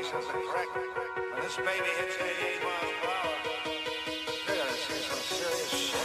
vibrations are correct, when this baby hits 88 miles per hour, you're gonna see some serious shit.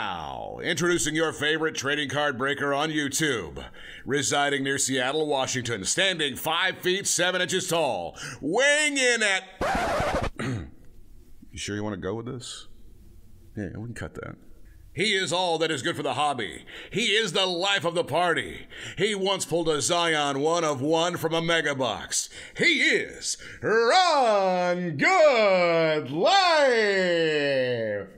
now, introducing your favorite trading card breaker on YouTube. Residing near Seattle, Washington, standing 5 feet 7 inches tall, weighing in at... You sure you want to go with this? Yeah, we can cut that. He is all that is good for the hobby. He is the life of the party. He once pulled a Zion 1 of 1 from a mega box. He is Rungoodlife.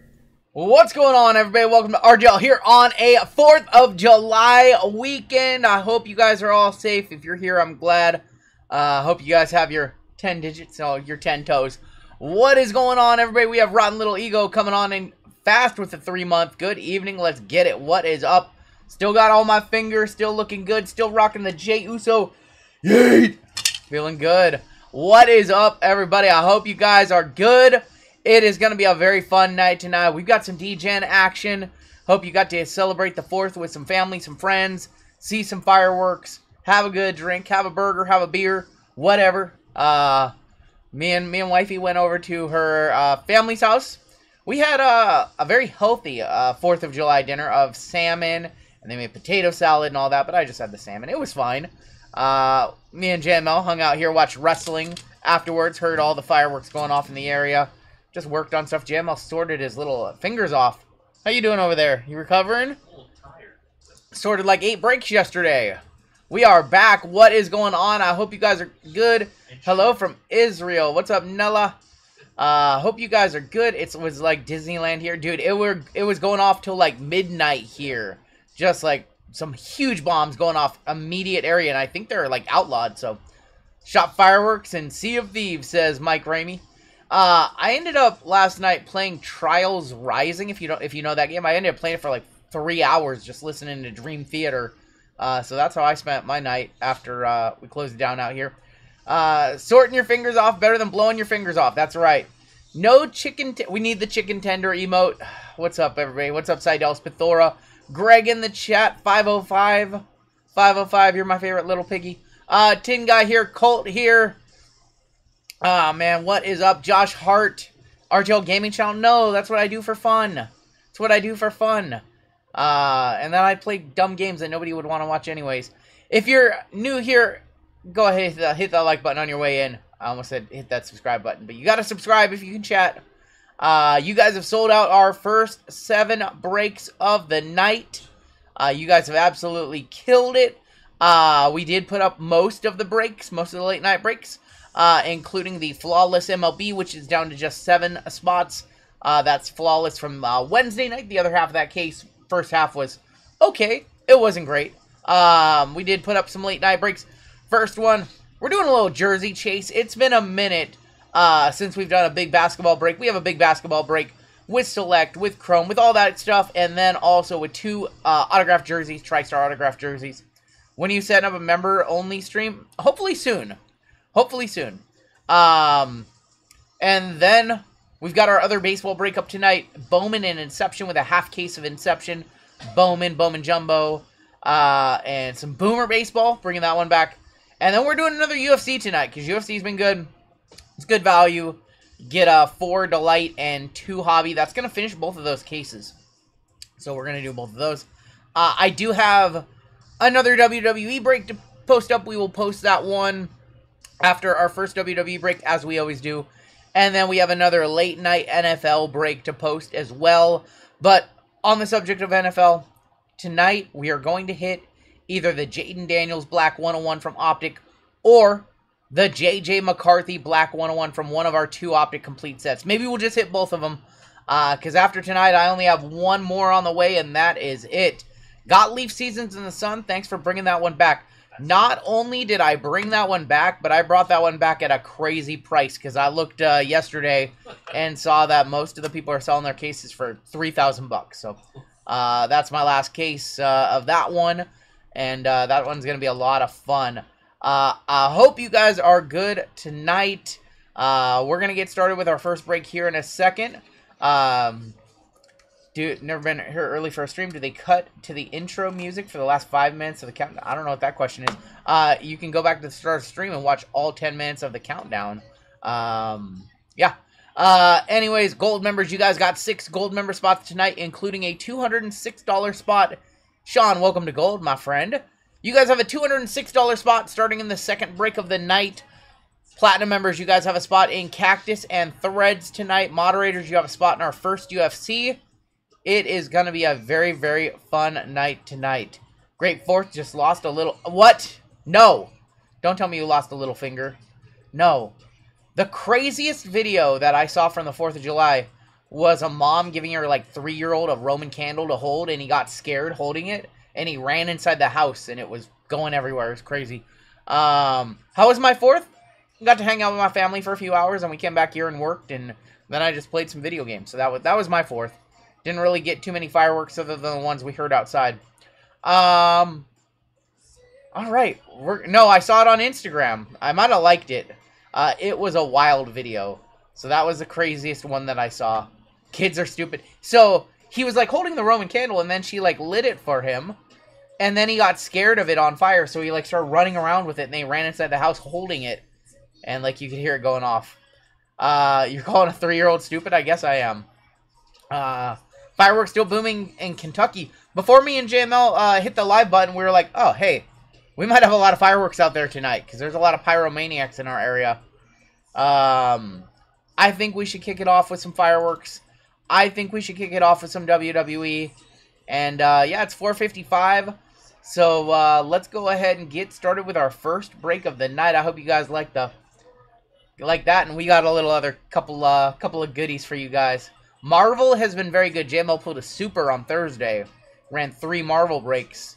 What's going on, everybody? Welcome to RGL here on a 4th of July weekend. I hope you guys are all safe. If you're here, I'm glad. Hope you guys have your 10 digits, or your 10 toes. What is going on, everybody? We have Rotten Little Ego coming on in fast with the 3-month. Good evening. Let's get it. What is up? Still got all my fingers. Still looking good. Still rocking the Jey Uso. Yeet. Feeling good. What is up, everybody? I hope you guys are good. It is going to be a very fun night tonight. We've got some D-Gen action. Hope you got to celebrate the 4th with some family, some friends, see some fireworks, have a good drink, have a burger, have a beer, whatever. Me and wifey went over to her family's house. We had a very healthy 4th of July dinner of salmon, and they made potato salad and all that, but I just had the salmon. It was fine. Me and JML hung out here, watched wrestling afterwards, heard all the fireworks going off in the area, just worked on stuff. JML sorted his little fingers off. How you doing over there? You recovering? A little tired. Sorted like 8 breaks yesterday. We are back. What is going on? I hope you guys are good. Hello from Israel. What's up, Nella? Hope you guys are good. It was like Disneyland here. Dude, it was going off till like midnight here. Just like some huge bombs going off immediate area. And I think they're like outlawed. So, shot fireworks and Sea of Thieves, says Mike Ramey. I ended up last night playing Trials Rising. If you know that game. I ended up playing it for like 3 hours just listening to Dream Theater. So that's how I spent my night after we closed it down out here. Sorting your fingers off better than blowing your fingers off. That's right. No chicken. We need the chicken tender emote. What's up, everybody? What's up, Seidel Spithora? Greg in the chat. 505. 505. You're my favorite little piggy. Tin Guy here. Colt here. Man, what is up? Josh Hart. RGL Gaming Channel. No, that's what I do for fun. That's what I do for fun. And then I play dumb games that nobody would want to watch anyways. If you're new here, go ahead, hit that like button on your way in. I almost said hit that subscribe button, but you got to subscribe if you can chat. You guys have sold out our first 7 breaks of the night. You guys have absolutely killed it. We did put up most of the breaks, most of the late night breaks, including the Flawless MLB, which is down to just 7 spots. That's Flawless from Wednesday night. The other half of that case, first half was okay. It wasn't great. We did put up some late night breaks. First one, we're doing a little jersey chase. It's been a minute since we've done a big basketball break. We have a big basketball break with Select, with Chrome, with all that stuff, and then also with 2 autographed jerseys, TriStar autographed jerseys. When you set up a member-only stream, hopefully soon. Hopefully soon. And then we've got our other baseball break up tonight. Bowman and Inception with a half case of Inception. Bowman Jumbo, and some Boomer baseball, bringing that one back. And then we're doing another UFC tonight, because UFC's been good. It's good value. Get a 4 Delight and 2 Hobby. That's going to finish both of those cases. So we're going to do both of those. I do have another WWE break to post up. We will post that one after our first WWE break, as we always do. And then we have another late night NFL break to post as well. But on the subject of NFL, tonight we are going to hit either the Jayden Daniels Black 101 from Optic or the JJ McCarthy Black 101 from one of our 2 Optic complete sets. Maybe we'll just hit both of them, because after tonight I only have 1 more on the way, and that is it. Got Leaf Seasons in the Sun. Thanks for bringing that one back. Not only did I bring that one back, but I brought that one back at a crazy price, because I looked yesterday and saw that most of the people are selling their cases for $3,000. So that's my last case of that one, and that one's going to be a lot of fun. I hope you guys are good tonight. We're going to get started with our first break here in a second. Never been here early for a stream. Do they cut to the intro music for the last 5 minutes of the countdown? I don't know what that question is. You can go back to the start of the stream and watch all 10 minutes of the countdown. Yeah. Anyways, gold members, you guys got 6 gold member spots tonight, including a $206 spot. Sean, welcome to gold, my friend. You guys have a $206 spot starting in the second break of the night. Platinum members, you guys have a spot in Cactus and Threads tonight. Moderators, you have a spot in our first UFC. It is going to be a very, very fun night tonight. Great Fourth just lost a little... What? No. Don't tell me you lost a little finger. No. The craziest video that I saw from the 4th of July was a mom giving her, like, 3-year-old a Roman candle to hold, and he got scared holding it, and he ran inside the house, and it was going everywhere. It was crazy. How was my 4th? Got to hang out with my family for a few hours, and we came back here and worked, and then I just played some video games. So that was my 4th. Didn't really get too many fireworks other than the ones we heard outside. All right. No, I saw it on Instagram. I might have liked it. It was a wild video. So that was the craziest one that I saw. Kids are stupid. So he was like holding the Roman candle, and then she like lit it for him. And then he got scared of it on fire, so he like started running around with it, and they ran inside the house holding it. And, like, you could hear it going off. You're calling a 3-year-old stupid? I guess I am. Fireworks still booming in Kentucky. Before me and JML hit the live button, we were like, oh, hey, we might have a lot of fireworks out there tonight, because there's a lot of pyromaniacs in our area. I think we should kick it off with some fireworks. I think we should kick it off with some WWE. And, yeah, it's 4:55. So, let's go ahead and get started with our first break of the night. I hope you guys like that, and we got a little other couple of goodies for you guys. Marvel has been very good. JML pulled a super on Thursday, ran 3 Marvel breaks.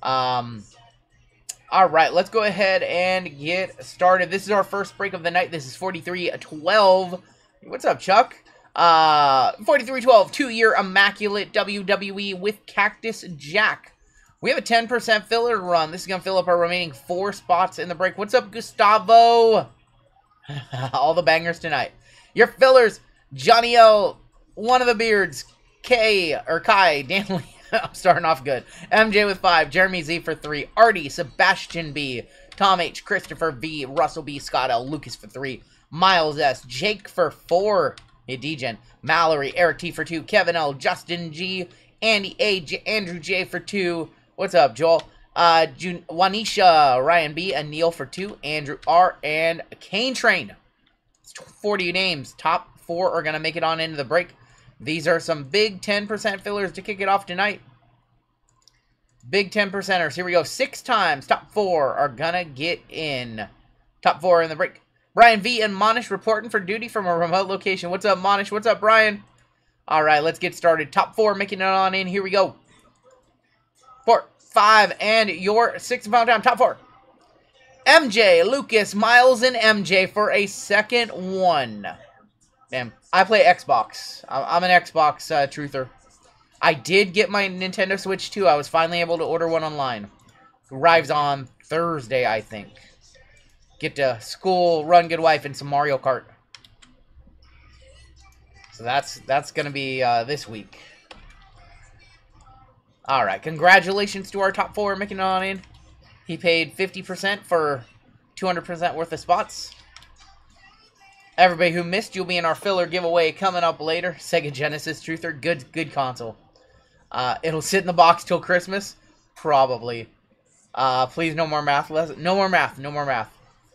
All right, let's go ahead and get started. This is our first break of the night. This is 4312. What's up, Chuck? 4312, 2-year Immaculate WWE with Cactus Jack. We have a 10% filler run. This is going to fill up our remaining 4 spots in the break. What's up, Gustavo? All the bangers tonight. Your fillers, Johnny L, One of the Beards, Kai, Danley. I'm starting off good. MJ with 5, Jeremy Z for 3, Artie, Sebastian B, Tom H, Christopher V, Russell B, Scott L, Lucas for 3, Miles S, Jake for 4, Degen, Mallory, Eric T for 2, Kevin L, Justin G, Andy A, Andrew J for 2. What's up, Joel? Juanisha, Ryan B, Anil for 2, Andrew R, and Kane Train. It's 40 names. Top 4 are going to make it on into the break. These are some big 10% fillers to kick it off tonight. Big 10%ers. Here we go. 6 times. Top 4 are going to get in. Top 4 in the break. Brian V and Monish reporting for duty from a remote location. What's up, Monish? What's up, Brian? All right, let's get started. Top 4 making it on in. Here we go. 4, 5, and your 6th and final time. Top 4. MJ, Lucas, Miles, and MJ for a second one. Damn, I play Xbox. I'm an Xbox truther. I did get my Nintendo Switch too. I was finally able to order one online. Arrives on Thursday, I think. Get to school, Rungoodlife, and some Mario Kart. So that's going to be this week. Alright, congratulations to our top 4 making it on in. He paid 50% for 200% worth of spots. Everybody who missed, you'll be in our filler giveaway coming up later. Sega Genesis Truther, good console. It'll sit in the box till Christmas? Probably. Please, no more math lesson. No more math.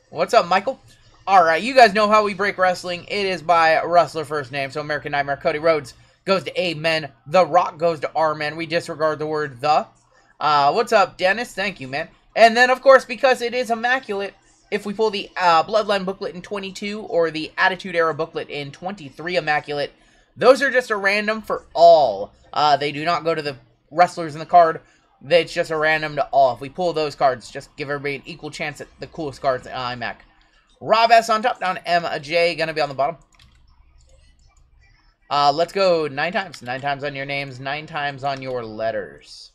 What's up, Michael? Alright, you guys know how we break wrestling. It is by wrestler first name. So American Nightmare, Cody Rhodes goes to Amen. The Rock goes to R-Men. We disregard the word the. What's up, Dennis? Thank you, man. And then, of course, because it is Immaculate, if we pull the Bloodline booklet in 22 or the Attitude Era booklet in 23 Immaculate, those are just a random for all. They do not go to the wrestlers in the card. It's just a random to all. If we pull those cards, just give everybody an equal chance at the coolest cards in iMac. Rob S on top, down MJ, gonna be on the bottom. Let's go 9 times. 9 times on your names, 9 times on your letters.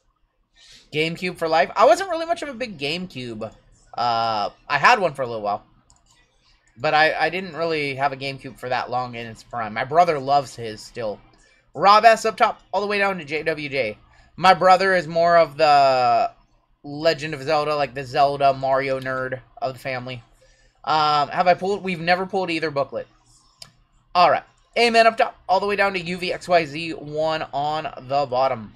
GameCube for life. I wasn't really much of a big GameCube. I had one for a little while. But I didn't really have a GameCube for that long in its prime. My brother loves his still. Rob S up top, all the way down to JWJ. My brother is more of the Legend of Zelda, like the Zelda Mario nerd of the family. Have I pulled? We've never pulled either booklet. Alright, Amen up top, all the way down to UVXYZ1 on the bottom.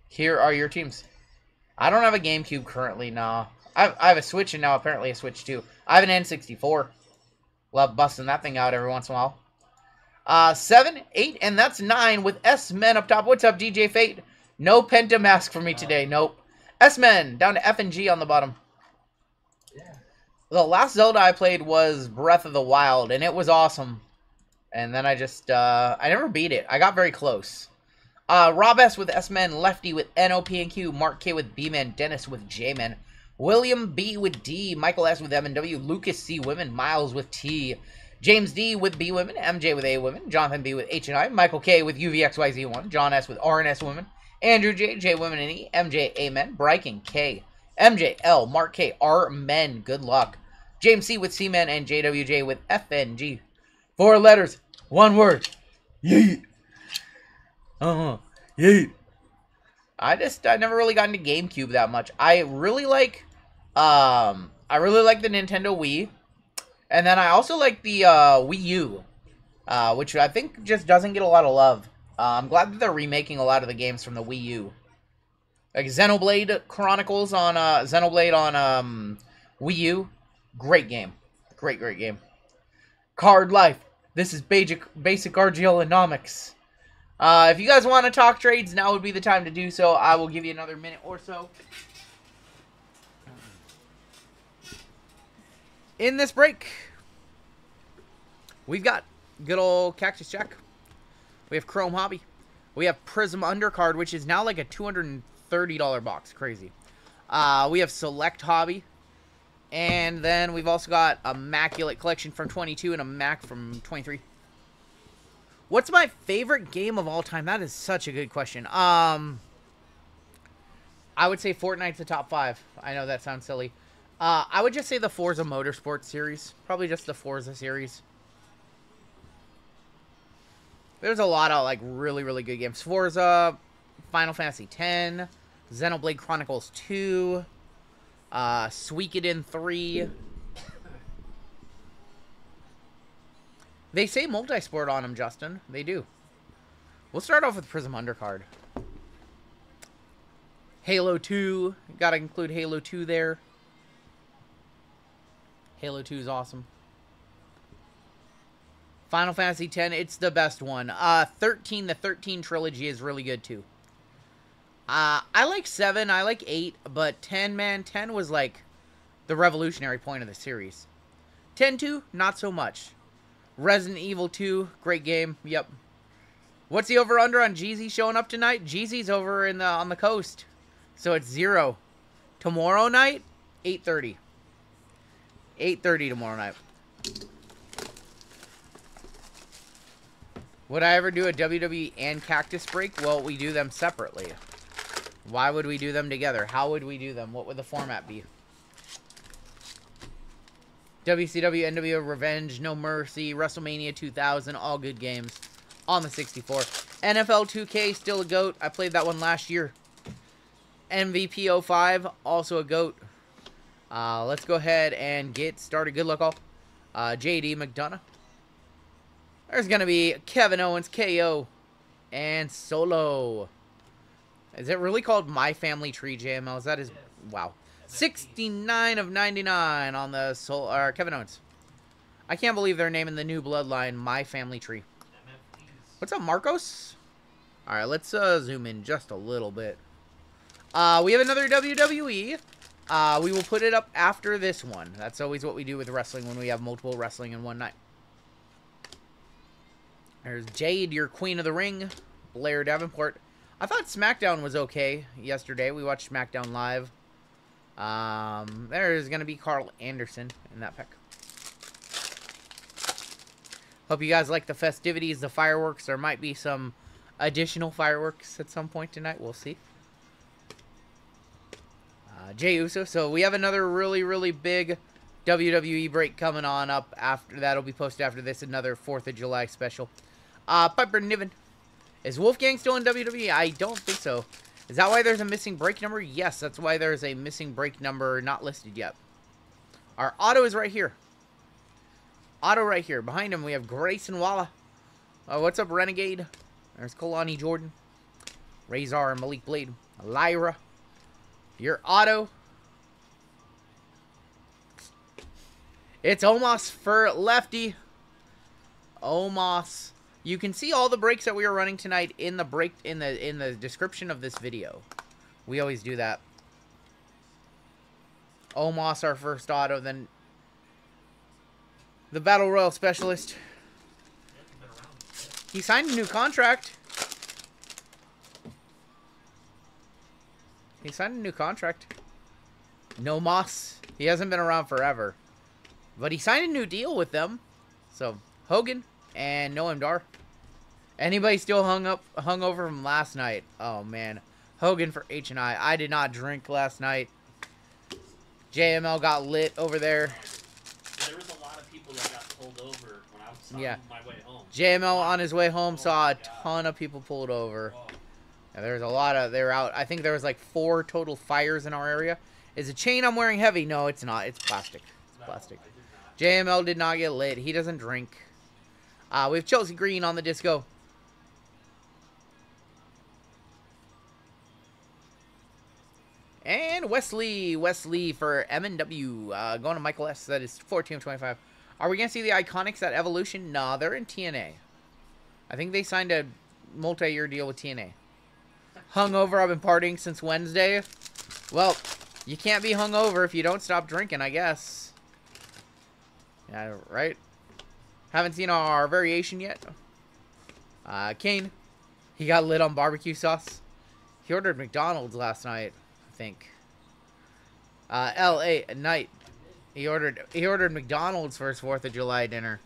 Here are your teams. I don't have a GameCube currently, nah. I have a Switch and now apparently a Switch too. I have an N64. Love busting that thing out every once in a while. 7, 8, and that's 9 with S-Men up top. What's up, DJ Fate? No Penta Mask for me today, nope. S-Men down to F and G on the bottom. The last Zelda I played was Breath of the Wild, and it was awesome. And then I just, I never beat it. I got very close. Rob S with S-Men, Lefty with NOP and Q, Mark K with B-Men, Dennis with J-Men, William B with D, Michael S with M and W, Lucas C Women, Miles with T, James D with B Women, MJ with A Women, Jonathan B with H and I, Michael K with UVXYZ1, John S with R and S Women, Andrew J, J Women and E, MJ Amen, Bryken K, MJ L, Mark K, R Men, good luck, James C with C Men, and JWJ with FNG. 4 letters, 1 word. Yeet. Yeet. I never really got into GameCube that much. I really like the Nintendo Wii. And then I also like the Wii U. Which I think just doesn't get a lot of love. I'm glad that they're remaking a lot of the games from the Wii U. Like Xenoblade Chronicles on Xenoblade on Wii U. Great game. Great game. Card Life. This is basic RGL economics. If you guys want to talk trades, now would be the time to do so. I will give you another minute or so. In this break, we've got good old Cactus Jack. We have Chrome Hobby. We have Prism Undercard, which is now like a $230 box. Crazy. We have Select Hobby. And then we've also got Immaculate Collection from 22 and a Mac from 23. What's my favorite game of all time? That is such a good question. I would say Fortnite's the top 5. I know that sounds silly. I would just say the Forza Motorsport series. Probably just the Forza series. There's a lot of like really good games. Forza, Final Fantasy X, Xenoblade Chronicles 2, Suikoden 3. They say multi-sport on them, Justin. They do. We'll start off with Prism Undercard. Halo 2. Gotta include Halo 2 there. Halo 2 is awesome. Final Fantasy X, it's the best one. 13, the 13 trilogy is really good too. I like 7, I like 8, but 10, man, 10 was like the revolutionary point of the series. 10-2, not so much. Resident Evil 2, great game, yep. What's the over-under on Jeezy showing up tonight? Jeezy's over on the coast, so it's 0. Tomorrow night, 8:30. 8:30 tomorrow night. Would I ever do a WWE and Cactus break? Well, we do them separately. Why would we do them together? How would we do them? What would the format be? WCW, NWO, Revenge, No Mercy, WrestleMania 2000, all good games on the 64. NFL 2K, still a GOAT. I played that one last year. MVP 05, also a GOAT. Let's go ahead and get started. Good luck all. JD McDonough. There's going to be Kevin Owens, KO, and Solo. Is it really called My Family Tree, JML? Is that his... Wow. 69 of 99 on the Kevin Owens. I can't believe they're naming the new bloodline My Family Tree. What's up, Marcos? All right, let's zoom in just a little bit. We have another WWE. We will put it up after this one. That's always what we do with wrestling when we have multiple wrestling in one night. There's Jade, your Queen of the Ring. Blair Davenport. I thought SmackDown was okay yesterday. We watched SmackDown live. There's going to be Carl Anderson in that pick. Hope you guys like the festivities, the fireworks. There might be some additional fireworks at some point tonight. We'll see. Jey Uso. So we have another really big WWE break coming on up after that'll be posted after this. Another 4th of July special. Piper Niven. Is Wolfgang still in WWE? I don't think so. Is that why there's a missing break number? Yes, that's why there's a missing break number not listed yet. Our auto is right here. Auto right here. Behind him, we have Grayson Waller. What's up, Renegade? There's Kalani Jordan. Razor, Malik Blade. Lyra. Your auto. It's Omos for Lefty. Omos. You can see all the breaks that we are running tonight in the description of this video. We always do that. Omos, our first auto, then the Battle Royal Specialist. He signed a new contract. He signed a new contract. No Moss. He hasn't been around forever. But he signed a new deal with them. So, Hogan and Noam Dar. Anybody still hung over from last night? Oh, man. Hogan for H&I. I did not drink last night. JML got lit over there. There was a lot of people that got pulled over when I was on my way home. JML on his way home saw a ton of people pulled over. And there's a lot of, they're out. I think there was like 4 total fires in our area. Is the chain I'm wearing heavy? No, it's not. It's plastic. It's plastic. JML did not get lit. He doesn't drink. We have Chelsea Green on the disco. And Wesley for M&W. Going to Michael S. That is 14 of 25. Are we going to see the Iconics at Evolution? Nah, they're in TNA. I think they signed a multi-year deal with TNA. Hungover, I've been partying since Wednesday. Well, you can't be hungover if you don't stop drinking, I guess. Yeah, right? Haven't seen our variation yet. Kane. He got lit on barbecue sauce. He ordered McDonald's last night, I think. L.A. Nite. He ordered McDonald's for his 4th of July dinner.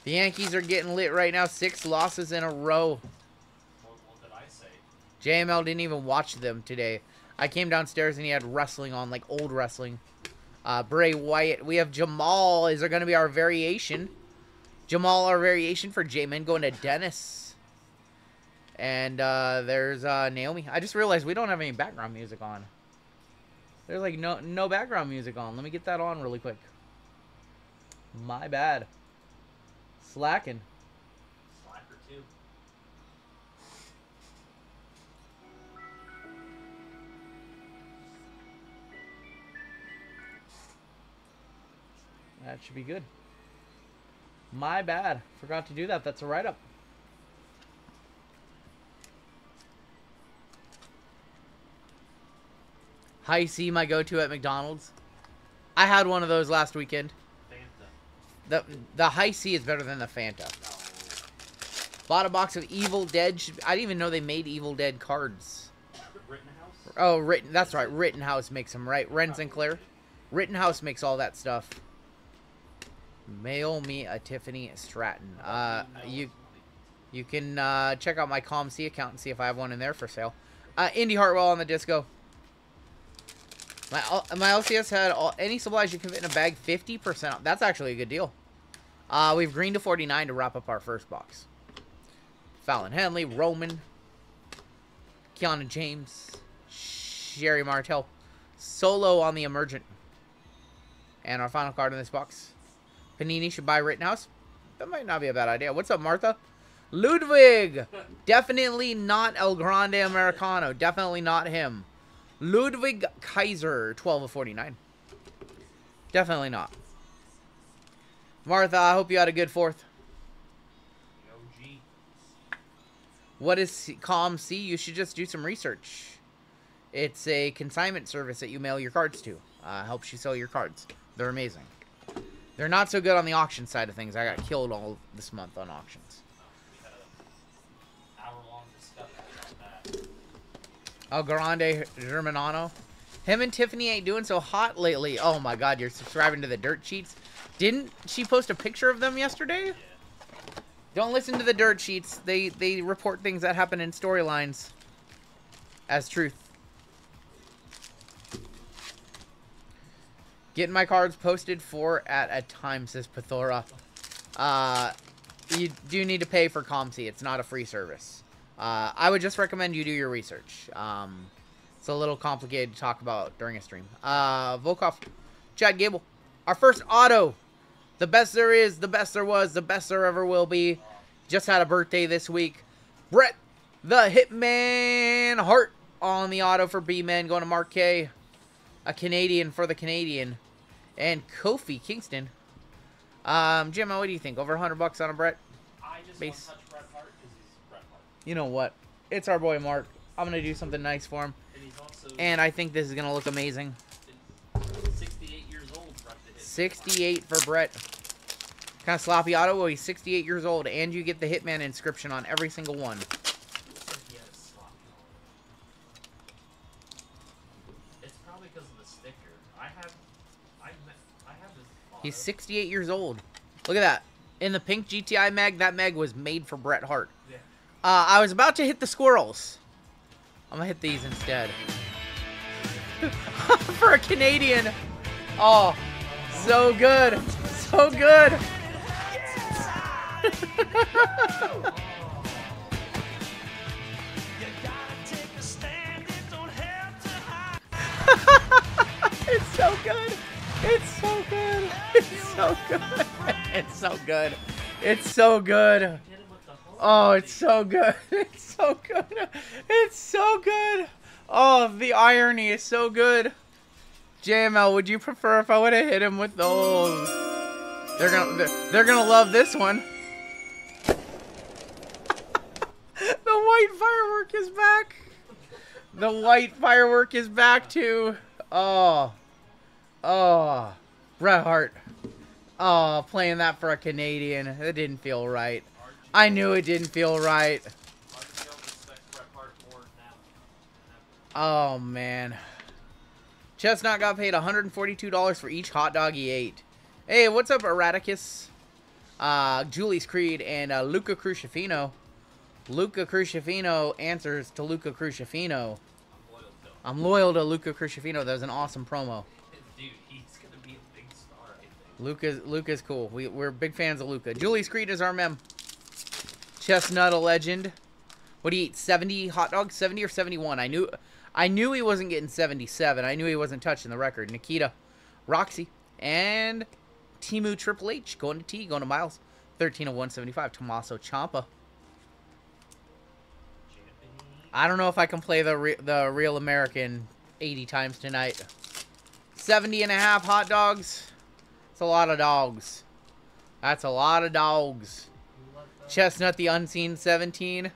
The Yankees are getting lit right now. 6 losses in a row. What did I say? JML didn't even watch them today. I came downstairs and he had wrestling on, like old wrestling. Bray Wyatt. We have Jamal. Is there going to be our variation? Jamal, our variation for Jayden going to Dennis. And there's Naomi. I just realized we don't have any background music on. There's like no background music on. Let me get that on really quick. My bad. Slacking. Slacker too. That should be good. My bad. Forgot to do that. That's a write-up. High C, my go-to at McDonald's. I had one of those last weekend. Fanta. The High C is better than the Fanta. Bought a box of Evil Dead. I didn't even know they made Evil Dead cards. Rittenhouse? Oh, that's right. Rittenhouse makes them, right? Ren Sinclair. Rittenhouse makes all that stuff. Mail me a Tiffany Stratton. You can check out my ComC account and see if I have one in there for sale. Indy Hartwell on the disco. My LCS had any supplies you can fit in a bag 50% off. That's actually a good deal. We've green to 49 to wrap up our first box. Fallon Henley, Roman, Keanu James, Sherry Martel, Solo on the Emergent. And our final card in this box. Panini should buy Rittenhouse. That might not be a bad idea. What's up, Martha? Ludwig. Definitely not El Grande Americano. Definitely not him. Ludwig Kaiser, 12 of 49. Definitely not. Martha, I hope you had a good 4th. OG. What is ComC? You should just do some research. It's a consignment service that you mail your cards to. Helps you sell your cards. They're amazing. They're not so good on the auction side of things. I got killed all this month on auctions. We had an hour-long discussion about that. El Grande Germanano. Him and Tiffany ain't doing so hot lately. Oh my god, you're subscribing to the Dirt Sheets. Didn't she post a picture of them yesterday? Yeah. Don't listen to the Dirt Sheets. They report things that happen in storylines as truth. Getting my cards posted for at a time, says Pathora. You do need to pay for ComC. It's not a free service. I would just recommend you do your research. It's a little complicated to talk about during a stream. Volkov, Chad Gable. Our first auto. The best there is, the best there was, the best there ever will be. Just had a birthday this week. Bret the Hitman Hart on the auto for B-Men, going to Mark K. A Canadian for the Canadian. And Kofi Kingston. Jim, what do you think? Over $100 on a Bret? I just Base. won't touch Bret Hart because he's Bret Hart. You know what? It's our boy Mark. I'm going to do something nice for him. And he's also And I think this is going to look amazing. 68 years old, Bret the Hitman. 68 for Bret. Kind of sloppy auto. Well, he's 68 years old, and you get the Hitman inscription on every single one. Who said he had a sloppy auto? It's probably because of the sticker. I have this auto. He's 68 years old. Look at that. In the pink GTI mag, that mag was made for Bret Hart. Yeah. I was about to hit the squirrels. I'm going to hit these instead. For a Canadian. Oh, so good. So good. It's so good. It's so good. It's so good. It's so good. It's so good. Oh, it's so good. It's so good. It's so good. Oh, the irony is so good. JML, would you prefer if I would have hit him with those? They're gonna love this one. The white firework is back. The white firework is back too. Oh. Oh. Bret Hart. Oh, playing that for a Canadian. It didn't feel right. I knew it didn't feel right. RGL respects Bret Hart more now. Oh, man. Chestnut got paid $142 for each hot dog he ate. Hey, what's up, Erraticus? Julie's Creed and Luca Crucifino. Luca Crucifino answers to Luca Crucifino. I'm loyal to Luca Crucifino. That was an awesome promo. Dude, he's gonna be a big star, I think. Luca's cool. We're big fans of Luca. Julie's Creed is our mem. Chestnut, a legend. What do you eat? 70 hot dogs? 70 or 71? I knew he wasn't getting 77. I knew he wasn't touching the record. Nikita, Roxy, and Timu Triple H going to T, going to Miles. 13 of 175. Tommaso Ciampa. I don't know if I can play the Real American 80 times tonight. 70 and a half hot dogs. It's a lot of dogs. That's a lot of dogs. Chestnut, the Unseen 17.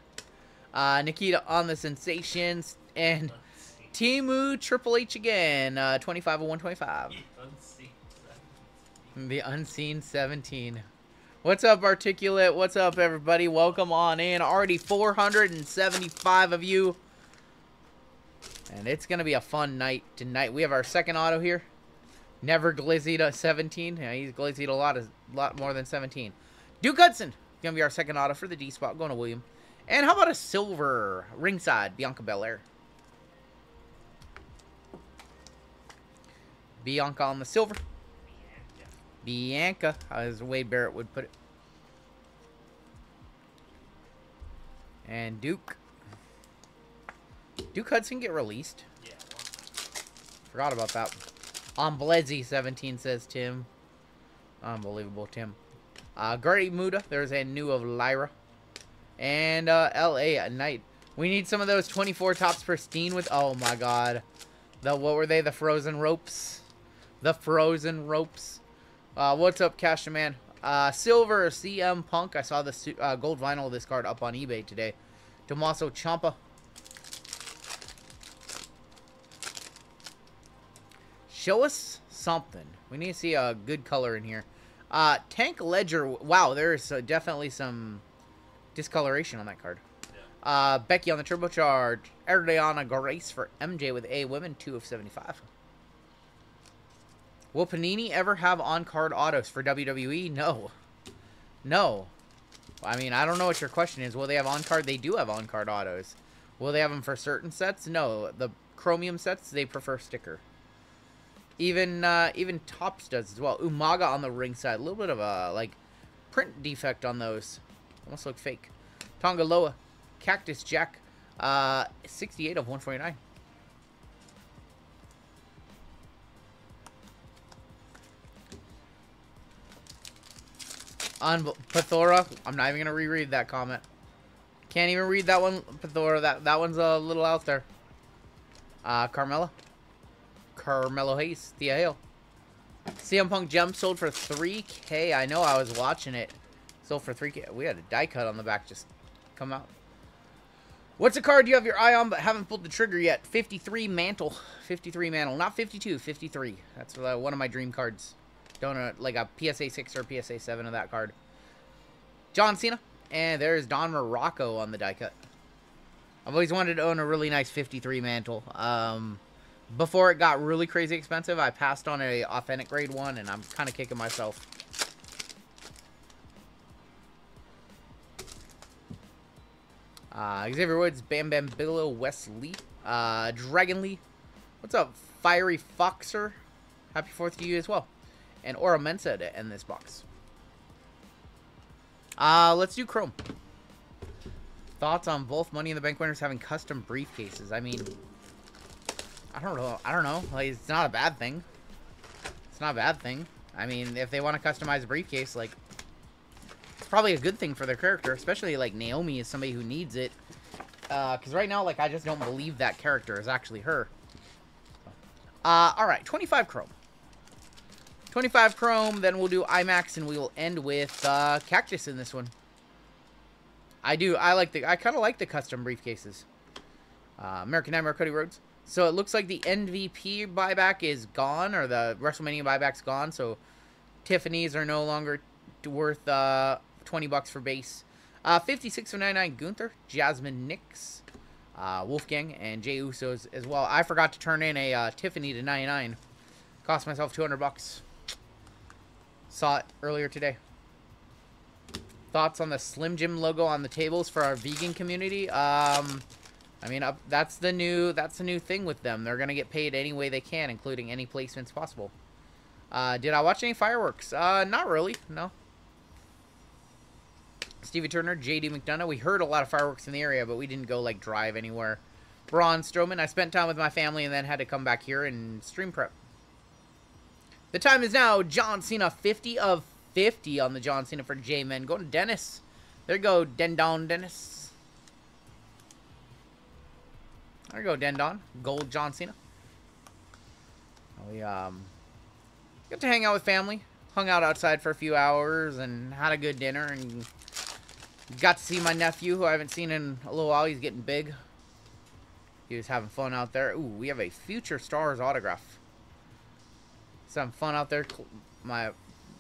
Nikita on the Sensations. And Timu Triple H again. 25 of 125. The Unseen 17. What's up, Articulate? What's up, everybody? Welcome on in. Already 475 of you. And it's going to be a fun night tonight. We have our second auto here. Never glizzied a 17. Yeah, he's glizzied a lot more than 17. Duke Hudson. Going to be our second auto for the D spot. Going to William. And how about a silver ringside Bianca Belair? Bianca on the silver. Bianca, as Wade Barrett would put it. And Duke. Duke Hudson get released? Yeah. Forgot about that. On Bledzy 17, says Tim. Unbelievable, Tim. Gray Muda. There's a new of Lyra. And LA at Nite. We need some of those 24 tops pristine with... Oh, my God. What were they? The Frozen Ropes. The Frozen Ropes. What's up, Cash Man? Silver CM Punk. I saw the gold vinyl of this card up on eBay today. Tommaso Ciampa. Show us something. We need to see a good color in here. Tank Ledger. Wow, there's definitely some discoloration on that card. Yeah. Becky on the turbocharge. Adriana Grace for MJ with a women 2 of 75. Will Panini ever have on-card autos for WWE? No. No. I mean, I don't know what your question is. Will they have on-card? They do have on-card autos. Will they have them for certain sets? No. The chromium sets, they prefer sticker. Even Topps does as well. Umaga on the ringside. A little bit of a, like, print defect on those. Almost look fake. Tongaloa. Cactus Jack. 68 of 149. Pathora. I'm not even going to reread that comment. Can't even read that one, Pathora. That one's a little out there. Carmelo Hayes. Thea Hale. CM Punk gem sold for 3K. I know, I was watching it. Sold for 3K. We had a die cut on the back just come out. What's a card you have your eye on but haven't pulled the trigger yet? 53 Mantle. 53 Mantle. Not 52, 53. That's one of my dream cards. Don't like a PSA 6 or PSA 7 of that card. John Cena. And there's Don Morocco on the die cut. I've always wanted to own a really nice 53 Mantle. Before it got really crazy expensive, I passed on a authentic grade 1, and I'm kind of kicking myself. Xavier Woods, Bam Bam Bigelow, Wesley, Dragon Lee. What's up, Fiery Foxer? Happy 4th to you as well. And Aura Mensa to end this box. Let's do Chrome. Thoughts on both Money in the Bank winners having custom briefcases? I mean, I don't know. Like, it's not a bad thing. It's not a bad thing. I mean, if they want to customize a briefcase, like, it's probably a good thing for their character, especially, like, Naomi is somebody who needs it. Because right now, like, I just don't believe that character is actually her. Alright, 25 Chrome. 25 Chrome, then we'll do IMAX, and we will end with Cactus in this one. I kind of like the custom briefcases. American Nightmare, Cody Rhodes. So it looks like the MVP buyback is gone, or the WrestleMania buyback's gone. So Tiffany's are no longer worth 20 bucks for base. 56 of 99 Gunther, Jasmine Nix, Wolfgang, and Jey Usos as well. I forgot to turn in a Tiffany to 99. Cost myself 200 bucks. Saw it earlier today. Thoughts on the Slim Jim logo on the tables for our vegan community? I mean, that's the new thing with them. They're gonna get paid any way they can, including any placements possible. Did I watch any fireworks? Not really. No. Stevie Turner, JD McDonough. We heard a lot of fireworks in the area, but we didn't go like drive anywhere. Braun Strowman. I spent time with my family and then had to come back here and stream prep. The time is now. John Cena, 50 of 50 on the John Cena for J-Men. Going to Dennis. There you go, Dendon Dennis. There you go, Dendon. Gold John Cena. We got to hang out with family. Hung out outside for a few hours and had a good dinner. And got to see my nephew, who I haven't seen in a little while. He's getting big. He was having fun out there. Ooh, we have a Future Stars autograph. Some fun out there. My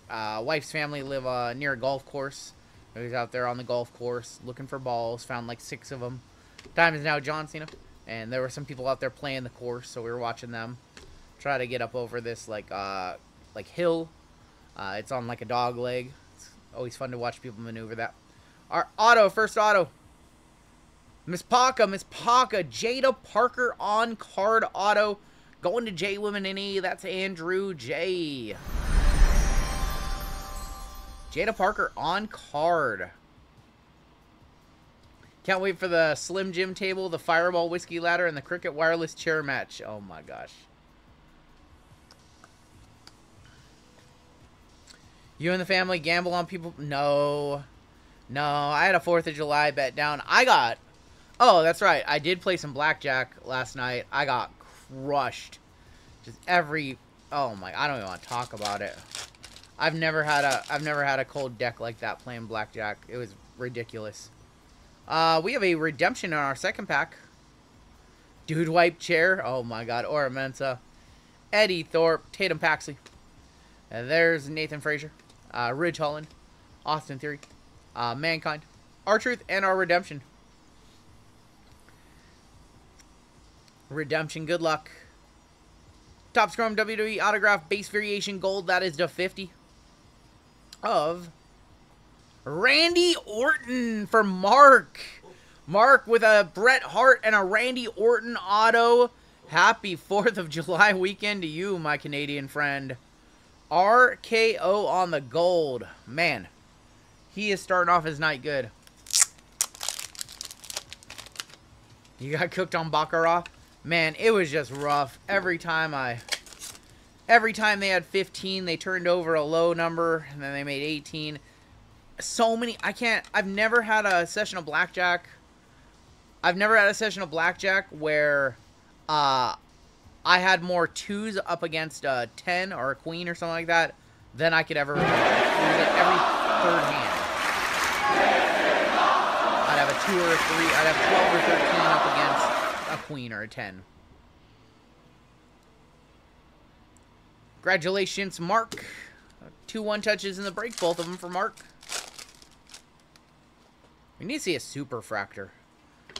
wife's family live near a golf course. He was out there on the golf course looking for balls. Found like 6 of them. Time is now John Cena. And there were some people out there playing the course, so we were watching them try to get up over this like hill. It's on like a dog leg. It's always fun to watch people maneuver that. Our auto, first auto. Miss Paka, Jada Parker on card auto. Going to J Women in E. That's Andrew J. Jada Parker on card. Can't wait for the Slim Jim table, the Fireball Whiskey Ladder, and the Cricket Wireless Chair match. Oh my gosh. You and the family gamble on people? No. No, I had a 4th of July bet down. Oh, that's right. I did play some blackjack last night. I got crushed. Just oh my, I don't even want to talk about it. I've never had a cold deck like that playing blackjack. It was ridiculous. We have a redemption in our second pack. Dude Wipe Chair. Oh my god. Aura Mensa. Eddie Thorpe. Tatum Paxley. And there's Nathan Frazier. Ridge Holland. Austin Theory. Mankind. R-Truth and our redemption. Redemption. Good luck. Top Scrum WWE autograph base variation gold. That is the 50 of Randy Orton for Mark. Mark with a Bret Hart and a Randy Orton auto. Happy 4th of July weekend to you, my Canadian friend. RKO on the gold. Man, he is starting off his night good. You got cooked on Baccarat? Man, it was just rough. Every time they had 15, they turned over a low number, and then they made 18. so many. I've never had a session of blackjack. I've never had a session of blackjack where I had more 2s up against a 10 or a queen or something like that than I could ever remember. It was like every third hand. I'd have a 2 or a 3. I'd have 12 or 13 up against a queen or a 10. Congratulations, Mark. 2 1-touches in the break, both of them for Mark. We need to see a Superfractor.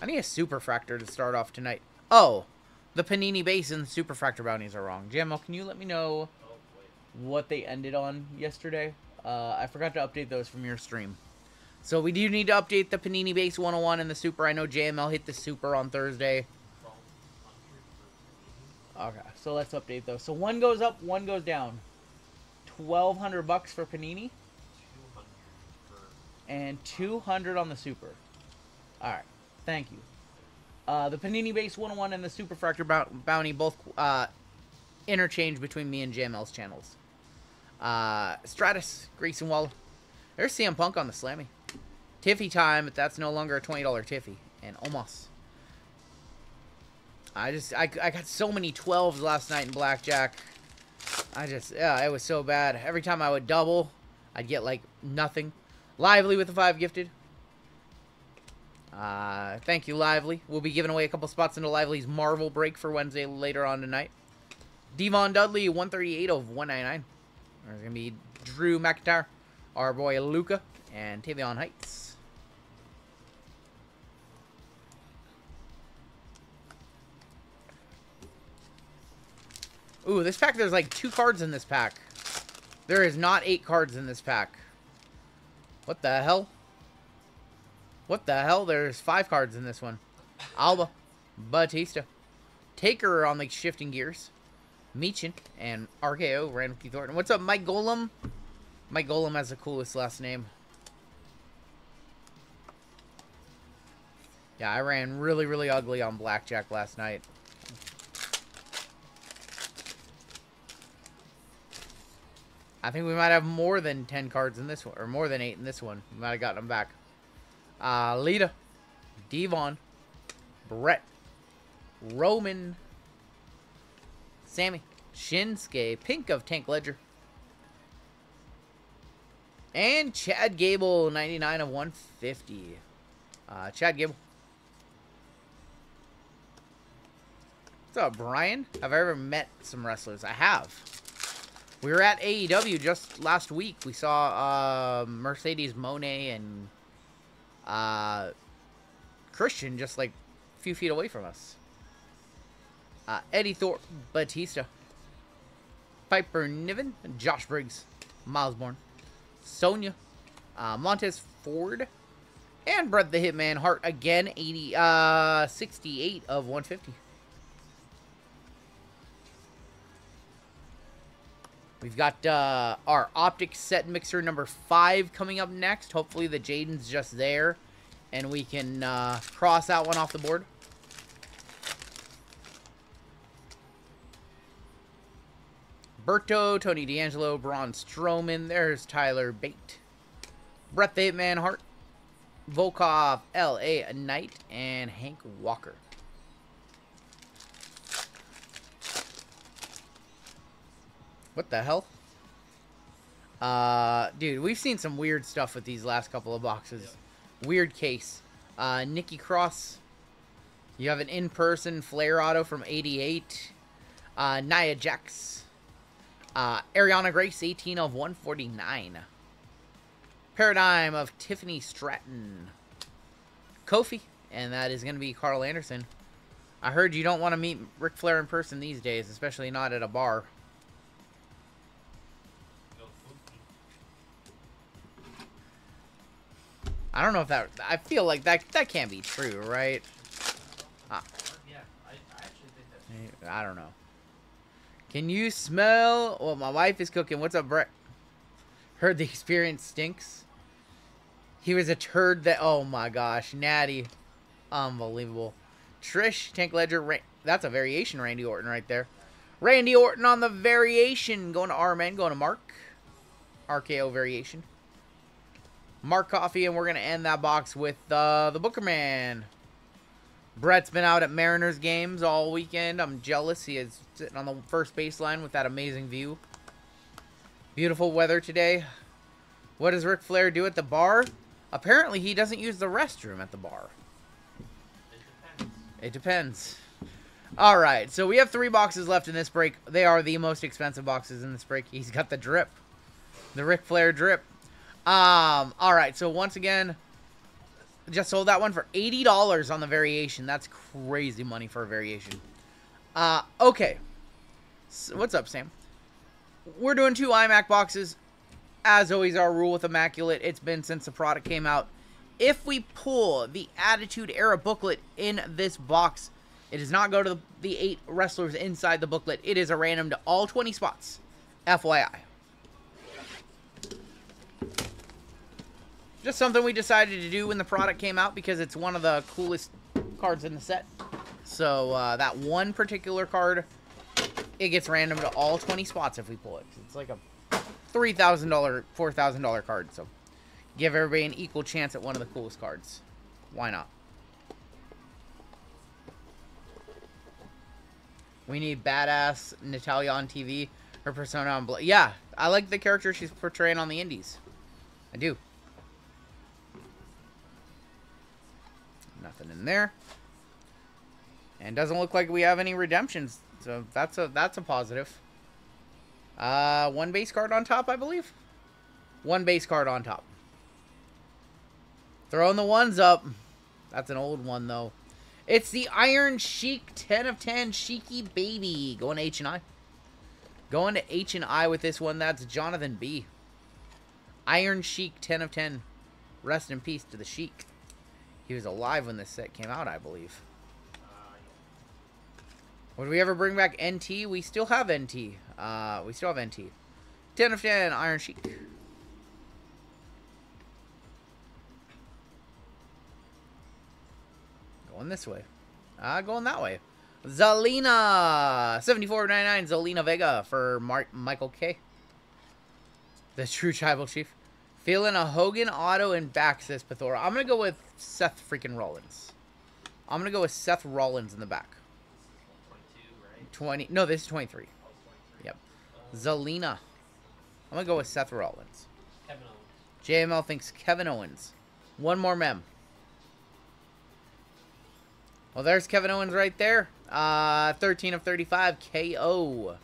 I need a Superfractor to start off tonight. Oh, the Panini base and the Superfractor bounties are wrong. JML, can you let me know what they ended on yesterday? I forgot to update those from your stream. So we do need to update the Panini base 101 and the Super. I know JML hit the Super on Thursday. Okay, so let's update those. So one goes up, one goes down. $1,200 for Panini. And 200 on the Super. Alright, thank you. The Panini base 101 and the Superfractor bounty both interchange between me and JML's channels. Stratus, Grayson Waller. There's CM Punk on the Slammy. Tiffy time, but that's no longer a $20 Tiffy. And Omos. I got so many 12s last night in blackjack. It was so bad. Every time I would double, I'd get like nothing. Lively with the 5 gifted. Thank you, Lively. We'll be giving away a couple spots into Lively's Marvel break for Wednesday later on tonight. Devon Dudley, 138 of 199. There's going to be Drew McIntyre, our boy Luca, and Tavion Heights. Ooh, this pack, there's like 2 cards in this pack. There is not 8 cards in this pack. What the hell? What the hell? There's 5 cards in this one. Alba, Batista, Taker on the shifting gears, Meechin, and RKO, Randall Keith Thornton. What's up, Mike Golem? Mike Golem has the coolest last name. Yeah, I ran really, really ugly on blackjack last night. I think we might have more than 10 cards in this one, or more than 8 in this one. We might have gotten them back. Lita, Devon, Brett, Roman, Sammy, Shinsuke, Pink of Tank Ledger, and Chad Gable, 99 of 150. Chad Gable. What's up, Brian? Have I ever met some wrestlers? I have. We were at AEW just last week. We saw Mercedes Monet and Christian just like a few feet away from us. Eddie Thorpe, Batista, Piper Niven, Josh Briggs, Miles Bourne, Sonya, Montez Ford, and Bret the Hitman Hart again, 68 of 150. We've got our Optic Set Mixer number 5 coming up next. Hopefully the Jayden's just there, and we can cross that one off the board. Berto, Tony D'Angelo, Braun Strowman. There's Tyler Bate. Bret the Hitman Hart. Volkov, L.A. Nite, and Hank Walker. What the hell? Dude, we've seen some weird stuff with these last couple of boxes. Yeah. Weird case. Nikki Cross. You have an in-person Flair auto from 88. Nia Jax. Ariana Grace, 18 of 149. Paradigm of Tiffany Stratton. Kofi. And that is going to be Carl Anderson. I heard you don't want to meet Ric Flair in person these days, especially not at a bar. I don't know if that... I feel like that can't be true, right? Yeah, I actually think that's true. I don't know. Can you smell... Well, my wife is cooking. What's up, Brett? Heard the experience stinks. He was a turd that... Oh, my gosh. Natty. Unbelievable. Trish, Tank Ledger. That's a variation Randy Orton right there. Randy Orton on the variation. Going to R-Man. Going to Mark. RKO variation. Mark Coffey, and we're going to end that box with the Booker Man. Brett's been out at Mariners games all weekend. I'm jealous. He is sitting on the first baseline with that amazing view. Beautiful weather today. What does Ric Flair do at the bar? Apparently, he doesn't use the restroom at the bar. It depends. All right, so we have 3 boxes left in this break. They are the most expensive boxes in this break. He's got the drip. The Ric Flair drip. All right, so once again, just sold that one for $80 on the variation. That's crazy money for a variation. Okay. So, what's up, Sam? We're doing 2 iMac boxes. As always, our rule with Immaculate, it's been since the product came out. If we pull the Attitude Era booklet in this box, it does not go to the 8 wrestlers inside the booklet. It is a random to all 20 spots. FYI. Just something we decided to do when the product came out because it's one of the coolest cards in the set. So that one particular card, it gets random to all 20 spots if we pull it. It's like a $3,000, $4,000 card. So give everybody an equal chance at one of the coolest cards. Why not? We need badass Natalia on TV. Her persona on yeah, I like the character she's portraying on the indies. I do. Nothing in there. And doesn't look like we have any redemptions. So that's a positive. 1 base card on top, I believe. 1 base card on top. Throwing the ones up. That's an old one, though. It's the Iron Sheik 10 of 10 Sheiky Baby. Going to H&I. Going to H&I with this one. That's Jonathan B. Iron Sheik 10 of 10. Rest in peace to the Sheik. He was alive when this set came out, I believe. Would we ever bring back NT? We still have NT. We still have NT. 10 of 10, Iron Sheik. Going this way. Going that way. Zelina. 74.99, Zelina Vega for Michael K. The true tribal chief. Feeling a Hogan auto in back, says Pithora. I'm going to go with Seth freaking Rollins. I'm going to go with Seth Rollins in the back. 20. No, this is 23. Yep. Zelina. I'm going to go with Seth Rollins. Kevin Owens. JML thinks Kevin Owens. One more mem. Well, there's Kevin Owens right there. 13 of 35. KO.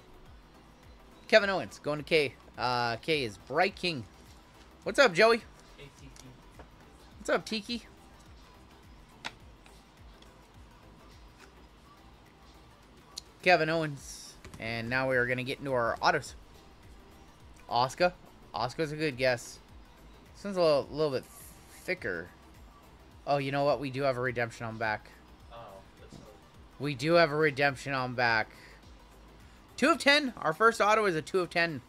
Kevin Owens going to K. K is Bright King. What's up, Joey? Hey, Tiki. What's up, Tiki? Kevin Owens. And now we are going to get into our autos. Oscar. Oscar's a good guess. This one's a little bit thicker. Oh, you know what? We do have a redemption on back. Oh, that's We do have a redemption on back. 2 of 10. Our first auto is a 2 of 10.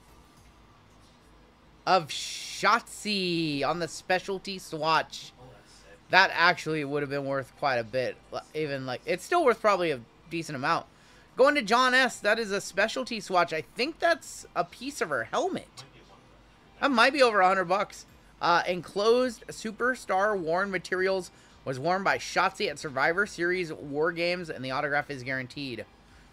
Of Shotzi on the specialty swatch. oh, that's sick. That actually would have been worth quite a bit. Even like, it's still worth probably a decent amount. Going to John S. That is a specialty swatch. I think that's a piece of her helmet. Might be one of them. That might be over $100. Enclosed superstar worn materials was worn by Shotzi at Survivor Series War Games, and the autograph is guaranteed.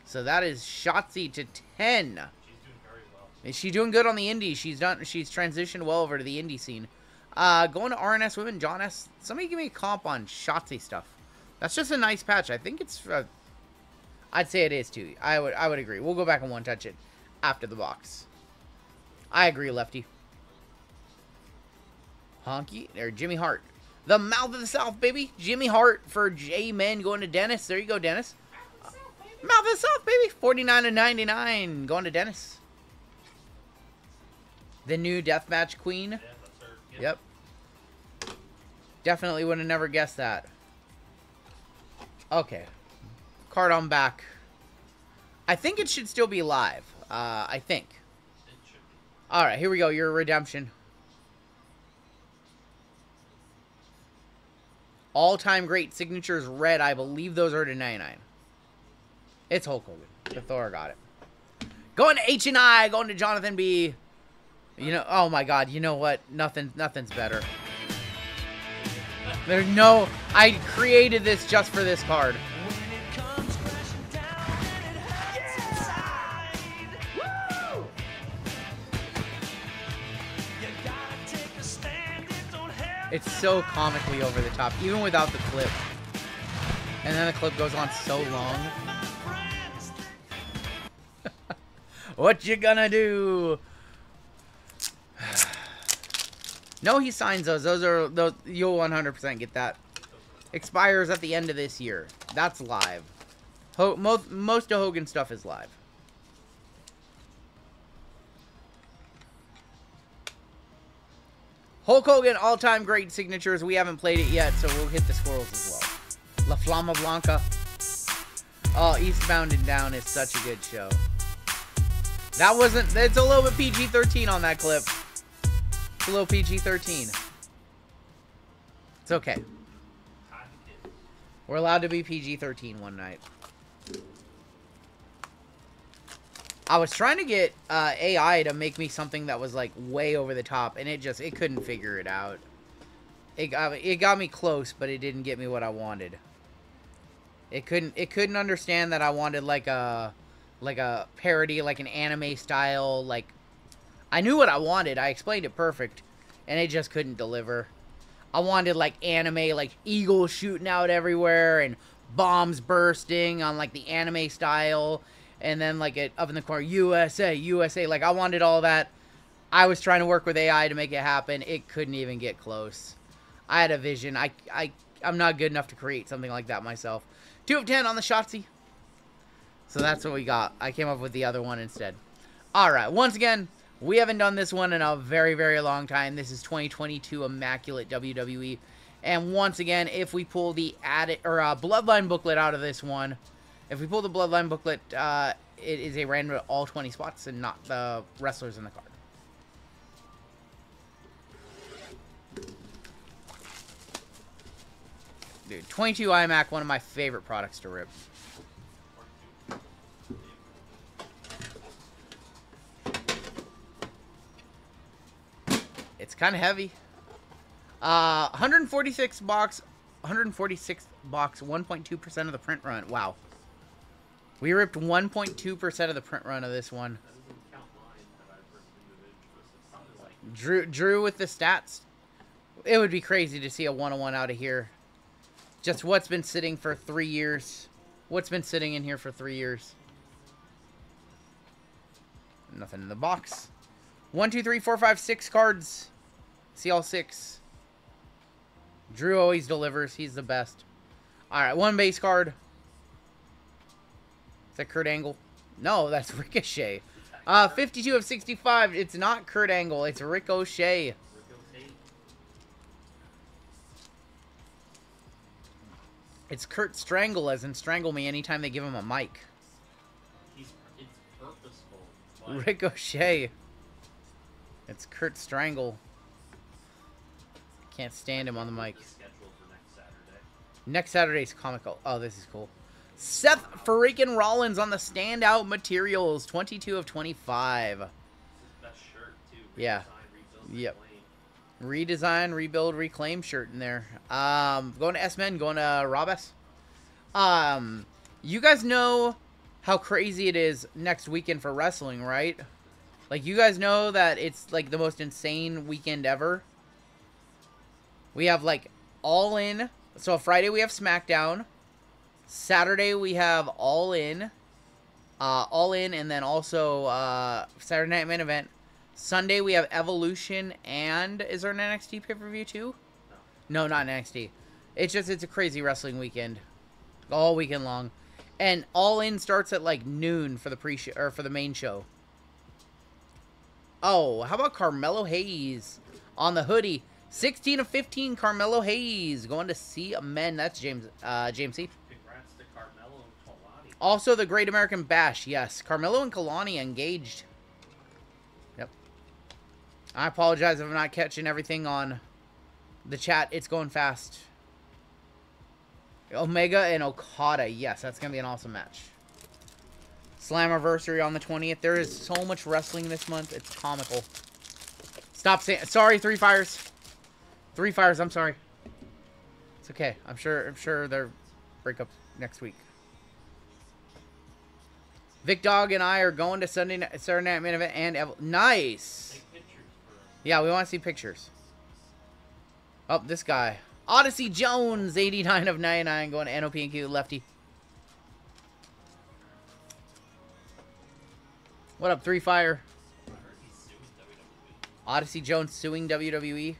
So that is Shotzi to 10. She's doing very well. Is she doing good on the indies? She's transitioned well over to the indie scene. Going to RNS Women, John S. Somebody give me a comp on Shotzi stuff. That's just a nice patch. I think it's I'd say it is too. I would agree. We'll go back and one touch it after the box. I agree, Lefty. Honky or Jimmy Hart. The Mouth of the South, baby. Jimmy Hart for J-Men going to Dennis. There you go, Dennis. Mouth of the South, baby. 49/99 going to Dennis. The new Deathmatch Queen. Yeah, that's her. Yep. Definitely would have never guessed that. Okay. Card on back. I think it should still be live. I think. It should be. Alright, here we go. Your redemption. All-time great signatures red. I believe those are to 99. It's Hulk Hogan. The Thor got it. Going to H&I. Going to Jonathan B. You know, oh my God. You know what? Nothing's better. There's no... I created this just for this card. It's so comically over the top, even without the clip. And then the clip goes on so long. What you gonna do? No, he signs those. Those you'll 100% get that. Expires at the end of this year. That's live. Most of Hogan stuff is live. Hulk Hogan all-time great signatures. We haven't played it yet, so we'll hit the squirrels as well. La Flama Blanca. Oh, Eastbound and Down is such a good show. That wasn't... It's a little bit PG-13 on that clip. It's a little PG-13. It's okay. We're allowed to be PG-13 one night. I was trying to get AI to make me something that was like way over the top, and it couldn't figure it out. It got me close, but it didn't get me what I wanted. It couldn't understand that I wanted like a parody, like an anime style. Like, I knew what I wanted. I explained it perfect, and it just couldn't deliver. I wanted like anime, like eagles shooting out everywhere and bombs bursting on like the anime style. And then, like, it up in the corner, USA, USA. Like, I wanted all that. I was trying to work with AI to make it happen. It couldn't even get close. I had a vision. I'm not good enough to create something like that myself. 2 of 10 on the Shotzi. So that's what we got. I came up with the other one instead. All right. Once again, we haven't done this one in a very, very long time. This is 2022 Immaculate WWE. And once again, if we pull the Bloodline booklet out of this one... If we pull the Bloodline booklet, it is a random at all 20 spots and not the wrestlers in the card. Dude, 22 iMac, one of my favorite products to rip. It's kind of heavy. 146 box, 1.2% of the print run. Wow. We ripped 1.2% of the print run of this one. Drew with the stats. It would be crazy to see a 101 out of here. Just what's been sitting for 3 years. What's been sitting in here for 3 years. Nothing in the box. 1, 2, 3, 4, 5, 6 cards. See all 6. Drew always delivers. He's the best. Alright, 1 base card. Is that Kurt Angle? No, that's Ricochet. 52 of 65. It's not Kurt Angle. It's Ricochet. It's Kurt Strangle, as in strangle me anytime they give him a mic. It's purposeful. Ricochet. It's Kurt Strangle. Can't stand him on the mic. Next Saturday's comical. Oh, this is cool. Seth freaking Rollins on the standout materials. 22 of 25. Best shirt too. Yeah. Yep. Redesign, rebuild, reclaim shirt in there. Going to S-Men, going to Rob S. You guys know how crazy it is next weekend for wrestling, right? Like, you guys know that it's like the most insane weekend ever. We have like All In. So Friday we have SmackDown. Saturday we have All In. And then also Saturday Night Main Event. Sunday we have Evolution, and is there an NXT pay-per-view too? No, not NXT. It's a crazy wrestling weekend, all weekend long, and All In starts at like noon for the pre-show or for the main show. Oh, how about Carmelo Hayes on the hoodie? 16 of 15, Carmelo Hayes going to see men. That's James C. Congrats to Carmelo and Kalani. Also the Great American Bash. Yes, Carmelo and Kalani engaged. I apologize if I'm not catching everything on the chat. It's going fast. Omega and Okada. Yes, that's going to be an awesome match. Slammiversary on the 20th. There is so much wrestling this month. It's comical. Stop saying... Sorry, Three Fires. Three Fires, I'm sorry. It's okay. I'm sure they'll break up next week. Vic Dog and I are going to Saturday Night Main Event and nice. Take pictures for Yeah, we want to see pictures. Oh, this guy. Odyssey Jones, 89 of 99, going to NOP and Q, lefty. What up, Three Fire? I heard he's suing WWE. Odyssey Jones suing WWE.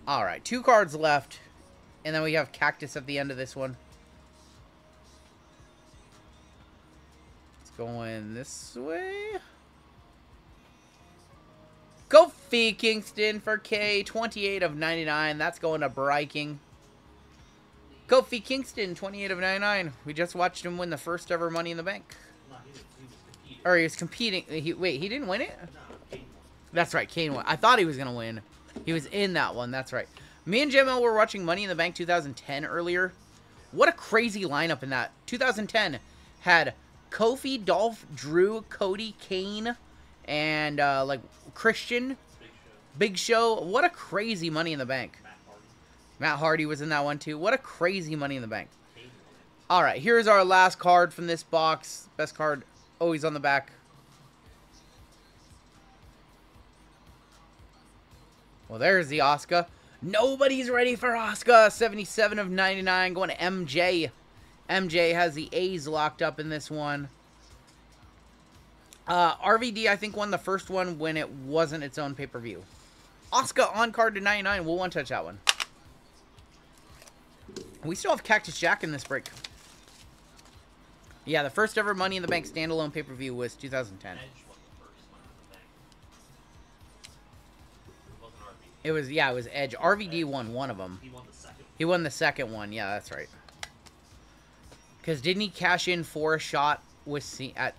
All right, 2 cards left. And then we have Cactus at the end of this one. It's going this way. Kofi Kingston for K, 28 of 99. That's going to Bryking. Kofi Kingston, 28 of 99. We just watched him win the first ever Money in the Bank. No, he was competing. Or he was competing. Wait, he didn't win it? No, Kane won. That's right, Kane won. I thought he was going to win. He was in that one. That's right. Me and JML were watching Money in the Bank 2010 earlier. What a crazy lineup in that. 2010 had Kofi, Dolph, Drew, Cody, Kane, and like Christian, Big Show. What a crazy Money in the Bank. Matt Hardy was in that one too. What a crazy Money in the Bank. All right, here's our last card from this box. Best card always on the back. Well, there's the Oscar. Nobody's ready for Oscar. 77 of 99 going to MJ. MJ has the A's locked up in this one. RVD, I think, won the first one when it wasn't its own pay-per-view. Oscar on card to 99. We'll one-touch that one. We still have Cactus Jack in this break. Yeah, the first ever Money in the Bank standalone pay-per-view was 2010. Edge won the first one in the bank. It wasn't RVD. It was, yeah, it was Edge. RVD won one of them. He won the second. He won the second one. Yeah, that's right. Because didn't he cash in for a shot with Cena?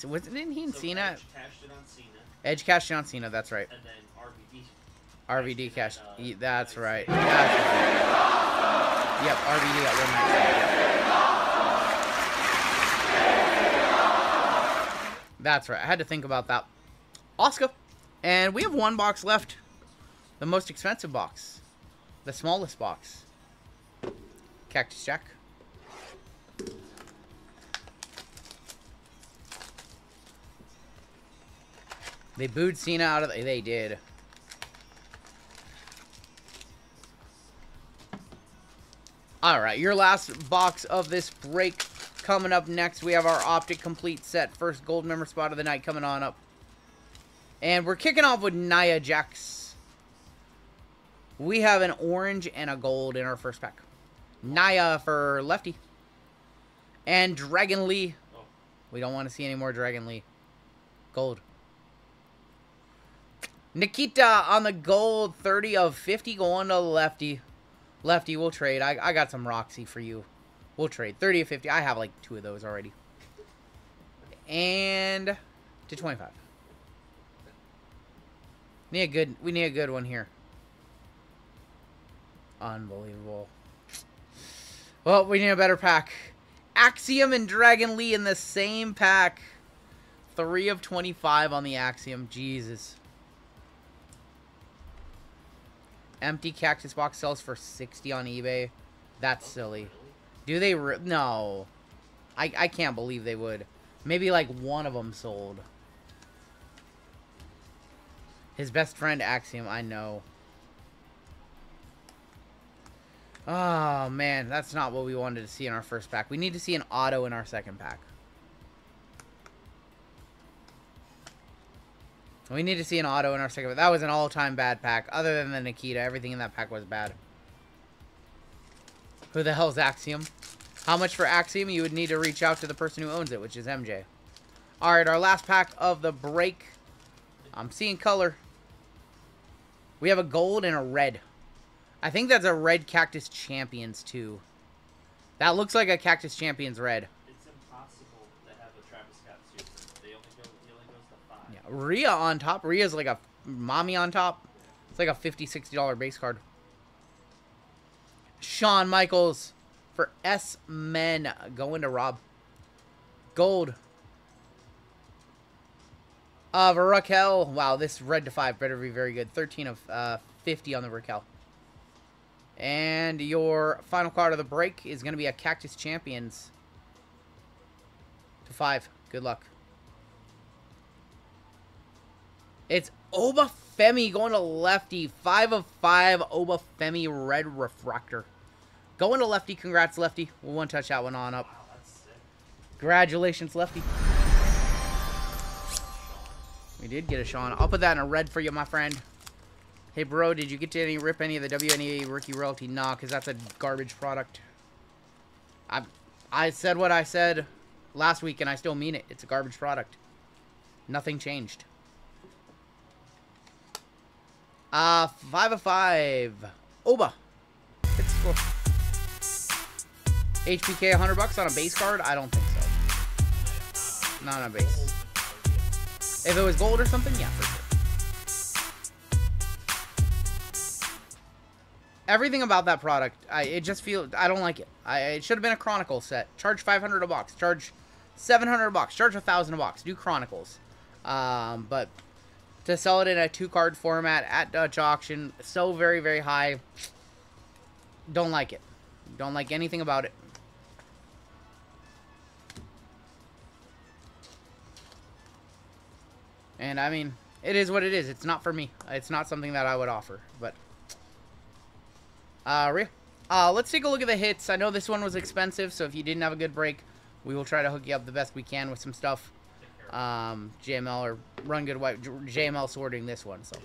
Didn't he and So Cena? Edge cashed it on Cena, Edge cashed in on Cena. That's right. and then RVD cashed. in, That's Nice. right. That's right. Yep, RVD got one night. That's right. I had to think about that. Oscar. And we have one box left. The most expensive box. The smallest box. Cactus Jack. They booed Cena out of the... They did. Alright, your last box of this break. Coming up next, we have our Optic Complete Set. First gold member spot of the night coming on up. And we're kicking off with Nia Jax. We have an orange and a gold in our first pack. Nia for lefty. And Dragon Lee. Oh. We don't want to see any more Dragon Lee. Gold. Nikita on the gold. 30 of 50 going to lefty. Lefty, we'll trade. I got some Roxy for you. We'll trade. 30 of 50. I have like 2 of those already. And to 25. We need a good one here. Unbelievable. Well, we need a better pack. Axiom and Dragon Lee in the same pack. 3 of 25 on the Axiom. Jesus. Empty Cactus box sells for 60 on eBay. That's silly. Do they? No. I can't believe they would. Maybe like one of them sold. His best friend Axiom, I know. Oh, man. That's not what we wanted to see in our first pack. We need to see an auto in our second pack. We need to see an auto in our second pack. That was an all-time bad pack. Other than the Nikita, everything in that pack was bad. Who the hell's Axiom? How much for Axiom? You would need to reach out to the person who owns it, which is MJ. Alright, our last pack of the break. I'm seeing color. We have a gold and a red. I think that's a red Cactus Champions, too. That looks like a Cactus Champions red. It's impossible to have a Travis Scott super. He only goes to 5. Yeah, Rhea on top. Rhea's like a mommy on top. It's like a $50, $60 base card. Shawn Michaels for S-Men. Going to Rob. Gold. Raquel. Wow, this red to 5 better be very good. 13 of 50 on the Raquel. And your final card of the break is going to be a Cactus Champions. To 5. Good luck. It's Obafemi going to lefty. 5 of 5 Obafemi red refractor. Going to lefty. Congrats, lefty. We'll one touch that one on up. Wow, that's sick. Congratulations, lefty. We did get a Sean. I'll put that in a red for you, my friend. Hey, bro, did you get to rip any of the WNEA rookie royalty? Nah, because that's a garbage product. I said what I said last week, and I still mean it. It's a garbage product. Nothing changed. 5 of 5. Oba. Hit score. HPK $100 on a base card? I don't think so. Not on a base. If it was gold or something, yeah, for sure. Everything about that product, I don't like it. It should have been a Chronicles set. Charge $500 a box. Charge $700 a box. Charge $1,000 a box. Do Chronicles. But to sell it in a 2-card format at Dutch auction, so very, very high. Don't like it. Don't like anything about it. And I mean, it is what it is. It's not for me. It's not something that I would offer. But let's take a look at the hits. I know this one was expensive, so if you didn't have a good break, we will try to hook you up the best we can with some stuff. JML or Rungoodlife, JML sorting this one, so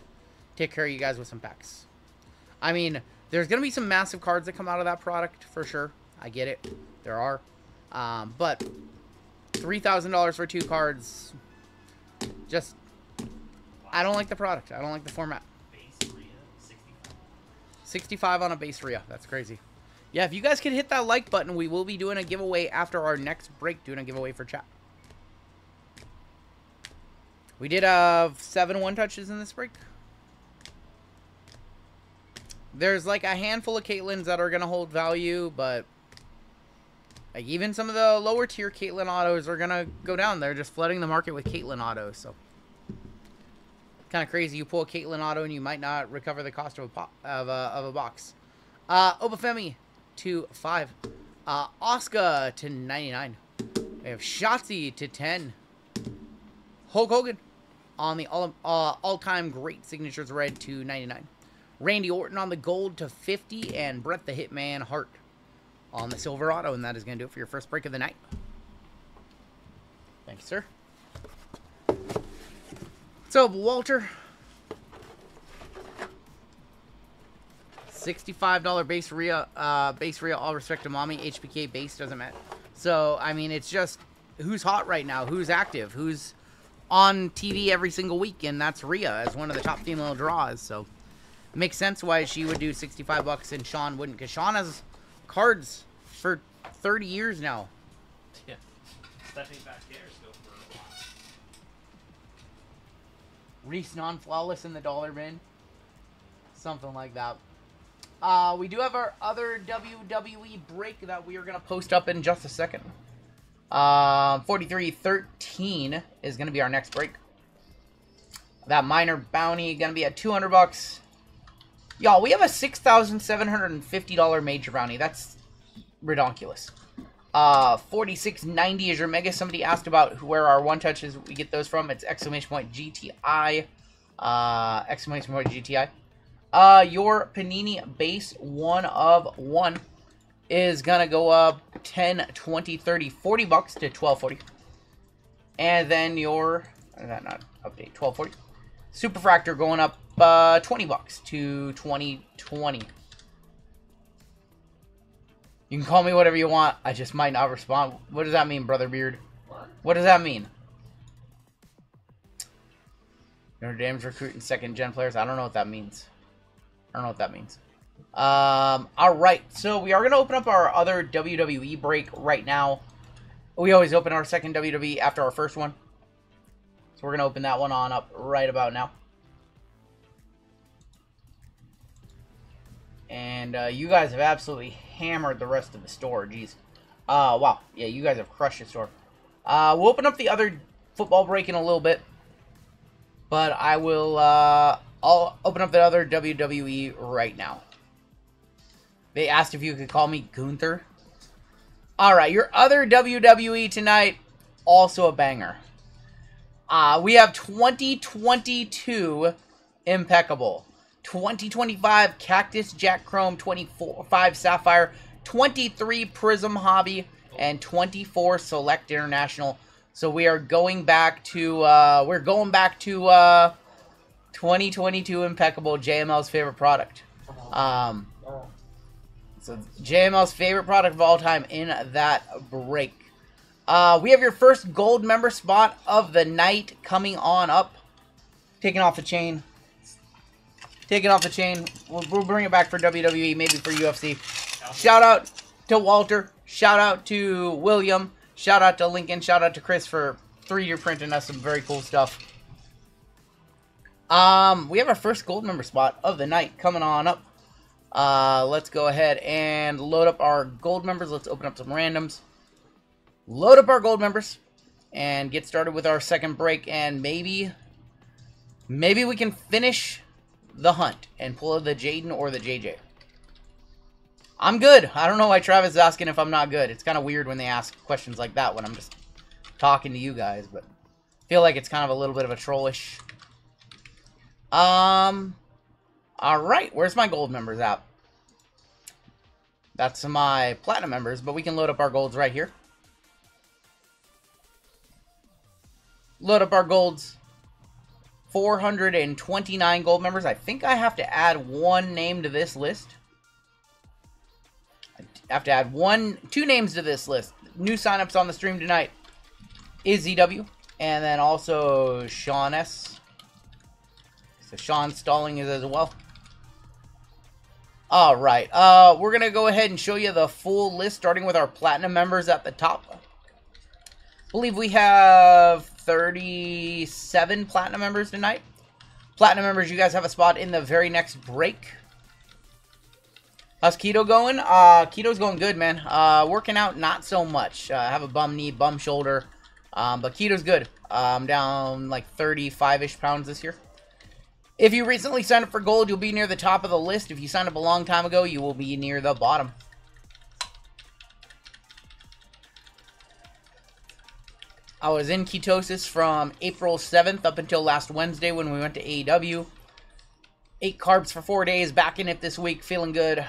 take care of you guys with some packs. I mean, there's gonna be some massive cards that come out of that product for sure. I get it, there are, but $3,000 for 2 cards, just I don't like the product. I don't like the format. Base Rhea, 65. 65 on a base Rhea. That's crazy. Yeah, if you guys could hit that like button, we will be doing a giveaway after our next break, doing a giveaway for chat. We did have 7 one-touches in this break. There's like a handful of Caitlyn's that are going to hold value, but like even some of the lower tier Caitlyn autos are going to go down. They're just flooding the market with Caitlyn autos, so kind of crazy. You pull a Caitlyn auto and you might not recover the cost of a box. Obafemi to 5. Oscar to 99. We have Shotzi to 10. Hulk Hogan on the all-time great signatures red to 99. Randy Orton on the gold to 50. And Bret the Hitman Hart on the silver auto. And that is going to do it for your first break of the night. Thank you, sir. What's up, Walter? $65 base Rhea, all respect to mommy. HPK base doesn't matter. So, I mean, it's just who's hot right now, who's active, who's on TV every single week, and that's Rhea as one of the top female draws. So, it makes sense why she would do $65 and Sean wouldn't, because Sean has cards for 30 years now. Yeah. Stepping back here is go for a lot. Reese non-flawless in the dollar bin. Something like that. We do have our other WWE break that we are going to post up in just a second. 4313 is going to be our next break. That minor bounty going to be at $200. Y'all, we have a $6,750 major bounty. That's ridiculous. 4690 is your mega. Somebody asked about where our one touches we get those from. It's exclamation point GTI. Exclamation point GTI. Your Panini base 1 of 1 is gonna go up 10, 20, 30, $40 to $12.40. And then your not update 12.40. Superfractor going up $20 to $20.20. You can call me whatever you want. I just might not respond. What does that mean, Brother Beard? What does that mean? Notre Dame's recruiting second-gen players. I don't know what that means. Alright, so we are going to open up our other WWE break right now. We always open our second WWE after our first one. So we're going to open that one on up right about now. And you guys have absolutely hammered the rest of the store. Jeez. Wow. Yeah, you guys have crushed the store. We'll open up the other football break in a little bit. But I will... I'll open up the other WWE right now. They asked if you could call me Gunther. Alright, your other WWE tonight, also a banger. We have 2022 Impeccable, 2025 Cactus Jack Chrome, 25 Sapphire, 23 Prism Hobby, and 24 Select International. So we are going back to 2022 Impeccable, JML's favorite product. So JML's favorite product of all time in that break. We have your first gold member spot of the night coming on up. Taking off the chain. Taking off the chain. We'll bring it back for WWE, maybe for UFC. Shout out to Walter. Shout out to William. Shout out to Lincoln. Shout out to Chris for 3D printing us some very cool stuff. We have our first gold member spot of the night coming on up. Let's go ahead and load up our gold members. Let's open up some randoms. Load up our gold members and get started with our second break, and maybe we can finish the hunt and pull the Jayden or the JJ. I'm good. I don't know why Travis is asking if I'm not good. It's kind of weird when they ask questions like that when I'm just talking to you guys, but I feel like it's kind of a little bit of a trollish. Alright, where's my gold members at? That's my platinum members, but we can load up our golds right here. Load up our golds. 429 gold members. I think I have to add one name to this list. I have to add two names to this list. New signups on the stream tonight is ZW, and then also Sean S. So Sean Stalling is as well. Alright, we're going to go ahead and show you the full list, starting with our platinum members at the top. I believe we have 37 platinum members tonight. Platinum members, you guys have a spot in the very next break. How's keto going? Keto's going good, man. Working out, not so much. I have a bum knee, bum shoulder, but keto's good. I'm down like 35-ish pounds this year. If you recently signed up for gold, you'll be near the top of the list. If you signed up a long time ago, you will be near the bottom. I was in ketosis from April 7th up until last Wednesday when we went to AEW. 8 carbs for 4 days, back in it this week, feeling good.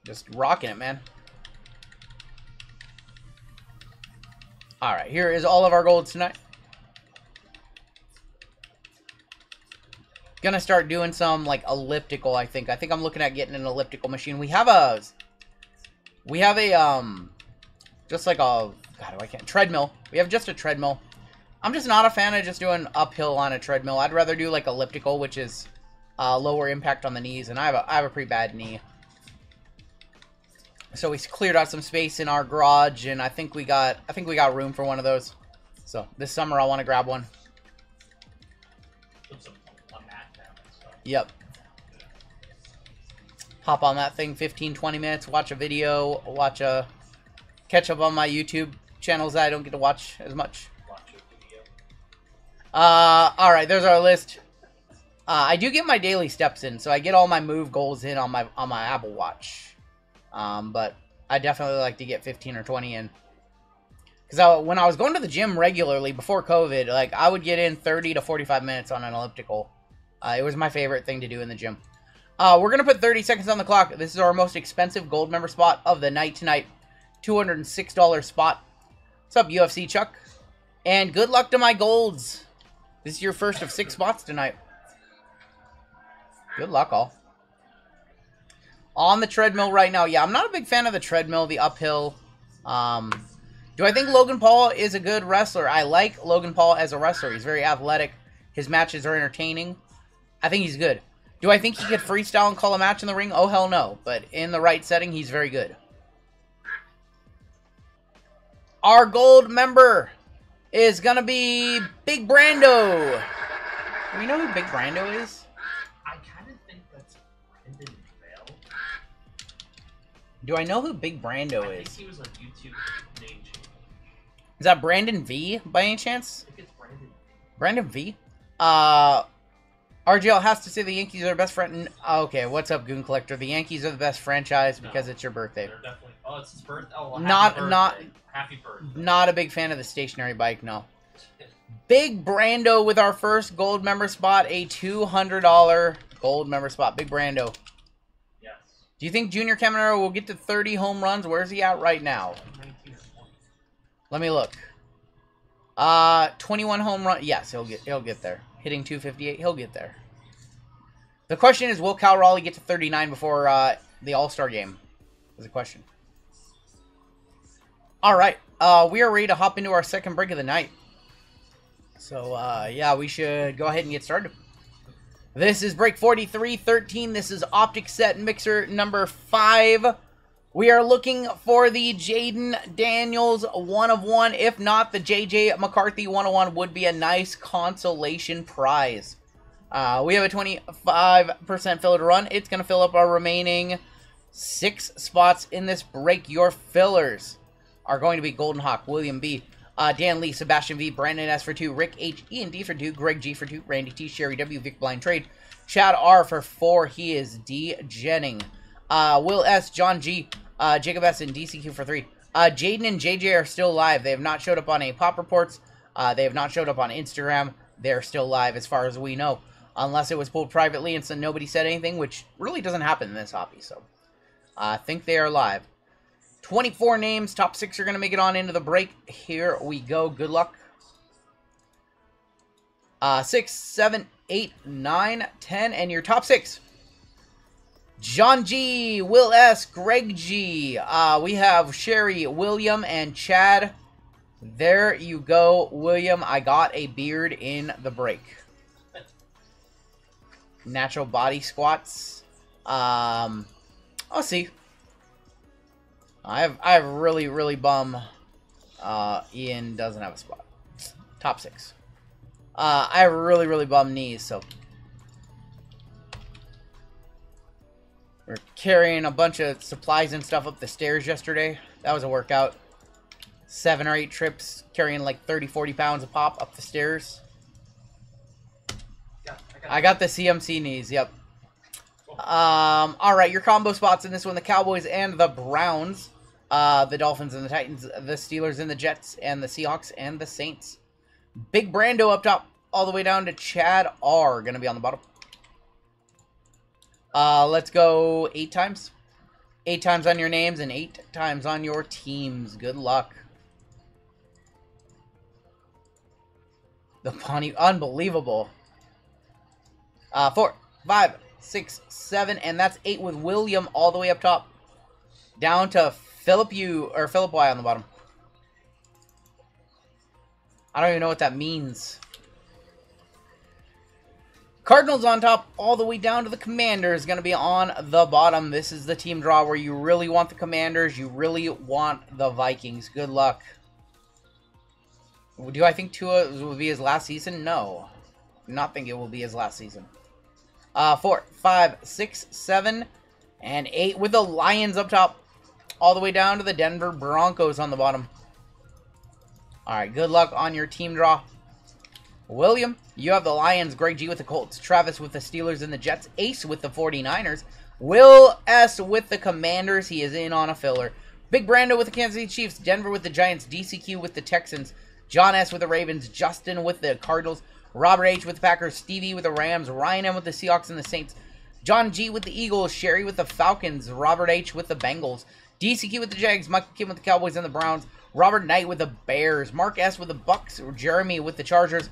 Just rocking it, man. Alright, here is all of our golds tonight. Gonna start doing some like elliptical, I think. I think I'm looking at getting an elliptical machine. We have a just like a, God, I can't, treadmill. We have just a treadmill. I'm just not a fan of just doing uphill on a treadmill. I'd rather do like elliptical, which is lower impact on the knees, and I have a pretty bad knee. So we cleared out some space in our garage, and I think we got room for one of those. So this summer I want to grab one. Yep. Hop on that thing 15-20 minutes, watch a video, catch up on my YouTube channels that I don't get to watch as much. Alright, there's our list. I do get my daily steps in, so I get all my move goals in on my Apple Watch. But I definitely like to get 15 or 20 in. Because when I was going to the gym regularly before COVID, like I would get in 30 to 45 minutes on an elliptical. It was my favorite thing to do in the gym. We're going to put 30 seconds on the clock. This is our most expensive gold member spot of the night tonight. $206 spot. What's up, UFC Chuck? And good luck to my golds. This is your first of 6 spots tonight. Good luck, all. On the treadmill right now. Yeah, I'm not a big fan of the treadmill, the uphill. Do I think Logan Paul is a good wrestler? I like Logan Paul as a wrestler. He's very athletic. His matches are entertaining. I think he's good. Do I think he could freestyle and call a match in the ring? Oh, hell no. But in the right setting, he's very good. Our gold member is going to be Big Brando. Do we know who Big Brando is? I kind of think that's Brendan Vale. Do I know who Big Brando I is? think he was a YouTube name change. Is that Brandon V by any chance? I think it's Brandon. Brandon V? RGL has to say the Yankees are the best friend. Okay, what's up, Goon Collector? The Yankees are the best franchise because it's your birthday. They're definitely. Oh, it's his birthday. Oh, well, happy birthday. Not a big fan of the stationary bike. No. Big Brando with our first gold member spot, a $200 gold member spot. Big Brando. Yes. Do you think Junior Caminero will get to 30 home runs? Where's he at right now? 19 or 20. Let me look. 21 home run. Yes, he'll get there. Hitting 258, he'll get there. The question is, will Cal Raleigh get to 39 before the All-Star game? Is the question. All right, we are ready to hop into our second break of the night. So, yeah, we should go ahead and get started. This is break 4313. This is Optic Set Mixer number 5. We are looking for the Jayden Daniels 1 of 1. If not, the JJ McCarthy 101 would be a nice consolation prize. We have a 25% fill to run. It's going to fill up our remaining 6 spots in this break. Your fillers are going to be Golden Hawk, William B., Dan Lee, Sebastian V, Brandon S for 2, Rick H, Ian D for 2, Greg G for 2, Randy T, Sherry W, Vic Blind Trade, Chad R for 4. He is D Jennings. Will S, John G, Jacob S, and DCQ for 3. Jayden and JJ are still live. They have not showed up on any pop reports. They have not showed up on Instagram. They're still live as far as we know. Unless it was pulled privately and so nobody said anything, which really doesn't happen in this hobby. So, I think they are live. 24 names. Top 6 are going to make it on into the break. Here we go. Good luck. 6, 7, 8, 9, 10, and your top 6. John G, Will S, Greg G. We have Sherry, William, and Chad. There you go, William. I got a beard in the break. Natural body squats. I'll see. I have really bum. Ian doesn't have a spot. Top 6. I have really bum knees, so we're carrying a bunch of supplies and stuff up the stairs yesterday. That was a workout. 7 or 8 trips, carrying like 30-40 pounds a pop up the stairs. Yeah, I got the CMC knees, yep. Alright, your combo spots in this one, the Cowboys and the Browns. The Dolphins and the Titans, the Steelers and the Jets, and the Seahawks and the Saints. Big Brando up top, all the way down to Chad R. Going to be on the bottom. Let's go 8 times. 8 times on your names and 8 times on your teams. Good luck. The Pawnee, unbelievable. 4, 5, 6, 7, and that's 8 with William all the way up top. Down to Philip Y on the bottom. I don't even know what that means. Cardinals on top, all the way down to the Commanders, going to be on the bottom. This is the team draw where you really want the Commanders, you really want the Vikings. Good luck. Do I think Tua will be his last season? No. Do not think it will be his last season. 4, 5, 6, 7, and 8 with the Lions up top. All the way down to the Denver Broncos on the bottom. Alright, good luck on your team draw. William, you have the Lions. Greg G with the Colts. Travis with the Steelers and the Jets. Ace with the 49ers. Will S with the Commanders. He is in on a filler. Big Brando with the Kansas City Chiefs. Denver with the Giants. DCQ with the Texans. John S with the Ravens. Justin with the Cardinals. Robert H with the Packers. Stevie with the Rams. Ryan M with the Seahawks and the Saints. John G with the Eagles. Sherry with the Falcons. Robert H with the Bengals. DCQ with the Jags. Michael Kim with the Cowboys and the Browns. Robert Knight with the Bears. Mark S with the Bucks. Jeremy with the Chargers.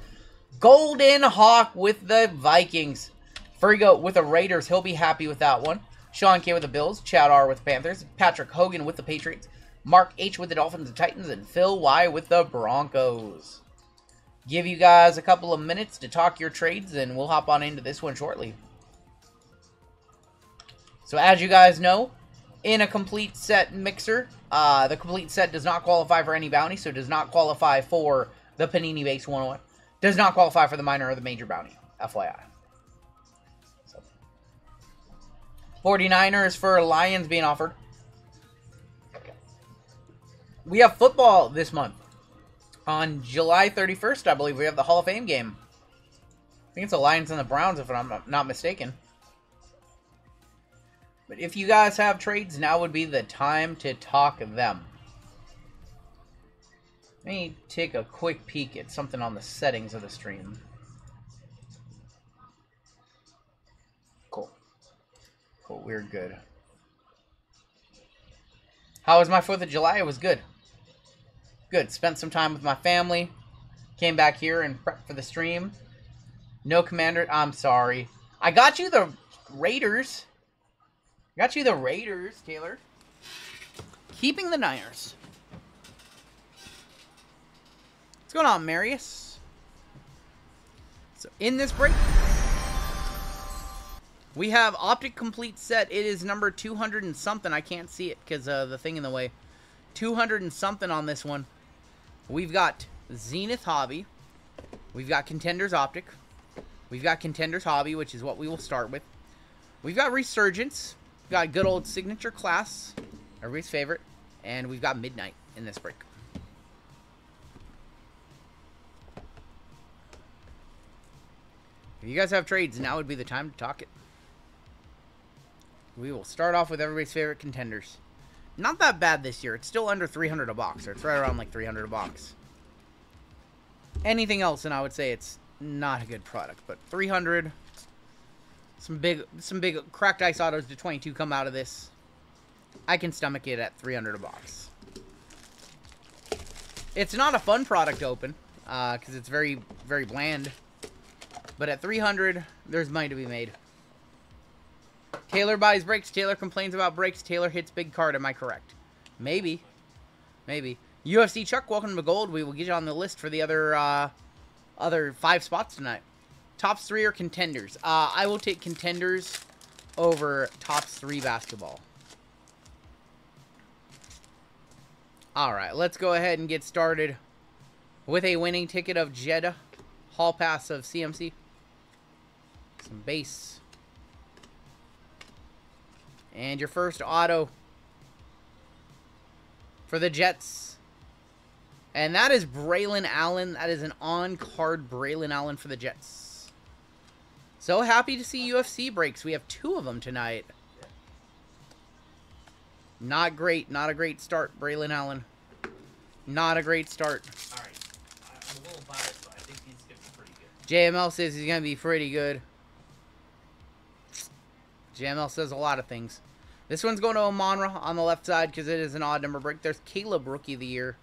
Golden Hawk with the Vikings. Frigo with the Raiders. He'll be happy with that one. Sean K with the Bills. Chad R with the Panthers. Patrick Hogan with the Patriots. Mark H with the Dolphins and Titans. And Phil Y with the Broncos. Give you guys a couple of minutes to talk your trades, and we'll hop on into this one shortly. So as you guys know, in a complete set mixer, the complete set does not qualify for any bounty, so does not qualify for the Panini base 101. Does not qualify for the minor or the major bounty, FYI. So, 49ers for Lions being offered. We have football this month. On July 31st, I believe, we have the Hall of Fame game. I think it's the Lions and the Browns, if I'm not mistaken. But if you guys have trades, now would be the time to talk them. Let me take a quick peek at something on the settings of the stream. Cool. Cool, we're good. How was my 4th of July? It was good. Good. Spent some time with my family. Came back here and prepped for the stream. No Commander. I'm sorry. I got you the Raiders. Got you the Raiders, Taylor. Keeping the Niners. What's going on, Marius? So, in this break, we have Optic Complete Set. It is number 200 and something. I can't see it because the thing in the way. 200 and something on this one. We've got Zenith Hobby. We've got Contenders Optic. We've got Contenders Hobby, which is what we will start with. We've got Resurgence. We've got good old Signature Class. Everybody's favorite. And we've got Midnight in this break. If you guys have trades, now would be the time to talk it. We will start off with everybody's favorite Contenders. Not that bad this year. It's still under 300 a box, or it's right around like 300 a box. Anything else, and I would say it's not a good product. But 300, some big cracked ice autos to 22 come out of this. I can stomach it at 300 a box. It's not a fun product to open, because it's very, very bland. But at 300, there's money to be made. Taylor buys breaks. Taylor complains about breaks. Taylor hits big card. Am I correct? Maybe. Maybe. UFC Chuck, welcome to Gold. We will get you on the list for the other 5 spots tonight. Tops 3 are Contenders. I will take Contenders over Tops 3 basketball. Alright, let's go ahead and get started with a winning ticket of Jeddah. Hall pass of CMC. Some base. And your first auto for the Jets. And that is Braylon Allen. That is an on-card Braylon Allen for the Jets. So happy to see UFC breaks. We have 2 of them tonight. Not great. Not a great start, Braylon Allen. Not a great start. Alright. I'm a little biased, but I think he's going to be pretty good. JML says he's going to be pretty good. JML says a lot of things. This one's going to Amonra on the left side because it is an odd number break. There's Caleb, Rookie of the Year.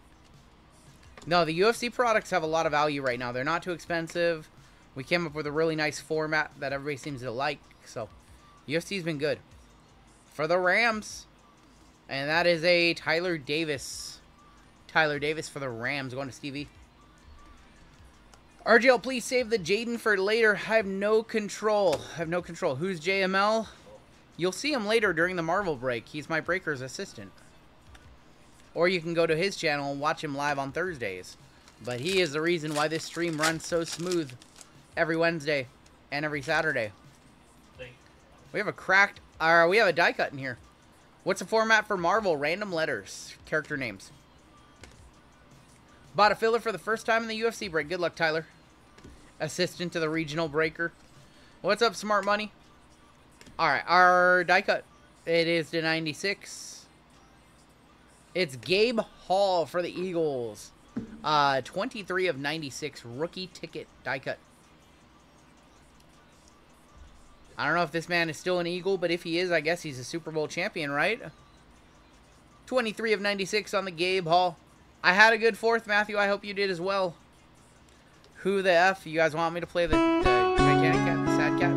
No, the UFC products have a lot of value right now. They're not too expensive. We came up with a really nice format that everybody seems to like. So, UFC's been good. For the Rams. And that is a Tyler Davis. Tyler Davis for the Rams going to Stevie. RGL, please save the Jayden for later. I have no control. Who's JML? You'll see him later during the Marvel break. He's my breaker's assistant. Or you can go to his channel and watch him live on Thursdays. But he is the reason why this stream runs so smooth every Wednesday and every Saturday. We have a cracked... we have a die cut in here. What's the format for Marvel? Random letters. Character names. Bought a filler for the first time in the UFC break. Good luck, Tyler. Assistant to the regional breaker. What's up, Smart Money? Alright, our die cut. It is to 96. It's Gabe Hall for the Eagles. 23 of 96. Rookie ticket die cut. I don't know if this man is still an Eagle, but if he is, I guess he's a Super Bowl champion, right? 23 of 96 on the Gabe Hall. I had a good 4th, Matthew. I hope you did as well. Who the F? You guys want me to play the gigantic cat, the sad cat?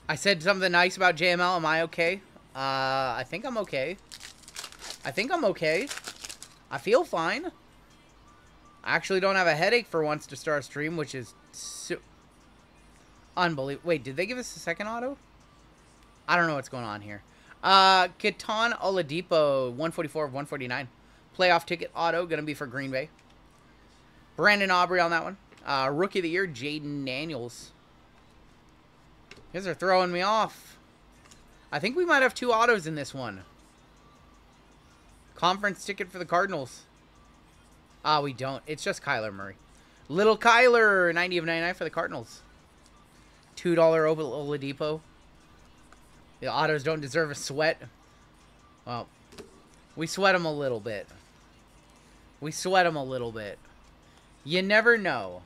I said something nice about JML. Am I okay? I think I'm okay. I feel fine. I actually don't have a headache for once to start a stream, which is unbelievable. Wait, did they give us a second auto? I don't know what's going on here. Ketan Oladipo, 144 of 149. Playoff ticket auto, going to be for Green Bay. Brandon Aubrey on that one. Rookie of the Year, Jayden Daniels. You guys are throwing me off. I think we might have 2 autos in this one. Conference ticket for the Cardinals. Ah, we don't. It's just Kyler Murray. Little Kyler, 90 of 99 for the Cardinals. $2 Oladipo. The autos don't deserve a sweat. Well, we sweat them a little bit. We sweat them a little bit. You never know.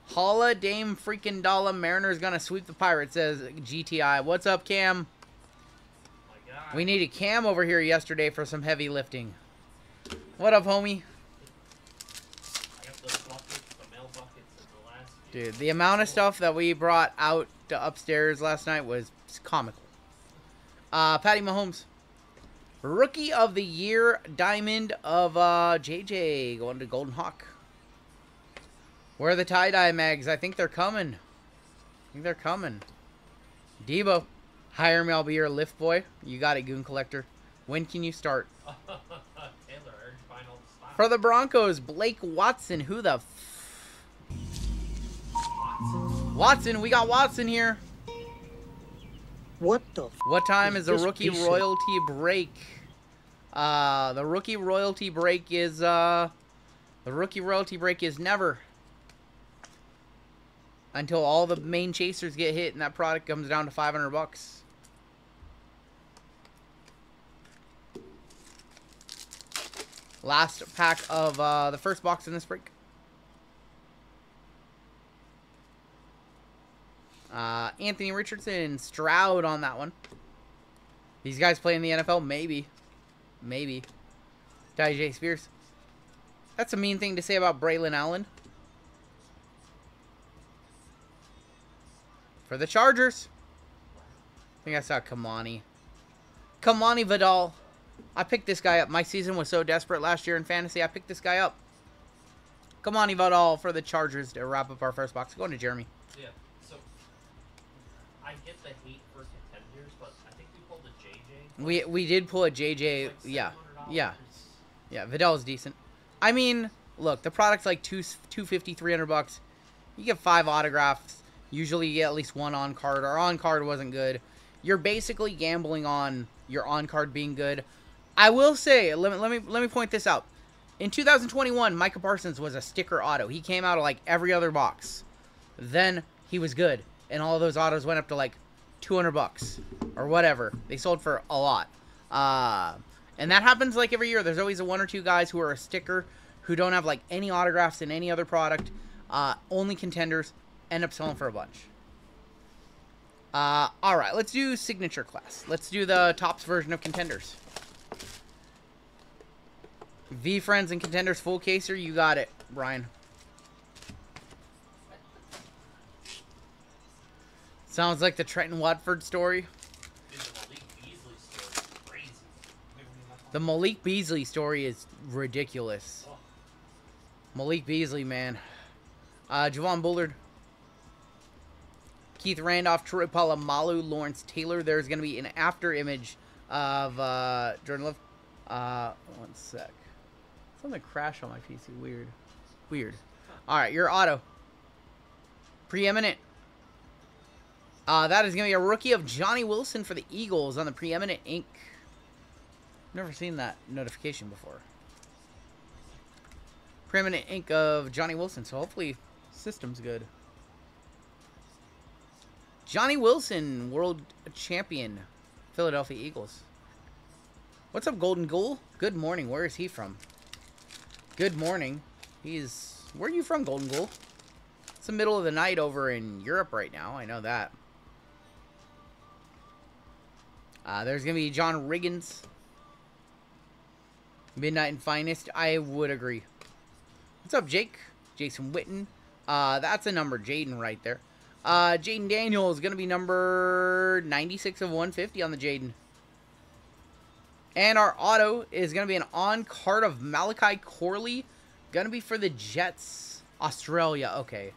Holla Dame freaking Dollar Mariner's gonna sweep the Pirates, says GTI. What's up, Cam? My God. We needed Cam over here yesterday for some heavy lifting. What up, homie? I got the buckets, the mail buckets in the last few. Dude, the amount of stuff that we brought out to upstairs last night was comical. Patty Mahomes. Rookie of the Year Diamond of JJ going to Golden Hawk. Where are the tie-dye mags? I think they're coming. Debo. Hire me, I'll be your lift boy. You got it, Goon Collector. When can you start? Taylor, urge final style. For the Broncos, Blake Watson. Who the Watson, we got Watson here. What the What time is the this rookie piece of- royalty break? The rookie royalty break is never. Until all the main chasers get hit and that product comes down to $500. Last pack of the first box in this break. Anthony Richardson, Stroud on that one. These guys play in the NFL? Maybe. Maybe. J. Spears. That's a mean thing to say about Braylon Allen. For the Chargers. I think I saw Kamani. Kamani Vidal. I picked this guy up. My season was so desperate last year in fantasy. I picked this guy up. Kamani Vidal for the Chargers to wrap up our first box. Going to Jeremy. Yeah, so I get the hate for contenders, but I think we pulled a JJ. We did pull a JJ. Like Yeah. $700. Yeah. Yeah, Vidal's decent. I mean, look, the product's like $250, $300. You get 5 autographs. Usually you get at least 1 on card. Our on card wasn't good. You're basically gambling on your on card being good. I will say, let me point this out. In 2021, Micah Parsons was a sticker auto. He came out of like every other box. Then he was good, and all of those autos went up to like $200 or whatever. They sold for a lot. And that happens like every year. There's always 1 or 2 guys who are a sticker who don't have like any autographs in any other product. Only contenders end up selling for a bunch. All right, let's do signature class. Let's do the Topps version of contenders. V Friends and Contenders full caser, you got it, Brian. Sounds like the Trenton Watford story. Dude, the Malik Beasley story is crazy. The Malik Beasley story is ridiculous. Oh. Malik Beasley, man. Javon Bullard. Keith Randolph, Troy Polamalu, Lawrence Taylor. There's going to be an after image of Jordan Love. One sec. Something crashed on my PC. Weird. Weird. All right, your auto. Preeminent. That is going to be a rookie of Johnny Wilson for the Eagles on the Preeminent Ink. Never seen that notification before. Preeminent Ink of Johnny Wilson, so hopefully system's good. Johnny Wilson, world champion, Philadelphia Eagles. What's up, Golden Ghoul? Good morning. Where is he from? Good morning. Where are you from, Golden Ghoul? It's the middle of the night over in Europe right now. I know that. There's going to be John Riggins. Midnight and Finest. I would agree. What's up, Jake? Jason Witten. That's a number Jayden right there. Jayden Daniel is going to be number 96 of 150 on the Jayden. And our auto is going to be an on-card of Malachi Corley. Going to be for the Jets. Australia. Okay.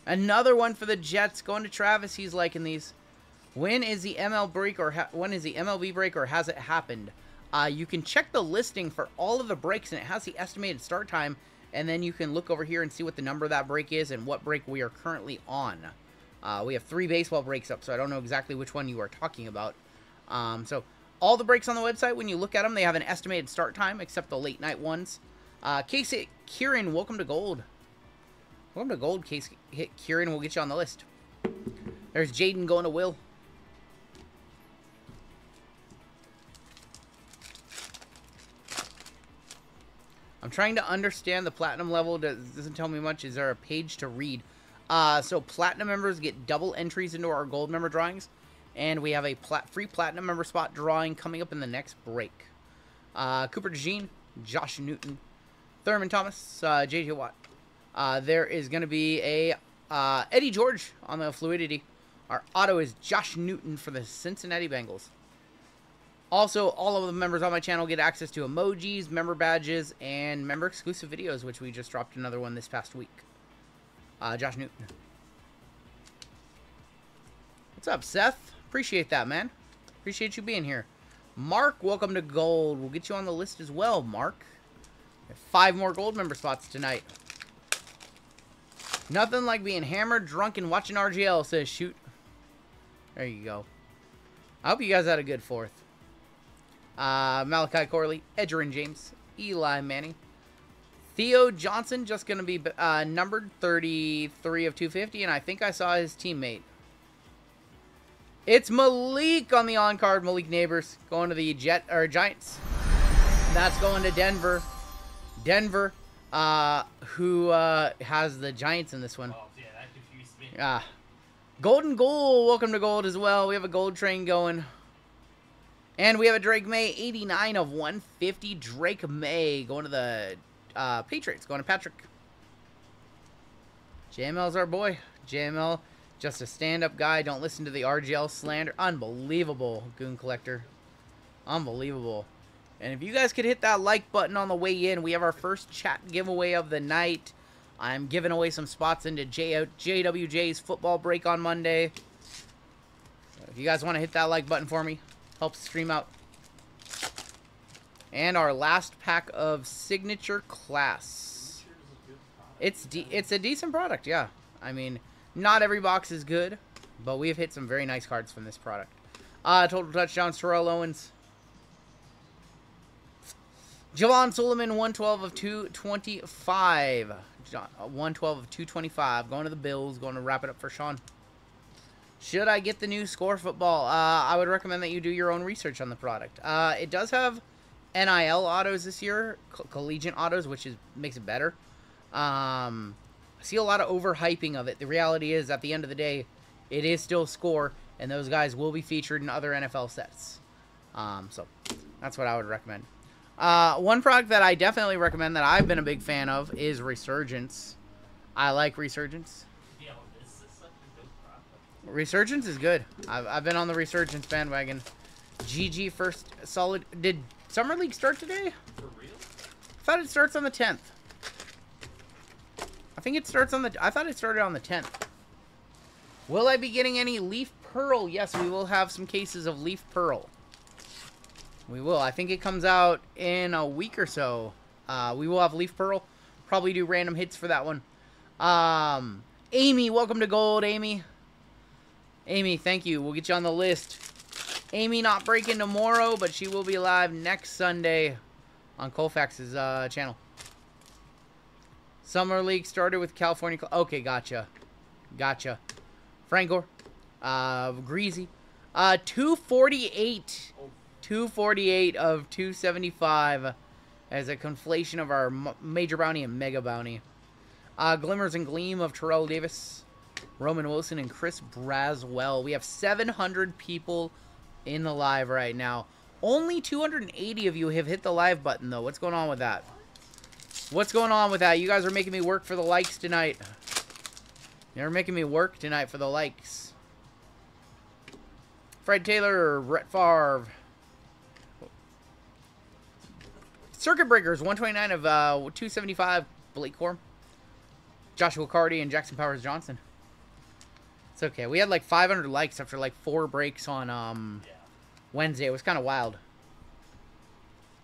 Another one for the Jets. Going to Travis. He's liking these. When is the MLB break or has it happened? You can check the listing for all of the breaks and it has the estimated start time. And then you can look over here and see what the number of that break is and what break we are currently on. We have 3 baseball breaks up, so I don't know exactly which one you are talking about. So All the breaks on the website, when you look at them, they have an estimated start time, except the late night ones. Casey Kieran, welcome to gold. Welcome to gold, Casey Kieran. We'll get you on the list. There's Jayden going to Will. I'm trying to understand the platinum level. Doesn't tell me much. Is there a page to read? So platinum members get double entries into our gold member drawings. And we have a free platinum member spot drawing coming up in the next break. Cooper DeJean, Josh Newton, Thurman Thomas, JJ Watt. There is going to be a Eddie George on the Fluidity. Our auto is Josh Newton for the Cincinnati Bengals. Also, all of the members on my channel get access to emojis, member badges, and member exclusive videos, which we just dropped another one this past week. Josh Newton. What's up, Seth? Appreciate that, man. Appreciate you being here. Mark, welcome to gold. We'll get you on the list as well, Mark. 5 more gold member spots tonight. Nothing like being hammered, drunk, and watching RGL, says Shoot. There you go. I hope you guys had a good 4th. Malachi Corley, Edgerrin James, Eli Manning. Theo Johnson, just going to be numbered 33 of 250, and I think I saw his teammate. It's Malik on the on-card. Malik Neighbors going to the Giants. That's going to Denver. Denver, who has the Giants in this one. Oh, yeah, that confused me. Golden Goal, welcome to gold as well. We have a gold train going. And we have a Drake May, 89 of 150. Drake May going to the Patriots, going to Patrick. JML's our boy. JML, just a stand-up guy. Don't listen to the RGL slander. Unbelievable, Goon Collector. Unbelievable. And if you guys could hit that like button on the way in, we have our first chat giveaway of the night. I'm giving away some spots into JWJ's football break on Monday. So if you guys want to hit that like button for me, helps the stream out. And our last pack of Signature Class. It's a decent product, yeah. I mean, not every box is good, but we have hit some very nice cards from this product. Total touchdowns, Terrell Owens. Javon Sullivan, 112 of 225. 112 of 225. Going to the Bills. Going to wrap it up for Sean. Should I get the new Score Football? I would recommend that you do your own research on the product. It does have NIL autos this year, collegiate autos, which makes it better. I see a lot of overhyping of it. The reality is, at the end of the day, it is still Score, and those guys will be featured in other NFL sets. So that's what I would recommend. One product that I definitely recommend that I've been a big fan of is Resurgence. I like Resurgence. Yo, this is such a good product. Resurgence is good. I've been on the Resurgence bandwagon. GG first solid. Did Summer League start today? For real? I thought it starts on the 10th. I think it starts on the... I thought it started on the 10th. Will I be getting any Leaf Pearl? Yes, we will have some cases of Leaf Pearl. We will. I think it comes out in a week or so. We will have Leaf Pearl. Probably do random hits for that one. Amy, welcome to gold, Amy. Amy, thank you. We'll get you on the list. Amy not breaking tomorrow, but she will be live next Sunday on Colfax's channel. Summer League started with California. Okay, gotcha. Gotcha. Frank Gore. Greasy. 248. 248 of 275 as a conflation of our Major Bounty and Mega Bounty. Glimmers and Gleam of Terrell Davis, Roman Wilson, and Chris Braswell. We have 700 people in the live right now. Only 280 of you have hit the live button, though. What's going on with that? What's going on with that? You guys are making me work for the likes tonight. You're making me work tonight for the likes. Fred Taylor, Brett Favre. Circuit Breakers, 129 of 275. Blake Corum, Joshua Cardi, and Jackson Powers Johnson. It's okay. We had like 500 likes after like 4 breaks on Wednesday. It was kind of wild.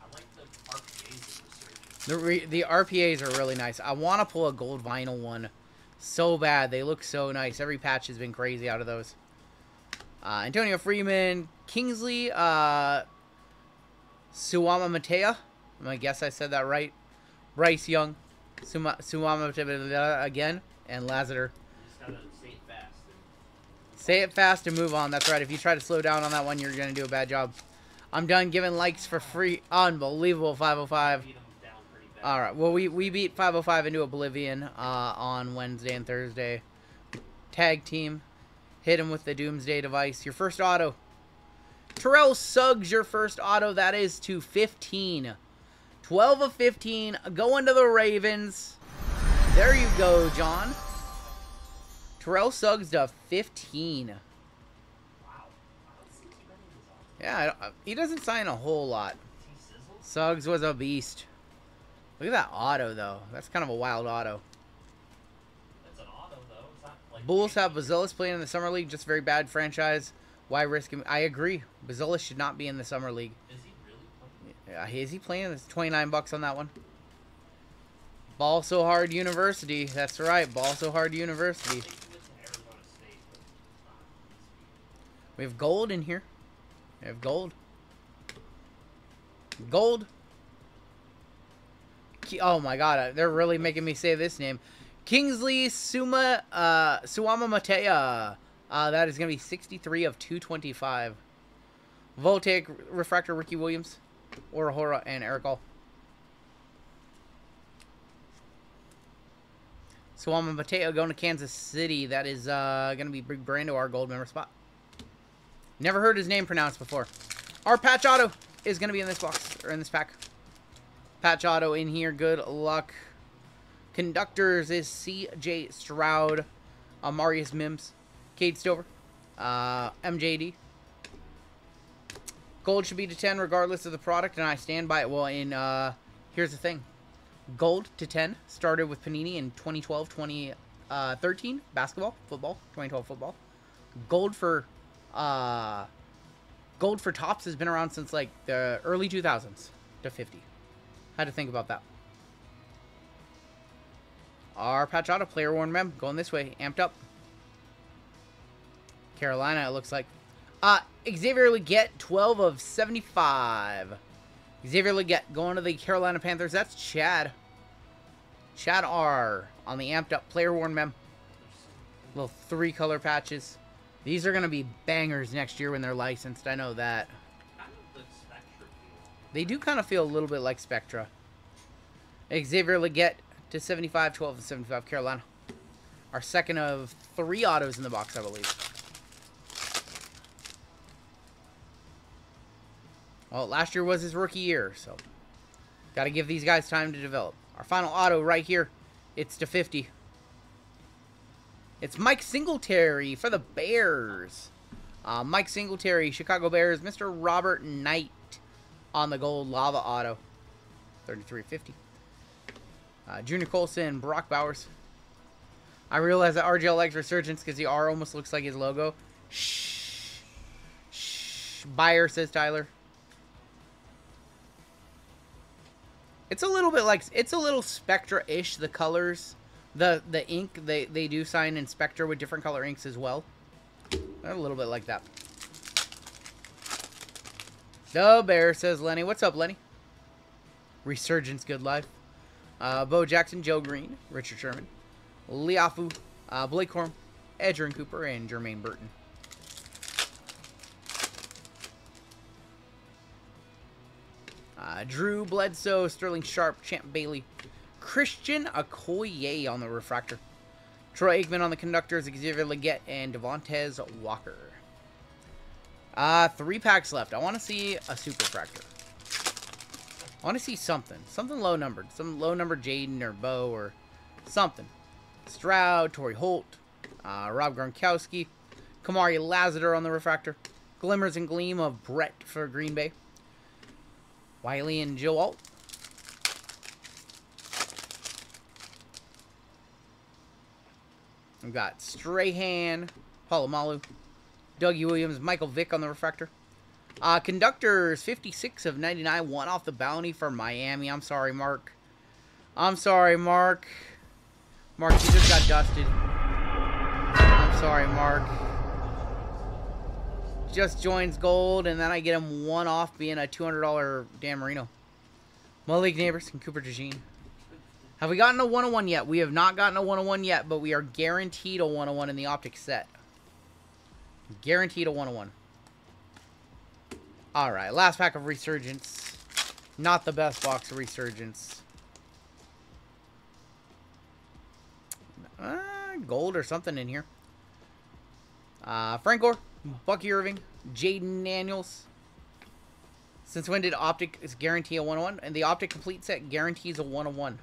I like the RPAs of Resurgence. The RPAs are really nice. I want to pull a gold vinyl one so bad. They look so nice. Every patch has been crazy out of those. Antonio Freeman, Kingsley, Suwama Matea. I guess I said that right. Bryce Young. Suwama Matea again. And Lassiter. Just gotta say it fast. Say it fast and move on. That's right. If you try to slow down on that one, you're going to do a bad job. I'm done giving likes for free. Unbelievable, 505. Beat them down pretty bad. All right. Well, we beat 505 into oblivion on Wednesday and Thursday. Tag team. Hit him with the Doomsday device. Your first auto. Terrell Suggs, your first auto. That is to 15. 12 of 15. Going to the Ravens. There you go, John. Terrell Suggs to 15. Wow. I don't see too many of these Yeah, he doesn't sign a whole lot. Is he sizzled? Suggs was a beast. Look at that auto, though. That's kind of a wild auto. That's an auto, though. It's not like... Bulls have Bazilis playing in the Summer League. Just very bad franchise. Why risk him? I agree. Bazilis should not be in the Summer League. Is he really playing? Yeah, is he playing? It's $29 on that one. Ball So Hard University. That's right. Ball So Hard University. I think he went to Arizona State, but it's not. We have gold in here. We have gold. Gold. Oh my god, they're really making me say this name. Kingsley Suwama Matea. That is going to be 63 of 225. Voltaic Refractor, Ricky Williams, Orahora, and Eric All. Suwama Matea going to Kansas City. That is going to be Big Brando, our gold member spot. Never heard his name pronounced before. Our patch auto is going to be in this box, or in this pack. Patch auto in here. Good luck. Conductors is C.J. Stroud, Marius Mims, Cade Stover, MJD. Gold should be to 10 regardless of the product, and I stand by it. Well, here's the thing. Gold to 10 started with Panini in 2012, 2013 basketball, football, 2012 football. Gold for tops has been around since like the early 2000s to 50. Had to think about that. Our patch auto player worn mem going this way, amped up. Carolina, it looks like. Xavier Legette, 12 of 75. Xavier Legette going to the Carolina Panthers. That's Chad. Chad R on the amped up player worn mem. Little 3-color patches. These are going to be bangers next year when they're licensed. I know that. Kind of the Spectra feel. They do kind of feel a little bit like Spectra. Xavier Legette to 75, 12 of 75, Carolina. Our second of 3 autos in the box, I believe. Well, last year was his rookie year, so got to give these guys time to develop. Our final auto right here, it's to 50. It's Mike Singletary for the Bears. Mike Singletary, Chicago Bears, Mr. Robert Knight on the gold lava auto, 33.50. Junior Colson, Brock Bowers. I realize that RGL likes Resurgence because the R almost looks like his logo. Shh. Shh. Buyer, says Tyler. It's a little bit like, it's a little Spectra-ish, the colors. The ink, they do sign in Spectra with different color inks as well. They're a little bit like that. The Bear, says Lenny. What's up, Lenny? Resurgence, good life. Bo Jackson, Joe Green, Richard Sherman, Liafu, Blake Corm, Edgerrin Cooper, and Jermaine Burton. Drew Bledsoe, Sterling Sharp, Champ Bailey, Christian Okoye on the refractor, Troy Aikman on the conductors, Xavier Legette, and Devontae Walker. 3 packs left. I want to see a super refractor. I want to see something. Something low numbered. Some low numbered Jayden or Bo or something. Stroud, Torrey Holt, Rob Gronkowski, Kamari Lassiter on the refractor. Glimmers and Gleam of Brett for Green Bay. Wiley and Joe Alt. We've got Strahan, Palomalu, Dougie Williams, Michael Vick on the refractor. Conductors, 56 of 99, 1 off the bounty for Miami. I'm sorry, Mark. I'm sorry, Mark. Mark, you just got dusted. I'm sorry, Mark. just joins gold, and then I get him one off being a $200 Dan Marino. Malik Neighbors and Cooper DeJean. Have we gotten a 101 yet? We have not gotten a 101 yet, but we are guaranteed a 101 in the Optic set. Guaranteed a 101. Alright, last pack of Resurgence. Not the best box of Resurgence. Gold or something in here. Frank Gore, Bucky Irving, Jayden Daniels. Since when did Optic guarantee a 101? And the Optic Complete set guarantees a 101.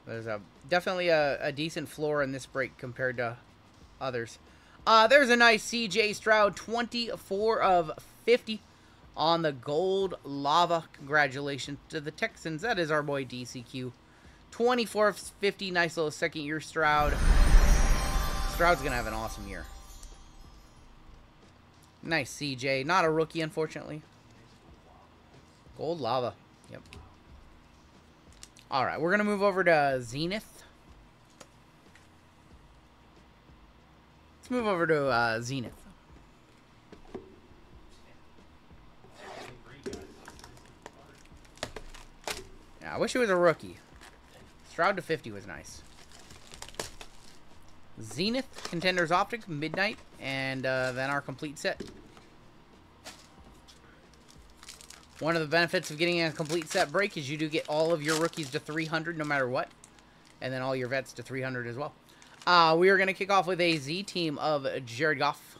There's definitely a decent floor in this break compared to others. There's a nice CJ Stroud, 24 of 50 on the gold lava. Congratulations to the Texans. That is our boy DCQ. 24 of 50, nice little second year Stroud. Stroud's going to have an awesome year. Nice CJ. Not a rookie, unfortunately. Gold lava. Yep. Alright, we're going to move over to Zenith. Let's move over to Zenith. Yeah, I wish it was a rookie. Stroud to 50 was nice. Zenith, Contenders Optic, Midnight, and then our complete set. One of the benefits of getting a complete set break is you do get all of your rookies to 300 no matter what. And then all your vets to 300 as well. We are going to kick off with a Z team of Jared Goff.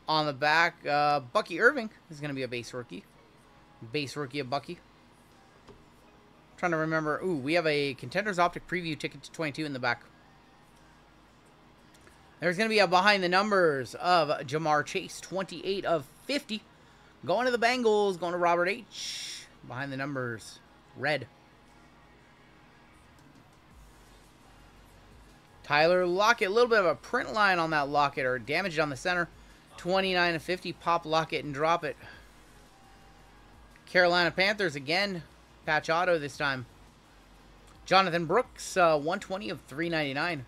On the back, Bucky Irving is going to be a base rookie. Base rookie of Bucky. Trying to remember. Ooh, we have a Contenders Optic preview ticket to 22 in the back. There's going to be a behind the numbers of Jamar Chase, 28 of 50. Going to the Bengals, going to Robert H. Behind the numbers, red. Tyler Lockett, a little bit of a print line on that Lockett, or damaged on the center. 29 of 50, pop Lockett and drop it. Carolina Panthers again, patch auto this time. Jonathan Brooks, 120 of 399.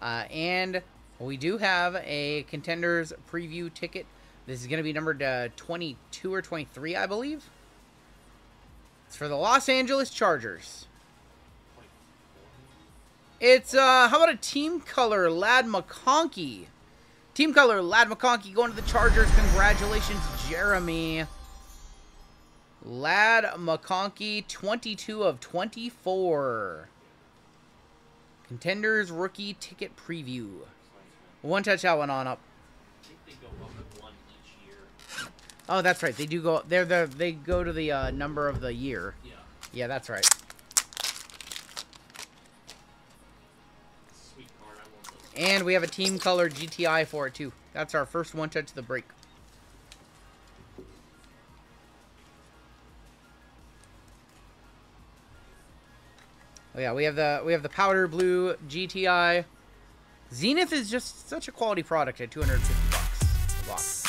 And we do have a Contenders preview ticket. This is going to be numbered 22 or 23, I believe. It's for the Los Angeles Chargers. It's, how about a team color, Ladd McConkey? Team color, Ladd McConkey going to the Chargers. Congratulations, Jeremy. Ladd McConkey, 22 of 24. Contenders rookie ticket preview. One touch that one on up. I think they go up with one each year. Oh, that's right. They do go. They go to the number of the year. Yeah. Yeah, that's right. Sweet card. I want those. And we have a team color GTI for it too. That's our first one touch of the break. Oh yeah, we have the powder blue GTI. Zenith is just such a quality product at $250 a box.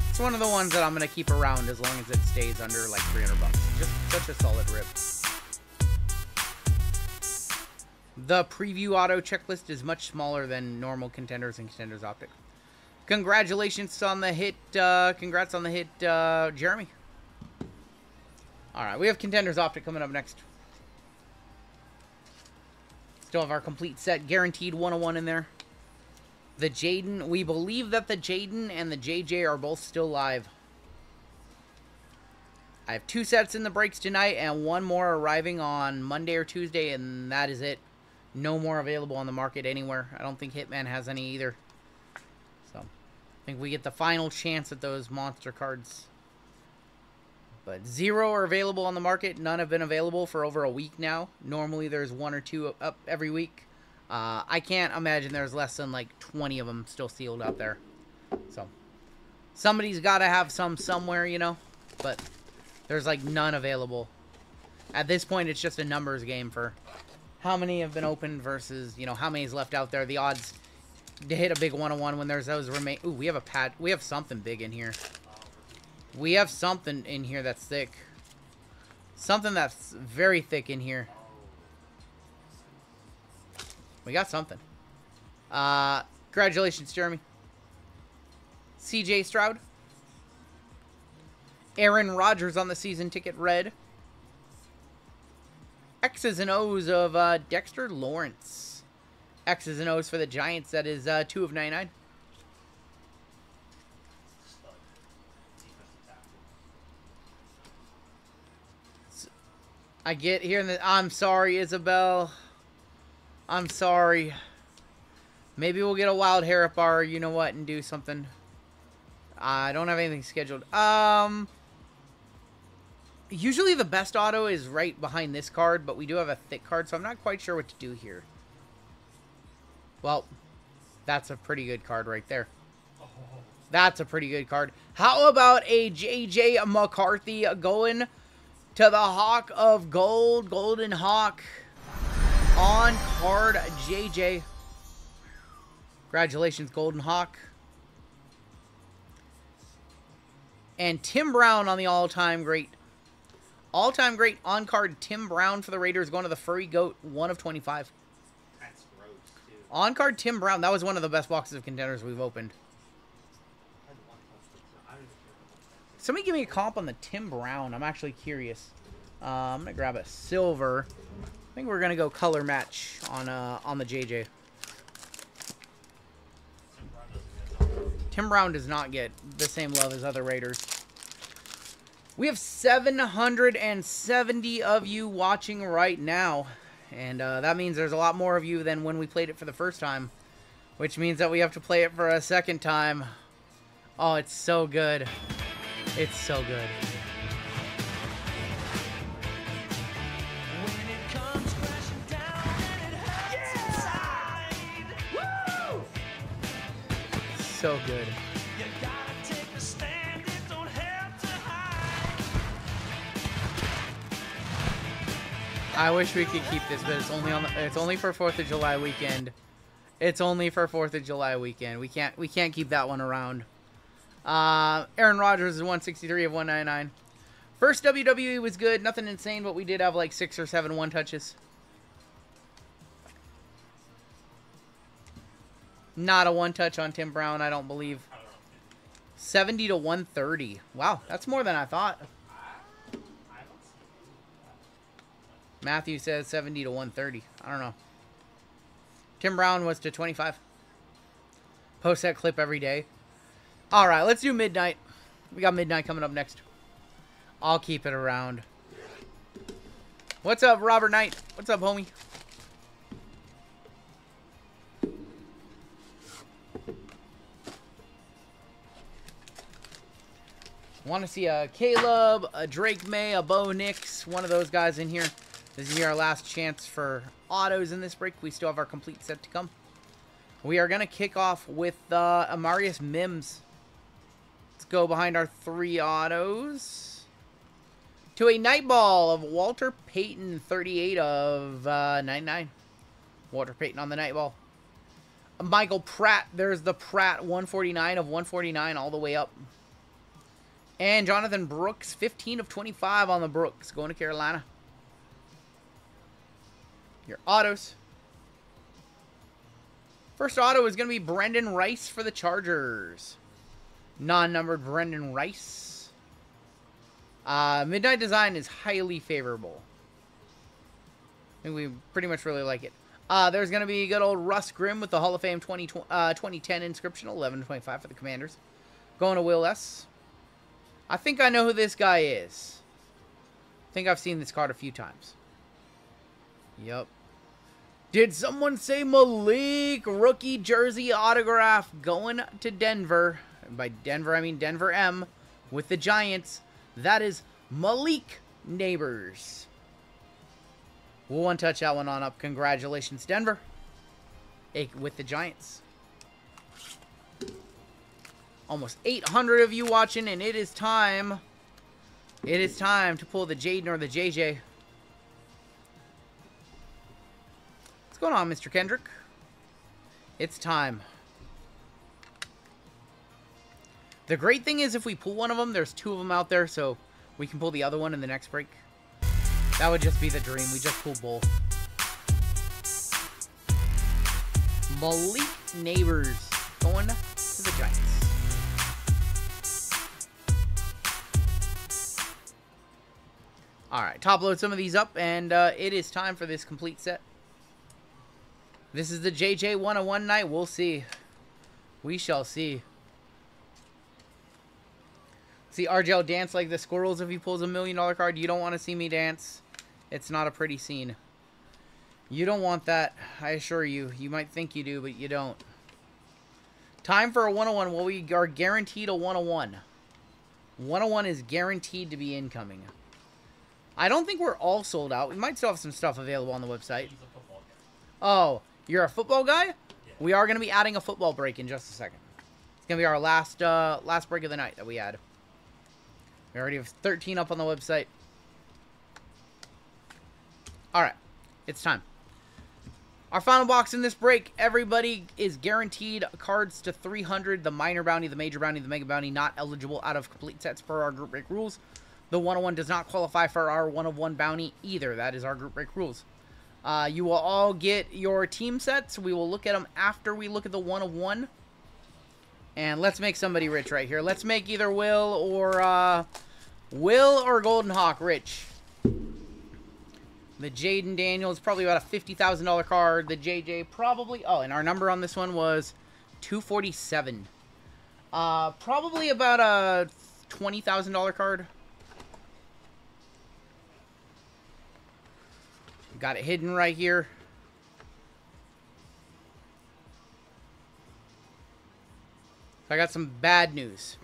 It's one of the ones that I'm gonna keep around as long as it stays under like $300. Just such a solid rip. The preview auto checklist is much smaller than normal Contenders and Contenders Optic. Congratulations on the hit. Congrats on the hit, Jeremy. Alright, we have Contenders Optic coming up next. Still have our complete set, guaranteed 101 in there. The Jayden, we believe that the Jayden and the JJ are both still live. I have 2 sets in the breaks tonight and 1 more arriving on Monday or Tuesday, and that is it. No more available on the market anywhere. I don't think Hitman has any either. So, I think we get the final chance at those monster cards. But 0 are available on the market. None have been available for over a week now. Normally there's 1 or 2 up every week. I can't imagine there's less than like 20 of them still sealed out there. So somebody's got to have some somewhere, you know. But there's like none available. At this point it's just a numbers game for how many have been opened versus, you know, how many's left out there. The odds to hit a big 101 when there's those remain. Ooh, we have a pad. We have something big in here. We have something in here that's thick. Something that's very thick in here. We got something. Congratulations, Jeremy. CJ Stroud. Aaron Rodgers on the season ticket red. X's and O's of Dexter Lawrence. X's and O's for the Giants. That is 2 of 99. I get here in the... I'm sorry, Isabel. I'm sorry. Maybe we'll get a wild hair up our you-know-what and do something. I don't have anything scheduled. Usually the best auto is right behind this card, but we do have a thick card, so I'm not quite sure what to do here. Well, that's a pretty good card right there. That's a pretty good card. How about a J.J. McCarthy going to the Hawk of Gold, Golden Hawk on card J.J. Congratulations, Golden Hawk. And Tim Brown on the all-time great. All-time great on-card Tim Brown for the Raiders going to the Furry Goat, 1 of 25. That's gross, too. On-card Tim Brown. That was one of the best boxes of contenders we've opened. Somebody give me a comp on the Tim Brown. I'm actually curious. I'm going to grab a silver. I think we're going to go color match on the JJ. Tim Brown does not get the same love as other Raiders. We have 770 of you watching right now. And that means there's a lot more of you than when we played it for the first time. Which means that we have to play it for a second time. Oh, it's so good. It's so good. So good. I wish we could keep this, but it's only on it's only for 4th of July weekend. It's only for 4th of July weekend. We can't keep that one around. Aaron Rodgers is 163 of 199. First WWE was good, nothing insane, but we did have like 6 or 7 one-touches. Not a one-touch on Tim Brown, I don't believe. 70 to 130. Wow, that's more than I thought. Matthew says 70 to 130. I don't know. Tim Brown was to 25. Post that clip every day. All right, let's do Midnight. We got Midnight coming up next. I'll keep it around. What's up, Robert Knight? What's up, homie? Want to see a Caleb, a Drake May, a Bo Nix, one of those guys in here. This is our last chance for autos in this break. We still have our complete set to come. We are going to kick off with Amarius Mims. Let's go behind our 3 autos. To a Night Ball of Walter Payton, 38 of 99. Walter Payton on the Night Ball. Michael Pratt. There's the Pratt, 149 of 149 all the way up. And Jonathan Brooks, 15 of 25 on the Brooks, going to Carolina. Your autos. First auto is going to be Brendan Rice for the Chargers. Non-numbered Brendan Rice. Midnight Design is highly favorable. I think we pretty much really like it. There's going to be good old Russ Grimm with the Hall of Fame 2010 inscription, 11/25 for the Commanders. Going to Will S. I think I know who this guy is. I think I've seen this card a few times. Yep. Did someone say Malik? Rookie jersey autograph going to Denver. And by Denver, I mean Denver M with the Giants. That is Malik Neighbors. We'll one-touch that one on up. Congratulations, Denver. With the Giants. Almost 800 of you watching, and it is time. It is time to pull the Jayden or the JJ. What's going on, Mr. Kendrick? It's time. The great thing is if we pull one of them, there's 2 of them out there, so we can pull the other one in the next break. That would just be the dream. We just pull both. Malik Neighbors going to the Giants. Alright, top load some of these up, and it is time for this complete set. This is the JJ 101 night. We'll see. We shall see. See RGL dance like the squirrels if he pulls $1 million card. You don't want to see me dance. It's not a pretty scene. You don't want that, I assure you. You might think you do, but you don't. Time for a 101. Well, we are guaranteed a 101. 101 is guaranteed to be incoming. I don't think we're all sold out. We might still have some stuff available on the website. Oh, you're a football guy? Yeah. We are going to be adding a football break in just a second. It's going to be our last break of the night that we add. We already have 13 up on the website. Alright, it's time. Our final box in this break, everybody is guaranteed cards to 300. The minor bounty, the major bounty, the mega bounty, not eligible out of complete sets per our group break rules. The 101 does not qualify for our 101 bounty either. That is our group break rules. You will all get your team sets. We will look at them after we look at the 101. And let's make somebody rich right here. Let's make either Will or Golden Hawk rich. The Jayden Daniels, probably about a $50,000 card. The JJ probably... Oh, and our number on this one was 247. Probably about a $20,000 card. Got it hidden right here. I got some bad news.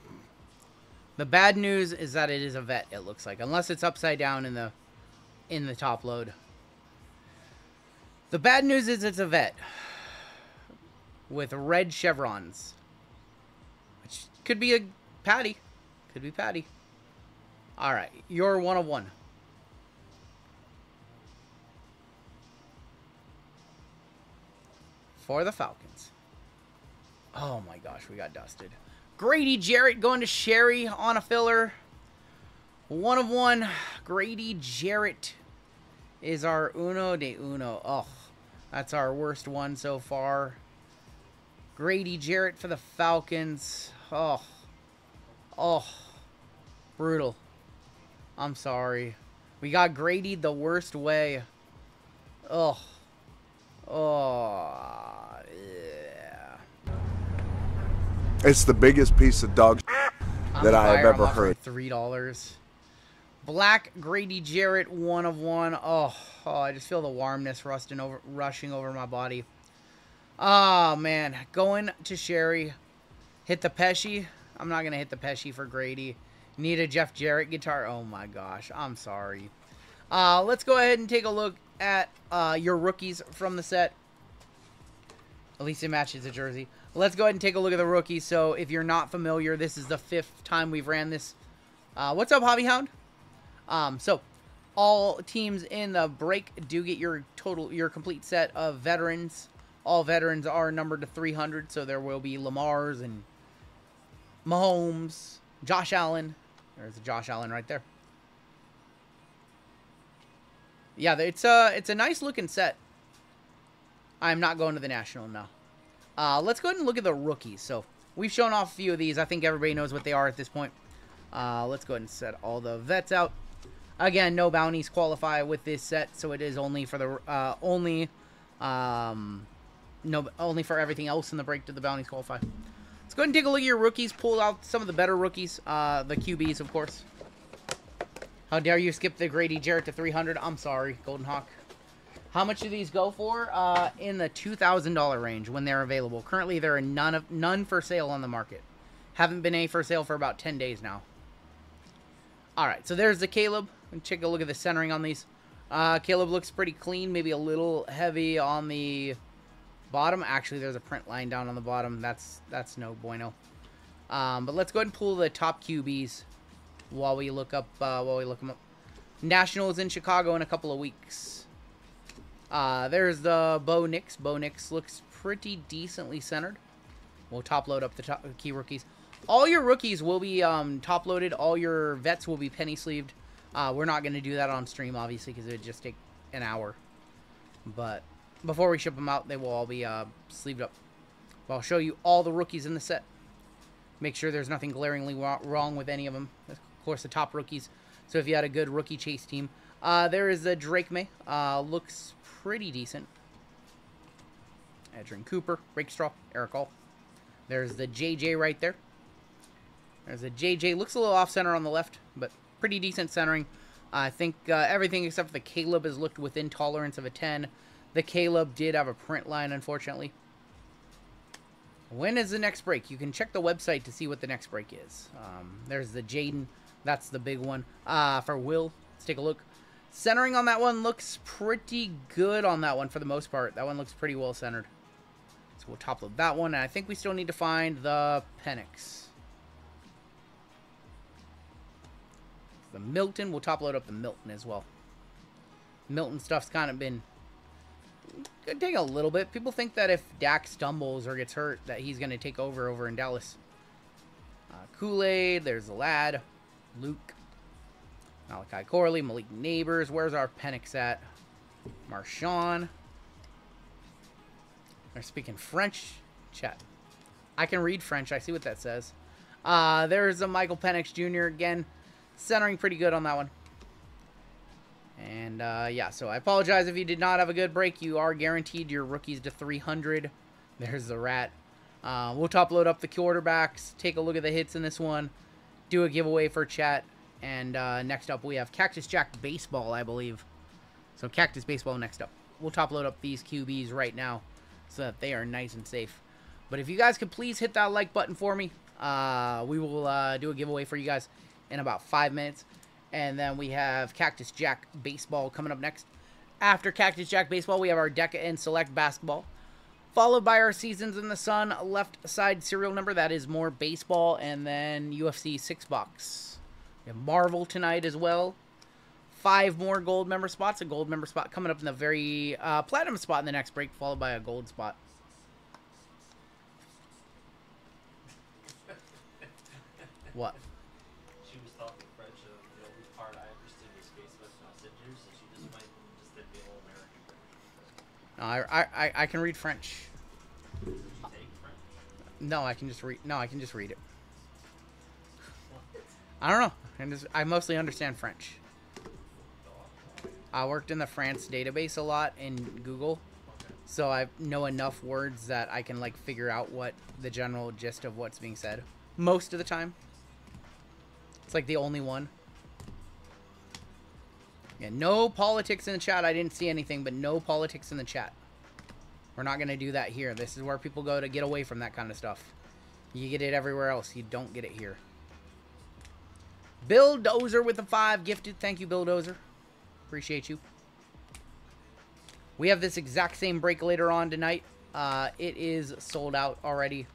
The bad news is that it is a vet, it looks like. Unless it's upside down in the top load. The bad news is it's a vet. With red chevrons. Which could be a Patty. Could be Patty. Alright, you're 1 of 1. For the Falcons. Oh my gosh, we got dusted. Grady Jarrett going to Sherry on a filler. 1 of 1. Grady Jarrett is our uno de uno. Oh, that's our worst one so far. Grady Jarrett for the Falcons. Oh. Oh. Brutal. I'm sorry. We got Grady the worst way. Oh. Oh. Yeah. It's the biggest piece of dog that I have ever heard. $3. Black Grady Jarrett, 1 of 1. Oh, I just feel the warmness rushing over my body. Oh, man. Going to Sherry. Hit the Pesci. I'm not going to hit the Pesci for Grady. Need a Jeff Jarrett guitar. Oh, my gosh. I'm sorry. Let's go ahead and take a look at your rookies from the set. At least it matches the jersey. Let's go ahead and take a look at the rookies. So, if you're not familiar, this is the 5th time we've ran this. What's up, Hobby Hound? So, all teams in the break do get your complete set of veterans. All veterans are numbered to 300, so there will be Lamar's and Mahomes, Josh Allen. There's a Josh Allen right there. Yeah, it's a nice looking set. I'm not going to the National now. Let's go ahead and look at the rookies. So, we've shown off a few of these. I think everybody knows what they are at this point. Let's go ahead and set all the vets out. Again, no bounties qualify with this set, so it is only for the only for everything else in the break do the bounties qualify. Let's go ahead and take a look at your rookies. Pull out some of the better rookies, the QBs, of course. How dare you skip the Grady Jarrett to 300? I'm sorry, Golden Hawk. How much do these go for? In the $2,000 range when they're available. Currently, there are none for sale on the market. Haven't been any for sale for about 10 days now. All right, so there's the Caleb. Take a look at the centering on these. Caleb looks pretty clean, maybe a little heavy on the bottom. Actually, there's a print line down on the bottom. That's no bueno. But let's go ahead and pull the top QBs while we look them up. Nationals in Chicago in a couple of weeks. There's the Bo Nix. Bo Nix looks pretty decently centered. We'll top load up the key rookies. All your rookies will be top loaded. All your vets will be penny sleeved. We're not going to do that on stream, obviously, because it would just take an hour. But before we ship them out, they will all be sleeved up. But I'll show you all the rookies in the set. Make sure there's nothing glaringly wrong with any of them. Of course, the top rookies. So if you had a good rookie chase team. There is a Drake May. Looks pretty decent. Adrian Cooper, Break Straw, Eric Hall. There's the JJ right there. There's a JJ. Looks a little off-center on the left, but pretty decent centering. I think everything except for the Caleb has looked within tolerance of a 10. The Caleb did have a print line, unfortunately. When is the next break? You can check the website to see what the next break is. There's the Jayden. That's the big one. For Will, let's take a look. Centering on that one looks pretty good on that one for the most part. That one looks pretty well centered. So we'll top load that one. And I think we still need to find the Penix. The Milton. We'll top load up the Milton as well. Milton stuff's kind of been... It'd take a little bit. People think that if Dak stumbles or gets hurt, that he's going to take over in Dallas. Kool-Aid. There's the Lad. Luke. Malachi Corley. Malik Neighbors. Where's our Penix at? Marshawn. They're speaking French. Chat. I can read French. I see what that says. There's a Michael Penix Jr. again. Centering pretty good on that one. And, yeah, so I apologize if you did not have a good break. You are guaranteed your rookies to 300. There's the Rat. We'll top load up the quarterbacks. Take a look at the hits in this one. Do a giveaway for chat. And next up we have Cactus Jack Baseball, I believe. So Cactus Baseball next up. We'll top load up these QBs right now so that they are nice and safe. But if you guys could please hit that like button for me, we will do a giveaway for you guys in about 5 minutes. And then we have Cactus Jack Baseball coming up next. After Cactus Jack Baseball, we have our Deca Select Basketball. Followed by our Seasons in the Sun left side serial number. That is more baseball. And then UFC 6-box. We have Marvel tonight as well. 5 more gold member spots. A gold member spot coming up in the very platinum spot in the next break. Followed by a gold spot. What? She was talking French, and the only part I understood was space messengers, so she just might just did the old American version. I can read French. Did you take French? No, I can just read. No, I can just read it. I don't know. I mostly understand French. I worked in the France database a lot in Google, so I know enough words that I can like figure out what the general gist of what's being said most of the time. It's like the only one. Yeah, no politics in the chat. I didn't see anything, but no politics in the chat. We're not going to do that here. This is where people go to get away from that kind of stuff. You get it everywhere else. You don't get it here. Bill Dozer with the 5 gifted. Thank you, Bill Dozer. Appreciate you. We have this exact same break later on tonight. It is sold out already.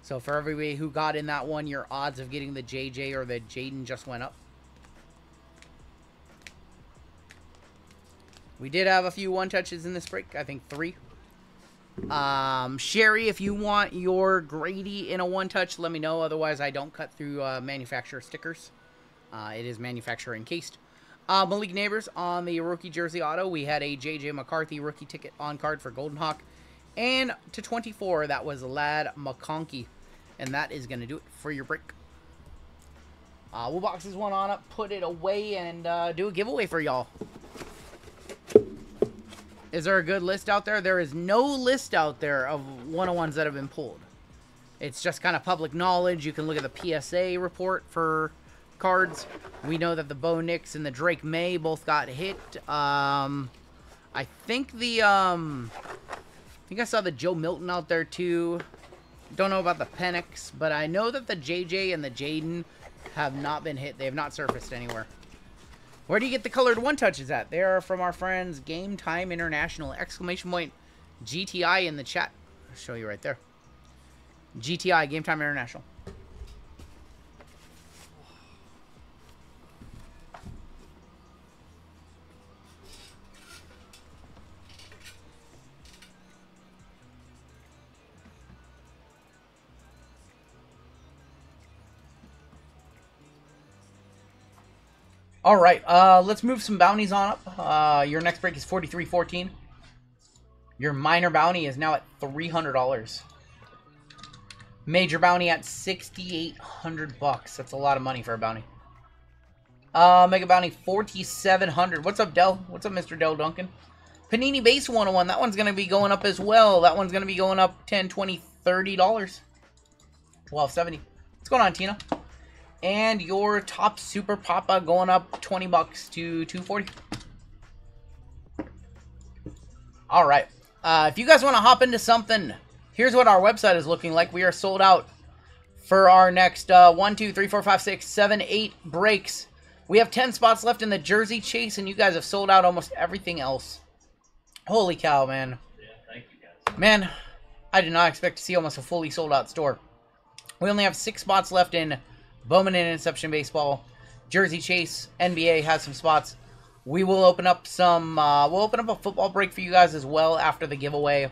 So for everybody who got in that one, your odds of getting the JJ or the Jayden just went up. We did have a few one-touches in this break. I think 3. Sherry, if you want your Grady in a one-touch, let me know. Otherwise, I don't cut through manufacturer stickers. It is manufacturer encased. Malik Neighbors on the rookie jersey auto. We had a JJ McCarthy rookie ticket on card for Golden Hawk. And to 24, that was Lad McConkey. And that is going to do it for your break. We'll box this one on up, put it away, and do a giveaway for y'all. Is there a good list out there? There is no list out there of 101s that have been pulled. It's just kind of public knowledge. You can look at the PSA report for cards. We know that the Bo Nix and the Drake May both got hit. I think I saw the Joe Milton out there too. Don't know about the Penix, but I know that the JJ and the Jayden have not been hit. They have not surfaced anywhere. Where do you get the colored one-touches at? They are from our friends Game Time International! Exclamation point GTI in the chat. I'll show you right there. GTI, Game Time International. All right, let's move some bounties on up. Your next break is 43-14. Your minor bounty is now at $300. Major bounty at $6,800. That's a lot of money for a bounty. Mega bounty 4,700. What's up, Dell? What's up, Mr. Dell Duncan? Panini base 101. That one's going to be going up as well. That one's going to be going up $10, $20, $30. $12.70. What's going on, Tina? And your top super papa going up 20 bucks to $240. All right. If you guys want to hop into something, here's what our website is looking like. We are sold out for our next 1, 2, 3, 4, 5, 6, 7, 8 breaks. We have 10 spots left in the Jersey Chase, and you guys have sold out almost everything else. Holy cow, man. Yeah, thank you guys. Man, I did not expect to see almost a fully sold out store. We only have 6 spots left in Bowman and Inception Baseball. Jersey Chase, NBA has some spots. We will open up some, we'll open up a football break for you guys as well after the giveaway.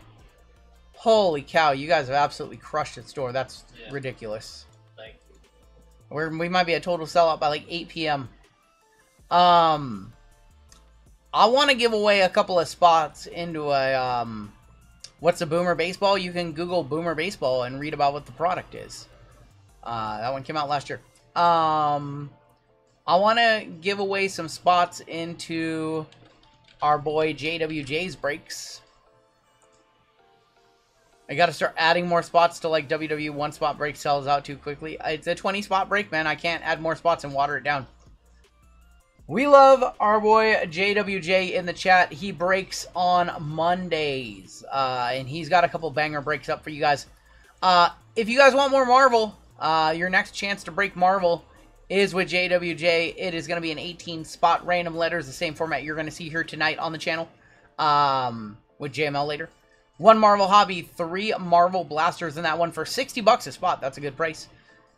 Holy cow, you guys have absolutely crushed it, store. That's ridiculous. Thank you. We might be a total sellout by like 8 p.m. I want to give away a couple of spots into a, what's a Boomer Baseball? You can Google Boomer Baseball and read about what the product is. That one came out last year. I want to give away some spots into our boy JWJ's breaks. I got to start adding more spots to like WWE one spot break sells out too quickly. It's a 20 spot break, man. I can't add more spots and water it down. We love our boy JWJ in the chat. He breaks on Mondays. And he's got a couple banger breaks up for you guys. If you guys want more Marvel, your next chance to break Marvel is with JWJ. It is going to be an 18 spot random letters, the same format you're going to see here tonight on the channel with JML later. 1 Marvel Hobby, 3 Marvel Blasters in that one for 60 bucks a spot. That's a good price.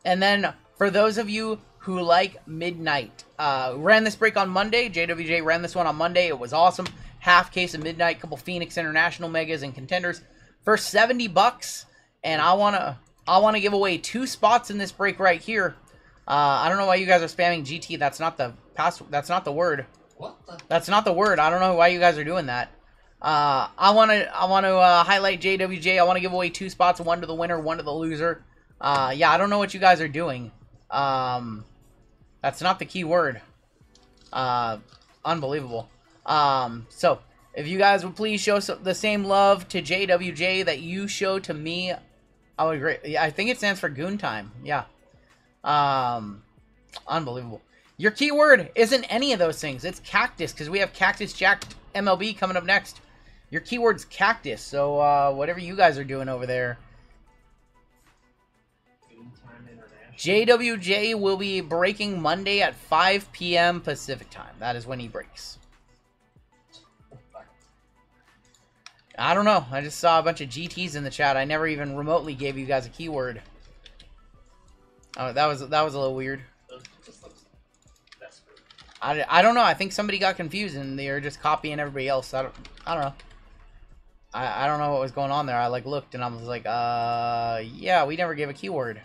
And then for those of you who like Midnight, ran this break on Monday. JWJ ran this one on Monday. It was awesome. Half case of Midnight, couple Phoenix International Megas and Contenders for 70 bucks. And I want to give away 2 spots in this break right here. I don't know why you guys are spamming GT. That's not the that's not the word. What the? That's not the word. I don't know why you guys are doing that. I want to highlight JWJ. I want to give away 2 spots, 1 to the winner, 1 to the loser. Yeah, I don't know what you guys are doing. That's not the key word. Unbelievable. So if you guys would please show the same love to JWJ that you show to me, I would agree. I think it stands for Goon Time. Yeah. Unbelievable. Your keyword isn't any of those things. It's Cactus, because we have Cactus Jacked MLB coming up next. Your keyword's Cactus, so whatever you guys are doing over there. JWJ will be breaking Monday at 5 p.m. Pacific time. That is when he breaks. I don't know. I just saw a bunch of GTs in the chat. I never even remotely gave you guys a keyword. Oh, that was a little weird. I don't know. I think somebody got confused and they were just copying everybody else. I don't know. I don't know what was going on there. I like looked and I was like, yeah, we never gave a keyword.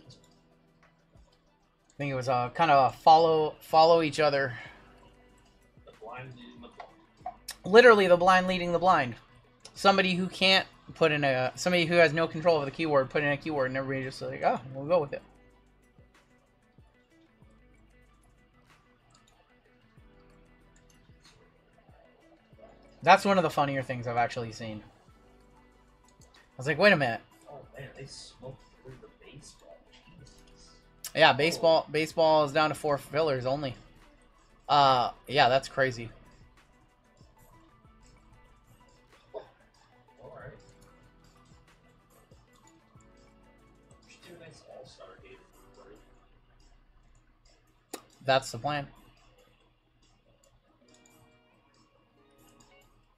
I think it was kind of a follow each other. The blind leading the blind. Literally, the blind leading the blind. Somebody who can't put in somebody who has no control over the keyword put in a keyword, and everybody just like, oh, we'll go with it. That's one of the funnier things I've actually seen. I was like, wait a minute. Oh man, they smoked through the baseball. Jesus. Yeah, baseball is down to 4 fillers only. Yeah, that's crazy. Alright. Should do a nice all-star game. That's the plan.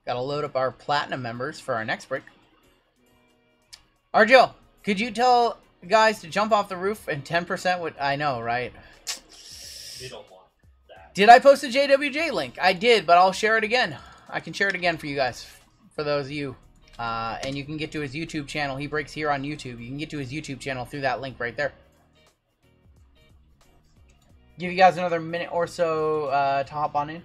Gotta load up our platinum members for our next break. RGL, could you tell guys to jump off the roof and 10% would... I know, right? You don't want that. Did I post a JWJ link? I did, but I'll share it again. I can share it again for you guys. For those of you. And you can get to his YouTube channel. He breaks here on YouTube. You can get to his YouTube channel through that link right there. Give you guys another minute or so to hop on in.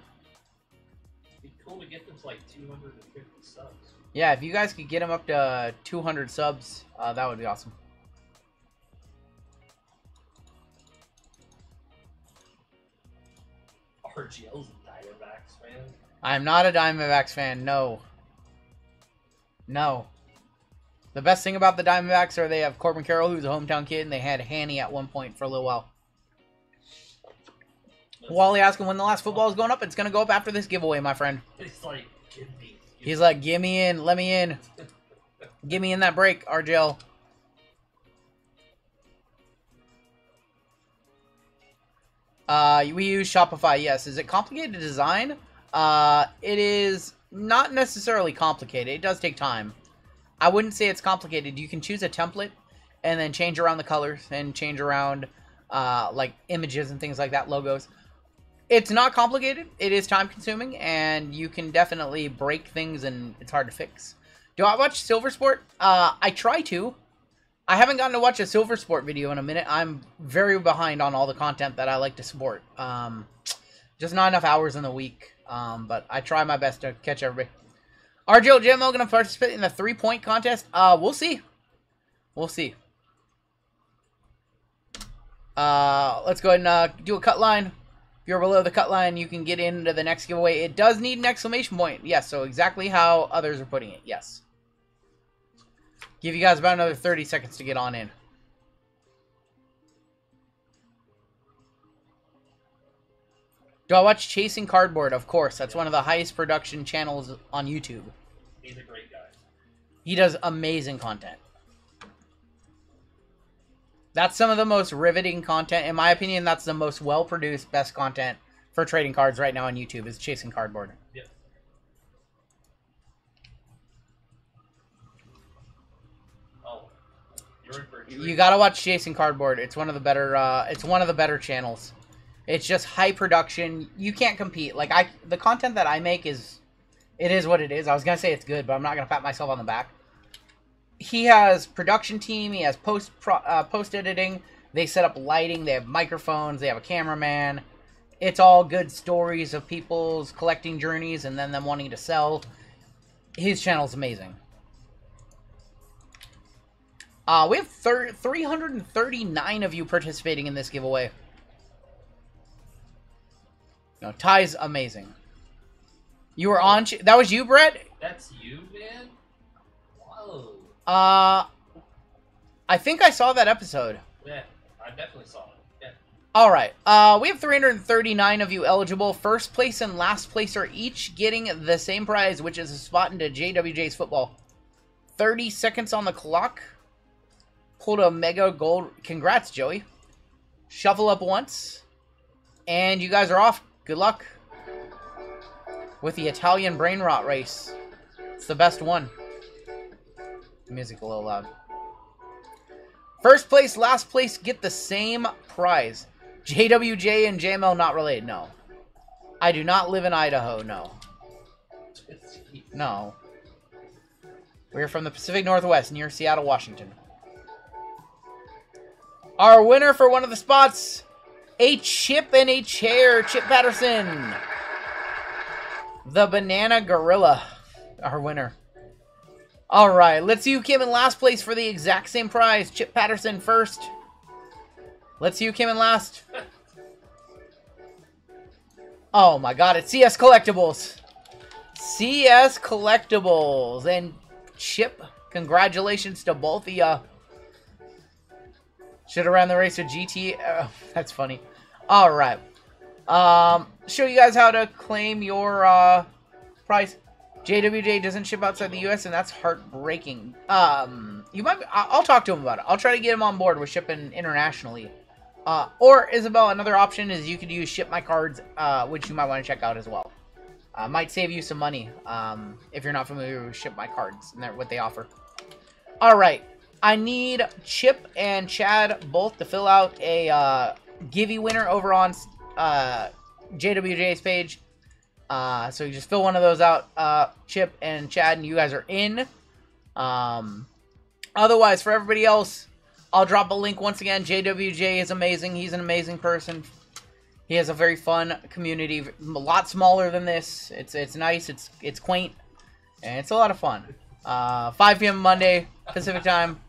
Be cool. cool to get them to like 250 subs. Yeah, if you guys could get him up to 200 subs, that would be awesome. RGL's a Diamondbacks fan. I'm not a Diamondbacks fan, no. No. The best thing about the Diamondbacks are they have Corbin Carroll, who's a hometown kid, and they had Hanny at one point for a little while. Wally asking when the last football is going up. It's going to go up after this giveaway, my friend. It's like, give me. He's like, give me in. Let me in. Give me in that break, RGL. We use Shopify, yes. Is it complicated to design? It is not necessarily complicated. It does take time. I wouldn't say it's complicated. You can choose a template and then change around the colors and change around like images and things like that, logos. It's not complicated. It is time consuming and you can definitely break things and it's hard to fix. Do I watch Silversport? I try to. I haven't gotten to watch a Silversport video in a minute. I'm very behind on all the content that I like to support. Just not enough hours in the week. But I try my best to catch everybody. RGL JML going to participate in the 3-point contest? We'll see. We'll see. Let's go ahead and do a cut line. If you're below the cut line, you can get into the next giveaway. It does need an exclamation point. Yes, so exactly how others are putting it. Yes. Give you guys about another 30 seconds to get on in. Do I watch Chasing Cardboard? Of course. That's one of the highest production channels on YouTube. He's a great guy. He does amazing content. That's some of the most riveting content. In my opinion, that's the most well-produced, best content for trading cards right now on YouTube is Chasing Cardboard. Yep. Oh, you're in for a treat. You gotta watch Chasing Cardboard. It's one of the better. It's one of the better channels. It's just high production. You can't compete. Like the content that I make is what it is. I was gonna say it's good, but I'm not gonna pat myself on the back. He has production team. He has post editing. They set up lighting. They have microphones. They have a cameraman. It's all good stories of people's collecting journeys and then them wanting to sell. His channel's amazing. We have 339 of you participating in this giveaway. No, Ty's amazing. You were on... That was you, Brett? That's you, man? Whoa. I think I saw that episode. Yeah, I definitely saw it. Yeah. Alright. We have 339 of you eligible. First place and last place are each getting the same prize, which is a spot into JWJ's football. 30 seconds on the clock. Pulled a mega gold. Congrats, Joey. Shuffle up once. And you guys are off. Good luck. With the Italian brain rot race. It's the best one. Music a little loud. First place, last place get the same prize. JWJ and JML not related. No. I do not live in Idaho. No. No. We're from the Pacific Northwest near Seattle, Washington. Our winner for one of the spots, a chip and a chair, Chip Patterson. The Banana Gorilla, our winner. All right, let's see who came in last place for the exact same prize. Chip Patterson first. Let's see who came in last. Oh my God, it's CS Collectibles. CS Collectibles. And Chip, congratulations to both of ya. Should have ran the race with GT. That's funny. All right. Show you guys how to claim your prize. JWJ doesn't ship outside the U.S. and that's heartbreaking. You might. I'll talk to him about it. I'll try to get him on board with shipping internationally. Or Isabel, another option is you could use Ship My Cards, which you might want to check out as well. Might save you some money if you're not familiar with Ship My Cards and what they offer. All right. I need Chip and Chad both to fill out a Givey winner over on JWJ's page. So you just fill one of those out, Chip and Chad, and you guys are in. Otherwise, for everybody else, I'll drop a link once again. JWJ is amazing. He's an amazing person. He has a very fun community, a lot smaller than this. It's nice, it's quaint, and it's a lot of fun. 5 p.m. Monday, Pacific time.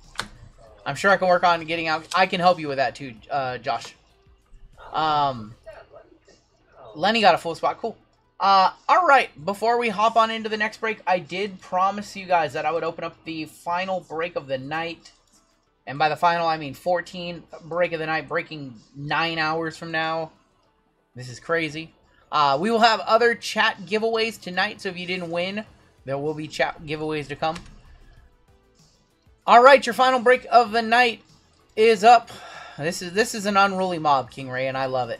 I'm sure I can work on getting out. I can help you with that too, Josh. Lenny got a full spot. Cool. Alright, before we hop on into the next break, I did promise you guys that I would open up the final break of the night. And by the final, I mean 14th break of the night, breaking 9 hours from now. This is crazy. We will have other chat giveaways tonight, so if you didn't win, there will be chat giveaways to come. Alright, your final break of the night is up. This is an unruly mob, King Ray, and I love it.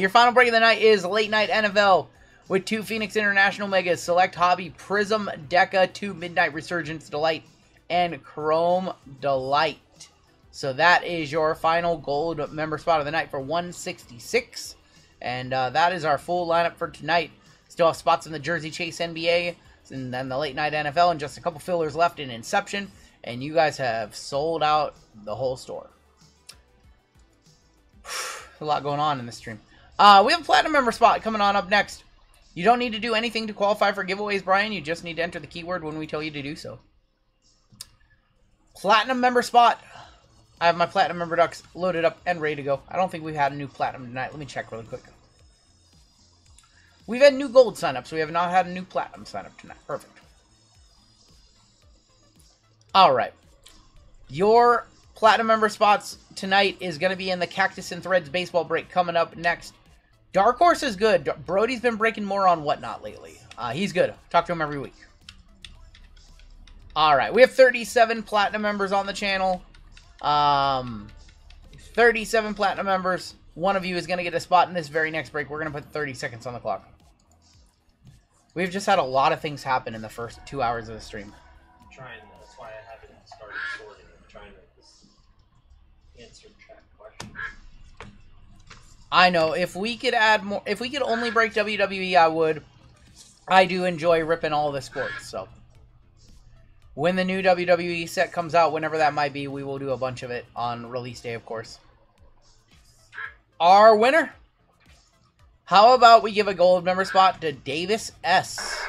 Your final break of the night is Late Night NFL with 2 Phoenix International Megas, Select Hobby, Prism, Deca, 2 Midnight Resurgence Delight, and Chrome Delight. So that is your final gold member spot of the night for 166. And that is our full lineup for tonight. Still have spots in the Jersey Chase NBA, and then the Late Night NFL, and just a couple fillers left in Inception. And you guys have sold out the whole store. A lot going on in this stream. We have a Platinum member spot coming on up next. You don't need to do anything to qualify for giveaways, Brian. You just need to enter the keyword when we tell you to do so. Platinum member spot. I have my Platinum member ducks loaded up and ready to go. I don't think we've had a new Platinum tonight. Let me check really quick. We've had new Gold signups. We have not had a new Platinum signup tonight. Perfect. Alright. Your Platinum member spots tonight is going to be in the Cactus and Threads baseball break coming up next. Dark Horse is good. Brody's been breaking more on Whatnot lately. He's good. Talk to him every week. Alright, we have 37 Platinum members on the channel. 37 Platinum members. One of you is going to get a spot in this very next break. We're going to put 30 seconds on the clock. We've just had a lot of things happen in the first 2 hours of the stream. I'm trying, that's why I haven't started sorting. I'm trying to just answer chat questions. I know, if we could add more, if we could only break WWE, I would. I do enjoy ripping all the sports, so. When the new WWE set comes out, whenever that might be, we will do a bunch of it on release day, of course. Our winner. How about we give a gold member spot to Davis S.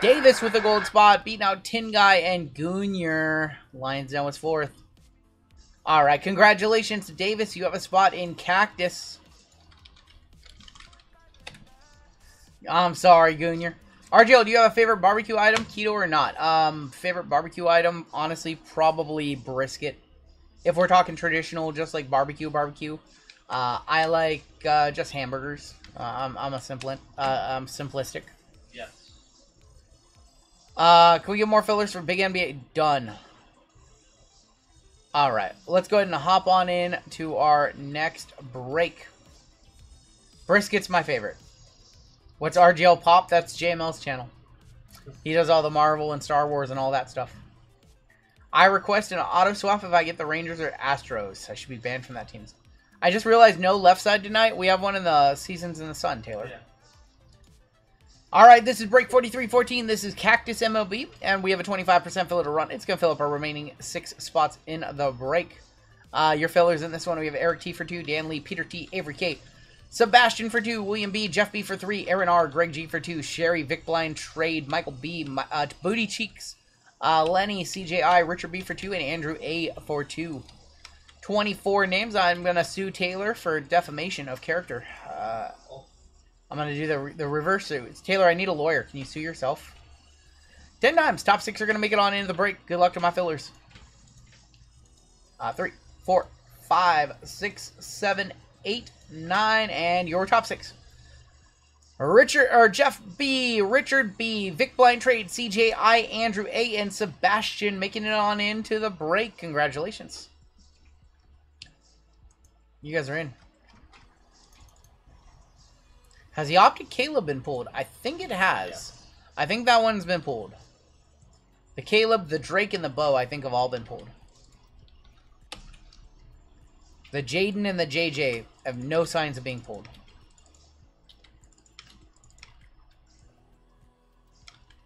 Davis with a gold spot, beating out Tin Guy and Goonier. Lions down was 4th. Alright, congratulations to Davis. You have a spot in Cactus. I'm sorry, Goonier. RGL, do you have a favorite barbecue item, keto or not? Favorite barbecue item, honestly, probably brisket. If we're talking traditional, just like barbecue. I like just hamburgers. I'm simplistic. Yes. Can we get more fillers for Big NBA? Done. Alright, let's go ahead and hop on in to our next break. Brisket's my favorite. What's RGL Pop? That's JML's channel. He does all the Marvel and Star Wars and all that stuff. I request an auto swap if I get the Rangers or Astros. I should be banned from that team. I just realized no left side tonight. We have one in the Seasons in the Sun, Taylor. Yeah. Alright, this is break 43-14. This is Cactus MLB, and we have a 25% filler to run. It's going to fill up our remaining 6 spots in the break. Your fillers in this one, we have Eric T for 2, Dan Lee, Peter T, Avery K, Sebastian for 2, William B, Jeff B for 3, Aaron R, Greg G for 2, Sherry, Vic Blind, Trade, Michael B, Booty Cheeks, Lenny, CJI, Richard B for 2, and Andrew A for 2. 24 names. I'm going to sue Taylor for defamation of character. I'm going to do the reverse suit. Taylor, I need a lawyer. Can you sue yourself? 10 times. Top 6 are going to make it on into the break. Good luck to my fillers. 3, 4, 5, 6, 7, 8, 9, and your top 6. Jeff B, Richard B, Vic Blind Trade, CJI, Andrew A, and Sebastian making it on into the break. Congratulations. You guys are in. Has the Optic Caleb been pulled? I think it has. Yes. I think that one's been pulled. The Caleb, the Drake, and the Bow, I think have all been pulled. The Jayden and the JJ have no signs of being pulled.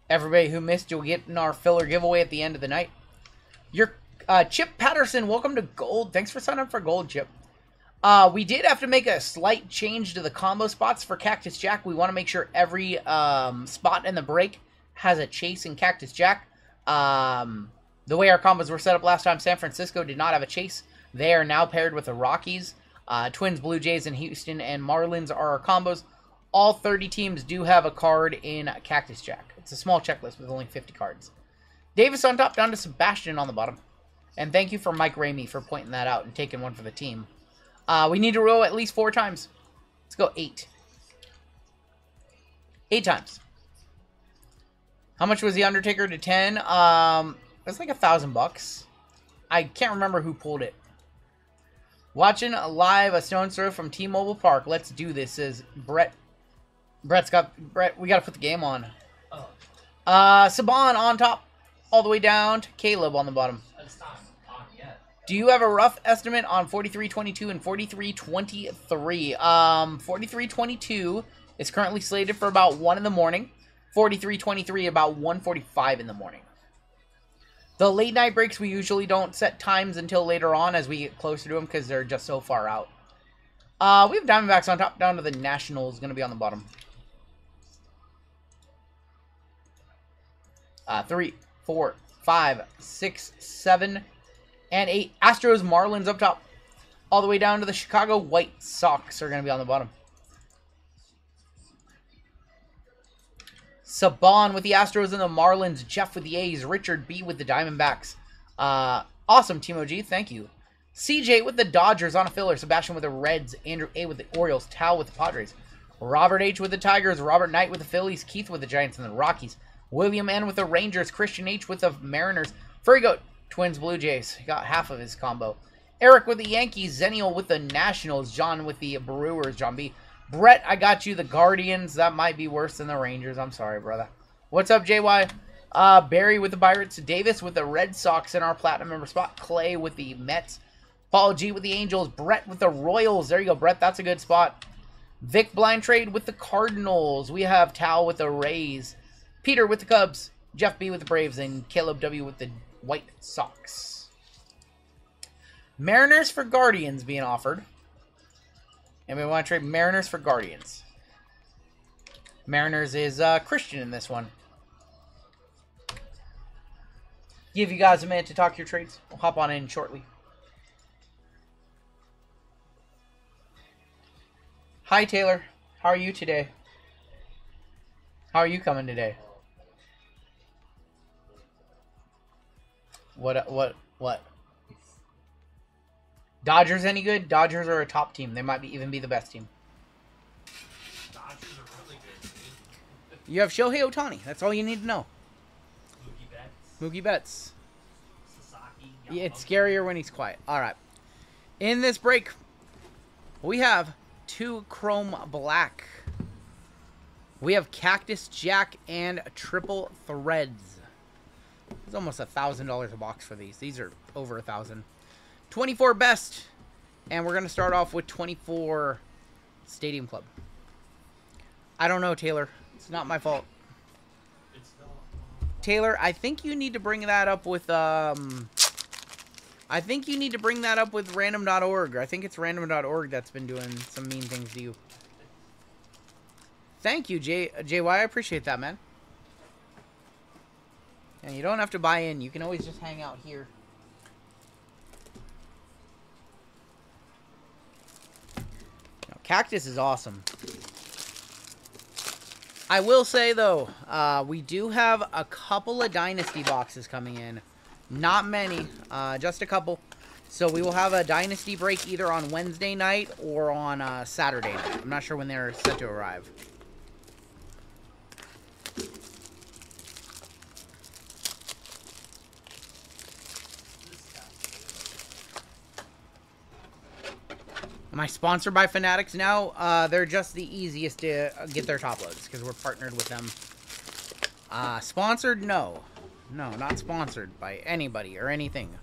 Everybody who missed, you'll get in our filler giveaway at the end of the night. Your Chip Patterson, welcome to Gold. Thanks for signing up for Gold, Chip. We did have to make a slight change to the combo spots for Cactus Jack. We want to make sure every spot in the break has a chase in Cactus Jack. The way our combos were set up last time, San Francisco did not have a chase. They are now paired with the Rockies. Twins, Blue Jays, and Houston and Marlins are our combos. All 30 teams do have a card in Cactus Jack. It's a small checklist with only 50 cards. Davis on top, down to Sebastian on the bottom. And thank you for Mike Ramey for pointing that out and taking one for the team. We need to roll at least 4 times. Let's go 8. 8 times. How much was the Undertaker to 10? It's like $1,000. I can't remember who pulled it. Watching live a stone's throw from T-Mobile Park. Let's do this, says Brett. Brett, we got to put the game on. Oh. Saban on top, all the way down to Caleb on the bottom. It's not on yet. Do you have a rough estimate on 4322 and 4323? 4322 is currently slated for about 1 in the morning. 4323 about 1:45 in the morning. The late night breaks, we usually don't set times until later on as we get closer to them because they're just so far out. We have Diamondbacks on top, down to the Nationals, going to be on the bottom. 3, 4, 5, 6, 7, and 8. Astros, Marlins up top. All the way down to the Chicago White Sox are going to be on the bottom. Saban with the Astros and the Marlins. Jeff with the A's. Richard B with the Diamondbacks. Awesome, Timo G. Thank you. CJ with the Dodgers on a filler. Sebastian with the Reds. Andrew A with the Orioles. Tal with the Padres. Robert H with the Tigers. Robert Knight with the Phillies. Keith with the Giants and the Rockies. William N with the Rangers. Christian H with the Mariners. Furry Goat. Twins, Blue Jays. He got half of his combo. Eric with the Yankees. Zenial with the Nationals. John with the Brewers. John B. Brett, I got you the Guardians. That might be worse than the Rangers. I'm sorry, brother. What's up, JY? Barry with the Pirates. Davis with the Red Sox in our Platinum member spot. Clay with the Mets. Paul G with the Angels. Brett with the Royals. There you go, Brett. That's a good spot. Vic Blind Trade with the Cardinals. We have Tal with the Rays. Peter with the Cubs. Jeff B with the Braves. And Caleb W with the White Sox. Mariners for Guardians being offered. And we want to trade Mariners for Guardians. Mariners is Christian in this one. Give you guys a minute to talk your trades. We'll hop on in shortly. Hi, Taylor. How are you today? How are you coming today? What? Dodgers any good? Dodgers are a top team. They might even be the best team. Dodgers are really good. You have Shohei Ohtani. That's all you need to know. Mookie Betts. Sasaki. Yeah, it's scarier when he's quiet. All right. In this break, we have 2 Chrome Black. We have Cactus Jack and Triple Threads. It's almost $1,000 a box for these. These are over 1,000. 24 best, and we're going to start off with 24 Stadium Club. I don't know, Taylor. It's not my fault. Taylor, I think you need to bring that up with random.org. I think it's random.org that's been doing some mean things to you. Thank you, JY. I appreciate that, man. And you don't have to buy in. You can always just hang out here. Cactus is awesome. I will say, though, we do have a couple of Dynasty boxes coming in. Not many, just a couple. So we will have a Dynasty break either on Wednesday night or on Saturday night. I'm not sure when they're set to arrive. Am I sponsored by Fanatics now? They're just the easiest to get their top loads because we're partnered with them. Sponsored? No. No, not sponsored by anybody or anything.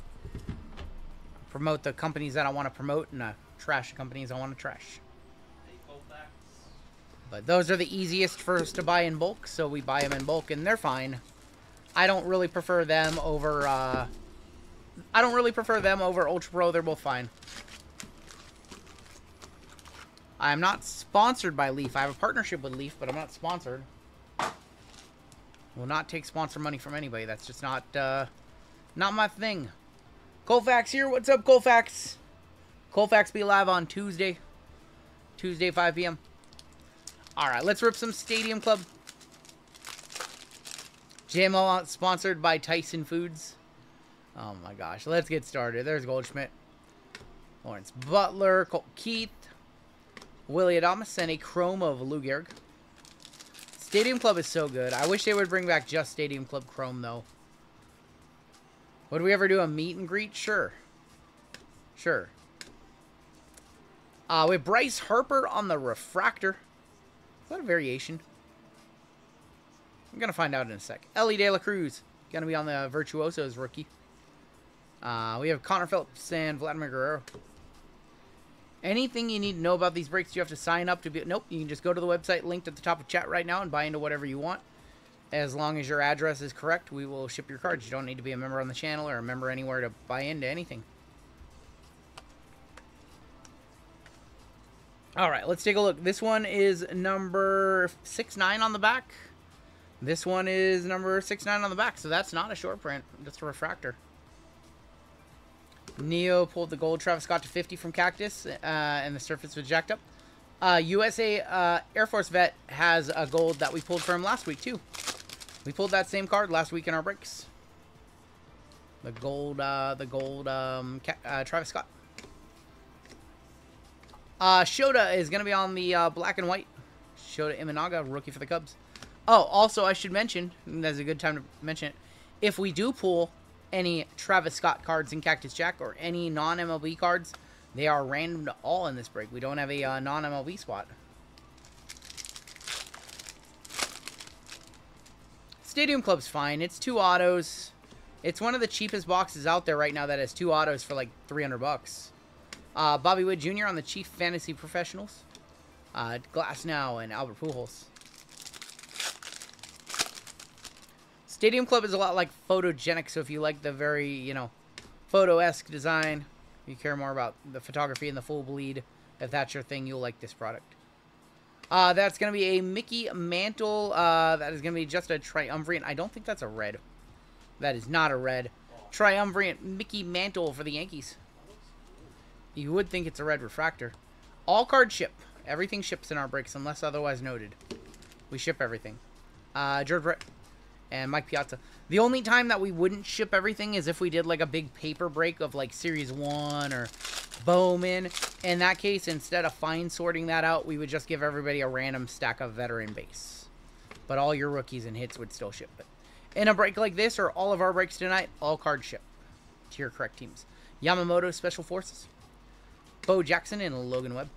Promote the companies that I want to promote and trash the companies I want to trash. But those are the easiest for us to buy in bulk, so we buy them in bulk and they're fine. I don't really prefer them over Ultra Pro. They're both fine. I'm not sponsored by Leaf. I have a partnership with Leaf, but I'm not sponsored. Will not take sponsor money from anybody. That's just not my thing. Colfax here. What's up, Colfax? Colfax be live on Tuesday. Tuesday, 5 p.m. Alright, let's rip some Stadium Club. JML sponsored by Tyson Foods. Oh my gosh. Let's get started. There's Goldschmidt. Lawrence Butler. Colt Keith. Willie Adamas. And a chrome of Lou Gehrig. Stadium Club is so good. I wish they would bring back just Stadium Club Chrome, though. Would we ever do a meet and greet? Sure. Sure. We have Bryce Harper on the refractor. Is that a variation? I'm going to find out in a sec. Ellie De La Cruz. Going to be on the Virtuosos rookie. We have Connor Phillips and Vladimir Guerrero. Anything you need to know about these breaks, you have to sign up to be... Nope, you can just go to the website linked at the top of chat right now and buy into whatever you want. As long as your address is correct, we will ship your cards. You don't need to be a member on the channel or a member anywhere to buy into anything. Alright, let's take a look. This one is number 6-9 on the back. This one is number 6-9 on the back, so that's not a short print. That's a refractor. Neo pulled the gold Travis Scott to 50 from Cactus, and the surface was jacked up. USA Air Force vet has a gold that we pulled from last week, too. We pulled that same card last week in our breaks. The gold Travis Scott. Shota is going to be on the black and white. Shota Imanaga, rookie for the Cubs. Oh, also, I should mention, and that's a good time to mention it, if we do pull any Travis Scott cards in Cactus Jack or any non-MLB cards, they are random to all in this break. We don't have a non-MLB spot. Stadium Club's fine. It's 2 autos. It's one of the cheapest boxes out there right now that has 2 autos for like $300. Bobby Wood Jr. on the Chief Fantasy Professionals. Glasnow and Albert Pujols. Stadium Club is a lot like photogenic, so if you like the very, you know, photo-esque design, you care more about the photography and the full bleed, if that's your thing, you'll like this product. That's going to be a Mickey Mantle. That is going to be just a triumvirate. I don't think that's a red. That is not a red. Triumvirate Mickey Mantle for the Yankees. You would think it's a red refractor. All cards ship. Everything ships in our breaks unless otherwise noted. We ship everything. George Brett and Mike Piazza. The only time that we wouldn't ship everything is if we did like a big paper break of like Series 1 or Bowman. In that case, instead of fine sorting that out, we would just give everybody a random stack of veteran base. But all your rookies and hits would still ship it. In a break like this, or all of our breaks tonight, all cards ship to your correct teams. Yamamoto Special Forces. Bo Jackson and Logan Webb.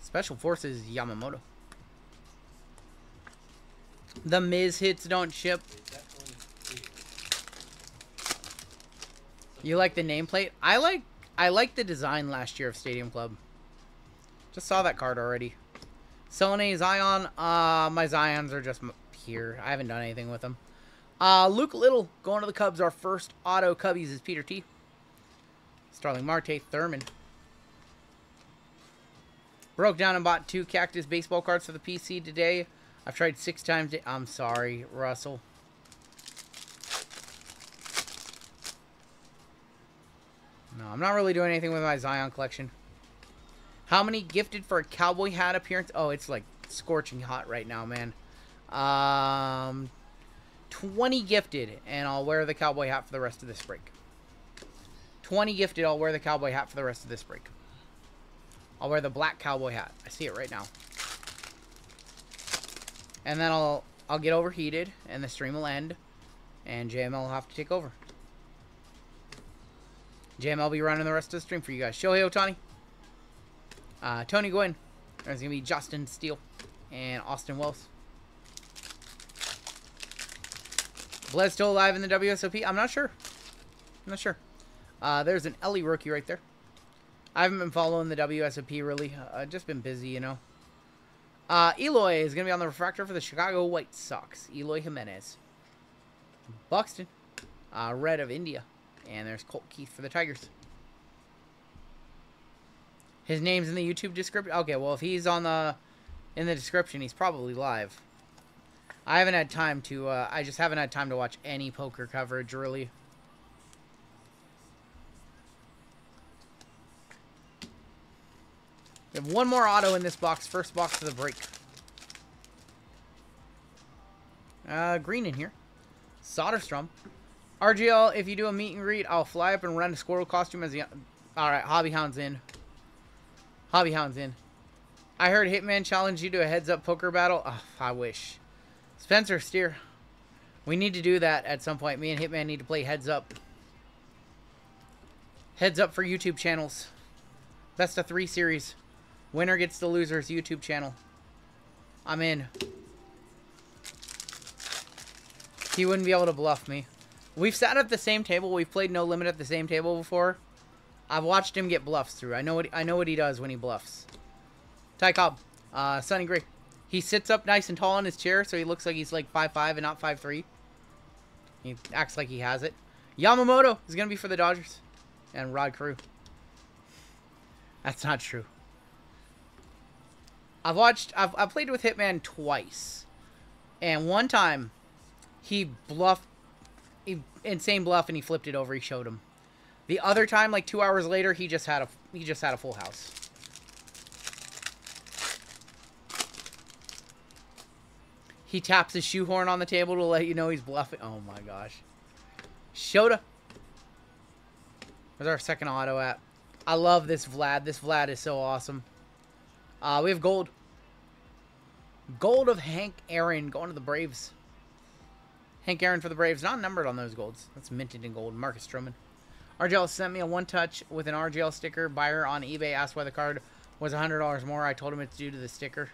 Special Forces Yamamoto. The Miz hits don't ship. You like the nameplate? I like the design last year of Stadium Club. Just saw that card already. Sony Zion. My Zions are just here. I haven't done anything with them. Luke Little going to the Cubs. Our first auto Cubbies is Peter T. Starling Marte, Thurman. Broke down and bought 2 Cactus baseball cards for the PC today. I've tried 6 times. I'm sorry, Russell. No, I'm not really doing anything with my Zion collection. How many gifted for a cowboy hat appearance? Oh, it's like scorching hot right now, man. 20 gifted, and I'll wear the cowboy hat for the rest of this break. 20 gifted, I'll wear the cowboy hat for the rest of this break. I'll wear the black cowboy hat. I see it right now. And then I'll get overheated, and the stream will end, and JML will have to take over. JML will be running the rest of the stream for you guys. Shohei Ohtani. Tony Gwynn. There's going to be Justin Steele and Austin Wells. Bled still alive in the WSOP? I'm not sure. I'm not sure. There's an Ellie rookie right there. I haven't been following the WSOP really. I've just been busy, you know. Eloy is going to be on the refractor for the Chicago White Sox. Eloy Jimenez. Buxton. Red of India. And there's Colt Keith for the Tigers. His name's in the YouTube description? Okay, well, if he's in the description, he's probably live. I haven't had time to, I just haven't had time to watch any poker coverage, really. We have one more auto in this box. First box of the break. Green in here. Soderstrom. RGL, if you do a meet and greet, I'll fly up and rent a squirrel costume as the... Alright, Hobby Hound's in. Hobby Hound's in. I heard Hitman challenge you to a heads-up poker battle. Oh, I wish. Spencer, steer. We need to do that at some point. Me and Hitman need to play heads-up. Heads-up for YouTube channels. Best of 3 series. Winner gets the loser's YouTube channel. I'm in. He wouldn't be able to bluff me. We've sat at the same table. We've played No Limit at the same table before. I've watched him get bluffs through. I know what he does when he bluffs. Ty Cobb. Sonny Gray. He sits up nice and tall in his chair, so he looks like he's like 5'5" and not 5'3". He acts like he has it. Yamamoto is going to be for the Dodgers. And Rod Carew. That's not true. I've played with Hitman twice. And one time, he bluffed, insane bluff, and he flipped it over. He showed him. The other time, like 2 hours later, he just had a full house. He taps his shoehorn on the table to let you know he's bluffing. Oh my gosh. Shota. Where's our second auto at? I love this Vlad. This Vlad is so awesome. We have gold. Gold of Hank Aaron going to the Braves. Hank Aaron for the Braves. Not numbered on those golds. That's minted in gold. Marcus Stroman. RGL sent me a one-touch with an RGL sticker. Buyer on eBay asked why the card was $100 more. I told him it's due to the sticker.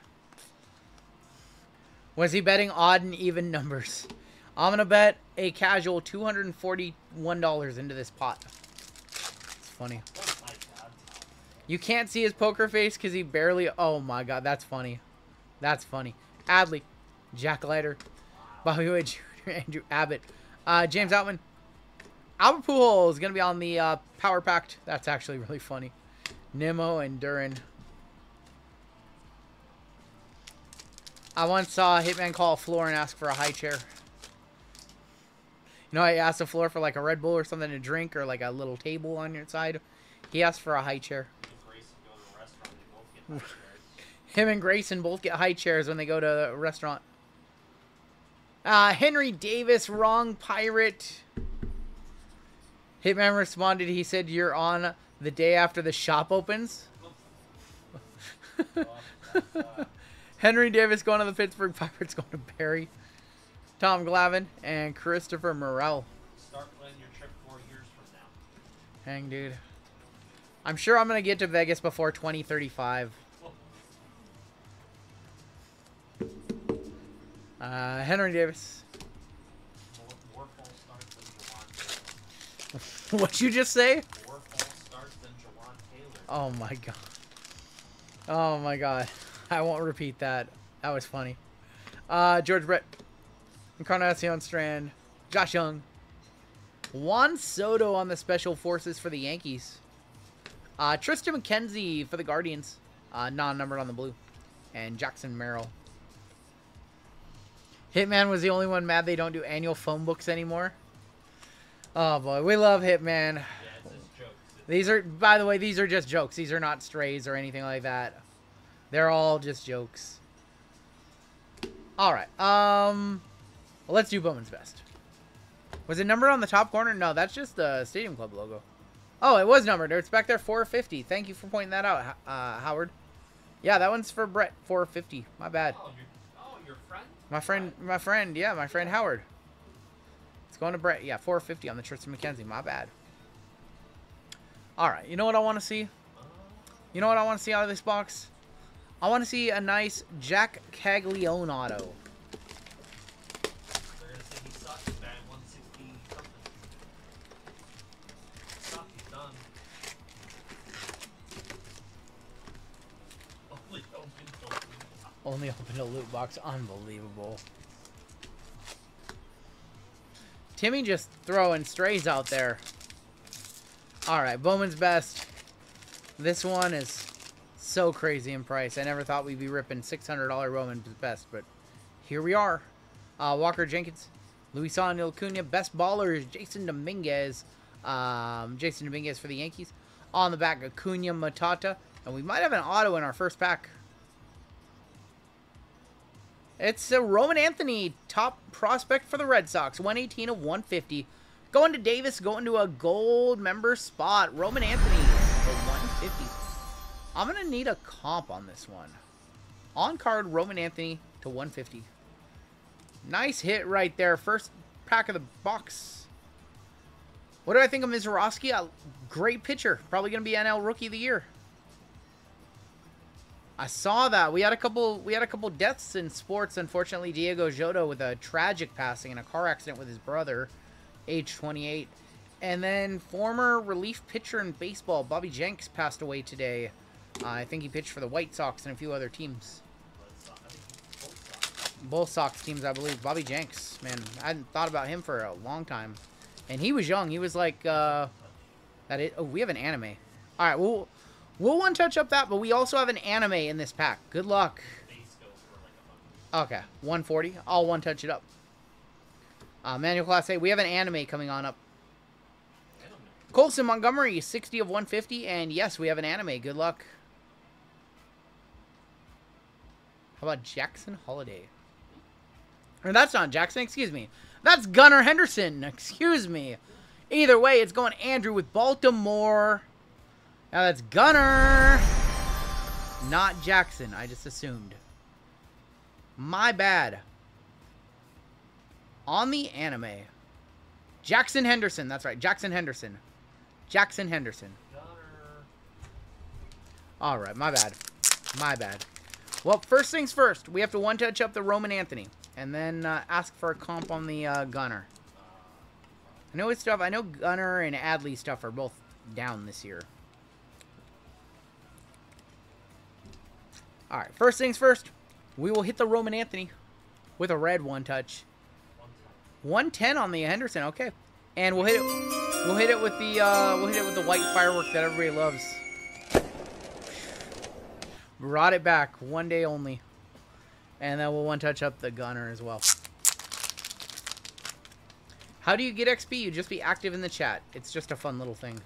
Was he betting odd and even numbers? I'm going to bet a casual $241 into this pot. It's funny. You can't see his poker face because he barely... Oh my god, that's funny. That's funny. Adley. Jack Leiter. Bobby Wood Jr. Andrew Abbott. James Outman. Albert Pujols is going to be on the Power Pact. That's actually really funny. Nimmo and Duran. I once saw a Hitman call a floor and ask for a high chair. You know, I asked the floor for like a Red Bull or something to drink or like a little table on your side. He asked for a high chair. Him and Grayson both get high chairs when they go to a restaurant. Henry Davis, wrong pirate. Hitman responded, he said, you're on the day after the shop opens. Henry Davis going to the Pittsburgh Pirates, going to Barry. Tom Glavine and Christopher Morel. Start planning your trip 4 years from now. Hang, dude. I'm sure I'm going to get to Vegas before 2035. Henry Davis. More false starts than Jawan Taylor. What'd you just say? More false starts than Jawan Taylor. Oh my god. Oh my god. I won't repeat that. That was funny. George Brett. Encarnacion Strand. Josh Young. Juan Soto on the Special Forces for the Yankees. Tristan McKenzie for the Guardians. Non-numbered on the blue. And Jackson Merrill. Hitman was the only one mad they don't do annual phone books anymore. Oh boy, we love Hitman. Yeah, it's just jokes. These are, by the way, these are just jokes. These are not strays or anything like that. They're all just jokes. Alright, let's do Bowman's Best. Was it numbered on the top corner? No, that's just the Stadium Club logo. Oh, it was numbered. It's back there, 450. Thank you for pointing that out, Howard. Yeah, that one's for Brett, 450. My bad. Oh, your friend? My friend, yeah, my friend Howard. It's going to Brett. Yeah, 450 on the Tristan McKenzie. My bad. All right, you know what I want to see? You know what I want to see out of this box? I want to see a nice Jack Caglione auto. They're going to say he sucks, man. 160 something. Suck, he's done. Only opened a loot box. Unbelievable. Timmy just throwing strays out there. Alright, Bowman's Best. This one is so crazy in price. I never thought we'd be ripping $600 Bowman best, but here we are. Walker Jenkins, Luis Angel Acuna, best baller is Jason Dominguez. Jason Dominguez for the Yankees. On the back, Acuna Matata. And we might have an auto in our first pack. It's a Roman Anthony, top prospect for the Red Sox. 118 of 150. Going to Davis, going to a gold member spot. Roman Anthony for 150. I'm going to need a comp on this one. On card, Roman Anthony to 150. Nice hit right there. First pack of the box. What do I think of Mizorowski? A great pitcher. Probably going to be NL Rookie of the Year. I saw that. We had a couple deaths in sports. Unfortunately, Diego Jota with a tragic passing in a car accident with his brother, age 28. And then former relief pitcher in baseball, Bobby Jenks, passed away today. I think he pitched for the White Sox and a few other teams. Both Sox teams, I believe. Bobby Jenks, man, I hadn't thought about him for a long time. And he was young. He was like, oh, we have an anime. All right, we'll one touch up that, but we also have an anime in this pack. Good luck. Okay, 140. I'll one touch it up. Manual Class A, we have an anime coming on up. Colson Montgomery, 60 of 150, and yes, we have an anime. Good luck. How about Jackson Holiday? Or that's not Jackson, excuse me. That's Gunnar Henderson, excuse me. Either way, it's going Andrew with Baltimore. Now that's Gunnar, not Jackson. I just assumed. My bad. On the anime, Jackson Henderson. That's right, Jackson Henderson. Jackson Henderson. All right, my bad. My bad. Well, first things first. We have to one touch up the Roman Anthony, and then ask for a comp on the Gunnar. I know his stuff. I know Gunnar and Adley stuff are both down this year. All right, first things first. We will hit the Roman Anthony with a red one touch. 110 on the Henderson. Okay, and we'll hit it. We'll hit it with the white firework that everybody loves. Brought it back. One day only. And then we'll one touch up the Gunner as well. How do you get XP? You just be active in the chat. It's just a fun little thing.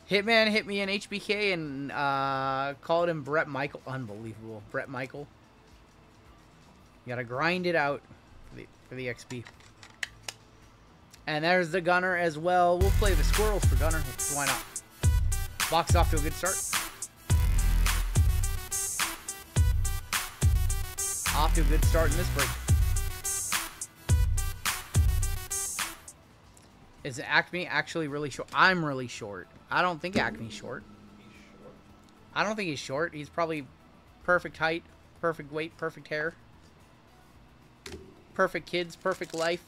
Hitman hit me in HBK and called him Brett Michael. Unbelievable. Brett Michael. You gotta grind it out for the XP. And there's the Gunner as well. We'll play the Squirrels for Gunner. Why not? Box off to a good start. Off to a good start in this break. Is Acme actually really short? I'm really short. I don't think Acme's short. I don't think he's short. He's probably perfect height, perfect weight, perfect hair. Perfect kids, perfect life.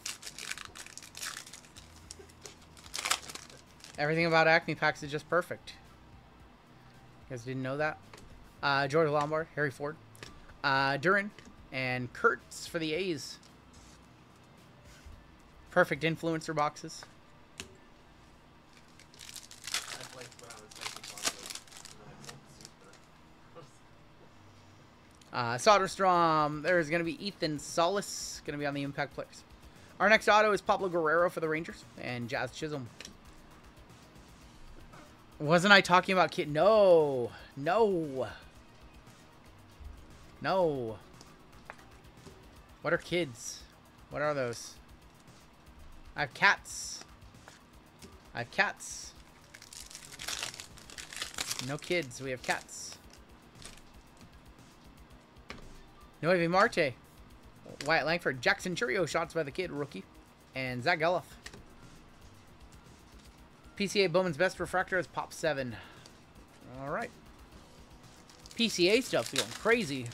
Everything about Acme packs is just perfect. You guys didn't know that? George Lombard, Harry Ford, Duran, and Kurtz for the A's. Perfect influencer boxes. Soderstrom. There's going to be Ethan Solis. Going to be on the Impact players. Our next auto is Pablo Guerrero for the Rangers. And Jazz Chisholm. Wasn't I talking about kid? No. No. No. What are kids? What are those? I have cats. I have cats. No kids. We have cats. Noe Marte. Wyatt Langford. Jackson Churio shots by the kid, rookie. And Zach Geloff. PCA Bowman's best refractor is Pop 7. Alright. PCA stuff's going crazy.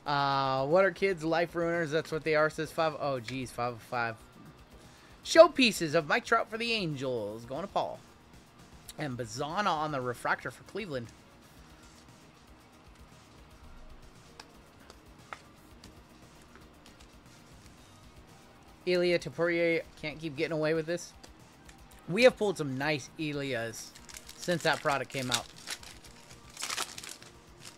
What are kids? Life ruiners. That's what they are, says 5. Oh, geez. 505. Showpieces of Mike Trout for the Angels. Going to Paul. And Bazana on the refractor for Cleveland. Elia Tapuria can't keep getting away with this. We have pulled some nice Elias since that product came out.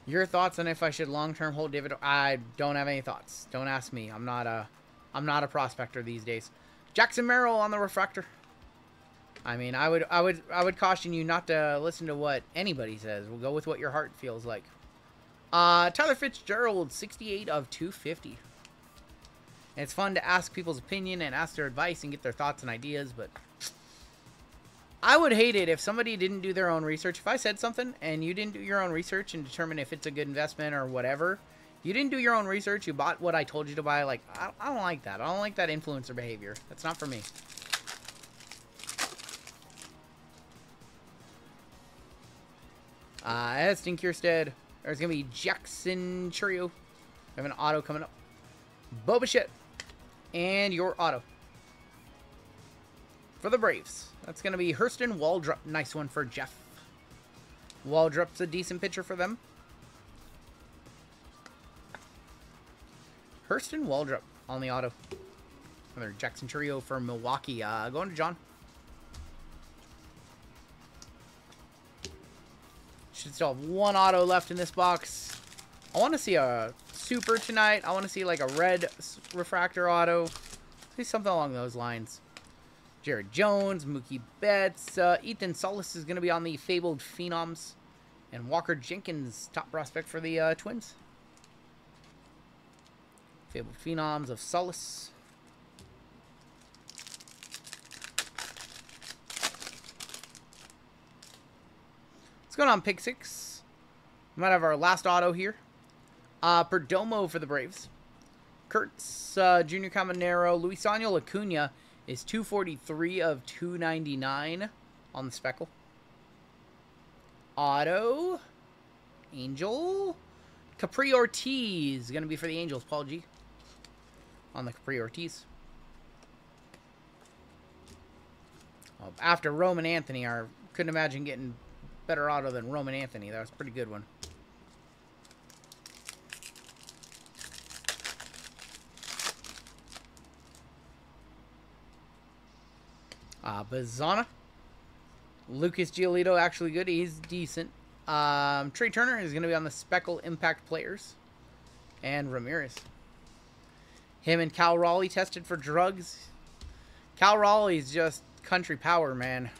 Your thoughts on if I should long-term hold dividend? I don't have any thoughts. Don't ask me. I'm not a prospector these days. Jackson Merrill on the refractor. I mean, I would caution you not to listen to what anybody says. We'll go with what your heart feels like. Tyler Fitzgerald, 68 of 250. And it's fun to ask people's opinion and ask their advice and get their thoughts and ideas, but I would hate it if somebody didn't do their own research. If I said something and you didn't do your own research and determine if it's a good investment or whatever, you didn't do your own research, you bought what I told you to buy, like, I don't like that. I don't like that influencer behavior. That's not for me. Eston Kierstead. There's going to be Jackson Churio. We have an auto coming up. Boba Shit. And your auto. For the Braves. That's going to be Hurston Waldrop. Nice one for Jeff. Waldrop's a decent pitcher for them. Hurston Waldrop on the auto. Another Jackson Churio for Milwaukee. Going to John. Should still have one auto left in this box. I want to see a super tonight. I want to see like a red refractor auto. See something along those lines. Jared Jones, Mookie Betts. Ethan Solis is going to be on the Fabled Phenoms. And Walker Jenkins, top prospect for the Twins. Fabled Phenoms of Solis. What's going on, Pick 6? We might have our last auto here. Perdomo for the Braves. Kurtz, Junior Caminero. Luisano Acuna is 243 of 299 on the speckle. Auto. Angel. Capri Ortiz. Going to be for the Angels. Paul G. On the Capri Ortiz. After Roman Anthony, I couldn't imagine getting better auto than Roman Anthony. That was a pretty good one. Bazana. Lucas Giolito, actually good. He's decent. Trey Turner is going to be on the Speckle Impact Players. And Ramirez. Him and Cal Raleigh tested for drugs. Cal Raleigh's just country power, man.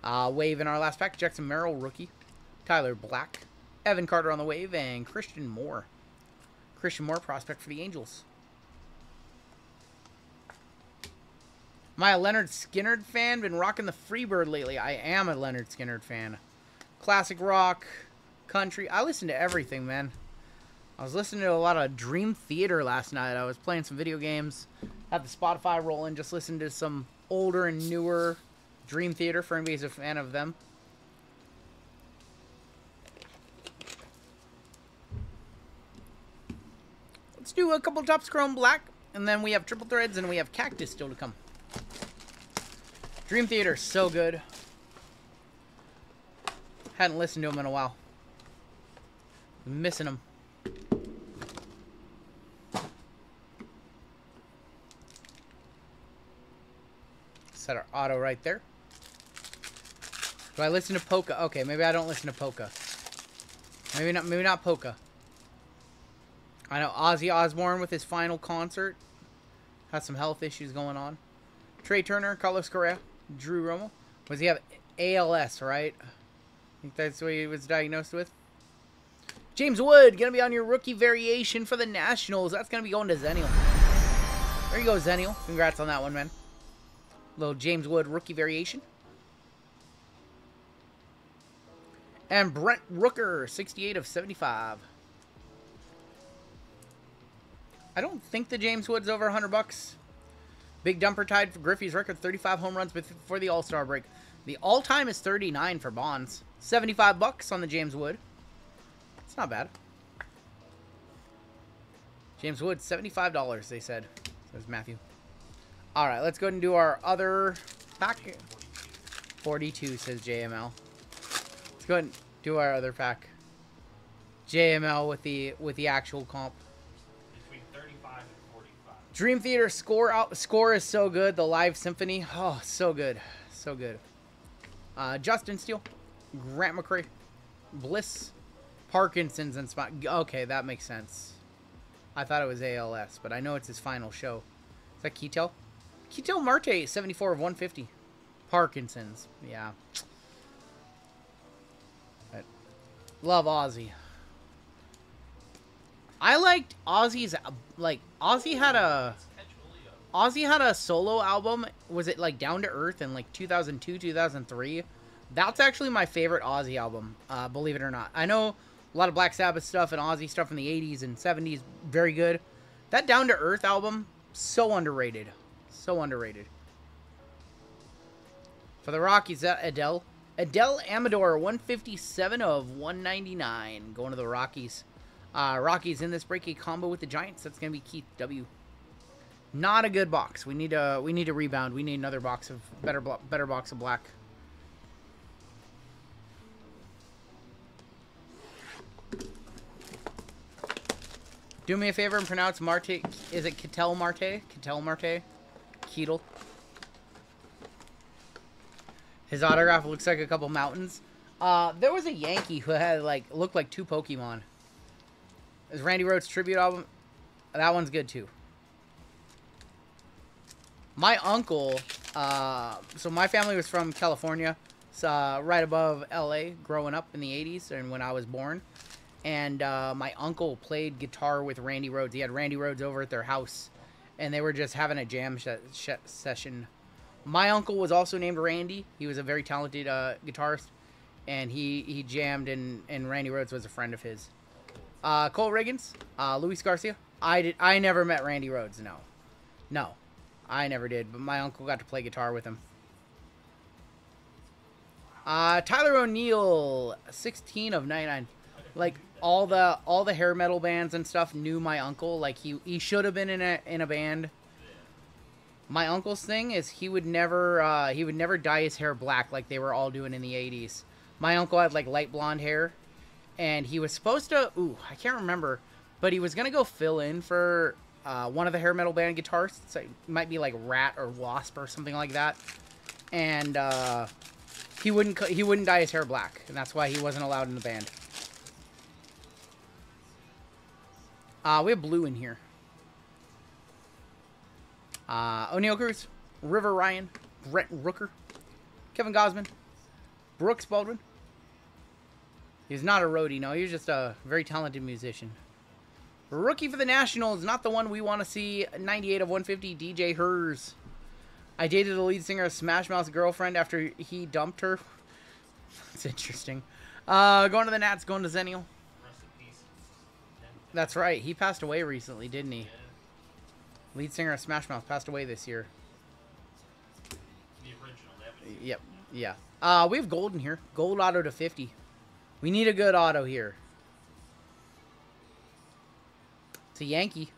Wave in our last pack. Jackson Merrill, rookie. Tyler Black. Evan Carter on the wave. And Christian Moore. Christian Moore, prospect for the Angels. Am I a Leonard Skinner fan? Been rocking the Freebird lately. I am a Leonard Skinner fan. Classic rock. Country. I listen to everything, man. I was listening to a lot of Dream Theater last night. I was playing some video games. Had the Spotify rolling. Just listened to some older and newer Dream Theater for anybody who's a fan of them. Let's do a couple Topps Chrome Black, and then we have Triple Threads, and we have Cactus still to come. Dream Theater, so good. Hadn't listened to them in a while. I'm missing them. Set our auto right there. Do I listen to Polka? Okay, maybe I don't listen to Polka. Maybe not Polka. I know Ozzy Osbourne with his final concert has some health issues going on. Trey Turner, Carlos Correa, Drew Romo. Was he have ALS, right? I think that's what he was diagnosed with. James Wood, going to be on your rookie variation for the Nationals. That's going to be going to Zenial. There you go, Zenial. Congrats on that one, man. Little James Wood rookie variation. And Brent Rooker, 68 of 75. I don't think the James Wood's over $100. Big dumper tied for Griffey's record, 35 home runs before the All-Star break. The all-time is 39 for Bonds. $75 on the James Wood. It's not bad. James Wood, $75, they said. Says Matthew. All right, let's go ahead and do our other pack. 42, says JML. Let's go ahead and do our other pack. JML with the actual comp. Between 35 and 45. Dream Theater score is so good. The live symphony, oh, so good, so good. Justin Steele, Grant McCrae, Bliss, Parkinson's, and Spot. Okay, that makes sense. I thought it was ALS, but I know it's his final show. Is that Ketel? Ketel Marte, 74 of 150. Parkinson's, yeah. But love Ozzy. I liked Ozzy's, like, Ozzy had a solo album. Was it like Down to Earth in like 2002, 2003? That's actually my favorite Ozzy album, believe it or not. I know a lot of Black Sabbath stuff and Ozzy stuff in the 80s and 70s, very good. That Down to Earth album, so underrated. So underrated. For the Rockies, that Adele. Adele Amador, 157 of 199. Going to the Rockies. Rockies in this break, a combo with the Giants. That's going to be Keith W. Not a good box. We need to rebound. We need another box of better box of black. Do me a favor and pronounce Marte. Is it Ketel Marte? Ketel Marte? Ketel. His autograph looks like a couple mountains. There was a Yankee who had looked like two Pokemon. Is Randy Rhoads tribute album? That one's good too. My uncle, so my family was from California, right above LA, growing up in the 80s and when I was born. And my uncle played guitar with Randy Rhoads. He had Randy Rhoads over at their house, and they were just having a jam session. My uncle was also named Randy. He was a very talented guitarist, and he jammed, and Randy Rhoads was a friend of his. Cole Riggins, Luis Garcia. I never met Randy Rhoads. No, I never did. But my uncle got to play guitar with him. Tyler O'Neill, 16 of 99. Like all the hair metal bands and stuff knew my uncle. Like he should have been in a band. My uncle's thing is he would never dye his hair black like they were all doing in the 80s. My uncle had like light blonde hair, and he was supposed to. I can't remember, but he was gonna go fill in for one of the hair metal band guitarists. So it might be like Rat or Wasp or something like that, and he wouldn't dye his hair black, and that's why he wasn't allowed in the band. We have blue in here. O'Neal Cruz, River Ryan, Brent Rooker, Kevin Gosman, Brooks Baldwin. He's not a roadie, no. He's just a very talented musician. Rookie for the Nationals, not the one we want to see. 98 of 150, DJ Hers. I dated the lead singer of Smash Mouth's girlfriend after he dumped her. That's interesting. Going to the Nats, going to Zennial. That's right. He passed away recently, didn't he? Lead singer of Smash Mouth passed away this year. The original. Yep. Yeah. We have gold in here. Gold auto to 50. We need a good auto here. It's a Yankee.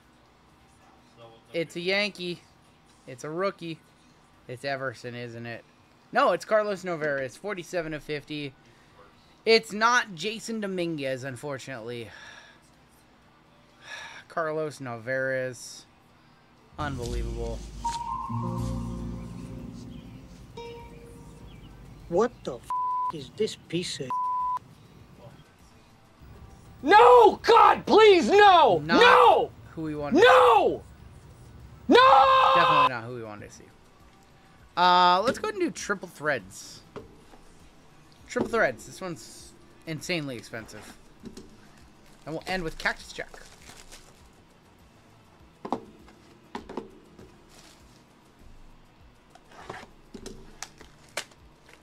It's a Yankee. It's a rookie. It's Everson, isn't it? No, it's Carlos Noveres. 47 of 50. It's not Jason Dominguez, unfortunately. Carlos Noveres. Unbelievable. What the f is this piece of? No! God, please, no! Not no! Who we wanted. No! No! Definitely not who we wanted to see. Let's go ahead and do triple threads. Triple threads. This one's insanely expensive. And we'll end with Cactus Jack.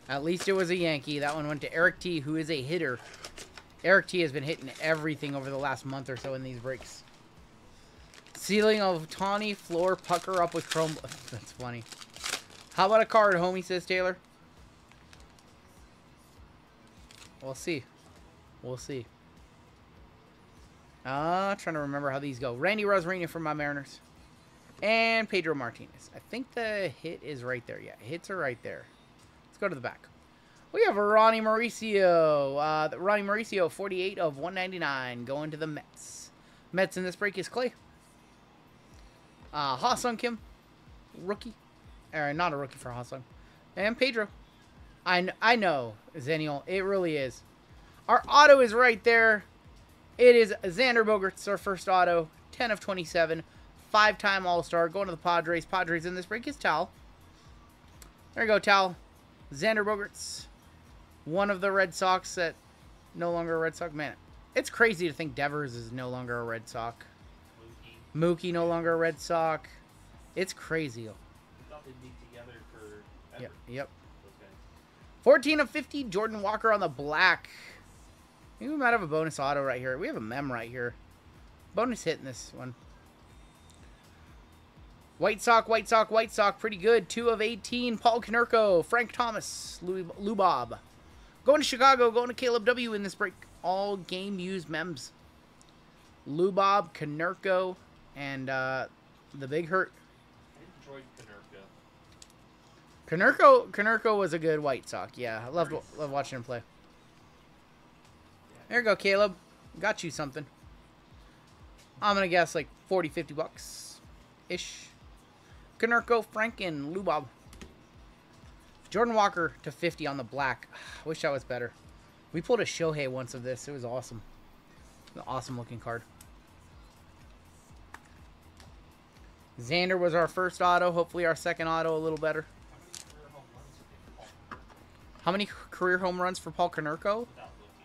At least it was a Yankee. That one went to Eric T, who is a hitter. Eric T has been hitting everything over the last month or so in these breaks. Ceiling of Tawny, floor, pucker up with chrome. That's funny. How about a card, homie, says Taylor. We'll see. We'll see. Trying to remember how these go. Randy Rosarina from my Mariners. And Pedro Martinez. I think the hit is right there. Yeah, hits are right there. Go to the back. We have Ronnie Mauricio. Ronnie Mauricio, 48 of 199, going to the Mets. Mets in this break is Clay. Ha-Sung Kim, rookie. Not a rookie for Ha-Sung. And Pedro. I know, Zenial. It really is. Our auto is right there. It is Xander Bogaerts, our first auto. 10 of 27. 5-time All-Star. Going to the Padres. Padres in this break is Tal. There you go, Tal. Xander Bogaerts. One of the Red Sox that no longer a Red Sox. Man, it's crazy to think Devers is no longer a Red Sox. Mookie no longer a Red Sox. It's crazy. We thought they'd be together forever. Yep. Those guys. 14 of 50, Jordan Walker on the black. Maybe we might have a bonus auto right here. We have a mem right here. Bonus hit in this one. White Sox. Pretty good. 2 of 18, Paul Konerko, Frank Thomas, Lou Bob. Going to Chicago, going to Caleb W in this break. All game used mems. Lou Bob, Konerko, and the Big Hurt. I enjoyed Konerko. Konerko was a good White Sox. Yeah, I love watching him play. There you go, Caleb. Got you something. I'm going to guess like 40, 50 bucks-ish. Konerko, Frank, and Lou Bob. Jordan Walker to 50 on the black. I wish that was better. We pulled a Shohei once of this. It was awesome. An awesome looking card. Xander was our first auto. Hopefully our second auto a little better. How many career home runs for Paul Konerko?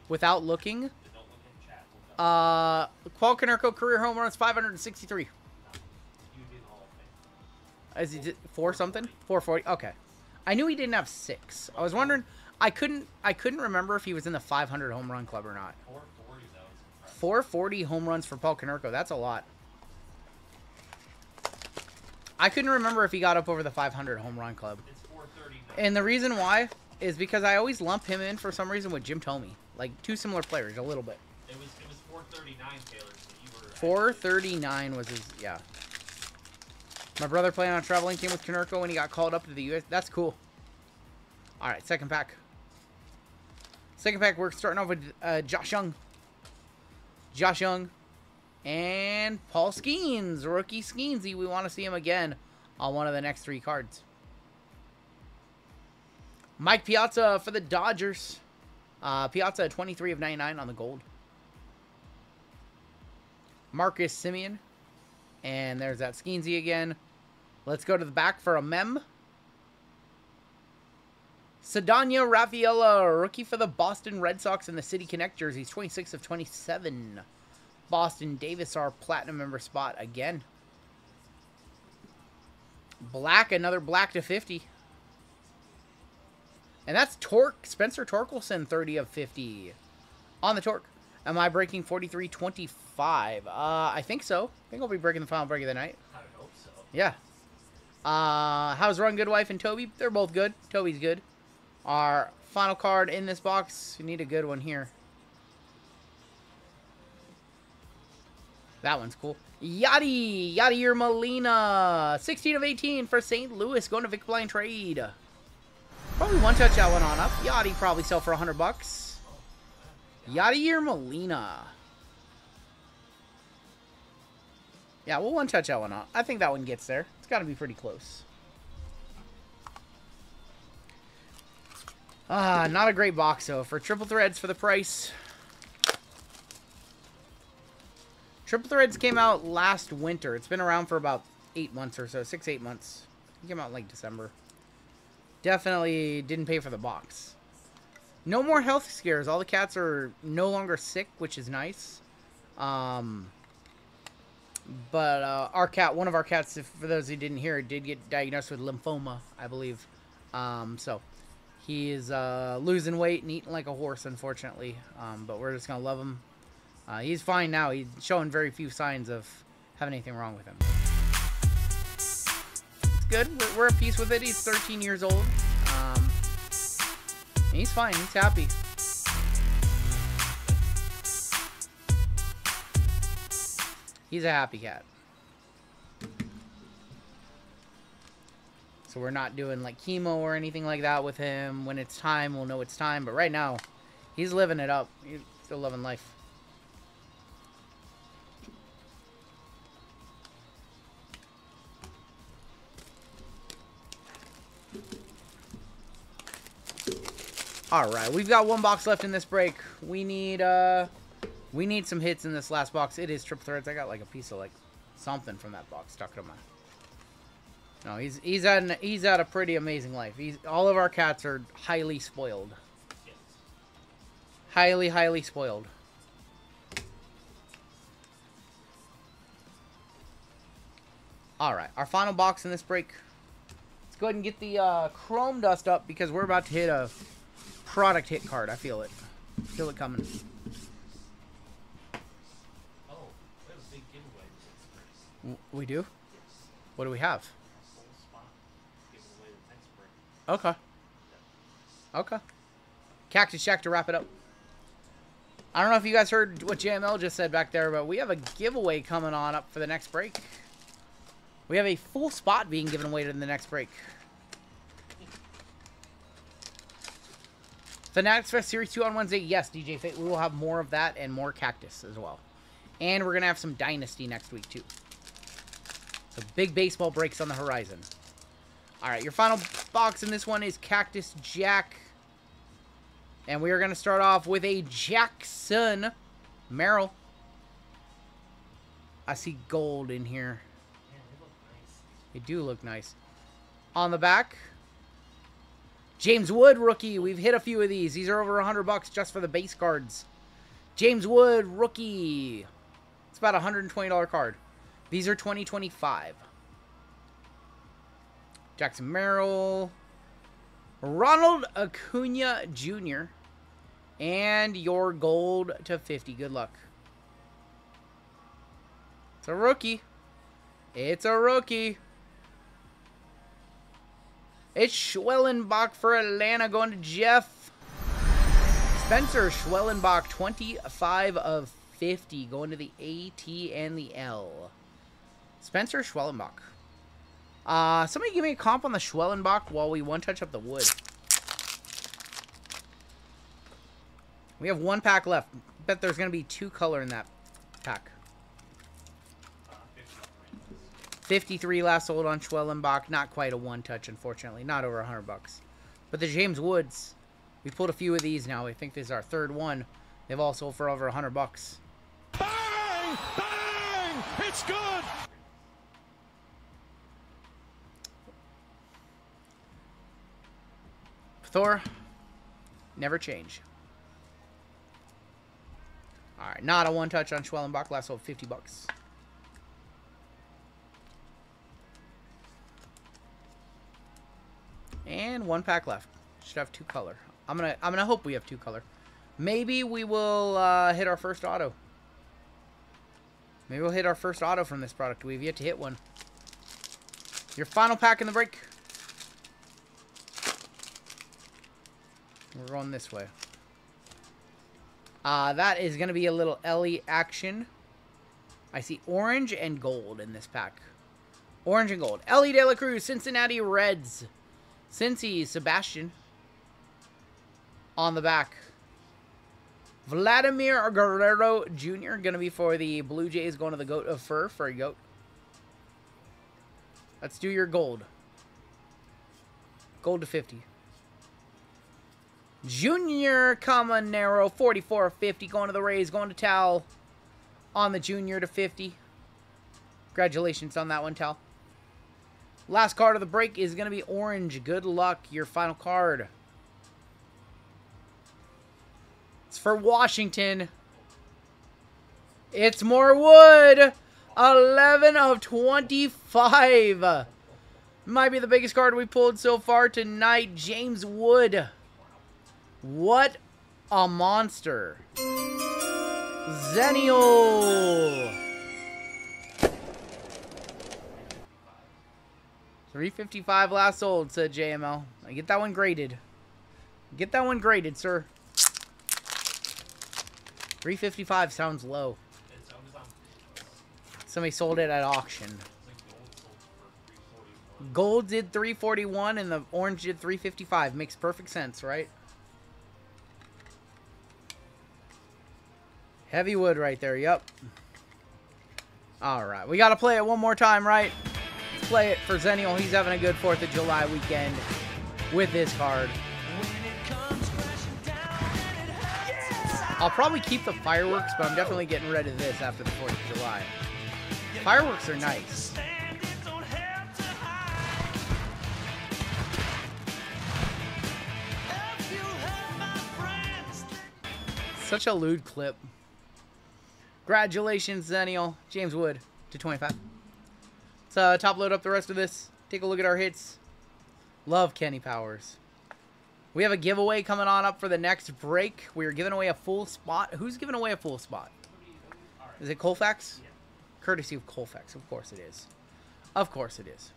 Without looking? Paul Konerko career home runs 563. Is he 4 something? 440. Okay. I knew he didn't have 6. I was wondering. I couldn't remember if he was in the 500 home run club or not. 440 though. 440 home runs for Paul Konerko. That's a lot. I couldn't remember if he got up over the 500 home run club. It's 439. And the reason why is because I always lump him in for some reason with Jim Thome. Like, two similar players, a little bit. It was 439, Taylor. So you were 439 was his, yeah. My brother playing on a traveling team with Konerko when he got called up to the U.S. That's cool. All right, second pack. Second pack, we're starting off with Josh Young. Josh Young. And Paul Skeens, rookie Skeensy. We want to see him again on one of the next 3 cards. Mike Piazza for the Dodgers. Piazza, 23 of 99 on the gold. Marcus Semien. And there's that Skeensy again. Let's go to the back for a mem. Ceddanyo Rafaela, rookie for the Boston Red Sox and the City Connect jerseys. 26 of 27. Boston Davis, our platinum member spot again. Black, another black to 50. And that's Torque, Spencer Torkelson, 30 of 50. On the Torque. Am I breaking 43-25? I think so. I think I'll be breaking the final break of the night. I hope so. Yeah. How's Rungoodlife and Toby? They're both good. Toby's good. Our final card in this box. We need a good one here. That one's cool. Yadier Molina. 16 of 18 for St. Louis. Going to Vic Blind trade. Probably one touch that one on up. Yachty probably sell for $100. Yadier Molina. Yeah, we'll one touch that one up. I think that one gets there. It's got to be pretty close. Not a great box though. For triple threads for the price. Triple Threads came out last winter. It's been around for about 8 months or so. 6-8 months. It came out in like December. Definitely didn't pay for the box. No more health scares. All the cats are no longer sick, which is nice. But our cat, one of our cats, for those who didn't hear, did get diagnosed with lymphoma, I believe. So he is losing weight and eating like a horse, unfortunately. But we're just going to love him. He's fine now. He's showing very few signs of having anything wrong with him. It's good. We're at peace with it. He's 13 years old. He's fine. He's happy. He's a happy cat. So we're not doing like chemo or anything like that with him. When it's time, we'll know it's time. But right now, he's living it up. He's still loving life. All right, we've got one box left in this break. We need some hits in this last box. It is triple threads. I got like a piece of like something from that box stuck to my. No, he's had a pretty amazing life. All of our cats are highly spoiled. Yes. Highly spoiled. All right, our final box in this break. Let's go ahead and get the chrome dust up because we're about to hit a product hit card. I feel it. Feel it coming. Oh, we have a big giveaway next break. We do? Yes. What do we have? Full spot giveaway the next break. Okay. Okay. Cactus Shack to wrap it up. I don't know if you guys heard what JML just said back there, but we have a giveaway coming on up for the next break. We have a full spot being given away in the next break. Fanatics Fest Series 2 on Wednesday. Yes, DJ Fate. We will have more of that and more Cactus as well. And we're going to have some Dynasty next week, too. So big baseball breaks on the horizon. All right, your final box in this one is Cactus Jack. And we are going to start off with a Jackson Merrill. I see gold in here. Yeah, they look nice. They do look nice. On the back, James Wood rookie. We've hit a few of these. These are over $100 just for the base cards. James Wood rookie. It's about a $120 card. These are 2025. Jackson Merrill. Ronald Acuna Jr. And your gold to 50. Good luck. It's a rookie. It's a rookie. It's Schwellenbach for Atlanta going to Jeff. Spencer Schwellenbach, 25 of 50. Going to the AT and the L. Spencer Schwellenbach. Somebody give me a comp on the Schwellenbach while we one-touch up the wood. We have one pack left. Bet there's going to be 2 color in that pack. 53 last sold on Schwellenbach. Not quite a one-touch, unfortunately. Not over $100. But the James Woods, we pulled a few of these now. I think this is our third one. They've all sold for over $100. Bang! Bang! It's good! Thor, never change. All right, not a one-touch on Schwellenbach. Last sold $50. And one pack left. Should have 2 color. I'm gonna hope we have 2 color. Maybe we will hit our first auto. Maybe we'll hit our first auto from this product. We've yet to hit one. Your final pack in the break. We're going this way. That is going to be a little Ellie action. I see orange and gold in this pack. Orange and gold. Ellie De La Cruz, Cincinnati Reds. Cincy, Sebastian. On the back. Vladimir Guerrero Jr. Going to be for the Blue Jays. Going to the Goat of Fur for a goat. Let's do your gold. Gold to 50. Junior Caminero, 44 of 50. Going to the Rays. Going to Tal on the Junior to 50. Congratulations on that one, Tal. Last card of the break is going to be orange. Good luck. Your final card. It's for Washington. It's more wood. 11 of 25. Might be the biggest card we pulled so far tonight. James Wood. What a monster. Zennial. 355 last sold, said JML. Get that one graded. Get that one graded, sir. 355 sounds low. Somebody sold it at auction. Gold did 341 and the orange did 355. Makes perfect sense, right? Heavy wood right there, yep. Alright, we gotta play it one more time, right? Let's play it for Zenial. He's having a good 4th of July weekend with this card. I'll probably keep the fireworks, but I'm definitely getting rid of this after the 4th of July. Fireworks are nice. Such a lewd clip. Congratulations, Zenial. James Wood to 25. Let's top load up the rest of this. Take a look at our hits. Love Kenny Powers. We have a giveaway coming on up for the next break. We're giving away a full spot. Who's giving away a full spot? Is it Colfax? Yeah. Courtesy of Colfax. Of course it is. Of course it is.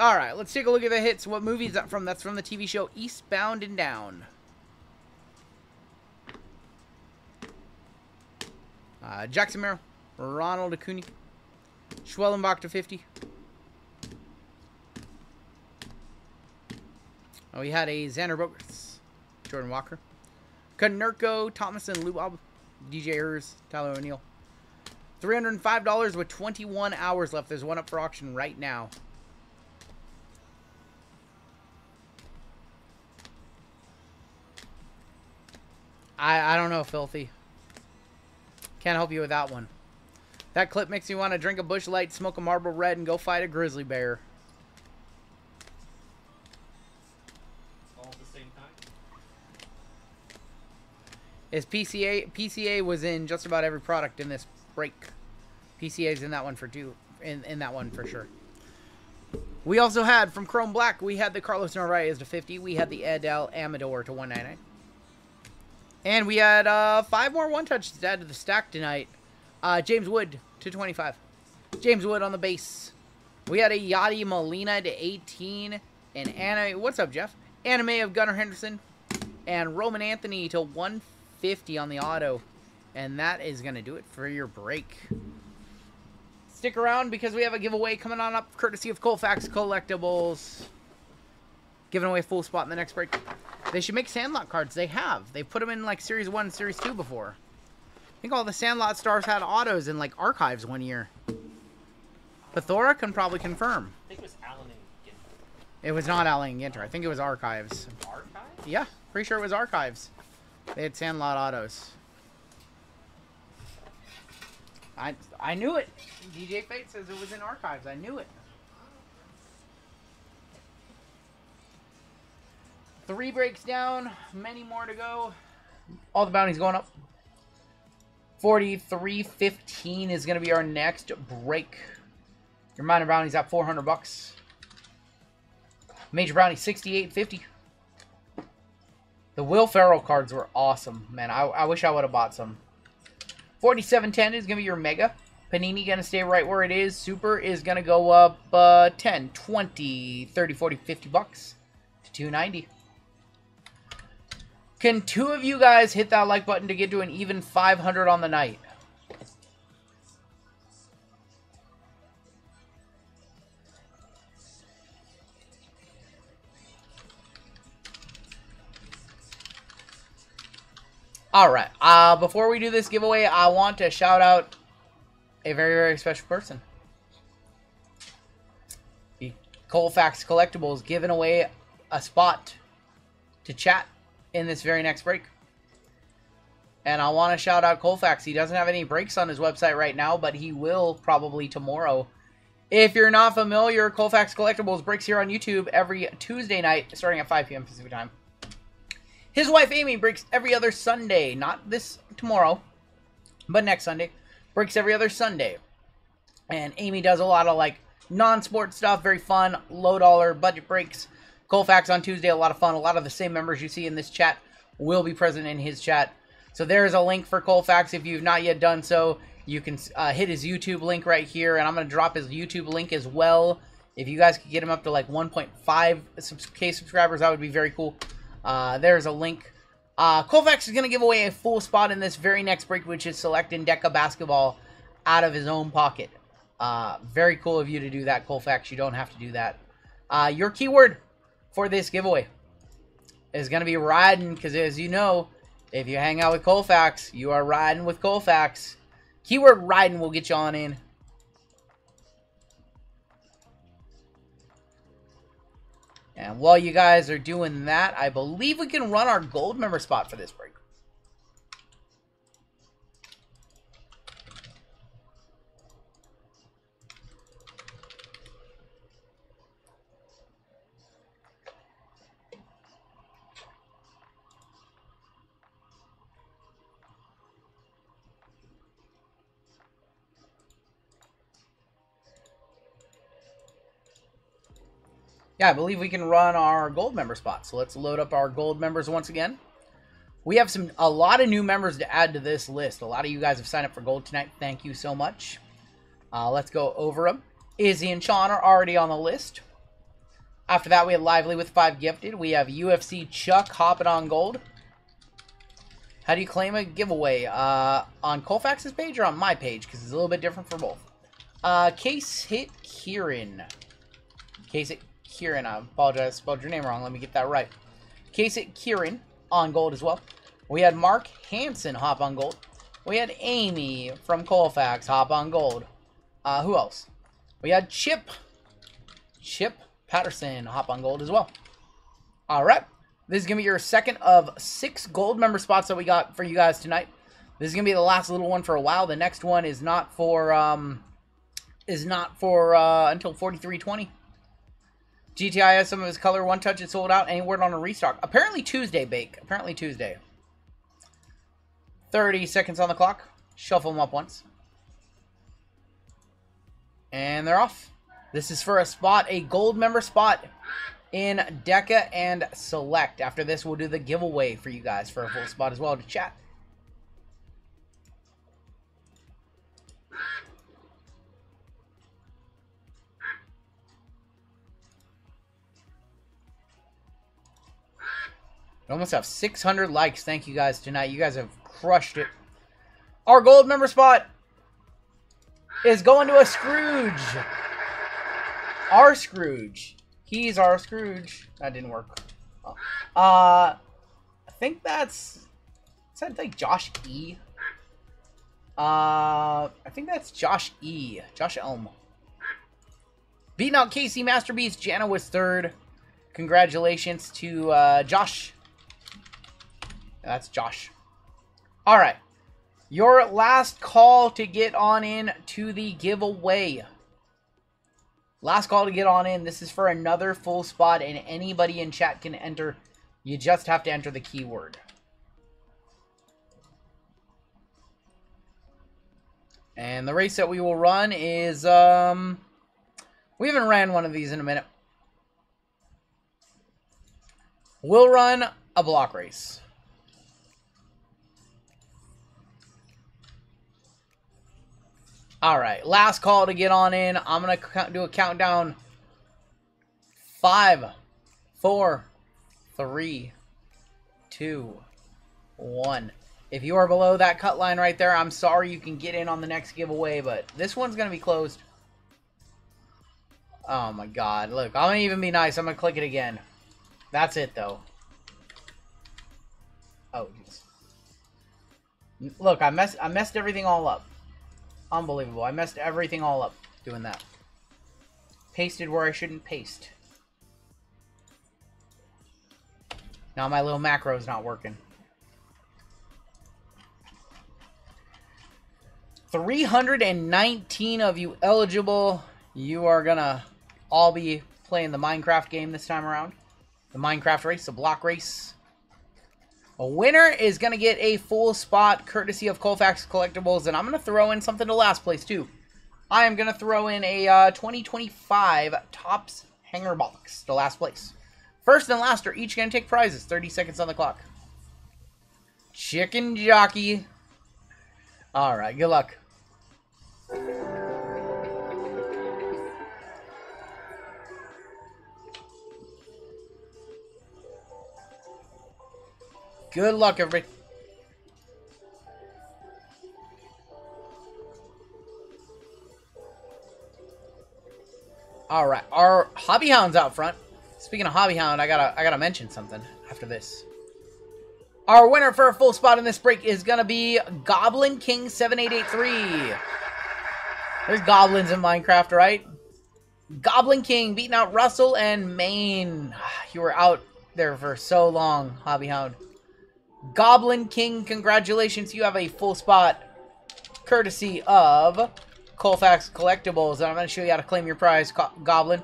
All right, let's take a look at the hits. What movie is that from? That's from the TV show Eastbound and Down. Jackson Merrill, Ronald Acuna, Schwellenbach to 50. Oh, we had a Xander Bogaerts, Jordan Walker, Konerko, Thomason, Lubab, DJ Hers, Tyler O'Neill. $305 with 21 hours left. There's one up for auction right now. I don't know, Filthy. Can't help you with that one. That clip makes me want to drink a Busch Light, smoke a Marlboro Red, and go fight a grizzly bear. All at the same time? Is PCA was in just about every product in this break. PCA's in that one for in that one for sure. We also had from Chrome Black, we had the Carlos Narvaez to 50. We had the Edel Amador to 199. And we had 5 more one-touches to add to the stack tonight. James Wood to 25. James Wood on the base. We had a Yadi Molina to 18. And Anime, what's up, Jeff? Anime of Gunnar Henderson. And Roman Anthony to 150 on the auto. And that is going to do it for your break. Stick around because we have a giveaway coming on up, courtesy of Colfax Collectibles. Giving away a full spot in the next break. They should make Sandlot cards. They have. They put them in like Series 1 and Series 2 before. I think all the Sandlot stars had autos in like Archives one year. Pathora can probably confirm. I think it was Allen and Ginter. It was not Allen and Ginter. I think it was Archives. Archive? Yeah, pretty sure it was Archives. They had Sandlot autos. I knew it. DJ Fate says it was in Archives. I knew it. 3 breaks down, many more to go. All the bounties going up. 43.15 is going to be our next break. Your minor bounty's at $400. Major bounty 68.50. The Will Ferrell cards were awesome, man. I wish I would have bought some. 47.10 is going to be your mega. Panini going to stay right where it is. Super is going to go up 10, 20, 30, 40, 50 bucks to $290. Can 2 of you guys hit that like button to get to an even 500 on the night? All right. Before we do this giveaway, I want to shout out a very, very special person. The Colfax Collectibles giving away a spot to chat in this very next break. And I want to shout out Colfax. He doesn't have any breaks on his website right now, but he will probably tomorrow. If you're not familiar, Colfax Collectibles breaks here on YouTube every Tuesday night, starting at 5 p.m. Pacific time. His wife, Amy, breaks every other Sunday. Not this tomorrow, but next Sunday. Breaks every other Sunday. And Amy does a lot of, like, non-sport stuff. Very fun, low-dollar budget breaks. Colfax on Tuesday, a lot of fun. A lot of the same members you see in this chat will be present in his chat. So there's a link for Colfax. If you've not yet done so, you can hit his YouTube link right here. And I'm going to drop his YouTube link as well. If you guys could get him up to like 1.5K subscribers, that would be very cool. There's a link. Colfax is going to give away a full spot in this very next break, which is selecting Deca Basketball out of his own pocket. Very cool of you to do that, Colfax. You don't have to do that. Your keyword for this giveaway is going to be riding, because as you know, if you hang out with Colfax, you are riding with Colfax. Keyword riding will get you on in. And while you guys are doing that, I believe we can run our gold member spot for this break. Yeah, I believe we can run our gold member spot. So let's load up our gold members once again. We have a lot of new members to add to this list. A lot of you guys have signed up for gold tonight. Thank you so much. Let's go over them. Izzy and Sean are already on the list. After that, we have Lively with 5 gifted. We have UFC Chuck hopping on gold. How do you claim a giveaway? On Colfax's page or on my page? Because it's a little bit different for both. Case Hit Kieran. Case Hit Kieran, I apologize, I spelled your name wrong. Let me get that right. Case It Kieran on gold as well. We had Mark Hansen hop on gold. We had Amy from Colfax hop on gold. Who else? We had Chip Patterson hop on gold as well. Alright. This is going to be your second of 6 gold member spots that we got for you guys tonight. This is going to be the last little one for a while. The next one is not for until 4320. GTI has some of his color. One touch, it sold out. Any word on a restock? Apparently Tuesday, Bake. Apparently Tuesday. 30 seconds on the clock. Shuffle them up once. And they're off. This is for a spot, a gold member spot in Deca and Select. After this, we'll do the giveaway for you guys for a full spot as well to chat. We almost have 600 likes. Thank you guys tonight. You guys have crushed it. Our gold member spot is going to a Scrooge. Our Scrooge. He's our Scrooge. That didn't work. I think that's... Is that like Josh E? I think that's Josh E. Josh Elm. Beating out Casey Masterbeast. Jana was 3rd. Congratulations to Josh. That's Josh. Alright. Your last call to get on in to the giveaway. Last call to get on in. This is for another full spot, and anybody in chat can enter. You just have to enter the keyword. And the race that we will run is... we haven't ran one of these in a minute. We'll run a block race. Alright, last call to get on in. I'm going to do a countdown. 5, 4, 3, 2, 1. If you are below that cut line right there, I'm sorry, you can get in on the next giveaway, but this one's going to be closed. Oh my god, look, I'm going to even be nice. I'm going to click it again. That's it, though. Oh, jeez. Look, I messed everything all up. Unbelievable. I messed everything all up doing that. Pasted where I shouldn't paste. Now my little macro's not working. 319 of you eligible. You are gonna all be playing the Minecraft game this time around. The Minecraft race, the block race. A winner is going to get a full spot courtesy of Colfax Collectibles, and I'm going to throw in something to last place too. I am going to throw in a 2025 Topps Hanger Box to last place. First and last are each going to take prizes. 30 seconds on the clock. Chicken Jockey. Alright, good luck. Good luck, everybody. All right, our Hobby Hound's out front. Speaking of Hobby Hound, I gotta mention something after this. Our winner for a full spot in this break is gonna be Goblin King 7883. There's goblins in Minecraft, right? Goblin King beating out Russell and Maine. You were out there for so long, Hobby Hound. Goblin King, congratulations. You have a full spot courtesy of Colfax Collectibles. And I'm going to show you how to claim your prize, Goblin.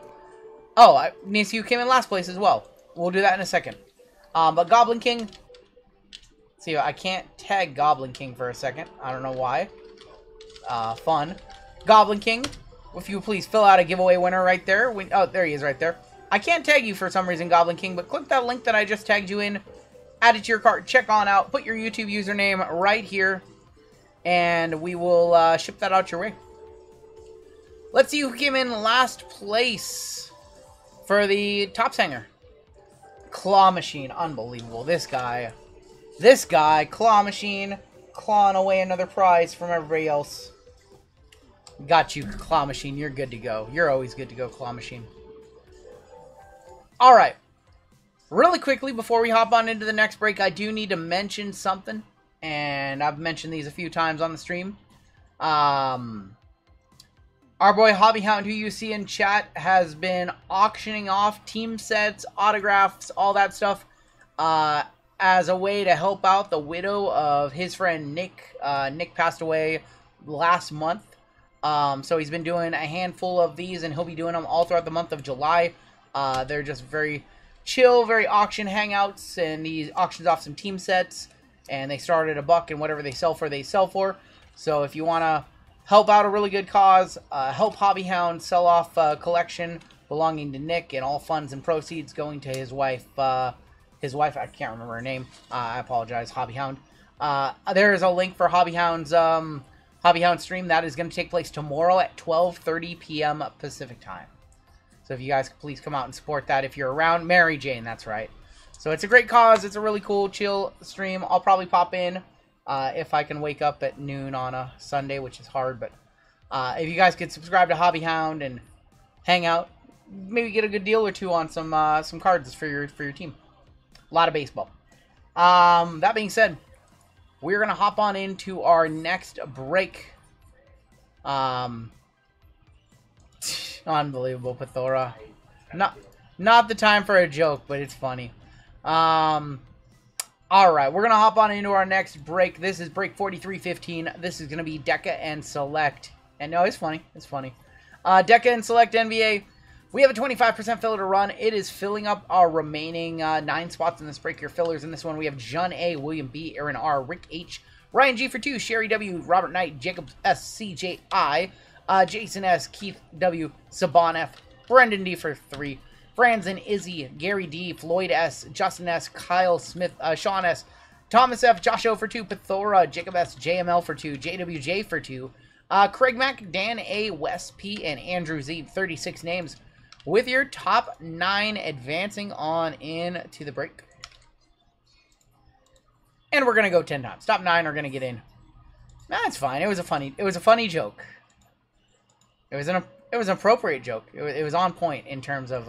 Oh, Nisi, you came in last place as well. We'll do that in a second. But Goblin King, see, I can't tag Goblin King for a second. I don't know why. Fun. Goblin King, if you please fill out a giveaway winner right there. Oh, there he is right there. I can't tag you for some reason, Goblin King, but click that link that I just tagged you in. Add it to your cart. Check on out. Put your YouTube username right here. And we will ship that out your way. Let's see who came in last place for the Tops Hanger. Claw Machine. Unbelievable. This guy, Claw Machine, clawing away another prize from everybody else. Got you, Claw Machine. You're good to go. You're always good to go, Claw Machine. Alright. Really quickly, before we hop on into the next break, I do need to mention something. And I've mentioned these a few times on the stream. Our boy Hobby Hound, who you see in chat, has been auctioning off team sets, autographs, all that stuff, as a way to help out the widow of his friend Nick. Nick passed away last month. So he's been doing a handful of these, and he'll be doing them all throughout the month of July. They're just very chill, very auction hangouts, and he auctions off some team sets, and they start at $1, and whatever they sell for, they sell for. So if you want to help out a really good cause, help Hobby Hound sell off a collection belonging to Nick, and all funds and proceeds going to his wife. I can't remember her name. I apologize, Hobby Hound. There is a link for Hobby Hound's Hobby Hound stream. That is going to take place tomorrow at 12:30 p.m. Pacific time. So if you guys could please come out and support that if you're around. Mary Jane, that's right. So it's a great cause. It's a really cool, chill stream. I'll probably pop in if I can wake up at noon on a Sunday, which is hard. But if you guys could subscribe to Hobby Hound and hang out, maybe get a good deal or two on some cards for your team. A lot of baseball. That being said, we're going to hop on into our next break. Unbelievable, Pathora. Not the time for a joke, but it's funny. Alright, we're going to hop on into our next break. This is break 4315. This is going to be Deca and Select. And no, it's funny. It's funny. Deca and Select NBA. We have a 25% filler to run. It is filling up our remaining 9 spots in this break. Your fillers in this one, we have John A, William B, Aaron R, Rick H, Ryan G for 2, Sherry W, Robert Knight, Jacob S, CJ I, Jason S, Keith W, Saban F, Brendan D for 3, Franzen, Izzy, Gary D, Floyd S, Justin S, Kyle Smith, Sean S, Thomas F, Josh O for 2, Pathora, Jacob S, JML for 2, JWJ for 2, Craig Mack, Dan A, Wes P, and Andrew Z, 36 names. With your top 9 advancing on in to the break. And we're gonna go 10 times. Top 9 are gonna get in. That's fine. It was a funny joke. It was an appropriate joke. It was on point in terms of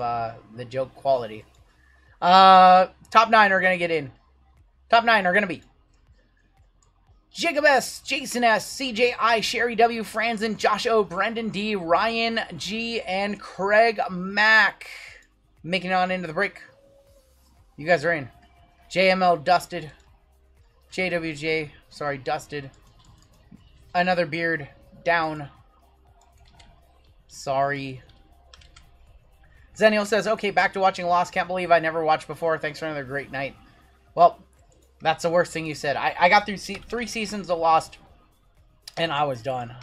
the joke quality. Top 9 are gonna get in. Top 9 are gonna be Jacob S, Jason S, CJ I, Sherry W, Franzen, Josh O, Brendan D, Ryan G, and Craig Mack. Making it on into the break. You guys are in. JML dusted. JWJ, sorry, dusted. Another beard down. Sorry. Zeniel says, okay, back to watching Lost. Can't believe I never watched before. Thanks for another great night. Well, that's the worst thing you said. I got through 3 seasons of Lost, and I was done.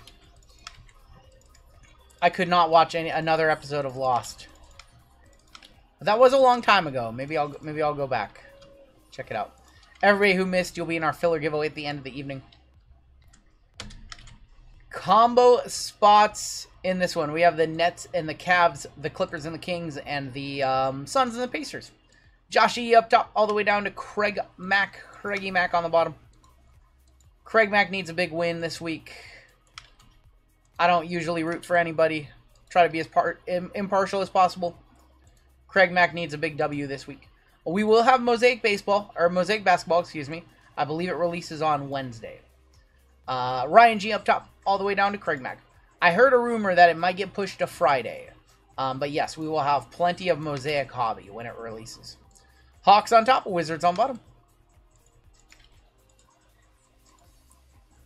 I could not watch another episode of Lost. But that was a long time ago. Maybe I'll go back. Check it out. Everybody who missed, you'll be in our filler giveaway at the end of the evening. Combo spots in this one. We have the Nets and the Cavs, the Clippers and the Kings, and the Suns and the Pacers. Josh E up top, all the way down to Craigie Mack on the bottom. Craig Mack needs a big win this week. I don't usually root for anybody, Try to be as impartial as possible. Craig Mack needs a big W this week. We will have Mosaic Baseball, or Mosaic Basketball, excuse me. I believe it releases on Wednesday. Ryan G up top, all the way down to Craig Mack. I heard a rumor that it might get pushed to Friday. But yes, we will have plenty of Mosaic Hobby when it releases. Hawks on top, Wizards on bottom.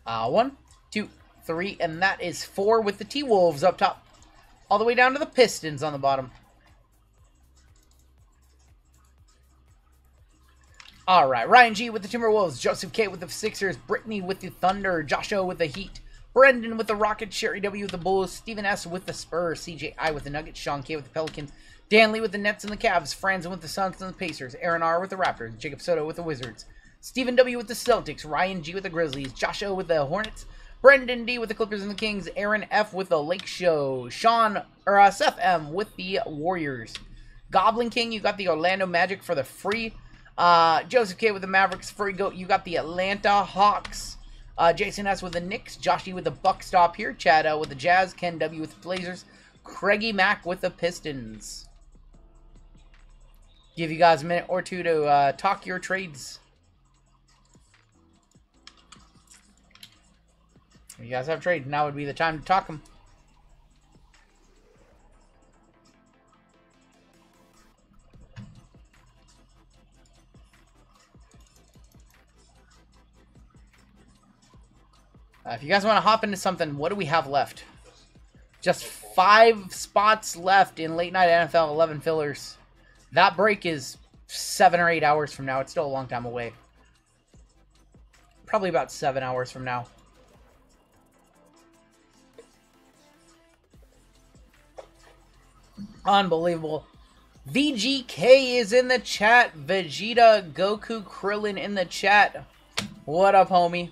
1, 2, 3, and that is 4 with the T-Wolves up top. All the way down to the Pistons on the bottom. Alright, Ryan G with the Timberwolves, Joseph K with the Sixers, Brittany with the Thunder, Josh O with the Heat, Brendan with the Rockets, Sherry W with the Bulls, Stephen S with the Spurs, CJ I with the Nuggets, Sean K with the Pelicans, Dan Lee with the Nets and the Cavs, Franzen with the Suns and the Pacers, Aaron R with the Raptors, Jacob Soto with the Wizards, Stephen W with the Celtics, Ryan G with the Grizzlies, Josh O with the Hornets, Brendan D with the Clippers and the Kings, Aaron F with the Lake Show, Seth M with the Warriors, Goblin King, you got the Orlando Magic for the free. Joseph K with the Mavericks, Furry Goat, you got the Atlanta Hawks, Jason S with the Knicks, Josh E with the Bucks stop here, Chad L with the Jazz, Ken W with the Blazers, Craigie Mack with the Pistons. Give you guys a minute or two to talk your trades. If you guys have trades, now would be the time to talk them. If you guys want to hop into something, what do we have left? Just 5 spots left in Late Night NFL 11 fillers. That break is 7 or 8 hours from now. It's still a long time away. Probably about 7 hours from now. Unbelievable. VGK is in the chat. Vegeta, Goku, Krillin in the chat. What up, homie?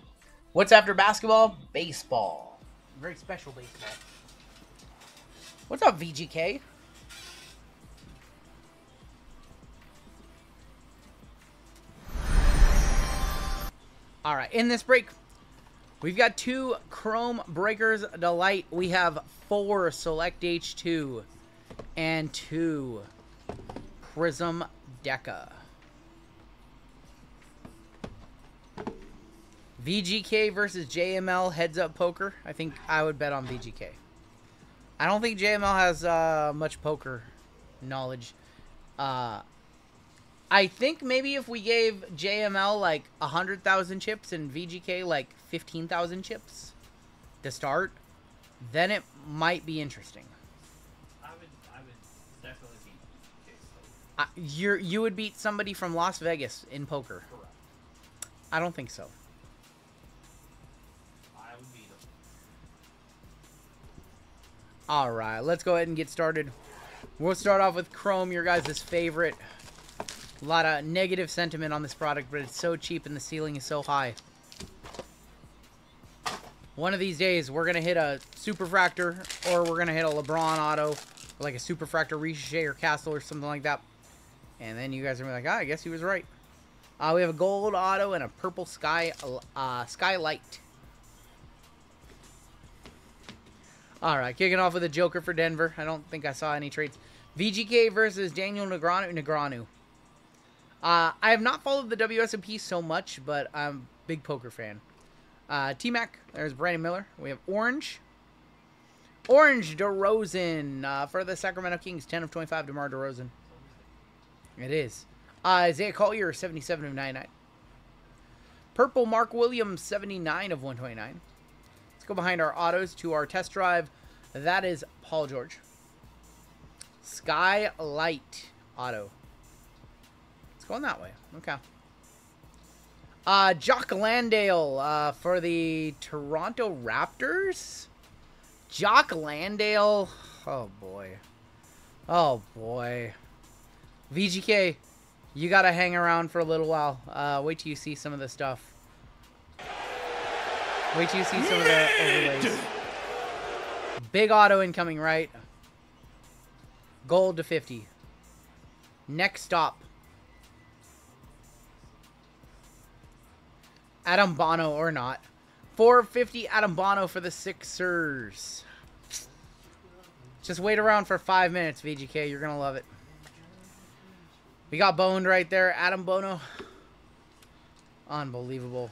What's after basketball? Baseball. Very special baseball. What's up, VGK? Alright, in this break, we've got 2 Chrome Breakers Delight. We have 4 Select H2 and 2 Prism Deca. VGK versus JML heads-up poker. I think I would bet on VGK. I don't think JML has much poker knowledge. I think maybe if we gave JML like 100,000 chips and VGK like 15,000 chips to start, then it might be interesting. I would definitely beat VGK. You would beat somebody from Las Vegas in poker. Correct. I don't think so. Alright, let's go ahead and get started. We'll start off with Chrome, your guys' favorite. A lot of negative sentiment on this product, but it's so cheap and the ceiling is so high. One of these days, we're going to hit a Superfractor, or we're going to hit a LeBron auto, or like a Superfractor Ricochet or Castle or something like that. And then you guys are going to be like, I guess he was right. We have a gold auto and a purple Skylight. Alright, kicking off with a Joker for Denver. I don't think I saw any trades. VGK versus Daniel Negreanu. I have not followed the WSMP so much, but I'm a big poker fan. T-Mac, there's Brandon Miller. We have Orange. Orange DeRozan for the Sacramento Kings. 10 of 25, DeMar DeRozan. It is. Isaiah Collier, 77 of 99. Purple Mark Williams, 79 of 129. Let's go behind our autos to our test drive. That is Paul George. Skylight auto. It's going that way. Okay. Jock Landale for the Toronto Raptors. Jock Landale. Oh, boy. Oh, boy. VGK, you got to hang around for a little while. Wait till you see some of the stuff. Wait till you see some of the overlays. Big auto incoming, right? Gold to 50. Next stop. Adam Bono or not. 450 Adam Bono for the Sixers. Just wait around for 5 minutes, VGK. You're going to love it. We got boned right there. Adam Bono. Unbelievable.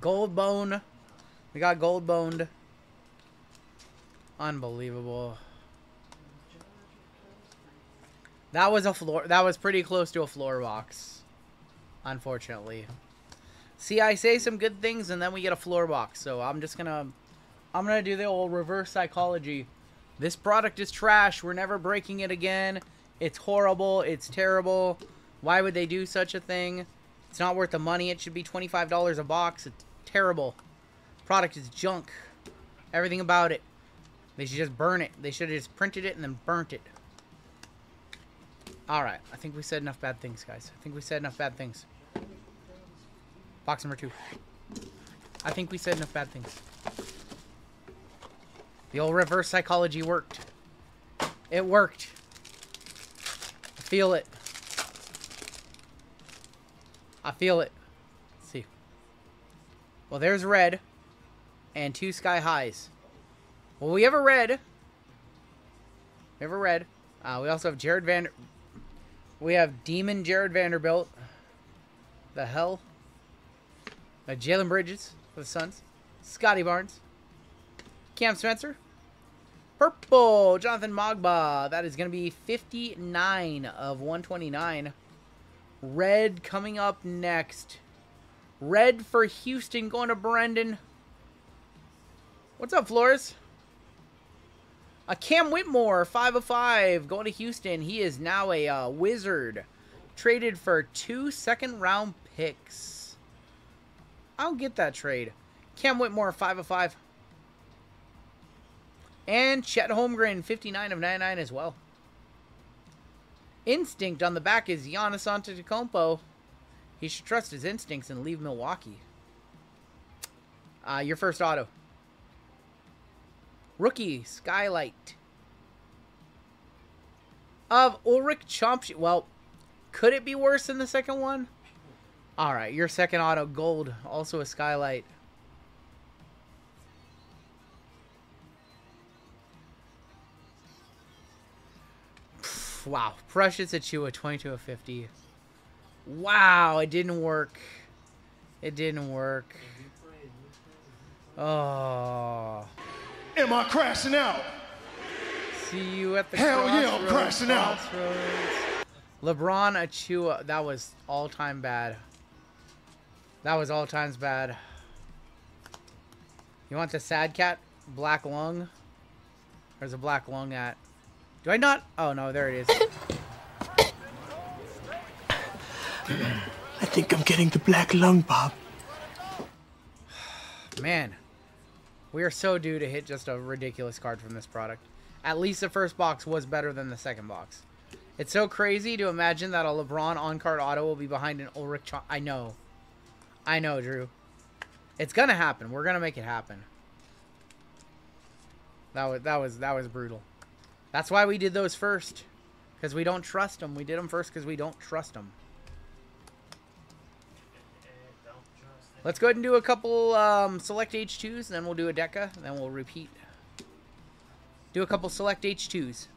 Gold bone. We got gold boned. Unbelievable. That was a floor. That was pretty close to a floor box. Unfortunately. See, I say some good things and then we get a floor box. So I'm gonna do the old reverse psychology. This product is trash. We're never breaking it again. It's horrible. It's terrible. Why would they do such a thing? It's not worth the money. It should be $25 a box. It's terrible. Product is junk. Everything about it. They should just burn it. They should have just printed it and then burnt it. Alright. I think we said enough bad things, guys. I think we said enough bad things. Box number 2. I think we said enough bad things. The old reverse psychology worked. It worked. I feel it. I feel it. Let's see. Well, there's red. And 2 sky highs. Well, we have a red. We have a red. We also have We have Demon Jared Vanderbilt. The hell? Jalen Bridges for the Suns. Scotty Barnes. Cam Spencer. Purple. Jonathan Mogba. That is going to be 59 of 129. Red coming up next. Red for Houston going to Brendan. What's up, Flores? Cam Whitmore, 5 of 5, going to Houston. He is now a Wizard. Traded for 2 second-round picks. I don't get that trade. Cam Whitmore, 5 of 5. And Chet Holmgren, 59 of 99 as well. Instinct on the back is Giannis Antetokounmpo. He should trust his instincts and leave Milwaukee. Your first auto. Rookie, Skylight. Of Ulrich Chomp. Well, could it be worse than the second one? Alright, your second auto, gold. Also a Skylight. Wow. Precious Achua, 22 of 50. Wow, it didn't work. It didn't work. Oh. Am I crashing out? See you at the Hell yeah, I'm crashing out. LeBron Achua. That was all-time bad. That was all times bad. You want the Sad Cat? Black Lung? Where's the Black Lung at? Do I not? Oh, no, there it is. I think I'm getting the black lung, Bob. Man. We are so due to hit just a ridiculous card from this product. At least the first box was better than the second box. It's so crazy to imagine that a LeBron on-card auto will be behind an Ulrich Chomp. I know. I know, Drew. It's gonna happen. We're gonna make it happen. That was brutal. That's why we did those first. Because we don't trust them. We did them first because we don't trust them. Let's go ahead and do a couple select H2s, and then we'll do a Deca, and then we'll repeat. Do a couple select H2s.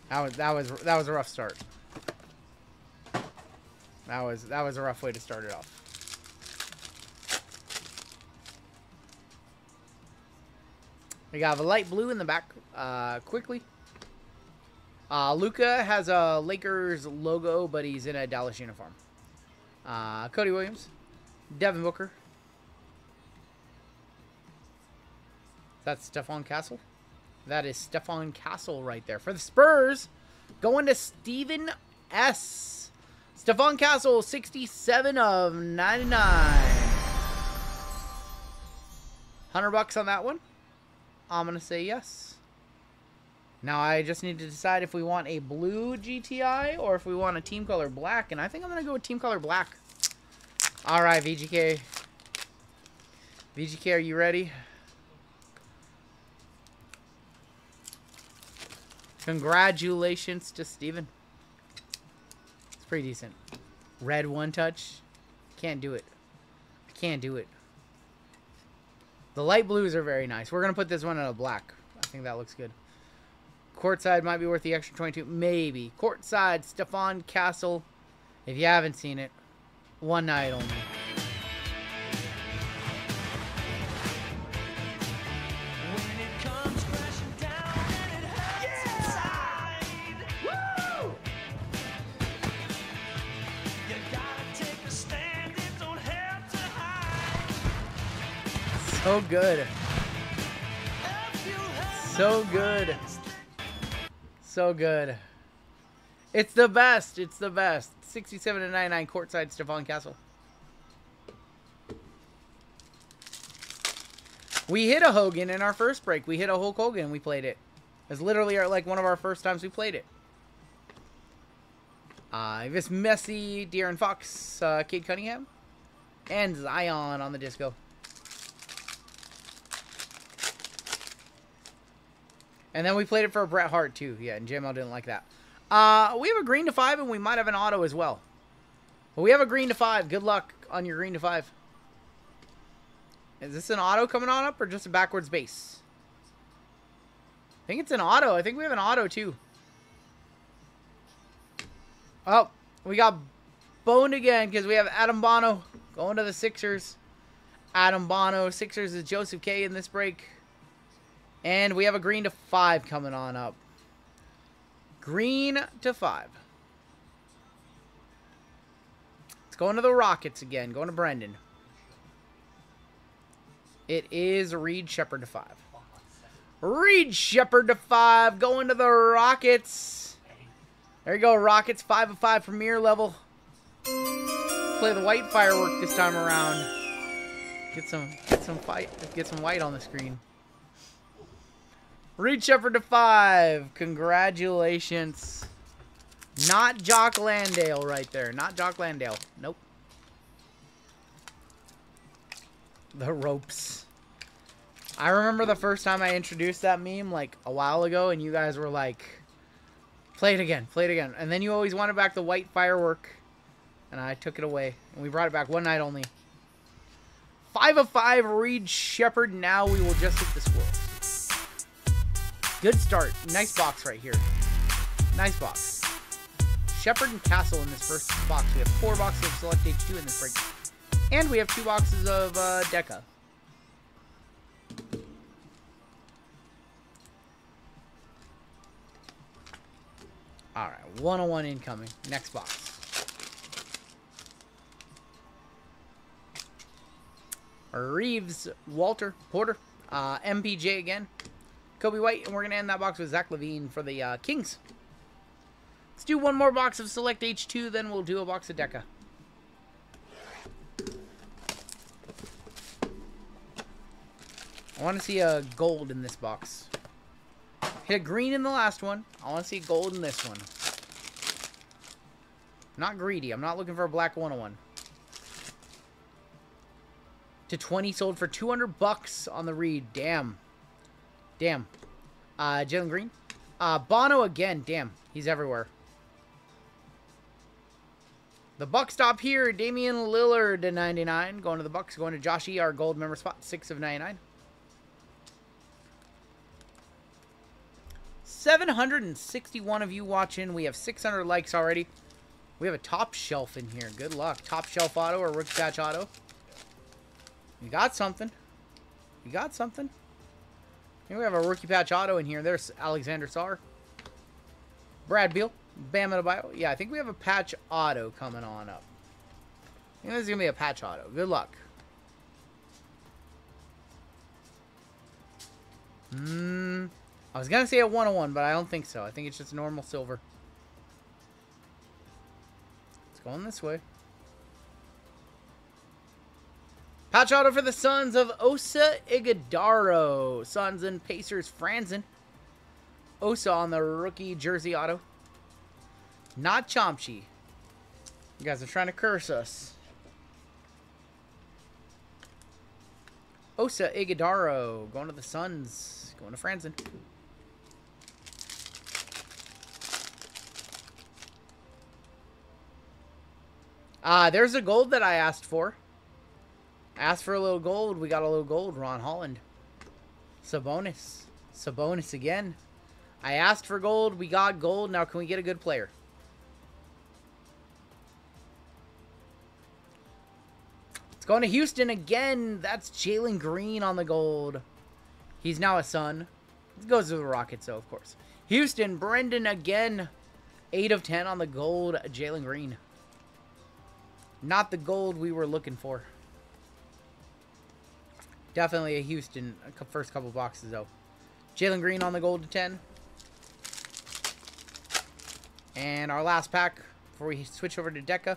That was a rough start. That was a rough way to start it off. We got a light blue in the back. Quickly. Luka has a Lakers logo, but he's in a Dallas uniform. Cody Williams, Devin Booker. That's Stephon Castle. That is Stephon Castle right there. For the Spurs, going to Steven S. Stephon Castle, 67 of 99. $100 on that one. I'm going to say yes. Now I just need to decide if we want a blue GTI or if we want a team color black. And I think I'm going to go with team color black. All right, VGK. VGK, are you ready? Congratulations to Steven. It's pretty decent. Red one touch. Can't do it. can't do it. The light blues are very nice. We're going to put this one in a black. I think that looks good. Courtside might be worth the extra 22. Maybe. Courtside, Stefan Castle. If you haven't seen it, one night only. So good. So good. So good. It's the best. It's the best. 67 to 99 courtside Stefan Castle. We hit a Hogan in our first break. We hit a Hulk Hogan and we played it. It's literally like one of our first times we played it. This Messi, De'Aaron Fox, Cade Cunningham, and Zion on the disco. And then we played it for Bret Hart, too. Yeah, and JML didn't like that. We have a green to 5, and we might have an auto as well. But we have a green to 5. Good luck on your green to 5. Is this an auto coming on up, or just a backwards base? I think it's an auto. I think we have an auto, too. Oh, we got boned again, because we have Adam Bono going to the Sixers. Adam Bono. Sixers is Joseph K in this break. And we have a green to 5 coming on up. Green to 5. It's going to the Rockets again. Going to Brendan. It is Reed Shepherd to 5. Reed Shepherd to 5. Going to the Rockets. There you go, Rockets. 5 of 5 premier level. Play the white firework this time around. Get some white on the screen. Reed Shepherd to 5. Congratulations. Not Jock Landale right there. Not Jock Landale. Nope. The ropes. I remember the first time I introduced that meme like a while ago, and you guys were like, play it again, play it again. And then you always wanted back the white firework, and I took it away. And we brought it back one night only. 5 of 5 Reed Shepherd. Now we will just hit the squirrels. Good start. Nice box right here. Nice box. Shepherd and Castle in this first box. We have 4 boxes of Select H2 in this break. And we have 2 boxes of Deca. Alright, 101 incoming. Next box. Reeves, Walter, Porter, MPJ again. Kobe White, and we're going to end that box with Zach LaVine for the Kings. Let's do one more box of Select H2, then we'll do a box of Deca. I want to see a gold in this box. Hit a green in the last one. I want to see gold in this one. Not greedy. I'm not looking for a black 101. To 20 sold for $200 on the Reed. Damn. Damn. Jalen Green. Bono again. Damn. He's everywhere. The Bucks stop here. Damian Lillard to 99. Going to the Bucks. Going to Josh E. Our gold member spot. 6 of 99. 761 of you watching. We have 600 likes already. We have a top shelf in here. Good luck. Top shelf auto or rookie patch auto. You got something. You got something. Here we have a rookie patch auto in here. There's Alexander Sarr. Brad Beal. Bam Adebayo. Yeah, I think we have a patch auto coming on up. I think this is going to be a patch auto. Good luck. I was going to say a 101, but I don't think so. I think it's just normal silver. It's going this way. Patch auto for the Suns of Osa Iguodaro. Suns and Pacers, Franzen. Osa on the rookie jersey auto. Not Chomsky. You guys are trying to curse us. Osa Iguodaro going to the Suns. Going to Franzen. There's a gold that I asked for. Asked for a little gold. We got a little gold. Ron Holland. Sabonis. Sabonis again. I asked for gold. We got gold. Now can we get a good player? It's going to Houston again. That's Jalen Green on the gold. He's now a Sun. It goes to the Rockets, though, of course. Houston, Brendan again. 8 of 10 on the gold. Jalen Green. Not the gold we were looking for. Definitely a Houston first couple boxes, though. Jalen Green on the gold to 10. And our last pack, before we switch over to Deca,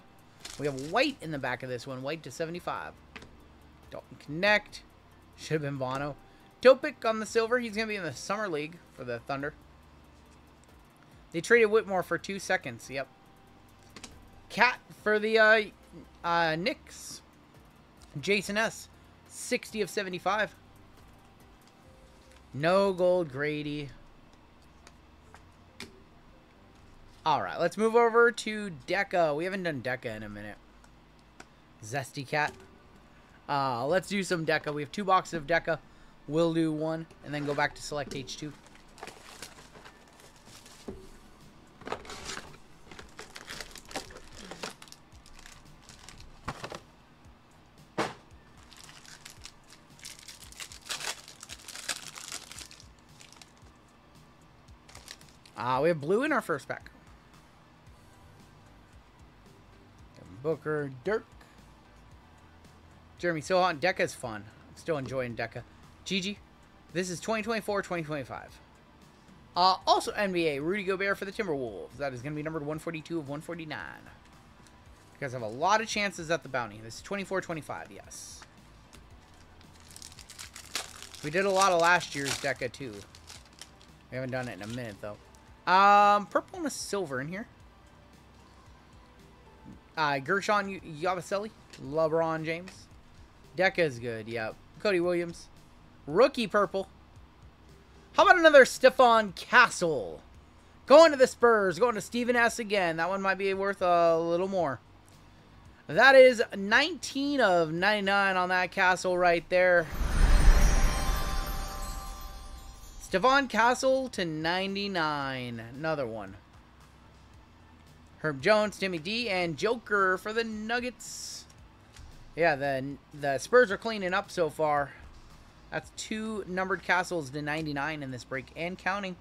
we have white in the back of this one. White to 75. Dalton Connect. Should have been Bono. Topic on the silver. He's going to be in the Summer League for the Thunder. They traded Whitmore for 2 seconds. Yep. Cat for the Knicks. Jason S. 60 of 75. No gold Grady. Alright, let's move over to Deca. We haven't done Deca in a minute. Zesty Cat. Let's do some Deca. We have 2 boxes of Deca. We'll do 1, and then go back to Select H2. We have blue in our first pack. Booker, Dirk. Jeremy Sohan. Deca's fun. I'm still enjoying Deca. Gigi. This is 2024-2025. Also NBA. Rudy Gobert for the Timberwolves. That is going to be numbered 142 of 149. You guys have a lot of chances at the bounty. This is 24-25, yes. We did a lot of last year's Deca, too. We haven't done it in a minute, though. Purple and a silver in here. Gershon Yabusele. LeBron James. Deca is good, yep. Cody Williams. Rookie purple. How about another Stephon Castle? Going to the Spurs. Going to Steven S. again. That one might be worth a little more. That is 19 of 99 on that Castle right there. Stephon Castle to 99. Another one. Herb Jones, Timmy D, and Joker for the Nuggets. Yeah, the Spurs are cleaning up so far. That's 2 numbered Castles to 99 in this break and counting.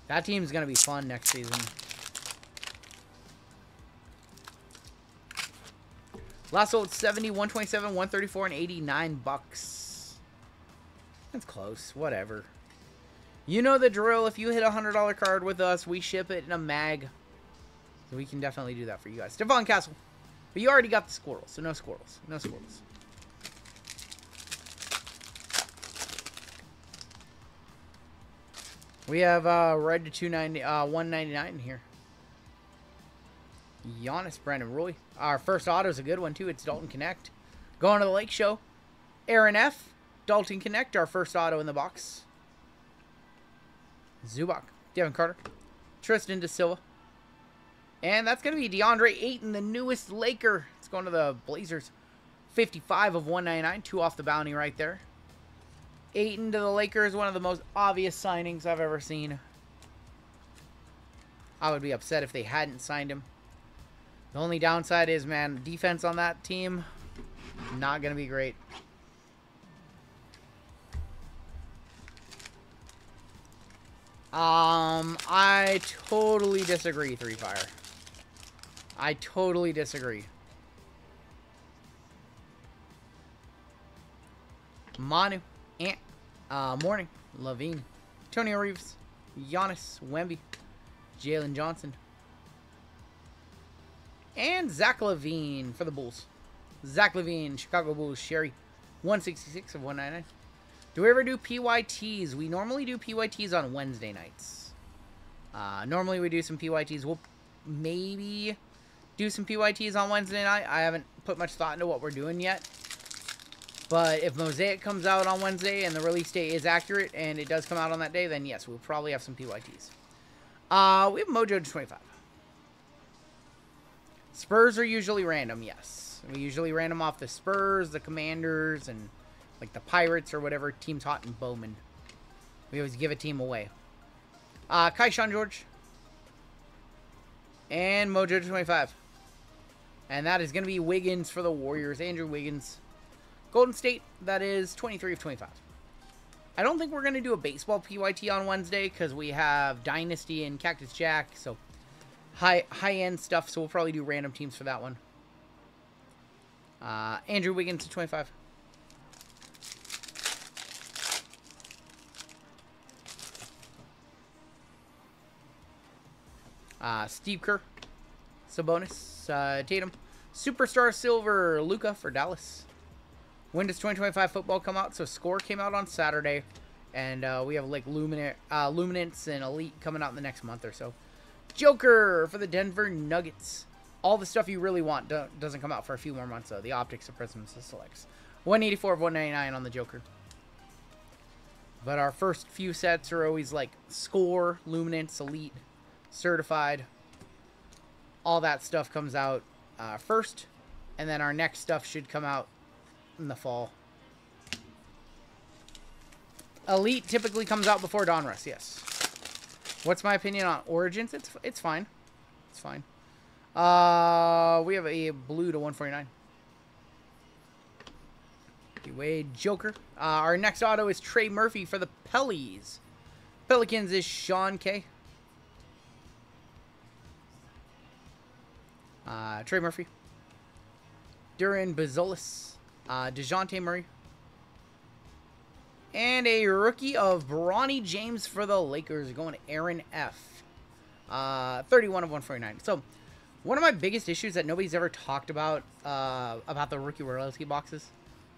That team's going to be fun next season. Last sold 70, 127, 134, and 89 bucks. That's close. Whatever. You know the drill. If you hit a $100 card with us, we ship it in a mag. So we can definitely do that for you guys. Stephon Castle. But you already got the squirrels, so no squirrels. No squirrels. We have red to 290, 199 in here. Giannis, Brandon Roy. Our first auto is a good one, too. It's Dalton Connect. Going to the Lake Show. Aaron F. Dalton Connect, our first auto in the box. Zubac. Devin Carter. Tristan Da Silva. And that's going to be DeAndre Ayton, the newest Laker. It's going to the Blazers. 55 of 199. 2 off the bounty right there. Ayton to the Lakers, one of the most obvious signings I've ever seen. I would be upset if they hadn't signed him. The only downside is, man, defense on that team, not going to be great. I totally disagree, Three Fire. I totally disagree. Manu. Morning. Levine. Tony Reeves. Giannis. Wemby. Jalen Johnson. And Zach LaVine for the Bulls. Zach LaVine, Chicago Bulls, Sherry. 166 of 199. Do we ever do PYTs? We normally do PYTs on Wednesday nights. Normally we do some PYTs. We'll maybe do some PYTs on Wednesday night. I haven't put much thought into what we're doing yet. But if Mosaic comes out on Wednesday and the release date is accurate and it does come out on that day, then yes, we'll probably have some PYTs. We have Mojo to 25. Spurs are usually random, yes. Selects. We usually random off the Spurs, the Commanders, and like the Pirates or whatever team's hot in Bowman. We always give a team away. Kai Sean George. And Mojo 25. And that is going to be Wiggins for the Warriors. Andrew Wiggins. Golden State, that is 23 of 25. I don't think we're going to do a baseball PYT on Wednesday because we have Dynasty and Cactus Jack. So high-end stuff. So we'll probably do random teams for that one. Andrew Wiggins to 25. Steve Kerr, Sabonis, Tatum, Superstar Silver, Luka for Dallas. When does 2025 football come out? So Score came out on Saturday, and we have like Luminance and Elite coming out in the next month or so. Joker for the Denver Nuggets. All the stuff you really want doesn't come out for a few more months though. The Optic Set Mixer Selects. 184 of 199 on the Joker. But our first few sets are always like Score, Luminance, Elite, Certified. All that stuff comes out first, and then our next stuff should come out in the fall. Elite typically comes out before Donruss, yes. What's my opinion on Origins? It's fine. It's fine. We have a blue to 149. Wade Joker. Our next auto is Trey Murphy for the Pellies. Pelicans is Sean K. Trey Murphy. Duran Bazolis. DeJounte Murray. And a rookie of Bronny James for the Lakers going to Aaron F. 31 of 149. So, one of my biggest issues that nobody's ever talked about the rookie royalty boxes,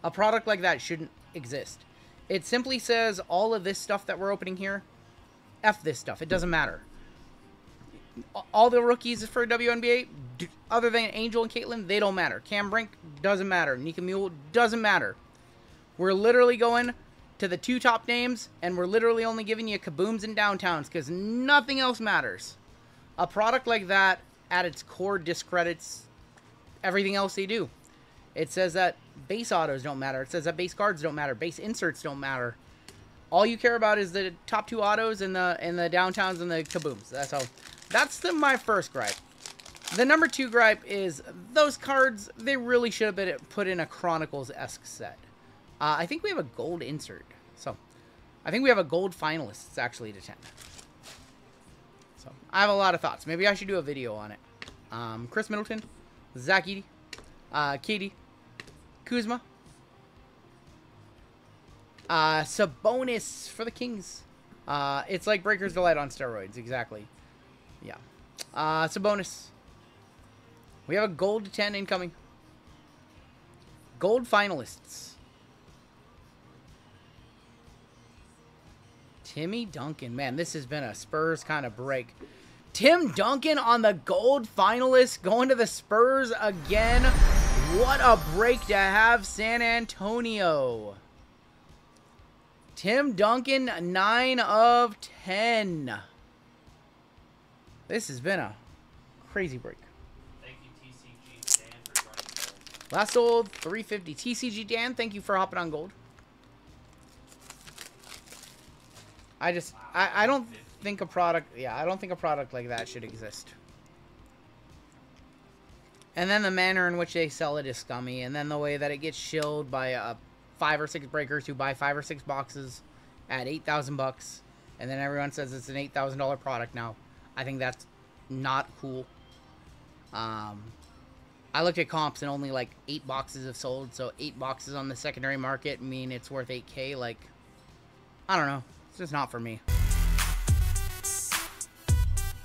a product like that shouldn't exist. It simply says all of this stuff that we're opening here, F this stuff. It doesn't matter. All the rookies for WNBA, other than Angel and Caitlin, they don't matter. Cam Brink doesn't matter. Nika Mule doesn't matter. We're literally going to the two top names, and we're literally only giving you kabooms and downtowns because nothing else matters. A product like that, at its core, discredits everything else they do. It says that base autos don't matter. It says that base cards don't matter. Base inserts don't matter. All you care about is the top two autos and the downtowns and the kabooms. That's all. That's my first gripe. The number two gripe is those cards, they really should have been put in a Chronicles-esque set. I think we have a gold insert. So, I think we have a gold finalist, actually, to 10. So, I have a lot of thoughts. Maybe I should do a video on it. Chris Middleton, Zach Edey, Katie, Kuzma, Sabonis for the Kings. It's like Breaker's Delight on steroids, exactly. Yeah. Sabonis. We have a gold to 10 incoming. Gold finalists. Timmy Duncan. Man, this has been a Spurs kind of break. Tim Duncan on the gold finalist going to the Spurs again. What a break to have, San Antonio. Tim Duncan, 9 of 10. This has been a crazy break. Thank you, TCG Dan, for joining gold. Last sold 350. TCG Dan, thank you for hopping on gold. I don't think a product, I don't think a product like that should exist. And then the manner in which they sell it is scummy, and then the way that it gets shilled by 5 or 6 breakers who buy 5 or 6 boxes at $8,000, and then everyone says it's an $8,000 product now. I think that's not cool. I looked at comps and only like 8 boxes have sold, so 8 boxes on the secondary market mean it's worth $8K. Like, I don't know. It's just not for me.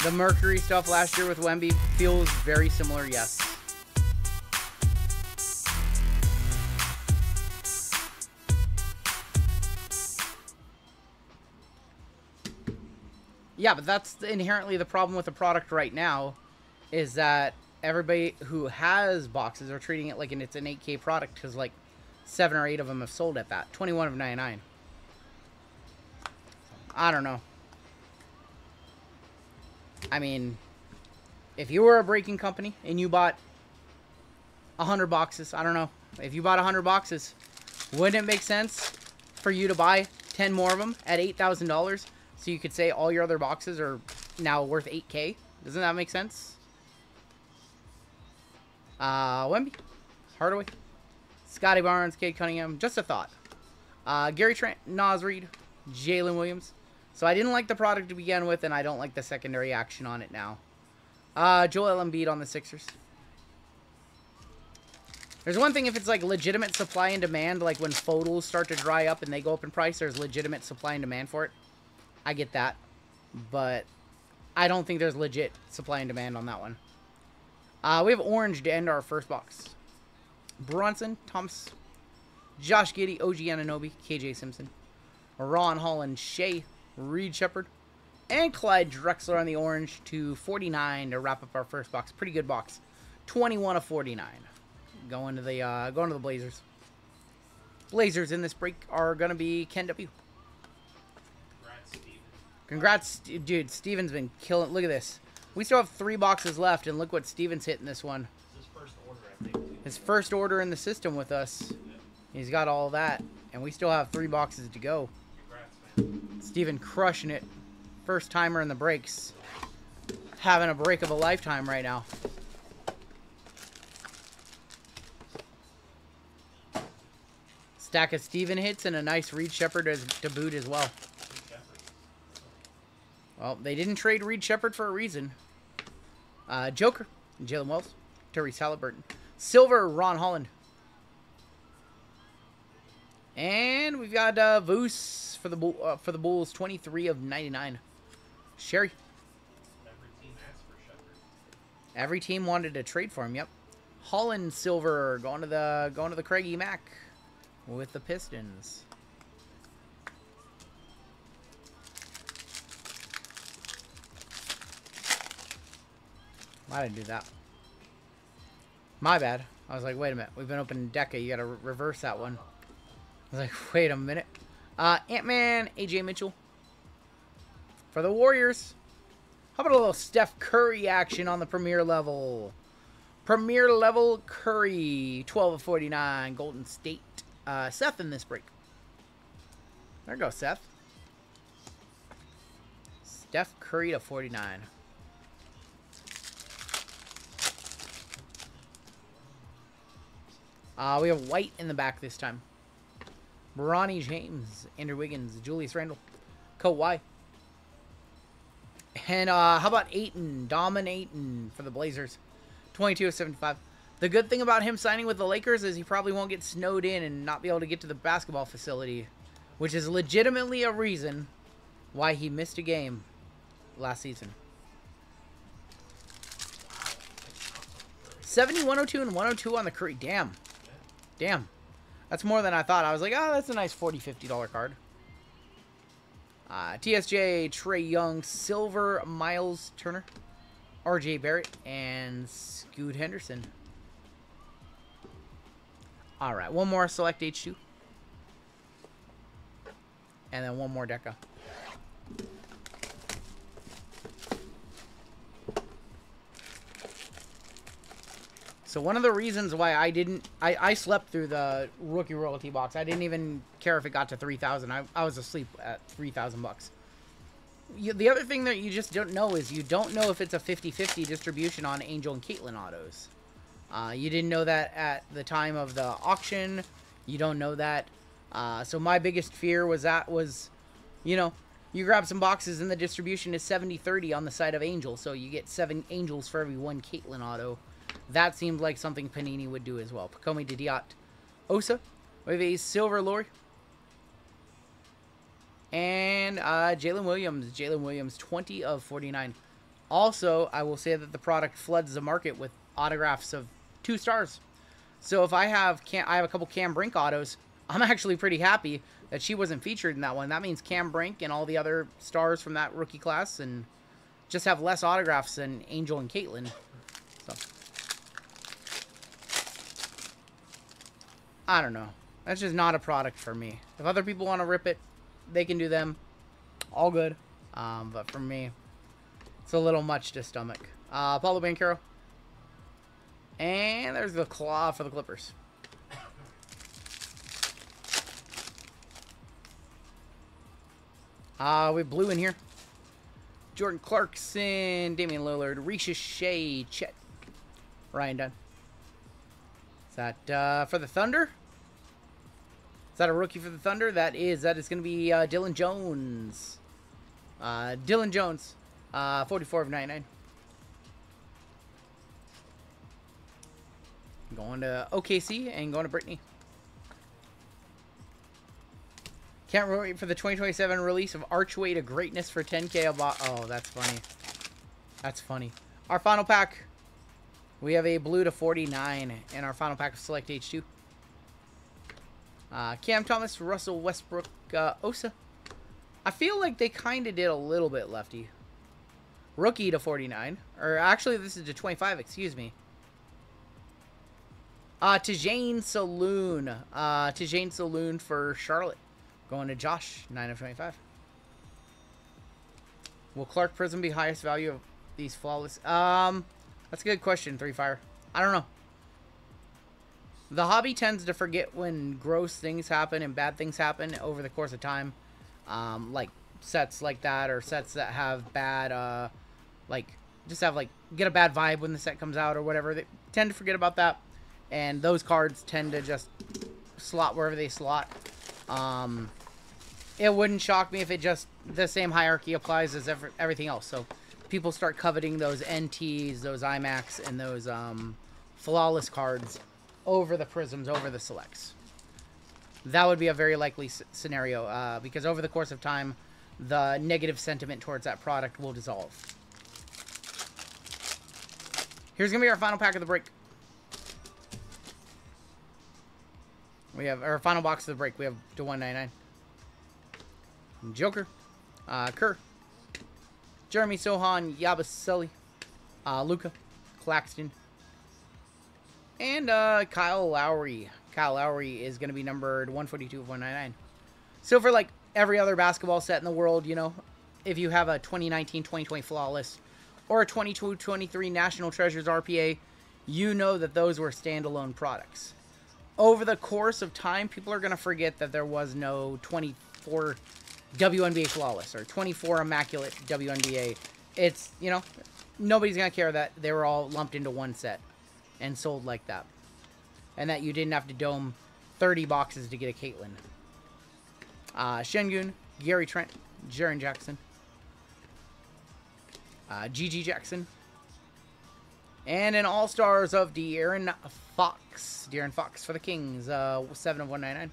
The Mercury stuff last year with Wemby feels very similar, yes. Yeah, but that's inherently the problem with the product right now, is that everybody who has boxes are treating it like it's an 8K product because like 7 or 8 of them have sold at that. 21 of 99. I don't know. I mean, if you were a breaking company and you bought 100 boxes. I don't know. If you bought 100 boxes, wouldn't it make sense for you to buy 10 more of them at $8,000 so you could say all your other boxes are now worth $8K? Doesn't that make sense? Wemby, Hardaway, Scotty Barnes, Cade Cunningham. Just a thought. Gary Trent, Nas Reed, Jalen Williams. So I didn't like the product to begin with, and I don't like the secondary action on it now. Joel Embiid on the Sixers. There's one thing if it's like legitimate supply and demand, like when photos start to dry up and they go up in price, there's legitimate supply and demand for it. I get that. But I don't think there's legit supply and demand on that one. We have orange to end our first box. Bronson, Thomas, Josh Giddey, OG Anunoby, KJ Simpson, Ron Holland, Shea, Reed Shepard, and Clyde Drexler on the orange to 49 to wrap up our first box. Pretty good box. 21 of 49. Going to the Blazers. Blazers in this break are going to be Ken W. Congrats, dude. Steven's been killing. Look at this. We still have 3 boxes left, and look what Steven's hitting this one. His first order, I think. His first order in the system with us. He's got all that, and we still have 3 boxes to go. Congrats, man. Steven crushing it. First timer in the breaks. Having a break of a lifetime right now. Stack of Steven hits and a nice Reed Shepard to boot as well. Well, they didn't trade Reed Shepard for a reason. Joker, Jalen Wells, Therese Halliburton. Silver, Ron Holland. And we've got Voos for the Bulls, 23 of 99. Sherry. Every team asked for Shepard. Every team wanted to trade for him. Yep. Holland silver going to the Craigie Mac with the Pistons. I didn't do that. My bad. I was like, wait a minute. We've been opening Deca. You got to reverse that one. I was like, wait a minute. Ant-Man, AJ Mitchell. For the Warriors. How about a little Steph Curry action on the Premier level? Premier level Curry. 12 of 49. Golden State. Seth in this break. There goes Seth. Steph Curry to 49. We have white in the back this time. Bronny James, Andrew Wiggins, Julius Randle, Kawhi. And how about Ayton, dominating for the Blazers. 22 of 75. The good thing about him signing with the Lakers is he probably won't get snowed in and not be able to get to the basketball facility, which is legitimately a reason why he missed a game last season. 70, 102, and 102 on the Curry. Damn. Damn. That's more than I thought. I was like, oh, that's a nice $40, $50 card. TSJ, Trey Young, Silver, Miles Turner, RJ Barrett, and Scoot Henderson. Alright, one more Select H2. And then one more Deca. So one of the reasons why I slept through the rookie royalty box. I didn't even care if it got to 3,000. I was asleep at 3,000 bucks. The other thing that you just don't know is you don't know if it's a 50-50 distribution on Angel and Caitlyn autos. You didn't know that at the time of the auction. You don't know that. So my biggest fear was you know, you grab some boxes and the distribution is 70-30 on the side of Angel. So you get 7 Angels for every 1 Caitlyn auto. That seemed like something Panini would do as well. Pacomi Didiot. Osa. We have a Silver Lori. And Jalen Williams. Jalen Williams, 20 of 49. Also, I will say that the product floods the market with autographs of 2 stars. So if I have a couple Cam Brink autos, I'm actually pretty happy that she wasn't featured in that one. That means Cam Brink and all the other stars from that rookie class and just have less autographs than Angel and Caitlyn. So I don't know. That's just not a product for me. If other people want to rip it, they can do them. All good. But for me, it's a little much to stomach. Paulo Banchero. And there's the claw for the Clippers. We have blue in here. Jordan Clarkson, Damian Lillard, Risha Shea, Chet, Ryan Dunn. Is that for the Thunder? Is that a rookie for the Thunder? That is going to be Dylan Jones. Dylan Jones, 44 of 99. Going to OKC and going to Brittany. Can't wait for the 2027 release of Archway to Greatness for 10K. Oh, that's funny. That's funny. Our final pack. We have a blue to 49 in our final pack of Select H2. Cam Thomas, Russell Westbrook, Osa. I feel like they kind of did a little bit lefty. Rookie to 49. Or actually, this is to 25, excuse me. Jayden Saloon. Jayden Saloon for Charlotte. Going to Josh, 9 of 25. Will Clark Prism be highest value of these flawless? That's a good question, 3Fire. I don't know. The hobby tends to forget when gross things happen and bad things happen over the course of time. Like sets like that, or sets that have bad, just have get a bad vibe when the set comes out or whatever. They tend to forget about that. And those cards tend to just slot wherever they slot. It wouldn't shock me if it just, the same hierarchy applies as everything else. So people start coveting those NTs, those IMAX, and those flawless cards over the Prisms, over the Selects. That would be a very likely scenario, because over the course of time, the negative sentiment towards that product will dissolve. Here's going to be our final pack of the break. We have our final box of the break. We have to 199. Joker, Kerr, Jeremy Sohan, Yabusele, Luka, Claxton, and Kyle Lowry. Kyle Lowry is going to be numbered 142 of 199. So for like every other basketball set in the world, you know, if you have a 2019-2020 Flawless or a 22-23 National Treasures RPA, you know that those were standalone products. Over the course of time, people are going to forget that there was no 24 WNBA Flawless or 24 Immaculate WNBA. It's, you know, nobody's going to care that they were all lumped into one set and sold like that. And that you didn't have to dome 30 boxes to get a Caitlyn. Shengun, Gary Trent, Jaren Jackson, Gigi Jackson, and an All-Stars of De'Aaron Fox. De'Aaron Fox for the Kings, 7 of 199.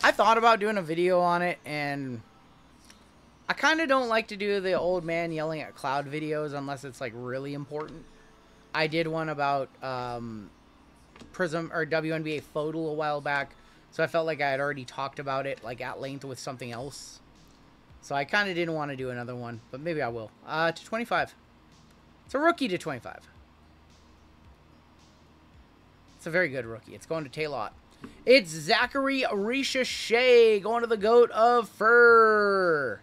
I thought about doing a video on it, and I kind of don't like to do the old man yelling at cloud videos unless it's like really important. I did one about Prism or WNBA Photo a while back, so I felt like I had already talked about it like at length with something else. So I kind of didn't want to do another one, but maybe I will. To 25. It's a rookie to 25. It's a very good rookie. It's going to Taylor. It's Zachary Risha Shea going to the GOAT of Fur.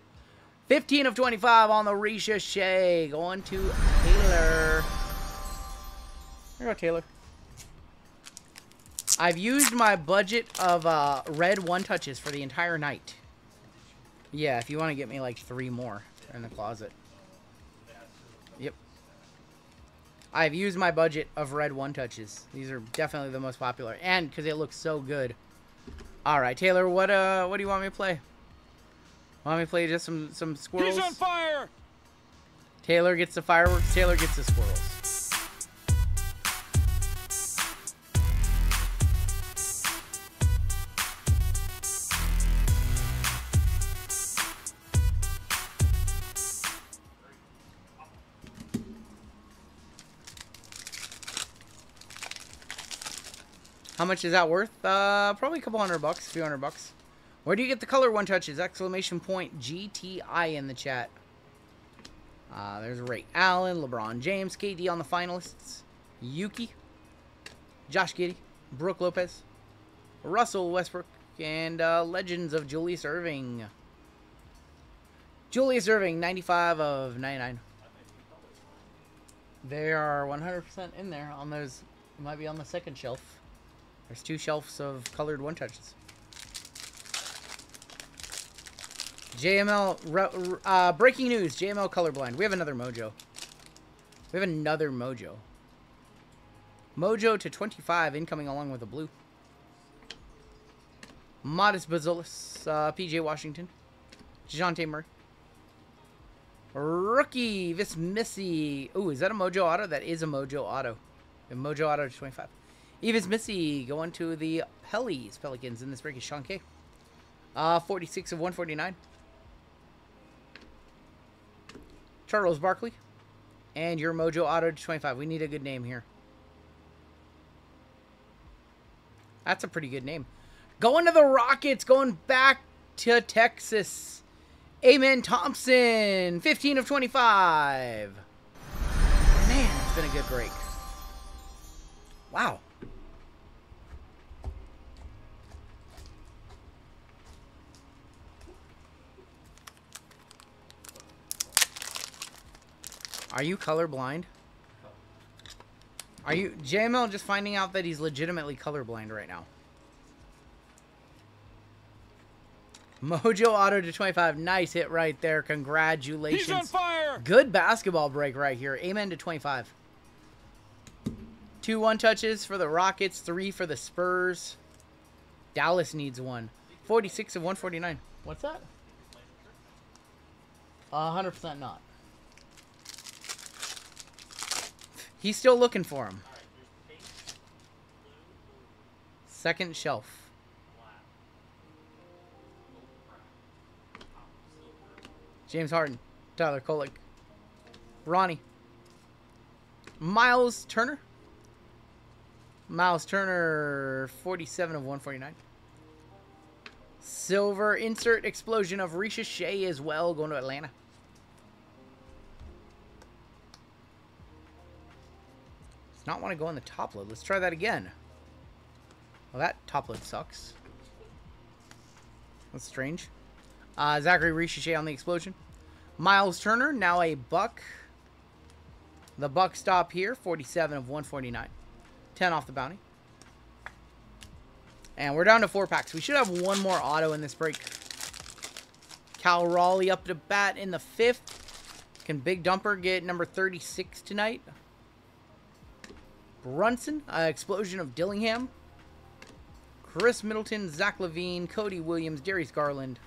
15 of 25 on the Risha Shea. Going to Taylor. There you go, Taylor. I've used my budget of red one-touches for the entire night. Yeah, if you want to get me like 3 more in the closet. Yep. I've used my budget of red one-touches. These are definitely the most popular. And because it looks so good. Alright, Taylor, what do you want me to play? Want me to play just some squirrels? He's on fire! Taylor gets the fireworks. Taylor gets the squirrels. How much is that worth? Probably a couple $100, a few $100. Where do you get the color one touches? Exclamation point GTI in the chat. There's Ray Allen, LeBron James, KD on the finalists, Yuki, Josh Giddey, Brooke Lopez, Russell Westbrook, And Legends of Julius Erving. Julius Erving, 95 of 99. They are 100% in there on those. Might be on the second shelf. There's 2 shelves of colored one-touches. JML, breaking news, JML colorblind. We have another Mojo. We have another Mojo. Mojo to 25, incoming along with a blue. Modest Bazilis, PJ Washington. DeJounte Murray. Rookie, this Missy. Ooh, is that a Mojo Auto? That is a Mojo Auto. A Mojo Auto to 25. Evis Missy going to the Pelicans in this break is Sean K. 46 of 149. Charles Barkley. And your Mojo Auto to 25. We need a good name here. That's a pretty good name. Going to the Rockets. Going back to Texas. Amen Thompson. 15 of 25. Man, it's been a good break. Wow. Are you colorblind? Are you JML just finding out that he's legitimately colorblind right now? Mojo Auto to 25. Nice hit right there. Congratulations. He's on fire. Good basketball break right here. Amen to 25. 2 one-touches for the Rockets. 3 for the Spurs. Dallas needs 1. 46 of 149. What's that? 100% not. He's still looking for him. Second shelf. James Harden. Tyler Kolek. Ronnie. Miles Turner. Miles Turner, 47 of 149. Silver insert explosion of Risha Shea as well, going to Atlanta. Does not want to go on the top load. Let's try that again. Well, that top load sucks. That's strange. Zachary Risha Shea on the explosion. Miles Turner, now a buck. The buck stop here, 47 of 149. 10 off the bounty. And we're down to 4 packs. We should have 1 more auto in this break. Cal Raleigh up to bat in the 5th. Can Big Dumper get number 36 tonight? Brunson, explosion of Dillingham. Chris Middleton, Zach Levine, Cody Williams, Darius Garland.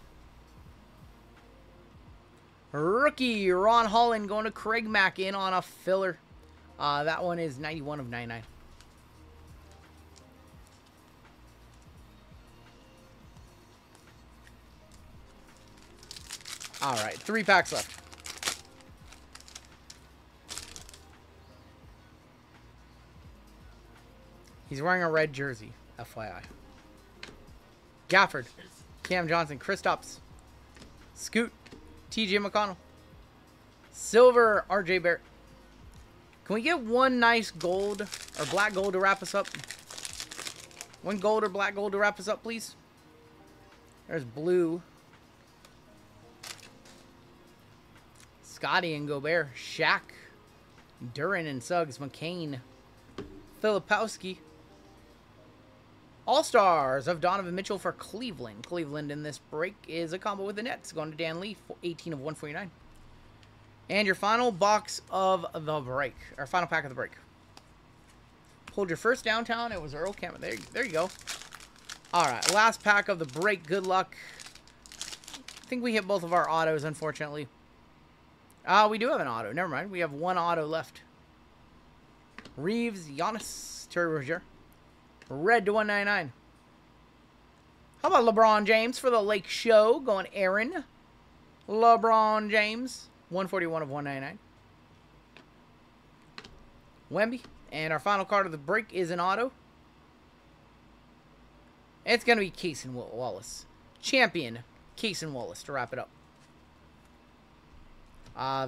Rookie Ron Holland going to Craig Mack in on a filler. That one is 91 of 99. All right, 3 packs left. He's wearing a red jersey, FYI. Gafford, Cam Johnson, Kristaps, Scoot, TJ McConnell, Silver, RJ Barrett. Can we get 1 nice gold or black gold to wrap us up? 1 gold or black gold to wrap us up, please. There's blue. Scotty and Gobert, Shaq, Duran and Suggs, McCain, Filipowski. All-Stars of Donovan Mitchell for Cleveland. Cleveland in this break is a combo with the Nets. Going to Dan Lee, 18 of 149. And your final box of the break. Our final pack of the break. Pulled your first downtown. It was Earl Cameron. There you go. Alright, last pack of the break. Good luck. I think we hit both of our autos, unfortunately. We do have an auto. Never mind. We have 1 auto left. Reeves, Giannis, Terry Rozier. Red to 199. How about LeBron James for the Lake Show? Going Aaron. LeBron James. 141 of 199. Wemby. And our final card of the break is an auto. It's going to be Cason Wallace. Champion Cason Wallace to wrap it up.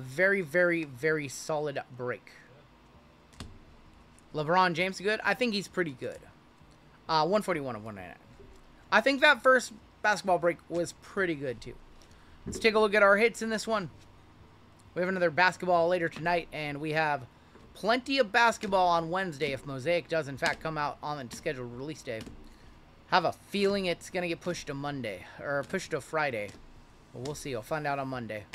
Very, very, very solid break. LeBron James good? I think he's pretty good. 141 of 199. I think that first basketball break was pretty good, too. Let's take a look at our hits in this one. We have another basketball later tonight, and we have plenty of basketball on Wednesday if Mosaic does, in fact, come out on the scheduled release day. Have a feeling it's going to get pushed to Monday, or pushed to Friday. But we'll see. I'll find out on Monday.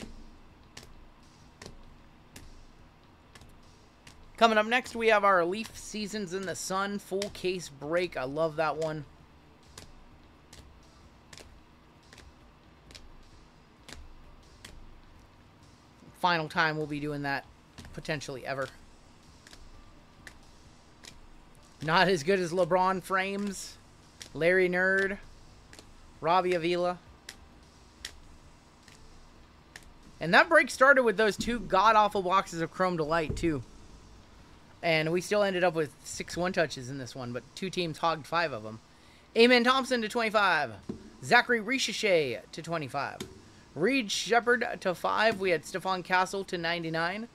Coming up next, we have our Leaf Seasons in the Sun full case break. I love that one. Final time we'll be doing that, potentially ever. Not as good as LeBron frames, Larry Nerd, Robbie Avila. And that break started with those two god-awful boxes of Chrome Delight, too. And we still ended up with 6 one-touches in this one, but 2 teams hogged 5 of them. Amen Thompson to 25. Zachary Ricochet to 25. Reed Shepard to 5. We had Stephon Castle to 99.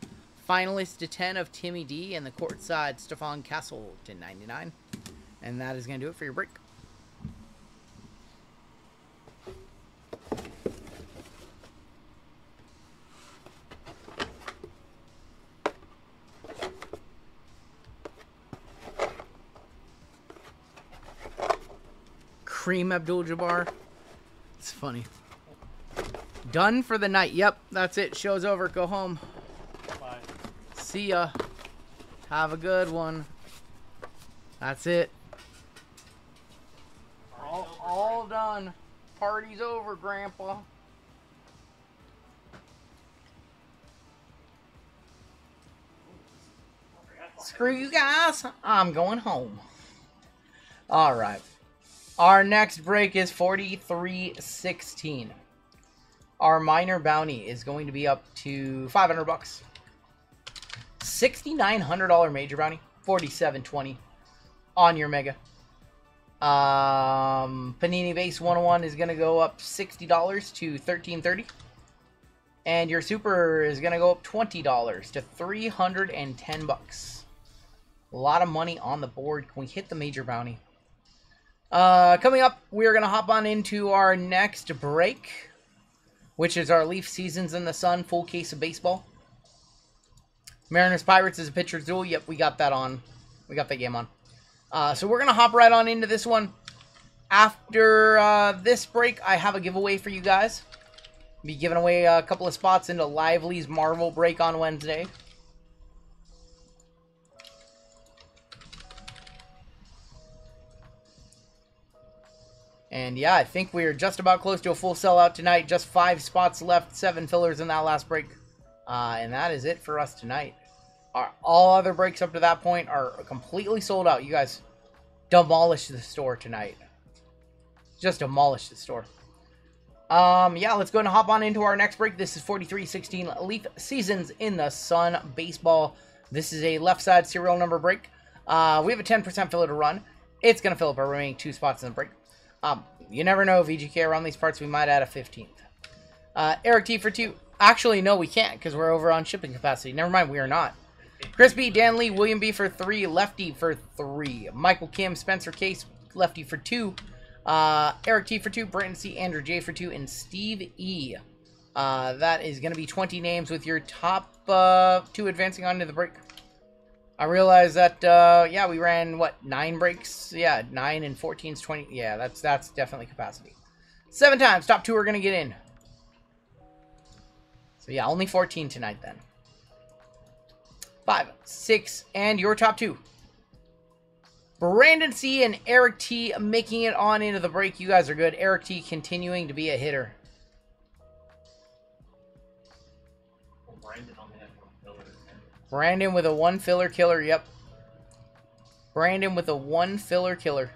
Finalist to 10 of Timmy D. And the courtside Stephon Castle to 99. And that is going to do it for your break. Kareem Abdul-Jabbar. It's funny. Done for the night. Yep, that's it. Show's over. Go home. Bye. See ya. Have a good one. That's it. All done. Party's over, Grandpa. Screw you guys. I'm going home. All right. Our next break is 43.16. Our minor bounty is going to be up to $500. $6,900 major bounty, $47.20 on your mega. Panini base 101 is going to go up $60 to $13.30. And your super is going to go up $20 to $310. A lot of money on the board. Can we hit the major bounty? Coming up, we're going to hop on into our next break, which is our Leaf Seasons in the Sun full case of baseball. Mariners Pirates is a pitcher's duel. Yep, we got that on. We got that game on. So we're going to hop right on into this one. After this break, I have a giveaway for you guys. Be giving away a couple of spots into Lively's Marvel break on Wednesday. And yeah, I think we're just about close to a full sellout tonight. Just 5 spots left, 7 fillers in that last break. And that is it for us tonight. All other breaks up to that point are completely sold out. You guys demolished the store tonight. Just demolished the store. Yeah, let's go and hop on into our next break. This is 43-16 Leaf Seasons in the Sun Baseball. This is a left side serial number break. We have a 10% filler to run. It's going to fill up our remaining 2 spots in the break. You never know, VGK, around these parts, we might add a 15th. Eric T for 2. Actually, no, we can't, because we're over on shipping capacity. Never mind, we are not. Chris B, Dan Lee, William B for 3, Lefty for 3. Michael Kim, Spencer Case, Lefty for 2. Eric T for 2, Brandon C, Andrew J for 2, and Steve E. That is going to be 20 names with your top 2 advancing on to the break. I realize that, yeah, we ran, what, 9 breaks? Yeah, 9 and 14 is 20. Yeah, that's definitely capacity. 7 times. Top 2 are going to get in. So, yeah, only 14 tonight, then. 5, 6, and your top 2. Brandon C and Eric T making it on into the break. You guys are good. Eric T continuing to be a hitter. Brandon with a 1 filler killer, yep. Brandon with a 1 filler killer.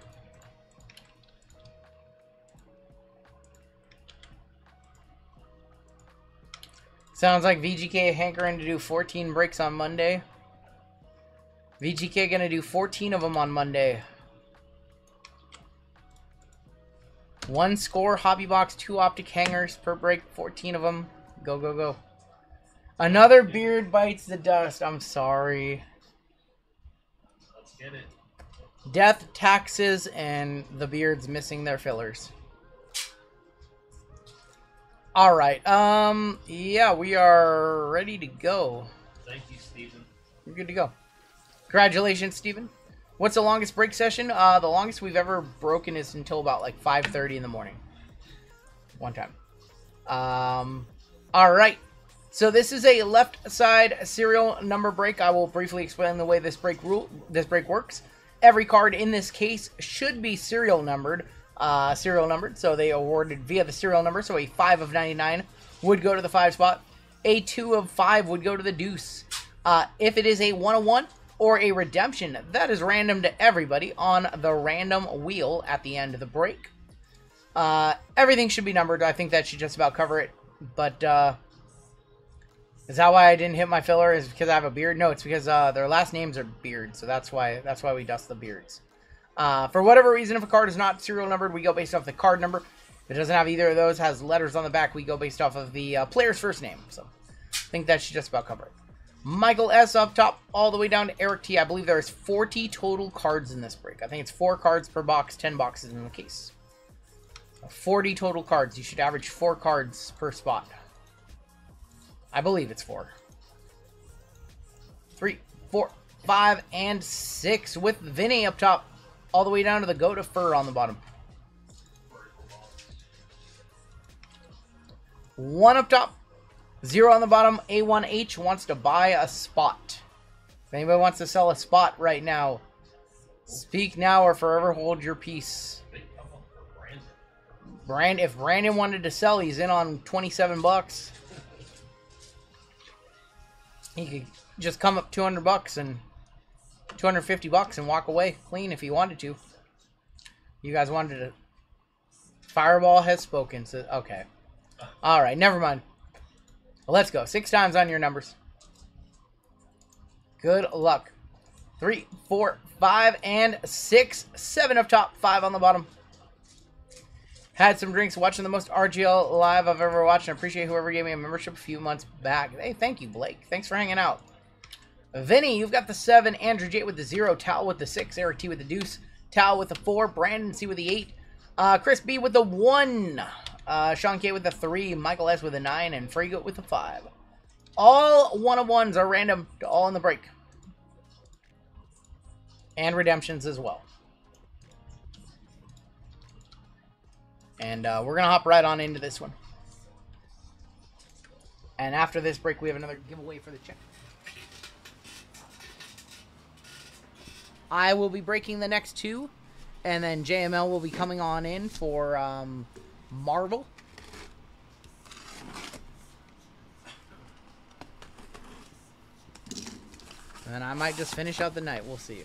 Sounds like VGK hankering to do 14 breaks on Monday. VGK gonna do 14 of them on Monday. 1 score, hobby box, 2 optic hangers per break, 14 of them. Go, go, go. Another beard bites the dust. I'm sorry. Let's get it. Death, taxes, and the beards missing their fillers. All right. Yeah, we are ready to go. Thank you, Steven. You're good to go. Congratulations, Steven. What's the longest break session? The longest we've ever broken is until about like 5:30 in the morning. One time. All right. So this is a left side serial number break. I will briefly explain the way this break works. Every card in this case should be serial numbered. So they awarded via the serial number. So a 5 of 99 would go to the 5 spot. A 2 of 5 would go to the deuce. If it is a 101 or a redemption, that is random to everybody on the random wheel at the end of the break. Everything should be numbered. I think that should just about cover it. But is that why I didn't hit my filler? Is because I have a beard? No, it's because their last names are Beard, so that's why we dust the beards. For whatever reason, if a card is not serial numbered, we go based off the card number. If it doesn't have either of those, has letters on the back, we go based off of the player's first name. So I think that should just about cover it. Michael S. up top, all the way down to Eric T. I believe there's 40 total cards in this break. I think it's 4 cards per box, 10 boxes in the case. 40 total cards. You should average 4 cards per spot. I believe it's 4. 3, 4, 5, and 6 with Vinny up top. All the way down to the Go to Fur on the bottom. 1 up top. 0 on the bottom. A1H wants to buy a spot. If anybody wants to sell a spot right now, speak now or forever hold your peace. If Brandon wanted to sell, he's in on 27 bucks. He could just come up 200 bucks and 250 bucks and walk away clean if he wanted to. You guys wanted to. Fireball has spoken. So okay. All right, never mind. Well, let's go. 6 times on your numbers. Good luck. 3, 4, 5, and 6. 7 up top, 5 on the bottom. Had some drinks watching the most RGL live I've ever watched, and appreciate whoever gave me a membership a few months back. Hey, thank you, Blake. Thanks for hanging out. Vinny, you've got the 7. Andrew J with the 0. Tal with the 6. Eric T with the deuce. Tal with the 4. Brandon C with the 8. Chris B with the 1. Sean K with the 3. Michael S with the 9. And Frago with the 5. All 1-of-1s are random, all in the break. And redemptions as well. And we're going to hop right on into this one. And after this break, we have another giveaway for the check. I will be breaking the next 2. And then JML will be coming on in for Marvel. And then I might just finish out the night. We'll see.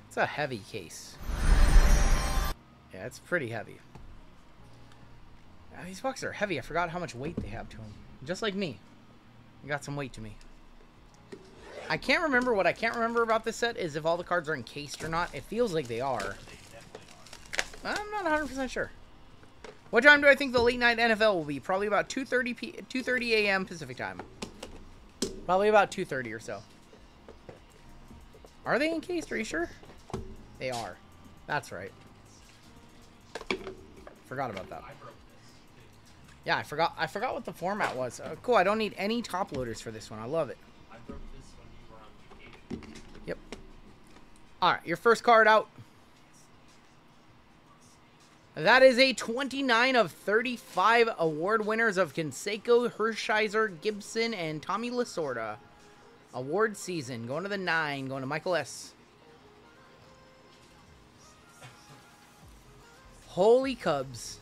It's a heavy case. Yeah, it's pretty heavy. These boxes are heavy. I forgot how much weight they have to them. Just like me. They got some weight to me. I can't remember. What I can't remember about this set is if all the cards are encased or not. It feels like they are. I'm not 100% sure. What time do I think the late night NFL will be? Probably about 2:30 a.m. Pacific time. Probably about 2:30 or so. Are they encased? Are you sure? They are. That's right. Forgot about that. Yeah, I forgot what the format was. Cool, I don't need any top loaders for this one. I love it. I broke this when you were on vacation. Yep. Alright, your first card out. That is a 29 of 35 award winners of Canseco, Hershiser, Gibson, and Tommy Lasorda. Award season. Going to the 9. Going to Michael S. Holy Cubs.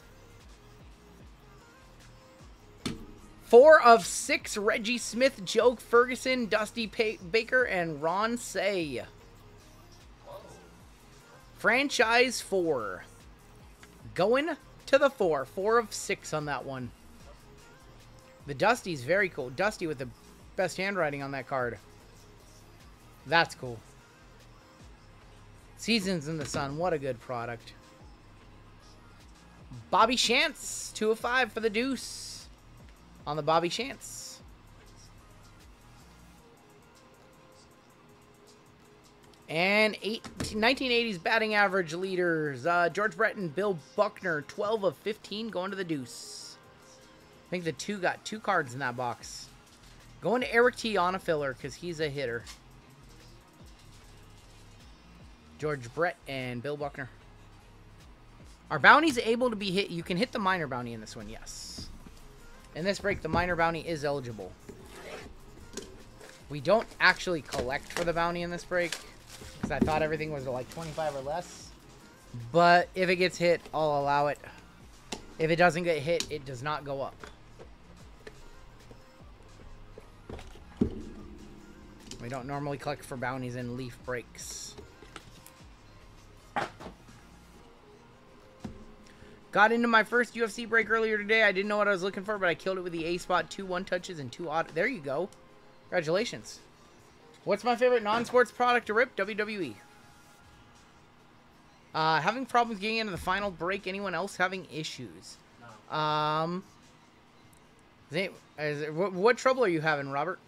4 of 6, Reggie Smith, Joe Ferguson, Dusty Baker, and Ron Say. Franchise 4. Going to the 4. 4 of 6 on that one. The Dusty's very cool. Dusty with the best handwriting on that card. That's cool. Seasons in the Sun. What a good product. Bobby Shantz. 2 of 5 for the deuce. on the Bobby Chance. And 1980s batting average leaders. George Brett and Bill Buckner, 12 of 15, going to the deuce. I think the two got 2 cards in that box. Going to Eric T on a filler because he's a hitter. George Brett and Bill Buckner. Are bounties able to be hit? You can hit the minor bounty in this one, yes. In this break, the minor bounty is eligible. We don't actually collect for the bounty in this break, because I thought everything was like 25 or less. But if it gets hit, I'll allow it. If it doesn't get hit, it does not go up. We don't normally collect for bounties in leaf breaks. Got into my first UFC break earlier today. I didn't know what I was looking for, but I killed it with the A-spot. 2 1-touches and 2 odd. There you go. Congratulations. What's my favorite non-sports product to rip? WWE. Having problems getting into the final break. Anyone else having issues? No. What trouble are you having, Robert?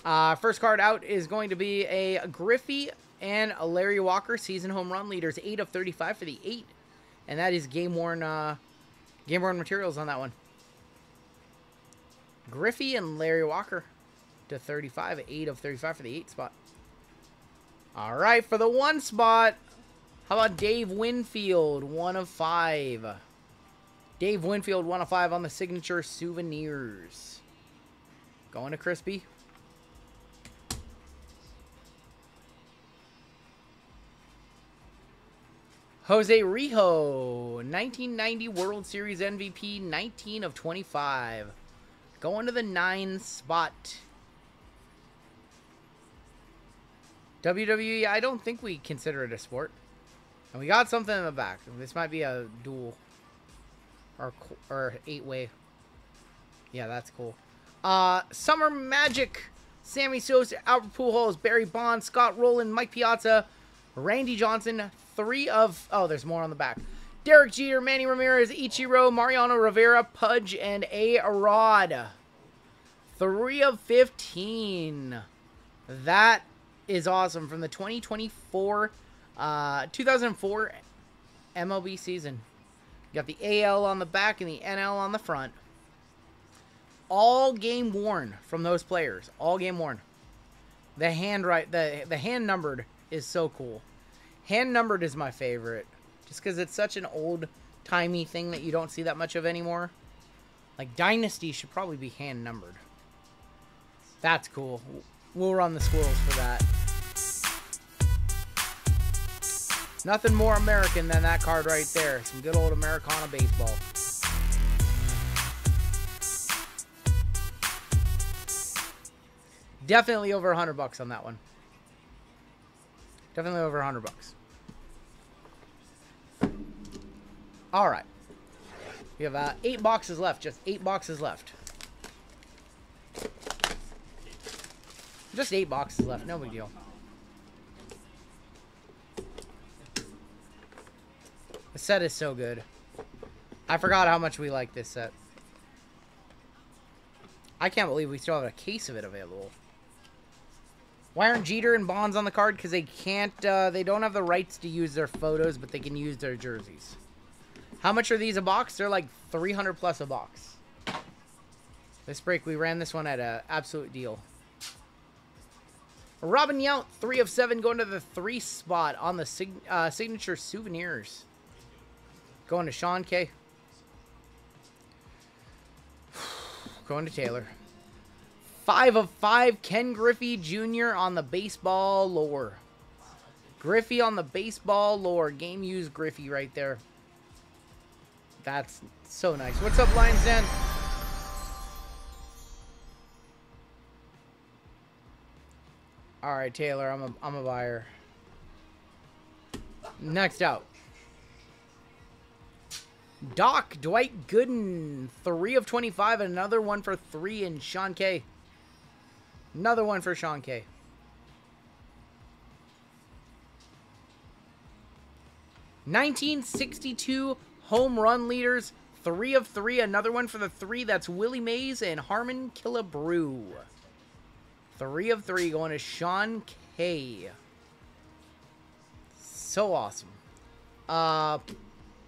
First card out is going to be a Griffey and a Larry Walker, season home run leaders, 8 of 35 for the 8. And that is game-worn materials on that one. Griffey and Larry Walker to 35, 8 of 35 for the 8 spot. All right, for the 1 spot, how about Dave Winfield, 1 of 5. Dave Winfield, 1 of 5 on the signature souvenirs. Going to Crispy. Jose Rijo, 1990 World Series MVP, 19 of 25. Going to the 9 spot. WWE, I don't think we consider it a sport. And we got something in the back. This might be a dual. Or 8-way. Yeah, that's cool. Summer Magic. Sammy Sosa, Albert Pujols, Barry Bonds, Scott Rowland, Mike Piazza, Randy Johnson, 3 of... Oh, there's more on the back. Derek Jeter, Manny Ramirez, Ichiro, Mariano Rivera, Pudge, and A-Rod. 3 of 15. That is awesome. From the 2004 MLB season. You got the AL on the back and the NL on the front. All game worn from those players. All game worn. The hand numbered is so cool. Hand numbered is my favorite. Just because it's such an old-timey thing that you don't see that much of anymore. Like, Dynasty should probably be hand numbered. That's cool. We'll run the squirrels for that. Nothing more American than that card right there. Some good old Americana baseball. Definitely over $100 on that one. Definitely over $100. All right. We have 8 boxes left. Just 8 boxes left. Just 8 boxes left. No big deal. The set is so good. I forgot how much we like this set. I can't believe we still have a case of it available. Why aren't Jeter and Bonds on the card? Because they can't, they don't have the rights to use their photos, but they can use their jerseys. How much are these a box? They're like 300 plus a box. This break, we ran this one at an absolute deal. Robin Yount, 3 of 7, going to the 3 spot on the signature souvenirs. Going to Sean K. Going to Taylor. 5 of 5, Ken Griffey Jr. on the baseball lore. Griffey on the baseball lore. Game used Griffey right there. That's so nice. What's up, Lions Den? All right, Taylor, I'm a buyer. Next out. Doc, Dwight Gooden, 3 of 25, another one for 3 in Sean K. Another one for Sean K. '1962 home run leaders, 3 of 3. Another one for the 3. That's Willie Mays and Harmon Killebrew. 3 of 3 going to Sean K. So awesome.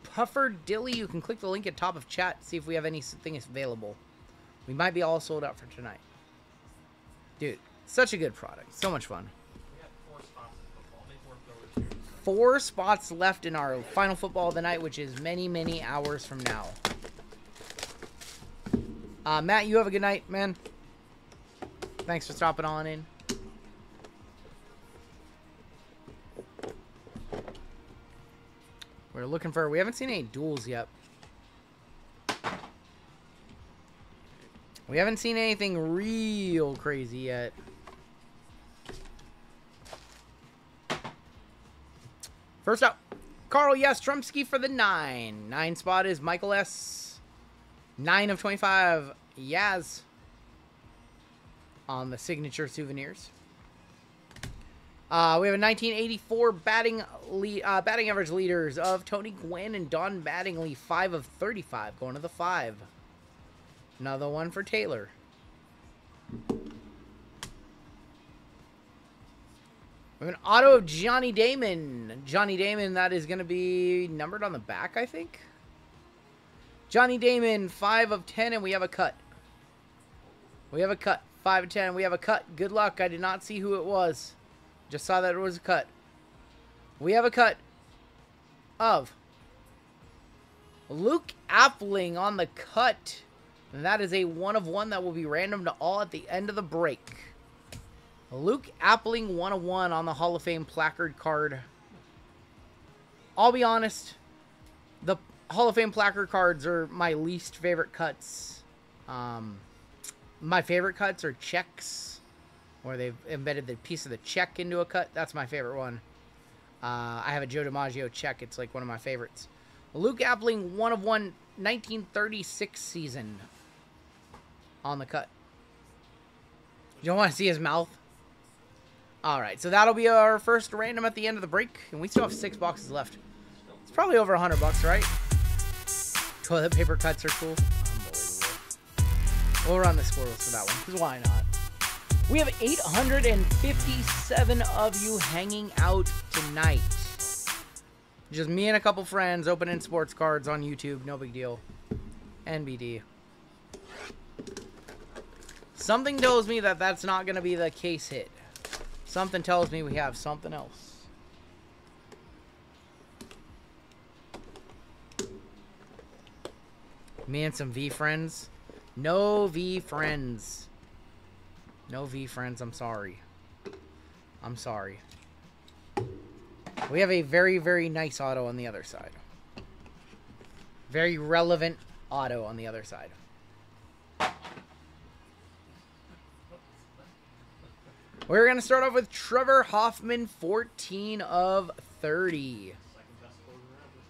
Puffer Dilly, you can click the link at top of chat, see if we have anything available. We might be all sold out for tonight. Dude, such a good product. So much fun. 4 spots left in our final football of the night, which is many, many hours from now. Matt, you have a good night, man. Thanks for stopping on in. We're looking for... We haven't seen any duels yet. We haven't seen anything real crazy yet. First up, Carl Yastrzemski for the 9. 9 spot is Michael S. 9 of 25, Yaz. On the signature souvenirs. We have a 1984 batting average leaders of Tony Gwynn and Don Mattingly, 5 of 35, going to the 5. Another one for Taylor. We have an auto of Johnny Damon. Johnny Damon, that is going to be numbered on the back, I think. Johnny Damon, 5 of 10, and we have a cut. We have a cut. 5 of 10, we have a cut. Good luck. I did not see who it was. Just saw that it was a cut. We have a cut of Luke Appling on the cut. And that is a 1 of 1 that will be random to all at the end of the break. Luke Appling 1 of 1 on the Hall of Fame placard card. I'll be honest, the Hall of Fame placard cards are my least favorite cuts. My favorite cuts are checks, where they've embedded the piece of the check into a cut. That's my favorite one. I have a Joe DiMaggio check. It's like one of my favorites. Luke Appling 1 of 1 1936 season on the cut. You don't want to see his mouth? Alright, so that'll be our first random at the end of the break. And we still have 6 boxes left. It's probably over $100, right? Toilet paper cuts are cool. We'll run the squirrels for that one, because why not? We have 857 of you hanging out tonight. Just me and a couple friends opening sports cards on YouTube. No big deal. NBD. Something tells me that that's not going to be the case hit. Something tells me we have something else. Me and some V friends. No V friends. No V friends, I'm sorry. I'm sorry. We have a very, very nice auto on the other side. Very relevant auto on the other side. We're going to start off with Trevor Hoffman, 14 of 30.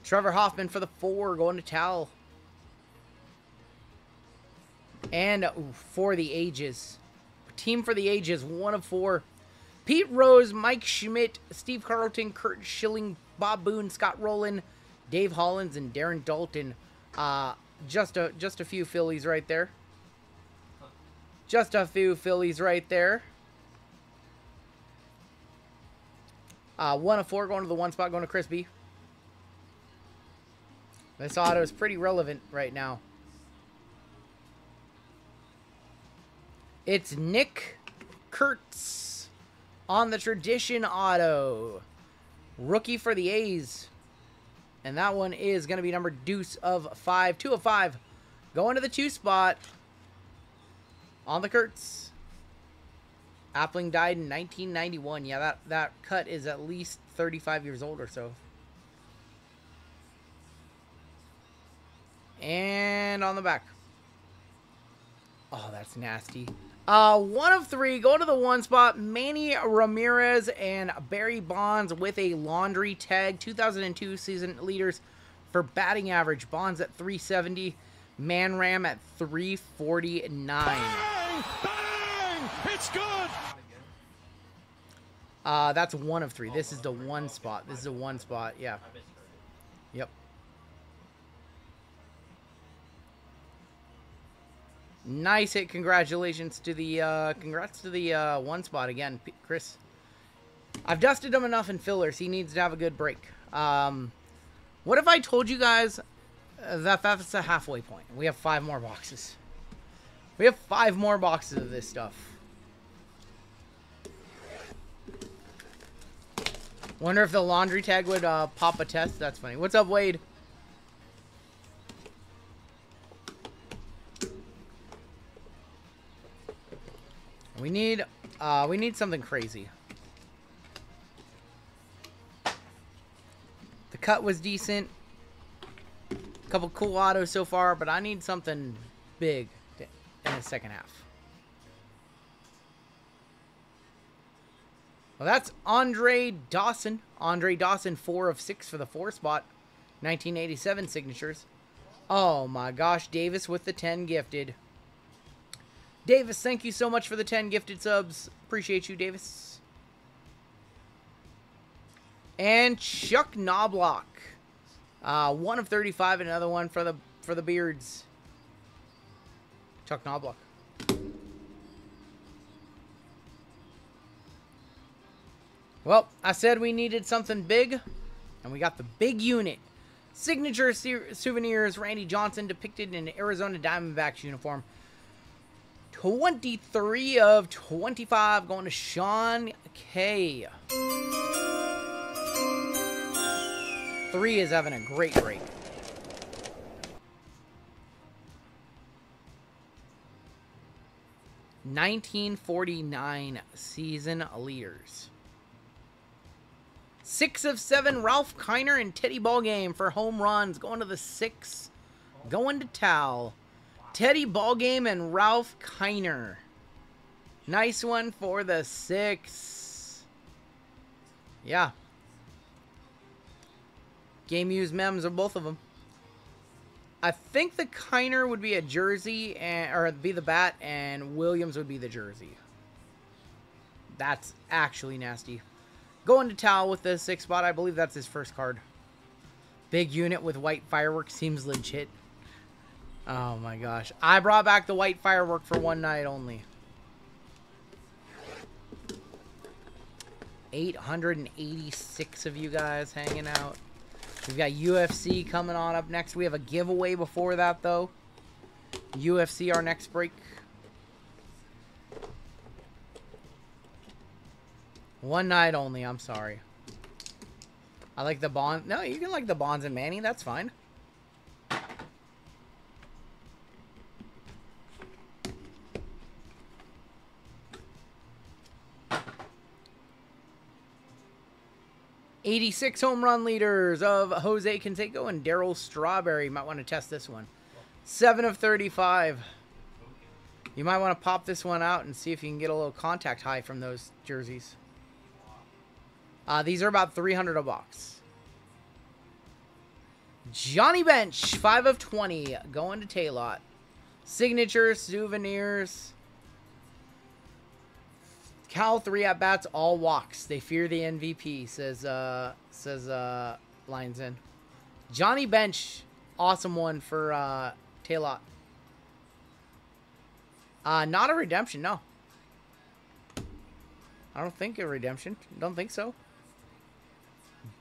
Trevor Hoffman for the 4, going to Tal. And for the ages. Team for the ages, 1 of 4. Pete Rose, Mike Schmidt, Steve Carlton, Kurt Schilling, Bob Boone, Scott Rowland, Dave Hollins, and Darren Dalton. Just a few Phillies right there. Just a few Phillies right there. 1 of 4 going to the 1 spot, going to Chris B. This auto is pretty relevant right now. It's Nick Kurtz on the Tradition auto. Rookie for the A's. And that one is going to be number deuce of 5. 2 of 5. Going to the 2 spot. On the Kurtz. Appling died in 1991. Yeah, that cut is at least 35 years old or so. And on the back. Oh, that's nasty. 1 of 3, going to the 1 spot. Manny Ramirez and Barry Bonds with a laundry tag. 2002 season leaders for batting average. Bonds at 370. Manram at 349. Bang! Bang! It's good! That's 1 of 3. This is the 1 spot. This is a 1 spot. Yeah. Yep. Nice hit. Congratulations to the, congrats to the, one spot again, Chris. I've dusted him enough in fillers. He needs to have a good break. What if I told you guys that that's a halfway point? We have 5 more boxes. We have 5 more boxes of this stuff. Wonder if the laundry tag would pop a test. That's funny. What's up, Wade? We need something crazy. The cut was decent. A couple cool autos so far, but I need something big in the second half. Well, that's Andre Dawson. Andre Dawson, 4 of 6 for the 4 spot. 1987 signatures. Oh my gosh, Davis with the 10 gifted. Davis, thank you so much for the 10 gifted subs. Appreciate you, Davis. And Chuck Knobloch. 1 of 35, another one for the Beards. Chuck Knobloch. Well, I said we needed something big, and we got the big unit. Signature souvenirs, Randy Johnson depicted in an Arizona Diamondbacks uniform. 23 of 25 going to Sean K. 3 is having a great break. '49 season leaders. 6 of 7, Ralph Kiner and Teddy Ballgame for home runs. Going to the 6. Going to Tal. Teddy Ballgame and Ralph Kiner. Nice one for the 6. Yeah. Game used mems of both of them. I think the Kiner would be a jersey, or be the bat, and Williams would be the jersey. That's actually nasty. Going to Tal with the 6 spot. I believe that's his first card. Big unit with white fireworks seems legit. Oh my gosh. I brought back the white firework for one night only. 886 of you guys hanging out. We've got UFC coming on up next. We have a giveaway before that, though. UFC, our next break. One night only, I'm sorry. I like the Bond. No, you can like the Bonds and Manny. That's fine. '86 home run leaders of Jose Canseco and Darryl Strawberry. You might want to test this one. 7 of 35. You might want to pop this one out and see if you can get a little contact high from those jerseys. These are about 300 a box. Johnny Bench, 5 of 20. Going to Taylor. Signatures, souvenirs. Cal 3 at bats, all walks. They fear the MVP, says Lines in. Johnny Bench, awesome one for Taylor. Not a redemption, no. I don't think a redemption. Don't think so.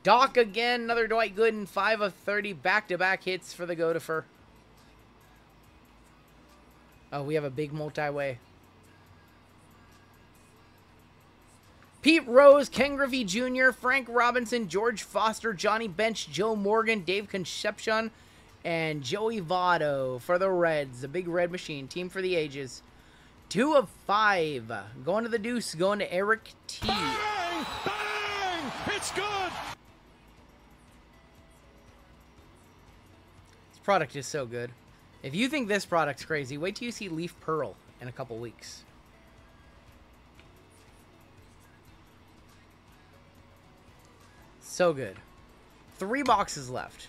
Doc again, another Dwight Gooden, 5 of 30, back-to-back hits for the Godifer. Oh, we have a big multi-way. Pete Rose, Ken Griffey Jr., Frank Robinson, George Foster, Johnny Bench, Joe Morgan, Dave Concepcion, and Joey Votto for the Reds. The big red machine. Team for the ages. 2 of 5. Going to the deuce. Going to Eric T. Bang! Bang! It's good! This product is so good. If you think this product's crazy, wait till you see Leaf Pearl in a couple weeks. So good. 3 boxes left.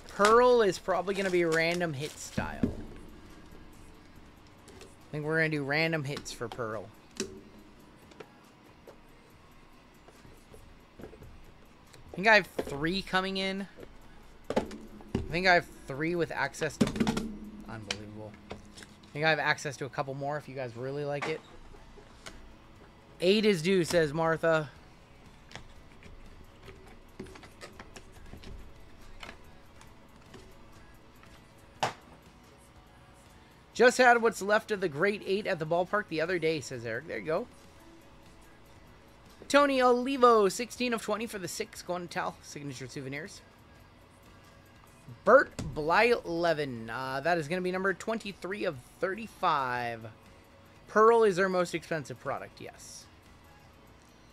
Pearl is probably going to be random hit style. I think we're going to do random hits for Pearl. think I have 3 coming in. I think I have 3 with access to... Unbelievable. I think I have access to a couple more if you guys really like it. 8 is due, says Martha. Just had what's left of the Great 8 at the ballpark the other day, says Eric. There you go. Tony Olivo, 16 of 20 for the 6. Going to Tal. Signature souvenirs. Bert Blyleven. That is going to be number 23 of 35. Pearl is their most expensive product, yes.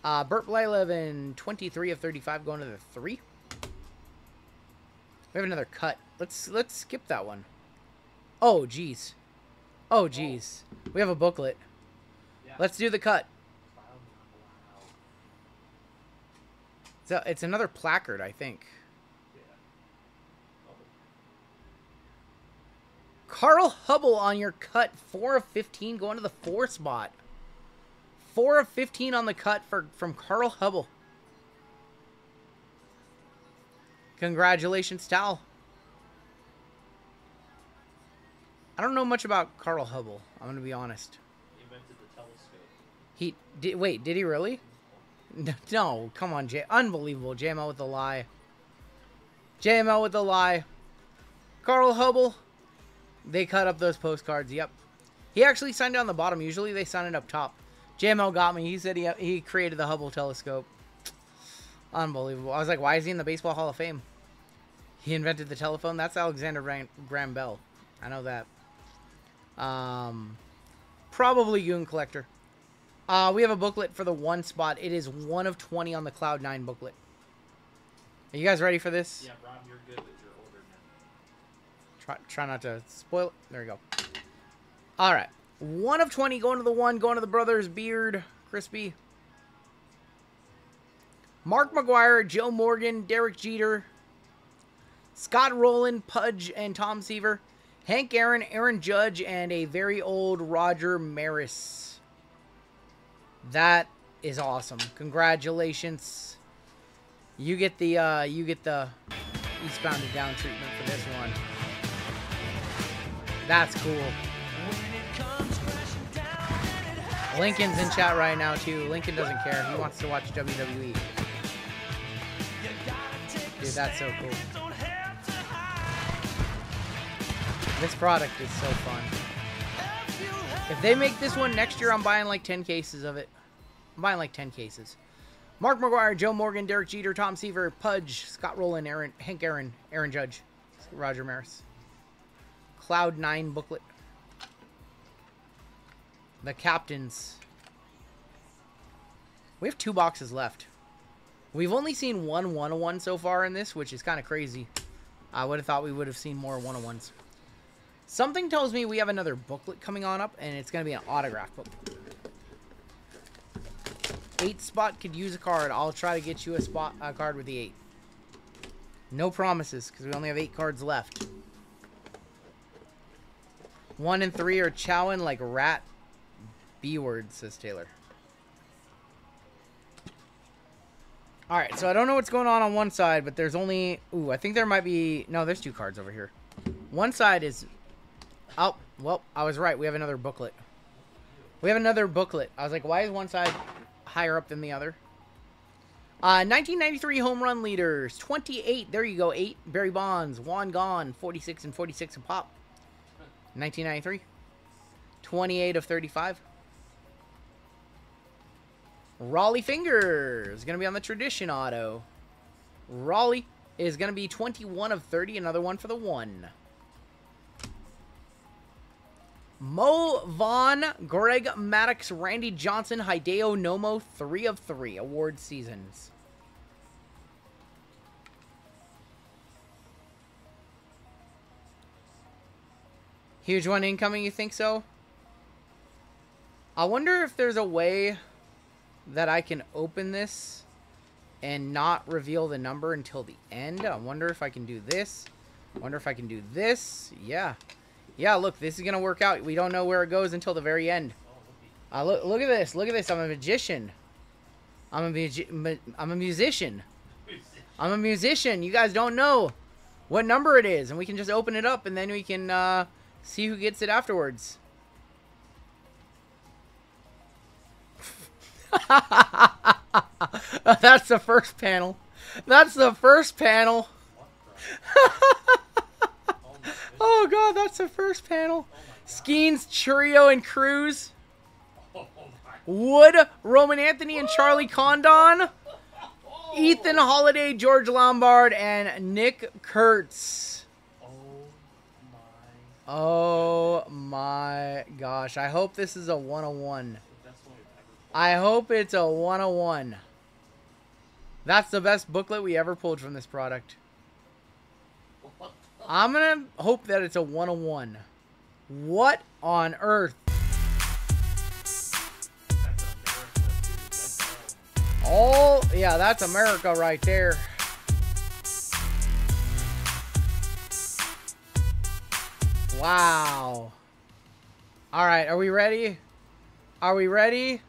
Bert Blyleven, 23 of 35, going to the 3. We have another cut. Let's skip that one. Oh, jeez. Oh, jeez. We have a booklet. Yeah. Let's do the cut. So it's another placard, I think. Carl Hubble on your cut. 4 of 15 going to the 4 spot. 4 of 15 on the cut from Carl Hubble. Congratulations, Tal. I don't know much about Carl Hubble. I'm going to be honest. He invented the telescope. He did. Wait, did he really? No, come on, unbelievable. JML with the lie. JML with the lie. Carl Hubble. They cut up those postcards. Yep. He actually signed it on the bottom. Usually they sign it up top. JML got me. He said he created the Hubble telescope. Unbelievable. I was like, why is he in the Baseball Hall of Fame? He invented the telephone. That's Alexander Graham Bell. I know that. Probably Goon Collector. We have a booklet for the 1 spot. It is 1 of 20 on the Cloud 9 booklet. Are you guys ready for this? Yeah, Rob, you're good, but you're older now. Try not to spoil it. There you go. All right. 1 of 20 going to the 1, going to the brothers. Beard, Crispy. Mark McGuire, Joe Morgan, Derek Jeter, Scott Rowland, Pudge, and Tom Seaver. Hank Aaron, Aaron Judge, and a very old Roger Maris. That is awesome. Congratulations. You get the eastbound and down treatment for this one. That's cool. Lincoln's in chat right now too. Lincoln doesn't care. He wants to watch WWE. Dude, that's so cool. This product is so fun. If they make this one next year, I'm buying like 10 cases of it. I'm buying like 10 cases. Mark McGuire, Joe Morgan, Derek Jeter, Tom Seaver, Pudge, Scott Rowland, Hank Aaron, Aaron Judge, Roger Maris. Cloud 9 booklet. The captains. We have 2 boxes left. We've only seen 1 101 so far in this, which is kind of crazy. I would have thought we would have seen more 101s. Something tells me we have another booklet coming on up, and it's going to be an autograph book. 8 spot could use a card. I'll try to get you a card with the 8. No promises, because we only have 8 cards left. 1 and 3 are chowing like rat B-word, says Taylor. Alright, so I don't know what's going on one side, but there's only... Ooh, I think there might be... No, there's 2 cards over here. One side is... Oh, well, I was right. We have another booklet. We have another booklet. I was like, why is one side higher up than the other? 1993 home run leaders. 28. There you go. 8. Barry Bonds. Juan Gone. 46 and 46 a pop. 1993. 28 of 35. Raleigh Fingers. Going to be on the Tradition Auto. Raleigh is going to be 21 of 30. Another one for the 1. Mo Vaughn, Greg Maddux, Randy Johnson, Hideo Nomo, 3 of 3 award seasons. Huge one incoming, you think so? I wonder if there's a way that I can open this and not reveal the number until the end. I wonder if I can do this. I wonder if I can do this. Yeah. Yeah, look, this is going to work out. We don't know where it goes until the very end. Look at this. Look at this. I'm a magician. I'm a musician. I'm a musician. You guys don't know what number it is, and we can just open it up, and then we can see who gets it afterwards. That's the first panel. That's the first panel. Oh god, that's the first panel. Skeens, Churio, and Cruz. Wood, Roman Anthony, and Charlie Condon. Ethan Holiday, George Lombard, and Nick Kurtz. Oh my gosh. I hope this is a 101. I hope it's a 101. That's the best booklet we ever pulled from this product. I'm going to hope that it's a 101. What on earth? Oh, yeah, that's America right there. Wow. All right, are we ready? Are we ready?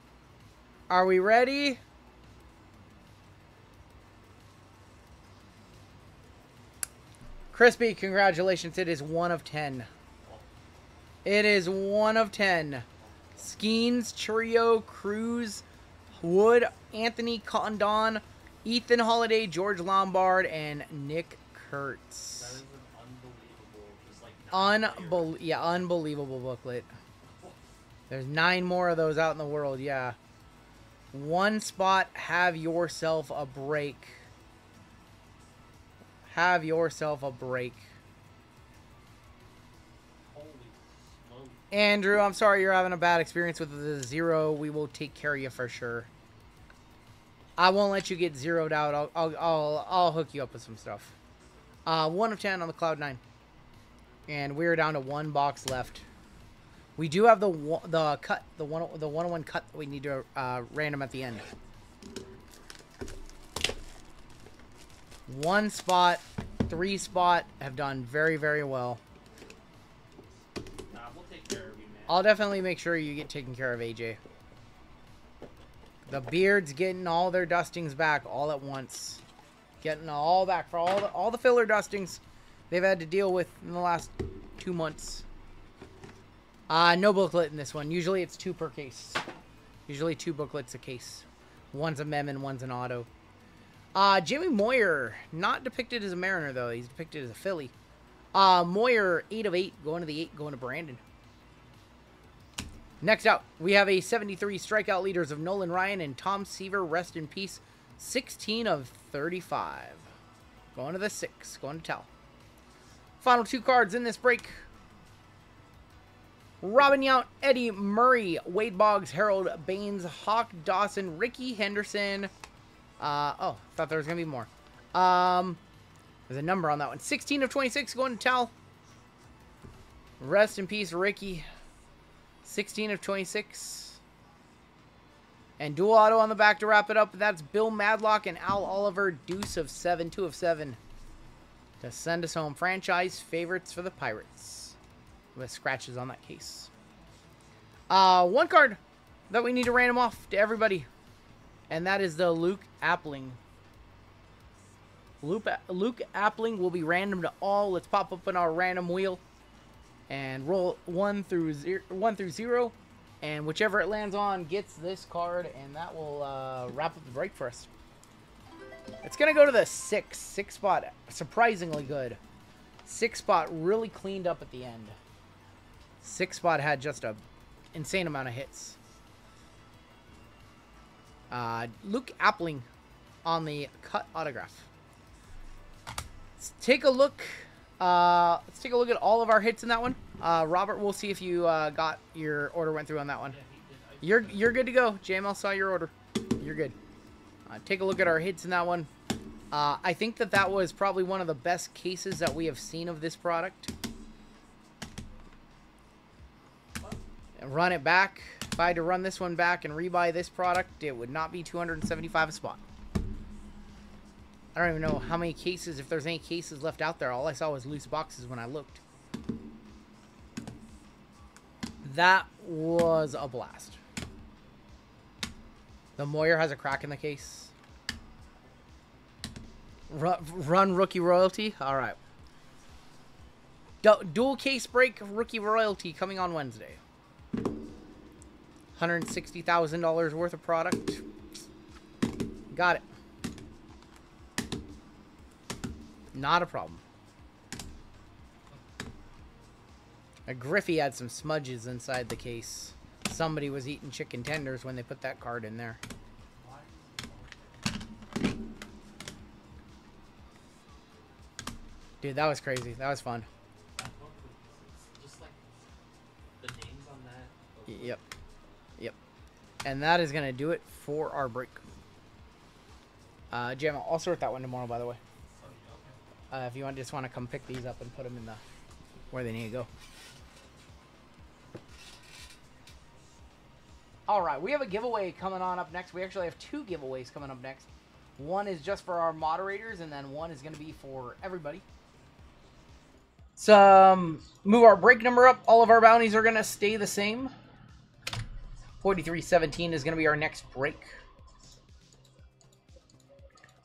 Are we ready? Crispy, congratulations. It is 1 of 10. It is 1 of 10. Skeens, Churio, Cruz, Wood, Anthony Condon, Ethan Holiday, George Lombard, and Nick Kurtz. That is an unbelievable, just like unbelievable booklet. There's 9 more of those out in the world, yeah. One spot, have yourself a break. Have yourself a break. Holy smoke. Andrew, I'm sorry you're having a bad experience with the 0. We will take care of you for sure. I won't let you get zeroed out. I'll hook you up with some stuff. 1 of 10 on the Cloud9. And we're down to 1 box left. We do have the 101 cut that we need to random at the end. 1 spot, 3 spot have done very, very well. Nah, we'll take care of you, man. I'll definitely make sure you get taken care of, AJ. The Beard's getting all their dustings back all at once. Getting all back for all the filler dustings they've had to deal with in the last 2 months. No booklet in this one. Usually it's 2 per case. Usually 2 booklets a case. One's a mem and one's an auto. Jimmy Moyer, not depicted as a Mariner though. He's depicted as a Philly. Moyer, 8 of 8, going to the 8, going to Brandon. Next out, we have a 73 strikeout leaders of Nolan Ryan and Tom Seaver, rest in peace. 16 of 35. Going to the 6, going to Tell. Final 2 cards in this break. Robin Yount, Eddie Murray, Wade Boggs, Harold Baines, Hawk Dawson, Ricky Henderson. Oh, thought there was going to be more. There's a number on that one. 16 of 26 going to Tell. Rest in peace, Ricky. 16 of 26. And dual auto on the back to wrap it up. That's Bill Madlock and Al Oliver. Deuce of 7, 2 of 7. To send us home. Franchise favorites for the Pirates. With scratches on that case. 1 card that we need to random off to everybody. And that is the Luke Appling. Luke Appling will be random to all. Let's pop up on our random wheel. And roll 1 through 0. And whichever it lands on gets this card. And that will wrap up the break for us. It's going to go to the 6. 6 spot. Surprisingly good. 6 spot really cleaned up at the end. 6 spot had just a insane amount of hits. Luke Appling on the cut autograph. Let's take a look. Let's take a look at all of our hits in that one. Robert, we'll see if you got your order went through on that one. You're good to go. JML saw your order. You're good. Take a look at our hits in that one. I think that was probably one of the best cases that we have seen of this product. Run it back. If I had to run this one back and rebuy this product, it would not be $275 a spot. I don't even know how many cases, if there's any cases left out there. All I saw was loose boxes when I looked. That was a blast. The Moyer has a crack in the case. Run rookie royalty. All right. Dual case break rookie royalty coming on Wednesday. $160,000 worth of product. Got it. Not a problem. A Griffey had some smudges inside the case. Somebody was eating chicken tenders when they put that card in there. Dude, that was crazy. That was fun. Just like the names on that. Yep. Yep. And that is going to do it for our break. Jam, I'll sort that one tomorrow, by the way. If you just want to come pick these up and put them in the where they need to go. All right, we have a giveaway coming on up next. We actually have 2 giveaways coming up next. One is just for our moderators, and then one is going to be for everybody. So, move our break number up. All of our bounties are going to stay the same. 4317 is going to be our next break.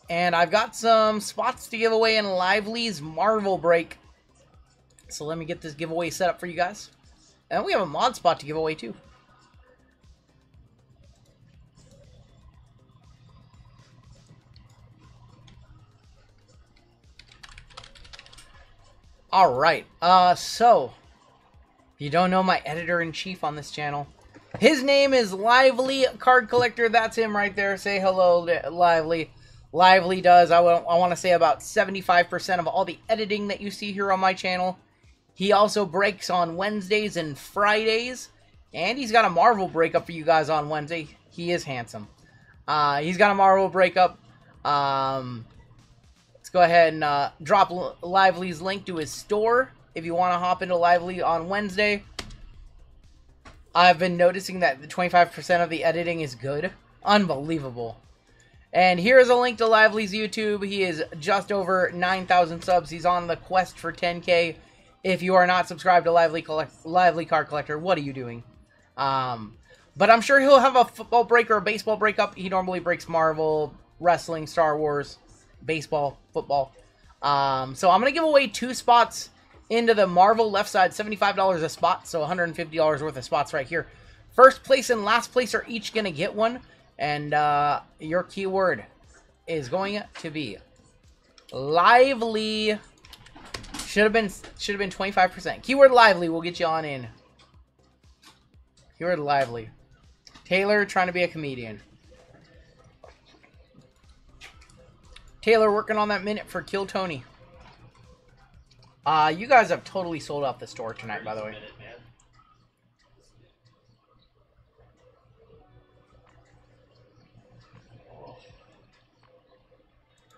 And I've got some spots to give away in Lively's Marvel break. So let me get this giveaway set up for you guys. And we have a mod spot to give away too. Alright, so, if you don't know my editor-in-chief on this channel, his name is Lively Card Collector. That's him right there. Say hello to Lively. Lively does, I want to say, about 75% of all the editing that you see here on my channel. He also breaks on Wednesdays and Fridays. And he's got a Marvel breakup for you guys on Wednesday. He is handsome. He's got a Marvel breakup. Let's go ahead and drop Lively's link to his store if you want to hop into Lively on Wednesday. I've been noticing that the 25% of the editing is good. Unbelievable. And here's a link to Lively's YouTube. He is just over 9,000 subs. He's on the quest for 10K. If you are not subscribed to Lively Card Collector, what are you doing? But I'm sure he'll have a football break or a baseball breakup. He normally breaks Marvel, wrestling, Star Wars, baseball, football. So I'm going to give away 2 spots into the Marvel left side, $75 a spot. So $150 worth of spots right here. First place and last place are each going to get one. And your keyword is going to be Lively. Should have been 25%. Keyword Lively will get you on in. Keyword Lively. Taylor trying to be a comedian. Taylor working on that minute for Kill Tony. You guys have totally sold out the store tonight, by the way.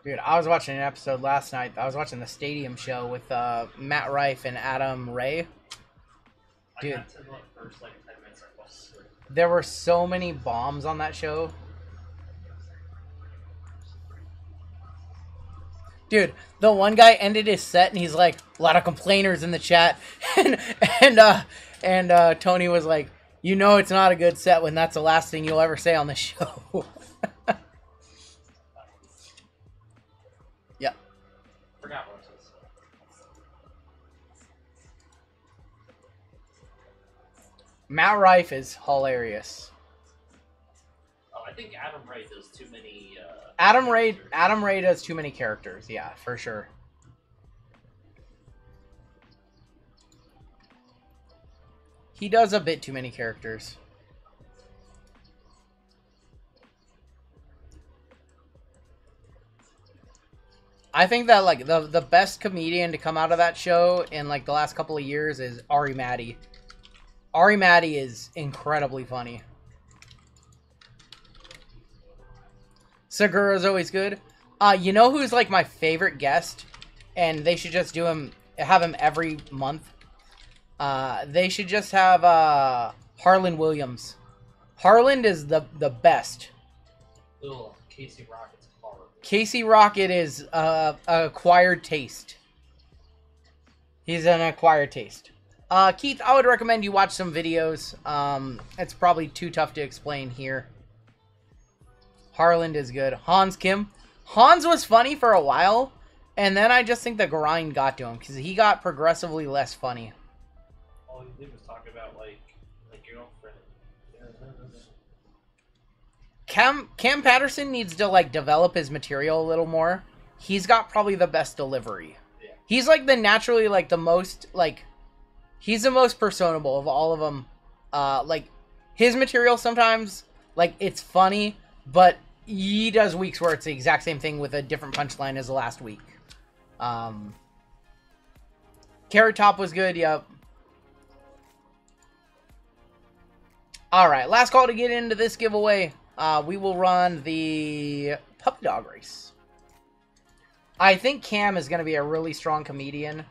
Dude, I was watching an episode last night. I was watching the Stadium Show with Matt Rife and Adam Ray. Dude, there were so many bombs on that show. Dude, the one guy ended his set and he's like, a lot of complainers in the chat. and Tony was like, you know it's not a good set when that's the last thing you'll ever say on the show. Yeah. Forgot what it was. Matt Rife is hilarious. Oh, I think Adam Ray does too many. Adam Ray does too many characters. Yeah, for sure. He does a bit too many characters. I think that like the best comedian to come out of that show in like the last couple of years is Ari Maddie. Ari Maddie is incredibly funny. Segura's always good. You know who's like my favorite guest, and they should just have him every month. They should just have Harlan Williams. Harlan is the best. Little Casey Rocket's horrible. Casey Rocket is acquired taste. He's an acquired taste. Keith, I would recommend you watch some videos. It's probably too tough to explain here. Harland is good. Hans Kim. Hans was funny for a while, and then I just think the grind got to him because he got progressively less funny. All he did was talk about like girlfriend. Cam Patterson needs to like develop his material a little more. He's got probably the best delivery. Yeah. He's like the naturally like the most like he's the most personable of all of them. Like his material sometimes like it's funny, but he does weeks where it's the exact same thing with a different punchline as the last week. Carrot Top was good, yep. Alright, last call to get into this giveaway. We will run the puppy dog race. I think Cam is going to be a really strong comedian.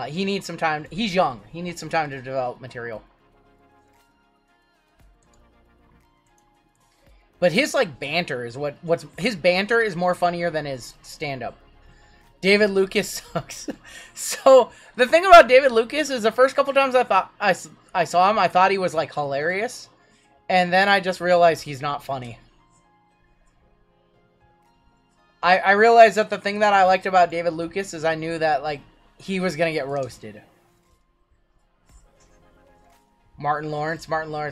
He needs some time. He's young. He needs some time to develop material. But his like banter is his banter is more funnier than his stand-up. David Lucas sucks. So the thing about David Lucas is the first couple times I saw him, I thought he was like hilarious, and then I just realized he's not funny. I realized that the thing that I liked about David Lucas is I knew that like he was gonna get roasted. Martin Lawrence,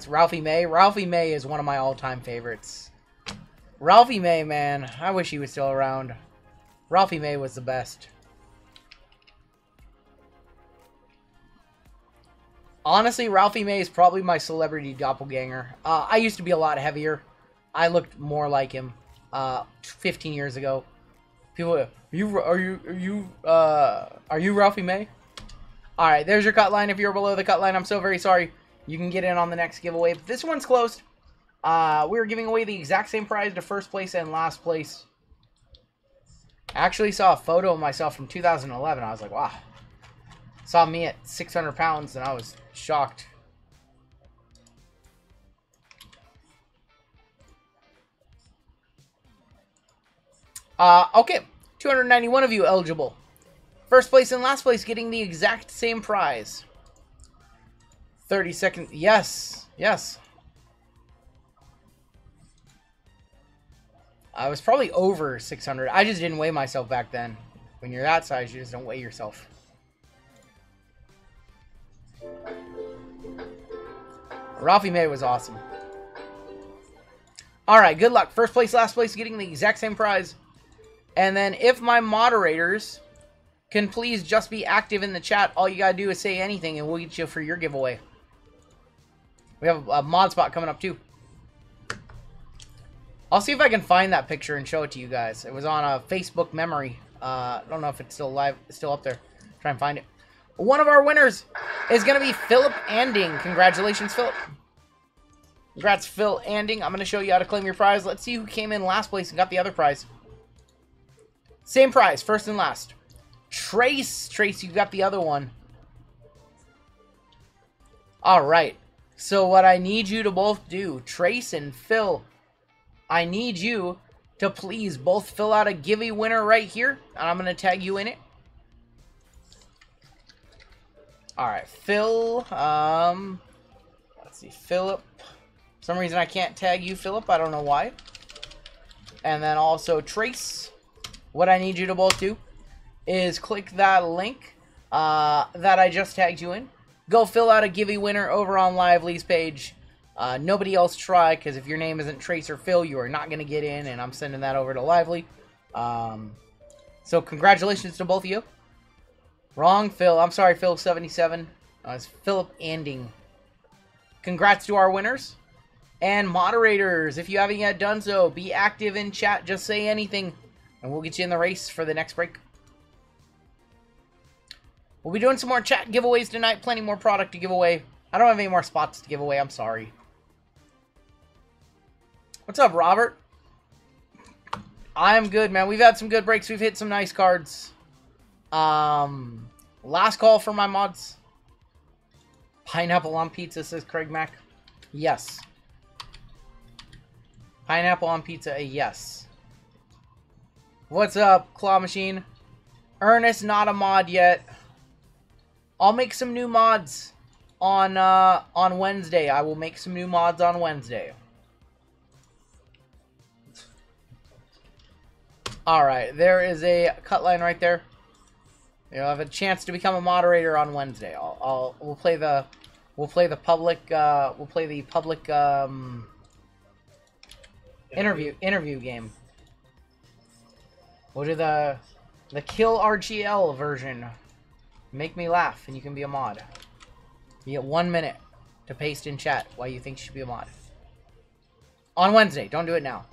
Ralphie May. Ralphie May is one of my all-time favorites. Ralphie May, man, I wish he was still around. Ralphie May was the best. Honestly, Ralphie May is probably my celebrity doppelganger. I used to be a lot heavier. I looked more like him 15 years ago. People, are you Ralphie May? All right, there's your cut line. If you're below the cut line, I'm so very sorry. You can get in on the next giveaway. This one's closed. We're giving away the exact same prize to first place and last place. I actually saw a photo of myself from 2011. I was like, wow. Saw me at 600 pounds and I was shocked. Okay. 291 of you eligible. First place and last place getting the exact same prize. 30 seconds. Yes. Yes. I was probably over 600. I just didn't weigh myself back then. When you're that size, you just don't weigh yourself. Ralphie May was awesome. Alright, good luck. First place, last place getting the exact same prize. And then if my moderators can please just be active in the chat, all you gotta do is say anything and we'll get you for your giveaway. We have a mod spot coming up too. I'll see if I can find that picture and show it to you guys. It was on a Facebook memory. I don't know if it's still live, still up there. Try and find it. One of our winners is going to be Philip Anding. Congratulations, Philip. Congrats, Phil Anding. I'm going to show you how to claim your prize. Let's see who came in last place and got the other prize. Same prize, first and last. Trace, you got the other one. All right. So what I need you to both do, Trace and Phil, I need you to please both fill out a giveaway winner right here, and I'm going to tag you in it. Alright, Phil, let's see, Philip. For some reason I can't tag you, Philip, I don't know why. And then also Trace. What I need you to both do is click that link that I just tagged you in. Go fill out a giveaway winner over on Lively's page. Nobody else try, because if your name isn't Trace or Phil, you are not going to get in, and I'm sending that over to Lively. So congratulations to both of you. Wrong, Phil. I'm sorry, Phil77. It's Philip Anding. Congrats to our winners. And moderators, if you haven't yet done so, be active in chat. Just say anything, and we'll get you in the race for the next break. We'll be doing some more chat giveaways tonight. Plenty more product to give away. I don't have any more spots to give away. I'm sorry. What's up, Robert? I'm good, man. We've had some good breaks. We've hit some nice cards. Last call for my mods. Pineapple on pizza, says Craig Mack. Yes. Pineapple on pizza, a yes. What's up, Claw Machine? Ernest, not a mod yet. I'll make some new mods on Wednesday. I will make some new mods on Wednesday. All right, there is a cut line right there. You'll have a chance to become a moderator on Wednesday. We'll play the public interview game. We'll do the kill RGL version. Make me laugh, and you can be a mod. You get 1 minute to paste in chat why you think you should be a mod. On Wednesday. Don't do it now.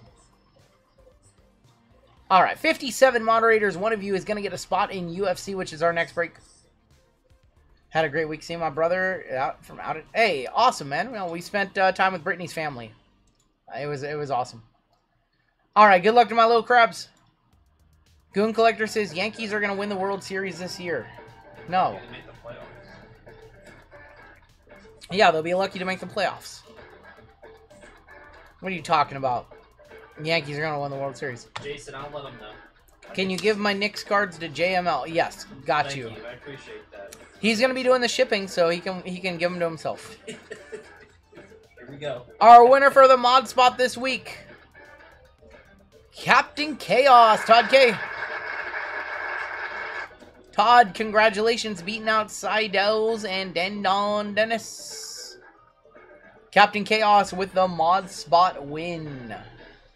Alright, 57 moderators. One of you is going to get a spot in UFC, which is our next break. Had a great week seeing my brother out. Hey, awesome, man. Well, we spent time with Brittany's family. It was awesome. Alright, good luck to my little crabs. Goon Collector says Yankees are going to win the World Series this year. No. Yeah, they'll be lucky to make the playoffs. What are you talking about? Yankees are going to win the World Series. Jason, I'll let them know. Can you give my Knicks cards to JML? Yes, got you. Thank you. I appreciate that. He's going to be doing the shipping, so he can give them to himself. Here we go. Our winner for the mod spot this week, Captain Chaos, Todd K. Todd, congratulations, beating out Seidels and Dendon Dennis. Captain Chaos with the mod spot win.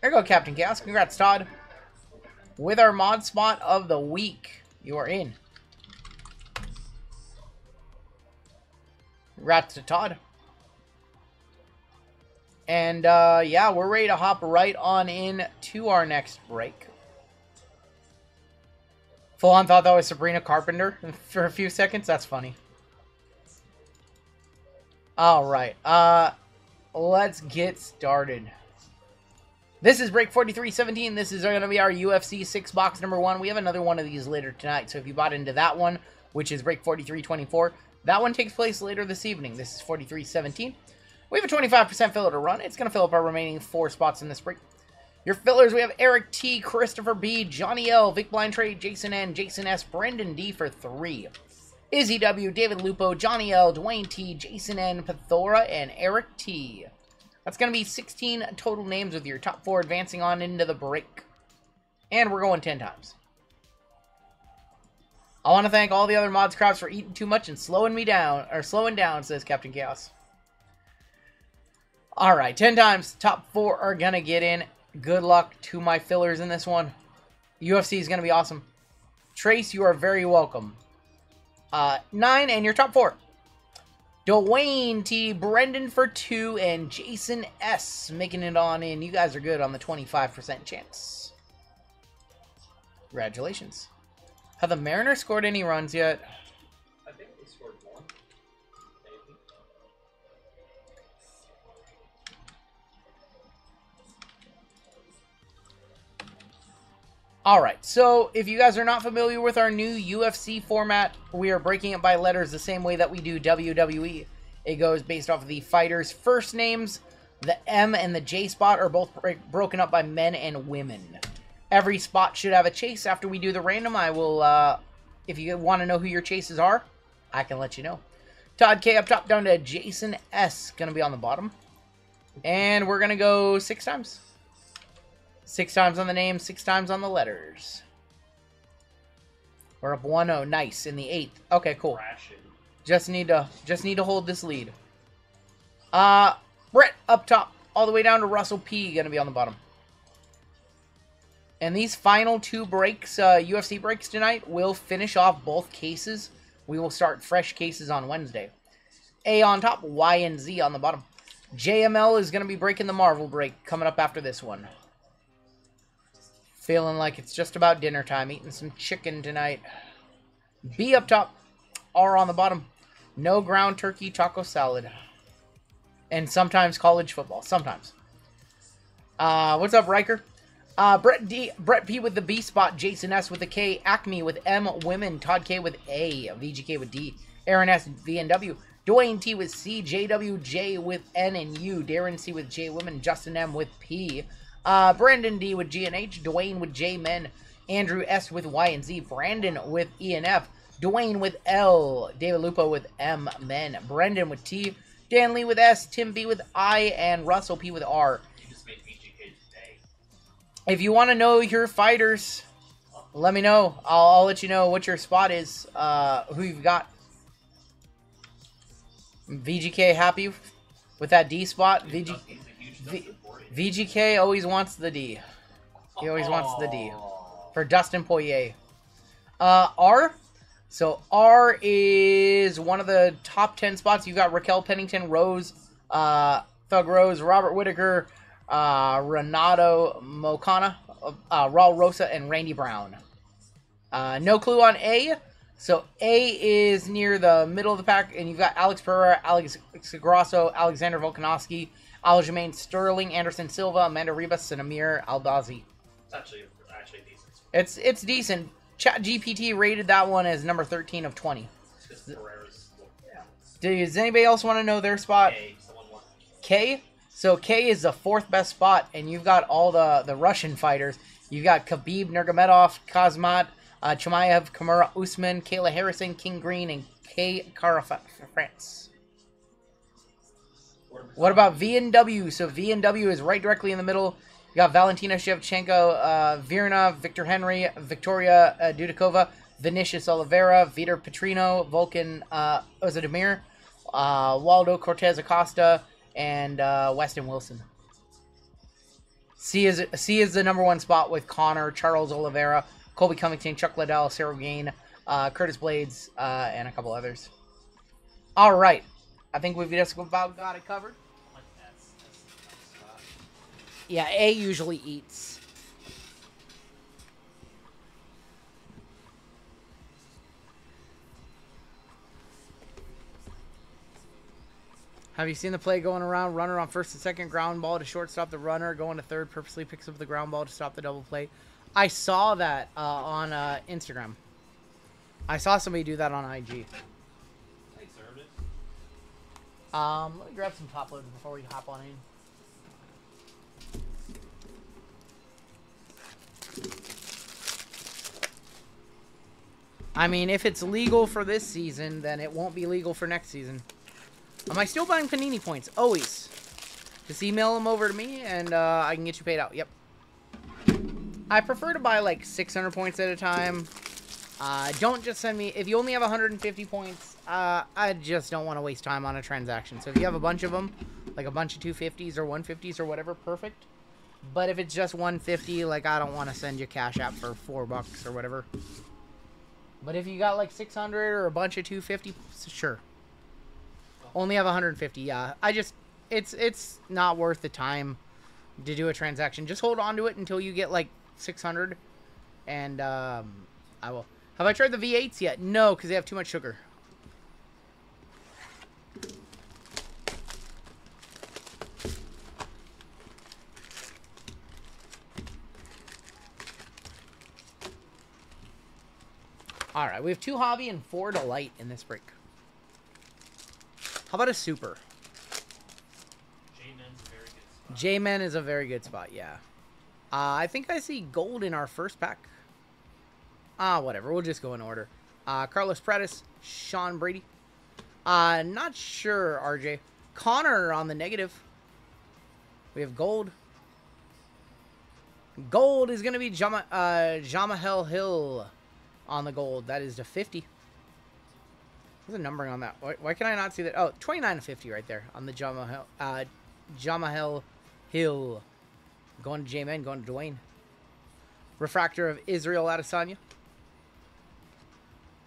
There you go, Captain Chaos. Congrats, Todd. With our mod spot of the week, you are in. Congrats to Todd. And, yeah, we're ready to hop right on in to our next break. Full on thought that was Sabrina Carpenter for a few seconds. That's funny. Alright, let's get started. This is break 4317. This is going to be our UFC 6-box number 1. We have another one of these later tonight, so if you bought into that one, which is break 4324, that one takes place later this evening. This is 4317. We have a 25% filler to run. It's going to fill up our remaining 4 spots in this break. Your fillers, we have Eric T, Christopher B, Johnny L, Vic Blind Trade, Jason N, Jason S, Brendan D for 3. Izzy W, David Lupo, Johnny L, Dwayne T, Jason N, Pathora, and Eric T. That's going to be 16 total names with your top 4 advancing on into the break. And we're going 10 times. I want to thank all the other mods crowds for eating too much and slowing down, says Captain Chaos. Alright, 10 times. Top 4 are going to get in. Good luck to my fillers in this one. UFC is going to be awesome. Trace, you are very welcome. 9 and your top 4. Dwayne T, Brendan for 2, and Jason S making it on in. You guys are good on the 25% chance. Congratulations. Have the Mariners scored any runs yet? I think they scored 1. Maybe. Alright, so if you guys are not familiar with our new UFC format, we are breaking it by letters the same way that we do WWE. It goes based off of the fighters' first names. The M and the J spot are both broken up by men and women. Every spot should have a chase. After we do the random, I will, if you want to know who your chases are, I can let you know. Todd K up top down to Jason S. Going to be on the bottom. And we're going to go 6 times. 6 times on the name, 6 times on the letters. We're up 1-0. Nice. In the 8th. Okay, cool. Just need to hold this lead. Brett up top, all the way down to Russell P. Gonna be on the bottom. And these final 2 breaks, UFC breaks tonight, will finish off both cases. We will start fresh cases on Wednesday. A on top, Y and Z on the bottom. JML is gonna be breaking the Marvel break coming up after this one. Feeling like it's just about dinner time. Eating some chicken tonight. B up top. R on the bottom. No ground turkey taco salad. And sometimes college football. Sometimes. What's up, Riker? Brett P with the B spot. Jason S with the K. Acme with M. Women. Todd K with A. VGK with D. Aaron S. VNW. Dwayne T with C. JWJ with N and U. Darren C with J. Women. Justin M with P. Brandon D with G and H, Dwayne with J Men, Andrew S with Y and Z, Brandon with E and F, Dwayne with L, David Lupo with M Men, Brendan with T, Dan Lee with S, Tim B with I, and Russell P with R. You just made VGK today. If you want to know your fighters, Let me know. I'll let you know what your spot is. Who you've got. VGK happy with that D spot. VGK always wants the D. He always wants the D. For Dustin Poirier. R. So R is one of the top 10 spots. You've got Raquel Pennington, Rose, Thug Rose, Robert Whitaker, Renato Mocana, Raul Rosa, and Randy Brown. No clue on A. So A is near the middle of the pack, and you've got Alex Pereira, Alex Grosso, Alexander Volkanovski, Aljamain Sterling, Anderson Silva, Amanda Ribas, and Amir Albazi. It's actually decent. It's decent. ChatGPT rated that one as number 13 of 20. Does anybody else want to know their spot? K. So K is the 4th best spot, and you've got all the Russian fighters. You've got Khabib Nurmagomedov, Kazmat, Chimaev, Kimura Usman, Kayla Harrison, King Green, and K. Cara France. What about VNW? So VNW is right directly in the middle. You got Valentina Shevchenko, Virna, Victor Henry, Victoria Dudikova, Vinicius Oliveira, Vitor Petrino, Volkan Ozdemir, Waldo Cortez Acosta, and Weston Wilson. C is the number 1 spot with Connor, Charles Oliveira, Colby Covington, Chuck Liddell, Cyril Gain, Curtis Blades, and a couple others. All right. I think we've just about got it covered. Yeah, A usually eats. Have you seen the play going around? Runner on first and second, ground ball to shortstop the runner, going to third, purposely picks up the ground ball to stop the double play. I saw that on Instagram. I saw somebody do that on IG. Let me grab some top loads before we hop on in. I mean, if it's legal for this season, then it won't be legal for next season. Am I still buying Panini points? Always. Just email them over to me, and I can get you paid out. Yep. I prefer to buy like 600 points at a time. Don't just send me... If you only have 150 points, I just don't want to waste time on a transaction. So if you have a bunch of them, like a bunch of 250s or 150s or whatever, perfect. But if it's just 150, like, I don't want to send you Cash App for $4 or whatever. But if you got like 600 or a bunch of 250, sure. Only have 150, yeah. It's not worth the time to do a transaction. Just hold on to it until you get like 600, and I will. Have I tried the V8s yet? No, because they have too much sugar. Alright, we have 2 hobby and 4 delight in this break. How about a super? J-Men is a very good spot, yeah. I think I see gold in our first pack. Whatever. We'll just go in order. Carlos Pratis, Sean Brady. Not sure, RJ. Connor on the negative. We have gold. Gold is going to be Jamahel Hill on the gold. That is to 50. What's the numbering on that? Why can I not see that? Oh, 29 to 50 right there on the Jamahel Hill. Going to J-Man, going to Dwayne. Refractor of Israel Adesanya.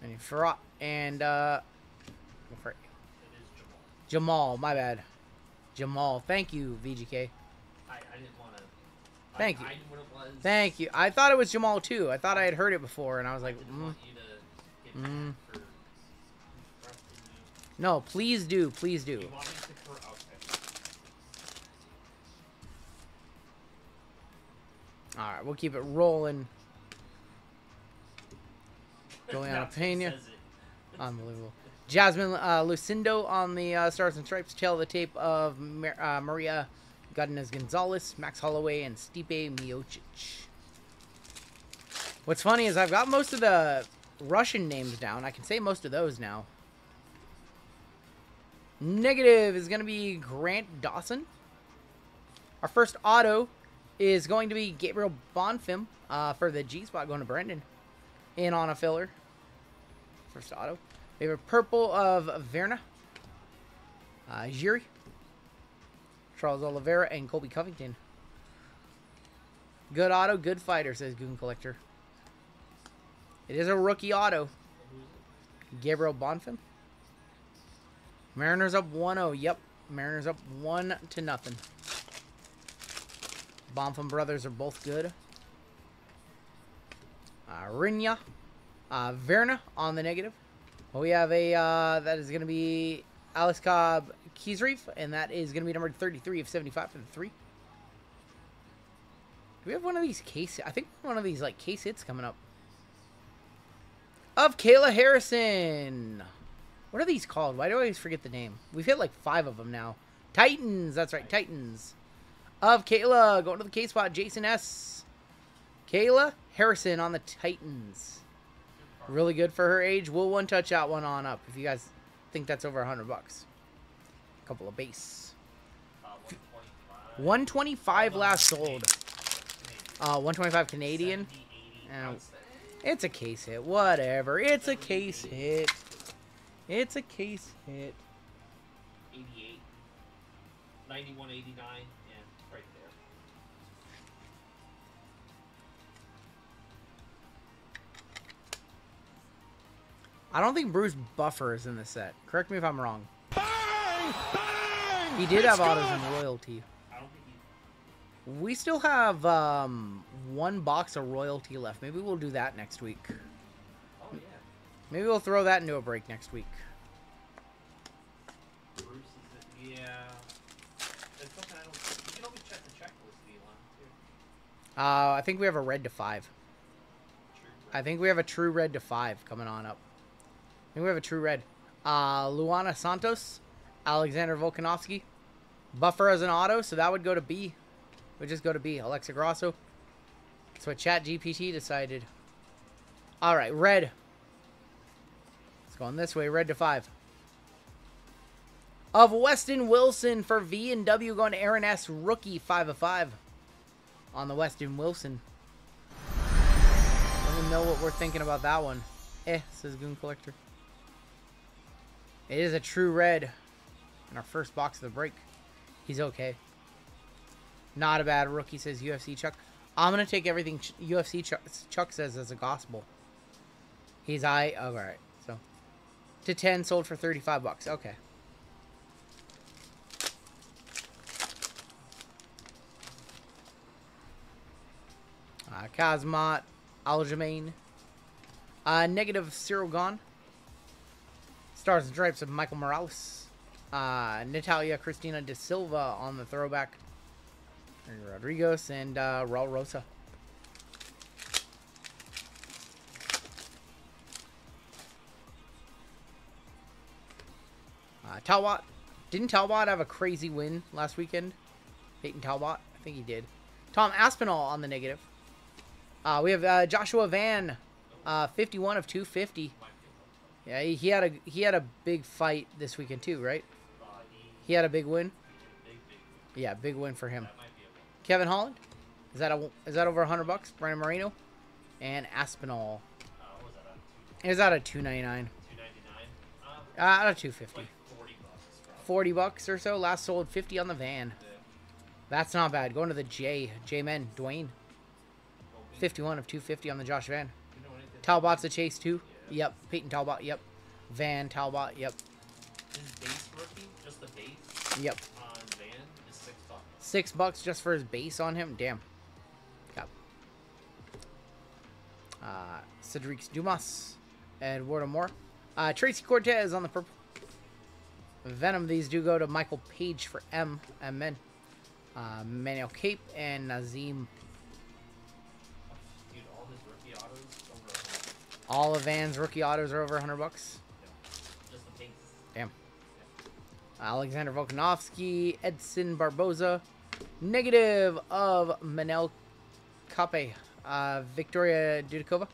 And Farah and Jamal, my bad. Jamal, thank you, VGK. I didn't want to. Thank you. I knew what it was. Thank you. I thought it was Jamal too. I thought I had heard it before, and I was like, I didn't want you to get mad for No, please do, please do. you want me to okay. All right, we'll keep it rolling. Juliana Pena. Unbelievable. Jasmine Lucindo on the Stars and Stripes. Tail of the tape of Maria Godinez-Gonzalez, Max Holloway, and Stipe Miocic. What's funny is I've got most of the Russian names down. I can say most of those now. Negative is going to be Grant Dawson. Our first auto is going to be Gabriel Bonfim for the G spot going to Brendan. in on a filler. First auto. We have a purple of Verna. Jiri. Charles Oliveira and Colby Covington. Good auto, good fighter, says Goon Collector. It is a rookie auto. Gabriel Bonfim. Mariners up 1-0. Yep. Mariners up 1-0. Bonfim brothers are both good. Rinya. Verna on the negative. Well, we have a, that is going to be Alex Cobb Keysreef, and that is going to be number 33 of 75 for the 3. Do we have one of these case? I think one of these, like, case hits coming up. Of Kayla Harrison. What are these called? Why do I always forget the name? We've hit, like, 5 of them now. Titans. That's right, Titans. Of Kayla. Going to the case spot. Jason S. Kayla Harrison on the Titans. Really good for her age. We'll one-touch that one on up if you guys think that's over $100. A couple of base. 125 last sold. 125 Canadian. It's a case hit. Whatever. It's a case hit. It's a case hit. 88, 91, 89, and right there. I don't think Bruce Buffer is in the set. Correct me if I'm wrong. Bang! Bang! He did have autos in royalty. I don't think he... We still have 1 box of royalty left. Maybe we'll do that next week. Oh, yeah. Maybe we'll throw that into a break next week. Bruce is it? Yeah. It's something I don't... You can always check the checklist if you want to. I think we have a red to 5. True. I think we have a true red to 5 coming on up. I think we have a true red. Luana Santos, Alexander Volkanovsky, Buffer as an auto, so that would go to B. Would just go to B. Alexa Grasso. That's what ChatGPT decided. All right, red. It's going this way. Red to 5. Of Weston Wilson for V and W, going to Aaron S. Rookie 5 of 5 on the Weston Wilson. Let me know what we're thinking about that one. Says Goon Collector. It is a true red in our first box of the break. He's okay. Not a bad rookie, says UFC Chuck. I'm going to take everything UFC Chuck says as a gospel. He's all right. So, to 10, sold for $35. Okay. Kazmat Aljamain. Negative Cyril Gone. Stars and Stripes of Michael Morales. Natalia Cristina De Silva on the throwback. Rodriguez and Raul Rosa. Talbot. Didn't Talbot have a crazy win last weekend? Peyton Talbot? I think he did. Tom Aspinall on the negative. We have Joshua Van. 51 of 250. Yeah, he had a big fight this weekend too, right? He had a big win. Yeah, big win for him. Kevin Holland, is that over $100? Brandon Moreno, and Aspinall. Is that a $299? Out of $250. $40 or so. Last sold 50 on the van. That's not bad. Going to the J-Men, Dwayne. 51 of 250 on the Josh Van. Talbot's a chase too. Yep. Peyton Talbot. Yep. Van Talbot. Yep. His base rookie, just the base. Yep. On Van is $6. $6 just for his base on him. Damn. Got. Cedric Dumas. Eduardo Moore. Tracy Cortez on the purple. Venom. These do go to Michael Page for M. Men. Manuel Cape and Nazim. Dude, all his rookie autos over $100. All of Van's rookie autos are over $100. Yeah. Just the base. Damn. Alexander Volkanovsky, Edson Barboza, negative of Manel Cape, Victoria Dudikova.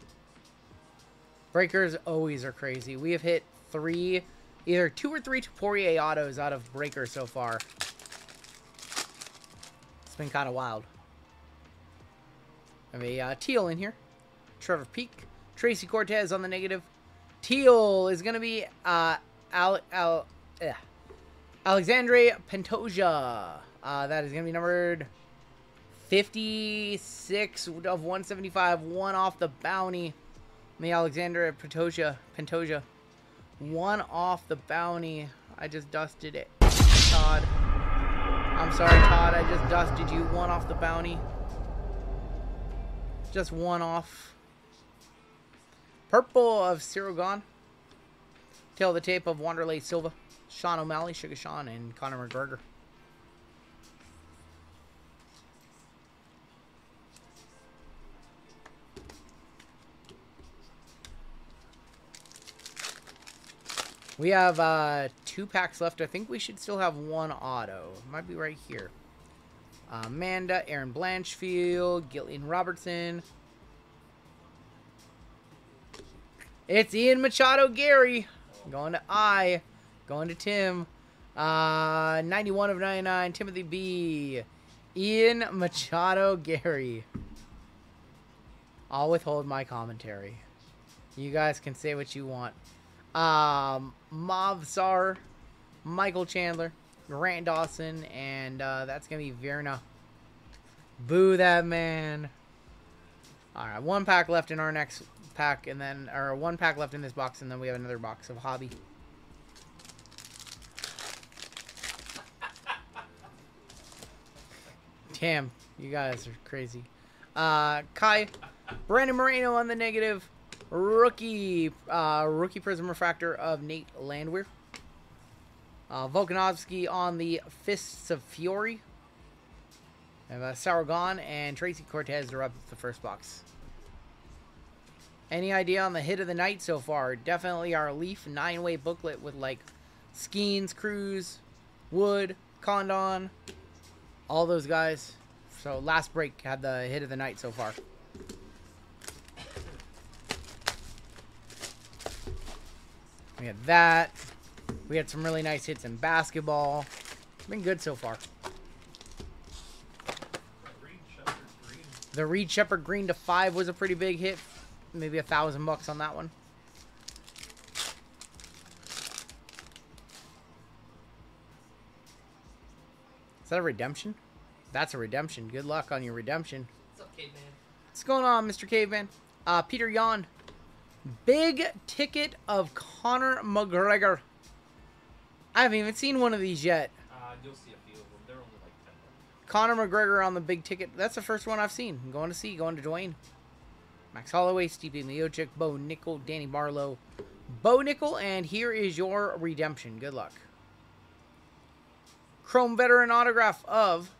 Breakers always are crazy. We have hit either 2 or 3 Poirier autos out of breakers so far. It's been kind of wild. I have a teal in here. Trevor Peak, Tracy Cortez on the negative. Teal is going to be Alexandre Pantoja. That is going to be numbered 56 of 175. One off the bounty. The Alexandre Pantoja. One off the bounty. I just dusted it. Todd. I'm sorry, Todd. I just dusted you. One off the bounty. Just one off. Purple of Cyril Gone. Tail of the tape of Wanderlei Silva. Sean O'Malley, Sugar Sean, and Conor McGregor. We have 2 packs left. I think we should still have 1 auto. Might be right here. Amanda, Aaron Blanchfield, Gillian Robertson. It's Ian Machado Gary. Going to I. Going to Tim. 91 of 99. Timothy B. Ian Machado Gary. I'll withhold my commentary. You guys can say what you want. Mavsar, Michael Chandler, Grant Dawson, and that's going to be Verna. Boo that man. Alright, 1 pack left in our next pack, and then, or 1 pack left in this box, and then we have another box of Hobby. Damn, you guys are crazy. Kai, Brandon Moreno on the negative. Rookie Prism Refractor of Nate Landwehr. Volkanovski on the Fists of Fury. We have Saragon and Tracy Cortez to wrap up the first box. Any idea on the hit of the night so far? Definitely our Leaf 9-way booklet with like Skeens, Cruz, Wood, Condon, all those guys. So last break had the hit of the night so far. We had that. We had some really nice hits in basketball. Been good so far. The Reed Shepherd Green to 5 was a pretty big hit. Maybe $1,000 on that one. Is that a redemption? That's a redemption. Good luck on your redemption. What's up, Caveman? What's going on, Mr. Caveman? Peter Yan. Big ticket of Conor McGregor. I haven't even seen one of these yet. You'll see a few of them. They're only like $10. Conor McGregor on the big ticket. That's the first one I've seen. I'm going to see. Going to Dwayne. Max Holloway, Stipe Miocic, Bo Nickel, Danny Barlow. Bo Nickel, and here is your redemption. Good luck. Chrome Veteran autograph of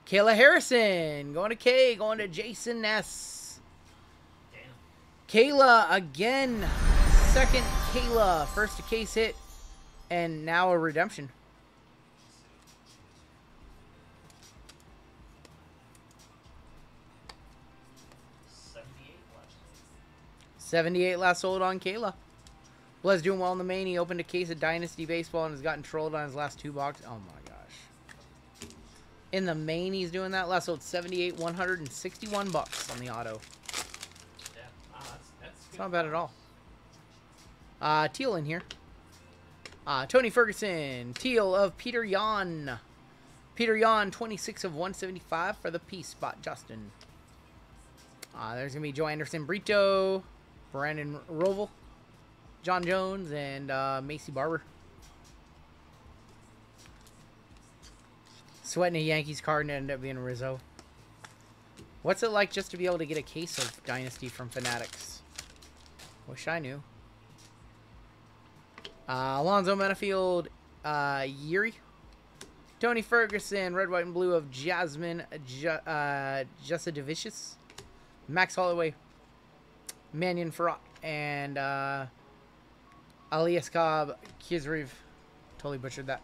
Kayla Harrison. Going to K. Going to Jason Ness. Kayla again. Second Kayla. First a case hit. And now a redemption. $78 last sold on Kayla. Blez doing well in the main. He opened a case of Dynasty Baseball and has gotten trolled on his last 2 boxes. Oh my gosh. In the main he's doing that. Last sold $78, $161 on the auto. It's not bad at all. Teal in here. Tony Ferguson. Teal of Peter Yan. Peter Yan, 26 of 175 for the Peace spot, Justin. There's going to be Joe Anderson, Brito, Brandon Roval, John Jones, and Macy Barber. Sweating a Yankees card and ended up being Rizzo. What's it like just to be able to get a case of Dynasty from Fanatics? Wish I knew. Alonzo Menafield, Yuri. Tony Ferguson, red, white, and blue of Jasmine Jessa Devicious. Max Holloway, Mannion Farrat, and Elias Cobb, Kizriv. Totally butchered that.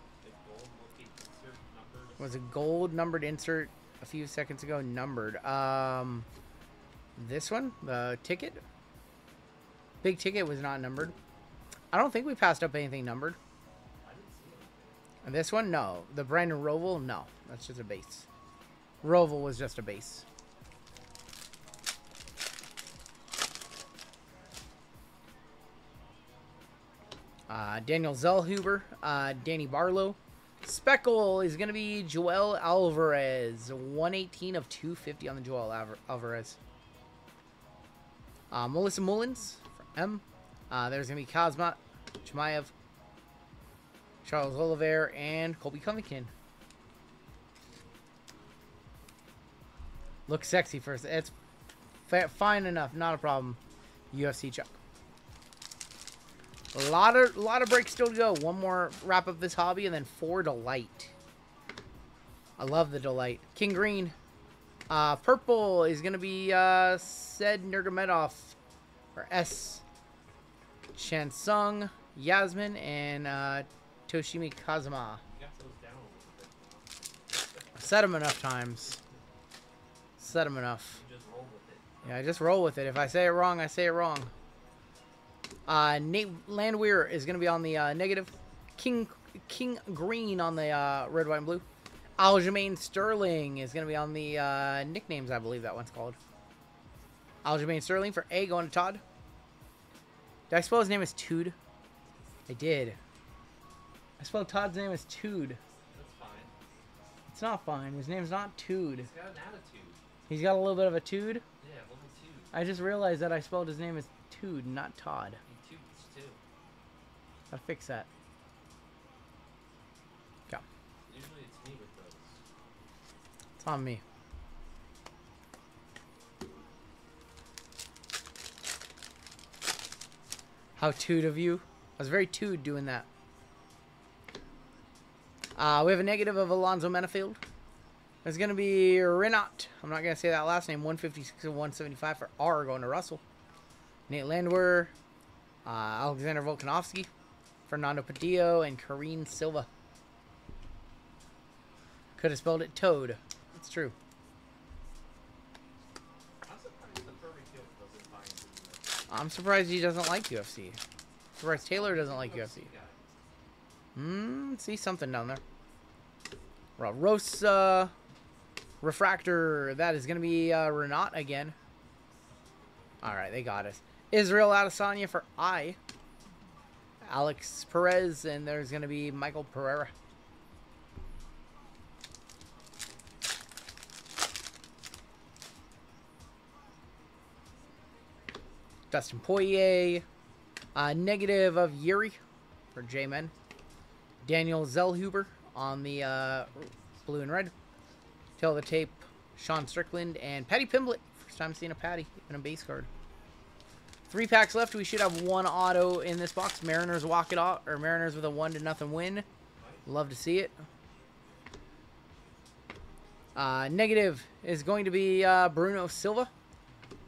Was a gold numbered insert a few seconds ago. Numbered. This one, the ticket. Big ticket was not numbered. I don't think we passed up anything numbered. And this one, no. The Brandon Roval, no. That's just a base. Roval was just a base. Daniel Zellhuber, Danny Barlow. Speckle is going to be Joel Alvarez. 118 of 250 on the Joel Alvarez. Melissa Mullins for M. There's going to be Kazmat, Chimaev, Charles Oliver, and Colby Covington. Looks sexy first. It's fine enough. Not a problem. UFC Chuck. A lot of breaks still to go. One more wrap up this hobby, and then 4 Delight. I love the Delight. King Green. Purple is going to be Said Nurmagomedov for S. Chansung, Yasmin, and Toshimi Kazuma. I said them enough times. Said them enough. Yeah, I just roll with it. If I say it wrong, I say it wrong. Nate Landwehr is going to be on the negative. King Green on the red, white, and blue. Aljamain Sterling is going to be on the nicknames, I believe that one's called. Aljamain Sterling for A, going to Todd. Did I spell his name as Tood? I did. I spelled Todd's name as Tood. That's fine. It's not fine. His name's not Tood. He's got an attitude. He's got a little bit of a Tood? Yeah, little Tood. I just realized that I spelled his name as Tood, not Todd. He toots too. Gotta fix that. Go. Usually it's me with those. It's on me. How Tood of you. I was very Tood doing that. We have a negative of Alonzo Menafield. It's going to be Renat. I'm not going to say that last name. 156 and 175 for R, going to Russell. Nate Landwehr. Alexander Volkanovsky. Fernando Padillo. And Karine Silva. Could have spelled it Toad. It's true. I'm surprised he doesn't like UFC. Surprised Taylor doesn't like UFC. See something down there. Rosa Refractor. That is going to be Renat again. Alright, they got us. Israel Adesanya for I. Alex Perez. And there's going to be Michael Pereira. Dustin Poirier. Negative of Yuri for J-Men. Daniel Zellhuber on the blue and red. Tail of the tape, Sean Strickland and Patty Pimblett. First time seeing a Patty in a base card. 3 packs left. We should have 1 auto in this box. Mariners walk it off, or Mariners with a 1-0 win. Love to see it. Negative is going to be Bruno Silva.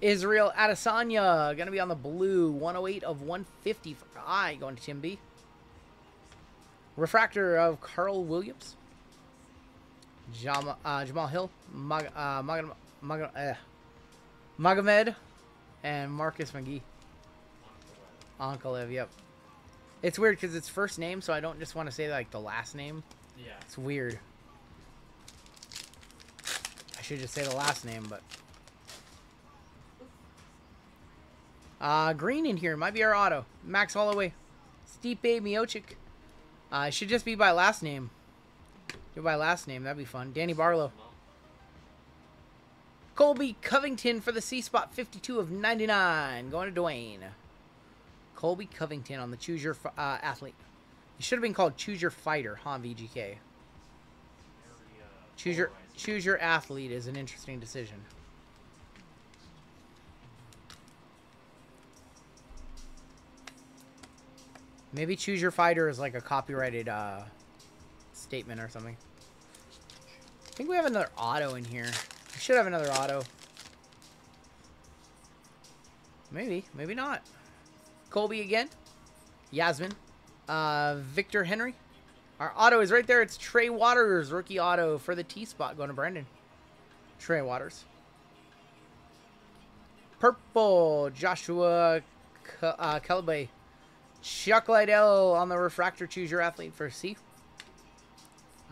Israel Adesanya going to be on the blue. 108 of 150 for I, going to Tim B. Refractor of Carl Williams. Jamal Hill. Magomed. And Marcus McGee. Ankalev, yep. It's weird because it's first name, so I don't just want to say like the last name. Yeah. It's weird. I should just say the last name, but... green in here. Might be our auto. Max Holloway. Stipe Miocic. It should just be by last name. Do by last name. That'd be fun. Danny Barlow. Colby Covington for the C-Spot. 52 of 99. Going to Dwayne. Colby Covington on the Choose Your Athlete. It should have been called Choose Your Fighter, huh, VGK? Choose Your Athlete is an interesting decision. Maybe Choose Your Fighter is like a copyrighted statement or something. I think we have another auto in here. We should have another auto. Maybe. Maybe not. Colby again. Yasmin. Victor Henry. Our auto is right there. It's Trey Waters. Rookie auto for the T-Spot. Going to Brendan. Trey Waters. Purple. Joshua Kelby. Chuck Liddell on the Refractor. Choose Your Athlete for C.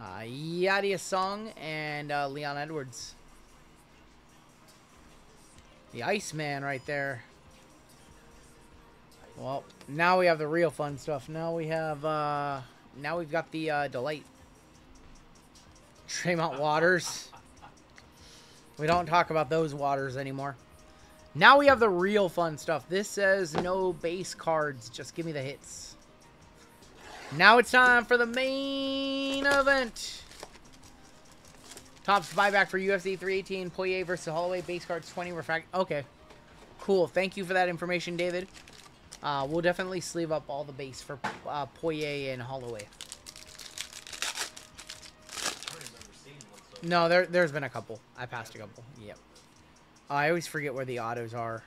Yadia Song and Leon Edwards. The Iceman right there. Well, now we have the real fun stuff. Now we have, now we've got the, Delight. Tremont Waters. We don't talk about those waters anymore. Now we have the real fun stuff. This says no base cards. Just give me the hits. Now it's time for the main event. Topps buyback for UFC 318. Poirier versus Holloway. Base cards 20. Refract. Okay. Cool. Thank you for that information, David. We'll definitely sleeve up all the base for Poirier and Holloway. No, there's been a couple. I passed a couple. Yep. I always forget where the autos are.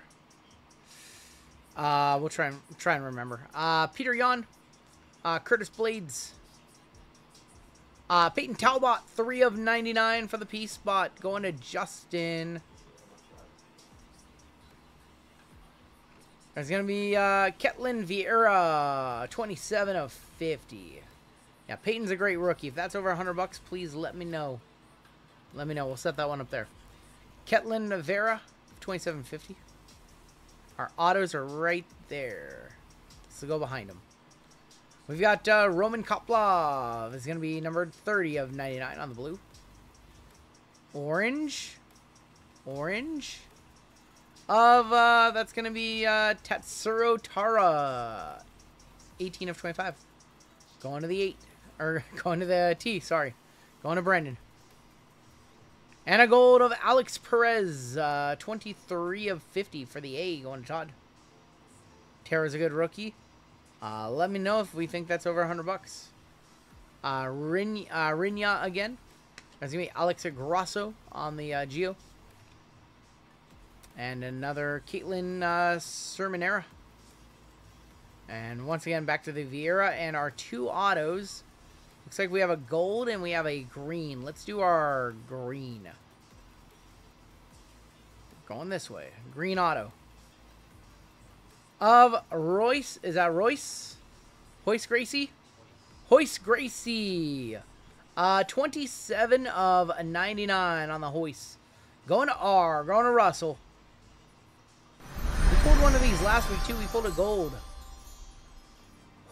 We'll try and remember. Peter Yan, Curtis Blades, Peyton Talbot, 3 of 99 for the P spot, going to Justin. There's gonna be Ketlin Vieira, 27 of 50. Yeah, Peyton's a great rookie. If that's over $100, please let me know. Let me know. We'll set that one up there. Ketlin Vieira, 27.50. Our autos are right there. So go behind them. We've got Roman Koplov. It's going to be numbered 30 of 99 on the blue. Orange. That's going to be Tatsuro Tara. 18 of 25. Going to the 8. Or going to the T, sorry. Going to Brendan. And a gold of Alex Perez, 23 of 50 for the A, going to Todd. Tara's a good rookie. Let me know if we think that's over $100. Rinya again. There's going to be Alex Grasso on the Geo. And another Caitlin Sermonera. And once again, back to the Vieira and our 2 autos. Looks like we have a gold and we have a green. Let's do our green. Going this way. Green auto. Of Royce. Is that Royce? Hoist Gracie? Hoist Gracie. 27 of 99 on the Hoist. Going to R. Going to Russell. We pulled one of these last week too. We pulled a gold.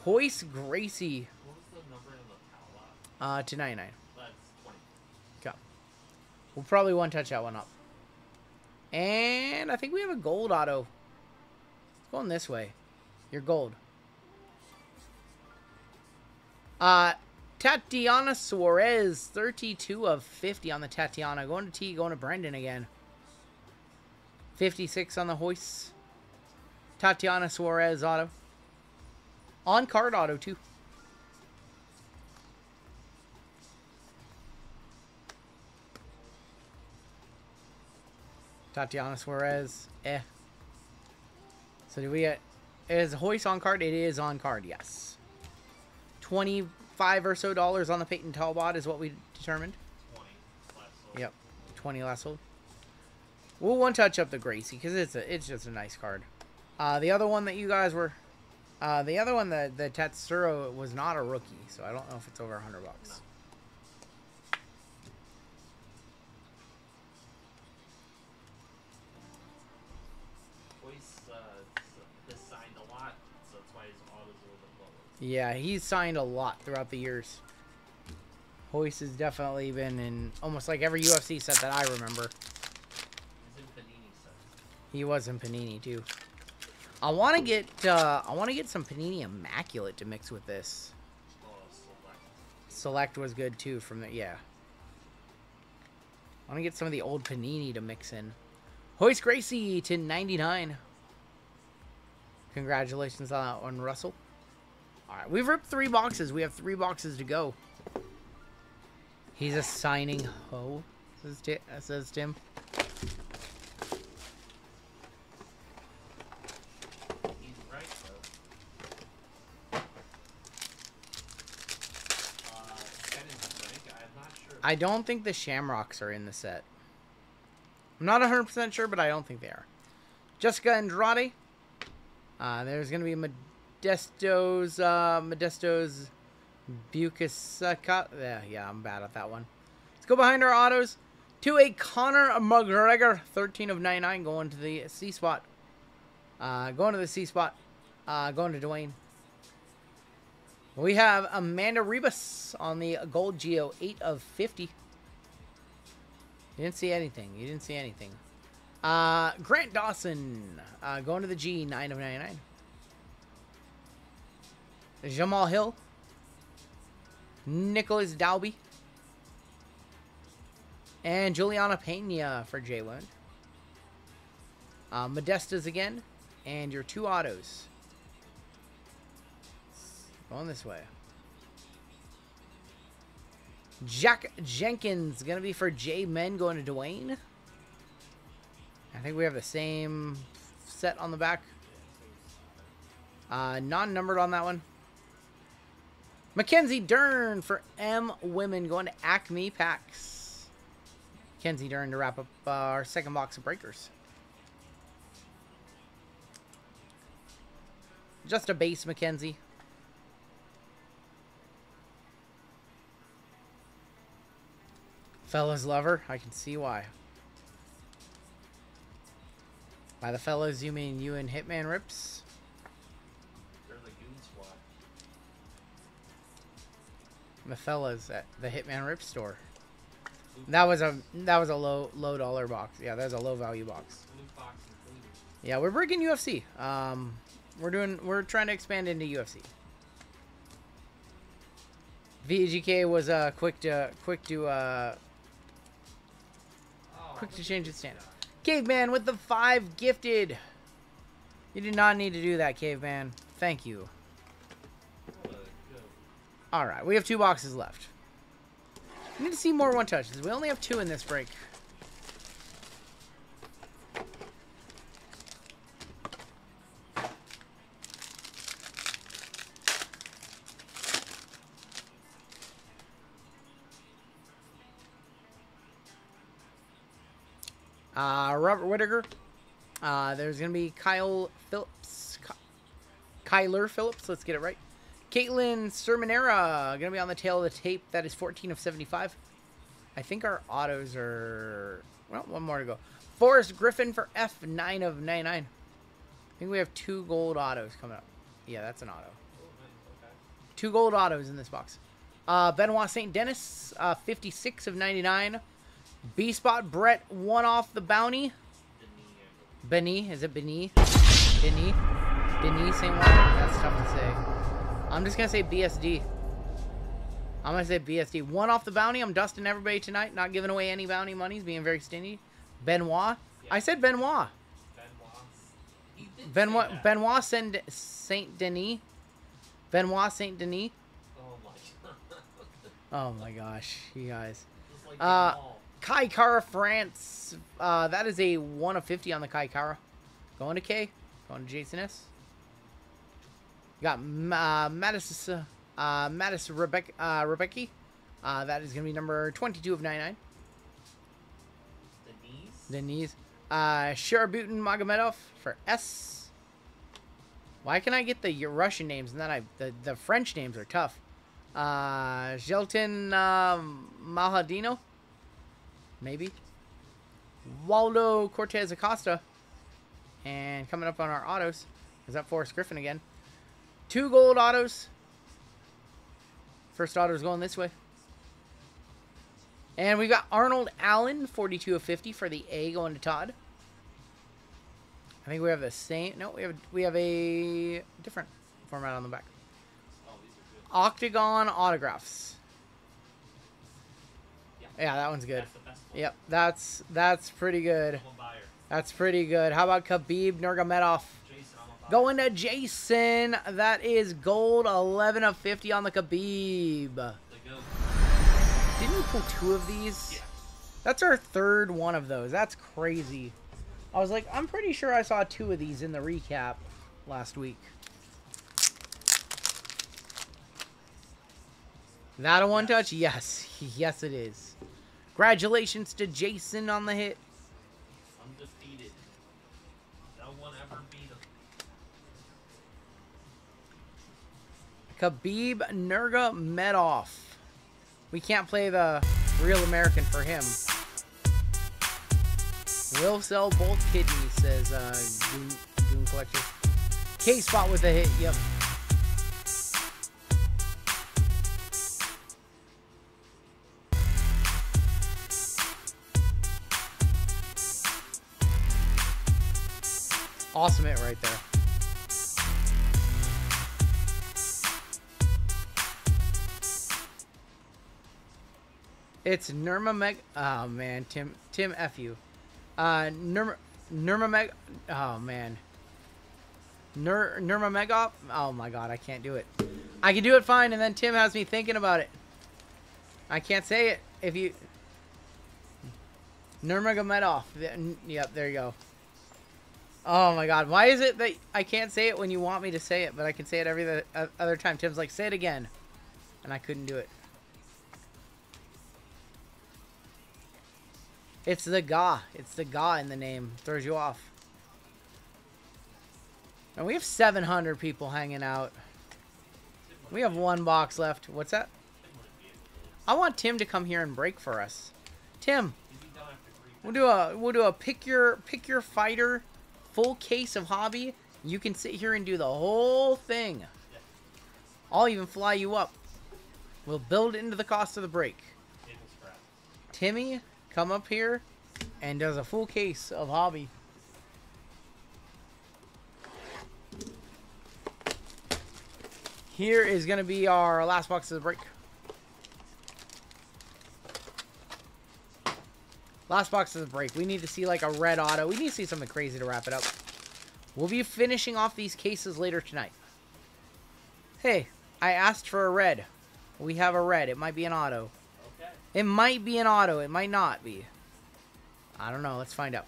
Hoist Gracie. To 99. That's 20. Okay. We'll probably one-touch that one up. And I think we have a gold auto. It's going this way. You're gold. Tatiana Suarez, 32 of 50 on the Tatiana. Going to T, going to Brendan again. 56 on the Hoist. Tatiana Suarez auto. On-card auto, too. Tatiana Suarez. So do we get... Is Hoist on card? It is on card, yes. 25 or so dollars on the Peyton Talbot is what we determined. 20 last sold. Yep. 20 last sold. We'll one-touch up the Gracie because it's just a nice card. The other one that you guys were... the other one, the Tatsuro, was not a rookie, so I don't know if it's over $100. No. Yeah, he's signed a lot throughout the years. Hoist has definitely been in almost like every UFC set that I remember. He's in Panini set. He was in Panini too. I want to get some Panini Immaculate to mix with this. Oh, Select. Select was good too from the yeah. I want to get some of the old Panini to mix in. Hoist Gracie to 99. Congratulations on that one, Russell. Alright, we've ripped 3 boxes. We have 3 boxes to go. He's a signing hoe, says Tim. He's right, though. I'm not sure. I don't think the Shamrocks are in the set. I'm not 100% sure, but I don't think they are. Jessica Andrade. There's going to be Modesto's Bukasaka. Yeah, I'm bad at that one. Let's go behind our autos to a Conor McGregor, 13 of 99, going to the C spot. Going to the C spot. Going to Dwayne. We have Amanda Rebus on the Gold Geo, 8 of 50. You didn't see anything. You didn't see anything. Grant Dawson going to the G, 9 of 99. Jamal Hill. Nicholas Dalby. And Juliana Pena for Jay Lund. Modestas again. And your 2 autos. Going this way. Jack Jenkins going to be for J Men, going to Dwayne. I think we have the same set on the back. Non-numbered on that one. Mackenzie Dern for M Women, going to Acme Packs. Mackenzie Dern to wrap up our second box of breakers. Just a base Mackenzie. Fellas lover, I can see why. By the fellas, you mean you and Hitman Rips? They're the goon squad. The fellas at the Hitman Rips store. That was a low dollar box. Yeah, that was a low value box. Loot box included. Yeah, we're breaking UFC. We're trying to expand into UFC. VGK was quick to change its stand. Caveman with the 5 gifted. You did not need to do that, Caveman. Thank you. Alright, we have 2 boxes left. We need to see more 1-touches. We only have 2 in this break. Robert Whittaker. There's going to be Kyler Phillips. Let's get it right. Caitlin Sermonera. Going to be on the tail of the tape. That is 14 of 75. I think our autos are... Well, one more to go. Forrest Griffin for F, 9 of 99. I think we have 2 gold autos coming up. Yeah, that's an auto. 2 gold autos in this box. Benoit St. Denis. 56 of 99. B-Spot Brett, 1 off the bounty. Benny, is it Benny? Benny? Benny, same one? That's tough to say. I'm just going to say BSD. I'm going to say BSD. 1 off the bounty. I'm dusting everybody tonight. Not giving away any bounty monies. Being very stingy. Benoit. Yeah. I said Benoit. Benoit Saint Denis. Benoit Saint Denis. Oh my gosh, you guys. Kai Kara France. That is a 1 of 50 on the Kai Kara. Going to K. Going to Jason S. You got Mattis Rebecca. That is going to be number 22 of 99. Denise. Sharabutin Magomedov for S. Why can I get the Russian names and then the French names are tough? Jelton Mahadino. Maybe. Waldo Cortez Acosta. And coming up on our autos. Is that Forrest Griffin again? 2 gold autos. First auto is going this way. And we've got Arnold Allen, 42 of 50 for the A, going to Todd. I think we have the same. No, we have a different format on the back. Octagon autographs. Yeah, that one's good. Yep, that's pretty good. That's pretty good. How about Khabib Nurmagomedov? Going to Jason. That is gold, 11 of 50 on the Khabib. Didn't we pull 2 of these? Yeah. That's our 3rd one of those. That's crazy. I was like, I'm pretty sure I saw 2 of these in the recap last week. That a 1-touch? Yes. Yes, it is. Congratulations to Jason on the hit. Undefeated. No one ever beat him. Khabib Nurmagomedov. We can't play the real American for him. Will sell both kidneys, says Goon Collector. K-spot with a hit. Yep. Awesome hit right there. It's Nurmameg. Oh man, Tim F you. Nurmameg. Oh man. Nurmamegop. Oh my god, I can't do it. I can do it fine, and then Tim has me thinking about it. I can't say it if you. Nurmagomedov. Yep, there you go. Oh my god, why is it that I can't say it when you want me to say it, but I can say it every other time? Tim's like, say it again. And I couldn't do it. It's the Ga. It's the Ga in the name. Throws you off. And we have 700 people hanging out. We have one box left. What's that? I want Tim to come here and break for us. Tim, we'll do a pick your fighter full case of hobby. You can sit here and do the whole thing. I'll even fly you up. We'll build it into the cost of the break. Timmy, come up here and does a full case of hobby. Here is going to be our last box of the break. Last box of the break. We need to see like a red auto. We need to see something crazy to wrap it up. We'll be finishing off these cases later tonight. Hey, I asked for a red. We have a red. It might be an auto. Okay. It might be an auto. It might not be. I don't know. Let's find out.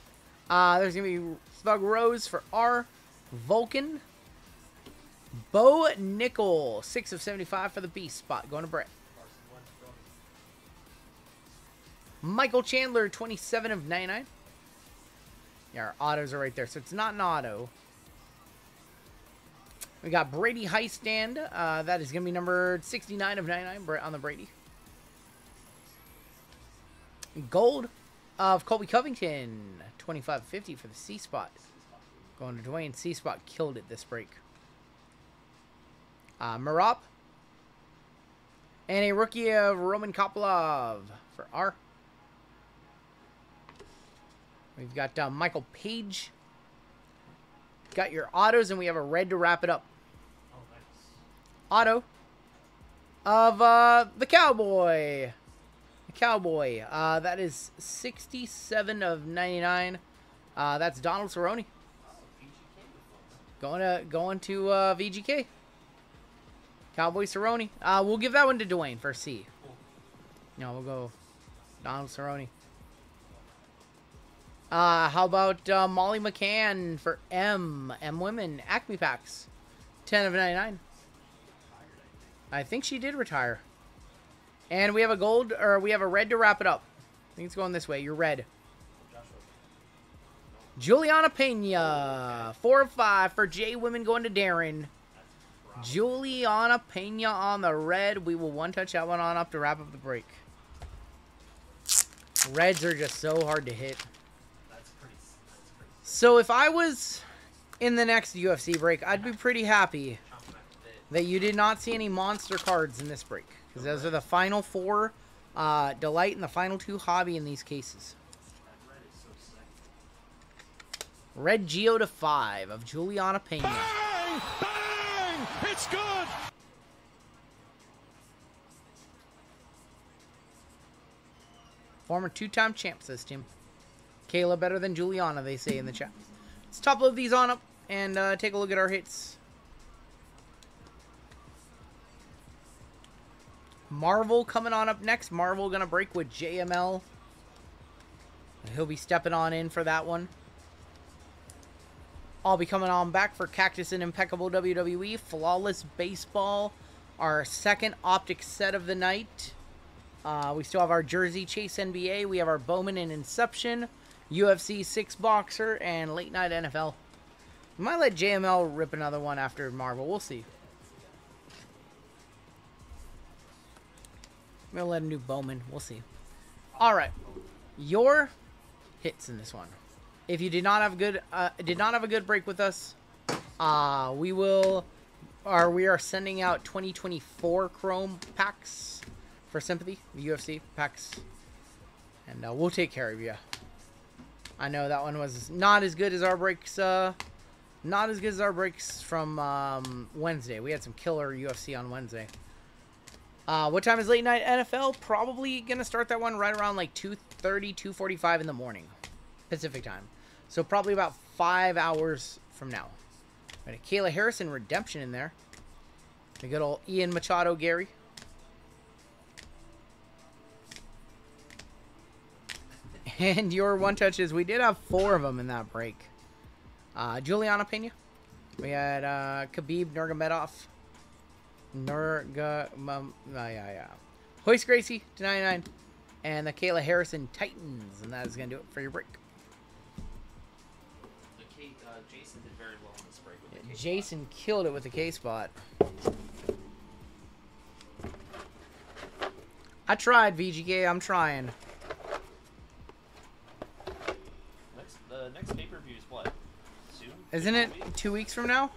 There's going to be Thug Rose for R. Vulcan. Bo Nickel. 6 of 75 for the B spot. Going to Brett. Michael Chandler. 27 of 99. Yeah, our autos are right there. So it's not an auto. We got Brady Highstand. That is going to be numbered 69 of 99 Brett on the Brady. Gold of Colby Covington. 25.50 for the C spot. Going to Dwayne. C spot killed it this break. Marop. And a rookie of Roman Kopilov for R. We've got Michael Page. Got your autos, and we have a red to wrap it up. Oh, nice. Auto of the Cowboy. The Cowboy. That is 67 of 99. That's Donald Cerrone. Going to VGK. Cowboy Cerrone. We'll give that one to Dwayne for C. No, we'll go Donald Cerrone. How about Molly McCann for M Women Acme Packs. 10 of 99. I think she did retire. And we have a gold, or we have a red to wrap it up. I think it's going this way. You're red. Juliana Pena. 4 of 5 for J Women going to Darren. Juliana Pena on the red. We will one-touch that one on up to wrap up the break. Reds are just so hard to hit. So if I was in the next UFC break, I'd be pretty happy that you did not see any monster cards in this break. Because those are the final 4 Delight and the final 2 Hobby in these cases. Red Geo to 5 of Juliana Pena. Bang! Bang! It's good! Former 2-time champ, says Tim. Kayla better than Juliana, they say in the chat. Let's top load these on up and take a look at our hits. Marvel coming on up next. Marvel going to break with JML. He'll be stepping on in for that one. I'll be coming on back for Cactus and Impeccable WWE. Flawless Baseball. Our second Optic set of the night. We still have our Jersey Chase NBA. We have our Bowman and Inception. UFC 6 Boxer, and Late Night NFL. We might let JML rip another one after Marvel. We'll see. I'm going to let him do Bowman. We'll see. Alright. Your hits in this one. If you did not have a good break with us, we are sending out 2024 Chrome packs for Sympathy, the UFC packs, and we'll take care of you. I know that one was not as good as our breaks, from Wednesday. We had some killer UFC on Wednesday. What time is late night NFL? Probably gonna start that one right around like 2:30, 2:45 in the morning, Pacific time. So probably about 5 hours from now. Got a Kayla Harrison redemption in there. The good old Ian Machado Gary. And your one touches, we did have 4 of them in that break. Juliana Pena. We had Khabib Nurmagomedov. Hoist Gracie to 99. And the Kayla Harrison Titans. And that is going to do it for your break. Jason did very well on this break with the K-spot. Jason killed it with the K-spot. I tried, VGK. I'm trying. The next pay-per-view is what? Soon? Isn't it 2 weeks from now?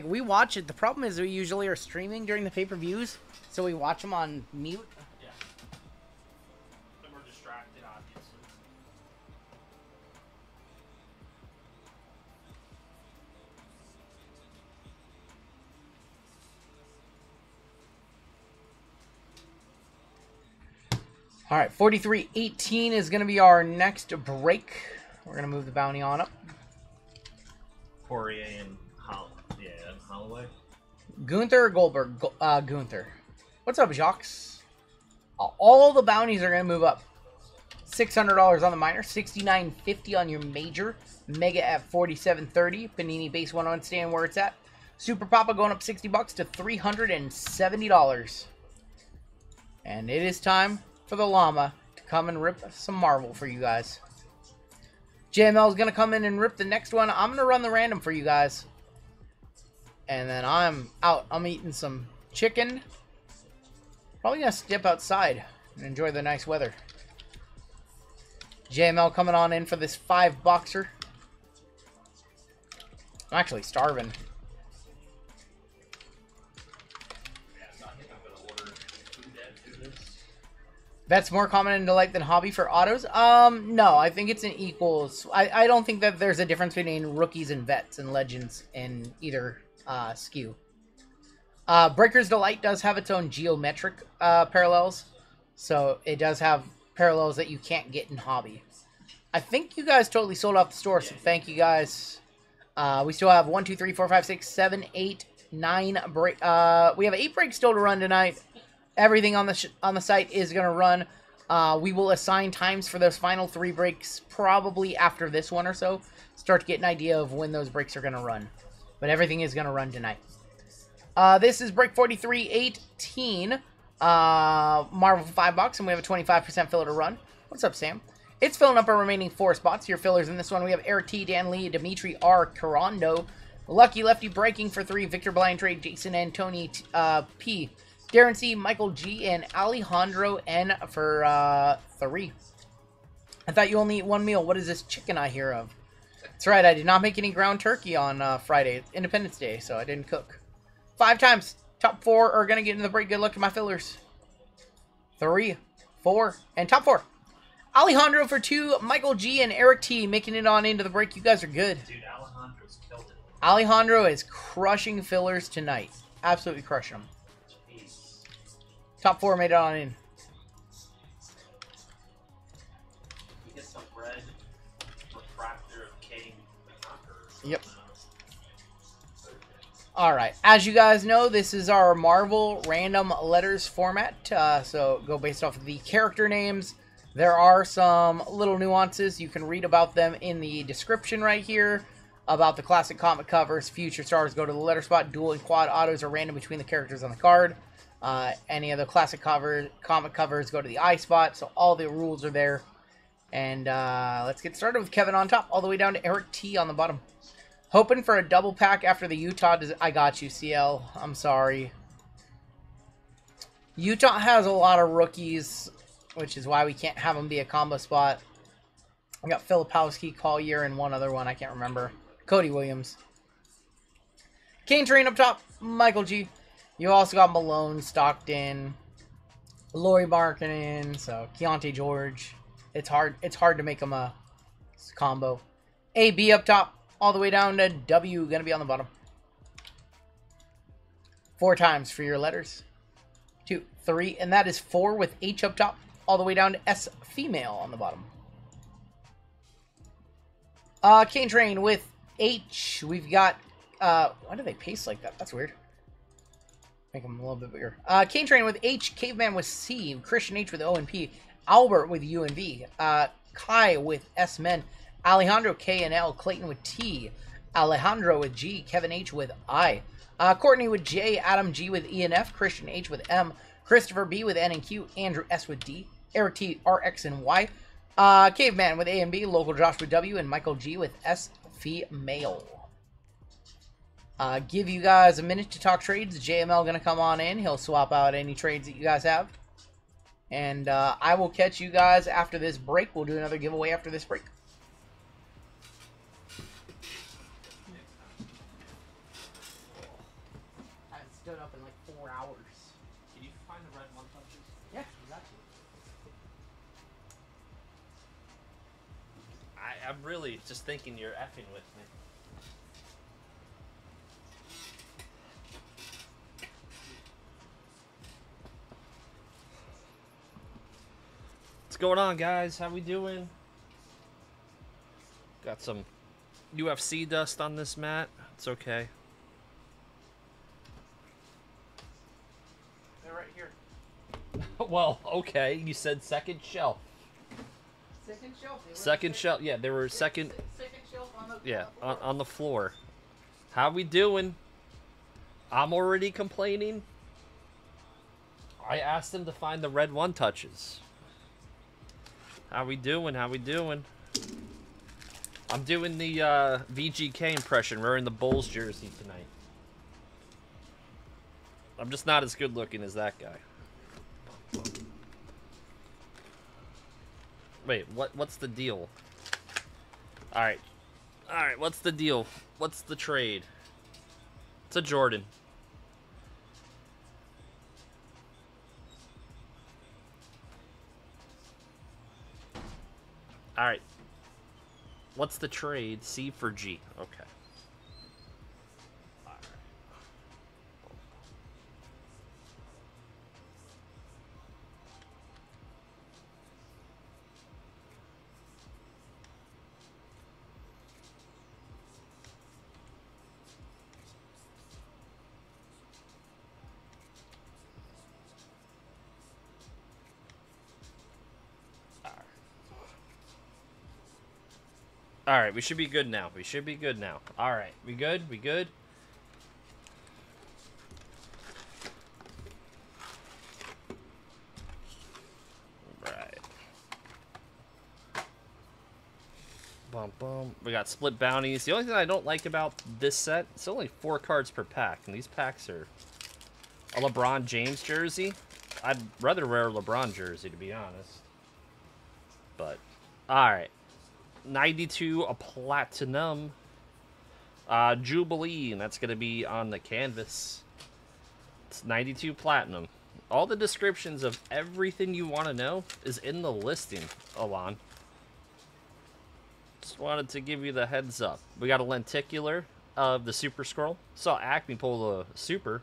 We watch it. The problem is we usually are streaming during the pay-per-views, so we watch them on mute. Yeah. And we're distracted, obviously. All right, 43-18 is going to be our next break. We're going to move the bounty on up. Poirier and Holloway. Gunther or Goldberg? Gunther. What's up, Jacques? All the bounties are going to move up. $600 on the minor, $69.50 on your major. Mega at $47.30. Panini base 101 staying where it's at. Super Papa going up $60 to $370. And it is time for the llama to come and rip some Marvel for you guys. JML is going to come in and rip the next one. I'm going to run the random for you guys. And then I'm out. I'm eating some chicken. Probably going to step outside and enjoy the nice weather. JML coming on in for this 5-boxer. I'm actually starving. That's more common in delight than hobby for autos? No, I think it's an equals. I don't think that there's a difference between rookies and vets and legends in either SKU. Breaker's Delight does have its own geometric parallels. So it does have parallels that you can't get in hobby. I think you guys totally sold off the store, so thank you guys. We still have 1, 2, 3, 4, 5, 6, 7, 8, 9 break. We have 8 breaks still to run tonight. Everything on the site is going to run. We will assign times for those final 3 breaks probably after this one or so. Start to get an idea of when those breaks are going to run. But everything is going to run tonight. This is break 43-18. Marvel 5 and we have a 25% filler to run. What's up, Sam? It's filling up our remaining 4 spots. Your fillers in this one, we have Eric T, Dan Lee, Dimitri R, Carando, Lucky Lefty breaking for 3, Victor Blind Trade, Jason and Tony P, Darren C, Michael G, and Alejandro N for 3. I thought you only eat 1 meal. What is this chicken I hear of? That's right, I did not make any ground turkey on Friday, Independence Day, so I didn't cook. 5 times. Top 4 are going to get into the break. Good luck to my fillers. 3, 4, and top 4. Alejandro for 2, Michael G, and Eric T making it on into the break. You guys are good. Dude, Alejandro's killed it. Alejandro is crushing fillers tonight. Absolutely crushing them. Top 4 made it on in. He gets some red refractor of King the Conqueror. Yep. Alright, as you guys know, this is our Marvel random letters format. So go based off of the character names. There are some little nuances. You can read about them in the description right here. About the classic comic covers. Future stars go to the letter spot. Dual and quad autos are random between the characters on the card. Any of the classic comic covers go to the I spot. So all the rules are there. And let's get started with Kevin on top. All the way down to Eric T on the bottom. Hoping for a double pack after the Utah. I got you, CL. I'm sorry. Utah has a lot of rookies, which is why we can't have them be a combo spot. I got Filipowski, Collier, and one other one. I can't remember. Cody Williams. Kane Train up top. Michael G. You also got Malone, Stockton, Laurie Markkinen, so Keontae George. It's hard to make them a combo. AB up top, all the way down to W, gonna be on the bottom. 4 times for your letters. 2, 3, and that is 4 with H up top, all the way down to S female on the bottom. Kane Train with H. We've got, why do they paste like that? That's weird. Make them a little bit bigger. Kane Train with H. Caveman with C. Christian H with O and P. Albert with U and V. Kai with S Men. Alejandro K and L. Clayton with T. Alejandro with G. Kevin H with I. Courtney with J. Adam G with E and F. Christian H with M. Christopher B with N and Q. Andrew S with D. Eric T, R, X, and Y. Caveman with A and B. Local Josh with W. And Michael G with S female. Give you guys a minute to talk trades. JML gonna come on in. He'll swap out any trades that you guys have. And I will catch you guys after this break. We'll do another giveaway after this break. I haven't stood up in like 4 hours. Can you find the red one touches? Yeah, exactly. I'm really just thinking you're effing with me. What's going on, guys? How we doing? Got some UFC dust on this mat. It's okay. They're right here. Well, okay. You said second shelf. Second shelf. Second shelf. Yeah, they were second. Second shelf on the Yeah, floor. on the floor. How we doing? I'm already complaining. I asked him to find the red one touches. How we doing? How we doing? I'm doing the VGK impression wearing the Bulls jersey tonight. I'm just not as good looking as that guy. Wait, what's the deal? Alright. Alright, what's the deal? What's the trade? It's a Jordan. Alright. What's the trade? C for G. Okay. Alright, we should be good now. We should be good now. Alright, we good? We good? Right. Bum, bum. We got split bounties. The only thing I don't like about this set, it's only 4 cards per pack. And these packs are a LeBron James jersey. I'd rather wear a LeBron jersey, to be honest. But, alright. 92 a platinum Jubilee, and that's going to be on the canvas. It's 92 platinum. All the descriptions of everything you want to know is in the listing, Alon. Just wanted to give you the heads up. We got a lenticular of the Super Scroll. Saw Acme pull the Super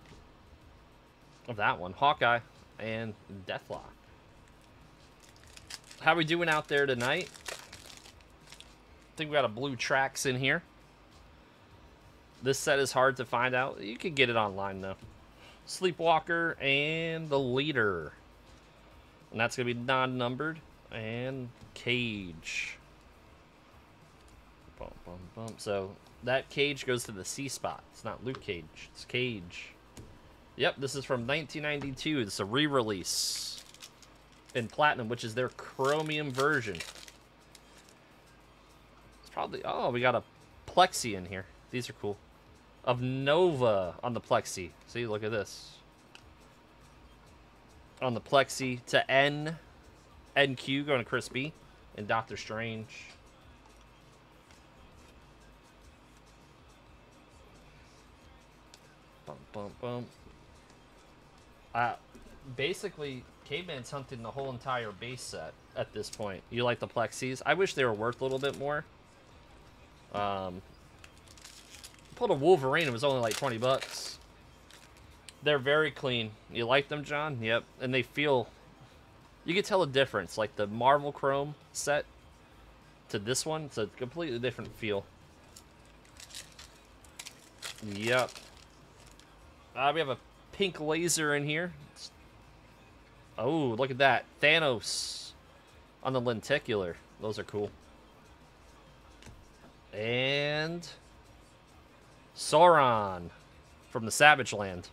of that one. Hawkeye and Deathlock. How we doing out there tonight? I think we got a blue Trax in here. This set is hard to find out. You can get it online, though. Sleepwalker and the Leader. And that's going to be non-numbered. And Cage. Bum, bum, bum. So that Cage goes to the C spot. It's not Luke Cage. It's Cage. Yep, this is from 1992. It's a re-release in Platinum, which is their chromium version. Probably, oh, we got a Plexi in here. These are cool. Of Nova on the Plexi. See, look at this. On the Plexi to NQ going to Chris B. And Doctor Strange. bum, bum. Basically, Caveman's hunting the whole entire base set at this point. You like the Plexis? I wish they were worth a little bit more. Pulled a Wolverine. It was only like 20 bucks. They're very clean. You like them, John? Yep. And they feel... You can tell a difference. Like the Marvel Chrome set to this one, it's a completely different feel. Yep. We have a pink laser in here. Oh, look at that. Thanos on the lenticular. Those are cool. And Sauron from the Savage Land.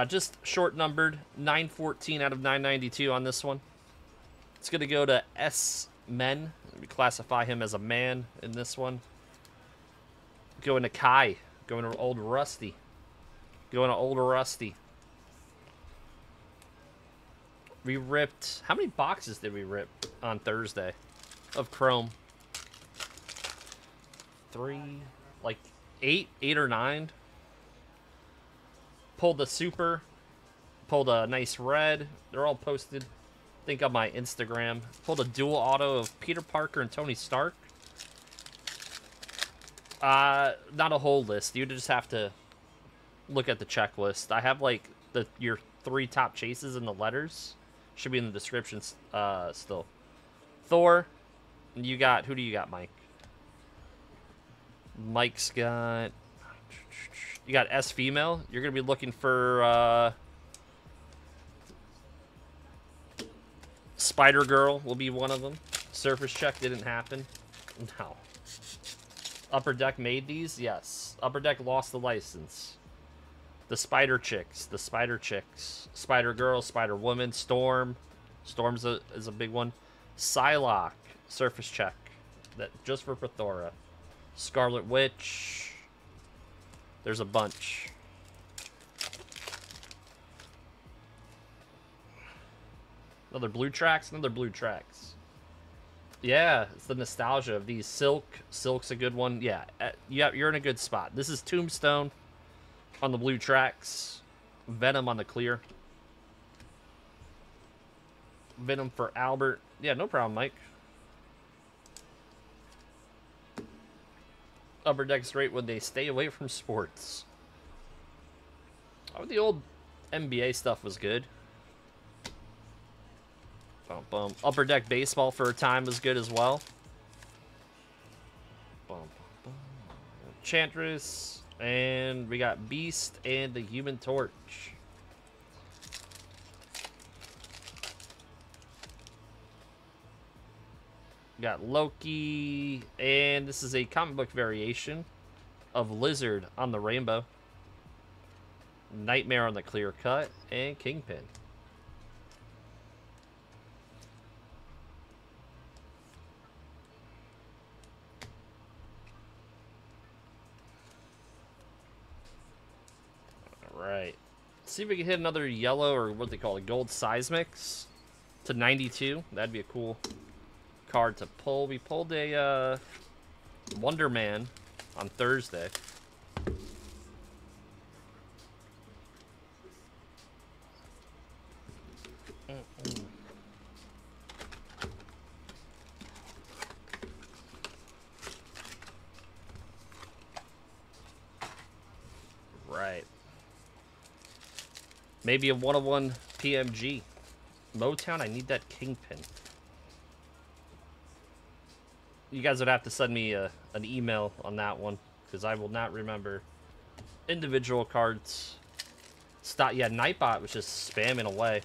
Just short numbered. 914 out of 992 on this one. It's going to go to S-Men. We classify him as a man in this one. Going to Kai. Going to Old Rusty. Going to Old Rusty. We ripped... How many boxes did we rip on Thursday of Chrome? 3, like 8 or 9. Pulled the super, pulled a nice red. They're all posted, I think, on my Instagram. Pulled a dual auto of Peter Parker and Tony Stark. Not a whole list. You just have to look at the checklist. I have like your 3 top chases in the letters. Should be in the description still. Thor. You got, who do you got, Mike? Mike's got... You got S female. You're going to be looking for... Spider-Girl will be one of them. Surface check didn't happen. No. Upper Deck made these? Yes. Upper Deck lost the license. The Spider Chicks. The Spider Chicks. Spider-Girl, Spider-Woman, Storm. Storm's is a big one. Psylocke. Surface check. That just for Prethora. Scarlet Witch. There's a bunch. Another blue tracks. Another blue tracks. Yeah, it's the nostalgia of these. Silk. Silk's a good one. Yeah, you're in a good spot. This is Tombstone on the blue tracks. Venom on the clear. Venom for Albert. Yeah, no problem, Mike. Upper Deck's great when they stay away from sports. Oh, the old NBA stuff was good. Bum, bum. Upper Deck baseball for a time was good as well. Bum, bum, bum. Enchantress. And we got Beast and the Human Torch. We got Loki, and this is a comic book variation of Lizard on the rainbow. Nightmare on the clear cut, and Kingpin. Alright. See if we can hit another yellow, or what they call it, gold seismics to 92. That'd be a cool card to pull. We pulled a Wonder Man on Thursday. Right. Maybe a 101 PMG. Motown, I need that Kingpin. You guys would have to send me an email on that one, because I will not remember individual cards. Yeah, Nightbot was just spamming away.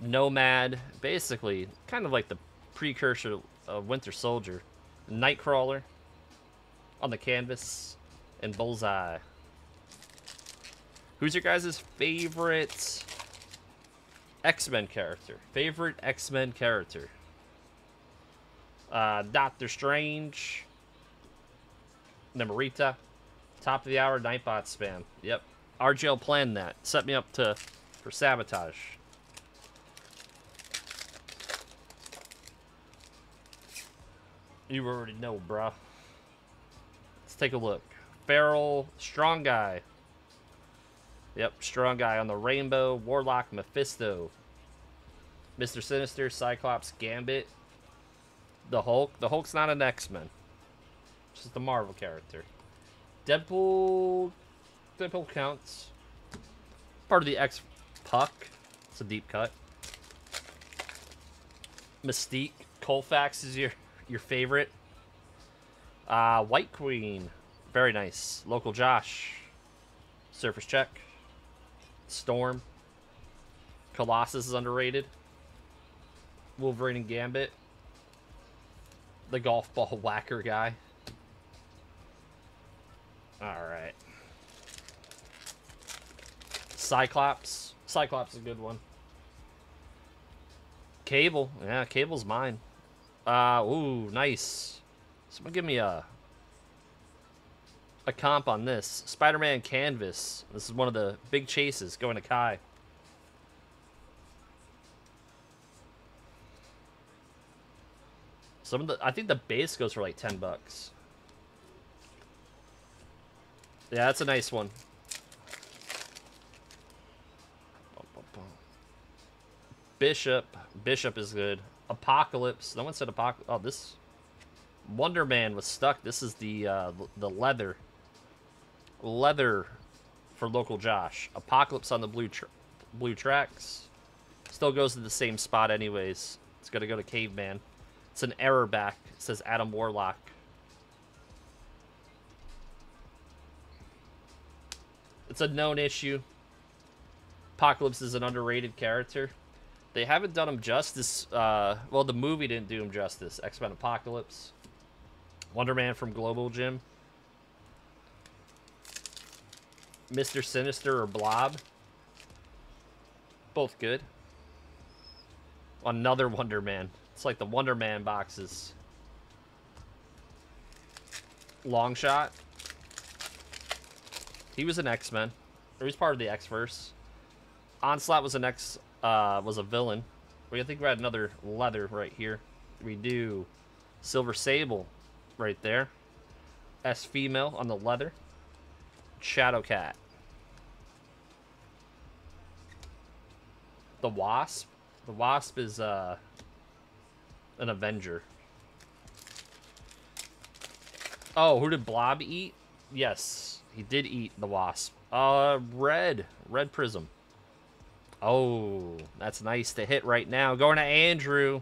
Nomad, basically, kind of like the precursor of Winter Soldier. Nightcrawler on the canvas, and Bullseye. Who's your guys' favorite X-Men character? Favorite X-Men character? Doctor Strange, Namorita, top of the hour, Nightbot spam. Yep, RGL planned that. Set me up for sabotage. You already know, bruh. Let's take a look. Feral, Strong Guy. Yep, Strong Guy on the Rainbow. Warlock, Mephisto. Mr. Sinister, Cyclops, Gambit. The Hulk. The Hulk's not an X-Men. Just a Marvel character. Deadpool. Deadpool counts. Part of the X-Puck. It's a deep cut. Mystique. Colfax is your favorite. White Queen. Very nice. Local Josh. Surface Check. Storm. Colossus is underrated. Wolverine and Gambit. The golf ball whacker guy. Alright. Cyclops. Cyclops is a good one. Cable. Yeah, Cable's mine. Ooh, nice. Someone give me a comp on this. Spider-Man Canvas. This is one of the big chases going to Kai. Some of the, I think the base goes for like $10. Yeah, that's a nice one. Bishop. Bishop is good. Apocalypse. No one said Apocalypse. Oh, this Wonder Man was stuck. This is the leather. Leather for local Josh. Apocalypse on the blue tracks. Still goes to the same spot anyways. It's gonna go to Caveman. It's an error back. It says Adam Warlock. It's a known issue. Apocalypse is an underrated character. They haven't done him justice. Well, the movie didn't do him justice. X-Men Apocalypse. Wonder Man from Global Gym. Mr. Sinister or Blob. Both good. Another Wonder Man. It's like the Wonder Man boxes. Long Shot. He was an X-Men. Or he's part of the X-Verse. Onslaught was was a villain. I think we had another leather right here. We do Silver Sable right there. S female on the leather. Shadowcat. The Wasp. The Wasp is an Avenger. Oh, who did Blob eat? Yes, he did eat the Wasp. Red Prism. Oh, that's nice to hit right now. Going to Andrew.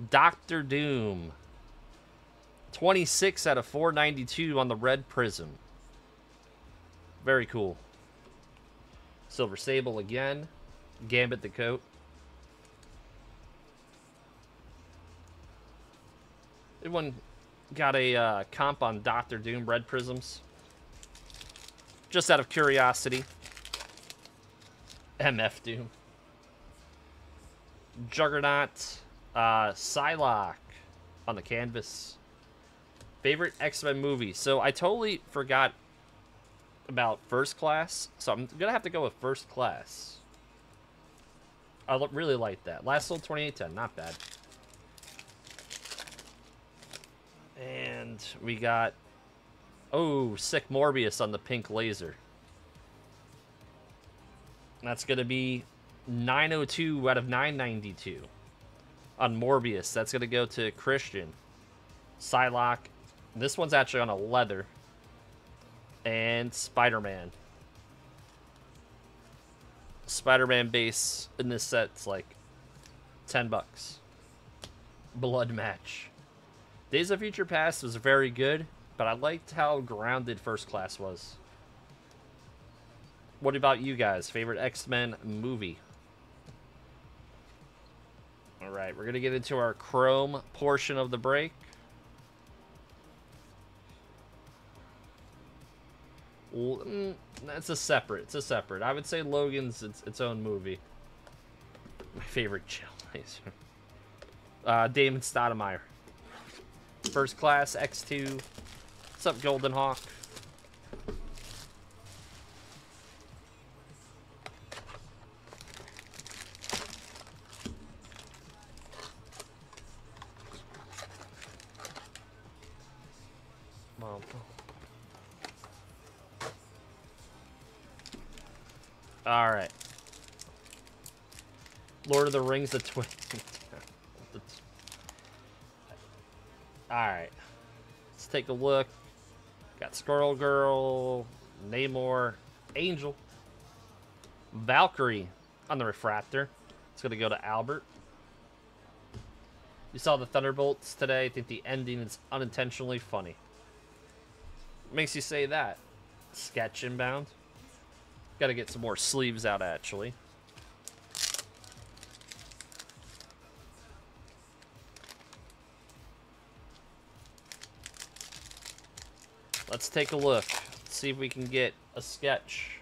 Dr. Doom. 26 out of 492 on the Red Prism. Very cool. Silver Sable again. Gambit the coat. Everyone got a comp on Dr. Doom Red Prisms? Just out of curiosity. MF Doom. Juggernaut. Psylocke on the canvas. Favorite X-Men movie. So I totally forgot about First Class. So I'm going to have to go with First Class. I really like that. Last sold 2810. Not bad. And we got... Oh, sick Morbius on the pink laser. That's going to be 902 out of 992 on Morbius. That's going to go to Christian. Psylocke. This one's actually on a leather. And Spider-Man. Spider-Man base in this set's like $10. Blood Match. Days of Future Past was very good, but I liked how grounded First Class was. What about you guys? Favorite X-Men movie? Alright, we're going to get into our Chrome portion of the break. It's a separate. I would say Logan's its own movie. My favorite chill laser. Damon Stoudemire. First Class, X2. What's up, Golden Hawk? All right. Lord of the Rings, the twin. All right. Let's take a look. Got Squirrel Girl, Namor, Angel, Valkyrie on the refractor. It's going to go to Albert. You saw the Thunderbolts today. I think the ending is unintentionally funny. What makes you say that? Sketch inbound. Got to get some more sleeves out, actually. Let's take a look. See if we can get a sketch.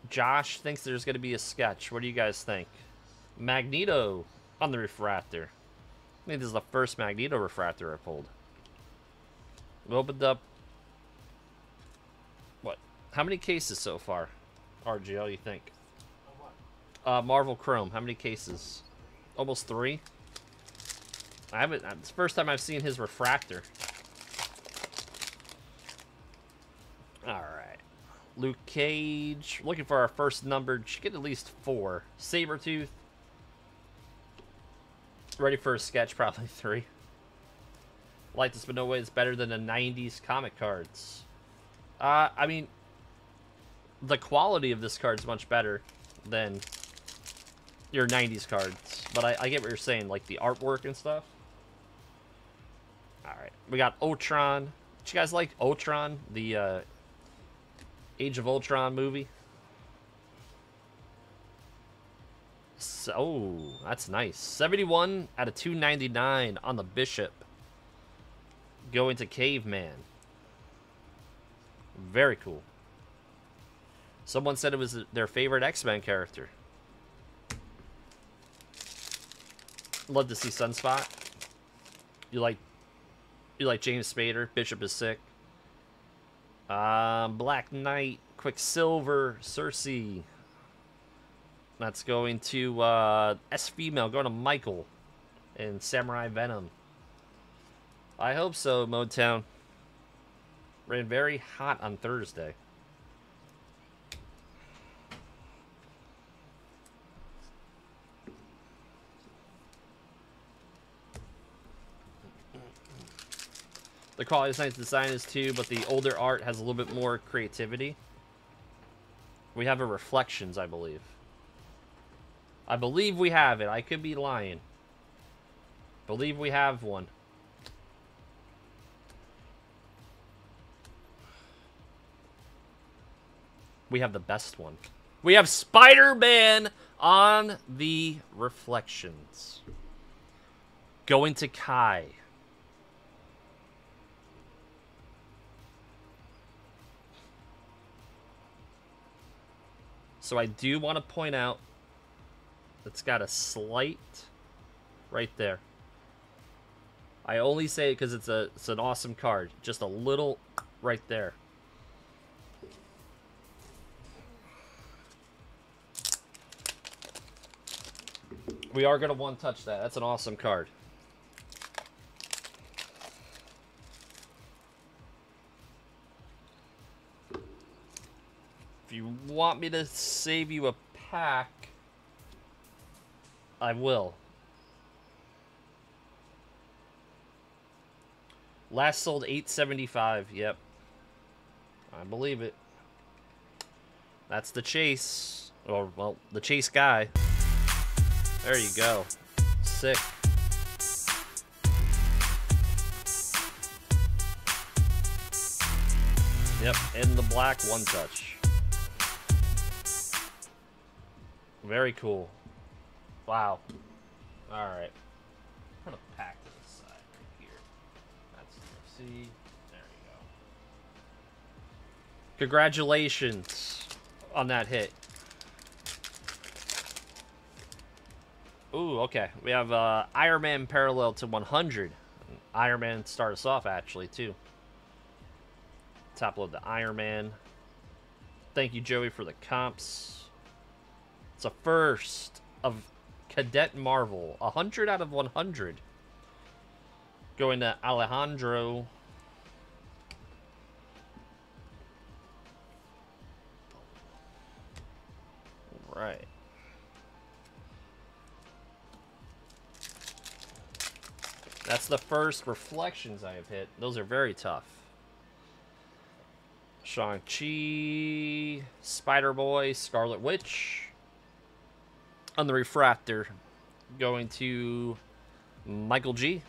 Josh thinks there's going to be a sketch. What do you guys think? Magneto on the refractor. I think this is the first Magneto refractor I pulled. We opened up... What? How many cases so far? RGL, you think? Marvel Chrome. How many cases? Almost 3? I haven't... It's the first time I've seen his refractor. Alright. Luke Cage. Looking for our first numbered. Should get at least 4. Sabretooth. Ready for a sketch, probably 3. Like this, but no way it's better than the 90s comic cards. I mean, the quality of this card is much better than your 90s cards. But I get what you're saying, like the artwork and stuff. Alright, we got Ultron. Did you guys like Ultron, the Age of Ultron movie? So, oh, that's nice. 71 out of 299 on the Bishop. Going to Caveman. Very cool. Someone said it was their favorite X-Men character. Love to see Sunspot. You like James Spader. Bishop is sick. Black Knight, Quicksilver, Cersei. That's going to S Female, going to Michael and Samurai Venom. I hope so, Motown. Ran very hot on Thursday. The quality is nice, design is too, but the older art has a little bit more creativity. We have a Reflections, I believe. I believe we have it. I could be lying. Believe we have one. We have the best one. We have Spider-Man on the Reflections. Going to Kai. So I do want to point out it's got a slight right there. I only say it because it's an awesome card. Just a little right there. We are going to one-touch that. That's an awesome card. If you want me to save you a pack, I will. Last sold $8.75. Yep. I believe it. That's the chase. Or, well, the chase guy. There you go. Sick. Yep, in the black, one touch. Very cool. Wow. Alright. Put a pack to the side right here. That's see. There you go. Congratulations on that hit. Ooh, okay. We have Iron Man parallel to 100. Iron Man started us off, actually, too. Top load the Iron Man. Thank you, Joey, for the comps. It's a first of Cadet Marvel. 100 out of 100. Going to Alejandro. That's the first reflections I have hit. Those are very tough. Shang-Chi, Spider-Boy, Scarlet Witch. On the refractor, going to Michael G.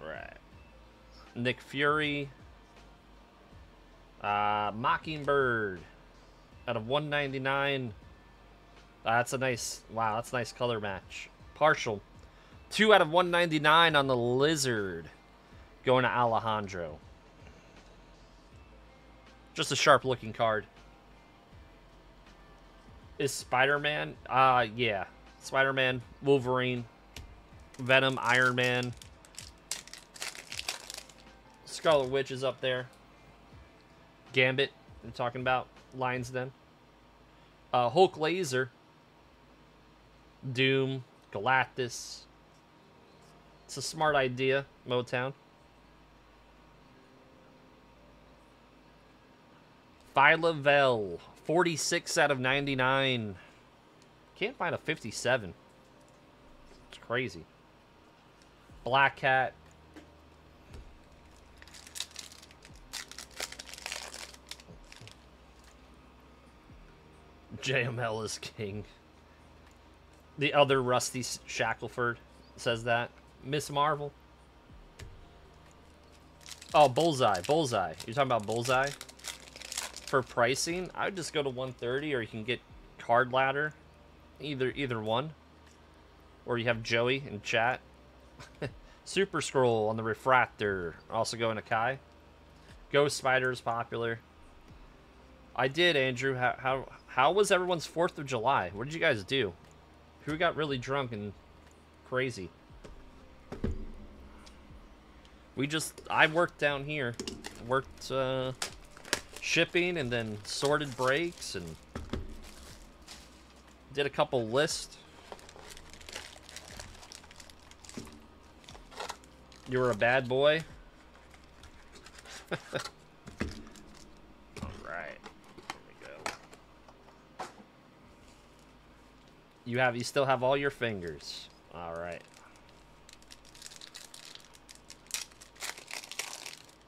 Right. Nick Fury. Mockingbird. Out of 199. That's a nice, wow, that's a nice color match. Partial. 2 out of 199 on the Lizard. Going to Alejandro. Just a sharp looking card. Is Spider-Man? Yeah. Spider-Man, Wolverine, Venom, Iron Man. Scarlet Witch is up there. Gambit, we're talking about lines then. Hulk Laser. Doom, Galactus. It's a smart idea, Motown. Phyla-Vell, 46 out of 99. Can't find a 57. It's crazy. Black Cat. JML is king. The other Rusty Shackelford says that. Miss Marvel. Oh, Bullseye. Bullseye. You're talking about Bullseye? For pricing, I would just go to 130, or you can get Card Ladder. Either one. Or you have Joey in chat. Super Scroll on the refractor. Also going to Kai. Ghost Spider is popular. I did, Andrew. How was everyone's 4th of July? What did you guys do? Who got really drunk and crazy? I worked down here. Worked shipping and then sorted breaks and did a couple lists. You were a bad boy. All right, here we go. You still have all your fingers. All right.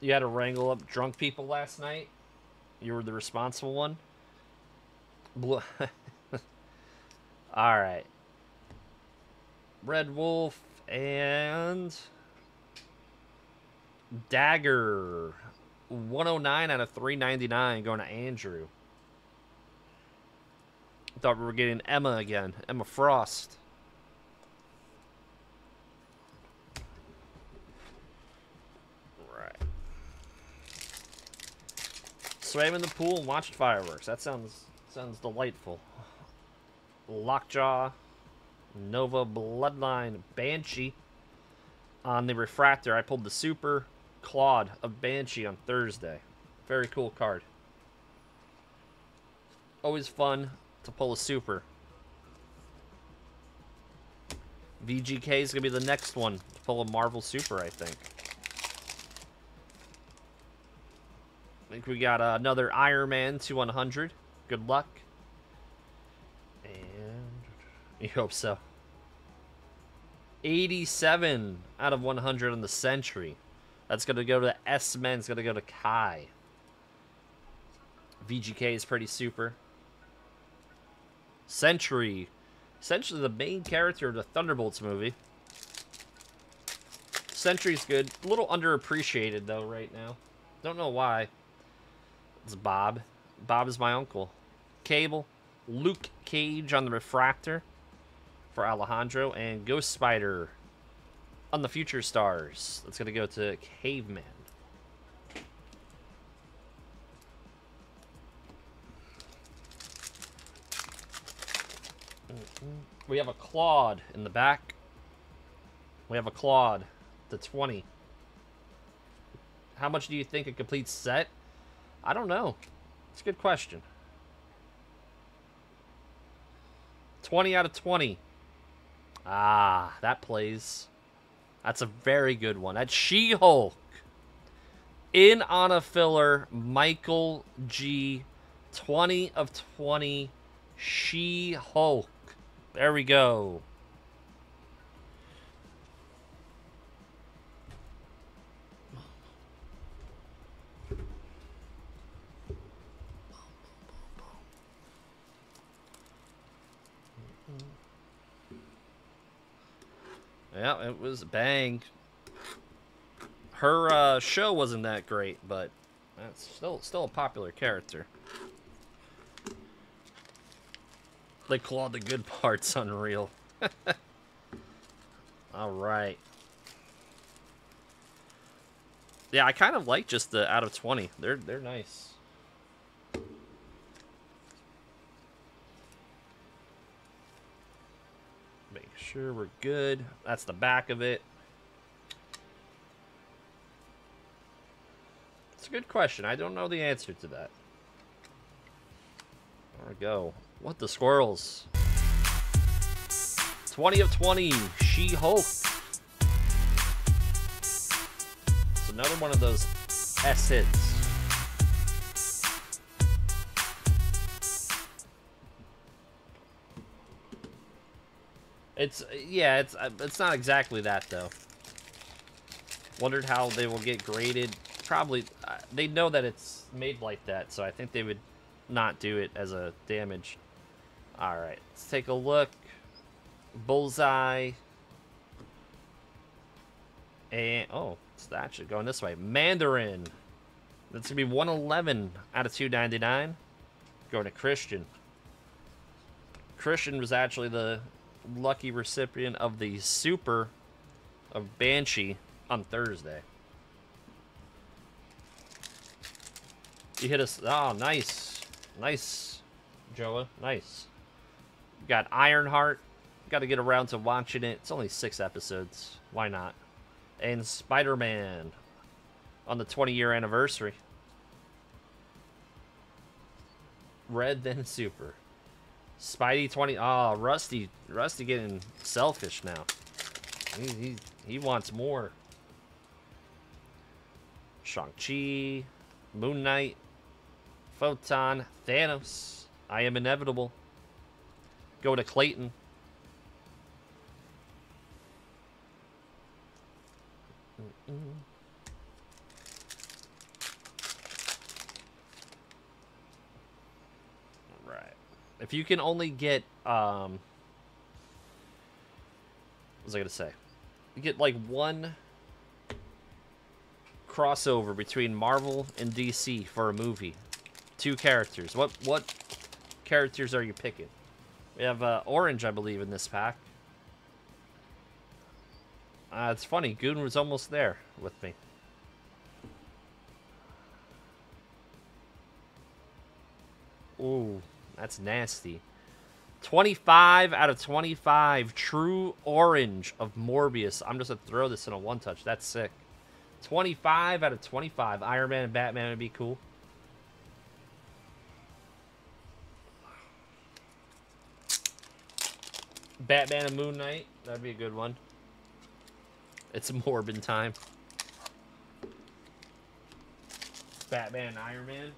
You had to wrangle up drunk people last night. You were the responsible one. All right. Red Wolf and Dagger. 109 out of 399 going to Andrew. Thought we were getting Emma again. Emma Frost. Right. Swam in the pool and watched fireworks. That sounds delightful. Lockjaw. Nova Bloodline. Banshee. On the refractor, I pulled the Super Claude of Banshee on Thursday. Very cool card. Always fun to pull a Super. VGK is going to be the next one to pull a Marvel Super, I think. I think we got another Iron Man 2/100. Good luck. And you hope so. 87 out of 100 on the Sentry. That's going to go to S-Men. It's going to go to Kai. VGK is pretty super. Sentry. Essentially the main character of the Thunderbolts movie. Sentry's good. A little underappreciated, though, right now. Don't know why. It's Bob. Bob is my uncle. Cable. Luke Cage on the refractor for Alejandro. And Ghost Spider on the Future Stars. That's going to go to Caveman. We have a Claude in the back. We have a Claude to 20. How much do you think a complete set? I don't know. It's a good question. 20 out of 20. Ah, that plays. That's a very good one. That's She-Hulk. In on a filler, Michael G. 20 of 20 She-Hulk. There we go. Yeah, it was a bang. Her show wasn't that great, but that's still a popular character. They clawed the good parts unreal. All right. Yeah, I kind of like just the out of 20. They're nice. Make sure we're good. That's the back of it. It's a good question. I don't know the answer to that. There we go. What the squirrels? 20 of 20. She-Hulk. It's another one of those S-hits. It's not exactly that though. Wondered how they will get graded. Probably they know that it's made like that, so I think they would not do it as a damage. All right, let's take a look. Bullseye. And oh, it's actually going this way. Mandarin. That's gonna be 111 out of 299. Going to Christian. Christian was actually the lucky recipient of the Super of Banshee on Thursday. You hit us. Oh, nice. Nice, Joa. Nice. Got Ironheart. Got to get around to watching it. It's only 6 episodes. Why not? And Spider-Man on the 20-year anniversary. Red, then Super. Spidey 20. Oh, Rusty getting selfish now. He wants more. Shang-Chi, Moon Knight, Photon, Thanos. I Am Inevitable. Go to Clayton. If you can only get, what was I gonna say? You get like one crossover between Marvel and DC for a movie. 2 characters. What characters are you picking? We have Orange, I believe, in this pack. It's funny. Goon was almost there with me. Ooh. That's nasty. 25 out of 25. True Orange of Morbius. I'm just going to throw this in a one-touch. That's sick. 25 out of 25. Iron Man and Batman would be cool. Batman and Moon Knight. That'd be a good one. It's Morbin time. Batman and Iron Man.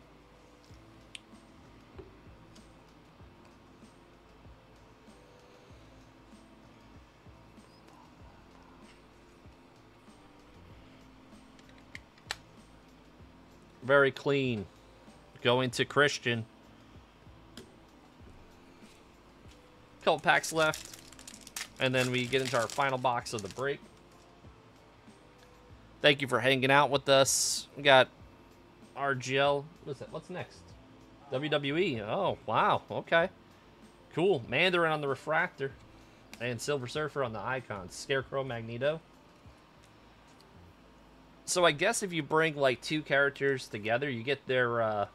Very clean. Going to Christian. Couple packs left. And then we get into our final box of the break. Thank you for hanging out with us. We got RGL. What's that? What's next? WWE. Oh, wow. Okay. Cool. Mandarin on the refractor. And Silver Surfer on the icons. Scarecrow, Magneto. So I guess if you bring like 2 characters together, you get their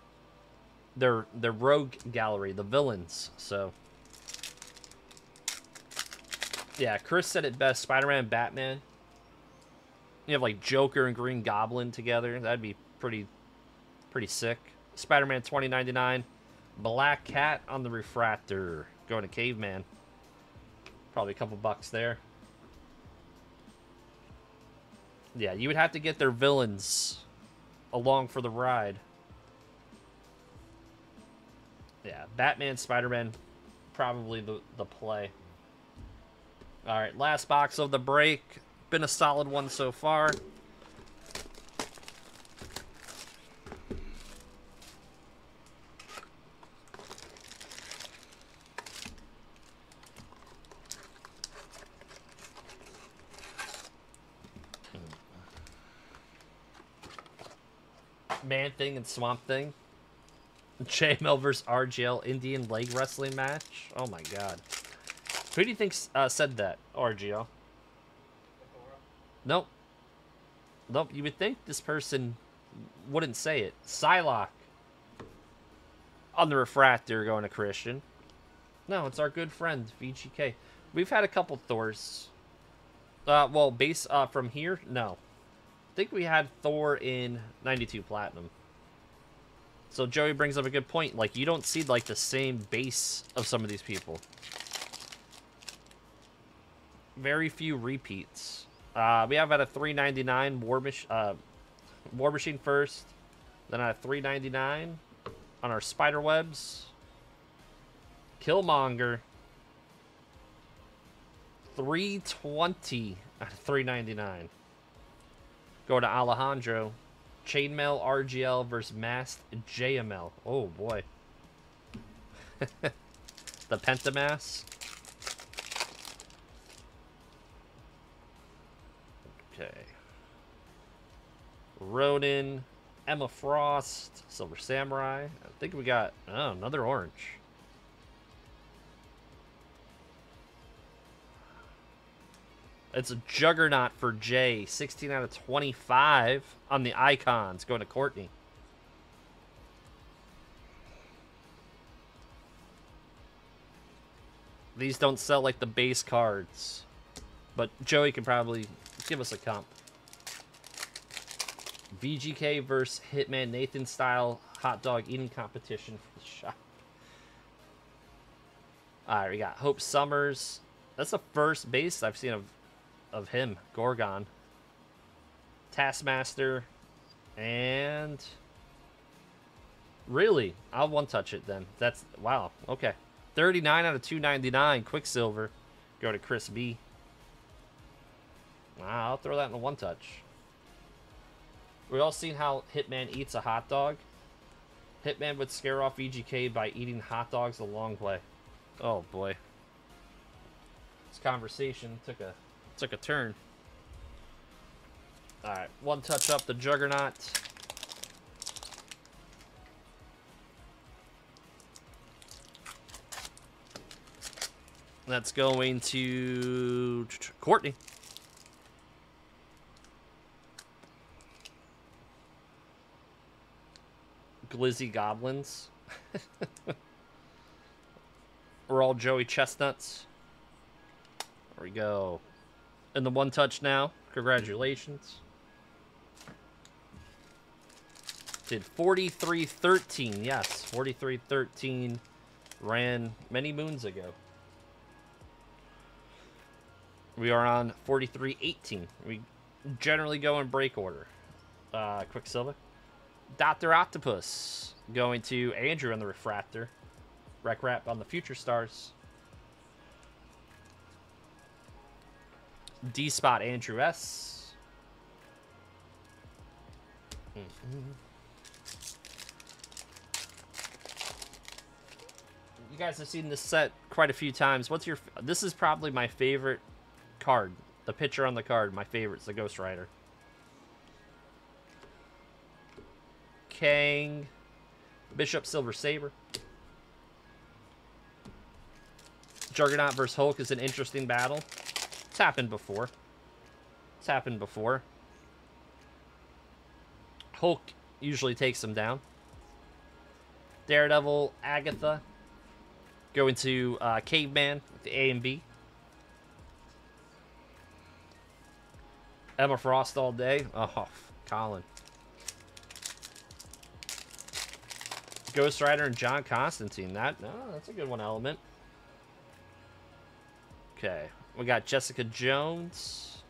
rogue gallery, the villains. So yeah, Chris said it best. Spider-Man, Batman. You have like Joker and Green Goblin together. That'd be pretty sick. Spider-Man 2099. Black Cat on the refractor. Going to Caveman. Probably a couple bucks there. Yeah, you would have to get their villains along for the ride. Yeah, Batman, Spider-Man, probably the play. All right, last box of the break. Been a solid one so far. Man Thing and Swamp Thing. JML versus RGL Indian leg wrestling match. Oh my god. Who do you think said that? RGL? Nope. Nope. You would think this person wouldn't say it. Psylocke. On the refractor going to Christian. No, it's our good friend, VGK. We've had a couple Thors. Well, base from here? No. I think we had Thor in 92 Platinum. So Joey brings up a good point. Like, you don't see, like, the same base of some of these people. Very few repeats. We have at a $3.99 War Machine first. Then at a $3.99 on our Spiderwebs. Killmonger. $3.20 at $3.99. Go to Alejandro. Chainmail RGL versus Masked JML. Oh boy. The Pentamask. Okay. Ronin. Emma Frost. Silver Samurai. I think we got another orange. It's a Juggernaut for Jay. 16 out of 25 on the icons. Going to Courtney. These don't sell like the base cards. But Joey can probably give us a comp. VGK versus Hitman Nathan style hot dog eating competition for the shop. Alright, we got Hope Summers. That's the first base I've seen of him, Gorgon, Taskmaster, and really, I'll one-touch it then. That's, wow, okay. 39 out of 299, Quicksilver. Go to Chris B. I'll throw that in a one-touch. We've all seen how Hitman eats a hot dog. Hitman would scare off VGK by eating hot dogs the long way. Oh, boy. This conversation took a turn. Alright, one touch up the Juggernaut. That's going to Courtney. Glizzy Goblins. We're all Joey Chestnuts. There we go. And the one touch now. Congratulations. Did 43-13. Yes, 43-13 ran many moons ago. We are on 43-18. We generally go in break order. Quicksilver. Dr. Octopus going to Andrew on the refractor. Rec Rap on the Future Stars. D-Spot Andrew S. You guys have seen this set quite a few times. What's your... This is probably my favorite card. The picture on the card, my favorite is the Ghost Rider. Kang. Bishop Silver Saber. Juggernaut versus Hulk is an interesting battle. It's happened before. It's happened before. Hulk usually takes him down. Daredevil, Agatha. Going to Caveman with the A and B. Emma Frost all day. Oh, Colin. Ghost Rider and John Constantine. That's a good one element. Okay. We got Jessica Jones,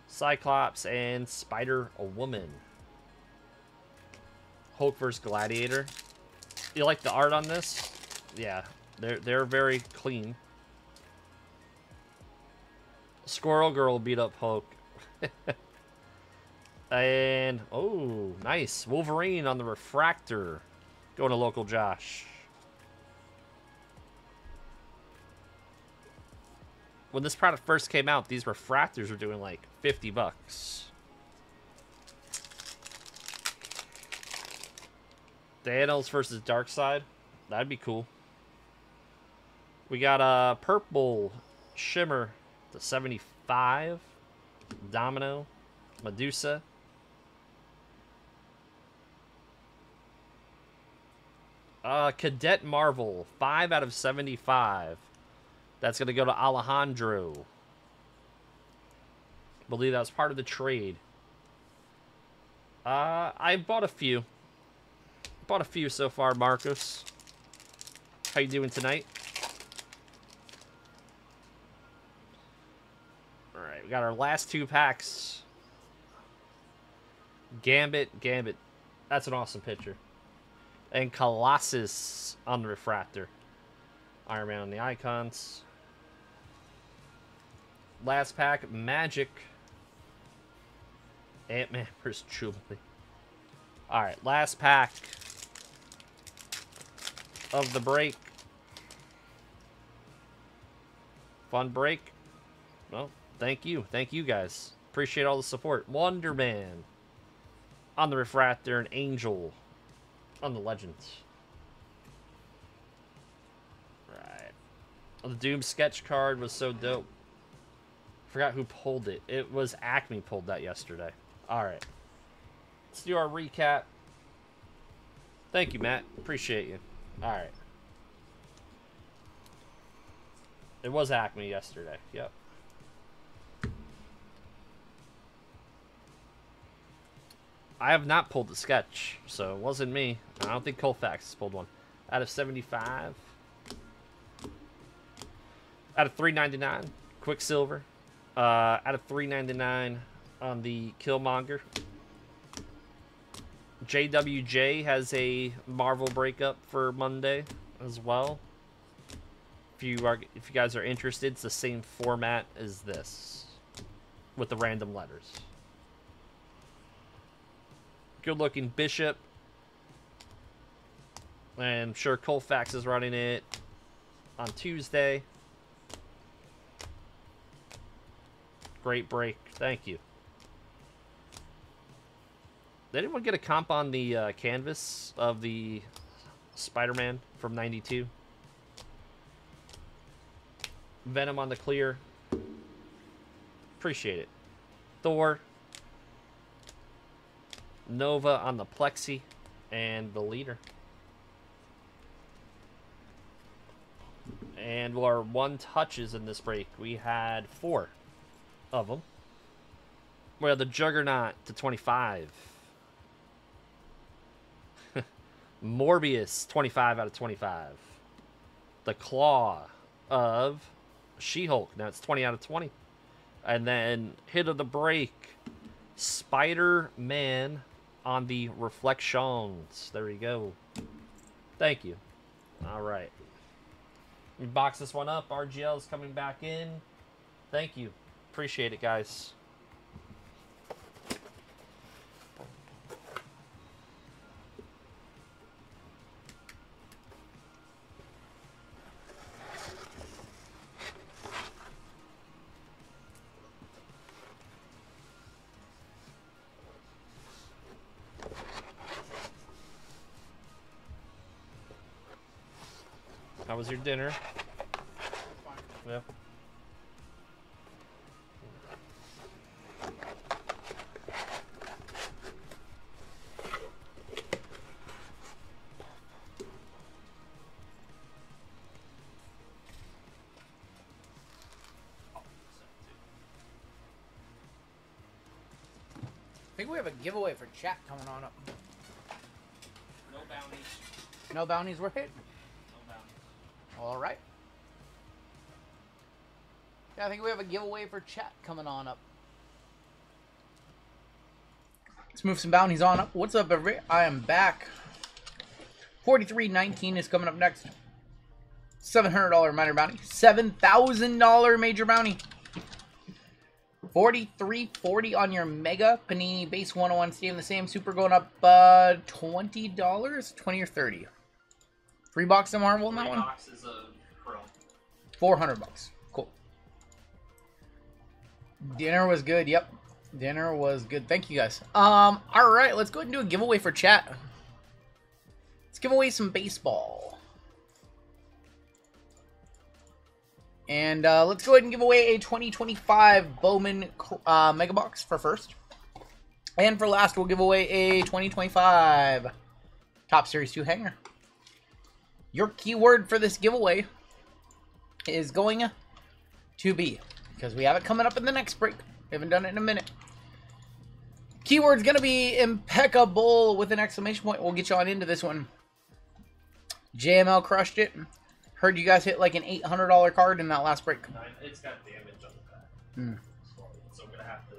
Cyclops, and Spider-Woman. Hulk vs. Gladiator. You like the art on this? Yeah, they're very clean. Squirrel Girl beat up Hulk. And, oh, nice. Wolverine on the refractor. Going to local Josh. When this product first came out, these refractors were doing like 50 bucks. Thanos versus Darkseid. That'd be cool. We got a purple shimmer to 75. Domino. Medusa. Cadet Marvel. 5 out of 75. That's going to go to Alejandro. Believe that was part of the trade. I bought a few. Bought a few so far, Marcos. How you doing tonight? Alright, we got our last 2 packs. Gambit. That's an awesome picture. And Colossus on the refractor. Iron Man on the icons. Last pack, Magic. Ant-Man versus Jubilee. Alright, last pack of the break. Fun break. Well, thank you. Thank you guys. Appreciate all the support. Wonder Man on the refractor and Angel on the Legends. Right. The Doom sketch card was so dope. Forgot who pulled it. It was Acme pulled that yesterday. Alright. Let's do our recap. Thank you, Matt. Appreciate you. Alright. It was Acme yesterday. Yep. I have not pulled the sketch, so it wasn't me. I don't think Colfax has pulled one. Out of 75. Out of $3.99. Quicksilver. Out of $3.99 on the Killmonger. JWJ has a Marvel breakup for Monday as well. If you guys are interested, it's the same format as this with the random letters. Good looking Bishop. And I'm sure Colfax is running it on Tuesday. Great break. Thank you. Did anyone get a comp on the canvas of the Spider-Man from '92? Venom on the clear. Appreciate it. Thor. Nova on the plexi. And the leader. And our one touches in this break. We had 4 of them. We had the Juggernaut to 25. Morbius, 25 out of 25. The Claw of She-Hulk. Now it's 20 out of 20. And then hit of the break. Spider-Man on the Reflections. There we go. Thank you. All right. We box this one up. RGL is coming back in. Thank you. Appreciate it, guys. How was your dinner? Yeah. I think we have a giveaway for chat coming on up. No bounties. No bounties were hit? No bounties. All right. Yeah, I think we have a giveaway for chat coming on up. Let's move some bounties on up. What's up, everybody? I am back $43.19 is coming up next. $700 minor bounty. $7,000 major bounty. $43.40 on your Mega. Panini base 101 staying the same. Super going up $20. 20 or 30. 3 boxes of Marvel in that one? Boxes of Chrome. $400. Cool. Dinner was good. Yep. Dinner was good. Thank you guys. Alright, let's go ahead and do a giveaway for chat. Let's give away some baseball. And let's go ahead and give away a 2025 Bowman Mega Box for first. And for last, we'll give away a 2025 Top Series 2 hanger. Your keyword for this giveaway is going to be, because we have it coming up in the next break. We haven't done it in a minute. Keyword's going to be impeccable with an exclamation point. We'll get you on into this one. JML crushed it. Heard you guys hit like an $800 card in that last break. It's got damage on the back. So I'm going to have to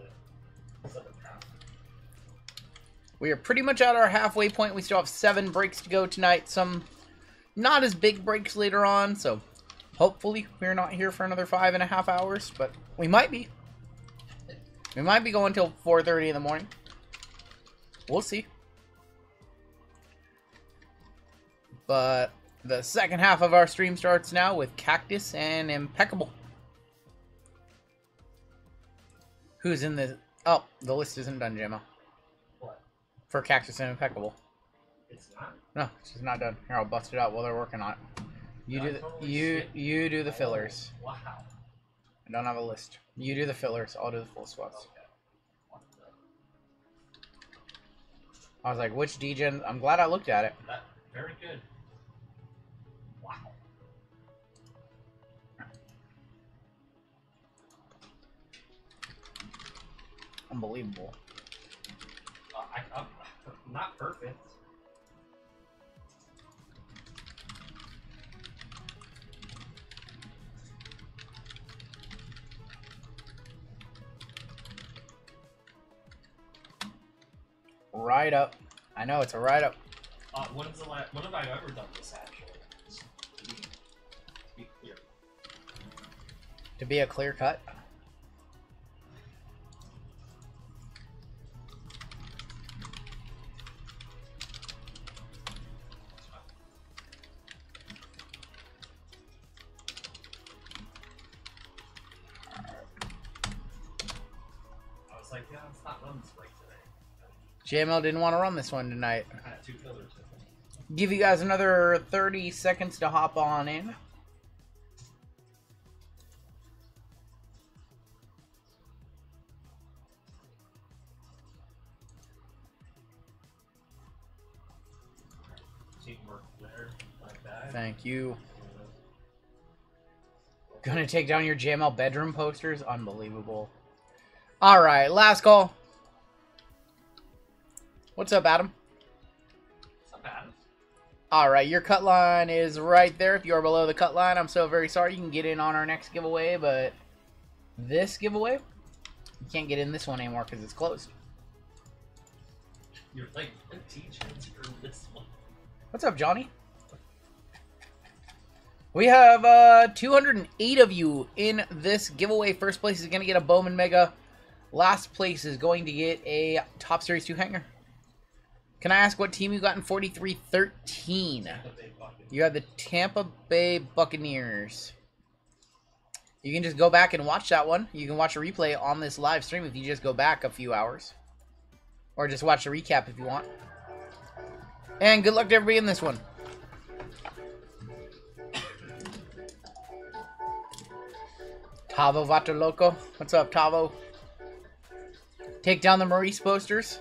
set it down. We are pretty much at our halfway point. We still have 7 breaks to go tonight. Some not as big breaks later on, so hopefully we're not here for another 5.5 hours, but we might be. We might be going till 4:30 in the morning. We'll see. But the second half of our stream starts now with Cactus and Impeccable. Who's in the... Oh, the list isn't done, JMO. What? For Cactus and Impeccable. It's not? No, it's just not done. Here, I'll bust it out while they're working on it. You do the fillers. Wow. I don't have a list. You do the fillers. I'll do the full spots. I was like, which degen? I'm glad I looked at it. Very good. Wow. Unbelievable. I'm not perfect. Right up. I know it's a right up. When have I ever done this actually? To be clear. To be a clear cut. I was like, yeah, let's not run this break today. JML didn't want to run this one tonight. I had 2 fillers. Give you guys another 30 seconds to hop on in. Teamwork there, like that. Thank you. Gonna take down your JML bedroom posters? Unbelievable. Alright, last call. What's up, Adam? It's not bad. Alright, your cut line is right there. If you are below the cut line, I'm so very sorry. You can get in on our next giveaway, but this giveaway, you can't get in this one anymore because it's closed. You're like a teacher for this one. What's up, Johnny? We have 208 of you in this giveaway. First place is going to get a Bowman Mega. Last place is going to get a Top Series 2 hanger. Can I ask what team you got in 43-13? You have the Tampa Bay Buccaneers. You can just go back and watch that one. You can watch a replay on this live stream if you just go back a few hours. Or just watch a recap if you want. And good luck to everybody in this one. Tavo Vato Loco. What's up, Tavo? Take down the Maurice posters.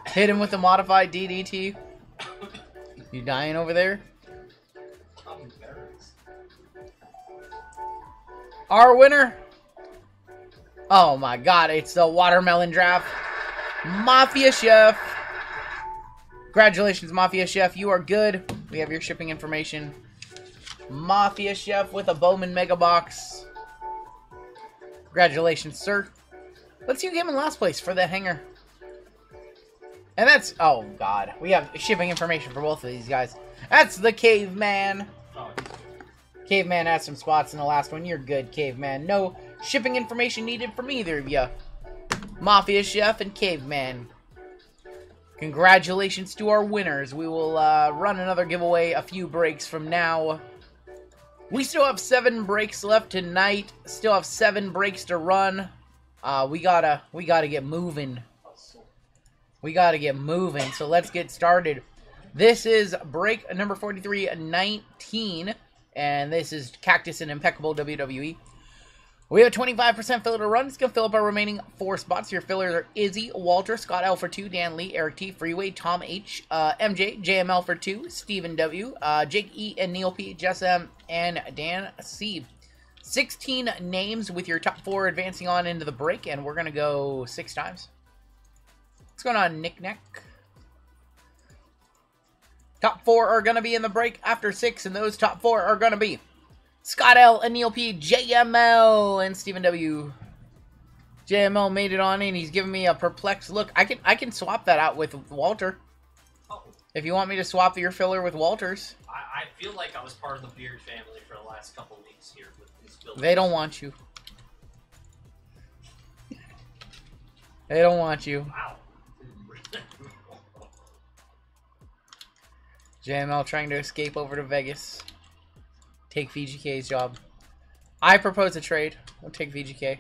Hit him with a modified DDT. You dying over there? I'm embarrassed. Our winner. Oh my god, it's the watermelon draft. Mafia Chef. Congratulations, Mafia Chef. You are good. We have your shipping information. Mafia Chef with a Bowman Mega Box. Congratulations, sir. Let's see who came in last place for the hanger. And that's, oh god, we have shipping information for both of these guys. That's the Caveman. Caveman had some spots in the last one. You're good, Caveman. No shipping information needed from either of you. Mafia Chef and Caveman. Congratulations to our winners. We will run another giveaway a few breaks from now. We still have 7 breaks left tonight. Still have 7 breaks to run. We gotta get moving. We gotta get moving. So let's get started. This is break number 4319, and this is Cactus and Impeccable WWE. We have a 25% filler to run. It's going to fill up our remaining 4 spots. Your fillers are Izzy, Walter, Scott L for 2, Dan Lee, Eric T, Freeway, Tom H, MJ, JML for 2, Stephen W, Jake E, and Neil P, Jess M, and Dan C. 16 names with your top 4 advancing on into the break, and we're going to go 6 times. What's going on, Nick Neck? Top 4 are going to be in the break after 6, and those top 4 are going to be Scott L, Neil P, JML, and Stephen W. JML made it on, and he's giving me a perplexed look. I can swap that out with Walter. Oh. If you want me to swap your filler with Walter's. I feel like I was part of the Beard family for the last couple of weeks here with these fillers. They don't want you. They don't want you. Wow. JML trying to escape over to Vegas. Take VGK's job. I propose a trade. We'll take VGK.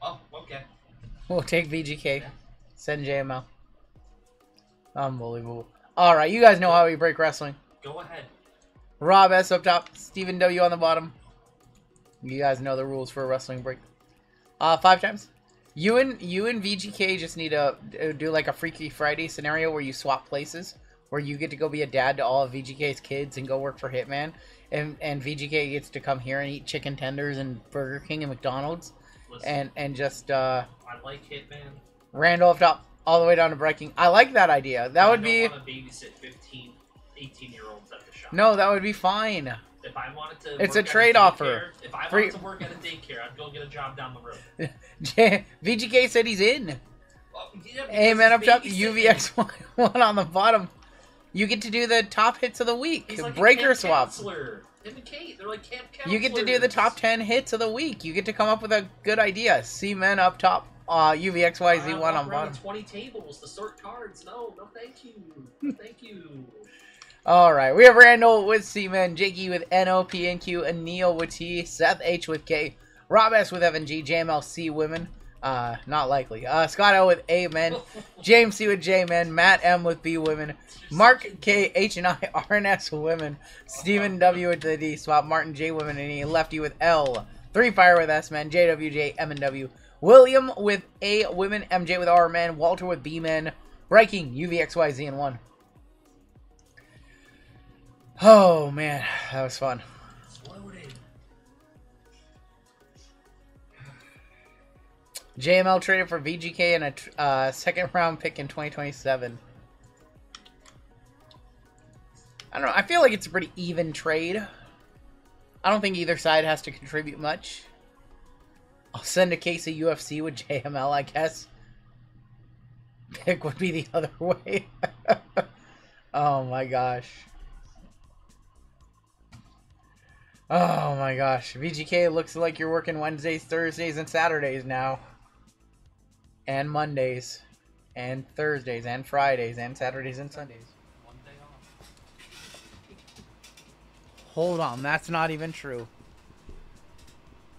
Oh, okay. We'll take VGK. Send JML. Unbelievable. Alright, you guys know how we break wrestling. Go ahead. Rob S up top. Stephen W on the bottom. You guys know the rules for a wrestling break. 5 times. You and VGK just need to do like a Freaky Friday scenario where you swap places. Where you get to go be a dad to all of VGK's kids and go work for Hitman. And VGK gets to come here and eat chicken tenders and Burger King and McDonald's. Listen, And just I like Hitman. Randolph top all the way down to Breaking. I like that idea. That would be... I don't want to babysit 15, 18-year-olds at the shop. No, that would be fine. If I wanted to It's work a at trade daycare- offer. If I Free- wanted to work at a daycare, I'd go get a job down the road. VGK said he's in. Well, yeah, Hey man, up top, babysitting. UVX1 on the bottom. You get to do the top hits of the week. He's like Breaker a camp swap. counselor. Him and Kate, they're like camp counselors. You get to do the top 10 hits of the week. You get to come up with a good idea. C-Men up top, UVXYZ1 on bottom. 20 tables to sort cards. No, thank you. No, thank you. Alright, we have Randall with C-Men, Jakey with NOPNQ, and Neil with T, Seth H with K, Rob S with Evan G, JMLC Women. Not likely. Scott L with A Men, James C with J Men, Matt M with B Women, Mark K H and I RNS Women, Stephen W with the D Swap, Martin J Women, and E Lefty with L, 3 Fire with S Men, JWJ M and W, William with A Women, MJ with R Men, Walter with B Men, Breaking UVXYZ and 1. Oh man, that was fun. JML traded for VGK and a second round pick in 2027. I don't know. I feel like it's a pretty even trade. I don't think either side has to contribute much. I'll send a case of UFC with JML, I guess. Pick would be the other way. Oh my gosh. Oh my gosh. VGK looks like you're working Wednesdays, Thursdays, and Saturdays now. And Mondays, and Thursdays, and Fridays, and Saturdays, and Sundays. One day off. Hold on, that's not even true.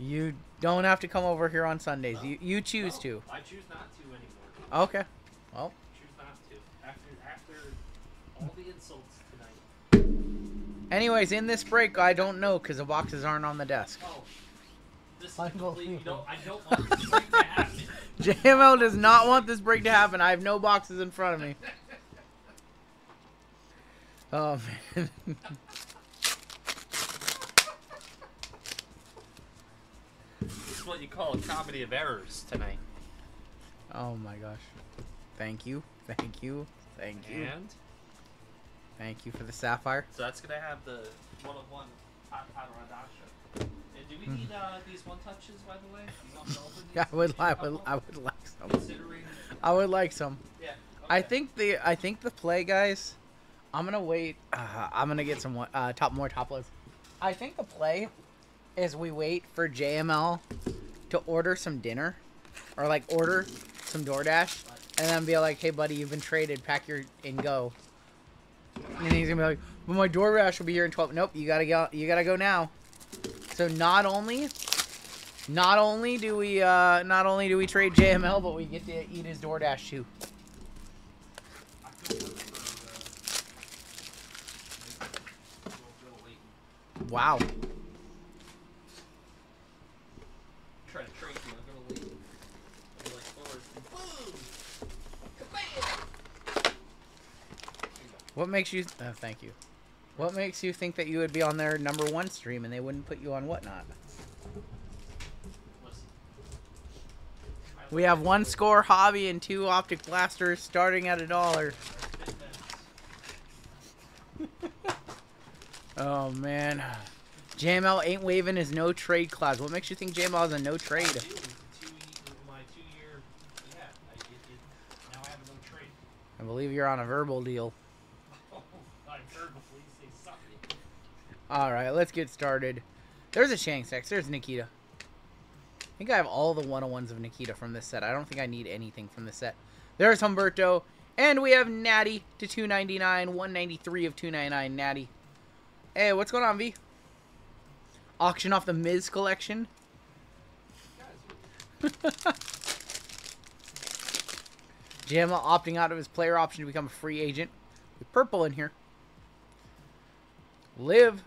You don't have to come over here on Sundays. No. You choose to. I choose not to anymore. Okay. Well. I choose not to. After all the insults tonight. Anyways, in this break, I don't know because the boxes aren't on the desk. Oh. This is completely, I don't want this break to happen. JML does not want this break to happen. I have no boxes in front of me. Oh, man. This is what you call a comedy of errors tonight. Oh, my gosh. Thank you. Thank you. Thank you. And? Thank you for the sapphire. So that's going to have the one-of-one Adoradasha. Do we need these one-touches, by the way? You want to open these? I would like some. Considering... I would like some. Yeah, I think the play, guys. I'm gonna wait. I'm gonna get some more top loads. I think the play is we wait for JML to order some dinner, or like order some DoorDash, and then be like, "Hey, buddy, you've been traded. Pack your and go." And he's gonna be like, "Well, my DoorDash will be here in 12." Nope, you gotta go. You gotta go now. So not only do we trade JML, but we get to eat his DoorDash too. Wow. Try to trade you. I'm gonna leave. I'll be like forward. Boom! Kabam! What makes you? Oh, thank you. What makes you think that you would be on their #1 stream and they wouldn't put you on whatnot? We have 1 score hobby and 2 optic blasters starting at $1. Oh man, JML ain't waving his no trade clause. What makes you think JML is a no trade? My 2-year, yeah, now I have no trade. I believe you're on a verbal deal. I verbally say something. All right, let's get started. There's a Shanks X. There's Nikita. I think I have all the 101s of Nikita from this set. I don't think I need anything from this set. There's Humberto. And we have Natty to 299. 193 of 299 Natty. Hey, what's going on, V? Auction off the Miz collection. JML opting out of his player option to become a free agent. With purple in here. Liv.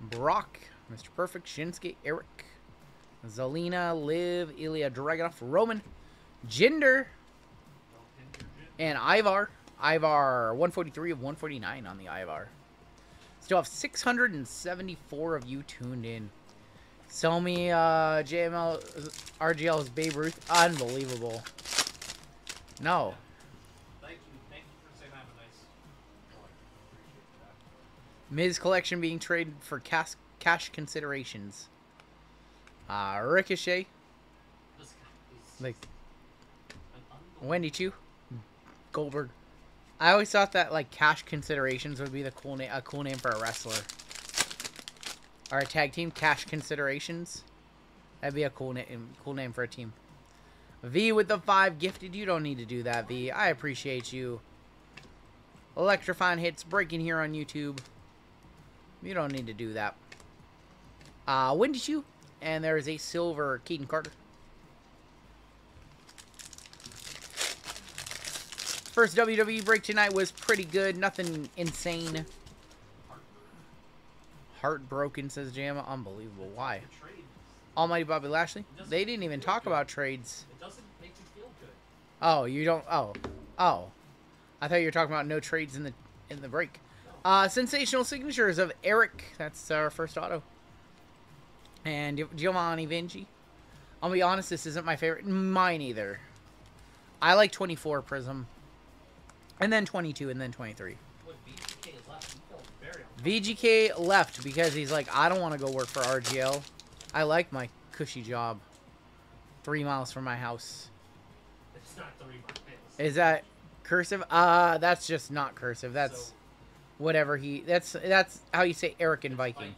Brock. Mr. Perfect. Shinsuke. Eric. Zelina. Liv. Ilya Dragunov. Roman. Jinder. And Ivar. Ivar. 143 of 149 on the Ivar. Still have 674 of you tuned in. Sell me JML RGL's Babe Ruth. Unbelievable. No. Thank you for saying I have a nice. Miz collection being traded for cash considerations. Ricochet. Like Wendy Chu. Goldberg. I always thought that like cash considerations would be the a cool name for a wrestler. Or a tag team, cash considerations. That'd be a cool name for a team. V with the 5 gifted. You don't need to do that, V. I appreciate you. Electrifying hits breaking here on YouTube. You don't need to do that. When did you? And there is a silver Keaton Carter. First WWE break tonight was pretty good. Nothing insane. Heartbroken, says Jamma. Unbelievable. Why? Almighty Bobby Lashley. They didn't even talk about trades. It doesn't make you feel good. Oh, you don't. Oh. I thought you were talking about no trades in the break. Sensational signatures of Eric. That's our first auto. And Giovanni Vinci. I'll be honest, this isn't my favorite. Mine either. I like 24 Prism. And then 22, and then 23. VGK left because he's like, I don't want to go work for RGL. I like my cushy job. 3 miles from my house. It's not 3 miles. Is that cursive? That's just not cursive. That's whatever he. That's how you say Eric in Viking.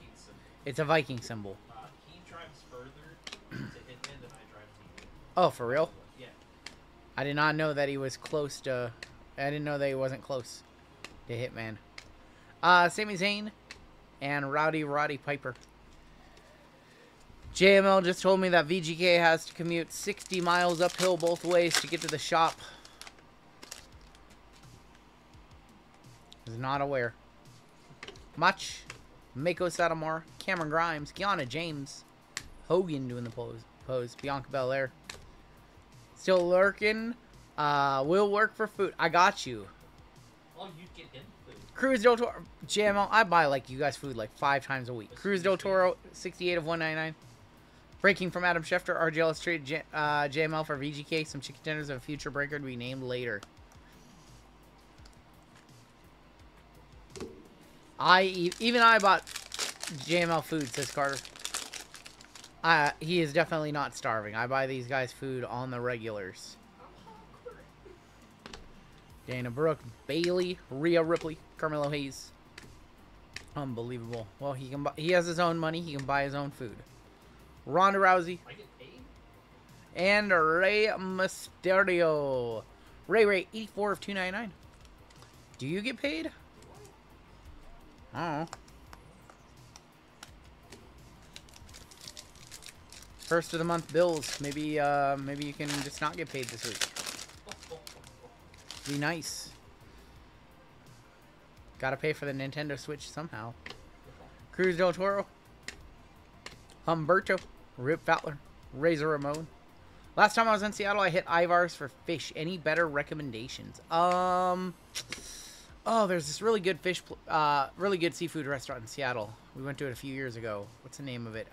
It's a Viking symbol. He drives further to Hitman than I drive to you. Oh, for real? Yeah. I did not know that he was close to. I didn't know that he wasn't close to Hitman. Sami Zayn and Roddy Piper. JML just told me that VGK has to commute 60 miles uphill both ways to get to the shop. Was not aware. Much. Mako Satomura, Cameron Grimes, Kiana James, Hogan doing the pose, Bianca Belair. Still lurking. Will work for food. I got you. Oh, you get him food. Cruz Del Toro. JML, I buy like you guys food like 5 times a week. Cruz Del Toro, 68 of 199. Breaking from Adam Schefter. RGL has traded JML for VGK. Some chicken tenders of a future breaker to be named later. Even I bought JML food, says Carter. He is definitely not starving. I buy these guys food on the regulars. Dana Brooke, Bailey, Rhea Ripley, Carmelo Hayes. Unbelievable. Well, he has his own money. He can buy his own food. Ronda Rousey. And Rey Mysterio. Ray, 84 of 299. Do you get paid? I don't know. First of the month bills. Maybe you can just not get paid this week. Be nice. Gotta pay for the Nintendo Switch somehow. Cruz del Toro. Humberto. Rip Fowler. Razor Ramon. Last time I was in Seattle, I hit Ivar's for fish. Any better recommendations? Oh, there's this really good really good seafood restaurant in Seattle. We went to it a few years ago. What's the name of it?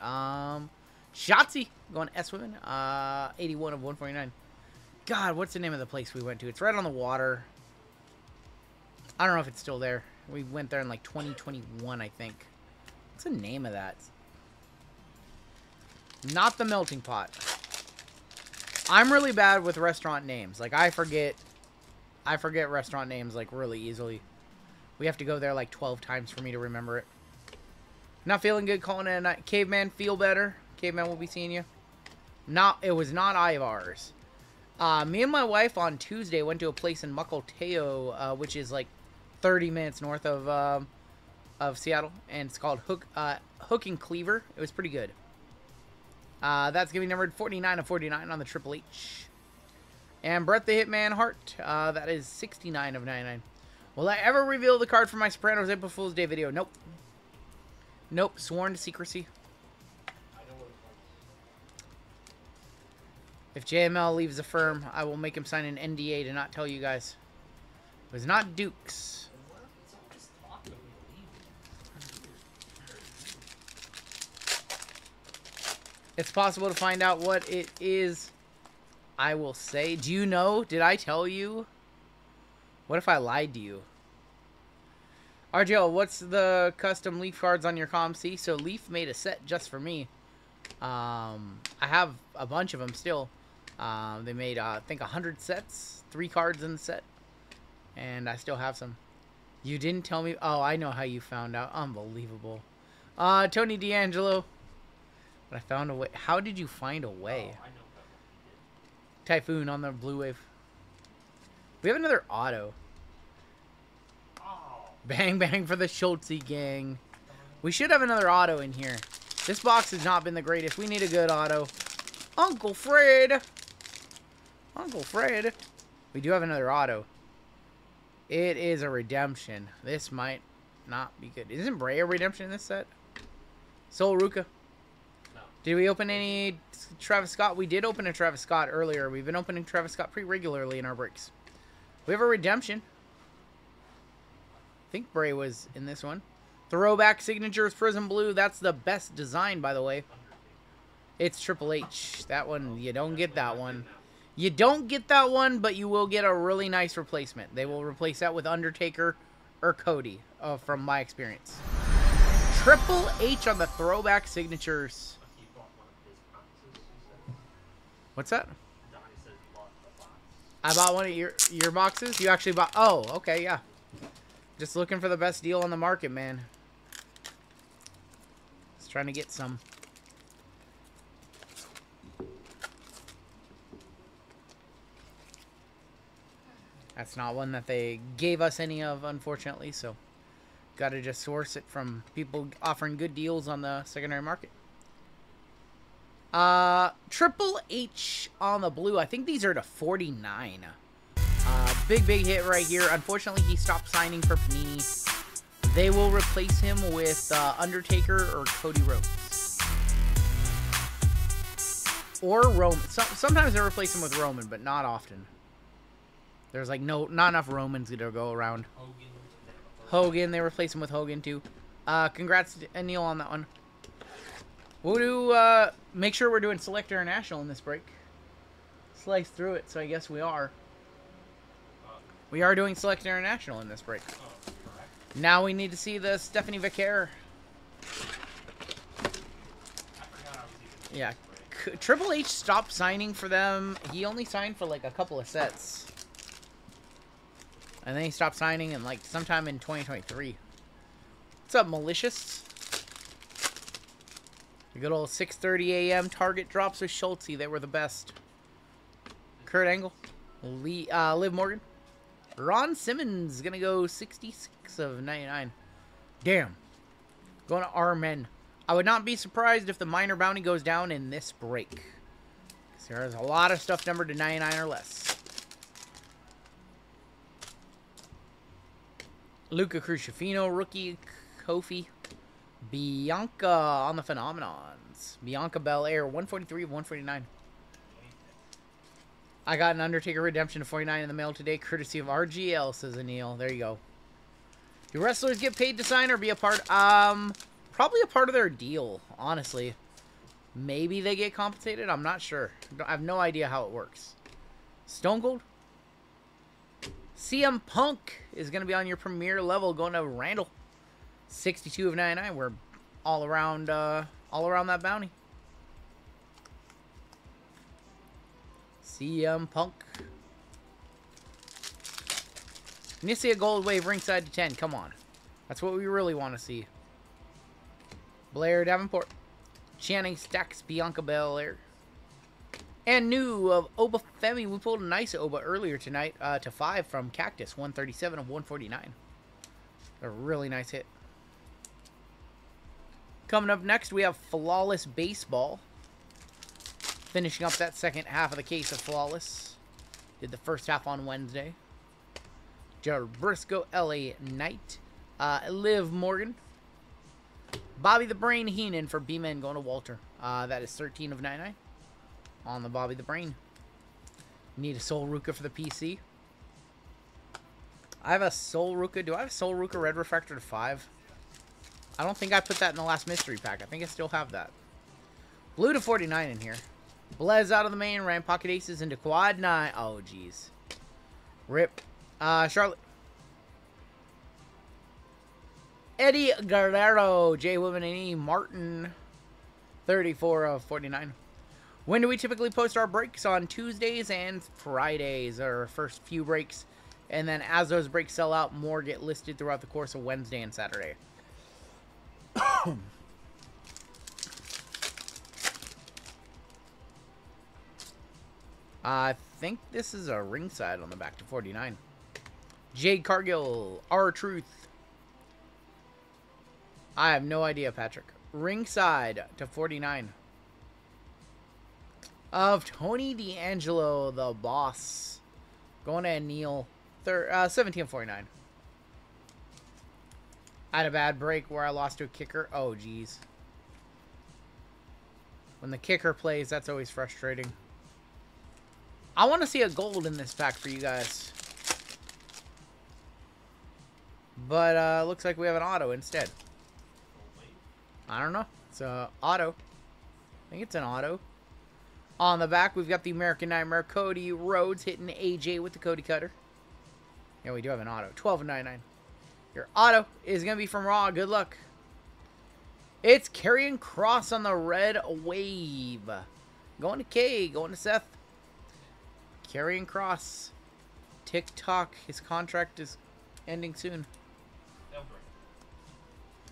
Shotzi. Going S Women. 81 of 149. God, what's the name of the place we went to? It's right on the water. I don't know if it's still there. We went there in like 2021, I think. What's the name of that? Not the Melting Pot. I'm really bad with restaurant names. Like, I forget restaurant names, like, really easily. We have to go there, like, 12 times for me to remember it. Not feeling good, calling it a night. Caveman, feel better. Caveman will be seeing you. It was not Ivar's. Me and my wife on Tuesday went to a place in Mukilteo, which is, like, 30 minutes north of Seattle. And it's called Hook and Cleaver. It was pretty good. That's going to be numbered 49 of 49 on the Triple H. And Brett the Hitman Hart. That is 69 of 99. Will I ever reveal the card for my Sopranos April Fool's Day video? Nope. Nope. Sworn to secrecy. If JML leaves the firm, I will make him sign an NDA to not tell you guys. It was not Dukes. It's possible to find out what it is. I will say. Do you know? Did I tell you? What if I lied to you? RGL, what's the custom Leaf cards on your ComC? So Leaf made a set just for me. I have a bunch of them still. They made, I think, 100 sets. 3 cards in the set. And I still have some. You didn't tell me. Oh, I know how you found out. Unbelievable. Tony D'Angelo. But I found a way. How did you find a way? Oh, I know Typhoon on the Blue Wave. We have another auto. Oh. Bang, bang for the Schultze gang. We should have another auto in here. This box has not been the greatest. We need a good auto. Uncle Fred. Uncle Fred. We do have another auto. It is a redemption. This might not be good. Isn't Bray a redemption in this set? Sol Ruka. Did we open any Travis Scott? We did open a Travis Scott earlier. We've been opening Travis Scott pretty regularly in our breaks. We have a redemption. I think Bray was in this one. Throwback Signatures Prism Blue. That's the best design, by the way. It's Triple H. That one, you don't get that one. You don't get that one, but you will get a really nice replacement. They will replace that with Undertaker or Cody, from my experience. Triple H on the Throwback Signatures. What's that? I bought one of your boxes? You actually bought... Oh, okay, yeah. Just looking for the best deal on the market, man. Just trying to get some. That's not one that they gave us any of, unfortunately, so... Gotta just source it from people offering good deals on the secondary market. Triple H on the blue. I think these are to 49. Big hit right here. Unfortunately, he stopped signing for Panini. They will replace him with Undertaker or Cody Rhodes. Or Roman. Sometimes they replace him with Roman, but not often. There's like not enough Romans to go around. Hogan, they replace him with Hogan too. Congrats to Neil on that one. We'll do, make sure we're doing Select International in this break. Slice through it, so I guess we are. We are doing Select International in this break. Now we need to see the Stephanie Vicaire. Yeah, Triple H stopped signing for them. He only signed for like a couple of sets. And then he stopped signing in like sometime in 2023. What's up, Malicious? The good old 6:30 a.m. Target drops with Schultze. They were the best. Kurt Angle. Liv Morgan. Ron Simmons gonna go 66 of 99. Damn. Going to Armen. I would not be surprised if the minor bounty goes down in this break. Because there's a lot of stuff numbered to 99 or less. Luca Crucifino, rookie, Kofi. Bianca on the Phenomenons. Bianca Belair, 143 of 149. I got an Undertaker Redemption of 49 in the mail today, courtesy of RGL, says Anil. There you go. Do wrestlers get paid to sign or be a part? Probably a part of their deal, honestly. Maybe they get compensated. I'm not sure. I have no idea how it works. Stone Cold. CM Punk is going to be on your premier level, going to Randall. 62 of 99. We're all around that bounty. CM Punk. You see a gold wave ringside to 10. Come on. That's what we really want to see. Blair Davenport. Channing Stacks, Bianca Belair. And new of Oba Femi. We pulled a nice Oba earlier tonight to 5 from Cactus. 137 of 149. A really nice hit. Coming up next, we have Flawless Baseball. Finishing up that second half of the case of Flawless. Did the first half on Wednesday. Jared Briscoe, LA Knight. Liv Morgan. Bobby the Brain Heenan for B-Men going to Walter. That is 13 of 99 on the Bobby the Brain. Need a Soul Ruka for the PC. I have a Soul Ruka. Do I have a Soul Ruka Red Refractor to 5? I don't think I put that in the last mystery pack. I think I still have that. Blue to 49 in here. Blez out of the main. Ran Pocket Aces into Quad 9. Oh, jeez. Rip. Charlotte. Eddie Guerrero. Jay Women and E. Martin. 34 of 49. When do we typically post our breaks? On Tuesdays and Fridays. Our first few breaks. And then as those breaks sell out, more get listed throughout the course of Wednesday and Saturday. I think this is a ringside on the back to 49. Jade Cargill, R-Truth. I have no idea, Patrick. Ringside to 49. Of Tony D'Angelo, the boss. Going to Neil. 17 of 49. I had a bad break where I lost to a kicker. Oh, jeez. When the kicker plays, that's always frustrating. I want to see a gold in this pack for you guys. But looks like we have an auto instead. I don't know. It's an auto. I think it's an auto. On the back, we've got the American Nightmare Cody Rhodes hitting AJ with the Cody Cutter. Yeah, we do have an auto. 12 of 99. Your auto is going to be from Raw. Good luck. It's Karrion Kross on the red wave. Going to K. Going to Seth. Karrion Kross. TikTok. His contract is ending soon.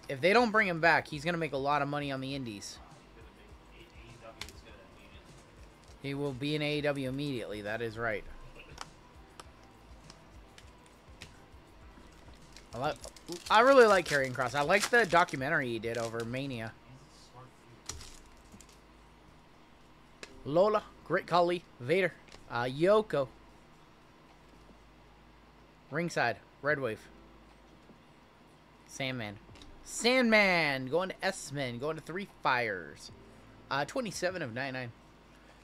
If they don't bring him back, he's going to make a lot of money on the indies. He will be in AEW immediately. That is right. I really like Karrion Kross. I like the documentary he did over Mania. Lola, Great Khali, Vader, Yoko. Ringside, Red Wave. Sandman. Sandman, going to S-Men, going to 3 Fires. 27 of 99.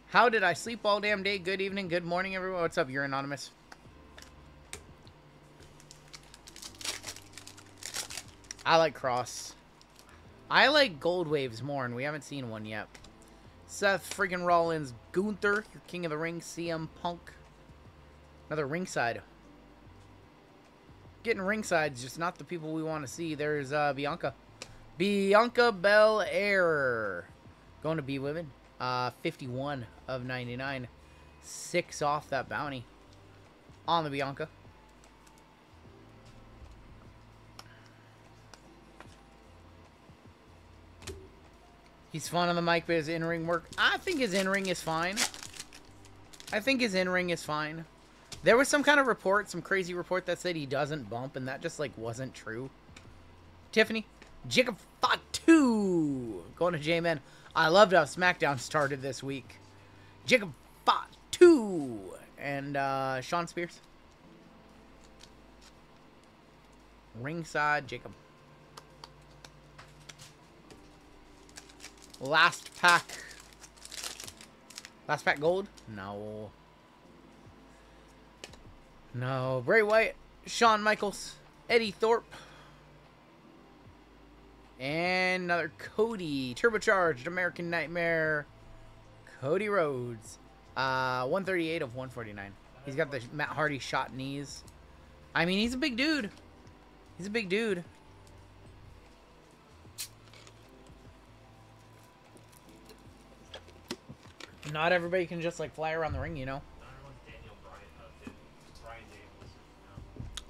How did I sleep all damn day? Good evening, good morning, everyone. What's up? You're anonymous. I like Cross. I like Gold Waves more, and we haven't seen one yet. Seth freaking Rollins, Gunther, your King of the Ring, CM Punk. Another ringside. Getting ringside's just not the people we want to see. There's Bianca. Bianca Belair. Going to be women. 51 of 99. 6 off that bounty. On the Bianca. He's fun on the mic, but his in-ring work... I think his in-ring is fine. There was some kind of report, some crazy report that said he doesn't bump, and that just, like, wasn't true. Tiffany, Jacob Fatu going to J-Man. I loved how SmackDown started this week. Jacob Fatu and Sean Spears. Ringside, Jacob. Last pack. Last pack gold? No. No. Bray Wyatt, Shawn Michaels, Eddie Thorpe. And another Cody. Turbocharged American Nightmare. Cody Rhodes. 138 of 149. He's got the Matt Hardy shot knees. I mean, he's a big dude. He's a big dude. Not everybody can just, like, fly around the ring, you know?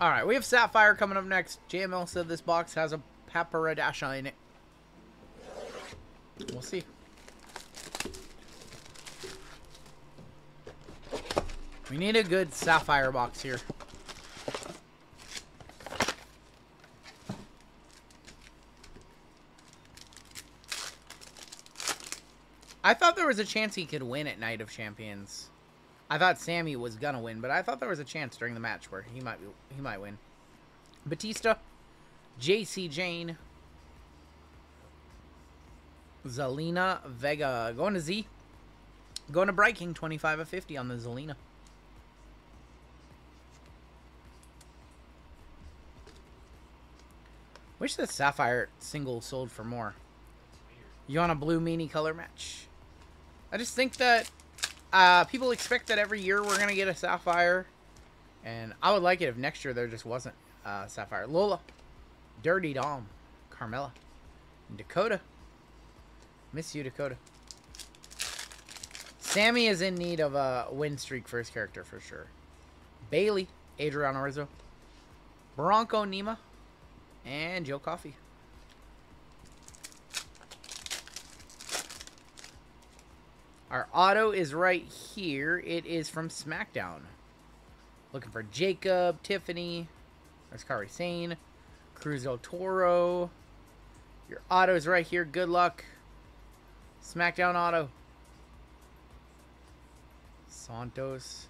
Alright, we have Sapphire coming up next. JML said this box has a Paparadasha in it. We'll see. We need a good Sapphire box here. I thought there was a chance he could win at Night of Champions. I thought Sammy was gonna win, but I thought there was a chance during the match where he might win. Batista, JC Jane, Zelina Vega going to Z, going to Bright King 25 of 50 on the Zelina. Wish the Sapphire single sold for more. You want a blue meanie color match? I just think that people expect that every year we're going to get a Sapphire. And I would like it if next year there just wasn't Sapphire. Lola. Dirty Dom. Carmella. Dakota. Miss you, Dakota. Sammy is in need of a win streak for his character for sure. Bailey. Adriana Rizzo. Bronco Nima. And Joe Coffey. Our auto is right here. It is from SmackDown. Looking for Jacob, Tiffany. There's Kairi Sane. Cruz del Toro. Your auto is right here. Good luck. SmackDown auto. Santos.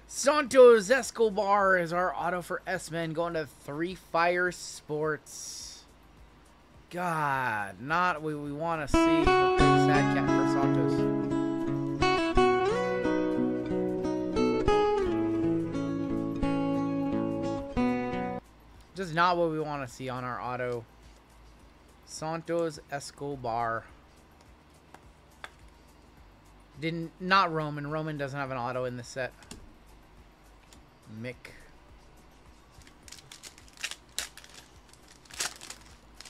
Santos Escobar is our auto for S-Men. Going to 3 Fire Sports. God, not what we want to see. Sad cat for Santos. Just not what we want to see on our auto. Santos Escobar. Not Roman. Roman doesn't have an auto in this set. Mick.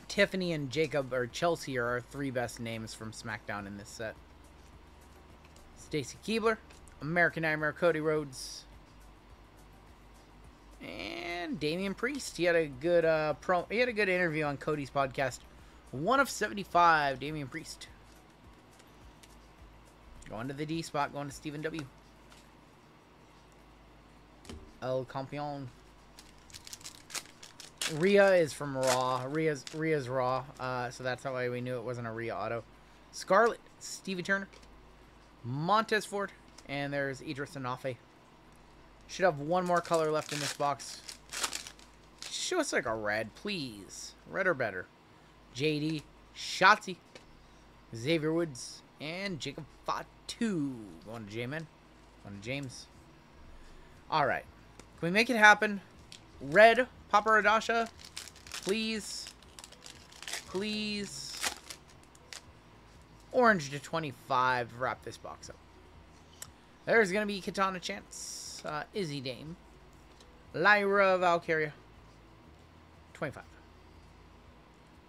Tiffany and Jacob, or Chelsea, are our 3 best names from SmackDown in this set. Stacy Keibler, American Nightmare, Cody Rhodes, and Damian Priest. He had a good he had a good interview on Cody's podcast. 1 of 75, Damian Priest. Going to the D spot, going to Stephen W. El Campeon. Rhea is from Raw. Rhea's Raw. So that's how we knew it wasn't a Rhea auto. Scarlett, Stevie Turner, Montez Ford, and there's Idris Anafe. Should have 1 more color left in this box. Show us like a red, please. Red or better. JD, Shotzi, Xavier Woods, and Jacob Fatu. Going to J-Man. Going to James. Alright. Can we make it happen? Red Paparadasha, please. Please. Orange to 25 to wrap this box up. There's going to be Katana Chance, Izzy Dame, Lyra Valkyria, 25.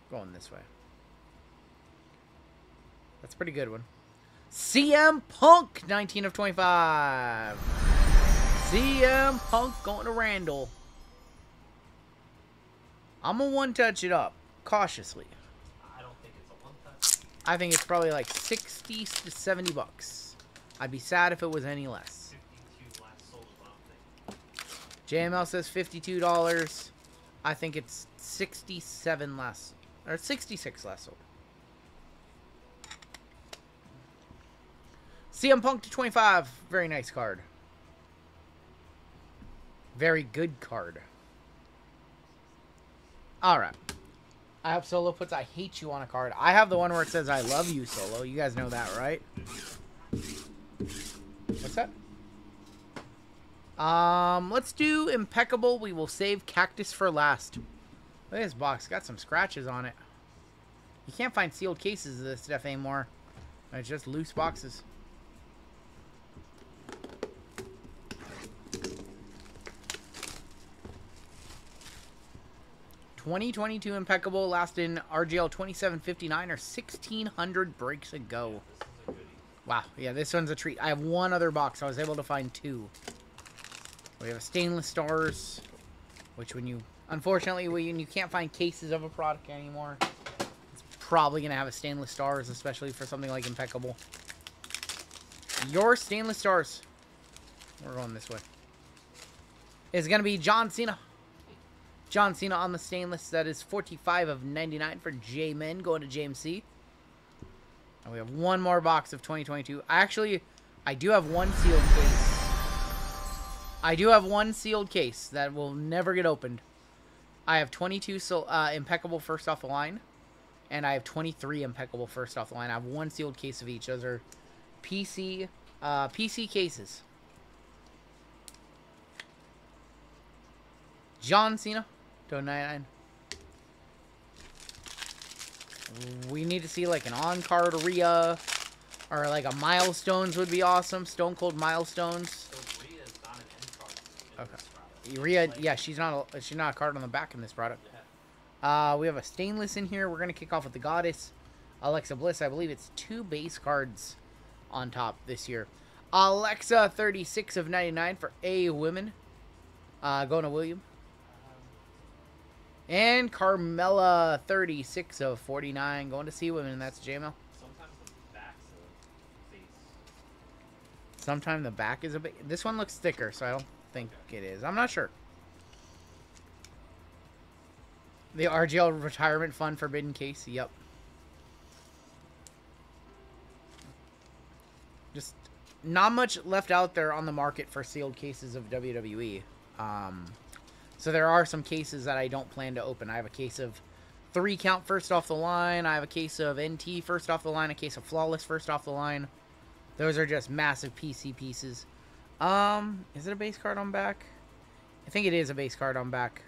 Going this way. That's a pretty good one. CM Punk, 19 of 25. CM Punk going to Randall. I'm going to one-touch it up, cautiously. I don't think it's a one-touch. I think it's probably like 60 to 70 bucks. I'd be sad if it was any less. JML says $52. I think it's 67 less, or 66 less sold. CM Punk to 25. Very nice card. Very good card. Alright. I hope Solo puts I hate you on a card. I have the one where it says I love you, Solo. You guys know that, right? What's that? Let's do Impeccable. We will save Cactus for last. Look at this box. Got some scratches on it. You can't find sealed cases of this stuff anymore. It's just loose boxes. $2022 Impeccable, last in RGL 2759 or 1,600 breaks ago. Wow, yeah, this one's a treat. I have one other box. I was able to find two. We have a Stainless Stars, which unfortunately, when you can't find cases of a product anymore, it's probably going to have a Stainless Stars, especially for something like Impeccable. Your Stainless Stars, we're going this way, is going to be John Cena. John Cena on the stainless. That is 45 of 99 for J-Men, going to JMC. And we have one more box of 2022. I do have one sealed case. I do have one sealed case that will never get opened. I have 22 Impeccable first off the line. And I have 23 Impeccable first off the line. I have one sealed case of each. Those are PC cases. John Cena. 99. We need to see like an on-card Rhea or like a Milestones would be awesome. Stone Cold Milestones. Okay. Rhea, yeah, she's not a card on the back in this product. We have a Stainless in here. We're gonna kick off with the Goddess, Alexa Bliss. I believe it's 2 base cards on top this year. Alexa 36 of 99 for A Women. Going to William. And Carmella, 36 of 49, going to C Women, and that's JML. Sometimes the back is a bit... This one looks thicker, so I don't think it is. I'm not sure. The RGL Retirement Fund Forbidden Case, yep. Just not much left out there on the market for sealed cases of WWE. So there are some cases that I don't plan to open. I have a case of 3 count first off the line. I have a case of NT first off the line. A case of Flawless first off the line. Those are just massive PC pieces. Is it a base card on back? I think it is a base card on back.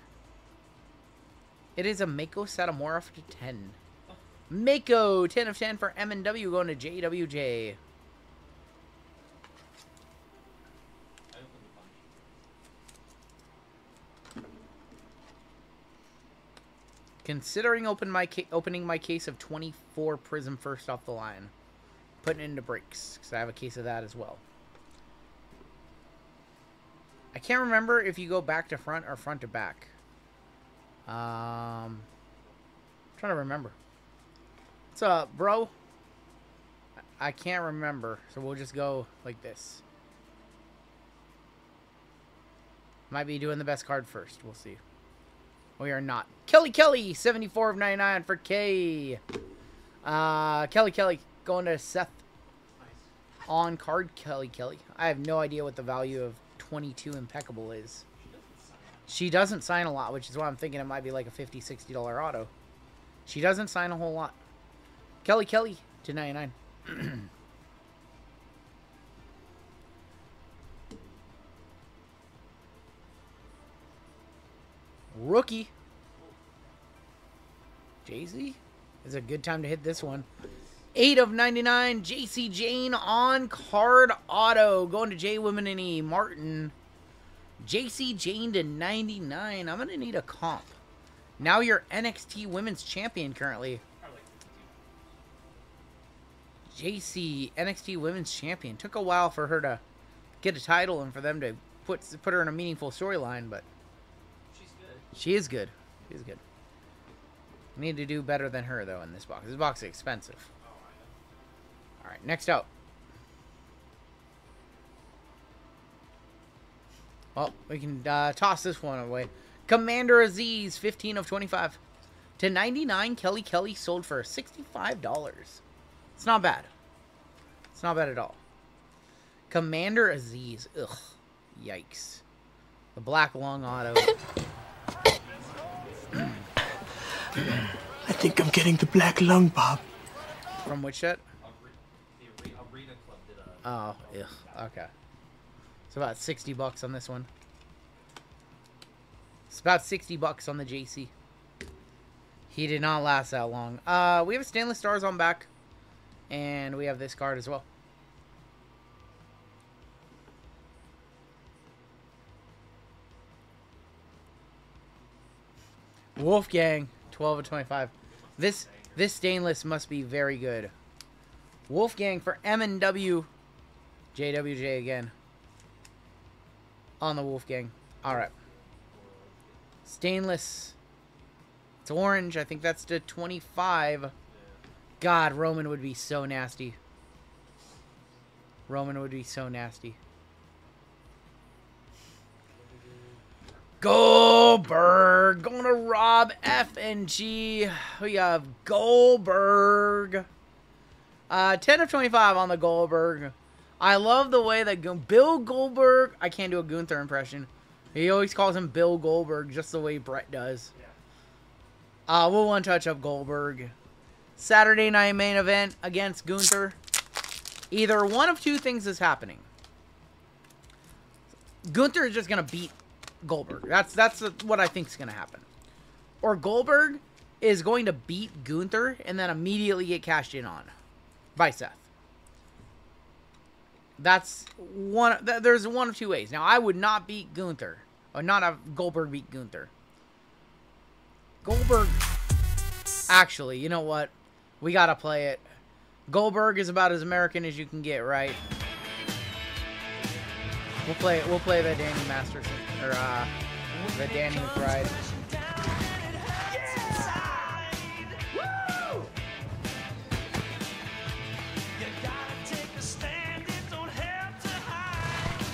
It is a Mako Satomorph to 10. Mako, 10 of 10 for M&W, going to JWJ. Considering opening my case of 24 Prism first off the line. Putting it into breaks, because I have a case of that as well. I can't remember if you go back to front or front to back. I'm trying to remember. What's up, bro? I can't remember, so we'll just go like this. Might be doing the best card first. We'll see. We are not. Kelly, 74 of 99 for K. Kelly, going to Seth. On card, Kelly. I have no idea what the value of 22 Impeccable is. She doesn't sign a lot, which is why I'm thinking it might be like a $50, $60 auto. She doesn't sign a whole lot. Kelly to 99. Rookie. Jay-Z. It's a good time to hit this one. 8 of 99. JC Jane on card auto. Going to J Women and E. Martin. JC Jane to 99. I'm going to need a comp. Now you're NXT Women's Champion currently. JC, NXT Women's Champion. Took a while for her to get a title and for them to put her in a meaningful storyline, but she is good. She is good. We need to do better than her, though, in this box. This box is expensive. right, next out. Well, we can toss this one away. Commander Aziz, 15 of 25. To 99, Kelly sold for $65. It's not bad. It's not bad at all. Commander Aziz. Ugh. Yikes. The black long auto. I think I'm getting the black lung, Bob. From which set? Oh, ugh. Okay. It's about $60 on this one. It's about $60 on the JC. He did not last that long. We have Stainless Stars on back. And we have this card as well. Wolfgang, 12 of 25. This stainless must be very good. Wolfgang for M&W. JWJ again. On the Wolfgang. Alright. Stainless. It's orange. I think that's to 25. God, Roman would be so nasty. Roman would be so nasty. Goldberg. Going to Rob F and G. We have Goldberg. 10 of 25 on the Goldberg. I love the way that Bill Goldberg... I can't do a Gunther impression. He always calls him Bill Goldberg, just the way Brett does. We'll one-touch up Goldberg. Saturday night main event against Gunther. Either one of two things is happening. Gunther is just going to beat Goldberg. That's what I think is going to happen. Or Goldberg is going to beat Gunther and then immediately get cashed in on by Seth. That's one. There's one of two ways. Now, I would not beat Gunther. Or not have Goldberg beat Gunther. Goldberg. Actually, you know what? We got to play it. Goldberg is about as American as you can get, right? We'll play the Danny Masterson. Or, the Danny McBride.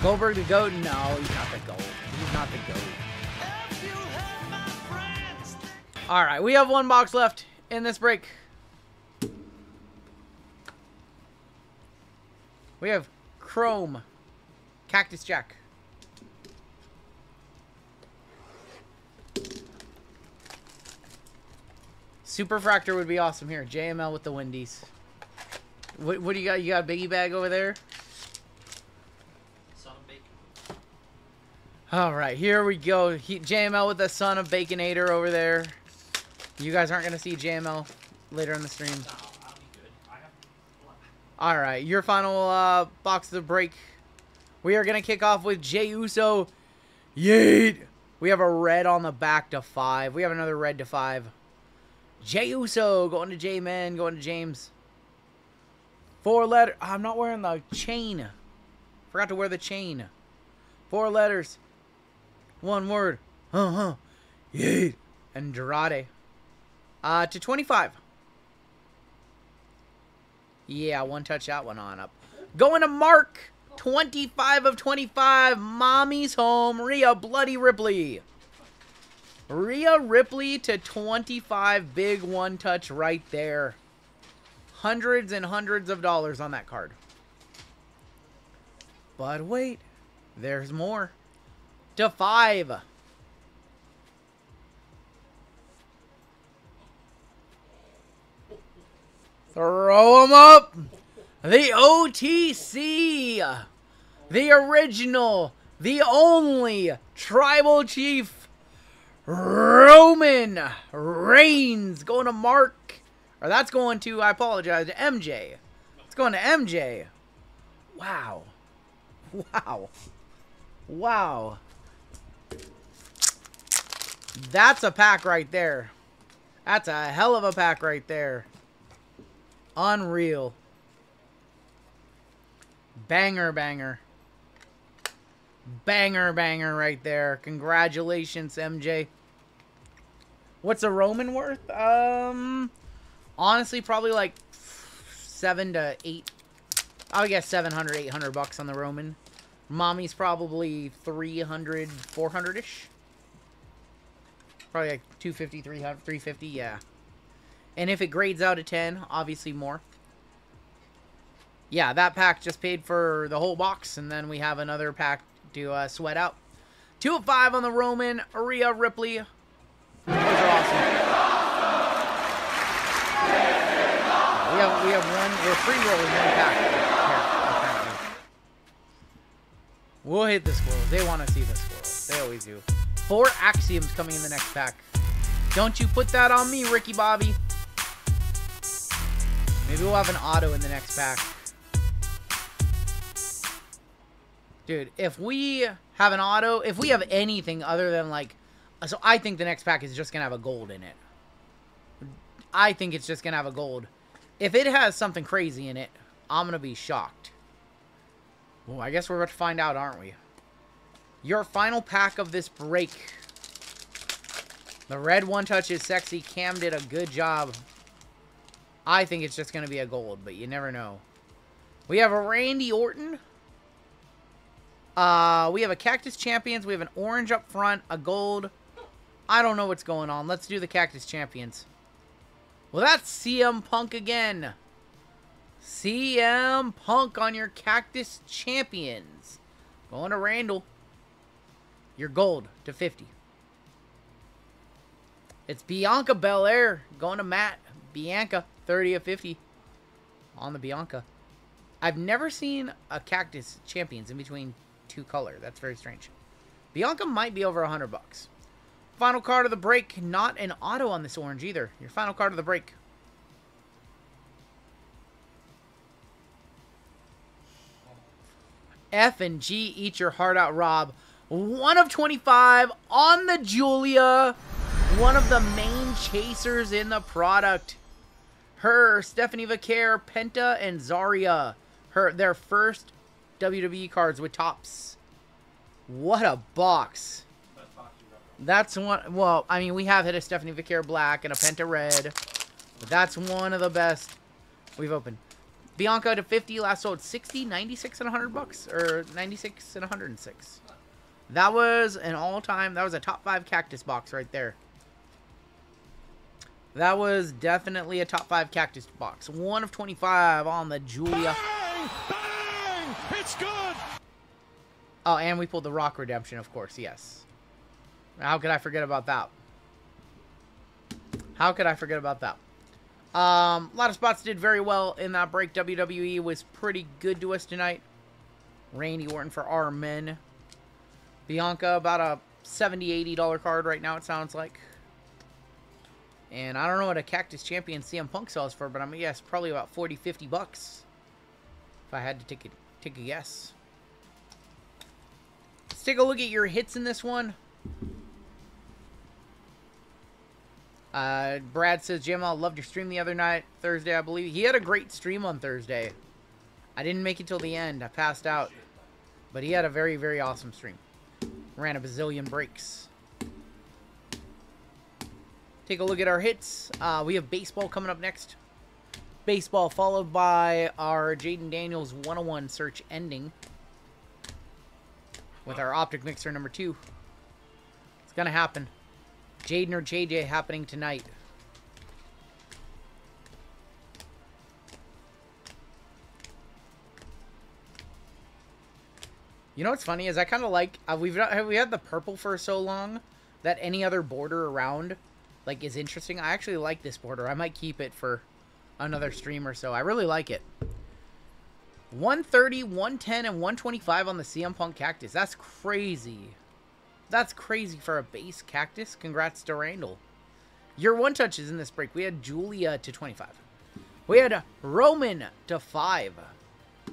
Goldberg the GOAT? No, he's not the GOAT. He's not the GOAT. Alright, we have one box left in this break. We have Chrome. Cactus Jack. Superfractor would be awesome here. JML with the Wendy's. What do you got? You got a biggie bag over there? Alright, here we go. JML with the Son of Baconator over there. You guys aren't going to see JML later in the stream. Alright, your final box of the break. We are going to kick off with Jey Uso. Yeet! We have a red on the back to 5. We have another red to 5. Jey Uso going to J-Man, going to James. 4 letter. I'm not wearing the chain. Forgot to wear the chain. 4 letters. 1 word. Yeet. Andrade. To 25. Yeah, one touch that one on up. Going to Mark. 25 of 25. Mommy's home. Rhea Bloody Ripley. Rhea Ripley to 25. Big one touch right there. Hundreds and hundreds of dollars on that card. But wait. There's more. To 5. Throw them up. The OTC. The original. The only Tribal Chief. Roman Reigns. Going to Mark. Or that's going to, I apologize, to MJ. It's going to MJ. Wow. Wow. Wow. That's a pack right there. That's a hell of a pack right there. Unreal. Banger, banger. Banger, banger right there. Congratulations, MJ. What's a Roman worth? Honestly, probably like 7 to 8 I would guess 700, 800 bucks on the Roman. Mommy's probably 300, 400-ish. Probably like 250, 300, 350, yeah. And if it grades out of 10, obviously more. Yeah, that pack just paid for the whole box, and then we have another pack to sweat out. 2 of 5 on the Roman, Rhea Ripley. Those are awesome. We have one. We're free rolling one pack here, apparently. We'll hit the squirrels. They want to see the squirrels. They always do. 4 Axioms coming in the next pack. Don't you put that on me, Ricky Bobby. Maybe we'll have an auto in the next pack. Dude, if we have an auto, if we have anything other than like... So I think the next pack is just going to have a gold in it. I think it's just going to have a gold. If it has something crazy in it, I'm going to be shocked. Well, I guess we're about to find out, aren't we? Your final pack of this break. The red one touch is sexy. Cam did a good job. I think it's just going to be a gold, but you never know. We have a Randy Orton. We have a Cactus Champions. We have an orange up front, a gold. I don't know what's going on. Let's do the Cactus Champions. Well, that's CM Punk again. CM Punk on your Cactus Champions. Going to Randall. Your gold to 50. It's Bianca Belair going to Matt. Bianca, 30 of 50 on the Bianca. I've never seen a Cactus Champions in between 2 color. That's very strange. Bianca might be over 100 bucks. Final card of the break. Not an auto on this orange either. Your final card of the break. F and G, eat your heart out, Rob. 1 of 25 on the Julia. One of the main chasers in the product. Her, Stephanie Vaquer, Penta, and Zarya. Their first WWE cards with tops. What a box. That's one. Well, I mean, we have hit a Stephanie Vaquer black and a Penta red. But that's one of the best we've opened. Bianca to 50, last sold 60, 96, and 100 bucks. Or 96 and 106. That was an all-time, that was a top 5 Cactus box right there. That was definitely a top 5 Cactus box. 1 of 25 on the Julia. Bang! Bang! It's good! Oh, and we pulled the Rock Redemption, of course, yes. How could I forget about that? How could I forget about that? A lot of spots did very well in that break. WWE was pretty good to us tonight. Randy Orton for our men. Bianca, about a $70, $80 card right now, it sounds like. And I don't know what a Cactus Champion CM Punk sells for, but I'm going to guess probably about 40, 50 bucks. If I had to take a guess. Let's take a look at your hits in this one. Brad says, Jamal, loved your stream the other night, Thursday, I believe. He had a great stream on Thursday. I didn't make it till the end. I passed out. But he had a very, very awesome stream. Ran a bazillion breaks. Take a look at our hits. We have baseball coming up next. Baseball followed by our Jayden Daniels 101 search ending. With our Optic Mixer number 2. It's going to happen. Jayden or JJ happening tonight. You know what's funny is I kind of like we had the purple for so long that any other border around like is interesting. I actually like this border. I might keep it for another stream or so. I really like it. 130, 110, and 125 on the CM Punk Cactus. That's crazy. That's crazy for a base Cactus. Congrats to Randall. Your one touches in this break. We had Julia to 25. We had Roman to 5.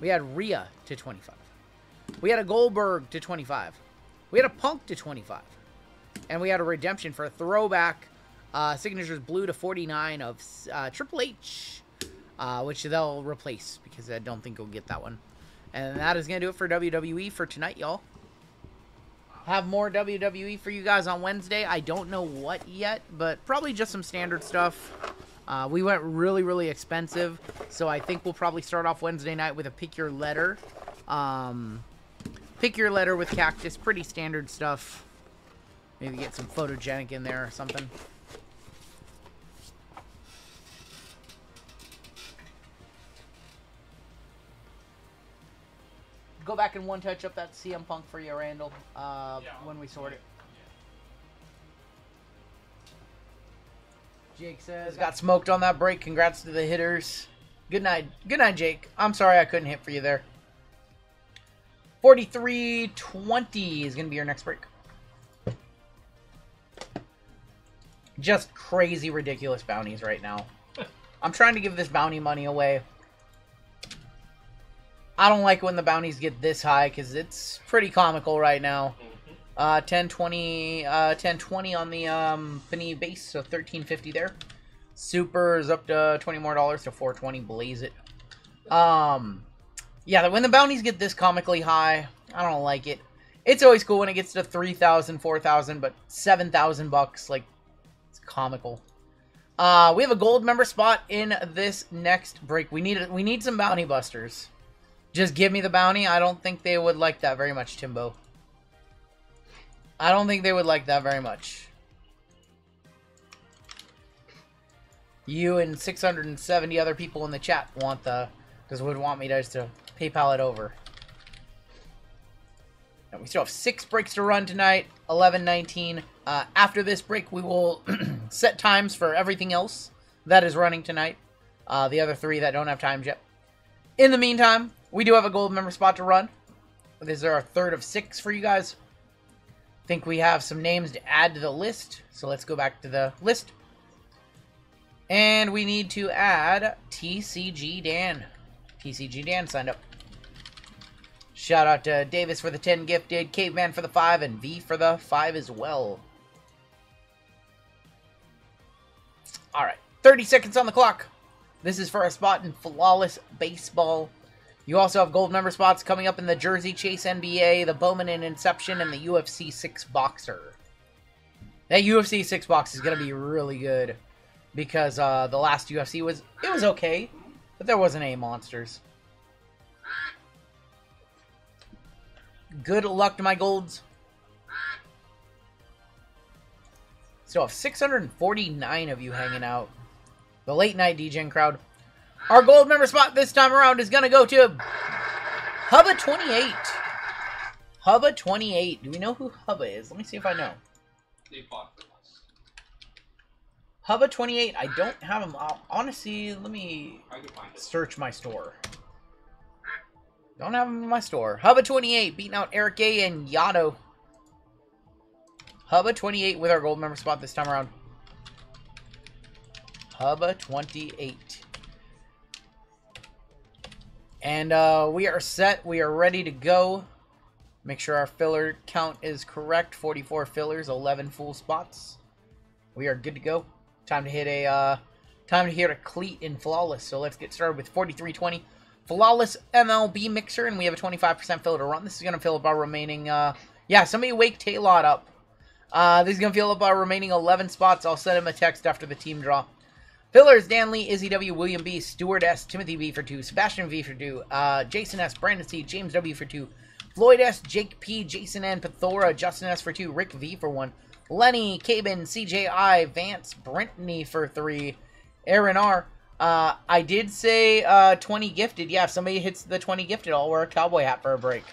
We had Rhea to 25. We had a Goldberg to 25. We had a Punk to 25. And we had a redemption for a throwback. Signatures blue to 49 of Triple H. Which they'll replace because I don't think we'll get that one. And that is going to do it for WWE for tonight, y'all. Have more WWE for you guys on Wednesday. I don't know what yet, but probably just some standard stuff. We went really, really expensive, so I think we'll probably start off Wednesday night with a pick your letter. Pick your letter with Cactus, pretty standard stuff. Maybe get some photogenic in there or something. Go back and one-touch up that CM Punk for you, Randall, when we sort it. Jake says, got smoked on that break. Congrats to the hitters. Good night. Good night, Jake. I'm sorry I couldn't hit for you there. 43-20 is going to be your next break. Just crazy, ridiculous bounties right now. I'm trying to give this bounty money away. I don't like when the bounties get this high because it's pretty comical right now. 10-20 on the Panini base, so $13.50 there. Super is up to $20 more, so $4.20. Blaze it. Yeah, when the bounties get this comically high, I don't like it. It's always cool when it gets to 3,000, 4,000, but 7,000 bucks, like, it's comical. We have a gold member spot in this next break. We need some bounty busters. Just give me the bounty. I don't think they would like that very much, Timbo. I don't think they would like that very much. You and 670 other people in the chat want would want me to just to PayPal it over. And we still have 6 breaks to run tonight, 11:19. After this break, we will set times for everything else that is running tonight. The other 3 that don't have times yet. In the meantime, we do have a gold member spot to run. This is our 3rd of 6 for you guys. I think we have some names to add to the list. So let's go back to the list. And we need to add TCG Dan. TCG Dan signed up. Shout out to Davis for the 10 gifted, Caveman for the 5, and V for the 5 as well. Alright, 30 seconds on the clock. This is for a spot in Flawless Baseball. You also have gold member spots coming up in the Jersey Chase NBA, the Bowman and Inception, and the UFC 6 Boxer. That UFC 6 box is going to be really good because the last UFC was okay, but there wasn't any monsters. Good luck to my golds. Still have 649 of you hanging out. The late night DJing crowd. Our gold member spot this time around is going to go to Hubba28. Hubba28. Do we know who Hubba is? Let me see if I know. Hubba28. I don't have him. Honestly, let me search my store. Don't have him in my store. Hubba28 beating out Eric A. and Yado. Hubba28 with our gold member spot this time around. Hubba28. And we are set. We are ready to go. Make sure our filler count is correct. 44 fillers, 11 full spots. We are good to go. Time to hit a cleat in Flawless. So let's get started with 4320 Flawless MLB Mixer, and we have a 25% fill to run. This is gonna fill up our remaining. Yeah, somebody wake Taylor up. This is gonna fill up our remaining 11 spots. I'll send him a text after the team draw. Fillers: Dan Lee, Izzy W, William B, Stuart S, Timothy V for 2, Sebastian V for 2, Jason S, Brandon C, James W for 2, Floyd S, Jake P, Jason N, Pathora, Justin S for 2, Rick V for 1, Lenny, Cabin, CJI, Vance, Brittany for 3, Aaron R. I did say 20 gifted. Yeah, if somebody hits the 20 gifted, I'll wear a cowboy hat for a break.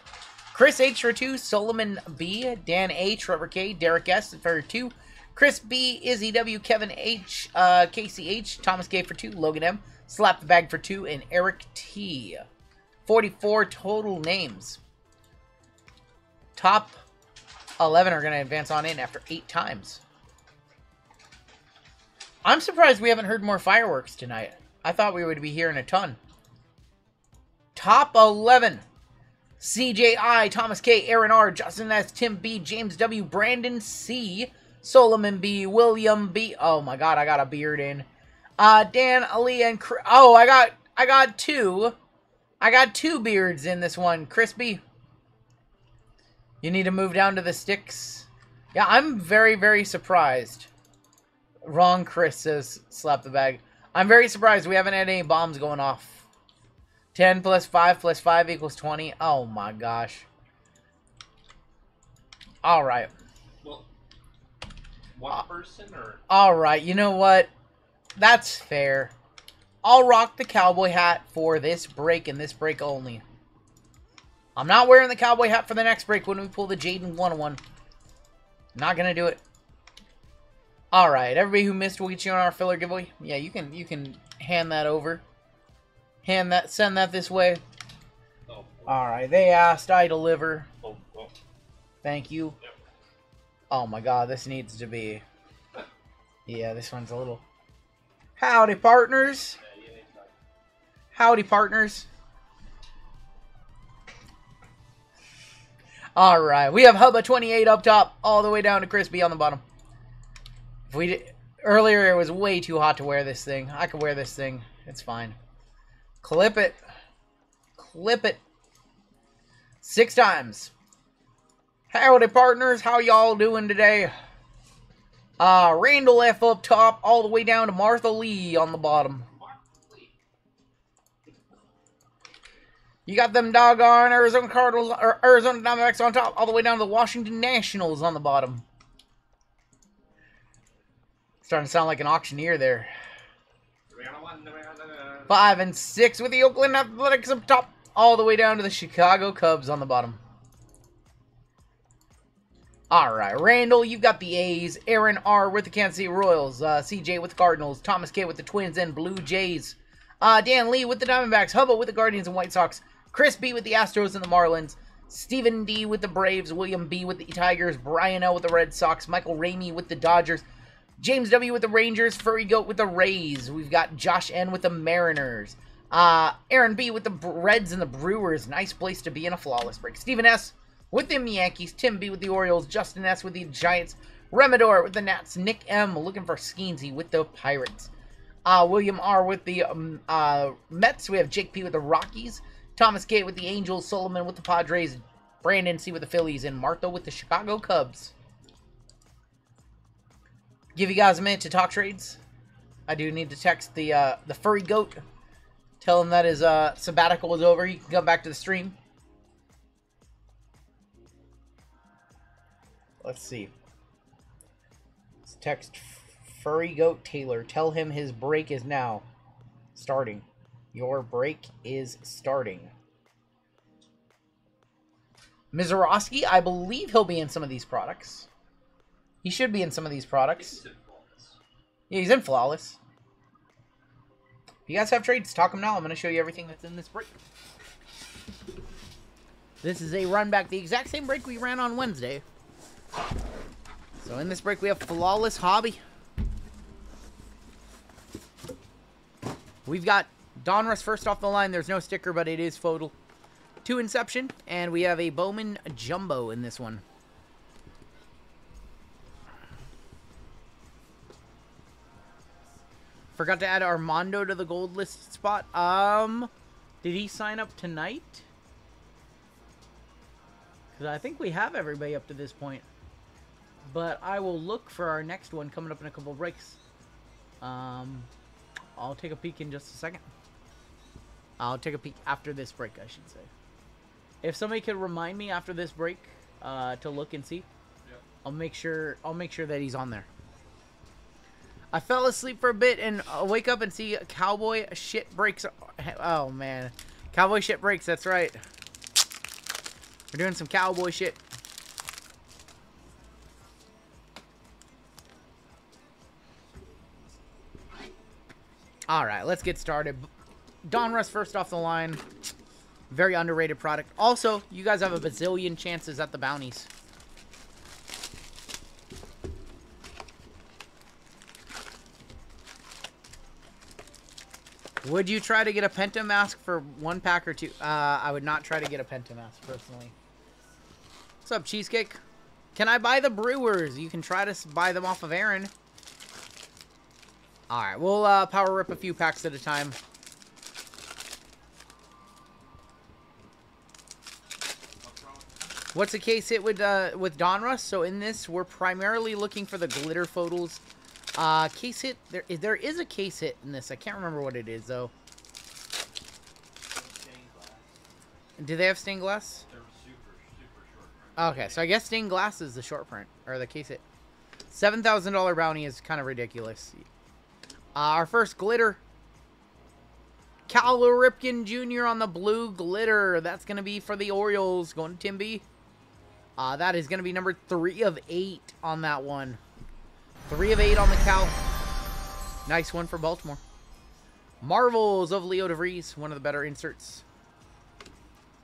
Chris H for 2, Solomon B, Dan A, Trevor K, Derek S for 2, Chris B, Izzy W, Kevin H, Casey H, Thomas K for 2, Logan M, Slap the Bag for 2, and Eric T. 44 total names. Top 11 are going to advance on in after 8 times. I'm surprised we haven't heard more fireworks tonight. I thought we would be hearing a ton. Top 11. CJI, Thomas K, Aaron R, Justin S, Tim B, James W, Brandon C, Solomon B, William B. Oh my god, I got a beard in. Dan, Ali, and Chris. Oh, I got two. I got 2 beards in this one. Chris B. You need to move down to the sticks. Yeah, I'm very, very surprised. Wrong, Chris says, slap the bag. I'm very surprised we haven't had any bombs going off. 10 plus 5 plus 5 equals 20. Oh my gosh. Alright. Well, one person or? Alright, you know what? That's fair. I'll rock the cowboy hat for this break and this break only. I'm not wearing the cowboy hat for the next break when we pull the Jayden 101. Not gonna do it. Alright, everybody who missed, we'll get you on our filler giveaway. Yeah, you can hand that over. Send that this way. Oh. Alright, they asked, I deliver. Oh. Thank you. Yep. Oh my god, this needs to be... Yeah, this one's a little... Howdy, partners. Howdy, partners. Alright, we have Hubba 28 up top, all the way down to Crispy on the bottom. If we did... Earlier, it was way too hot to wear this thing. I could wear this thing. It's fine. Clip it. Clip it. 6 times. Howdy, partners. How y'all doing today? Randall F up top, all the way down to Martha Lee on the bottom. You got them doggone Arizona Cardinals, or Arizona Diamondbacks on top, all the way down to the Washington Nationals on the bottom. Starting to sound like an auctioneer there. 5 and 6 with the Oakland Athletics up top, all the way down to the Chicago Cubs on the bottom. Alright, Randall, you've got the A's, Aaron R. with the Kansas City Royals, CJ with the Cardinals, Thomas K. with the Twins and Blue Jays, Dan Lee with the Diamondbacks, Hubba with the Guardians and White Sox, Chris B. with the Astros and the Marlins, Stephen D. with the Braves, William B. with the Tigers, Brian L. with the Red Sox, Michael Ramey with the Dodgers, James W. with the Rangers, Furry Goat with the Rays, we've got Josh N. with the Mariners, Aaron B. with the Reds and the Brewers, nice place to be in a flawless break, Stephen S. with the Yankees, Tim B. with the Orioles, Justin S. with the Giants, Remador with the Nats, Nick M. looking for Skeensy with the Pirates, William R. with the Mets, we have Jake P. with the Rockies, Thomas K. with the Angels, Solomon with the Padres, Brandon C. with the Phillies, and Martha with the Chicago Cubs. Give you guys a minute to talk trades. I do need to text the Furry Goat. Tell him that his sabbatical is over. You can come back to the stream. Let's see. Let's text Furry Goat Taylor. Tell him his break is now starting. Your break is starting. Mizorowski, I believe he'll be in some of these products. He should be in some of these products. Yeah, he's in Flawless. If you guys have trades, talk them now. I'm going to show you everything that's in this break. This is a run back, the exact same break we ran on Wednesday. So in this break, we have Flawless Hobby. We've got Donruss first off the line. There's no sticker, but it is photo. 2 Inception, and we have a Bowman Jumbo in this one. Forgot to add Armando to the gold list spot. Did he sign up tonight? Because I think we have everybody up to this point. But I will look for our next one coming up in a couple of breaks. I'll take a peek in just a second. I'll take a peek after this break, I should say. If somebody could remind me after this break to look and see, yep. I'll make sure that he's on there. I fell asleep for a bit and I'll wake up and see Cowboy shit breaks. Oh man, Cowboy shit breaks. That's right. We're doing some cowboy shit. All right, let's get started. Donruss first off the line. Very underrated product. Also, you guys have a bazillion chances at the bounties. Would you try to get a Penta mask for 1 pack or 2? I would not try to get a Penta mask, personally. What's up, Cheesecake? Can I buy the Brewers? You can try to buy them off of Aaron. Alright, we'll power rip a few packs at a time. What's the case hit with Donruss? So in this, we're primarily looking for the glitter photos Case hit. There is a case hit in this. I can't remember what it is, though. Do they have stained glass? They're super short print. Okay, so I guess stained glass is the short print, or the case hit. $7,000 bounty is kind of ridiculous. Our first glitter. Cal Ripken Jr. on the blue glitter. That's going to be for the Orioles. Going to Tim B. That is going to be number 3 of 8 on that one. 3 of 8 on the Cal. Nice one for Baltimore. Marvels of Leo DeVries. One of the better inserts.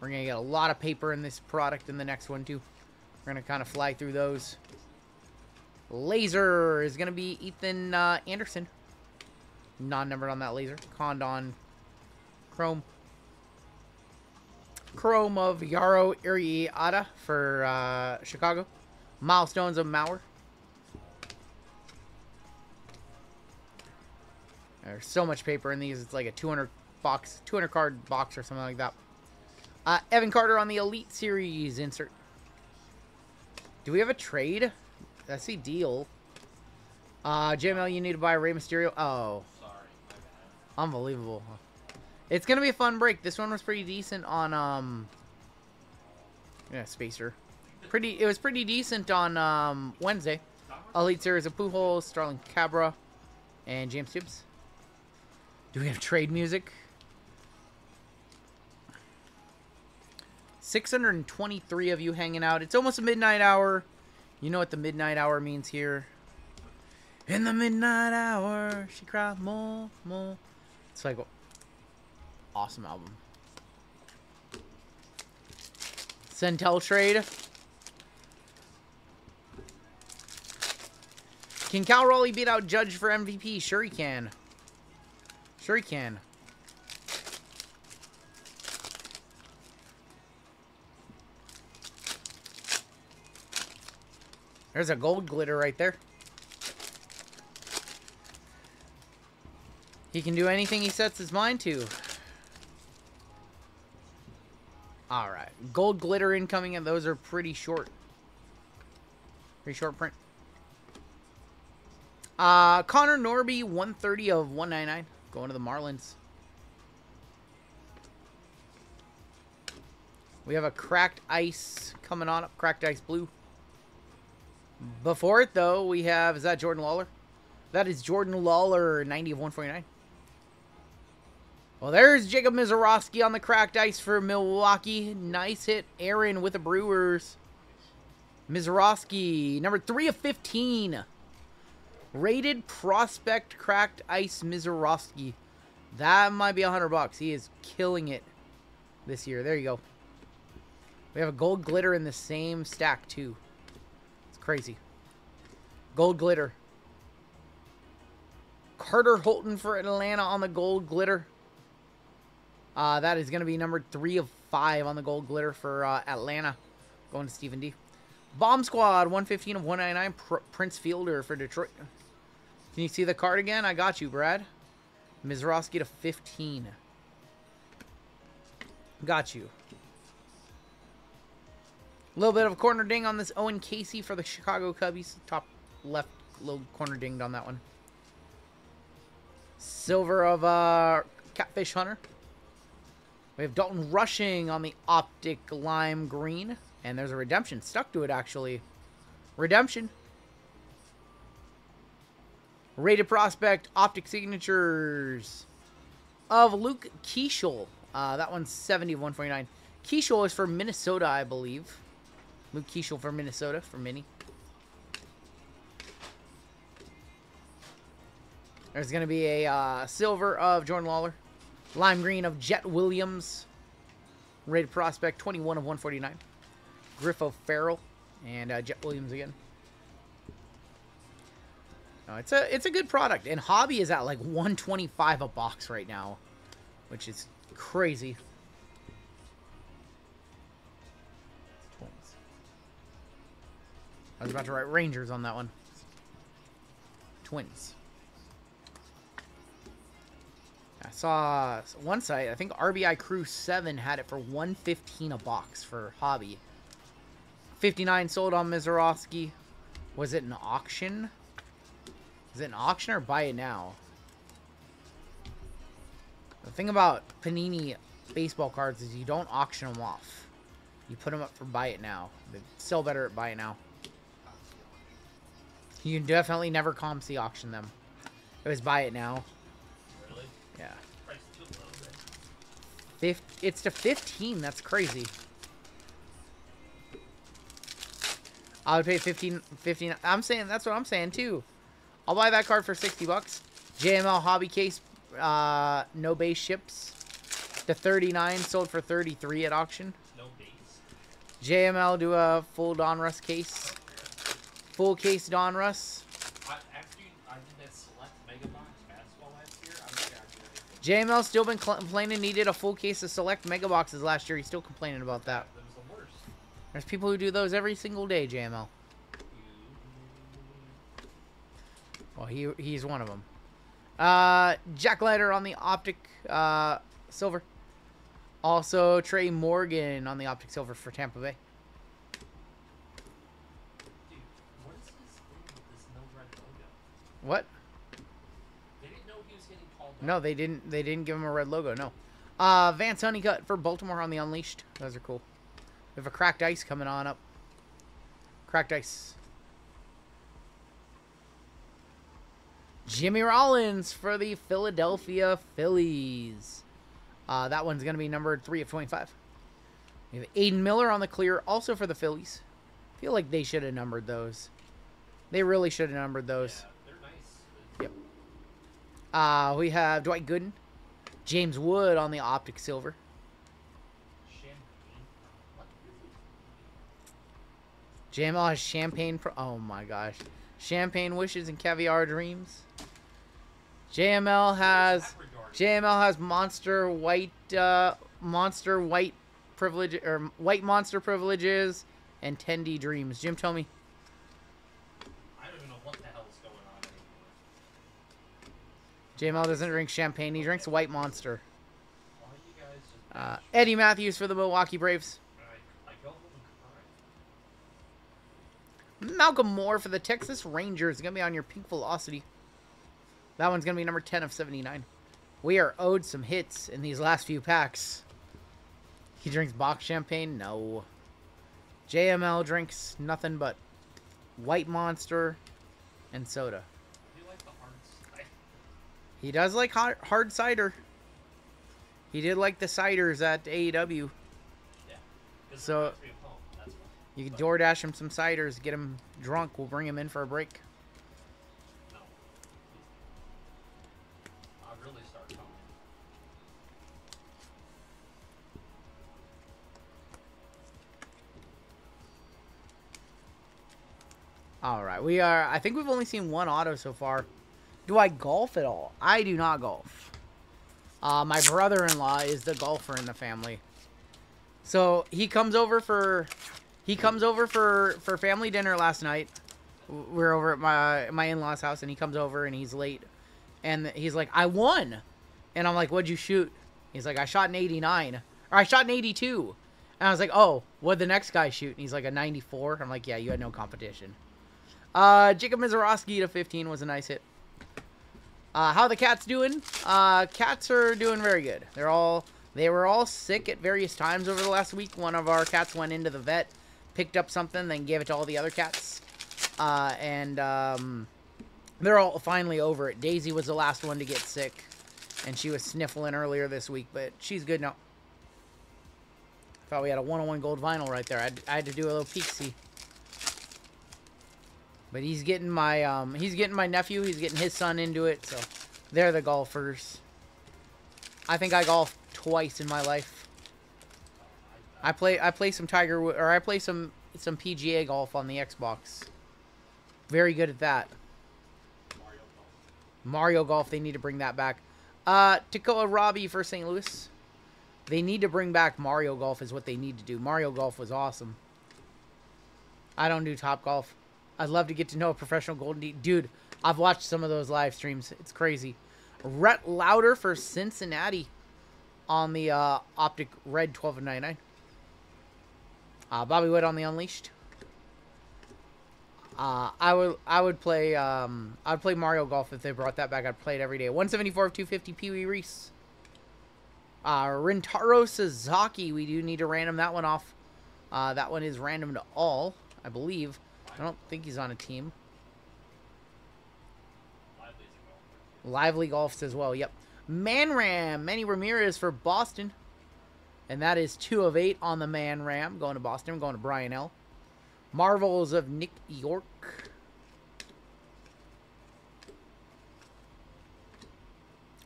We're going to get a lot of paper in this product in the next one, too. We're going to kind of fly through those. Laser is going to be Ethan Anderson. Non-numbered on that laser. Condon. Chrome. Chrome of Yaro Iriada for Chicago. Milestones of Mauer. There's so much paper in these. It's like a 200 card box or something like that. Evan Carter on the Elite Series insert. Do we have a trade? I see deal. JML, you need to buy Rey Mysterio. Oh. Sorry, my bad. Unbelievable. It's going to be a fun break. This one was pretty decent on, yeah, Spacer. It was pretty decent on, Wednesday. Elite Series of Pujols, Starling Cabra, and James Tibbs. Do we have trade music? 623 of you hanging out. It's almost a midnight hour. You know what the midnight hour means here. In the midnight hour, she cried more, more. It's like, awesome album. Centel trade. Can Cal Raleigh beat out Judge for MVP? Sure he can. Sure he can. There's a gold glitter right there. He can do anything he sets his mind to. Alright. Gold glitter incoming, and those are pretty short. Pretty short print. Connor Norby, 130 of 199. Going to the Marlins. We have a cracked ice coming on up. Cracked ice blue. Before it, though, we have... Is that Jordan Lawler? That is Jordan Lawler, 90 of 149. Well, there's Jacob Mizorowski on the cracked ice for Milwaukee. Nice hit. Aaron with the Brewers. Mizorowski, number 3 of 15. Rated prospect cracked ice Mizorowski. That might be $100. He is killing it this year. There you go. We have a gold glitter in the same stack, too. It's crazy. Gold glitter. Carter Holton for Atlanta on the gold glitter. That is going to be number 3 of 5 on the gold glitter for Atlanta. Going to Stephen D. Bomb Squad, 115 of 199. Prince Fielder for Detroit. Can you see the card again? I got you, Brad. Mizorowski to 15. Got you. A little bit of a corner ding on this Owen Casey for the Chicago Cubbies. Top left little corner dinged on that one. Silver of Catfish Hunter. We have Dalton Rushing on the Optic Lime Green. And there's a redemption. Stuck to it, actually. Redemption. Rated Prospect Optic Signatures of Luke Keeschel. That one's 70 of 149. Keeschel is for Minnesota, I believe. Luke Keeschel for Minnesota, for Mini. There's going to be a silver of Jordan Lawler. Lime green of Jet Williams. Rated Prospect, 21 of 149. Griffo Farrell. And Jet Williams again. No, it's a good product. And Hobby is at like $125 a box right now. Which is crazy. I was about to write Rangers on that one. Twins. I saw one site, I think RBI Crew 7 had it for $115 a box for Hobby. 59 sold on Mizorowski. Was it an auction? Is Is it an auction or buy it now? The thing about Panini baseball cards is you don't auction them off. You put them up for buy it now. They're still better at buy it now. You can definitely never ComC auction them. It was buy it now. Really? Yeah. Price too low, right? It's to 15. That's crazy. I would pay 15. I'm saying that's what I'm saying too. I'll buy that card for 60 bucks. JML hobby case, no base ships. The 39 sold for 33 at auction. No base. JML do a full Donruss case. Full case Donruss. After I did that select mega box basketball last year, I'm sure I did JML still been complaining he did a full case of select mega boxes last year. He's still complaining about that. That was the worst. There's people who do those every single day, JML. Well, he's one of them. Jack Leiter on the Optic Silver. Also, Trey Morgan on the Optic Silver for Tampa Bay. Dude, what is this thing with this no red logo? What? They didn't know he was getting called up. No, they didn't. They didn't give him a red logo. No. Vance Honeycutt for Baltimore on the Unleashed. Those are cool. We have a Cracked Ice coming on up. Cracked Ice. Jimmy Rollins for the Philadelphia Phillies. That one's going to be numbered 3 of 25. We have Aiden Miller on the clear, also for the Phillies. I feel like they should have numbered those. They really should have numbered those. Yeah, they're nice. Yep. We have Dwight Gooden. James Wood on the Optic Silver. JML has Champagne. Oh my gosh. Champagne Wishes and Caviar Dreams. JML has Monster White Privilege or White Monster Privileges and Tendy Dreams. Jim, tell me. I don't even know what the hell is going on anymore. JML doesn't drink champagne. He drinks White Monster. Why you guys just Eddie Matthews for the Milwaukee Braves. I go home and cry. Malcolm Moore for the Texas Rangers. Going to be on your Pink Velocity. That one's going to be number 10 of 79. We are owed some hits in these last few packs. He drinks box champagne? No. JML drinks nothing but White Monster and soda. Do you like the hard cider? He does like hard cider. He did like the ciders at AEW. Yeah. So you can DoorDash him some ciders, get him drunk. We'll bring him in for a break. No. I'll really start coming. All right, we are. I think we've only seen one auto so far. Do I golf at all? I do not golf. My brother-in-law is the golfer in the family, so he comes over for family dinner last night. We're over at my in-laws' house, and he comes over and he's late, and he's like, "I won," and I'm like, "What'd you shoot?" He's like, "I shot an 89, or I shot an 82," and I was like, "Oh, what'd the next guy shoot?" And he's like, "A 94." I'm like, "Yeah, you had no competition." Jacob Mizorowski to 15 was a nice hit. How are the cats doing? Cats are doing very good. They were all sick at various times over the last week. One of our cats went into the vet, picked up something, then gave it to all the other cats. They're all finally over it. Daisy was the last one to get sick, and she was sniffling earlier this week, but she's good now. Thought we had a 101 gold vinyl right there. I had to do a little peek-see. But he's getting my nephew, he's getting his son into it, so they're the golfers. I think I golfed twice in my life. I play some I play some PGA golf on the Xbox. Very good at that. Mario Golf, they need to bring that back. Takoa Robbie for St. Louis. They need to bring back Mario Golf is what they need to do. Mario Golf was awesome. I don't do Top Golf. I'd love to get to know a professional Golden Dude, I've watched some of those live streams. It's crazy. Rhett Lauder for Cincinnati on the Optic Red 12 of 99. Bobby Wood on the Unleashed. I would play Mario Golf if they brought that back. I'd play it every day. 174 of 250 Pee Wee Reese. Rintaro Sasaki. We do need to random that one off. That one is random to all, I believe. I don't think he's on a team. Lively Golfs as well. Yep. Man-Ram. Manny Ramirez for Boston. And that is 2 of 8 on the Man-Ram. Going to Boston. I'm going to Brian L. Marvels of Nick York. I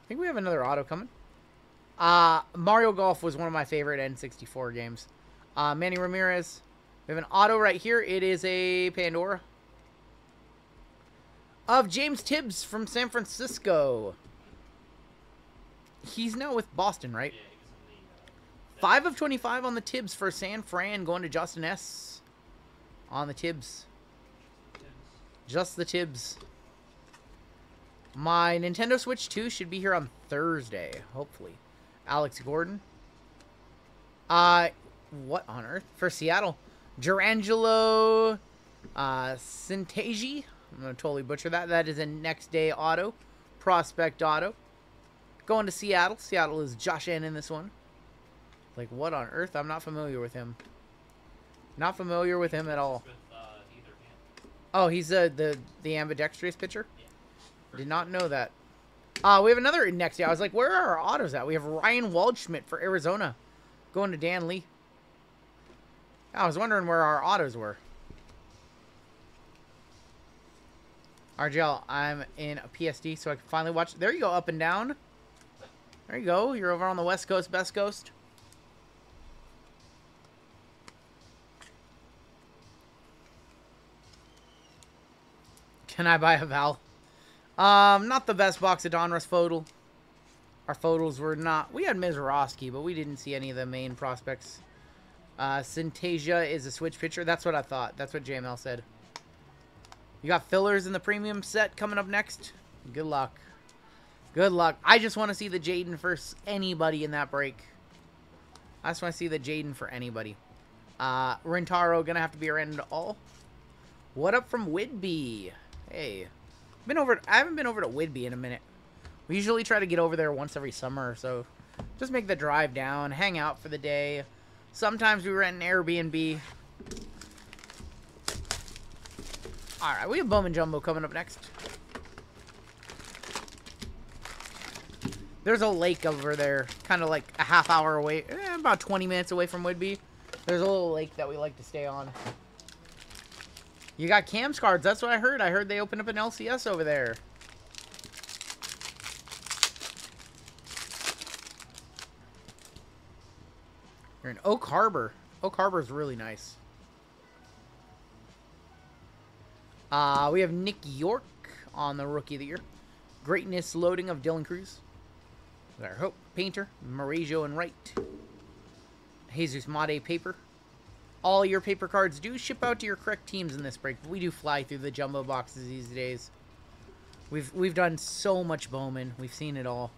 think we have another auto coming. Mario Golf was one of my favorite N64 games. Manny Ramirez. We have an auto right here. It is a Pandora. Of James Tibbs from San Francisco. He's now with Boston, right? 5 of 25 on the Tibbs for San Fran. Going to Justin S. On the Tibbs. Just the Tibbs. My Nintendo Switch 2 should be here on Thursday, hopefully. Alex Gordon. What on earth? For Seattle. Gerangelo Sintagi. I'm going to totally butcher that. That is a next day auto. Prospect auto. Going to Seattle. Seattle is Josh N in this one. Like, what on earth? I'm not familiar with him. Not familiar with him at all. Oh, he's the ambidextrous pitcher? Did not know that. We have another next day. I was like, where are our autos at? We have Ryan Waldschmidt for Arizona. Going to Dan Lee. I was wondering where our autos were. RGL, I'm in a PSD, so I can finally watch. There you go, up and down. There you go. You're over on the West Coast, Best Coast. Can I buy a Val? Not the best box of Donruss Photo. Our photos were not. We had Mizorowski, but we didn't see any of the main prospects. Syntasia is a switch pitcher. That's what I thought. That's what JML said. You got fillers in the premium set coming up next. Good luck. Good luck. I just want to see the Jayden for anybody in that break. I just want to see the Jayden for anybody. Rintaro gonna have to be a random to all. What up from Whidbey? Hey, I haven't been over to Whidbey in a minute. We usually try to get over there once every summer or so. Just make the drive down, hang out for the day. Sometimes we rent an Airbnb. Alright, we have Bowman Jumbo coming up next. There's a lake over there, kind of like a half hour away, about 20 minutes away from Whidbey. There's a little lake that we like to stay on. You got Cam's cards, that's what I heard. I heard they opened up an LCS over there. You're in Oak Harbor. Oak Harbor is really nice. We have Nick York on the Rookie of the Year. Greatness loading of Dylan Cruz. Our Hope Painter, Mauricio and Wright. Jesus Made paper. All your paper cards do ship out to your correct teams in this break. But we do fly through the jumbo boxes these days. We've done so much Bowman. We've seen it all.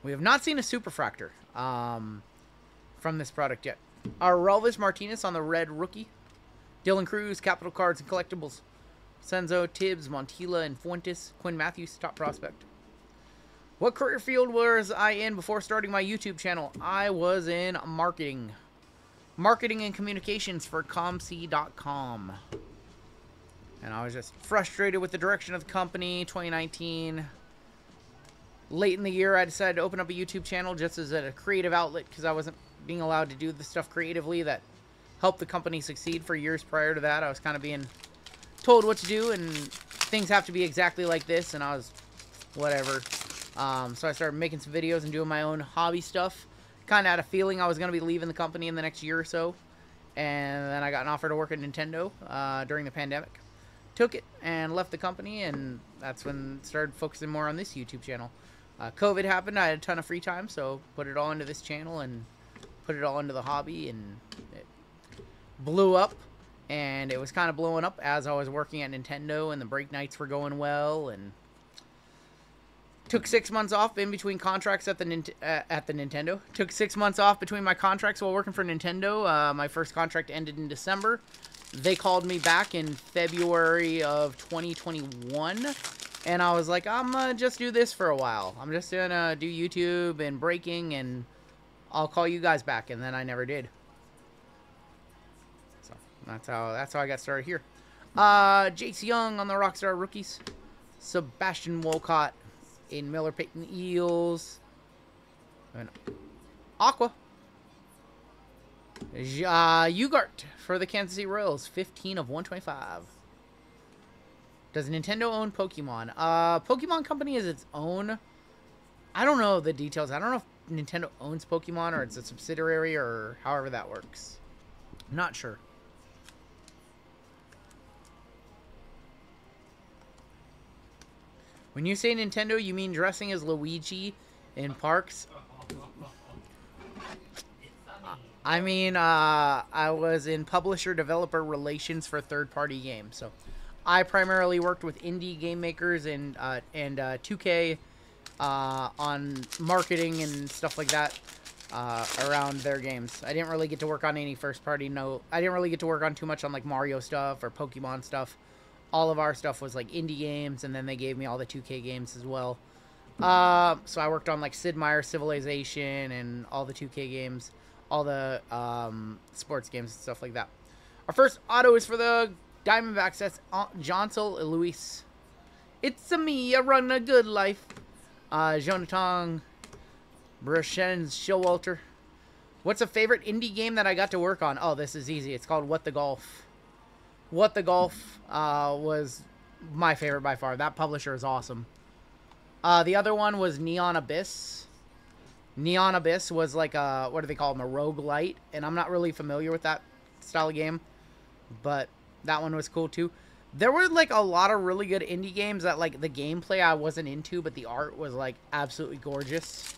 We have not seen a Superfractor from this product yet. Our Relvis Martinez on the red rookie. Dylan Cruz, Capital Cards and Collectibles. Senzo, Tibbs, Montilla, and Fuentes. Quinn Matthews, top prospect. What career field was I in before starting my YouTube channel? I was in marketing. Marketing and communications for ComC.com. And I was just frustrated with the direction of the company. 2019. Late in the year, I decided to open up a YouTube channel just as a creative outlet because I wasn't being allowed to do the stuff creatively that helped the company succeed. For years prior to that, I was kind of being told what to do, and things have to be exactly like this, and I was whatever. So I started making some videos and doing my own hobby stuff. Kind of had a feeling I was going to be leaving the company in the next year or so, and then I got an offer to work at Nintendo during the pandemic. Took it and left the company, and that's when I started focusing more on this YouTube channel. COVID happened. I had a ton of free time, so put it all into this channel and put it all into the hobby, and it blew up. And it was kind of blowing up as I was working at Nintendo, and the break nights were going well, and Took 6 months off in between contracts at the Nintendo. Took 6 months off between my contracts while working for Nintendo. My first contract ended in December. They called me back in February of 2021. And I was like, I'm going to just do this for a while. I'm just going to do YouTube and breaking, and I'll call you guys back. And then I never did. So that's how I got started here. Jace Young on the Rockstar Rookies. Sebastian Wolcott. Aiden Miller, Peyton Eels. And Aqua. Ugart for the Kansas City Royals. 15 of 125. Does Nintendo own Pokemon? Pokemon Company is its own. I don't know the details. I don't know if Nintendo owns Pokemon or it's a subsidiary or however that works. I'm not sure. When you say Nintendo, you mean dressing as Luigi in parks? I mean, I was in publisher-developer relations for third-party games. So I primarily worked with indie game makers and 2K on marketing and stuff like that around their games. I didn't really get to work on any first-party. No, I didn't really get to work on too much on like Mario stuff or Pokemon stuff. All of our stuff was like indie games, and then they gave me all the 2K games as well. So I worked on like Sid Meier's Civilization and all the 2K games, all the sports games and stuff like that. Our first auto is for the Diamondbacks. That's Johnson Luis. It's me, I run a good life. Jonathan Brashen Showalter. What's a favorite indie game that I got to work on? Oh, this is easy. It's called What the Golf. What the Golf was my favorite by far. That publisher is awesome. The other one was Neon Abyss. Neon Abyss was like a, what do they call them, a roguelite. And I'm not really familiar with that style of game. But that one was cool too. There were like a lot of really good indie games that like the gameplay I wasn't into, but the art was like absolutely gorgeous.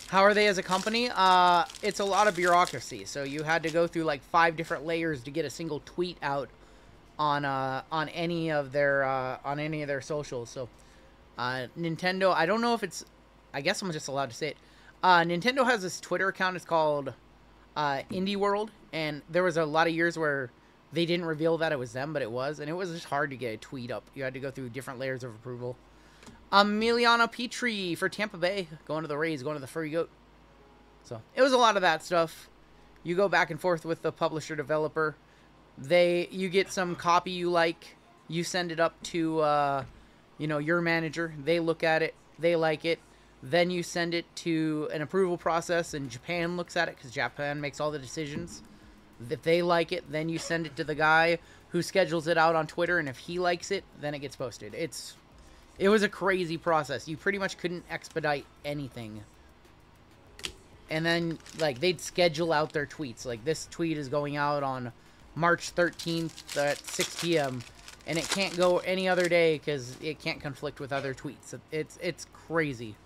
How are they as a company? It's a lot of bureaucracy. So you had to go through like 5 different layers to get a single tweet out on any of their socials. So Nintendo, I don't know if it's, I guess I'm just allowed to say it. Nintendo has this Twitter account. It's called Indie World, and there was a lot of years where they didn't reveal that it was them, but it was, and it was just hard to get a tweet up. You had to go through different layers of approval. Emiliana Petrie for Tampa Bay, going to the Rays, going to the Furry Goat. So it was a lot of that stuff. You go back and forth with the publisher developer. You get some copy you like, you send it up to your manager. They look at it, they like it. Then you send it to an approval process, and Japan looks at it because Japan makes all the decisions. If they like it, then you send it to the guy who schedules it out on Twitter, and if he likes it, then it gets posted. It was a crazy process. You pretty much couldn't expedite anything. And then, like, they'd schedule out their tweets. Like, this tweet is going out on March 13th at 6 p.m., and it can't go any other day because it can't conflict with other tweets. It's crazy.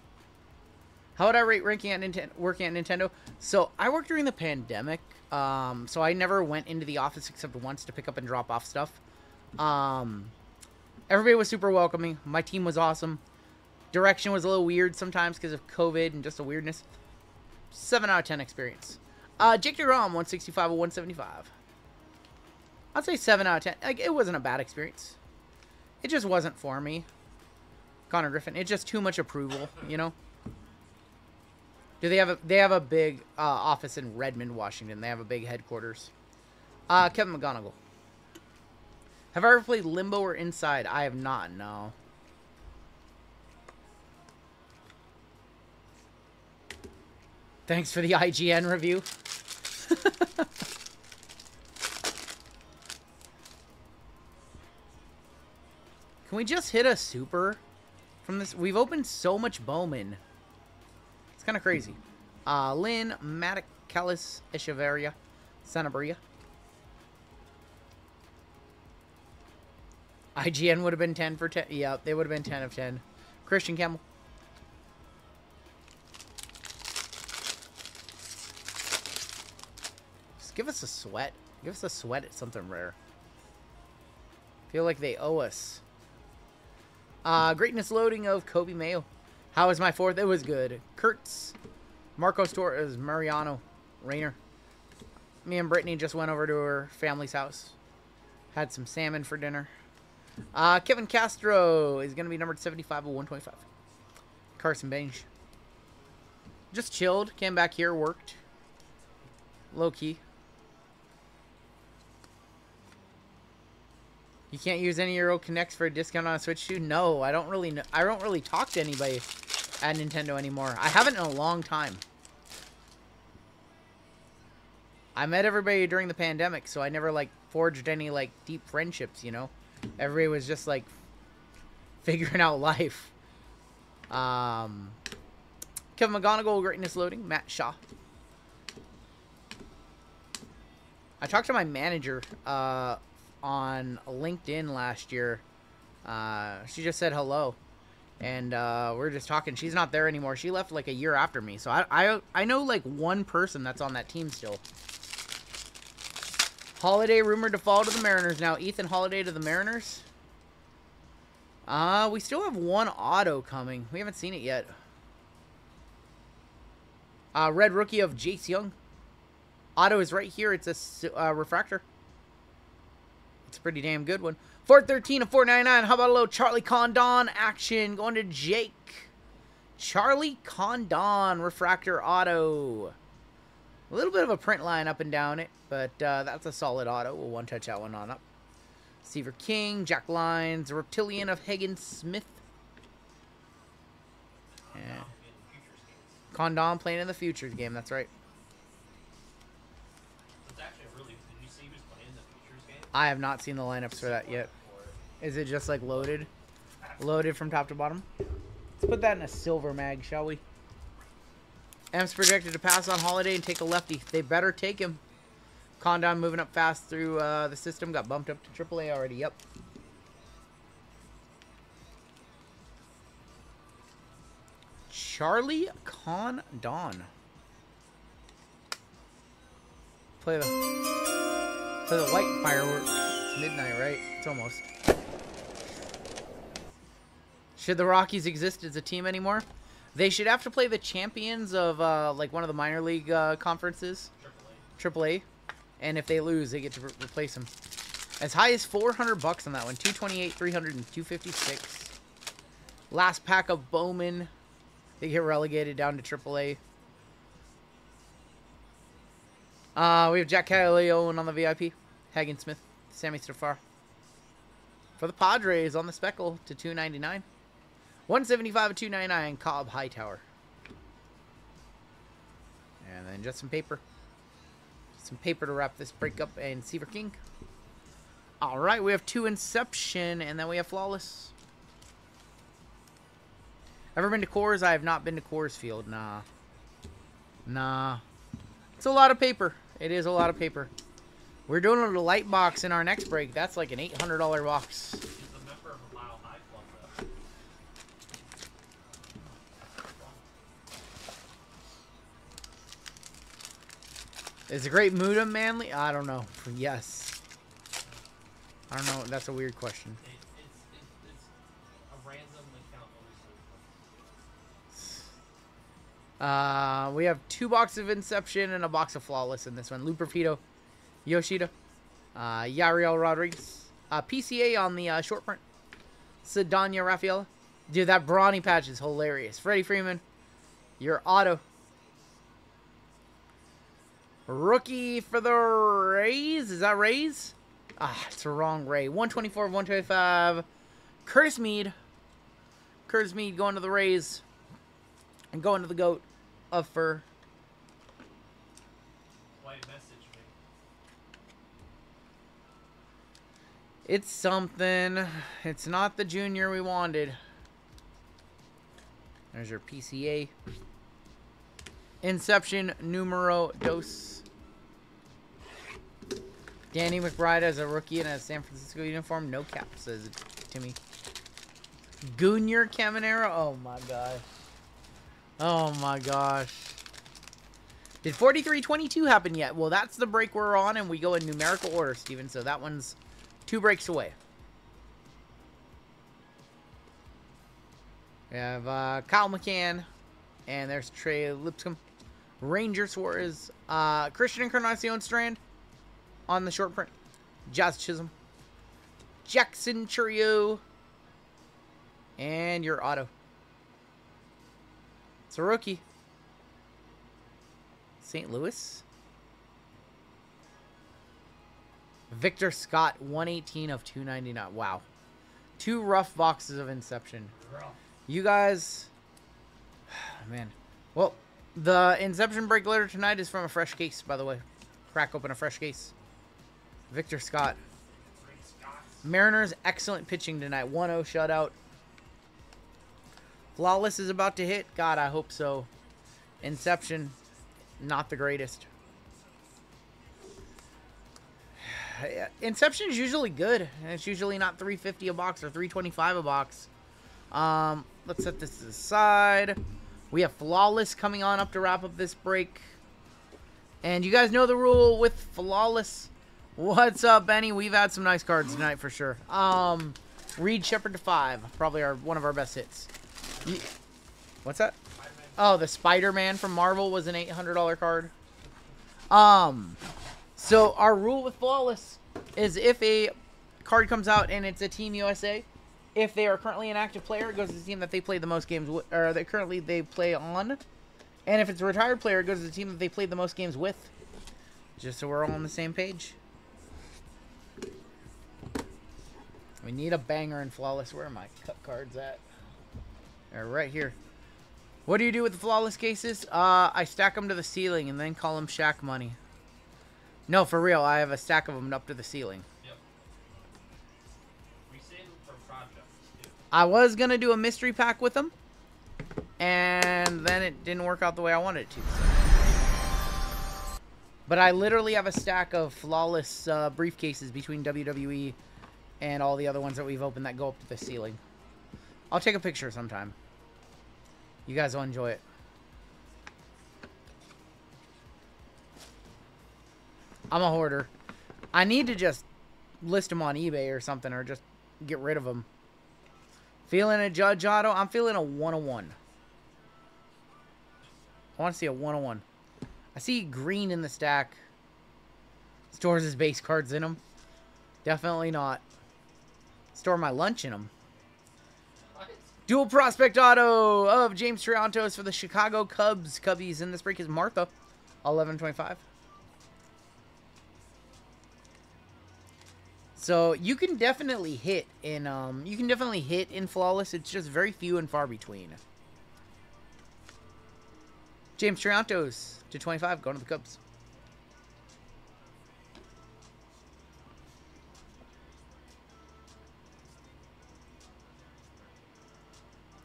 How would I rate working at Nintendo? So, I worked during the pandemic, so I never went into the office except once to pick up and drop off stuff. Everybody was super welcoming. My team was awesome. Direction was a little weird sometimes because of COVID and just the weirdness. 7 out of 10 experience. Jake DeGrom, 165 or 175. I'd say 7 out of 10. Like, it wasn't a bad experience. It just wasn't for me. Connor Griffin, it's just too much approval, you know? They have a big office in Redmond, Washington. They have a big headquarters. Kevin McGonigal. Have I ever played Limbo or Inside? I have not, no. Thanks for the IGN review. Can we just hit a super from this? We've opened so much Bowman. It's kind of crazy. Lynn, Matic, Callis, Echeverria, Sanabria. IGN would have been 10 for 10. Yeah, they would have been 10 of 10. Christian Campbell. Just give us a sweat. Give us a sweat at something rare. Feel like they owe us. Greatness loading of Kobe Mayo. How was my 4th? It was good. Kurtz, Marcos Torres, Mariano, Rayner. Me and Brittany just went over to her family's house. Had some salmon for dinner. Kevin Castro is going to be numbered 75 of 125. Carson Bange. Just chilled. Came back here, worked. Low key. You can't use any Euro Connects for a discount on a Switch 2? No, I don't really know. I don't really talk to anybody at Nintendo anymore. I haven't in a long time. I met everybody during the pandemic, so I never, like, forged any, like, deep friendships, you know? Everybody was just, like, figuring out life. Kevin McGonigal, Greatness loading. Matt Shaw. I talked to my manager, on LinkedIn last year. She just said hello, and we're just talking. She's not there anymore. She left like a year after me, so I know like one person that's on that team still. Holiday rumored to fall to the Mariners now. Ethan Holiday to the Mariners. We still have one auto coming. We haven't seen it yet. Red rookie of Jace Young. Auto is right here. It's a refractor. It's a pretty damn good one. 413 of 499. How about a little Charlie Condon action going to Jake? Charlie Condon refractor auto. A little bit of a print line up and down it, but that's a solid auto. We'll one-touch that one on up. Seaver King, Jack Lines, Reptilian of Hagen Smith. Yeah. Condon playing in the Futures game, that's right. I have not seen the lineups for that yet. Is it just like loaded? Loaded from top to bottom? Let's put that in a silver mag, shall we? M's projected to pass on Holiday and take a lefty. They better take him. Condon moving up fast through the system. Got bumped up to AAA already. Yep. Charlie Condon. Play the white fireworks. It's midnight, right? It's almost. Should the Rockies exist as a team anymore? They should have to play the champions of like one of the minor league conferences. AAA. And if they lose, they get to replace them. As high as $400 on that one. 228, 300, and 256. Last pack of Bowman. They get relegated down to AAA. We have Jack Caglione on the VIP. Hagen Smith. Sammy Stafar. For the Padres on the Speckle to 299. 175 of 299. Cobb Hightower. And then just some paper. Some paper to wrap this break up. And Seaver King. Alright, we have 2 Inception. And then we have Flawless. Ever been to Coors? I have not been to Coors Field. Nah. It's a lot of paper. It is a lot of paper. We're doing a little light box in our next break. That's like an $800 box. Is a great Muda manly? I don't know. Yes. I don't know. That's a weird question. It's a random account. We have 2 boxes of Inception and a box of Flawless in this one. Lou Perfito, Yoshida, Yariel Rodriguez, PCA on the short print. Sedania Rafaela. Dude, that brawny patch is hilarious. Freddie Freeman, your auto. Rookie for the Rays. Is that Rays? It's the wrong Ray. 124 of 125. Curtis Mead. Curtis Mead going to the Rays. And going to the GOAT of Fur. White message me. It's something. It's not the junior we wanted. There's your PCA. Inception numero dos. Danny McBride as a rookie in a San Francisco uniform. No cap, says Timmy. Junior Caminero. Oh my gosh. Oh my gosh. Did 43-22 happen yet? Well, that's the break we're on, and we go in numerical order, Steven. So that one's 2 breaks away. We have Kyle McCann, and there's Trey Lipscomb. Ranger Suarez, Christian Encarnacion Strand on the short print. Jazz Chisholm, Jackson Churio, and your auto. It's a rookie. St. Louis. Victor Scott, 118 of 299. Wow. 2 rough boxes of Inception. You guys... Man. Well, the Inception break later tonight is from a fresh case, by the way. Crack open a fresh case. Victor Scott. Mariners, excellent pitching tonight. 1-0 shutout. Flawless is about to hit. God, I hope so. Inception, not the greatest. Inception is usually good. And it's usually not $350 a box or $325 a box. Let's set this to the side. We have Flawless coming on up to wrap up this break. And you guys know the rule with Flawless. What's up, Benny? We've had some nice cards tonight for sure. Reed Shepard to 5. Probably one of our best hits. What's that? Oh, the Spider-Man from Marvel was an $800 card. So our rule with Flawless is if a card comes out and it's a Team USA, if they are currently an active player, it goes to the team that they play the most games with, or that currently they play on. And if it's a retired player, it goes to the team that they played the most games with. Just so we're all on the same page. We need a banger in Flawless. Where are my cut cards at? They're right here. What do you do with the Flawless cases? I stack them to the ceiling and then call them Shaq money. No, for real. I have a stack of them up to the ceiling. Yep. We save them for projects, too. I was going to do a mystery pack with them. And then it didn't work out the way I wanted it to. So. But I literally have a stack of Flawless briefcases between WWE and all the other ones that we've opened that go up to the ceiling. I'll take a picture sometime. You guys will enjoy it. I'm a hoarder. I need to just list them on eBay or something, or just get rid of them. Feeling a Judge Auto? I'm feeling a 101. I want to see a 101. I see green in the stack. Stores his base cards in them. Definitely not. Store my lunch in them. Dual Prospect Auto of James Triantos for the Chicago Cubs. Cubbies in this break is Martha. 11.25. So you can definitely hit in Flawless. It's just very few and far between. James Triantos to 25, going to the Cubs.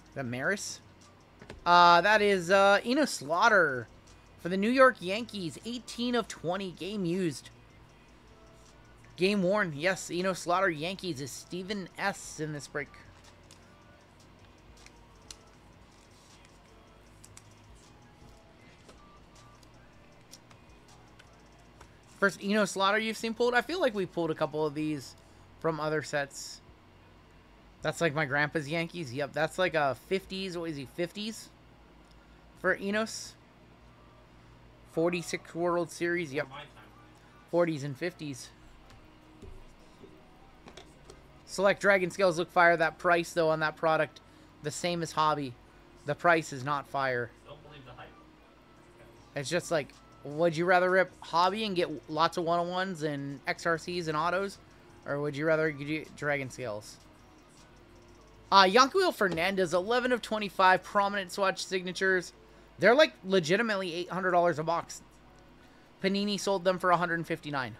Is that Maris? That is Eno Slaughter for the New York Yankees. 18 of 20, game used. Game worn. Yes, Eno Slaughter Yankees is Stephen S. in this break. First Eno Slaughter you've seen pulled? I feel like we pulled a couple of these from other sets. That's like my grandpa's Yankees. Yep, that's like a 50s. What is he, 50s? For Enos. 46 World Series. Yep. 40s and 50s. Select Dragon Scales look fire. That price, though, on that product, the same as Hobby. The price is not fire. Don't believe the hype. It's just like, would you rather rip Hobby and get lots of 101s and XRCs and autos? Or would you rather get Dragon Scales? Yanquiel Fernandez, 11 of 25, prominent swatch signatures. They're like legitimately $800 a box. Panini sold them for $159.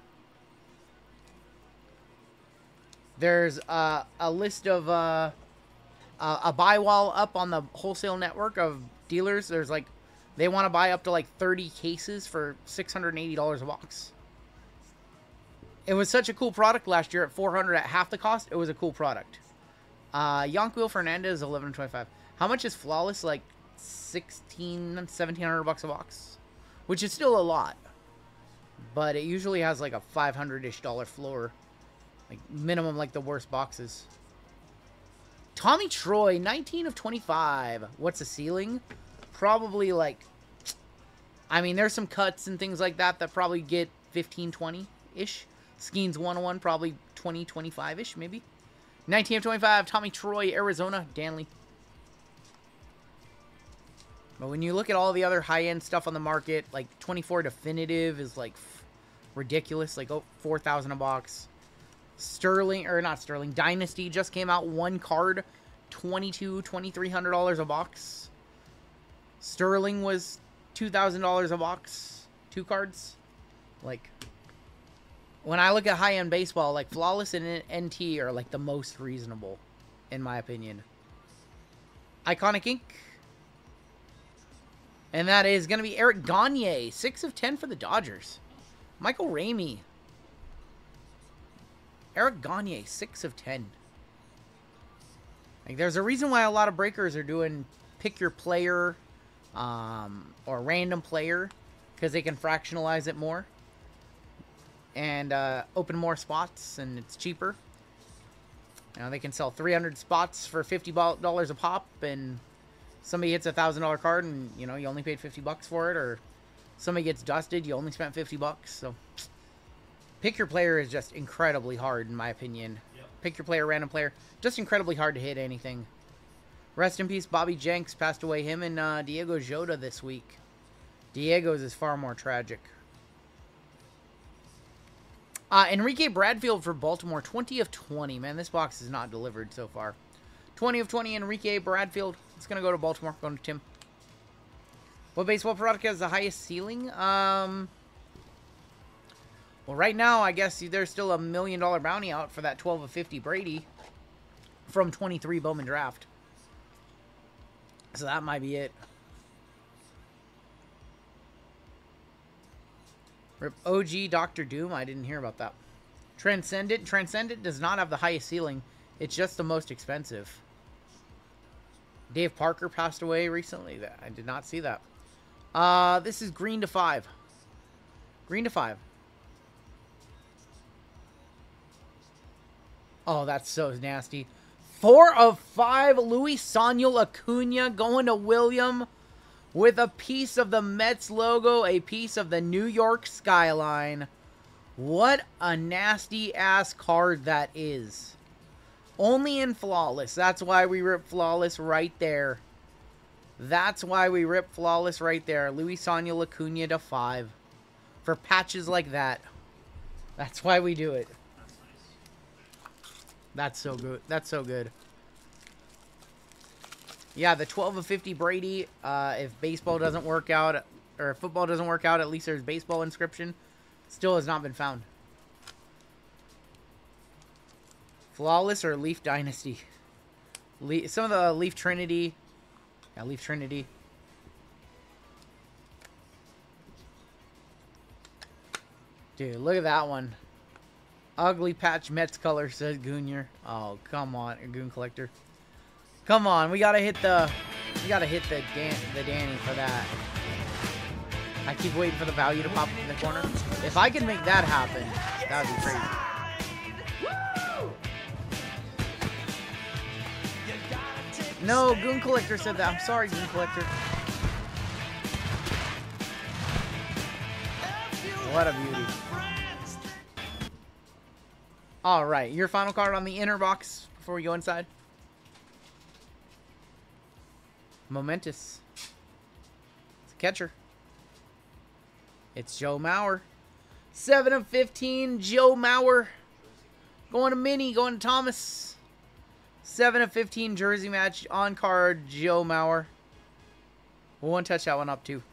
There's a list of a buy wall up on the wholesale network of dealers. There's like, they want to buy up to like 30 cases for $680 a box. It was such a cool product last year at $400 at half the cost. It was a cool product. Yanquiel Fernandez, 11.25. How much is Flawless? Like $1,700 bucks a box, which is still a lot, but it usually has like a $500-ish floor, like minimum, like the worst boxes. Tommy Troy, 19 of 25. What's the ceiling? Probably like... I mean, there's some cuts and things like that that probably get 15, 20-ish. Skeens 101, probably 20, 25-ish, maybe. 19 of 25, Tommy Troy, Arizona, Danley. But when you look at all the other high-end stuff on the market, like 24 Definitive is like ridiculous, like $4,000 a box. Sterling, or not Sterling, Dynasty just came out, one card, $2,300 a box. Sterling was $2,000 a box, 2 cards. Like, when I look at high-end baseball, like Flawless and NT are like the most reasonable, in my opinion. Iconic Ink. And that is going to be Eric Gagne, 6 of 10 for the Dodgers. Michael Ramey. Eric Gagne, 6 of 10. Like, there's a reason why a lot of breakers are doing pick your player or random player, because they can fractionalize it more and open more spots, and it's cheaper. You know, they can sell 300 spots for $50 a pop, and somebody hits a $1,000 card, and you know you only paid $50 for it, or somebody gets dusted, you only spent $50. So pick your player is just incredibly hard, in my opinion. Yep. Pick your player, random player, just incredibly hard to hit anything. Rest in peace, Bobby Jenks passed away. Him and Diego Jota this week. Diego's is far more tragic. Enrique Bradfield for Baltimore, 20 of 20. Man, this box is not delivered so far. 20 of 20, Enrique Bradfield. It's going to go to Baltimore. Going to Tim. What baseball product has the highest ceiling? Well, right now, I guess there's still $1 million bounty out for that 12 of 50 Brady from 23 Bowman draft. So that might be it. Rip OG Dr. Doom. I didn't hear about that. Transcendent. Transcendent does not have the highest ceiling. It's just the most expensive. Dave Parker passed away recently. I did not see that. This is green to 5. Green to 5. Oh, that's so nasty. 4 of 5. Luis Samuel Acuna going to William with a piece of the Mets logo, a piece of the New York skyline. What a nasty-ass card that is. Only in Flawless. That's why we rip Flawless right there. That's why we rip Flawless right there. Luis Samuel Acuna to 5. For patches like that. That's why we do it. That's so good. That's so good. Yeah, the 12 of 50 Brady, if baseball doesn't work out, or if football doesn't work out, at least there's baseball inscription. Still has not been found. Flawless or Leaf Dynasty? Some of the Leaf Trinity. Yeah, Leaf Trinity. Dude, look at that one. Ugly patch Mets color, says Goonier. Oh, come on, Goon Collector. Come on, we gotta hit the Danny for that. I keep waiting for the value to pop up in the corner. If I can make that happen, that would be crazy. No, Goon Collector said that. I'm sorry, Goon Collector. What a beauty. Alright, your final card on the inner box before we go inside. Momentous. It's a catcher. It's Joe Mauer. 7 of 15, Joe Mauer. Going to Minnie, going to Thomas. 7 of 15 jersey match on card, Joe Mauer. We'll one touch that one up too.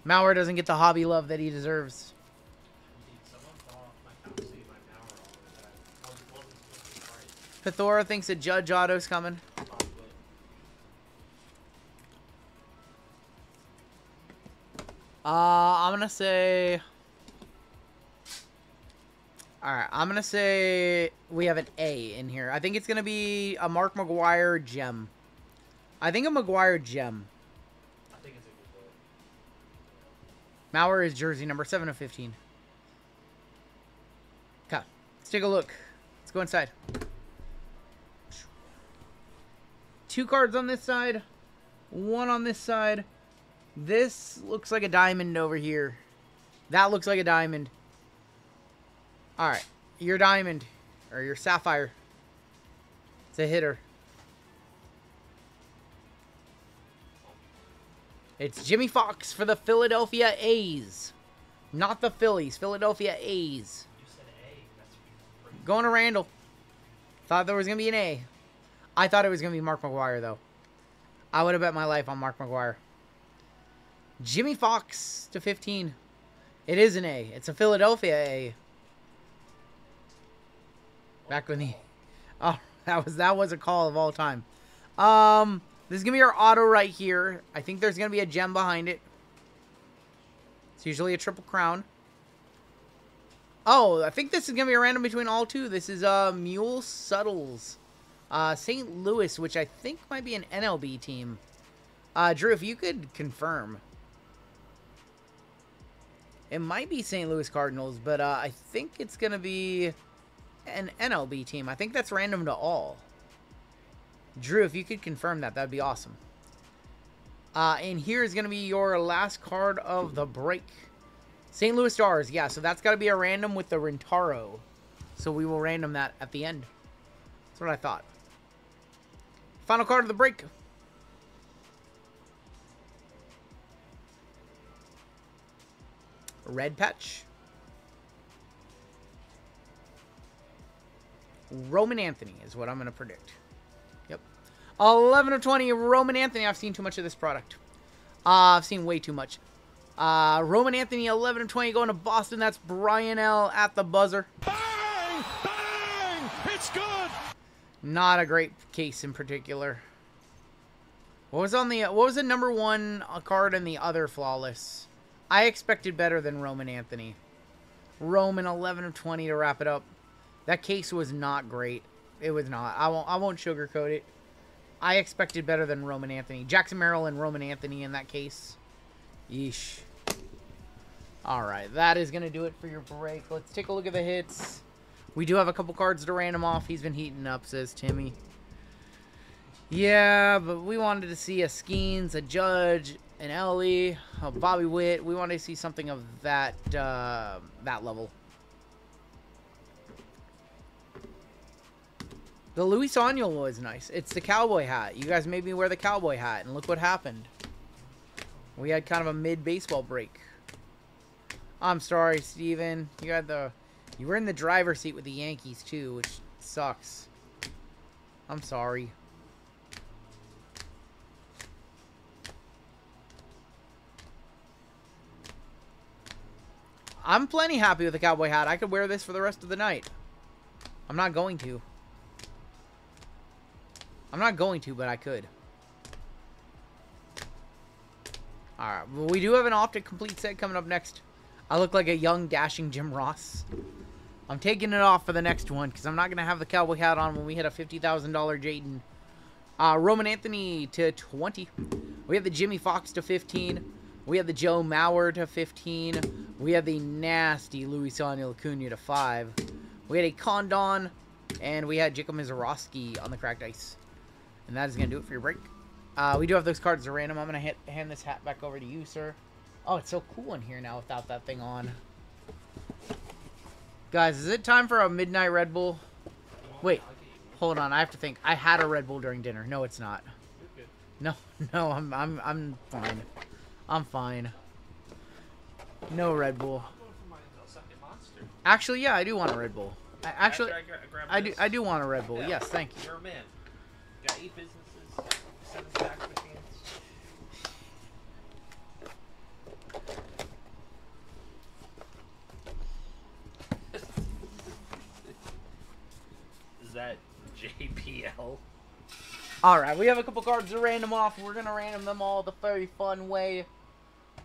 Mauer doesn't get the hobby love that he deserves. Pithora thinks that Judge Otto's coming. I'm gonna say... Alright, I'm gonna say we have an A in here. I think it's gonna be a Mark McGwire gem. I think a McGwire gem. I think it's a good book. Mauer is jersey number 7 of 15. Okay, let's take a look. Let's go inside. 2 cards on this side, 1 on this side. This looks like a diamond over here. That looks like a diamond. Alright, your diamond, or your sapphire. It's a hitter. It's Jimmy Fox for the Philadelphia A's. Not the Phillies, Philadelphia A's. You said A. That's Going to Randall. Thought there was going to be an A. I thought it was going to be Mark McGwire, though. I would have bet my life on Mark McGwire. Jimmy Fox to 15. It is an A. It's a Philadelphia A. Back when the... Oh, that was a call of all time. This is going to be our auto right here. I think there's going to be a gem behind it. It's usually a triple crown. Oh, I think this is going to be a random between all 2. This is Mule Suttles. St. Louis, which I think might be an MLB team. Drew, if you could confirm. It might be St. Louis Cardinals, but I think it's going to be an MLB team. I think that's random to all. Drew, if you could confirm that, that'd be awesome. And here is going to be your last card of the break. St. Louis Stars. Yeah, so that's got to be a random with the Rentaro. So we will random that at the end. That's what I thought. Final card of the break. Red patch. Roman Anthony is what I'm going to predict. Yep. 11 of 20, Roman Anthony. I've seen too much of this product. I've seen way too much. Roman Anthony, 11 of 20 going to Boston. That's Brian L. at the buzzer. Bang! Bang! It's good! Not a great case in particular. What was the number 1 card in the other flawless? I expected better than Roman Anthony. Roman, 11 of 20 to wrap it up. That case was not great. It was not. I won't sugarcoat it. I expected better than Roman Anthony. Jackson Merrill and Roman Anthony in that case. Yeesh. Alright, that is going to do it for your break. Let's take a look at the hits. We do have a couple cards to random off. He's been heating up, says Timmy. Yeah, but we wanted to see a Skeens, a Judge, an Ellie, a Bobby Witt. We wanted to see something of that level. The Luis Oniel was nice. It's the cowboy hat. You guys made me wear the cowboy hat, and look what happened. We had kind of a mid-baseball break. I'm sorry, Steven. You were in the driver's seat with the Yankees, too, which sucks. I'm sorry. I'm plenty happy with the cowboy hat. I could wear this for the rest of the night. I'm not going to. But I could. Alright, well, we do have an Optic complete set coming up next. I look like a young, dashing Jim Ross. I'm taking it off for the next one, because I'm not going to have the cowboy hat on when we hit a $50,000 Jayden. Roman Anthony to 20. We have the Jimmy Fox to 15. We have the Joe Mauer to 15. We have the nasty Luis Oniel Acuna to 5. We had a Condon, and we had Jacob Mizorowski on the cracked ice. And that is going to do it for your break. We do have those cards at random. I'm going to hand this hat back over to you, sir. Oh, it's so cool in here now without that thing on. Guys, is it time for a midnight Red Bull? Wait, hold on. I have to think. I had a Red Bull during dinner. No, it's not. No, I'm fine. I'm fine. No Red Bull. Actually, yeah, I do want a Red Bull. I do want a Red Bull. Yeah. Yes, thank you. You're a man. Got 8 businesses, 7 fax machines. Is that JPL? Alright, we have a couple cards to random off. We're going to random them all the very fun way.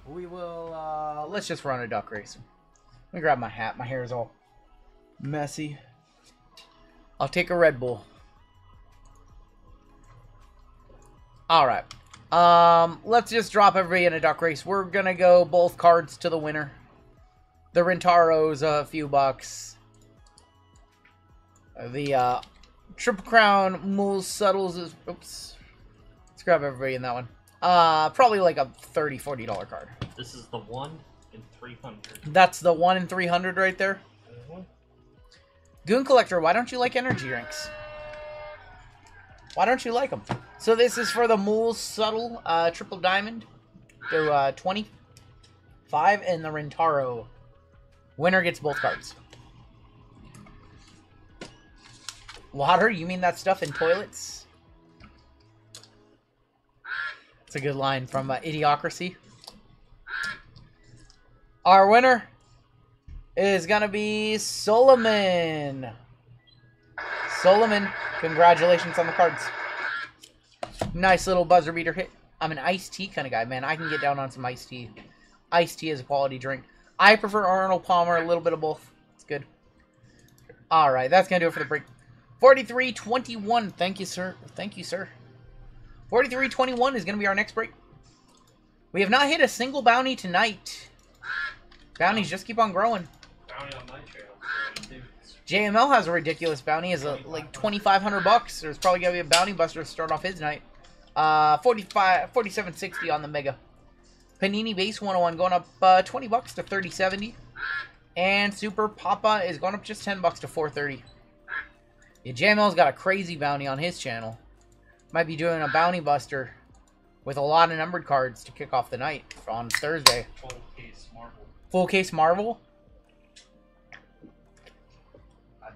We will, let's just run a duck race. Let me grab my hat. My hair is all messy. I'll take a Red Bull. Alright. Let's just drop everybody in a duck race. We're going to go both cards to the winner. The Rentaro's a few bucks. The Triple Crown Mool Suttles is... Oops. Let's grab everybody in that one. Probably like a $30, $40 card. This is the 1 in 300. That's the 1 in 300 right there. Goon Collector, why don't you like energy drinks? Why don't you like them? So this is for the Moole Subtle Triple Diamond. They're 25, and the Rentaro. Winner gets both cards. Water? You mean that stuff in toilets? It's a good line from Idiocracy. Our winner is going to be Solomon. Solomon, congratulations on the cards. Nice little buzzer beater hit. I'm an iced tea kind of guy, man. I can get down on some iced tea. Iced tea is a quality drink. I prefer Arnold Palmer, a little bit of both. It's good. All right, that's going to do it for the break. 43-21. Thank you, sir. Thank you, sir. 43-21 is going to be our next break. We have not hit a single bounty tonight. Bounties just keep on growing. Bounty on my trail. JML has a ridiculous bounty. Is like $2,500. There's probably going to be a bounty buster to start off his night. 47.60 on the Mega. Panini Base 101 going up $20 to 30.70. And Super Papa is going up just $10 to 4.30. Yeah, JML's got a crazy bounty on his channel. Might be doing a bounty buster with a lot of numbered cards to kick off the night on Thursday. Full case Marvel. Full case Marvel?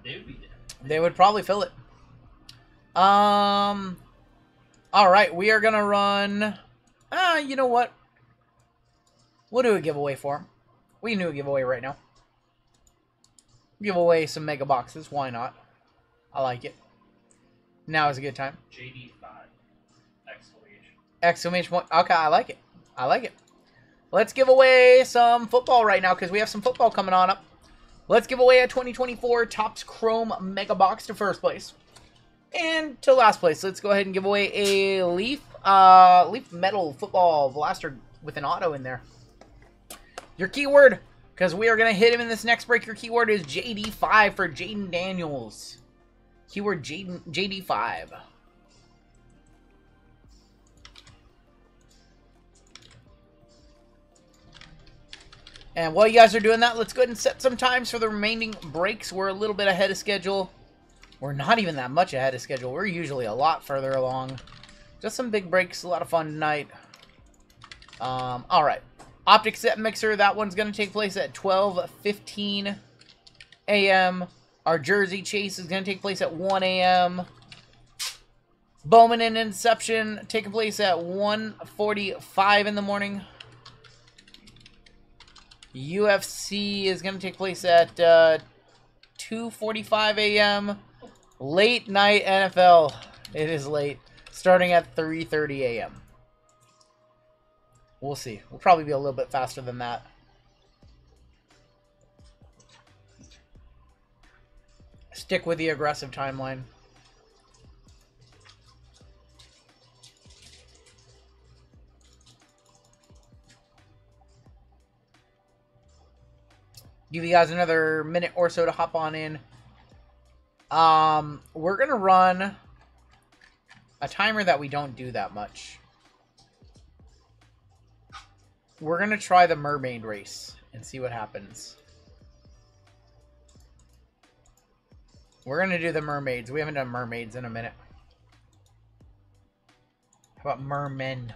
They would be there. They would probably fill it. Alright, we are gonna run... you know what? We'll do a giveaway for him. We can do a giveaway right now. Give away some mega boxes. Why not? I like it. Now is a good time. JD5. Exclamation. Exclamation point. Okay, I like it. I like it. Let's give away some football right now because we have some football coming on up. Let's give away a 2024 Topps Chrome Mega Box to first place. And to last place, let's go ahead and give away a Leaf Metal Football Blaster with an auto in there. Your keyword, because we are going to hit him in this next break, your keyword is JD5 for Jayden Daniels. Keyword JD5. And while you guys are doing that, let's go ahead and set some times for the remaining breaks. We're a little bit ahead of schedule. We're not even that much ahead of schedule. We're usually a lot further along. Just some big breaks. A lot of fun tonight. Alright. Optic Set Mixer. That one's going to take place at 12:15 a.m. Our Jersey Chase is going to take place at 1 a.m. Bowman and Inception taking place at 1:45 in the morning. UFC is going to take place at 2:45 a.m. Late night NFL. It is late. Starting at 3:30 a.m. We'll see. We'll probably be a little bit faster than that. Stick with the aggressive timeline. Give you guys another minute or so to hop on in. We're going to run a timer that we don't do that much. We're going to try the mermaid race and see what happens. We're going to do the mermaids. We haven't done mermaids in a minute. How about mermen?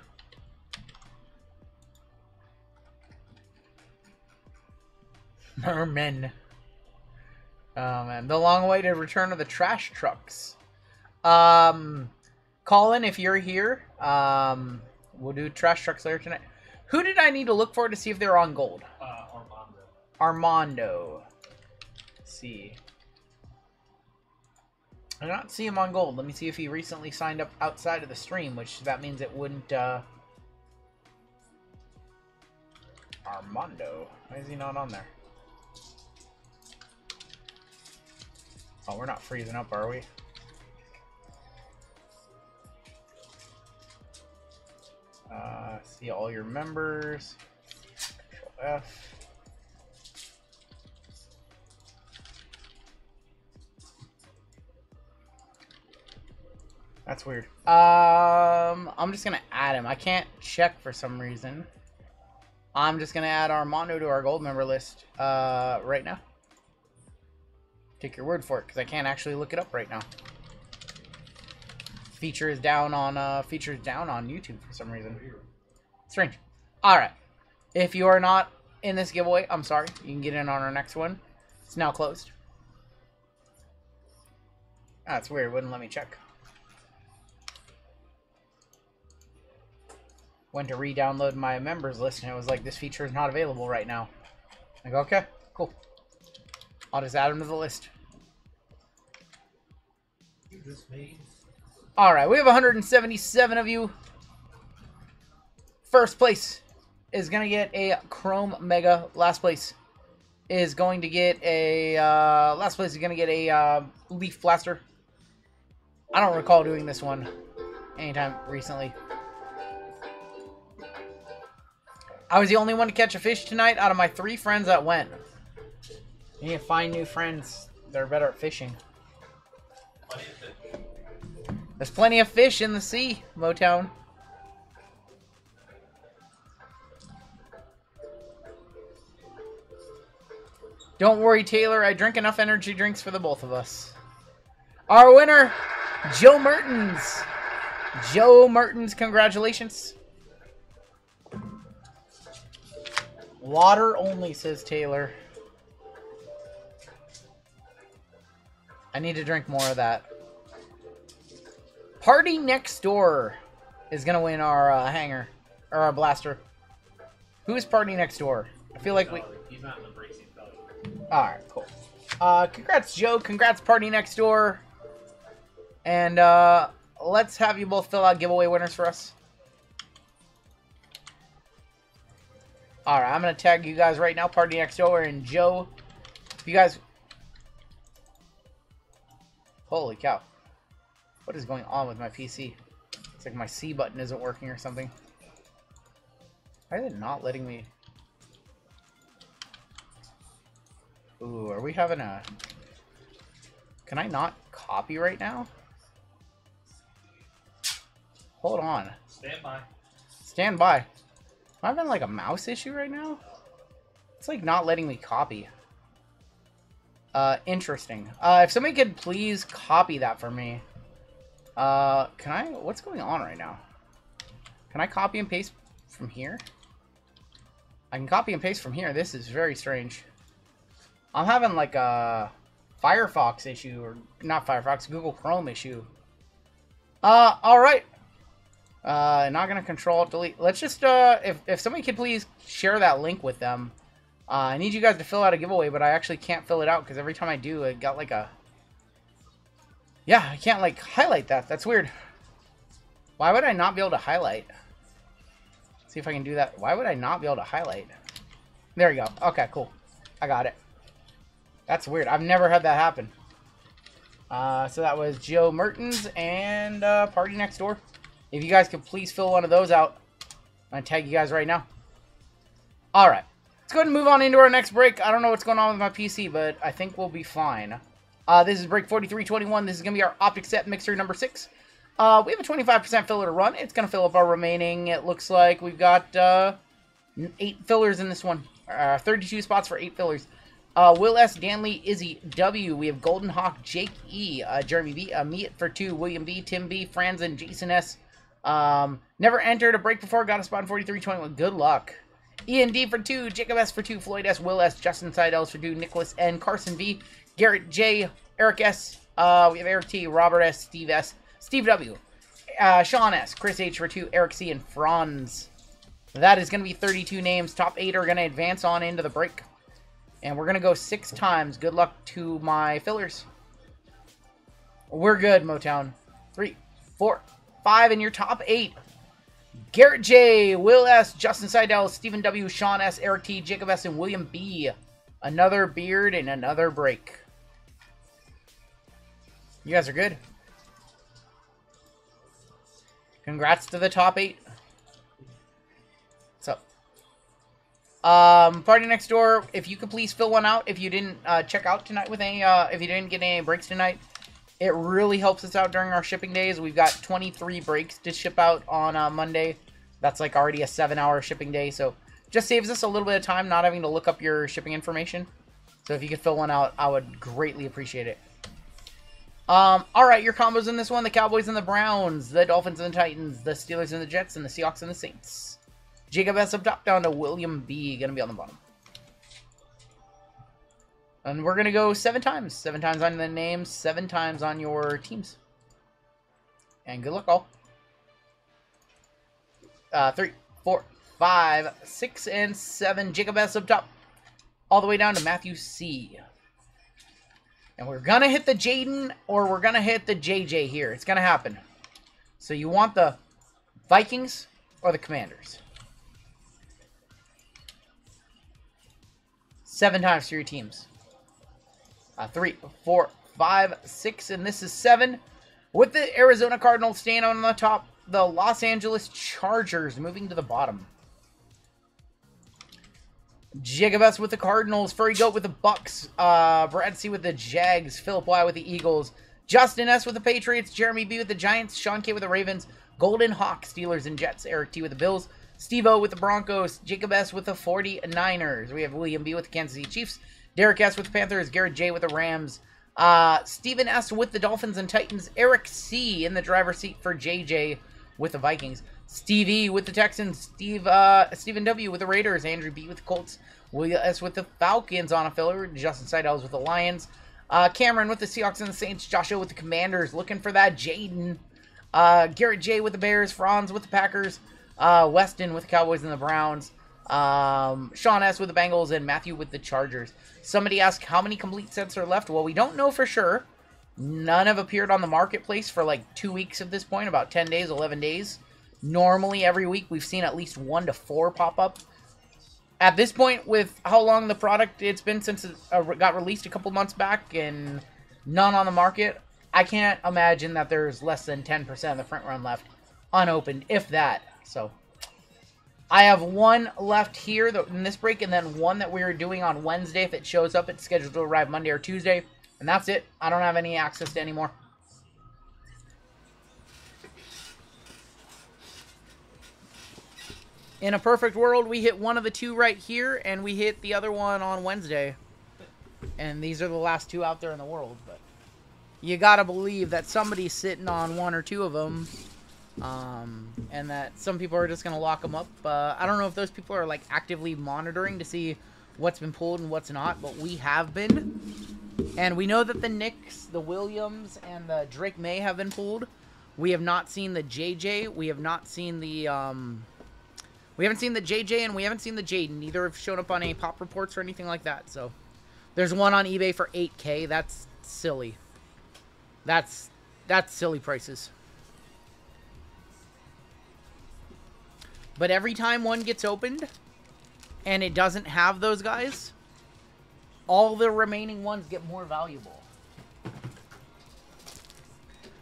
Mermen. Oh, man. The long-awaited return of the trash trucks. Colin, if you're here, we'll do trash trucks later tonight. Who did I need to look for to see if they're on gold? Armando. Let's see. I do not see him on gold. Let me see if he recently signed up outside of the stream, which that means it wouldn't, Armando. Why is he not on there? Oh, we're not freezing up, are we? See all your members. Control F. That's weird. I'm just gonna add him. I can't check for some reason. I'm just gonna add Armando to our gold member list right now. Take your word for it, because I can't actually look it up right now. Feature is down on YouTube for some reason. Strange. All right. If you are not in this giveaway, I'm sorry. You can get in on our next one. It's now closed. That's weird. It wouldn't let me check. Went to re-download my members list, and it was like, this feature is not available right now. I go, okay, cool. I'll just add them to the list. Alright, we have 177 of you. First place is going to get a Chrome Mega. Last place is going to get a... Leaf Blaster. I don't recall doing this one anytime recently. I was the only one to catch a fish tonight out of my 3 friends that went. You need to find new friends that are better at fishing. There's plenty of fish in the sea, Motown. Don't worry, Taylor. I drink enough energy drinks for the both of us. Our winner, Joe Mertens. Joe Mertens, congratulations. Water only, says Taylor. I need to drink more of that. Party Next Door is going to win our hanger. Or our blaster. Who is Party Next Door? I feel like we... He's not in the breaks, he's belly. Alright, cool. Congrats, Joe. Congrats, Party Next Door. And let's have you both fill out giveaway winners for us. Alright, I'm going to tag you guys right now. Party Next Door and Joe. If you guys... Holy cow. What is going on with my PC? It's like my C button isn't working or something. Why is it not letting me... Ooh, are we having a... Can I not copy right now? Hold on. Stand by. Stand by. Am I having like a mouse issue right now? It's like not letting me copy. Interesting. If somebody could please copy that for me. Can I? What's going on right now? Can I copy and paste from here? I can copy and paste from here. This is very strange. I'm having like a Firefox issue, or not Firefox, Google Chrome issue. Alright. Not gonna control delete. Let's just if somebody could please share that link with them. I need you guys to fill out a giveaway, but I actually can't fill it out because every time I do, it got like a... Yeah, I can't like highlight that. That's weird. Why would I not be able to highlight? Let's see if I can do that. Why would I not be able to highlight? There you go. Okay, cool. I got it. That's weird. I've never had that happen. So that was Joe Mertens and Party Next Door. If you guys could please fill one of those out, I'm going to tag you guys right now. Alright. Let's go ahead and move on into our next break. I don't know what's going on with my PC, but I think we'll be fine. This is break 4321. This is going to be our Optic Set Mixer number 6. We have a 25% filler to run. It's going to fill up our remaining. It looks like we've got 8 fillers in this one. 32 spots for 8 fillers. Will S, Danley, Izzy, W. We have Golden Hawk, Jake E, Jeremy B, Meet for 2, William B, Tim B, Franzen, Jason S. Never entered a break before, got a spot in 4321. Good luck. Ian D for 2, Jacob S for 2, Floyd S, Will S, Justin Seidels for 2, Nicholas N, Carson V, Garrett J, Eric S. We have Eric T, Robert S, Steve S, Steve W, Sean S, Chris H for 2, Eric C, and Franz. That is going to be 32 names. Top 8 are going to advance on into the break. And we're going to go 6 times. Good luck to my fillers. We're good, Motown. 3, 4, 5 in your top 8. Garrett J, Will S, Justin Seidel, Stephen W, Sean S, Eric T, Jacob S, and William B. Another beard and another break. You guys are good. Congrats to the top 8. What's up? Party Next Door, if you could please fill one out if you didn't check out tonight with any, if you didn't get any breaks tonight. It really helps us out during our shipping days. We've got 23 breaks to ship out on Monday. That's like already a 7-hour shipping day, so just saves us a little bit of time not having to look up your shipping information. So if you could fill one out, I would greatly appreciate it. Alright, your combos in this one: the Cowboys and the Browns, the Dolphins and the Titans, the Steelers and the Jets, and the Seahawks and the Saints. Jacob S. up top down to William B. Gonna be on the bottom. And we're gonna go 7 times. 7 times on the names, 7 times on your teams. And good luck, all. 3, 4, 5, 6, and 7. Jacob S. up top. All the way down to Matthew C. And we're going to hit the Jayden or we're going to hit the JJ here. It's going to happen. So you want the Vikings or the Commanders? 7 times for your teams. 3, 4, 5, 6, and this is 7. With the Arizona Cardinals staying on the top, the Los Angeles Chargers moving to the bottom. Jacob S. with the Cardinals, Furry Goat with the Bucks, Brad C. with the Jags, Philip Y. with the Eagles, Justin S. with the Patriots, Jeremy B. with the Giants, Sean K. with the Ravens, Golden Hawk, Steelers and Jets, Eric T. with the Bills, Steve O. with the Broncos, Jacob S. with the 49ers. We have William B. with the Kansas City Chiefs, Derek S. with the Panthers, Garrett J. with the Rams, Steven S. with the Dolphins and Titans, Eric C. in the driver's seat for JJ with the Vikings, Steve E. with the Texans, Stephen W. with the Raiders, Andrew B. with the Colts, William S. with the Falcons on a filler, Justin Seidels with the Lions, Cameron with the Seahawks and the Saints, Joshua with the Commanders, looking for that Jayden, Garrett J. with the Bears, Franz with the Packers, Weston with the Cowboys and the Browns, Sean S. with the Bengals, and Matthew with the Chargers. Somebody asked how many complete sets are left. Well, we don't know for sure. None have appeared on the marketplace for like 2 weeks at this point, about 10 days, 11 days. Normally, every week, we've seen at least 1 to 4 pop up. At this point, with how long the product it's been since it got released a couple months back and none on the market, I can't imagine that there's less than 10% of the print run left unopened, if that. So, I have 1 left here in this break, and then 1 that we are doing on Wednesday. If it shows up, it's scheduled to arrive Monday or Tuesday. And that's it. I don't have any access to any more. In a perfect world, we hit one of the 2 right here, and we hit the other one on Wednesday. And these are the last 2 out there in the world. But you gotta believe that somebody's sitting on 1 or 2 of them. And that some people are just gonna lock them up. I don't know if those people are like actively monitoring to see what's been pulled and what's not, but we have been. And we know that the Knicks, the Williams, and the Drake May have been pulled. We have not seen the JJ. We have not seen the we haven't seen the JJ, and we haven't seen the Jayden. Neither have shown up on any pop reports or anything like that. So there's one on eBay for $8K. That's silly. That's silly prices. But every time one gets opened and it doesn't have those guys, all the remaining ones get more valuable.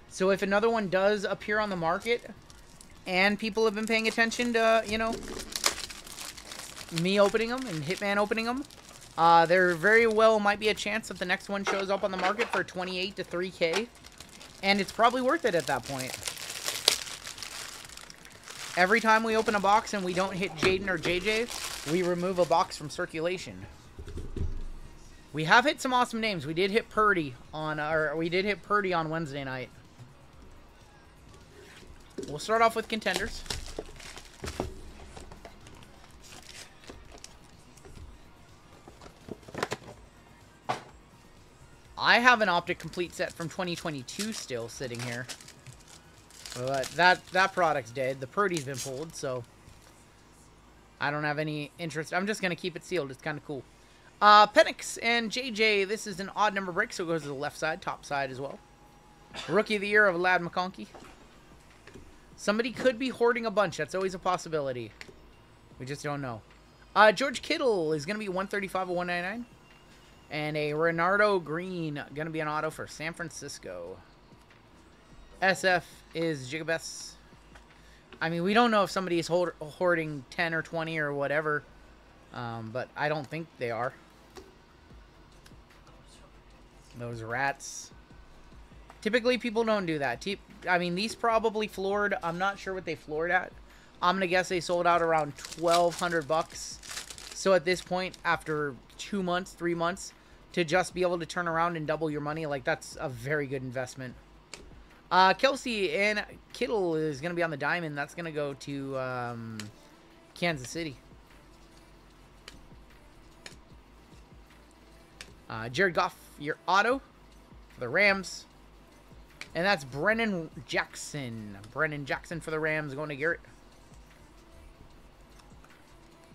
So if another one does appear on the market and people have been paying attention to, you know, me opening them and Hitman opening them, there very well might be a chance that the next one shows up on the market for 28 to 3K. And it's probably worth it at that point. Every time we open a box and we don't hit Jayden or JJ, we remove a box from circulation. We have hit some awesome names. We did hit Purdy on Wednesday night. We'll start off with contenders. I have an Optic Complete set from 2022 still sitting here. But that product's dead. The Purdy's been pulled, so I don't have any interest. I'm just going to keep it sealed. It's kind of cool. Penix and JJ, this is an odd number break, so it goes to the left side, top side as well. Rookie of the Year of Lad McConkey. Somebody could be hoarding a bunch. That's always a possibility. We just don't know. George Kittle is going to be 135 of 199. And a Renardo Green, going to be an auto for San Francisco. SF is Jacob S. I mean, we don't know if somebody is hoarding 10 or 20 or whatever. But I don't think they are. Those rats. Typically, people don't do that. I mean, these probably floored. I'm not sure what they floored at. I'm going to guess they sold out around $1,200. So at this point, after 2 months, 3 months, to just be able to turn around and double your money, like, that's a very good investment. Kelsey and Kittle is going to be on the diamond. That's going to go to Kansas City. Jared Goff, your auto for the Rams. And that's Brennan Jackson. Brennan Jackson for the Rams going to Garrett.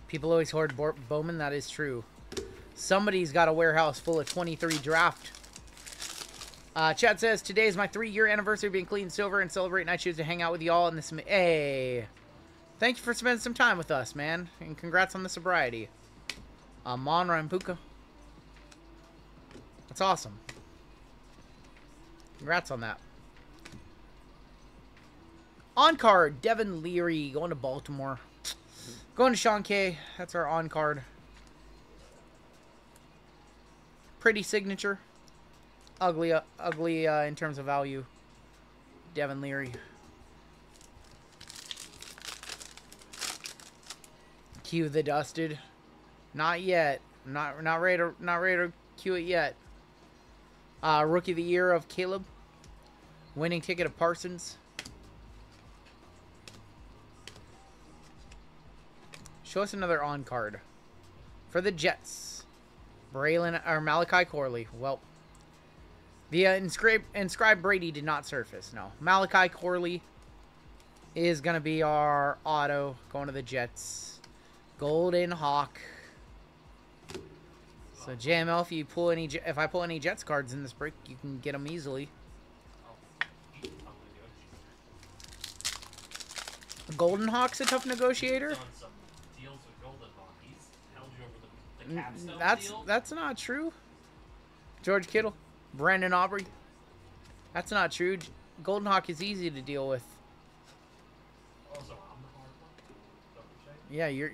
People always hoard Bowman. That is true. Somebody's got a warehouse full of 23 draft. Chad says, today is my 3-year anniversary of being clean silver and celebrating. I choose to hang out with y'all in this. Hey, thank you for spending some time with us, man. And congrats on the sobriety. Mon Rampuka. That's awesome. Congrats on that. On card, Devin Leary going to Baltimore. Going to Sean K. That's our on card. Pretty signature. Ugly in terms of value. Devin Leary. Cue the dusted. Not yet. Not ready to cue it yet. Rookie of the Year of Caleb. Winning ticket of Parsons. Show us another on card. For the Jets. Malachi Corley. Well, the inscribed Brady did not surface. No. Malachi Corley is going to be our auto going to the Jets. Golden Hawk. So JML, if I pull any Jets cards in this break, you can get them easily. Golden Hawk's a tough negotiator. That's not true. George Kittle, Brandon Aubrey. That's not true. Golden Hawk is easy to deal with. Yeah, you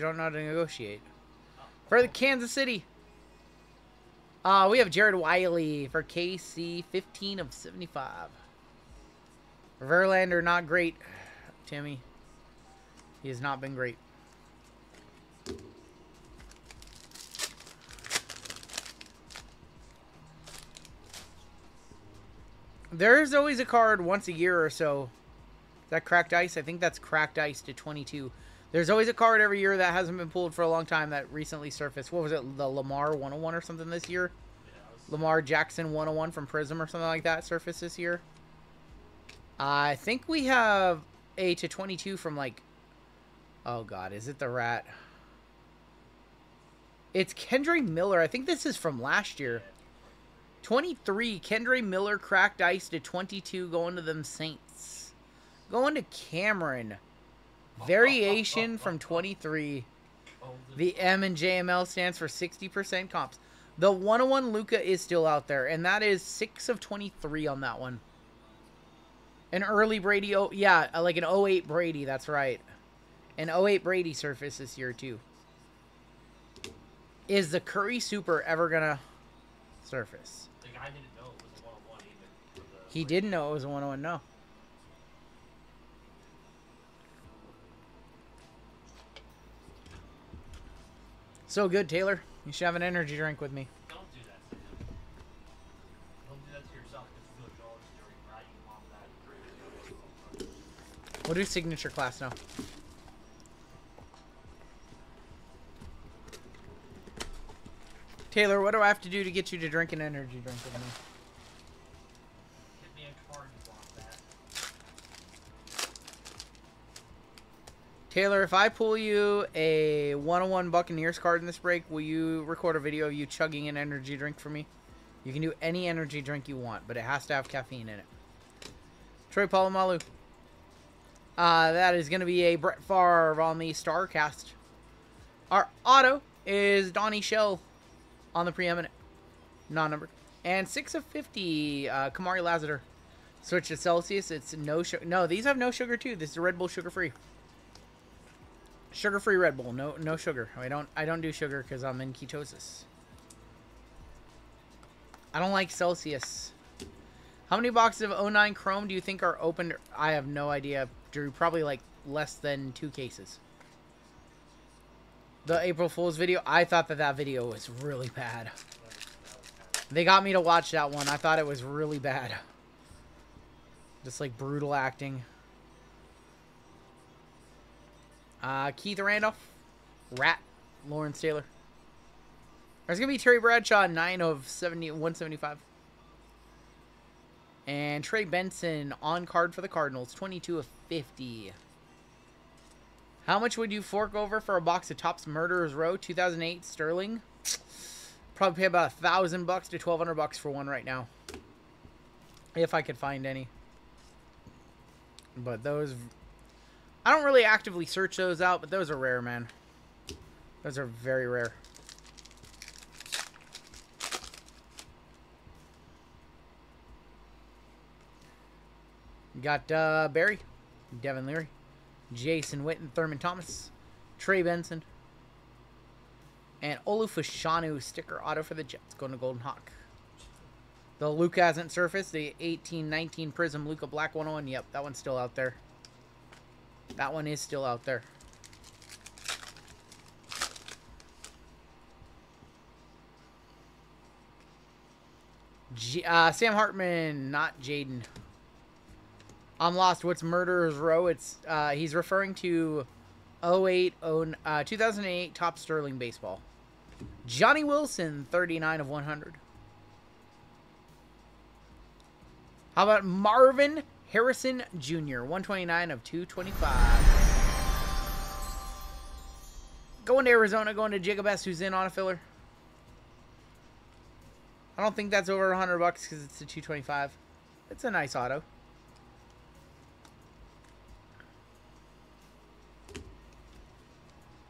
don't know how to negotiate. For the Kansas City. We have Jared Wiley for KC, 15 of 75. Verlander, not great, Timmy. He has not been great. There's always a card once a year or so. Is that Cracked Ice? I think that's Cracked Ice to 22. There's always a card every year that hasn't been pulled for a long time that recently surfaced. What was it? The Lamar 101 or something this year? Lamar Jackson 101 from Prism or something like that surfaced this year. I think we have a to 22 from like... Oh, God. Is it the Rat? It's Kendra Miller. I think this is from last year. 23. Kendra Miller Cracked Ice to 22 going to them Saints. Going to Cameron. Variation from 23. The M in JML stands for 60% comps. The 101 Luka is still out there, and that is 6 of 23 on that one. An early Brady, oh yeah, like an 08 Brady, that's right. An 08 Brady surface this year too. Is the Curry Super ever gonna surface? The guy didn't know it was a 101 even. He didn't know it was a 101, no. So good, Taylor. You should have an energy drink with me. Don't do that to him. Don't do that to yourself because you feel like you're always doing right. You want that. We'll do signature class now. Taylor, what do I have to do to get you to drink an energy drink with me? Get me a card you want that. Taylor, if I pull you a 101 Buccaneers card in this break, will you record a video of you chugging an energy drink for me? You can do any energy drink you want, but it has to have caffeine in it. Troy Polamalu. That is going to be a Brett Favre on the StarCast. Our auto is Donnie Shell on the preeminent. Non-numbered. And 6 of 50, Kamari Lassiter. Switch to Celsius. It's no sugar. No, these have no sugar too. This is Red Bull sugar-free. Sugar-free Red Bull. No sugar. I don't do sugar because I'm in ketosis. I don't like Celsius. How many boxes of 09 Chrome do you think are opened? I have no idea, Drew. Probably like less than 2 cases. The April Fool's video, I thought that video was really bad. They got me to watch that one. I thought it was really bad. Just like brutal acting. Keith Randolph. Rat. Lawrence Taylor. There's going to be Terry Bradshaw, 9 of 175. And Trey Benson on card for the Cardinals, 22 of 50. How much would you fork over for a box of Topps Murderers Row 2008 Sterling? Probably pay about $1,000 to $1,200 for one right now, if I could find any. But those, I don't really actively search those out, but those are rare, man. Those are very rare. Got Barry, Devin Leary, Jason Witten, Thurman Thomas, Trey Benson, and Olufashanu sticker auto for the Jets going to Golden Hawk. The Luka hasn't surfaced. The 1819 Prism Luka Black 101. Yep, that one's still out there. That one is still out there. Sam Hartman, not Jayden. I'm lost. What's Murderer's Row? It's he's referring to 2008 Topps Sterling baseball. Johnny Wilson, 39 of 100. How about Marvin Harrison Jr., 129 of 225. Going to Arizona, going to Jacob S., who's in on a filler. I don't think that's over $100 because it's a 225. It's a nice auto.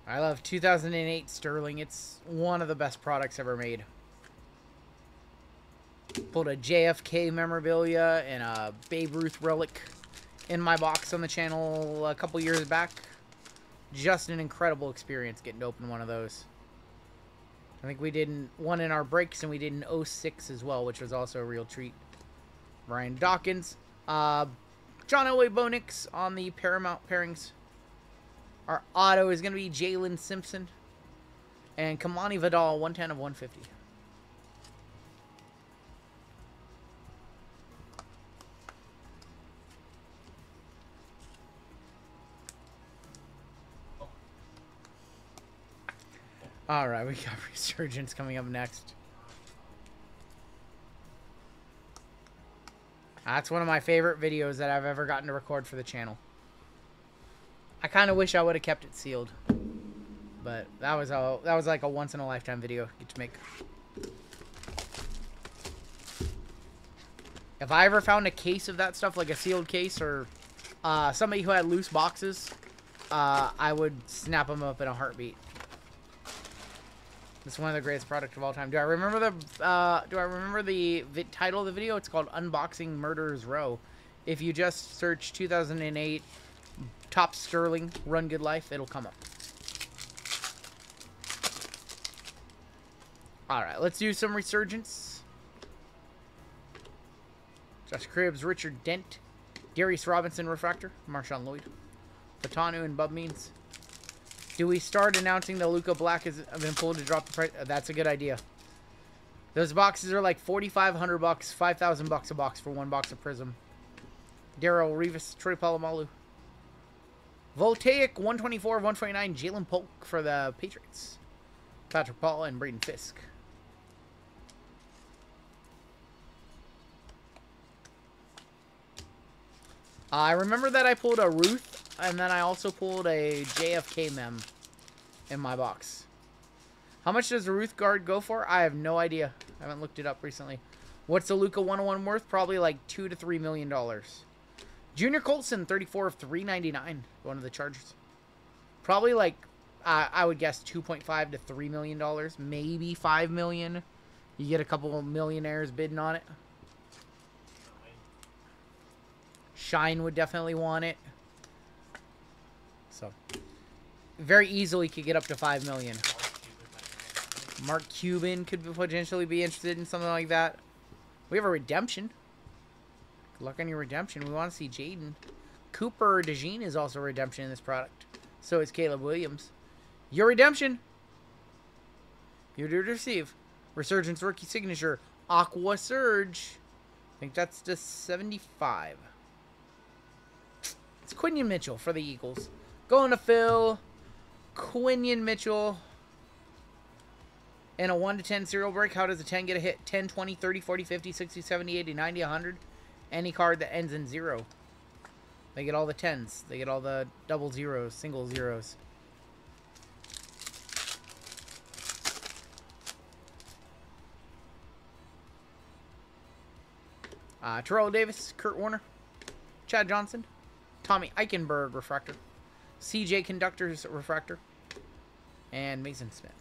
I love 2008 Sterling. It's one of the best products ever made. Pulled a JFK memorabilia and a Babe Ruth relic in my box on the channel a couple years back. Just an incredible experience getting to open one of those. I think we did one in our breaks, and we did an 06 as well, which was also a real treat. Brian Dawkins. John Elway Bonix on the Paramount pairings. Our auto is going to be Jalen Simpson. And Kamani Vidal, 110 of 150. Alright, we got Resurgence coming up next. That's one of my favorite videos that I've ever gotten to record for the channel. I kind of wish I would have kept it sealed. But that was like a once-in-a-lifetime video get to make. If I ever found a case of that stuff, like a sealed case, or somebody who had loose boxes, I would snap them up in a heartbeat. It's one of the greatest products of all time. Do I remember the title of the video? It's called Unboxing Murderers Row. If you just search 2008 Topps Sterling Rungoodlife, it'll come up. Alright, let's do some Resurgence. Josh Cribbs, Richard Dent, Darius Robinson Refractor, Marshawn Lloyd, Fatanu, and Bub Means. Do we start announcing that Luka Black has been pulled to drop the price? That's a good idea. Those boxes are like $4,500, $5,000 a box for one box of Prism. Darrell Rivas, Troy Polamalu. Voltaic, 124 of 129, Jalen Polk for the Patriots. Patrick Paul and Braden Fisk. I remember that I pulled a Ruth, and then I also pulled a JFK mem in my box. How much does a Ruth guard go for? I have no idea. I haven't looked it up recently. What's the Luka 101 worth? Probably like $2 to $3 million. Junior Colson, 34 of 399, going to the Chargers. Probably like, I would guess $2.5 to $3 million, maybe $5 million. You get a couple of millionaires bidding on it. Shine would definitely want it. So, very easily could get up to $5 million. Mark Cuban could potentially be interested in something like that. We have a redemption. Good luck on your redemption. We want to see Jayden. Cooper DeJean is also redemption in this product. So is Caleb Williams. Your redemption. You're due to receive. Resurgence rookie signature. Aqua Surge. I think that's just 75. It's Quinion Mitchell for the Eagles. Going to Phil. Quinion Mitchell. In a 1 to 10 serial break, how does a 10 get a hit? 10, 20, 30, 40, 50, 60, 70, 80, 90, 100. Any card that ends in 0. They get all the 10s. They get all the double zeros, single zeros. Terrell Davis, Kurt Warner, Chad Johnson, Tommy Eichenberg refractor, CJ Conductor's refractor, and Mason Smith.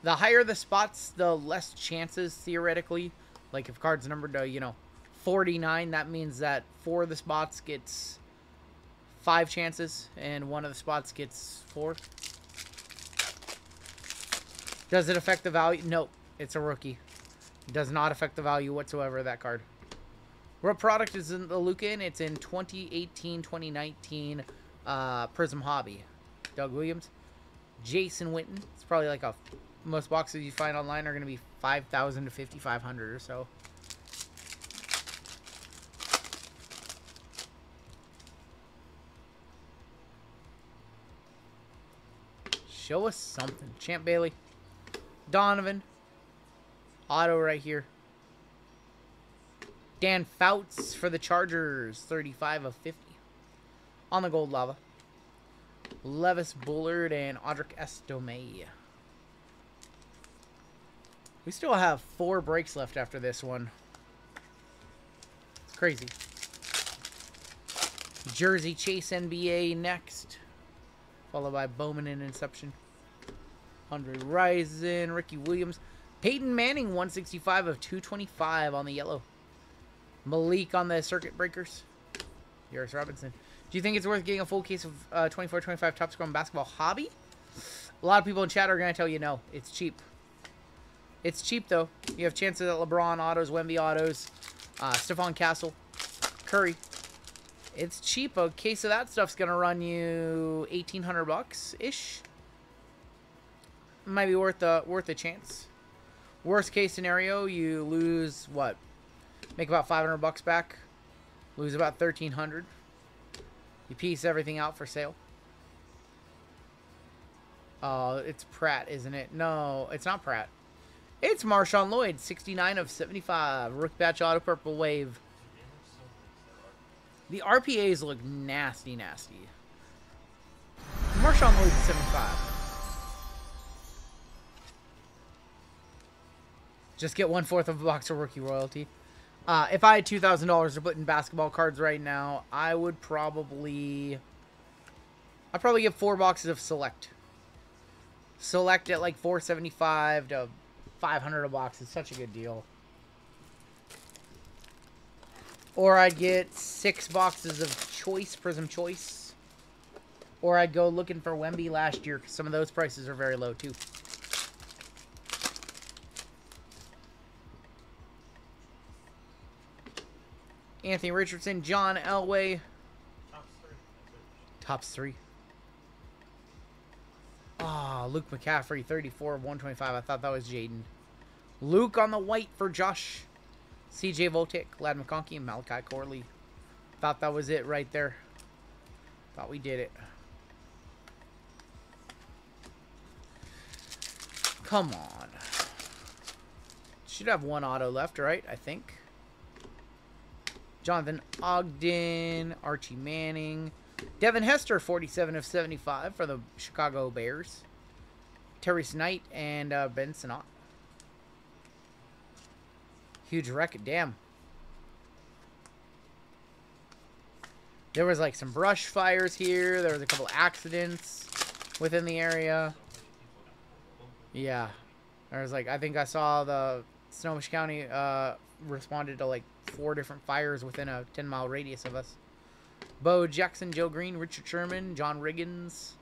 The higher the spots, the less chances, theoretically. Like, if card's numbered to, you know, 49, that means that 4 of the spots gets 5 chances, and 1 of the spots gets 4. Does it affect the value? Nope. It's a rookie. It does not affect the value whatsoever of that card. What product is in the Luke in? It's in 2018-2019 Prism Hobby. Doug Williams. Jason Witten. It's probably like a... Most boxes you find online are going to be 5,000 to 5,500 or so. Show us something. Champ Bailey. Donovan. Auto right here. Dan Fouts for the Chargers. 35 of 50. On the gold lava. Levis Bullard and Audric Estome. We still have 4 breaks left after this one. It's crazy. Jersey Chase NBA next. Followed by Bowman and Inception. Andre Rison, Ricky Williams. Peyton Manning, 165 of 225 on the yellow. Malik on the circuit breakers. Yaris Robinson. Do you think it's worth getting a full case of 24-25 Top Score Basketball Hobby? A lot of people in chat are going to tell you no. It's cheap. It's cheap, though. You have chances at LeBron autos, Wemby autos, Stephon Castle, Curry. It's cheap. A case of that stuff's going to run you $1,800-ish. Might be worth a chance. Worst case scenario, you lose, what? Make about $500 back. Lose about $1,300. You piece everything out for sale. Oh, it's Pratt, isn't it? No, it's not Pratt. It's Marshawn Lloyd, 69 of 75. Rook Batch Auto Purple Wave. The RPAs look nasty, nasty. Marshawn Lloyd, 75. Just get 1/4 of a box of rookie royalty. If I had $2,000 to put in basketball cards right now, I would probably... I'd probably get 4 boxes of Select. Select at like $475 to $500 a box is such a good deal. Or I'd get 6 boxes of Choice, Prism Choice. Or I'd go looking for Wemby last year, because some of those prices are very low too. Anthony Richardson, John Elway. Tops 3. Ah, Luke McCaffrey, 34 of 125. I thought that was Jayden. Luke on the white for Josh. CJ Voltic, Lad McConkey, and Malachi Corley. Thought that was it right there. Thought we did it. Come on. Should have 1 auto left, right? I think. Jonathan Ogden, Archie Manning. Devin Hester, 47 of 75 for the Chicago Bears. Tyrese Knight and Ben Sinnott. Huge wreck. Damn. There was like some brush fires here. There was a couple accidents within the area. Yeah. There was like, I think I saw the Snohomish County responded to like 4 different fires within a 10-mile radius of us. Bo Jackson, Joe Green, Richard Sherman, John Riggins,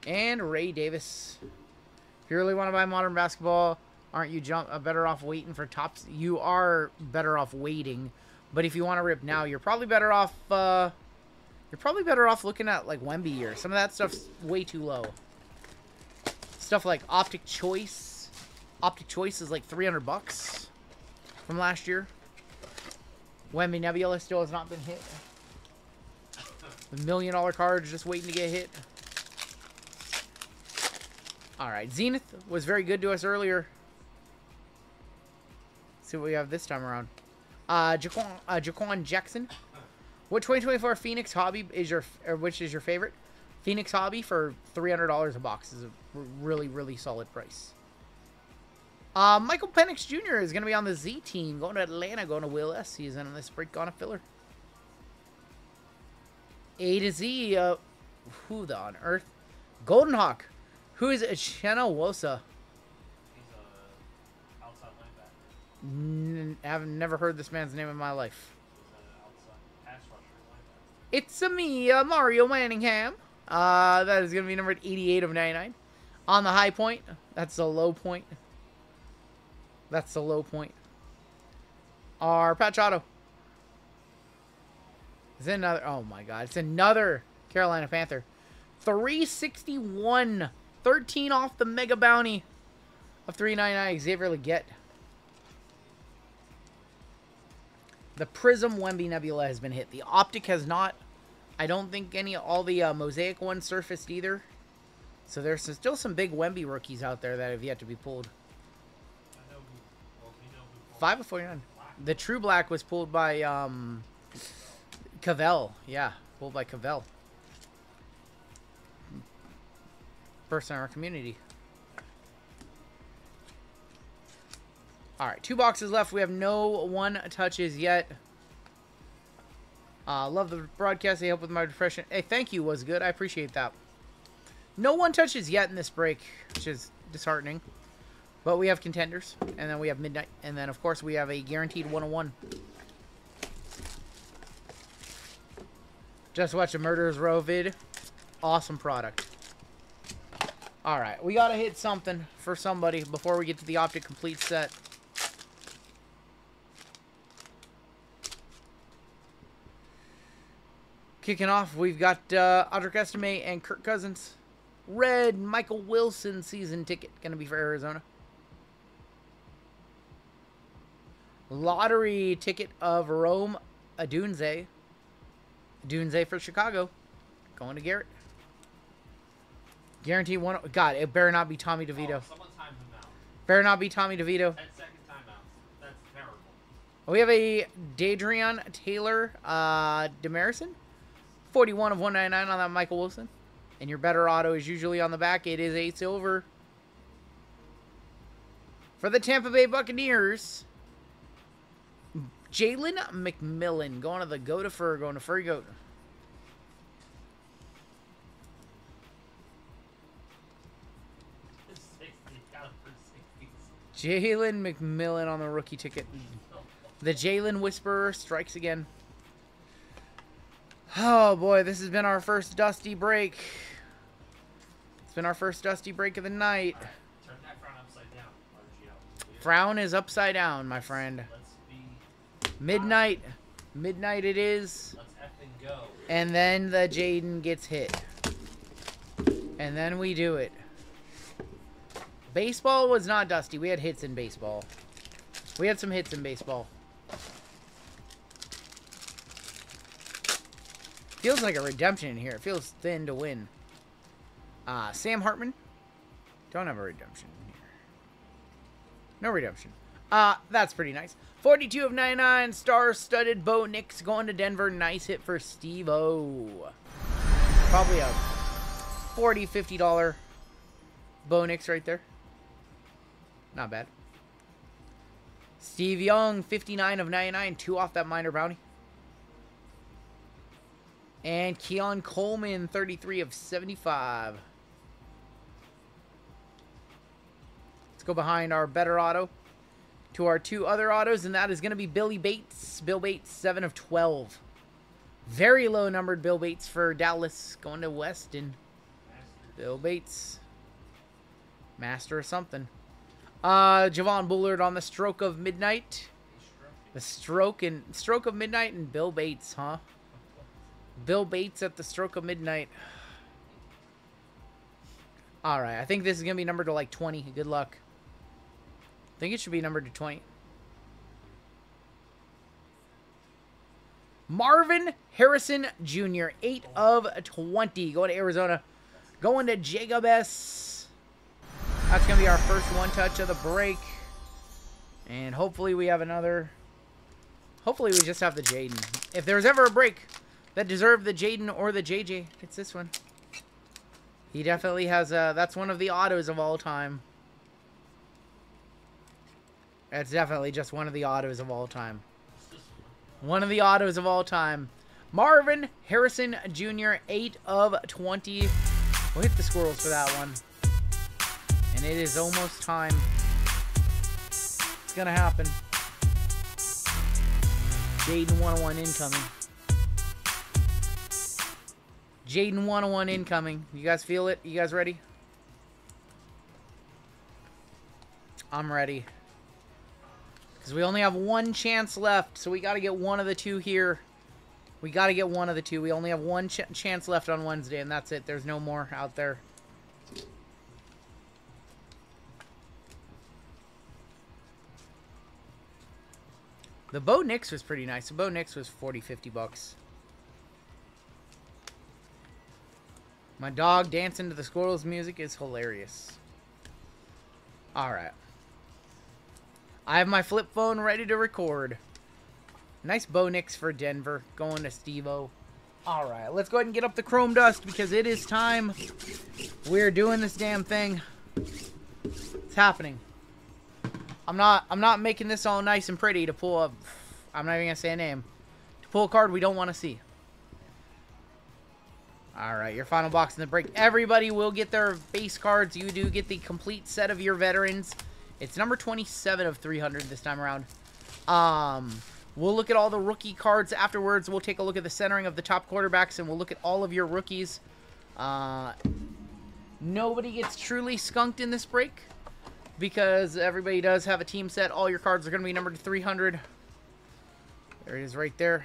and Ray Davis. If you really want to buy modern basketball, Aren't you better off waiting for tops? You are better off waiting, but if you want to rip now, you're probably better off. You're probably better off looking at like Wemby Year. Some of that stuff's way too low. Stuff like Optic Choice. Optic Choice is like $300 from last year. Wemby Nebula still has not been hit. $1 million card just waiting to get hit. Alright, Zenith was very good to us earlier. Let's see what we have this time around. Jaquan Jackson. What 2024 Phoenix Hobby is which is your favorite? Phoenix Hobby for $300 a box is a really, really solid price. Michael Penix Jr. is going to be on the Z team, going to Atlanta, going to Will S season on this break on a filler. A to Z, who the on earth? Golden Hawk. Who is Uchenna Wosa? He's a outside linebacker. I've never heard this man's name in my life. He's an outside pass rusher linebacker. It's me, Mario Manningham. That is going to be numbered 88 of 99. On the high point, that's the low point. That's the low point. Our Patch Auto. It's another, oh my god, it's another Carolina Panther. 361. 13 off the mega bounty of 399. Xavier Legette. The Prism Wemby Nebula has been hit. The Optic has not. I don't think all the Mosaic ones surfaced either. So there's still some big Wemby rookies out there that have yet to be pulled. 5 of 49. The True Black was pulled by Cavell. Yeah, pulled by Cavell. Person in our community. Alright, 2 boxes left. We have no one touches yet. Love the broadcast. They help with my depression. Hey, thank you. Was good. I appreciate that. No one touches yet in this break, which is disheartening. But we have contenders, and then we have Midnight, and then, of course, we have a guaranteed 101. Just watch a Murderer's Row vid. Awesome product. Alright, we gotta hit something for somebody before we get to the Optic Complete set. Kicking off, we've got Audric Estime and Kirk Cousins. Red Michael Wilson season ticket, gonna be for Arizona. Lottery ticket of Rome Adunze. Adunze for Chicago. Going to Garrett. Guarantee one. God, it better not be Tommy DeVito. Oh, someone timed him out. Better not be Tommy DeVito. 10-second timeouts. That's terrible. We have a Dadrian Taylor Demarison. 41 of 199 on that Michael Wilson. And your better auto is usually on the back. It is a silver. For the Tampa Bay Buccaneers, Jalen McMillan. Going to the Go to Fur. Going to Furry Goat. Jalen McMillan on the rookie ticket. The Jalen Whisperer strikes again. Oh boy, this has been our first dusty break. It's been our first dusty break of the night. Right, turn that frown upside down, RGL. Frown is upside down, my friend. Let's be Midnight. Midnight it is. Let's effing go. And then the Jayden gets hit. And then we do it. Baseball was not dusty. We had hits in baseball. We had some hits in baseball. Feels like a redemption in here. It feels thin to win. Sam Hartman. Don't have a redemption in here. No redemption. That's pretty nice. 42 of 99. Star-studded Bo Nix going to Denver. Nice hit for Steve-O. Probably a $40, $50 Bo Nix right there. Not bad. Steve Young, 59 of 99. 2 off that minor bounty. And Keon Coleman, 33 of 75. Let's go behind our better auto to our 2 other autos, and that is going to be Billy Bates. Bill Bates, 7 of 12. Very low numbered Bill Bates for Dallas, going to Weston. Bill Bates. Master of something. Javon Bullard on the Stroke of Midnight. The Stroke of Midnight and Bill Bates, huh? Bill Bates at the Stroke of Midnight. All right, I think this is going to be numbered to like 20. Good luck. I think it should be numbered to 20. Marvin Harrison Jr., 8 of 20. Going to Arizona. Going to Jacob S. That's going to be our first one touch of the break. And hopefully we have another. Hopefully we just have the Jayden. If there's ever a break that deserved the Jayden or the JJ, it's this one. He definitely has that's one of the autos of all time. That's definitely just one of the autos of all time. One of the autos of all time. Marvin Harrison Jr., 8 of 20. We'll hit the squirrels for that one. And it is almost time. It's going to happen. Jayden 101 incoming. Jayden 101 incoming. You guys feel it? You guys ready? I'm ready. Because we only have one chance left, so we got to get one of the two here. We got to get one of the two. We only have one chance left on Wednesday, and that's it. There's no more out there. The Bo Nix was pretty nice. The Bo Nix was 40, 50 bucks. My dog dancing to the squirrels music is hilarious. Alright. I have my flip phone ready to record. Nice Bo Nix for Denver. Going to Steve-O. Alright, let's go ahead and get up the chrome dust because it is time. We're doing this damn thing. It's happening. I'm not making this all nice and pretty to pull a... I'm not even going to say a name. To pull a card we don't want to see. Alright, your final box in the break. Everybody will get their base cards. You do get the complete set of your veterans. It's number 27 of 300 this time around. We'll look at all the rookie cards afterwards. We'll take a look at the centering of the top quarterbacks, and we'll look at all of your rookies. Nobody gets truly skunked in this break because everybody does have a team set. All your cards are going to be numbered to 300. There it is right there.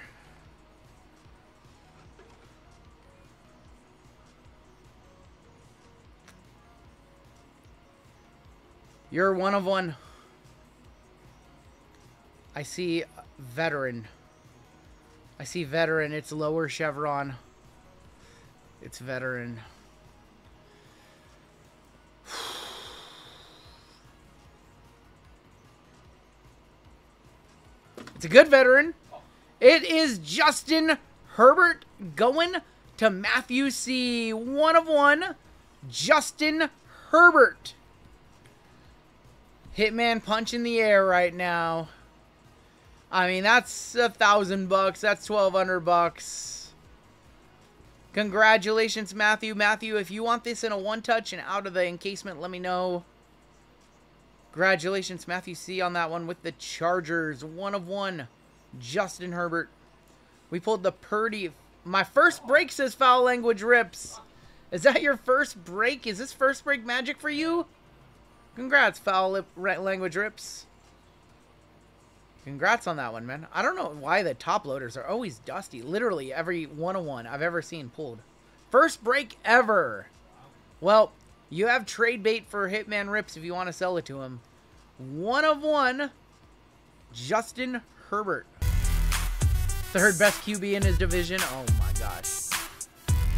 You're 1 of 1. I see veteran. I see veteran. It's lower chevron. It's veteran. It's a good veteran. It is Justin Herbert going to Matthew C. 1 of 1. Justin Herbert. Hitman punch in the air right now. I mean, that's $1,000 bucks. That's $1,200 bucks. Congratulations, Matthew. Matthew, if you want this in a one-touch and out of the encasement, let me know. Congratulations, Matthew C. on that one with the Chargers. 1 of 1. Justin Herbert. We pulled the Purdy. My first break says foul language rips. Is that your first break? Is this first break magic for you? Congrats, foul language rips. Congrats on that one, man. I don't know why the top loaders are always dusty. Literally every 101 I've ever seen pulled. First break ever. Well, you have trade bait for Hitman Rips if you want to sell it to him. 1 of 1. Justin Herbert. Third best QB in his division. Oh my gosh.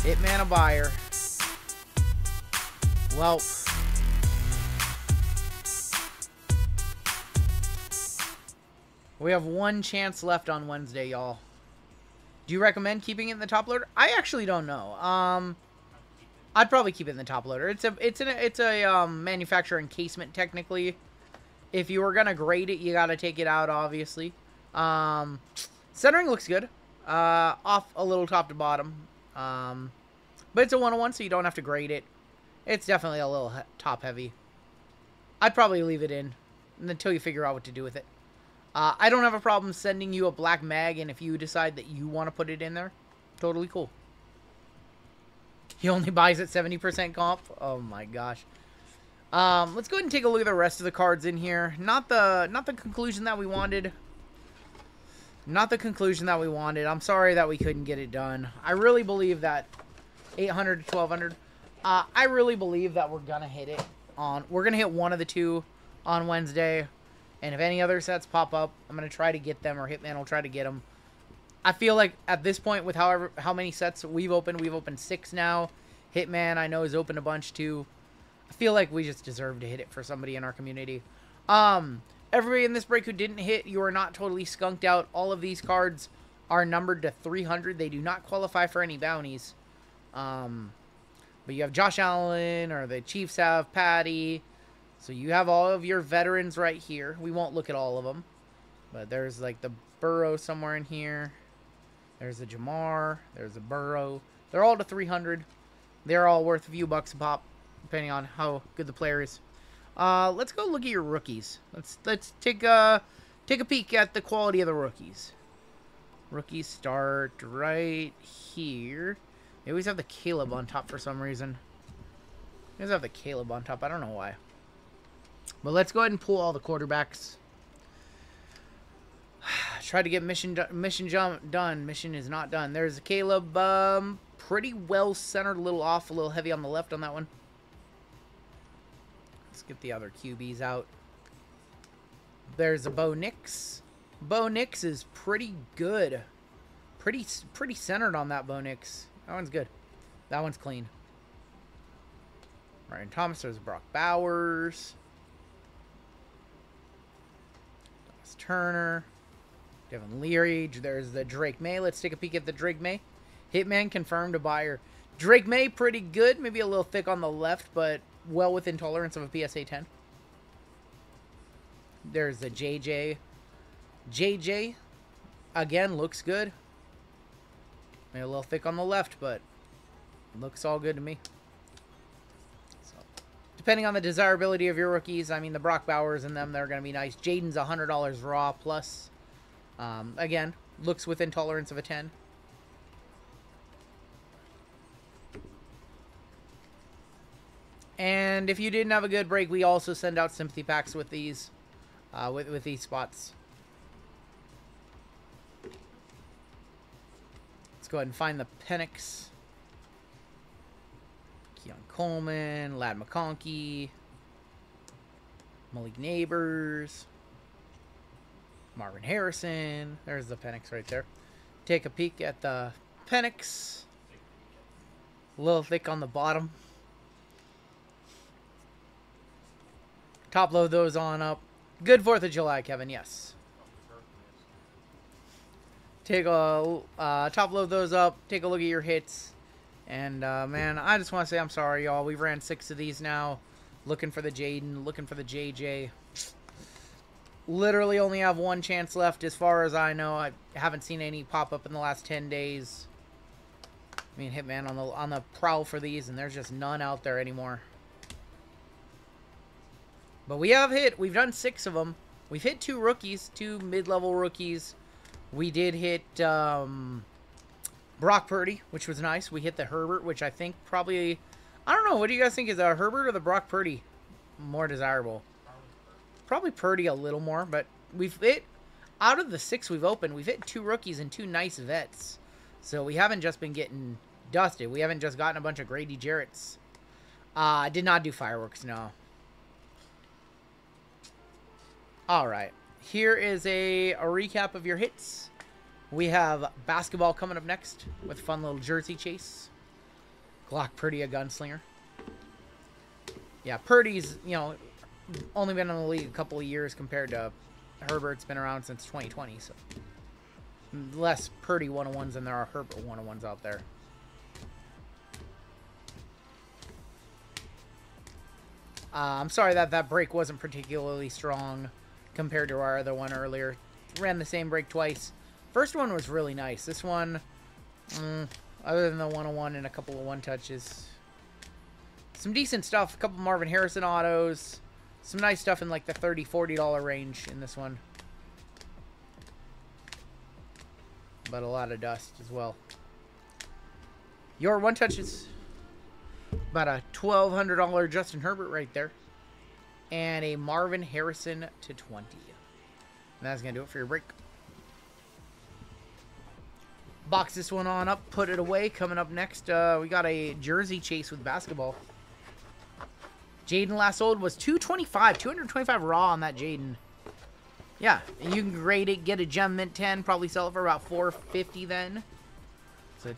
Hitman a buyer. Well... we have one chance left on Wednesday, y'all. Do you recommend keeping it in the top loader? I actually don't know. I'd probably keep it in the top loader. It's a manufacturer encasement technically. If you were gonna grade it, you gotta take it out, obviously. Centering looks good. Off a little top to bottom. But it's a 101, so you don't have to grade it. It's definitely a little top heavy. I'd probably leave it in until you figure out what to do with it. I don't have a problem sending you a black mag, and if you decide that you want to put it in there, totally cool. He only buys at 70% comp? Oh my gosh. Let's go ahead and take a look at the rest of the cards in here. Not the conclusion that we wanted. Not the conclusion that we wanted. I'm sorry that we couldn't get it done. I really believe that 800 to 1200. I really believe that we're gonna hit it on. We're gonna hit one of the two on Wednesday, and if any other sets pop up, I'm gonna try to get them, or Hitman will try to get them. I feel like at this point, with how many sets we've opened 6 now. Hitman, I know, has opened a bunch too. I feel like we just deserve to hit it for somebody in our community. Everybody in this break who didn't hit, you are not totally skunked out. All of these cards are numbered to 300. They do not qualify for any bounties. But you have Josh Allen, or the Chiefs have Patty. So you have all of your veterans right here. We won't look at all of them. But there's like the Burrow somewhere in here. There's a Jamar. There's a Burrow. They're all to 300. They're all worth a few bucks a pop, depending on how good the player is. Let's go look at your rookies. Let's take a peek at the quality of the rookies. Rookies start right here. They always have the Caleb on top for some reason. They always have the Caleb on top. I don't know why. But let's go ahead and pull all the quarterbacks. Try to get mission jump done. Mission is not done. There's a Caleb. Pretty well centered. A little off. A little heavy on the left on that one. Let's get the other QBs out. There's a Bo Nix. Bo Nix is pretty good. Pretty centered on that Bo Nix. That one's good. That one's clean. Ryan Thomas. There's Brock Bowers. Thomas Turner. Devin Leary. There's the Drake May. Let's take a peek at the Drake May. Hitman confirmed a buyer. Drake May, pretty good. Maybe a little thick on the left, but well within tolerance of a PSA 10. There's the JJ. JJ, again, looks good. Maybe a little thick on the left, but looks all good to me. So, depending on the desirability of your rookies, I mean, the Brock Bowers and them, they're going to be nice. Jayden's $100 raw plus. Again, looks within tolerance of a 10. And if you didn't have a good break, we also send out sympathy packs with these, with these spots. Let's go ahead and find the Penix. Keon Coleman, Ladd McConkey, Malik Neighbors, Marvin Harrison. There's the Penix right there. Take a peek at the Penix. A little thick on the bottom. Top load those on up. Good 4th of July, Kevin. Yes. Take a top load those up. Take a look at your hits. And man, I just want to say I'm sorry, y'all. We ran 6 of these now. Looking for the Jayden. Looking for the JJ. Literally only have one chance left, as far as I know. I haven't seen any pop up in the last 10 days. I mean, Hitman on the prowl for these, and there's just none out there anymore. But we have hit. We've done 6 of them. We've hit 2 rookies, 2 mid-level rookies. We did hit Brock Purdy, which was nice. We hit the Herbert, which I think probably... I don't know. What do you guys think? Is the Herbert or the Brock Purdy more desirable? Probably Purdy a little more, but we've hit... Out of the 6 we've opened, we've hit 2 rookies and 2 nice vets. So we haven't just been getting dusted. We haven't just gotten a bunch of Grady Jarretts. I did not do fireworks, no. Alright, here is a recap of your hits. We have basketball coming up next with a fun little jersey chase. Glock Purdy, a gunslinger. Yeah, Purdy's, you know, only been in the league a couple of years compared to Herbert's been around since 2020. So less Purdy 101s than there are Herbert 101s out there. I'm sorry that break wasn't particularly strong compared to our other one earlier. Ran the same break twice. First one was really nice. This one, other than the 101 and a couple of one-touches, some decent stuff. A couple Marvin Harrison autos. Some nice stuff in like the $30, $40 range in this one. But a lot of dust as well. Your one-touch is about a $1,200 Justin Herbert right there. and a Marvin Harrison to 20. And that's going to do it for your break. Box this one on up, put it away. Coming up next, we got a jersey chase with basketball. Jayden last sold was 225 raw on that Jayden. Yeah, and you can grade it, get a gem mint 10, probably sell it for about $450 then. So,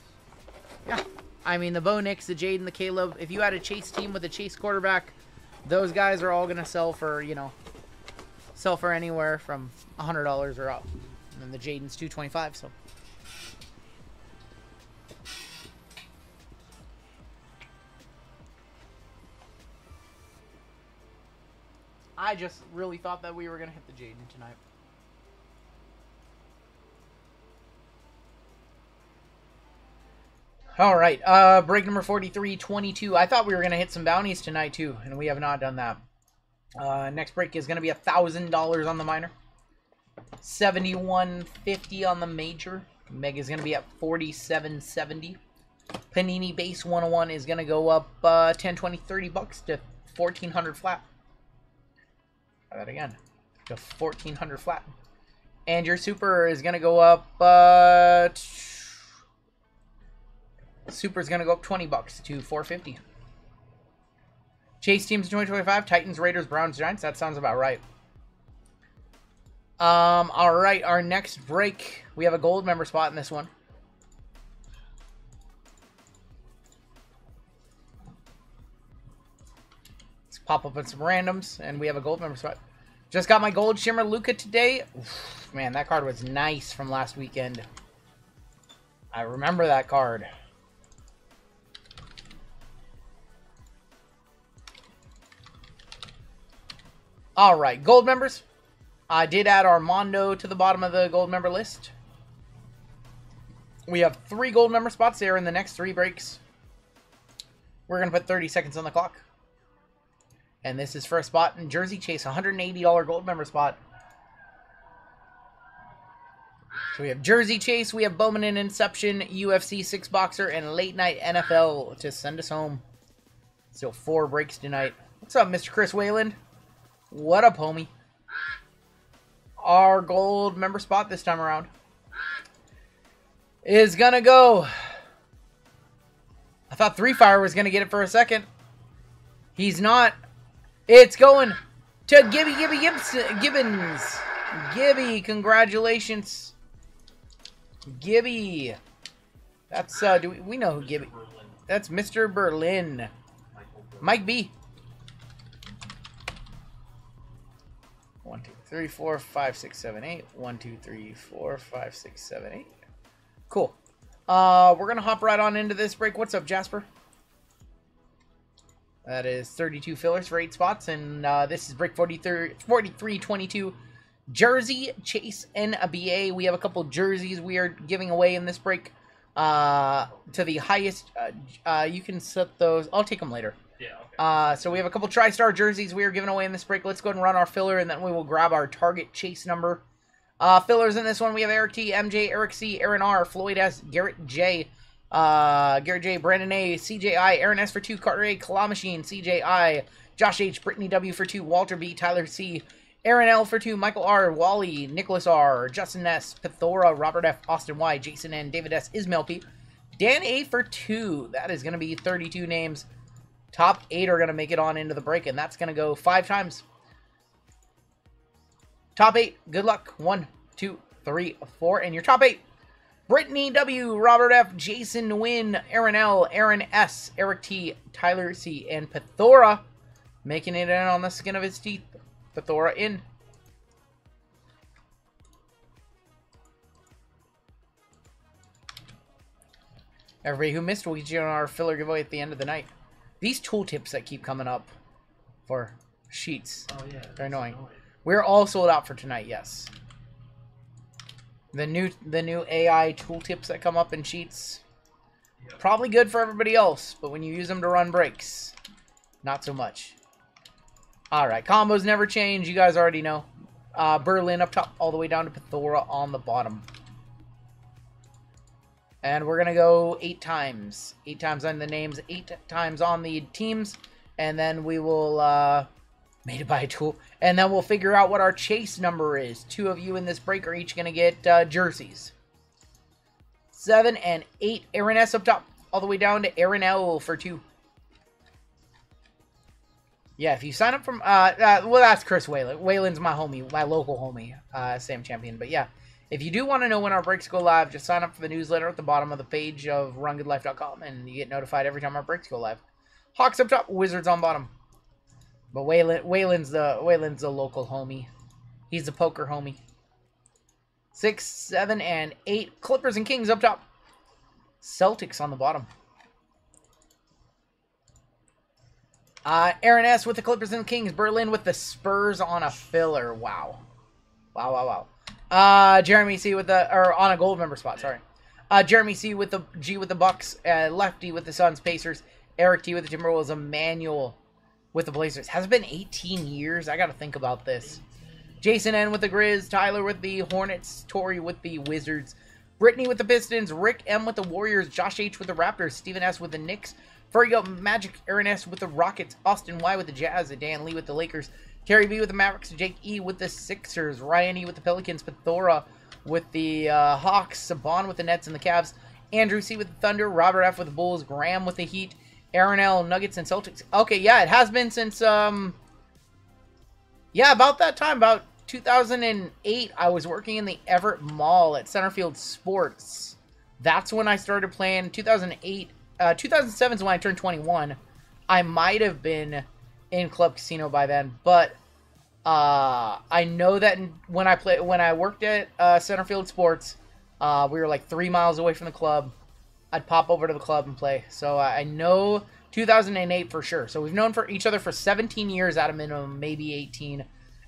yeah. I mean, the Bo Nix, the Jayden, the Caleb, if you had a chase team with a chase quarterback, those guys are all going to sell for, you know, sell for anywhere from $100 or up. And then the Jayden's 225, so. I just really thought that we were going to hit the Jayden tonight. All right, break number 4322. I thought we were going to hit some bounties tonight, too, and we have not done that. Next break is going to be $1,000 on the minor. $71.50 on the major. Mega is going to be at $47.70. Panini base 101 is going to go up 10, 20, 30 bucks to $1,400 flat. Try that again, to $1,400 flat. And your super is going to go up, super is going to go up 20 bucks to $450. Chase teams 2025, Titans, Raiders, Browns, Giants. That sounds about right. All right, our next break, we have a gold member spot in this one. Let's pop up in some randoms, and we have a gold member spot. Just got my gold shimmer Luka today. Oof, man, that card was nice from last weekend. I remember that card. All right, gold members. I did add Armando to the bottom of the gold member list. We have 3 gold member spots there in the next 3 breaks. We're going to put 30 seconds on the clock. And this is for a spot in Jersey Chase, $180 gold member spot. So we have Jersey Chase, we have Bowman and Inception, UFC 6 Boxer, and Late Night NFL to send us home. Still 4 breaks tonight. What's up, Mr. Chris Wayland? What up, homie? Our gold member spot this time around is gonna go. I thought Three Fire was gonna get it for a second. He's not. It's going to Gibbons. Gibby, congratulations. Gibby. That's we know who Gibby. That's Mr. Berlin. Mike B. 1, 2, 3, 4, 5, 6, 7, 8. 1, 2, 3, 4, 5, 6, 7, 8. Cool. We're gonna hop right on into this break. What's up, Jasper? That is 32 fillers for 8 spots, and this is break 4322. Jersey Chase NBA. We have a couple jerseys we are giving away in this break. To the highest, you can set those. I'll take them later. Yeah, okay. So we have a couple TriStar jerseys we are giving away in this break. Let's go ahead and run our filler, and then we will grab our target chase number. Fillers in this one, we have Eric T, MJ, Eric C, Aaron R, Floyd S, Garrett J, Brandon A, CJI, Aaron S for 2, Carter A, Claw Machine, CJI, Josh H, Brittany W for 2, Walter B, Tyler C, Aaron L for 2, Michael R, Wally, Nicholas R, Justin S, Pithora, Robert F, Austin Y, Jason N, David S, Ismail P, Dan A for 2. That is going to be 32 names. Top 8 are going to make it on into the break, and that's going to go 5 times. Top 8, good luck. 1, 2, 3, 4, and your top 8. Brittany W, Robert F, Jason Wynn, Aaron L, Aaron S, Eric T, Tyler C, and Pithora making it in on the skin of his teeth. Pithora in. Everybody who missed will get you on our filler giveaway at the end of the night. These tooltips that keep coming up for sheets. Oh yeah. They're annoying. We're all sold out for tonight, yes. The new AI tooltips that come up in sheets. Yep. Probably good for everybody else, but when you use them to run breaks, not so much. Alright, combos never change, you guys already know. Berlin up top, all the way down to Pithora on the bottom. And we're going to go 8 times. 8 times on the names, 8 times on the teams. And then we will... Made it by a tool. And then we'll figure out what our chase number is. 2 of you in this break are each going to get jerseys. 7 and 8. Aaron S up top. All the way down to Aaron L for 2. Yeah, if you sign up from... well, that's Chris Whalen. Whalen's my homie. My local homie. Sam Champion. But yeah, if you do want to know when our breaks go live, just sign up for the newsletter at the bottom of the page of rungoodlife.com. And you get notified every time our breaks go live. Hawks up top. Wizards on bottom. But Whalen's the local homie. He's the poker homie. 6, 7, and 8. Clippers and Kings up top. Celtics on the bottom. Aaron S with the Clippers and the Kings. Berlin with the Spurs on a filler. Wow. Jeremy C with the... Or on a gold member spot, sorry. Jeremy C with the G with the Bucks. Lefty with the Suns, Pacers. Eric T with the Timberwolves. Emmanuel with the Blazers. Has it been 18 years? I gotta think about this. Jason N with the Grizz. Tyler with the Hornets. Tori with the Wizards. Brittany with the Pistons. Rick M with the Warriors. Josh H with the Raptors. Steven S with the Knicks. Fergo Magic. Aaron S with the Rockets. Austin Y with the Jazz. Dan Lee with the Lakers. Terry B with the Mavericks. Jake E with the Sixers. Ryan E with the Pelicans. Pethora with the Hawks. Saban with the Nets and the Cavs. Andrew C with the Thunder. Robert F with the Bulls. Graham with the Heat. Aaron L, Nuggets, and Celtics. Okay, yeah, it has been since, yeah, about that time, about 2008, I was working in the Everett Mall at Centerfield Sports. That's when I started playing. 2008, 2007 is when I turned 21. I might have been in Club Casino by then, but I know that when I worked at Centerfield Sports, we were like 3 miles away from the club. I'd pop over to the club and play. So I know 2008 for sure. So we've known for each other for 17 years at a minimum, maybe 18.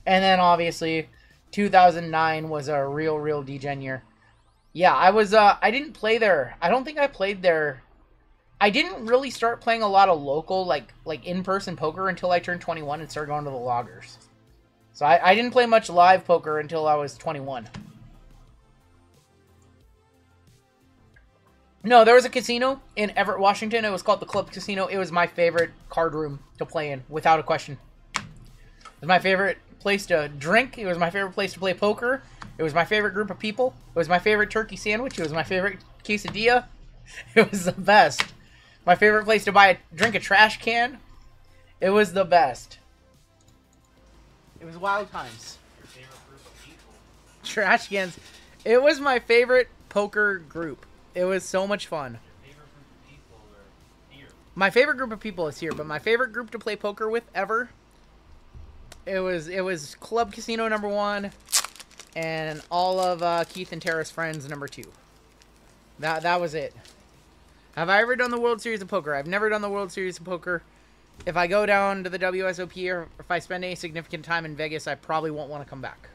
And then obviously 2009 was a real degen year. Yeah, I didn't play there. I don't think I played there. I didn't really start playing a lot of local, like in-person poker until I turned 21 and started going to the loggers. So I didn't play much live poker until I was 21. No, there was a casino in Everett, Washington. It was called the Club Casino. It was my favorite card room to play in, without a question. It was my favorite place to drink. It was my favorite place to play poker. It was my favorite group of people. It was my favorite turkey sandwich. It was my favorite quesadilla. It was the best. My favorite place to drink a trash can. It was the best. It was wild times. Your favorite group of people. Trash cans. It was my favorite poker group. It was so much fun. Favorite group of people are here. My favorite group of people is here, but my favorite group to play poker with ever, it was Club Casino number 1, and all of Keith and Tara's friends number 2. That was it. Have I ever done the World Series of Poker? I've never done the World Series of Poker. If I go down to the WSOP or if I spend any significant time in Vegas, I probably won't want to come back.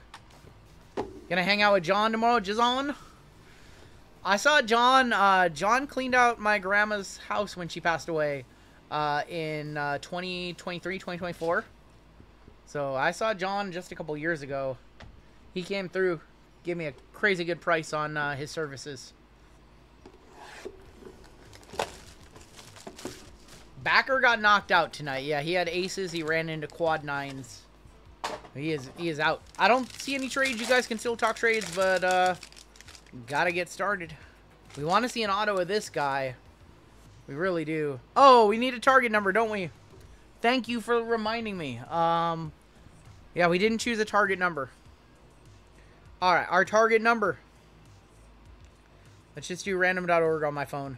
Gonna hang out with John tomorrow, Jizon. I saw John. John cleaned out my grandma's house when she passed away in 2023, 2024. So I saw John just a couple years ago. He came through, gave me a crazy good price on his services. Backer got knocked out tonight. Yeah, he had aces. He ran into quad 9s. He is out. I don't see any trades. You guys can still talk trades, but gotta get started. We want to see an auto of this guy. We really do. Oh, we need a target number, don't we? Thank you for reminding me. Yeah, we didn't choose a target number. Alright, our target number. Let's just do random.org on my phone.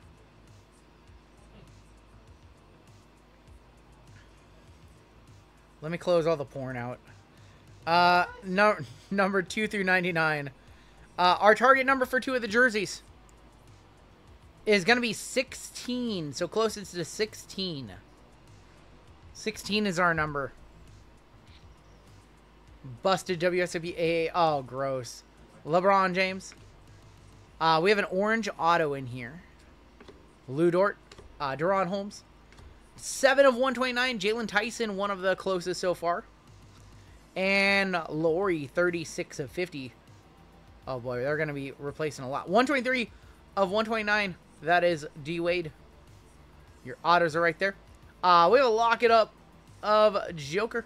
Let me close all the porn out. Number 2 through 99. Our target number for 2 of the jerseys is going to be 16. So closest to 16. 16 is our number. Busted WSOP AA. Oh, gross. LeBron James. We have an orange auto in here. Lou Dort. Deron Holmes. 7 of 129. Jalen Tyson, one of the closest so far. And Laurie, 36 of 50. Oh boy, they're going to be replacing a lot. 123 of 129. That is D-Wade. Your autos are right there. We have a lock it up of Joker.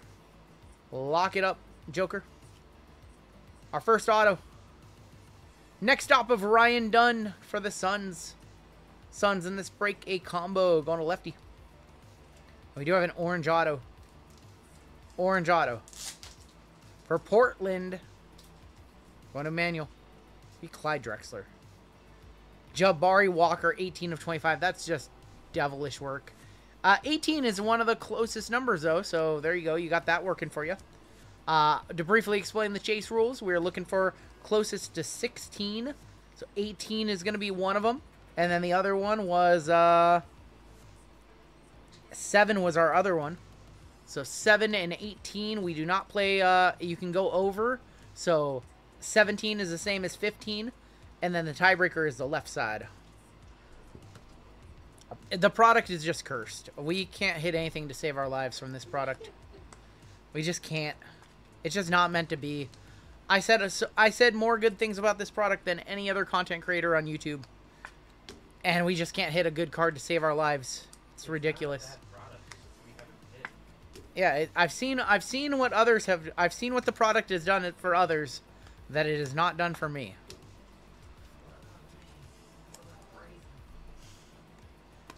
Lock it up, Joker. Our first auto. Next stop of Ryan Dunn for the Suns. Suns in this break, a combo going to lefty. We do have an orange auto. Orange auto. For Portland. Going to Manuel. Be Clyde Drexler. Jabari Walker, 18 of 25. That's just devilish work. 18 is one of the closest numbers, though. So there you go. You got that working for you. To briefly explain the chase rules, we're looking for closest to 16. So 18 is going to be one of them. And then the other one was 7 was our other one. So 7 and 18, we do not play. You can go over. So 17 is the same as 15. And then the tiebreaker is the left side. The product is just cursed. We can't hit anything to save our lives from this product. We just can't. It's just not meant to be. I said more good things about this product than any other content creator on YouTube. And we just can't hit a good card to save our lives. It's ridiculous. Yeah, I've seen what others have. I've seen what the product has done for others, that it has not done for me.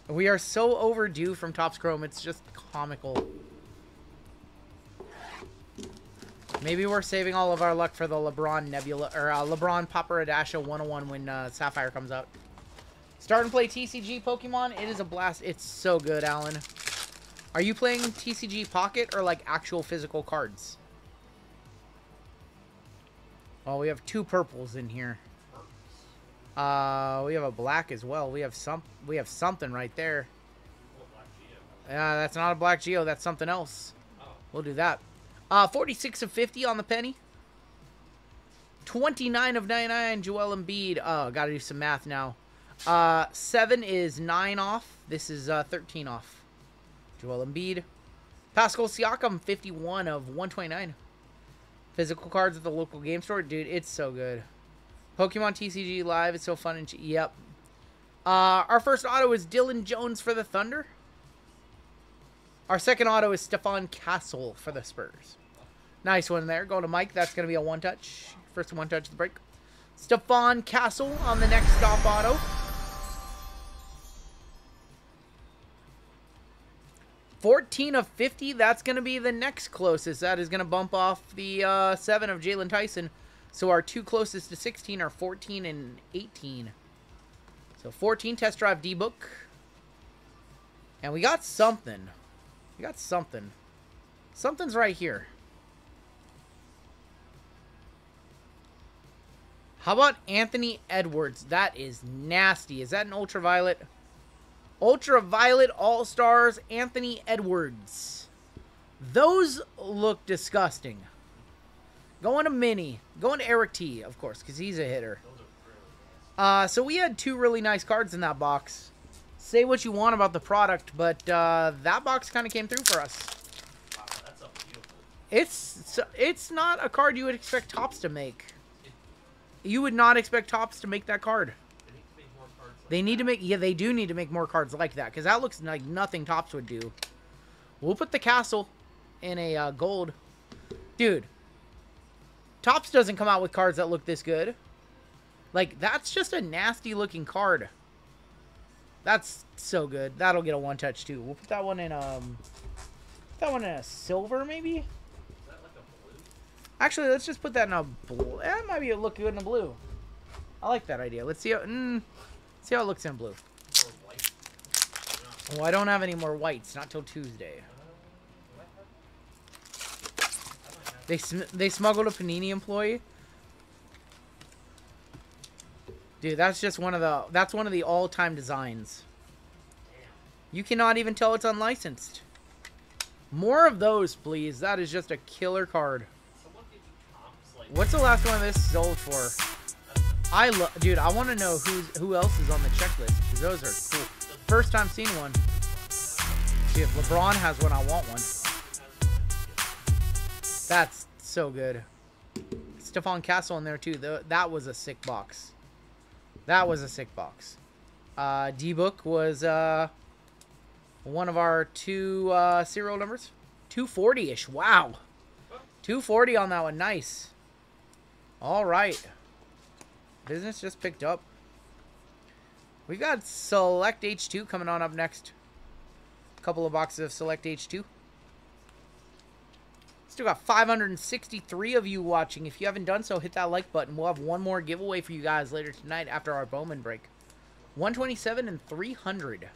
We are so overdue from Topps Chrome. It's just comical. Maybe we're saving all of our luck for the LeBron Nebula or LeBron Paparadasha 101 when Sapphire comes out. Start and play TCG Pokemon. It is a blast. It's so good, Alan. Are you playing TCG Pocket or like actual physical cards? Oh, we have 2 purples in here. We have a black as well. We have something right there. Yeah, that's not a black Geo. That's something else. We'll do that. 46 of 50 on the penny. 29 of 99, Joel Embiid. Oh, gotta do some math now. 7 is 9 off. This is 13 off. Joel Embiid. Pascal Siakam, 51 of 129. Physical cards at the local game store. Dude, it's so good. Pokemon TCG Live is so fun and yep. Our first auto is Dylan Jones for the Thunder. Our second auto is Stephon Castle for the Spurs. Nice one there. Going to Mike. That's going to be a one-touch. First one-touch of the break. Stephon Castle on the next stop auto. 14 of 50. That's going to be the next closest. That is going to bump off the 7 of Jalen Tyson. So our 2 closest to 16 are 14 and 18. So 14, Test Drive D-Book. And we got something. We got something. Something's right here. How about Anthony Edwards? That is nasty. Is that an ultraviolet? Ultraviolet All-Stars Anthony Edwards. Those look disgusting. Going to Mini. Going to Eric T, of course, because he's a hitter. So we had 2 really nice cards in that box. Say what you want about the product, but that box kind of came through for us. Wow, that's unbelievable. It's not a card you would expect Topps to make. You would not expect Topps to make that card. They need to make, yeah, they do need to make more cards like that, because that looks like nothing Topps would do. We'll put the Castle in a gold. Dude, Topps doesn't come out with cards that look this good. Like, that's just a nasty looking card. That's so good. That'll get a one-touch too. We'll put that one in a silver, maybe? Actually, let's just put that in a blue. That might be look good in a blue. I like that idea. Let's see how it looks in blue. Oh, I don't have any more whites. Not till Tuesday. They smuggled a Panini employee. Dude, that's just one of the all-time designs. You cannot even tell it's unlicensed. More of those, please. That is just a killer card. What's the last one of this sold for? Dude, I want to know who else is on the checklist, because those are cool. First time seeing one. See, if LeBron has one, I want one. That's so good. Stephon Castle in there too. That was a sick box. That was a sick box. D-Book was one of our 2 serial numbers. 240-ish. Wow. 240 on that one. Nice. All right. Business just picked up. We've got Select H2 coming on up next. A couple of boxes of Select H2. Still got 563 of you watching. If you haven't done so, hit that like button. We'll have one more giveaway for you guys later tonight after our Bowman break. 127 and 300.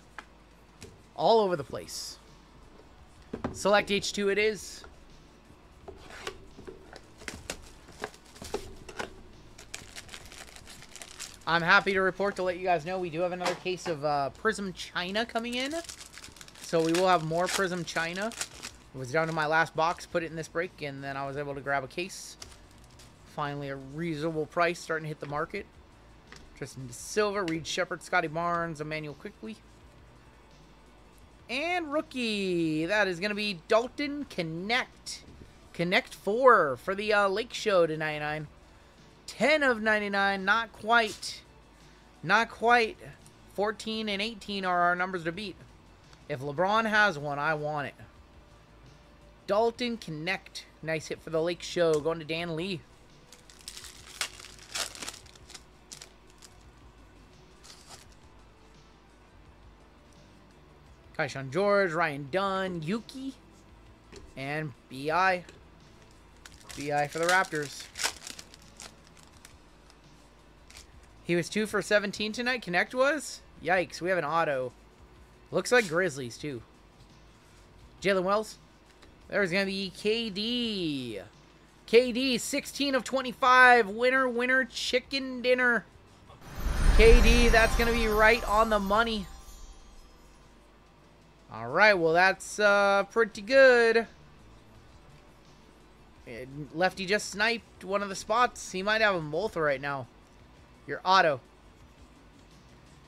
All over the place. Select H2 it is. I'm happy to report to let you guys know we do have another case of Prism China coming in. So we will have more Prism China. It was down to my last box, put it in this break, and then I was able to grab a case. Finally, a reasonable price starting to hit the market. Tristan Silva, Reed Shepard, Scotty Barnes, Emmanuel Quickly. And rookie, that is going to be Dalton Connect. Connect 4 for the Lake Show to 99. 10 of 99, not quite. Not quite. 14 and 18 are our numbers to beat. If LeBron has one, I want it. Dalton Connect. Nice hit for the Lake Show. Going to Dan Lee. Kaishan George, Ryan Dunn, Yuki, and B.I. B.I. for the Raptors. He was 2 for 17 tonight. Connect was? Yikes, we have an auto. Looks like Grizzlies, too. Jalen Wells. There's going to be KD. KD, 16 of 25. Winner, winner, chicken dinner. KD, that's going to be right on the money. All right, well, that's pretty good. Lefty just sniped one of the spots. He might have them both right now. Your auto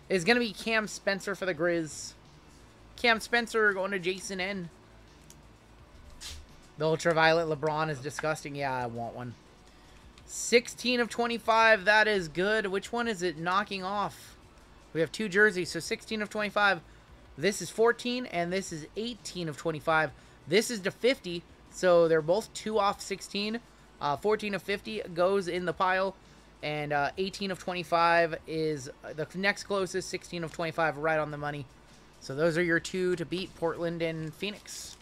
is going to be Cam Spencer for the Grizz. Cam Spencer going to Jason N. The ultraviolet LeBron is disgusting. Yeah, I want one. 16 of 25. That is good. Which one is it knocking off? We have 2 jerseys, so 16 of 25. This is 14, and this is 18 of 25. This is to 50, so they're both 2 off 16. 14 of 50 goes in the pile, and 18 of 25 is the next closest. 16 of 25 right on the money. So those are your 2 to beat, Portland and Phoenix.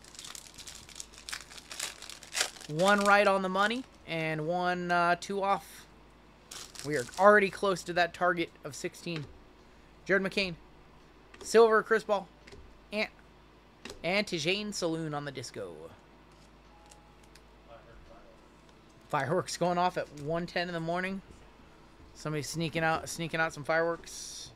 1 right on the money, and 1 2 off. We are already close to that target of 16. Jared McCain. Silver, Chris Paul, and Tijane Saloon on the disco. Fireworks going off at 1:10 in the morning. Somebody's sneaking out some fireworks.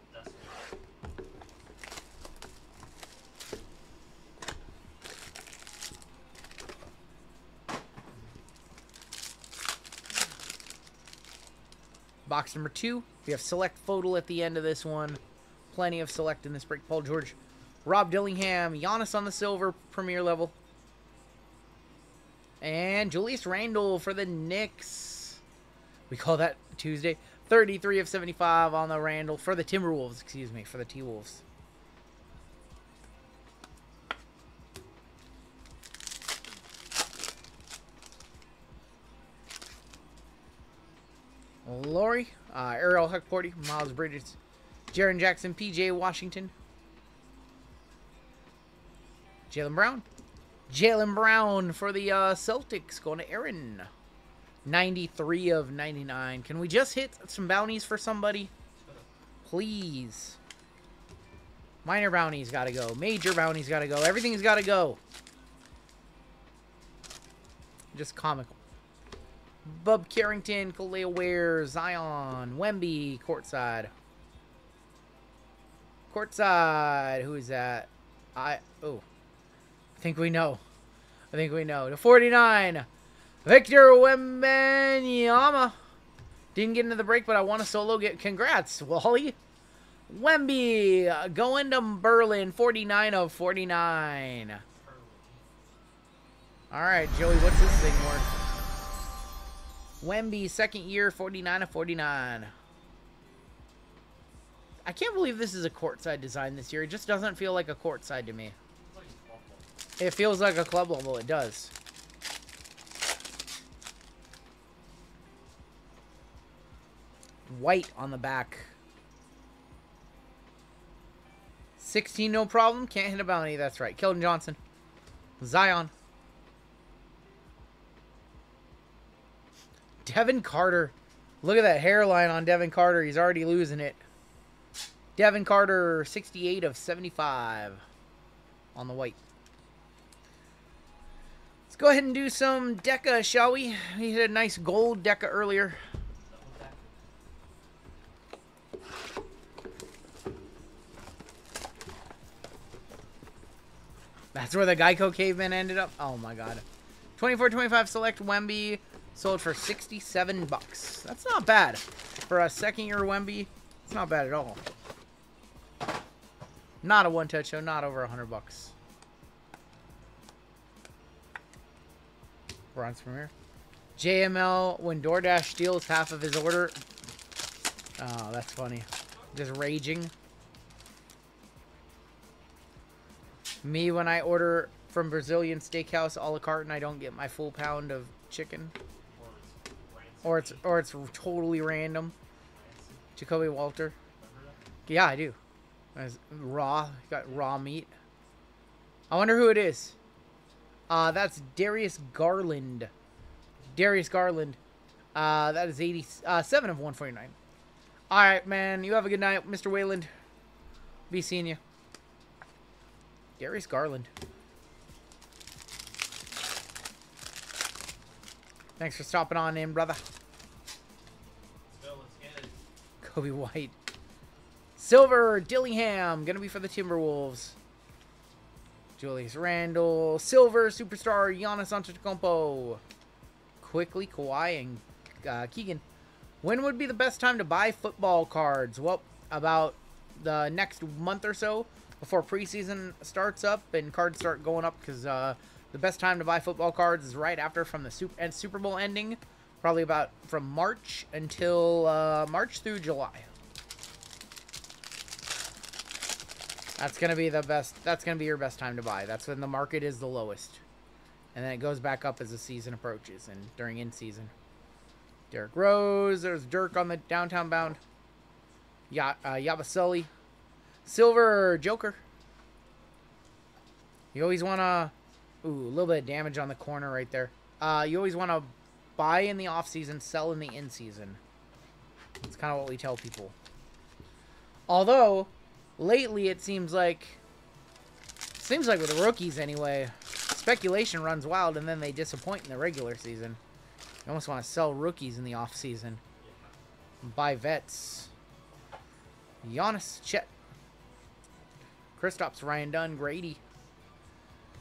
Box number 2. We have Select Photo at the end of this one. Plenty of Select in this break. Paul George, Rob Dillingham, Giannis on the silver, premier level. And Julius Randle for the Knicks. We call that Tuesday. 33 of 75 on the Randle for the Timberwolves, excuse me, for the T-Wolves. Laurie, Ariel Huckporty, Miles Bridges, Jaren Jackson, PJ Washington, Jaylen Brown. Jaylen Brown for the Celtics, going to Aaron. 93 of 99. Can we just hit some bounties for somebody? Please. Minor bounties got to go. Major bounties got to go. Everything's got to go. Just comical. Bub Carrington, Kalea Ware, Zion, Wemby, courtside. Courtside. Who is that? I think we know. I think we know. To 49. Victor Wembanyama. Didn't get into the break, but I want a solo get. Congrats, Wally. Wemby going to Berlin. 49 of 49. All right, Joey, what's this thing worth? Wemby, second year, 49 of 49. I can't believe this is a courtside design this year. It just doesn't feel like a courtside to me. It feels like a club level. It does. white on the back. 16, no problem. Can't hit a bounty. That's right. Keldon Johnson. Zion. Devin Carter. Look at that hairline on Devin Carter. He's already losing it. Devin Carter, 68 of 75 on the white. Let's go ahead and do some Deca, shall we? We hit a nice gold Deca earlier. That's where the Geico caveman ended up. Oh my god. 24-25 select Wemby sold for 67 bucks. That's not bad. For a second year Wemby, it's not bad at all. Not a one-touch show, not over 100 bucks. Bronze Premier. JML, when DoorDash steals half of his order. Oh, that's funny. Just raging. Me, when I order from Brazilian Steakhouse a la carte and I don't get my full pound of chicken. Or it's totally random. Jacoby Walter. Yeah, I do. It's raw. Got raw meat. I wonder who it is. That's Darius Garland. Darius Garland. That is 87 of 149. Alright, man. You have a good night, Mr. Wayland. Be seeing you. Darius Garland. Thanks for stopping on in, brother. Let's get it. Kobe White. Silver, Dillingham. Gonna be for the Timberwolves. Julius Randle. Silver, superstar, Giannis Antetokounmpo. Quickly, Kawhi and Keegan. When would be the best time to buy football cards? Well, about the next month or so before preseason starts up and cards start going up, because the best time to buy football cards is right after from the Super Bowl ending. Probably about from March until March through July. That's going to be the best. That's going to be your best time to buy. That's when the market is the lowest. And then it goes back up as the season approaches and during in-season. Derrick Rose. There's Dirk on the downtown bound. Yabaseli. Silver Joker. You always want to... Ooh, a little bit of damage on the corner right there. You always want to buy in the off-season, sell in the in-season. That's kind of what we tell people. Although... lately, it seems like with the rookies anyway, speculation runs wild and then they disappoint in the regular season. You almost want to sell rookies in the off-season. Buy vets. Giannis, Chet. Kristaps, Ryan Dunn, Grady.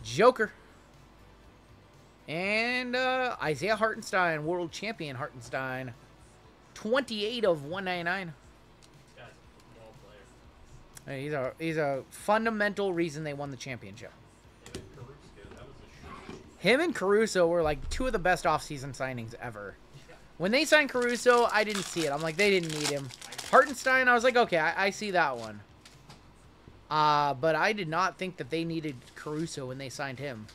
Joker. And Isaiah Hartenstein, world champion Hartenstein. 28 of 199. He's a fundamental reason they won the championship. Him and Caruso were like two of the best offseason signings ever. When they signed Caruso, I didn't see it. I'm like, they didn't need him. Hartenstein, I was like, okay, I see that one. But I did not think that they needed Caruso when they signed him.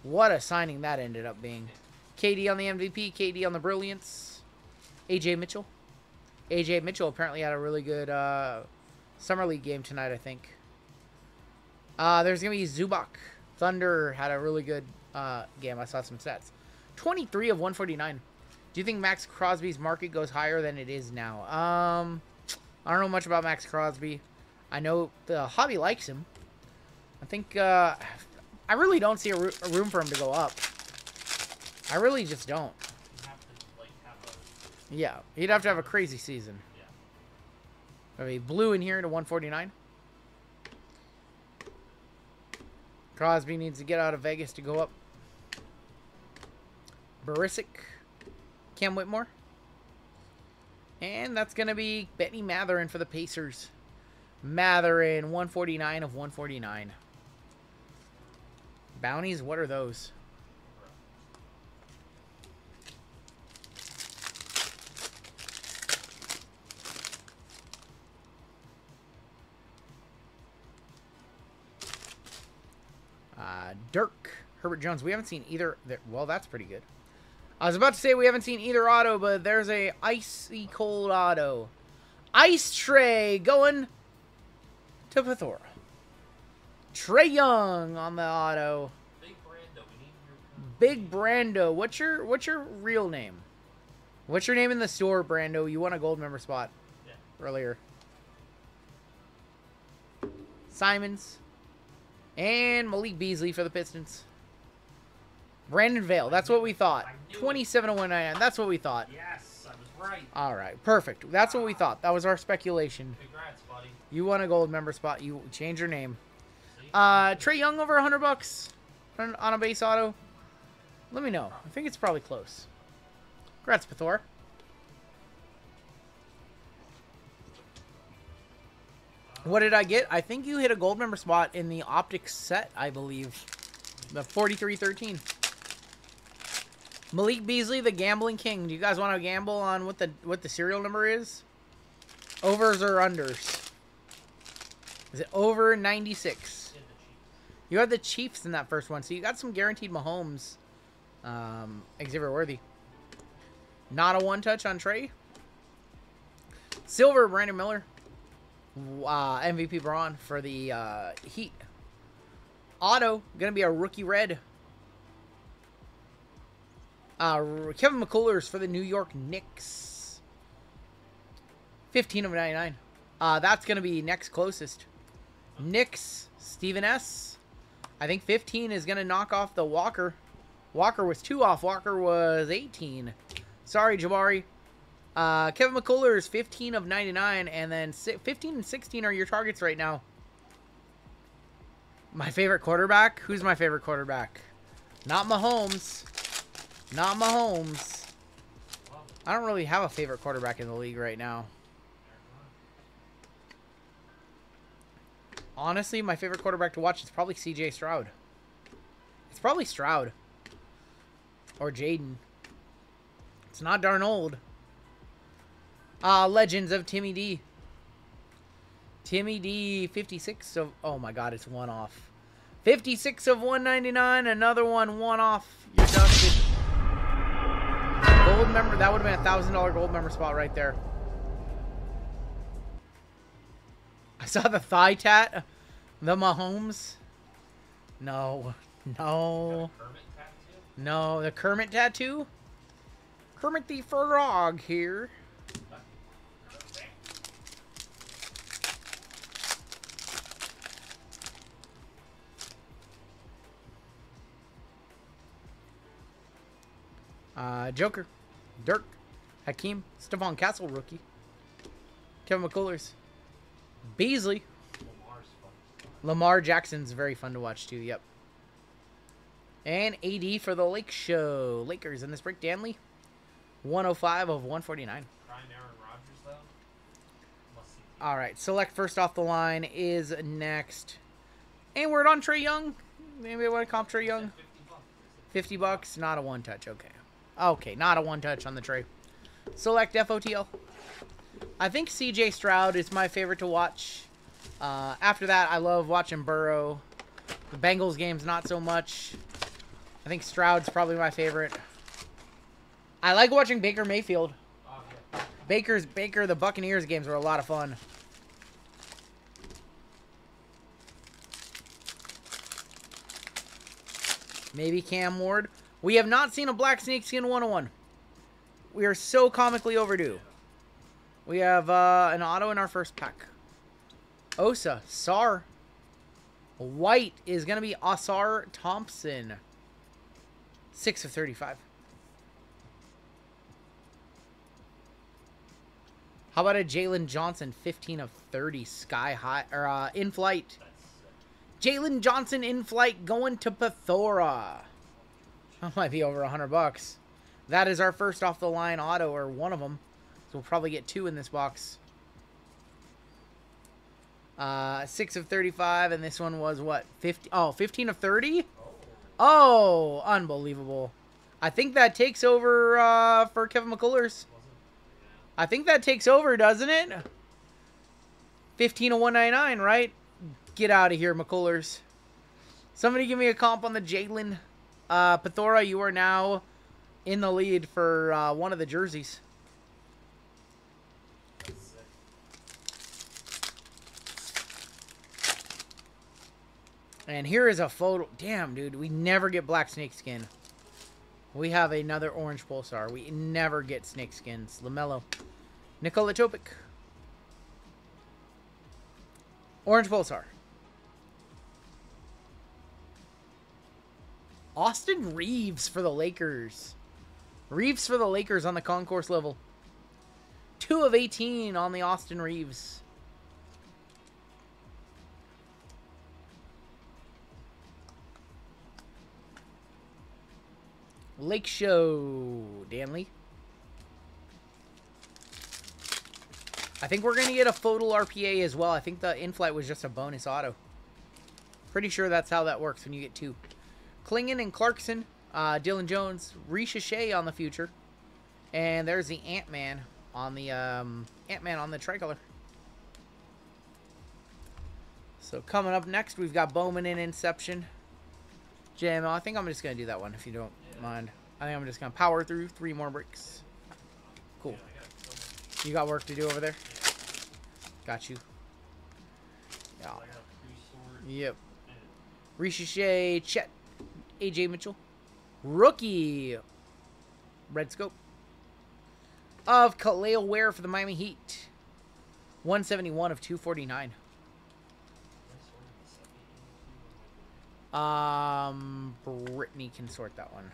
What a signing that ended up being. KD on the MVP, KD on the Brilliance. AJ Mitchell. AJ Mitchell apparently had a really good... Summer League game tonight, I think. There's going to be Zubac. Thunder had a really good game. I saw some stats. 23 of 149. Do you think Max Crosby's market goes higher than it is now? I don't know much about Max Crosby. I know the hobby likes him. I think... I really don't see a room for him to go up. I really just don't. Yeah, he'd have to have a crazy season. A blue in here to 149. Crosby needs to get out of Vegas to go up. Barisic. Cam Whitmore. And that's going to be Benny Matherin for the Pacers. Matherin, 149 of 149. Bounties, what are those? Dirk, Herbert Jones. We haven't seen either. Well, that's pretty good. I was about to say we haven't seen either auto, but there's a icy cold auto. Ice Tray going to Pithora. Trey Young on the auto. Big Brando. What's your real name? What's your name in the store, Brando? You won a gold member spot earlier. Simons. And Malik Beasley for the Pistons. Brandon Vale. That's what we thought. 27-199. That's what we thought. Yes, I was right. All right. Perfect. That's what we thought. That was our speculation. Congrats, buddy. You won a gold member spot. You change your name. Trey Young over $100 on a base auto. Let me know. I think it's probably close. Congrats, Pithor. What did I get? I think you hit a gold member spot in the Optic Set, I believe. The 4313. Malik Beasley, the Gambling King. Do you guys want to gamble on what the serial number is? Overs or unders? Is it over 96? You had the Chiefs in that first one, so you got some guaranteed Mahomes. Xavier Worthy. Not a one-touch on Trey. Silver, Brandon Miller. MVP Braun for the Heat. Auto, going to be a rookie red. Kevin McCullers for the New York Knicks. 15/99. That's going to be next closest. Knicks, Stephen S. I think 15 is going to knock off the Walker. Walker was 2 off. Walker was 18. Sorry, Jabari. Kevin McCullers, 15/99. And then 15 and 16 are your targets right now. My favorite quarterback? Who's my favorite quarterback? Not Mahomes. Not Mahomes. I don't really have a favorite quarterback in the league right now. Honestly, my favorite quarterback to watch is probably CJ Stroud. It's probably Stroud. Or Jayden. It's not Darnold. Legends of Timmy D. Timmy D, 56 of... Oh my god, it's one off. 56 of 199. Another one off. You're dusted. Gold member. That would have been a $1,000 gold member spot right there. I saw the thigh tat. The Mahomes. No. No. No. The Kermit tattoo? Kermit the Frog here. Joker, Dirk, Hakeem, Stephon Castle rookie, Kevin McCullers, Beasley, Lamar Jackson's very fun to watch too. Yep. And AD for the Lake Show Lakers in this break. Danley, 105 of 149. All right, select first off the line is next, and we're on Trey Young. Maybe I want to comp Trey Young. $50, not a one touch. Okay. Okay, not a one-touch on the tray. Select FOTL. I think CJ Stroud is my favorite to watch. After that, I love watching Burrow. The Bengals games, not so much. I think Stroud's probably my favorite. I like watching Baker Mayfield. Baker, the Buccaneers games were a lot of fun. Maybe Cam Ward. We have not seen a Black Snakeskin 101. We are so comically overdue. We have an auto in our first pack. Osa, Sar. White is going to be Asar Thompson. 6 of 35. How about a Jalen Johnson, 15 of 30, sky high, or in flight. Jalen Johnson in flight going to Pithora. That might be over $100. That is our first off the line auto, or one of them. So we'll probably get 2 in this box. 6 of 35, and this one was what? 50? Oh, 15 of 30? Oh, unbelievable. I think that takes over for Kevin McCullers. I think that takes over, doesn't it? 15 of 199, right? Get out of here, McCullers. Somebody give me a comp on the Jalen. Pithora, you are now in the lead for one of the jerseys. And here is a photo. Damn, dude. We never get black snakeskin. We have another orange pulsar. We never get snakeskins. LaMelo. Nikola Topic. Orange pulsar. Austin Reeves for the Lakers. Reeves for the Lakers on the concourse level. 2 of 18 on the Austin Reeves. Lake Show, Danley. I think we're going to get a photo RPA as well. I think the in-flight was just a bonus auto. Pretty sure that's how that works when you get 2. Klingon and Clarkson, Dylan Jones, Ricochet on the future. And there's the Ant-Man on the tricolor. So coming up next, we've got Bowman and Inception. JML, I think I'm just going to do that one if you don't mind. I think I'm just going to power through 3 more breaks. Cool. You got work to do over there? Got you. Yeah. Yep. Ricochet, Chet, AJ Mitchell. Rookie. Red Scope. Of Khalil Ware for the Miami Heat. 171 of 249. Brittany can sort that one.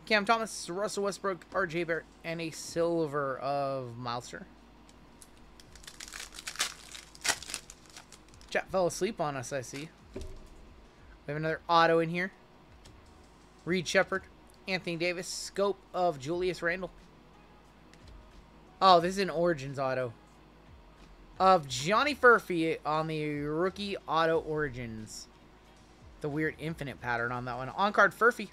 Cam Thomas, Russell Westbrook, RJ Barrett, and a silver of Milester. Chat fell asleep on us, I see. We have another auto in here. Reed Shepard, Anthony Davis, scope of Julius Randle. Oh, this is an Origins auto. Of Johnny Furphy on the rookie auto Origins. The weird infinite pattern on that one. On-card Furphy.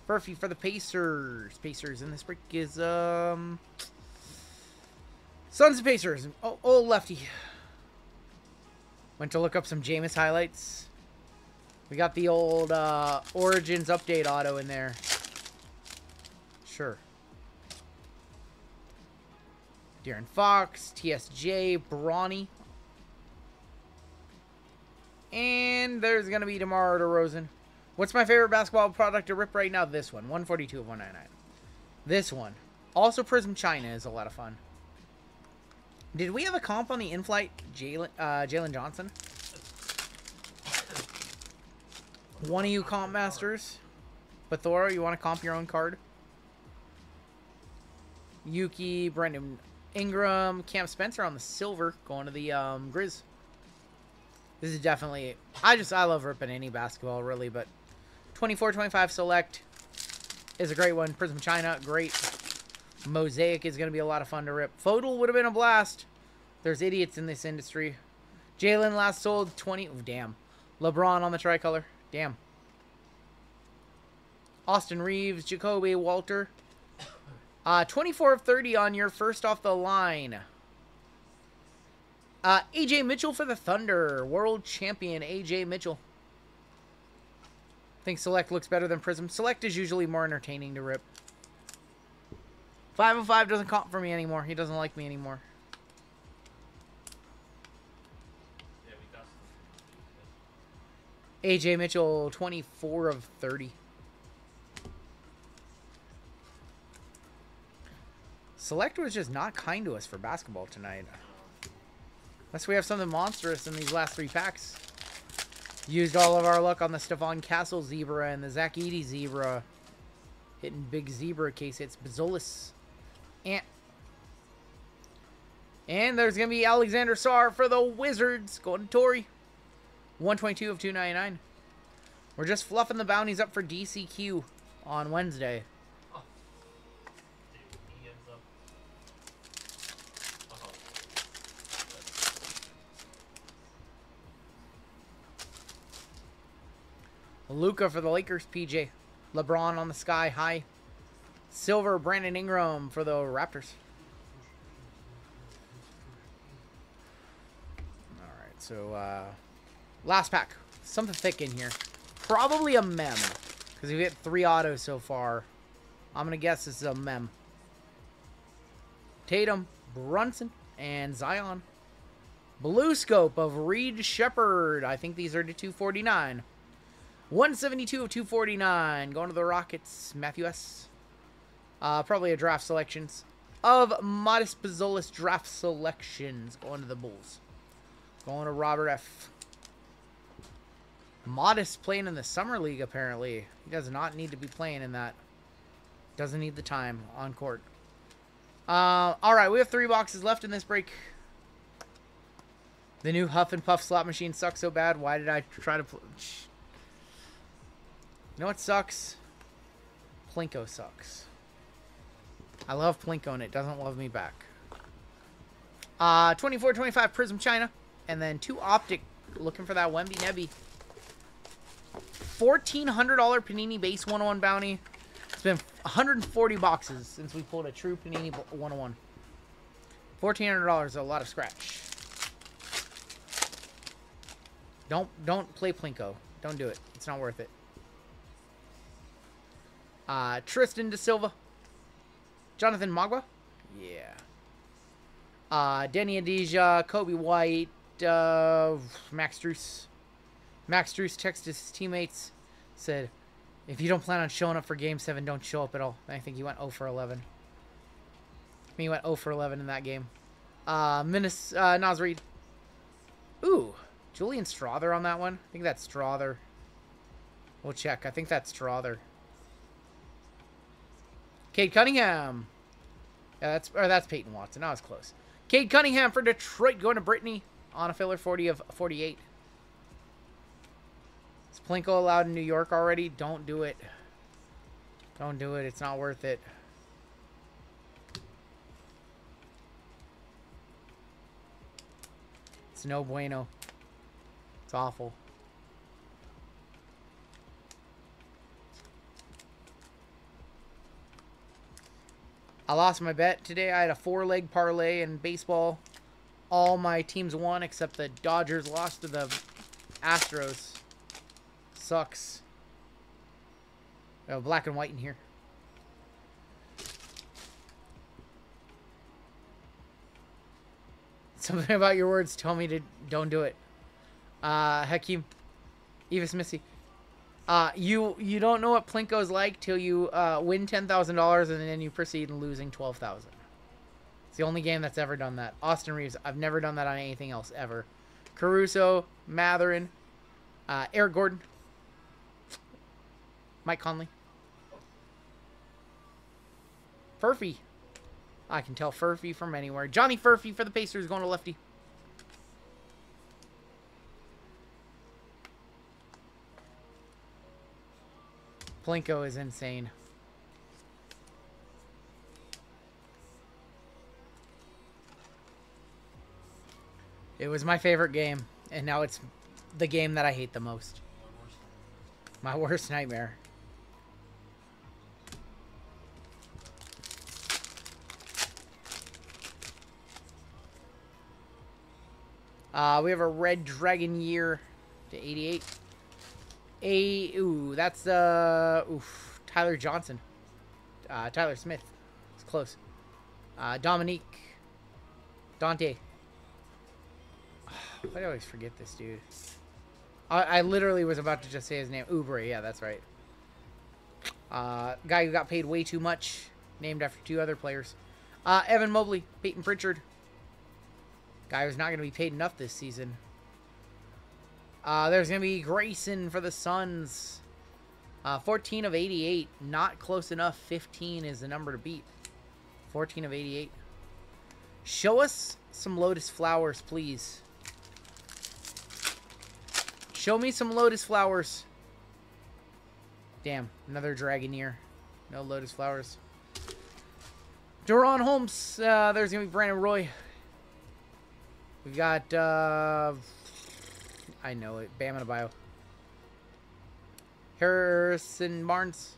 Furphy for the Pacers. Pacers in this break is, Suns of Pacers. Oh, old lefty. Went to look up some Jameis highlights. We got the old, Origins update auto in there. Sure. De'Aaron Fox, TSJ, Brawny. And there's going to be DeMar DeRozan. What's my favorite basketball product to rip right now? This one. 142 of 199. This one. Also Prism China is a lot of fun. Did we have a comp on the in-flight Jalen Johnson? One of you comp masters. Bathora, you want to comp your own card? Yuki, Brandon Ingram, Cam Spencer on the silver, going to the Grizz. This is definitely, I love ripping any basketball, really, but 24-25 Select is a great one. Prism China, great. Mosaic is going to be a lot of fun to rip. Photo would have been a blast. There's idiots in this industry. Jaylen last sold 20, oh, damn. LeBron on the tricolor, damn. Austin Reeves, Jacoby Walter. 24 of 30 on your first off the line. AJ Mitchell for the Thunder. World champion AJ Mitchell. I think Select looks better than Prism. Select is usually more entertaining to rip. 5 of 5 doesn't comp for me anymore. He doesn't like me anymore. AJ Mitchell, 24 of 30. Select was just not kind to us for basketball tonight. Unless we have something monstrous in these last 3 packs. Used all of our luck on the Stephon Castle Zebra and the Zach Edey Zebra. Hitting big Zebra case hits. Bazolis. And there's going to be Alexander Sarr for the Wizards. Going to Torrey. 122 of 299. We're just fluffing the bounties up for DCQ on Wednesday. Luka for the Lakers, PJ. LeBron on the sky, high. Silver, Brandon Ingram for the Raptors. Alright, so, Last pack. Something thick in here. Probably a mem. Because we've hit 3 autos so far. I'm going to guess this is a mem. Tatum, Brunson, and Zion. Blue scope of Reed Shepard. I think these are to 249. 172 of 249. Going to the Rockets. Matthew S. Probably a draft selections. Of Modest Pizzolis draft selections. Going to the Bulls. Going to Robert F. Modest playing in the Summer League, apparently. He does not need to be playing in that. Doesn't need the time on court. Alright, we have 3 boxes left in this break. The new Huff and Puff slot machine sucks so bad. Why did I try to... You know what sucks? Plinko sucks. I love Plinko and it doesn't love me back. 24-25 Prism China. And then 2 Optic. Looking for that Wemby Nebby. $1,400 Panini base 101 bounty. It's been 140 boxes since we pulled a true Panini 101. $1,400 is a lot of scratch. Don't play Plinko. Don't do it. It's not worth it. Tristan Da Silva. Jonathan Magua. Yeah. Denny Adija. Kobe White. Max Struess. Max Struess texted his teammates. Said, if you don't plan on showing up for Game 7, don't show up at all. I think he went 0 for 11. He went 0 for 11 in that game. Naz Reid. Ooh. Julian Strother on that one. I think that's Strother. We'll check. I think that's Strother. Cade Cunningham. Yeah, that's Peyton Watson. That was close. Cade Cunningham for Detroit going to Brittany on a filler 40 of 48. Is Plinko allowed in New York already? Don't do it. Don't do it. It's not worth it. It's no bueno. It's awful. I lost my bet today. I had a 4-leg parlay in baseball. All my teams won except the Dodgers lost to the Astros. Sucks. We have black and white in here. Something about your words tell me to don't do it. Hakeem. Evis Missy. You don't know what Plinko's like till you win $10,000 and then you proceed in losing $12,000. It's the only game that's ever done that. Austin Reeves. I've never done that on anything else ever. Caruso, Matherin, Eric Gordon, Mike Conley, Furphy. I can tell Furphy from anywhere. Johnny Furphy for the Pacers going to lefty. Plinko is insane. It was my favorite game, and now it's the game that I hate the most. My worst nightmare. We have a Red Dragon Year to 88. Ooh, that's Tyler Johnson. Tyler Smith. It's close. Dominique. Dante. Why do I always forget this dude? I literally was about to just say his name. Oubre, yeah, that's right. Guy who got paid way too much. Named after 2 other players. Evan Mobley. Peyton Pritchard. Guy who's not going to be paid enough this season. There's going to be Grayson for the Suns. 14 of 88. Not close enough. 15 is the number to beat. 14 of 88. Show us some Lotus Flowers, please. Show me some Lotus Flowers. Damn. Another Dragoneer. No Lotus Flowers. Deron Holmes. There's going to be Brandon Roy. We've got... I know it. Bam Adebayo. Harrison Barnes.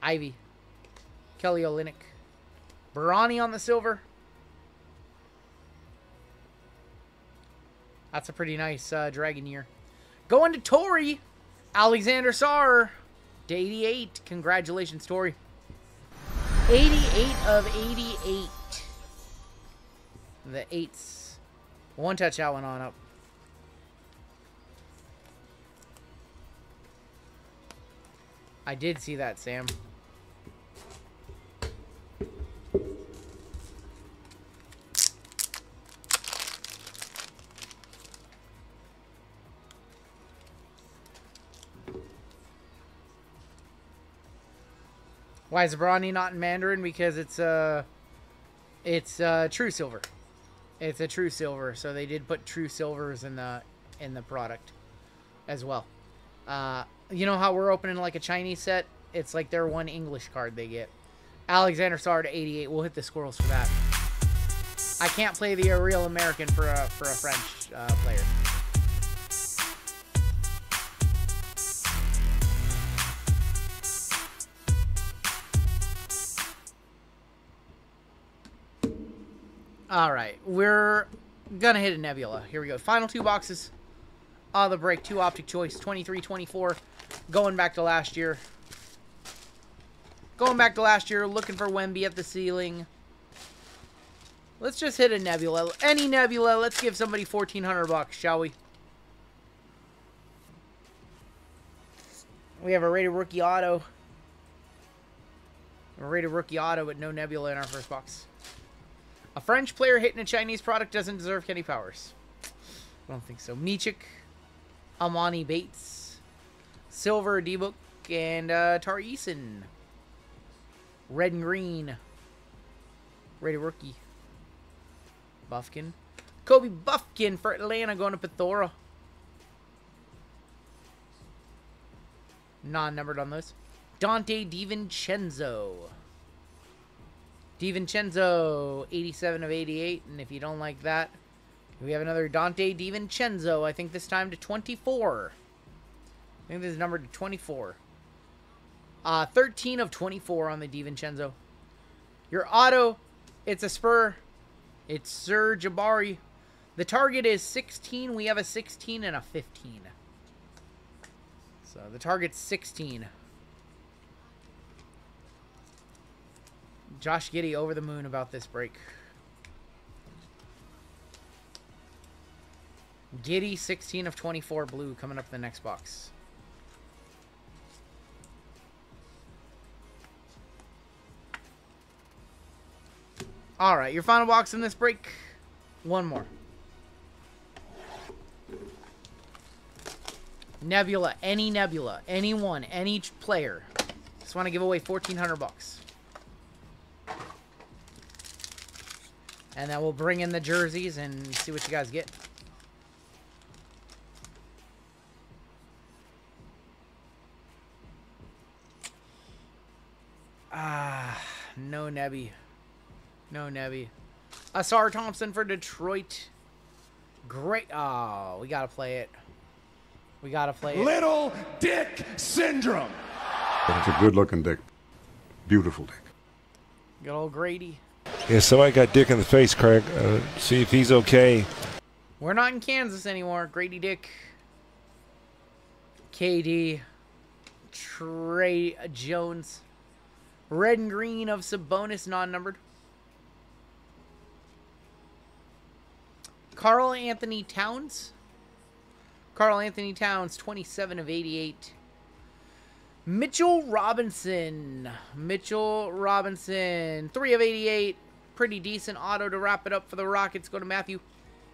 Ivy. Kelly Olynyk. Bronny on the silver. That's a pretty nice Dragon Year. Going to Tori. Alexander Sarr. To 88. Congratulations, Tori. 88 of 88. The 8s. One touch that one on up. I did see that, Sam. Why is Brawny not in Mandarin? Because it's true silver. It's a true silver, so they did put true silvers in the product as well. You know how we're opening like a Chinese set? It's like their one English card they get. Alexander Sarr to 88. We'll hit the squirrels for that. I can't play the real American for a French player. All right, we're gonna hit a Nebula. Here we go. Final 2 boxes. The break. 2 Optic Choice. 23-24. Going back to last year. Going back to last year. Looking for Wemby at the ceiling. Let's just hit a Nebula. Any Nebula. Let's give somebody $1,400 bucks, shall we? We have a rated rookie auto. A rated rookie auto with no Nebula in our first box. A French player hitting a Chinese product doesn't deserve Kenny Powers. I don't think so. Michik, Amani Bates, Silver, D-Book, and Tar Eason. Red and green. Rated rookie. Buffkin. Kobe Buffkin for Atlanta going to Pithora. Non-numbered on those. Dante DiVincenzo. DiVincenzo, 87 of 88. And if you don't like that, we have another Dante DiVincenzo. I think this time to 24. I think this is numbered to 24. 13 of 24 on the DiVincenzo. Your auto, it's a Spur. It's Sir Jabari. The target is 16. We have a 16 and a 15. So the target's 16. Josh Giddey over the moon about this break. Giddey, 16 of 24 blue coming up the next box. All right, your final box in this break. One more. Nebula, any Nebula, anyone, any player. Just want to give away $1,400. And then we'll bring in the jerseys and see what you guys get. No Nebby. No Nebby. Asar Thompson for Detroit. Great. Oh, we got to play it. We got to play it. Little Dick Syndrome. It's a good-looking dick. Beautiful dick. Good old Grady. Yeah, somebody got Dick in the face, Craig. See if he's okay. We're not in Kansas anymore. Grady Dick. KD. Trey Jones. Red and green of Sabonis, non-numbered. Karl Anthony Towns. Karl Anthony Towns, 27 of 88. Mitchell Robinson. Mitchell Robinson, 3 of 88. Pretty decent auto to wrap it up for the Rockets. Go to Matthew.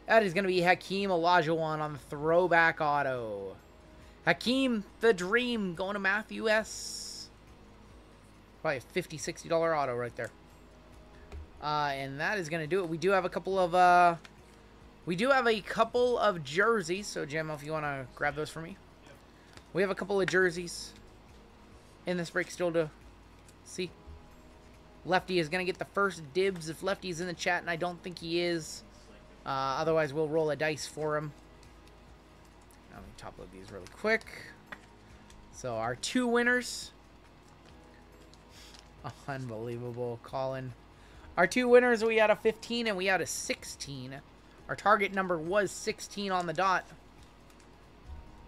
That is going to be Hakeem Olajuwon on the throwback auto. Hakeem the Dream going to Matthew S. Probably a $50, $60 auto right there. And that is going to do it. We do have a couple of jerseys. So, Jim, if you want to grab those for me. We have a couple of jerseys in this break still to see. Lefty is going to get the first dibs if Lefty's in the chat, and I don't think he is. Otherwise, we'll roll a dice for him. Let me top load these really quick. So, our 2 winners. Oh, unbelievable, Colin. Our 2 winners, we had a 15 and we had a 16. Our target number was 16 on the dot.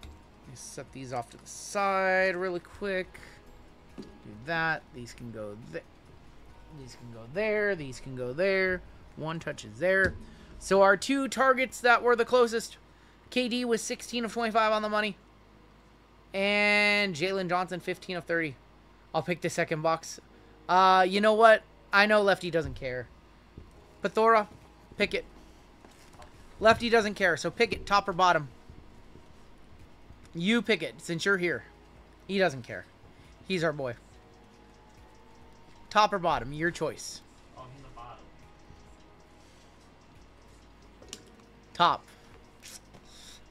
Let me set these off to the side really quick. Do that. These can go there. These can go there. These can go there. One touches there. So our two targets that were the closest, KD was 16 of 25 on the money. And Jalen Johnson, 15 of 30. I'll pick the second box. You know what? I know Lefty doesn't care. Pathora, pick it. Lefty doesn't care, so pick it, top or bottom. You pick it, since you're here. He doesn't care. He's our boy. Top or bottom, your choice. Oh, he's a bottom. Top.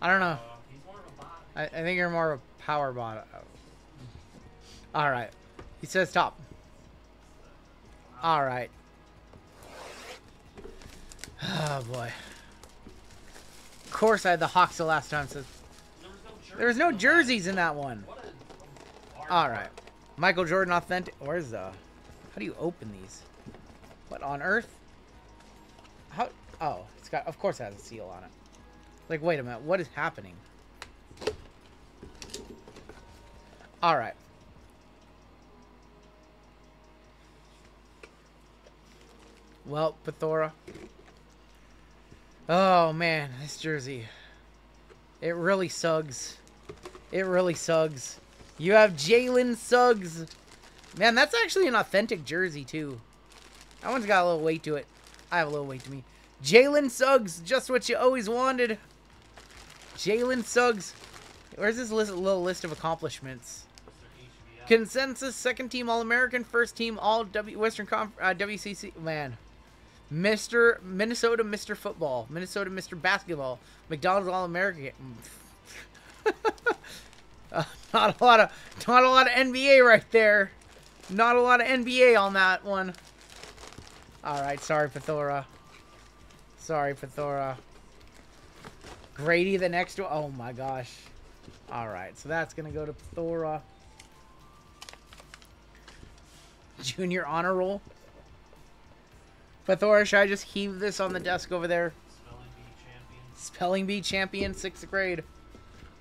I don't know. He's more of a bottom. I think you're more of a power bottom. Alright. He says top. Alright. Oh, boy. Of course I had the Hawks the last time, so... There was no jerseys in that one. Alright. Michael Jordan authentic. Where's the... How do you open these? What on earth? How... Oh, it's got... Of course it has a seal on it. Like, wait a minute. What is happening? Alright. Well, Pathora. Oh, man. This jersey. It really sugs. It really sugs. You have Jalen Suggs. Man, that's actually an authentic jersey, too. That one's got a little weight to it. I have a little weight to me. Jalen Suggs. Just what you always wanted. Jalen Suggs. Where's this little list of accomplishments? Consensus, second team All-American, first team Western WCC. Man. Minnesota Mr. Football. Minnesota Mr. Basketball. McDonald's All-American. Not a lot of NBA right there. Not a lot of NBA on that one. Alright, sorry, Pathora. Sorry, Pathora. Grady, the next one. Oh my gosh. Alright, so that's going to go to Pathora. Junior honor roll. Pathora, should I just heave this on the desk over there? Spelling Bee champion, 6th grade.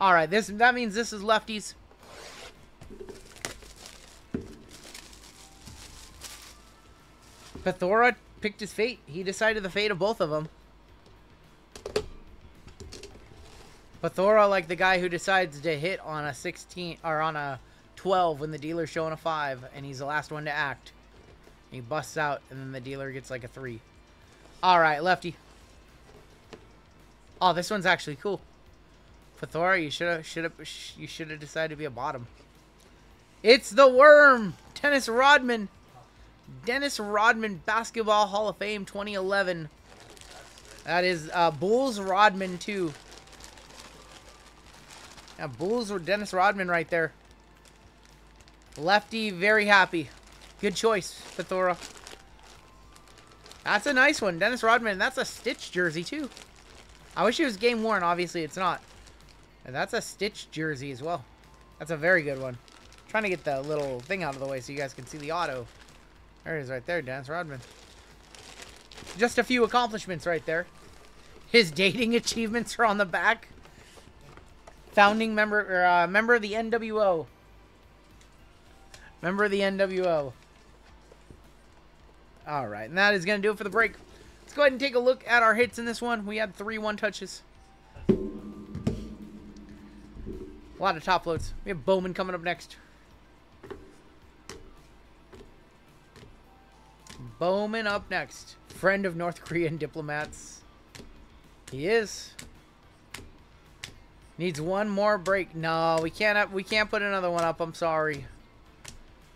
Alright, that means this is lefties. Pathora picked his fate. He decided the fate of both of them. Pathora, like the guy who decides to hit on a 16 or on a 12 when the dealer's showing a 5 and he's the last one to act. He busts out and then the dealer gets like a 3. Alright, lefty. Oh, this one's actually cool. Pathora, you should have decided to be a bottom. It's the Worm, Dennis Rodman. Dennis Rodman Basketball Hall of Fame 2011. That is Bulls Rodman too. Yeah, Bulls or Dennis Rodman right there. Lefty, very happy. Good choice, Pathora. That's a nice one, Dennis Rodman. That's a Stitch jersey too. I wish it was game worn. Obviously, it's not. And that's a Stitch jersey as well. That's a very good one. I'm trying to get the little thing out of the way so you guys can see the auto. There it is right there, Dennis Rodman. Just a few accomplishments right there. His dating achievements are on the back. Founding member, or member of the NWO. Member of the NWO. Alright, and that is going to do it for the break. Let's go ahead and take a look at our hits in this one. We had 3 1-touches. A lot of top loads. We have Bowman coming up next. Bowman up next. Friend of North Korean diplomats. He is. Needs one more break. No, we can't put another one up. I'm sorry.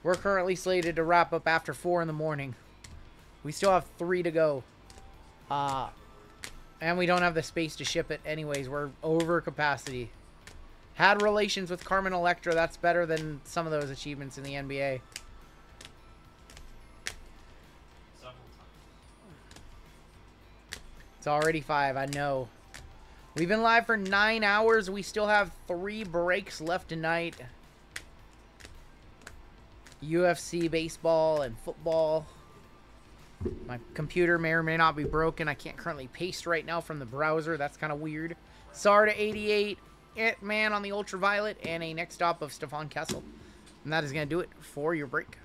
We're currently slated to wrap up after 4 in the morning. We still have 3 to go. And we don't have the space to ship it anyways. We're over capacity. Had relations with Carmen Electra. That's better than some of those achievements in the NBA. It's already 5, I know. We've been live for 9 hours. We still have 3 breaks left tonight. UFC, baseball, and football. My computer may or may not be broken. I can't currently paste right now from the browser. That's kind of weird. Sarda 88, Ant-Man on the Ultraviolet, and a next stop of Stefan Kessel. And that is going to do it for your break.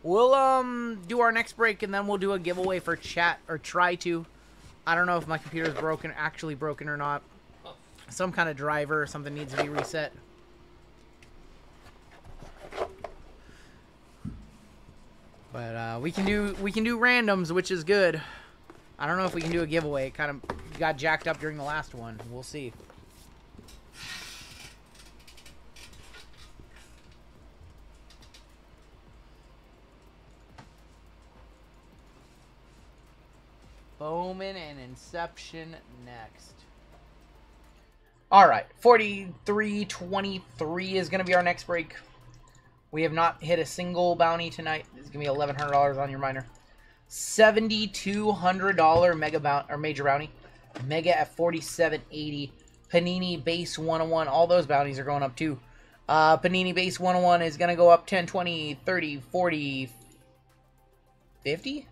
We'll do our next break, and then we'll do a giveaway for chat, or try to. I don't know if my computer is broken, actually broken or not. Some kind of driver or something needs to be reset. But we can do randoms, which is good. I don't know if we can do a giveaway. It kind of got jacked up during the last one. We'll see. Bowman and Inception next. All right, 43.23 is going to be our next break. We have not hit a single bounty tonight. It's going to be $1,100 on your minor. $7,200 major bounty. Mega at 47.80. Panini base 101. All those bounties are going up too. Panini base 101 is going to go up 10, 20, 30, 40, 50.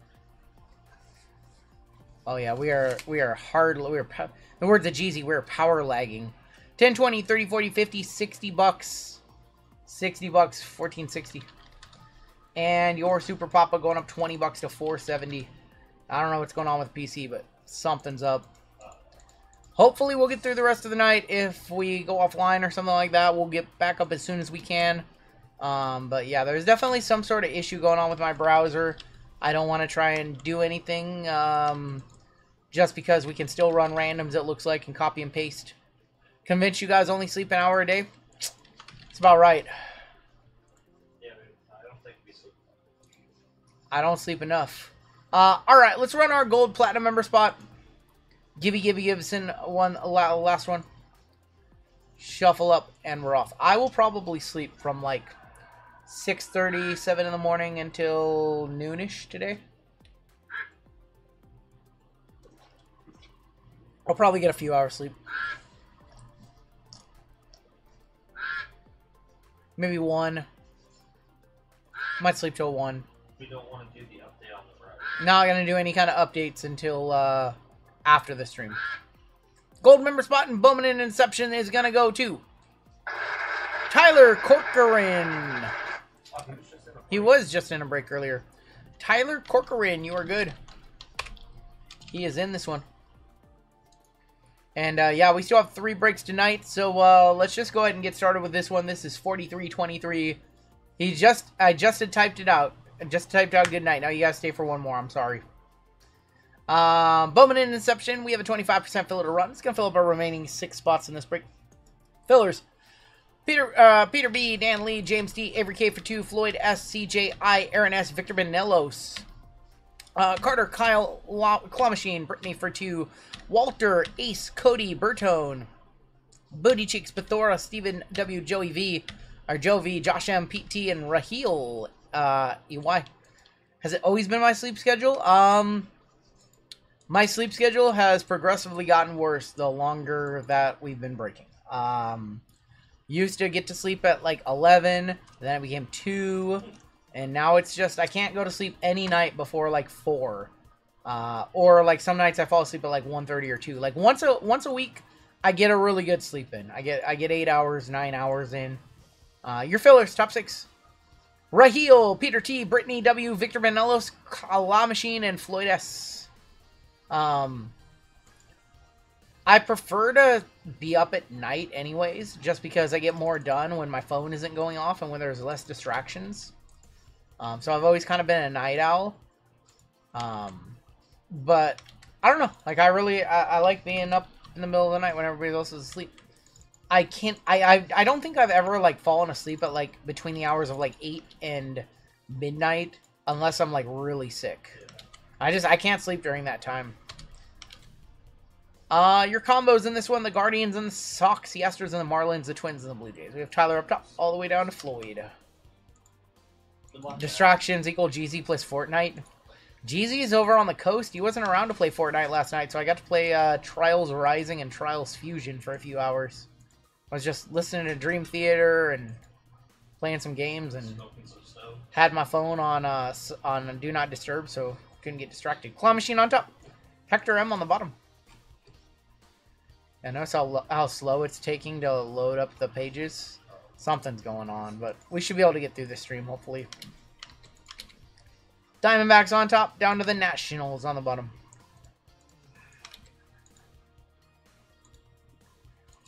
Oh yeah, we are hard. In the words of Jeezy, we're power lagging. 10, 20, 30, 40, 50, 60 bucks. 60 bucks, 14.60. And your Super Papa going up 20 bucks to 4.70. I don't know what's going on with PC, but something's up. Hopefully we'll get through the rest of the night. If we go offline or something like that, we'll get back up as soon as we can. But yeah, there's definitely some sort of issue going on with my browser. I don't want to try and do anything just because we can still run randoms, it looks like, and copy and paste. Convince you guys only sleep an hour a day? It's about right. Yeah, I don't think we sleep. I don't sleep enough. Alright, let's run our gold platinum member spot. Gibson, last one. Shuffle up, and we're off. I will probably sleep from like 6:30, 7 in the morning until noonish today. I'll probably get a few hours sleep. Maybe 1. Might sleep till 1. We don't want to do the update on the road. Not going to do any kind of updates until after the stream. Gold member spot in Bowman and Inception is going to go to Tyler Corcoran. He was just in a break earlier. Tyler Corcoran, you are good. He is in this one. And yeah, we still have 3 breaks tonight, so let's just go ahead and get started with this one. This is 43.23. I just had typed it out. I just typed out good night. Now you guys stay for one more. I'm sorry. Bowman and Inception. We have a 25% filler to run. It's gonna fill up our remaining 6 spots in this break. Fillers. Peter B, Dan Lee, James D, Avery K for 2, Floyd S, CJ I, Aaron S, Victor Benelos, Carter, Kyle, Claw Machine, Brittany for 2, Walter, Ace, Cody, Bertone, Booty Cheeks, Bethora, Stephen W, Joey V, or Joe V, Josh M, Pete T, and Raheel EY. Has it always been my sleep schedule? My sleep schedule has progressively gotten worse the longer that we've been breaking. Used to get to sleep at like 11, then it became 2, and now it's just, I can't go to sleep any night before like 4. Or like some nights I fall asleep at like 1:30 or 2. Like once a week, I get a really good sleep in. I get 8 hours, 9 hours in. Your fillers, top 6. Raheel, Peter T, Brittany W, Victor Benelos, Claw Machine, and Floyd S. I prefer to be up at night anyways, just because I get more done when my phone isn't going off and when there's less distractions. So I've always kind of been a night owl. But I don't know. Like I like being up in the middle of the night when everybody else is asleep. I don't think I've ever like fallen asleep at like between the hours of like 8 and midnight unless I'm like really sick. I can't sleep during that time. Your combos in this one, the Guardians and the Sox, the Astros and the Marlins, the Twins and the Blue Jays. We have Tyler up top, all the way down to Floyd. Distractions equal Jeezy plus Fortnite. Jeezy's over on the coast. He wasn't around to play Fortnite last night, so I got to play Trials Rising and Trials Fusion for a few hours. I was just listening to Dream Theater and playing some games and had my phone on Do Not Disturb, so couldn't get distracted. Claw Machine on top. Hector M on the bottom. And notice how slow it's taking to load up the pages. Something's going on, but we should be able to get through this stream, hopefully. Diamondbacks on top, down to the Nationals on the bottom.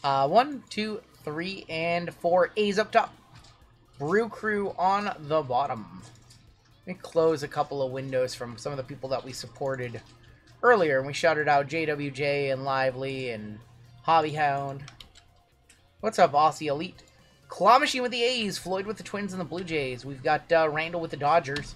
1, 2, 3, and 4 A's up top. Brew Crew on the bottom. Let me close a couple of windows from some of the people that we supported earlier. And we shouted out JWJ and Lively and Hobbyhound. What's up, Aussie Elite? Claw Machine with the A's. Floyd with the Twins and the Blue Jays. We've got Randall with the Dodgers.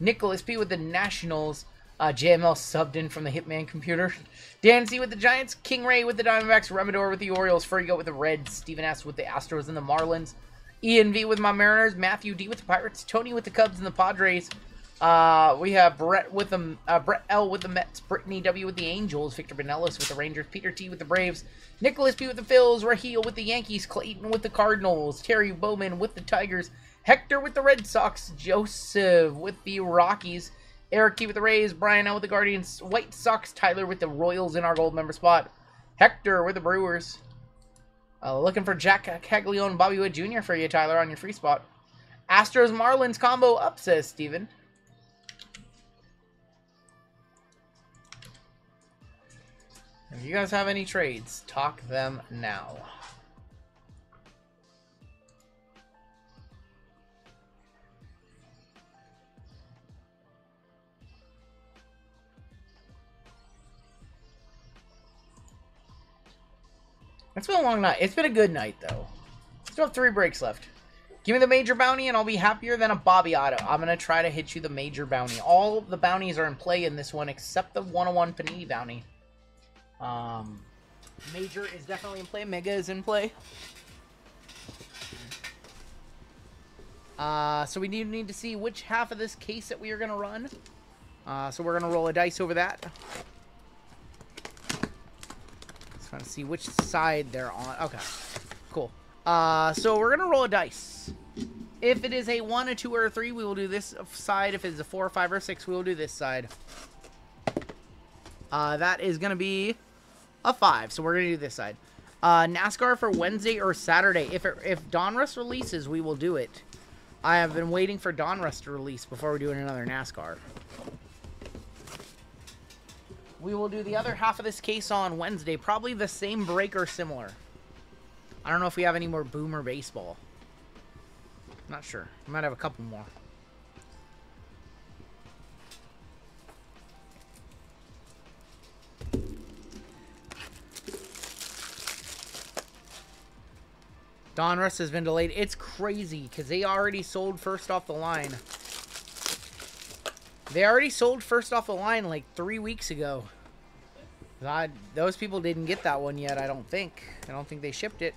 Nicholas P with the Nationals. JML subbed in from the Hitman computer. Dan C with the Giants. King Ray with the Diamondbacks. Remador with the Orioles. Furry Goat with the Reds. Steven S with the Astros and the Marlins. Ian V with my Mariners. Matthew D with the Pirates. Tony with the Cubs and the Padres. We have Brett with the Brett L with the Mets. Brittany W with the Angels. Victor Benellis with the Rangers. Peter T with the Braves. Nicholas P with the Phils. Raheel with the Yankees. Clayton with the Cardinals. Terry Bowman with the Tigers. Hector with the Red Sox. Joseph with the Rockies. Eric T with the Rays. Brian L with the Guardians. White Sox. Tyler with the Royals in our gold member spot. Hector with the Brewers. Looking for Jack Caglione and Bobby Wood Jr. for you, Tyler, on your free spot. Astros Marlins combo up, says Steven. If you guys have any trades, talk them now. It's been a long night. It's been a good night, though. Still have 3 breaks left. Give me the major bounty, and I'll be happier than a Bobby Otto. I'm going to try to hit you the major bounty. All the bounties are in play in this one, except the 101 Panini bounty. Major is definitely in play. Mega is in play. So we need to see which half of this case that we are going to run. So we're going to roll a dice over that. Trying to see which side they're on. Okay, cool. So we're gonna roll a dice. If it is a 1, a 2, or a 3, we will do this side. If it's a 4, 5, or 6, we will do this side. That is gonna be a 5. So we're gonna do this side. NASCAR for Wednesday or Saturday. If Donruss releases, we will do it. I have been waiting for Donruss to release before we're doing another NASCAR. We will do the other half of this case on Wednesday. Probably the same break or similar. I don't know if we have any more Boomer Baseball. Not sure. We might have a couple more. Donruss has been delayed. It's crazy because they already sold first off the line. They already sold first off the line like 3 weeks ago. Those people didn't get that one yet, I don't think. I don't think they shipped it.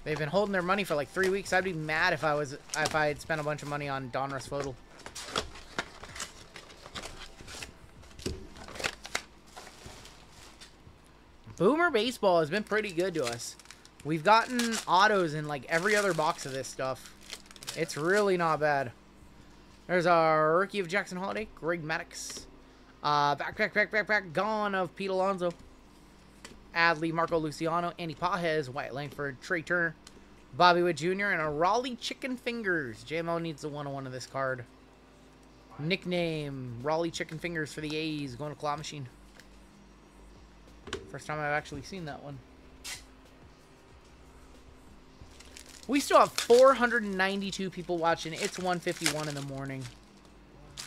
They've been holding their money for like 3 weeks. I'd be mad if I had spent a bunch of money on Donruss Photo. Boomer Baseball has been pretty good to us. We've gotten autos in like every other box of this stuff. It's really not bad. There's our rookie of Jackson Holiday, Greg Maddox. Back, gone of Pete Alonso. Adley, Marco Luciano, Andy Pajes, Wyatt Langford, Trey Turner, Bobby Wood Jr., and a Raleigh Chicken Fingers. JMO needs the 101 of this card. Nickname, Raleigh Chicken Fingers for the A's, going to Claw Machine. First time I've actually seen that one. We still have 492 people watching. It's 1:51 in the morning.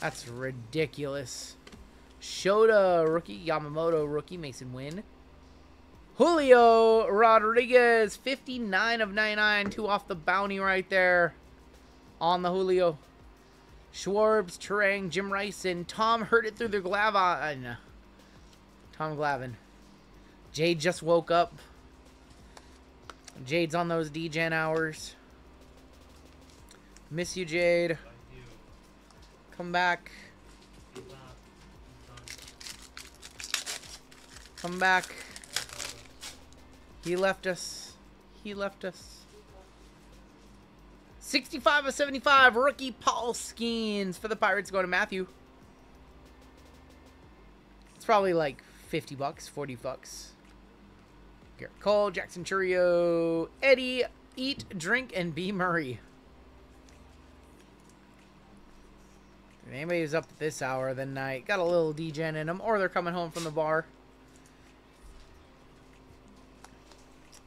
That's ridiculous. Shota, rookie. Yamamoto, rookie. Mason Wynn. Julio Rodriguez, 59 of 99. 2 off the bounty right there on the Julio. Schwarbs, Turang, Jim Rice, and Tom heard it through the Glavine. Tom Glavine. Jade just woke up. Jade's on those D-Gen hours. Miss you, Jade. Come back. Come back. He left us. He left us. 65 of 75 rookie Paul Skeens for the Pirates going to Matthew. It's probably like 50 bucks, 40 bucks. Garrett Cole, Jackson Churio, Eddie, Eat, Drink, and B. Murray. If anybody who's up at this hour of the night, got a little degen in them, or they're coming home from the bar.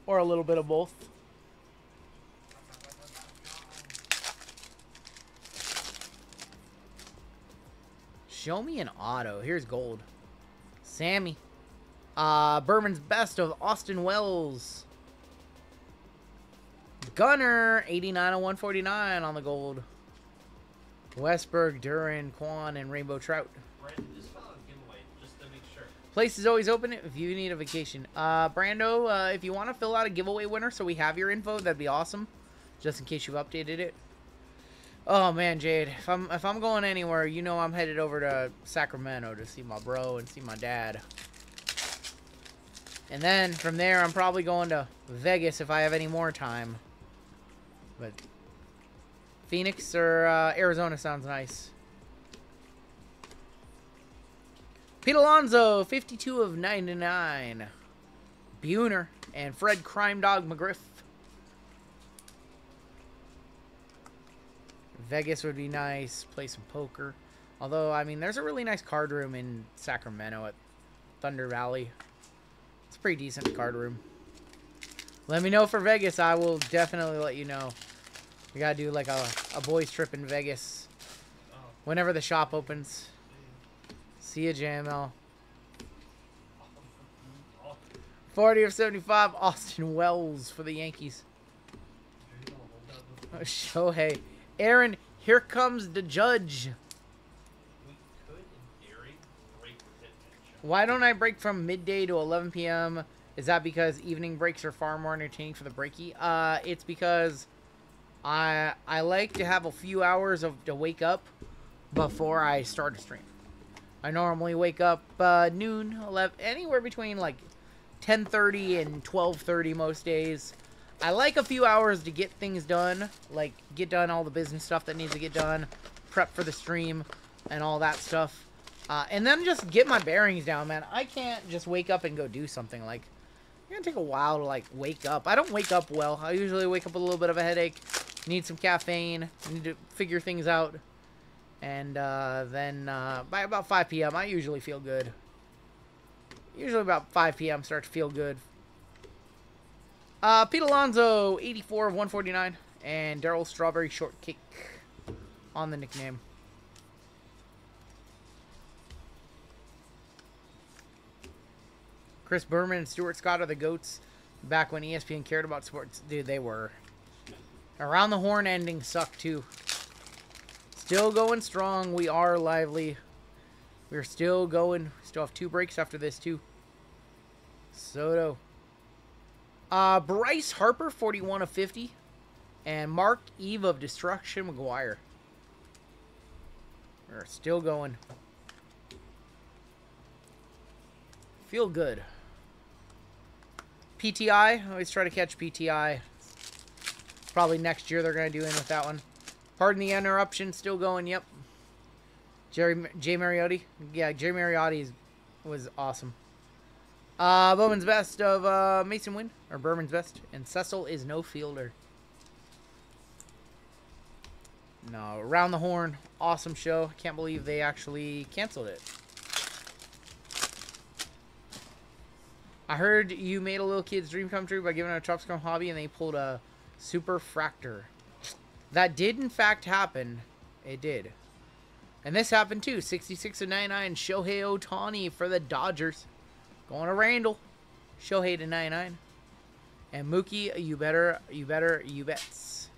Or a little bit of both. Show me an auto. Here's gold. Sammy. Berman's Best of Austin Wells. Gunner, 89 of 149 on the gold. Westberg, Duran, Quan, and Rainbow Trout. Place is always open if you need a vacation. Brando, if you want to fill out a giveaway winner so we have your info, that'd be awesome. Just in case you've updated it. Oh man, Jade, if I'm going anywhere, you know I'm headed over to Sacramento to see my bro and see my dad. And then from there, I'm probably going to Vegas if I have any more time. But Phoenix or Arizona sounds nice. Pete Alonso, 52 of 99. Buhner and Fred Crime Dog McGriff. Vegas would be nice. Play some poker. Although, I mean, there's a really nice card room in Sacramento at Thunder Valley. It's a pretty decent card room. Let me know for Vegas. I will definitely let you know. We gotta do like a boys trip in Vegas. Whenever the shop opens. See ya, JML. 40 of 75, Austin Wells for the Yankees. Oh, Shohei. Aaron, here comes the judge. Why don't I break from midday to 11 p.m.? Is that because evening breaks are far more entertaining for the breaky? It's because I like to have a few hours to wake up before I start a stream. I normally wake up noon, 11, anywhere between like 10:30 and 12:30 most days. I like a few hours to get things done, like get done all the business stuff that needs to get done, prep for the stream, and all that stuff. And then just get my bearings down, man. I can't just wake up and go do something. Like, it's gonna take a while to like wake up. I don't wake up well. I usually wake up with a little bit of a headache, need some caffeine, need to figure things out. And then by about 5 p.m., I usually feel good. Usually about 5 p.m. start to feel good. Pete Alonso, 84 of 149. And Daryl Strawberry Shortcake on the nickname. Chris Berman and Stuart Scott are the GOATs. Back when ESPN cared about sports. Dude, they were. Around the Horn ending sucked too. Still going strong. We are lively. We're still going. Still have 2 breaks after this too. Soto. Bryce Harper, 41 of 50. And Mark Eve of Destruction McGuire. We're still going. Feel good. PTI. I always try to catch PTI. Probably next year they're going to do in with that one. Pardon the interruption. Still going. Yep. Jay Mariotti. Yeah, Jay Mariotti was awesome. Bowman's Best of Mason Wynn. Or Berman's Best. And Cecil is no fielder. No. Around the Horn. Awesome show. Can't believe they actually canceled it. I heard you made a little kid's dream come true by giving it a Tropicom hobby and they pulled a Super Fractor. That did in fact happen. It did. And this happened too. 66 of 99. Shohei Ohtani for the Dodgers. Going to Randall. Shohei to 99. And Mookie, you bets.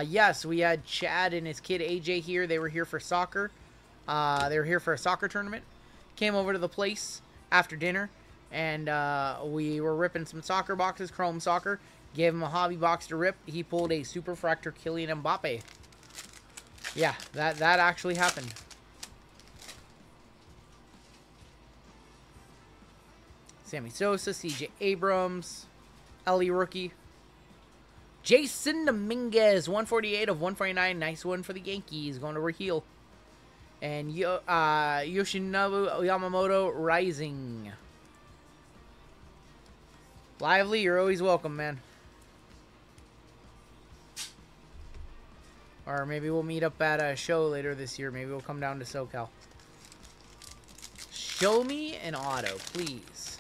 Yes, we had Chad and his kid AJ here. They were here for soccer. They were here for a soccer tournament. Came over to the place after dinner. And we were ripping some soccer boxes, Chrome Soccer. Gave him a hobby box to rip. He pulled a Super Fractor Kylian Mbappe. Yeah, that actually happened. Sammy Sosa, CJ Abrams, Ellie Rookie. Jason Dominguez, 148 of 149. Nice one for the Yankees. Going to RGL. And Yoshinobu Yamamoto Rising. Lively, you're always welcome, man. Or maybe we'll meet up at a show later this year. Maybe we'll come down to SoCal. Show me an auto, please.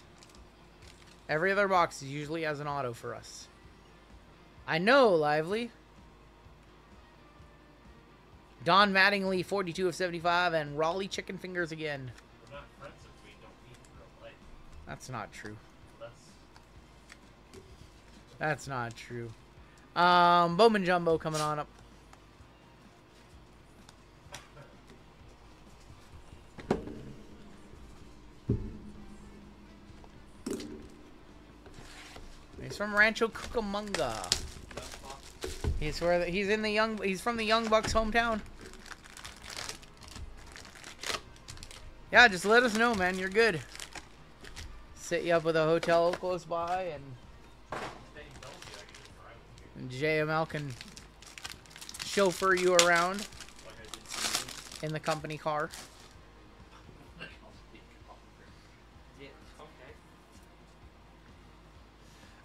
Every other box usually has an auto for us. I know, Lively. Don Mattingly, 42 of 75, and Raleigh Chicken Fingers again. We're not friends if we don't meet in real life. That's not true. That's That's not true. Bowman Jumbo coming on up. He's from Rancho Cucamonga. He's from the Young Bucks hometown. Yeah, just let us know, man. You're good. Set you up with a hotel close by, and JML can chauffeur you around in the company car.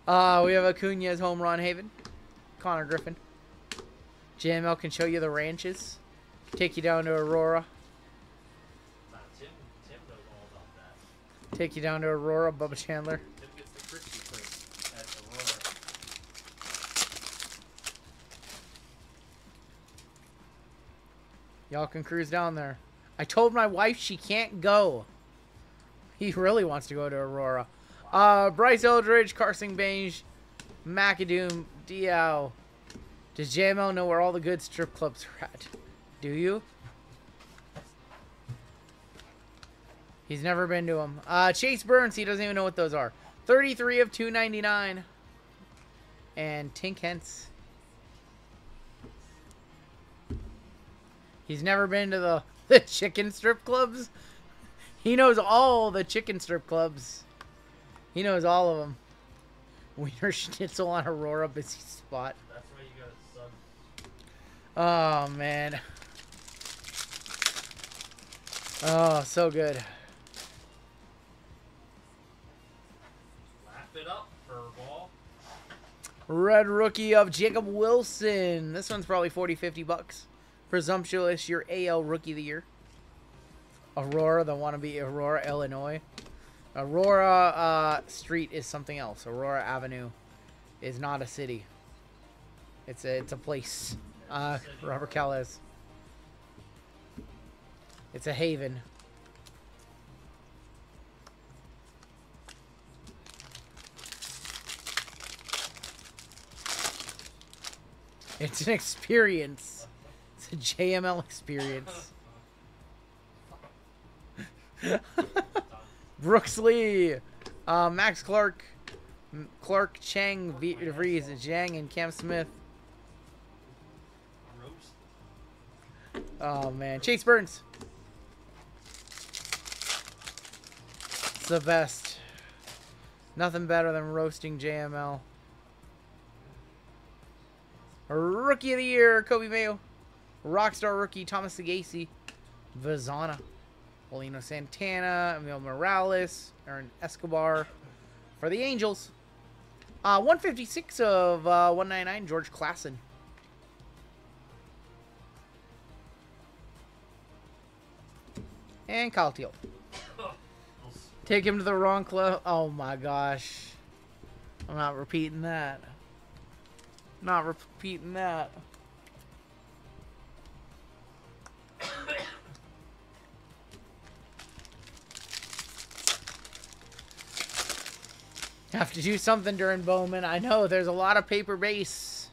We have Acuna's home run haven. Connor Griffin. JML can show you the ranches. Take you down to Aurora. Tim knows all about that. Take you down to Aurora, Bubba Chandler. Tim gets the Christie print at Aurora. Y'all can cruise down there. I told my wife she can't go. He really wants to go to Aurora. Bryce Eldridge, Carson Bange, McAdoom, Diao. Does JML know where all the good strip clubs are at? Do you? He's never been to them. Chase Burns, he doesn't even know what those are. 33 of 299. And Tink Hentz. He's never been to the chicken strip clubs. He knows all the chicken strip clubs. He knows all of them. Wiener Schnitzel on Aurora, busy spot. That's why you got a sub. Oh, man. Oh, so good. Laugh it up, furball. Red rookie of Jacob Wilson. This one's probably 40, 50 bucks. Presumptuous, your AL Rookie of the Year. Aurora, the wannabe Aurora, Illinois. Aurora Street is something else. Aurora Avenue is not a city. It's a place. Robert Calles. It's a haven. It's an experience. It's a JML experience. Brooks Lee, Max Clark, Clark Chang, Vries, Zhang, and Cam Smith. Oh man, Chase Burns. It's the best. Nothing better than roasting JML. Rookie of the Year, Kobe Mayo. Rockstar rookie, Thomas Sagasi. Vazana. Molino Santana, Emil Morales, Aaron Escobar for the Angels. 156 of 199, George Klassen. And Kyle Teal. Take him to the wrong club. Oh my gosh. I'm not repeating that. Not repeating that. Have to do something during Bowman. I know, there's a lot of paper base.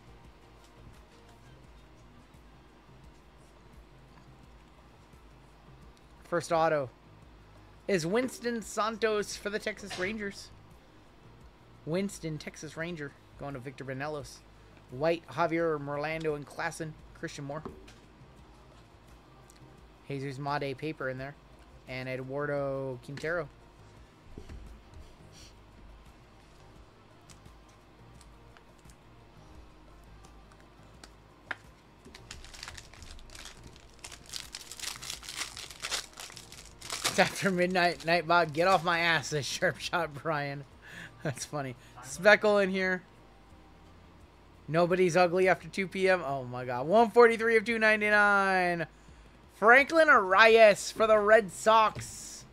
First auto is Winston Santos for the Texas Rangers. Winston, Texas Ranger, going to Victor Benelos. White, Javier Merlando and Klassen. Christian Moore. Jesus Made paper in there. And Eduardo Quintero. Just after midnight, Nightbot, get off my ass, says Sharp Shot Brian. That's funny. Speckle in here. Nobody's ugly after 2 p.m. Oh my god. 143 of 299. Franklin Arias for the Red Sox.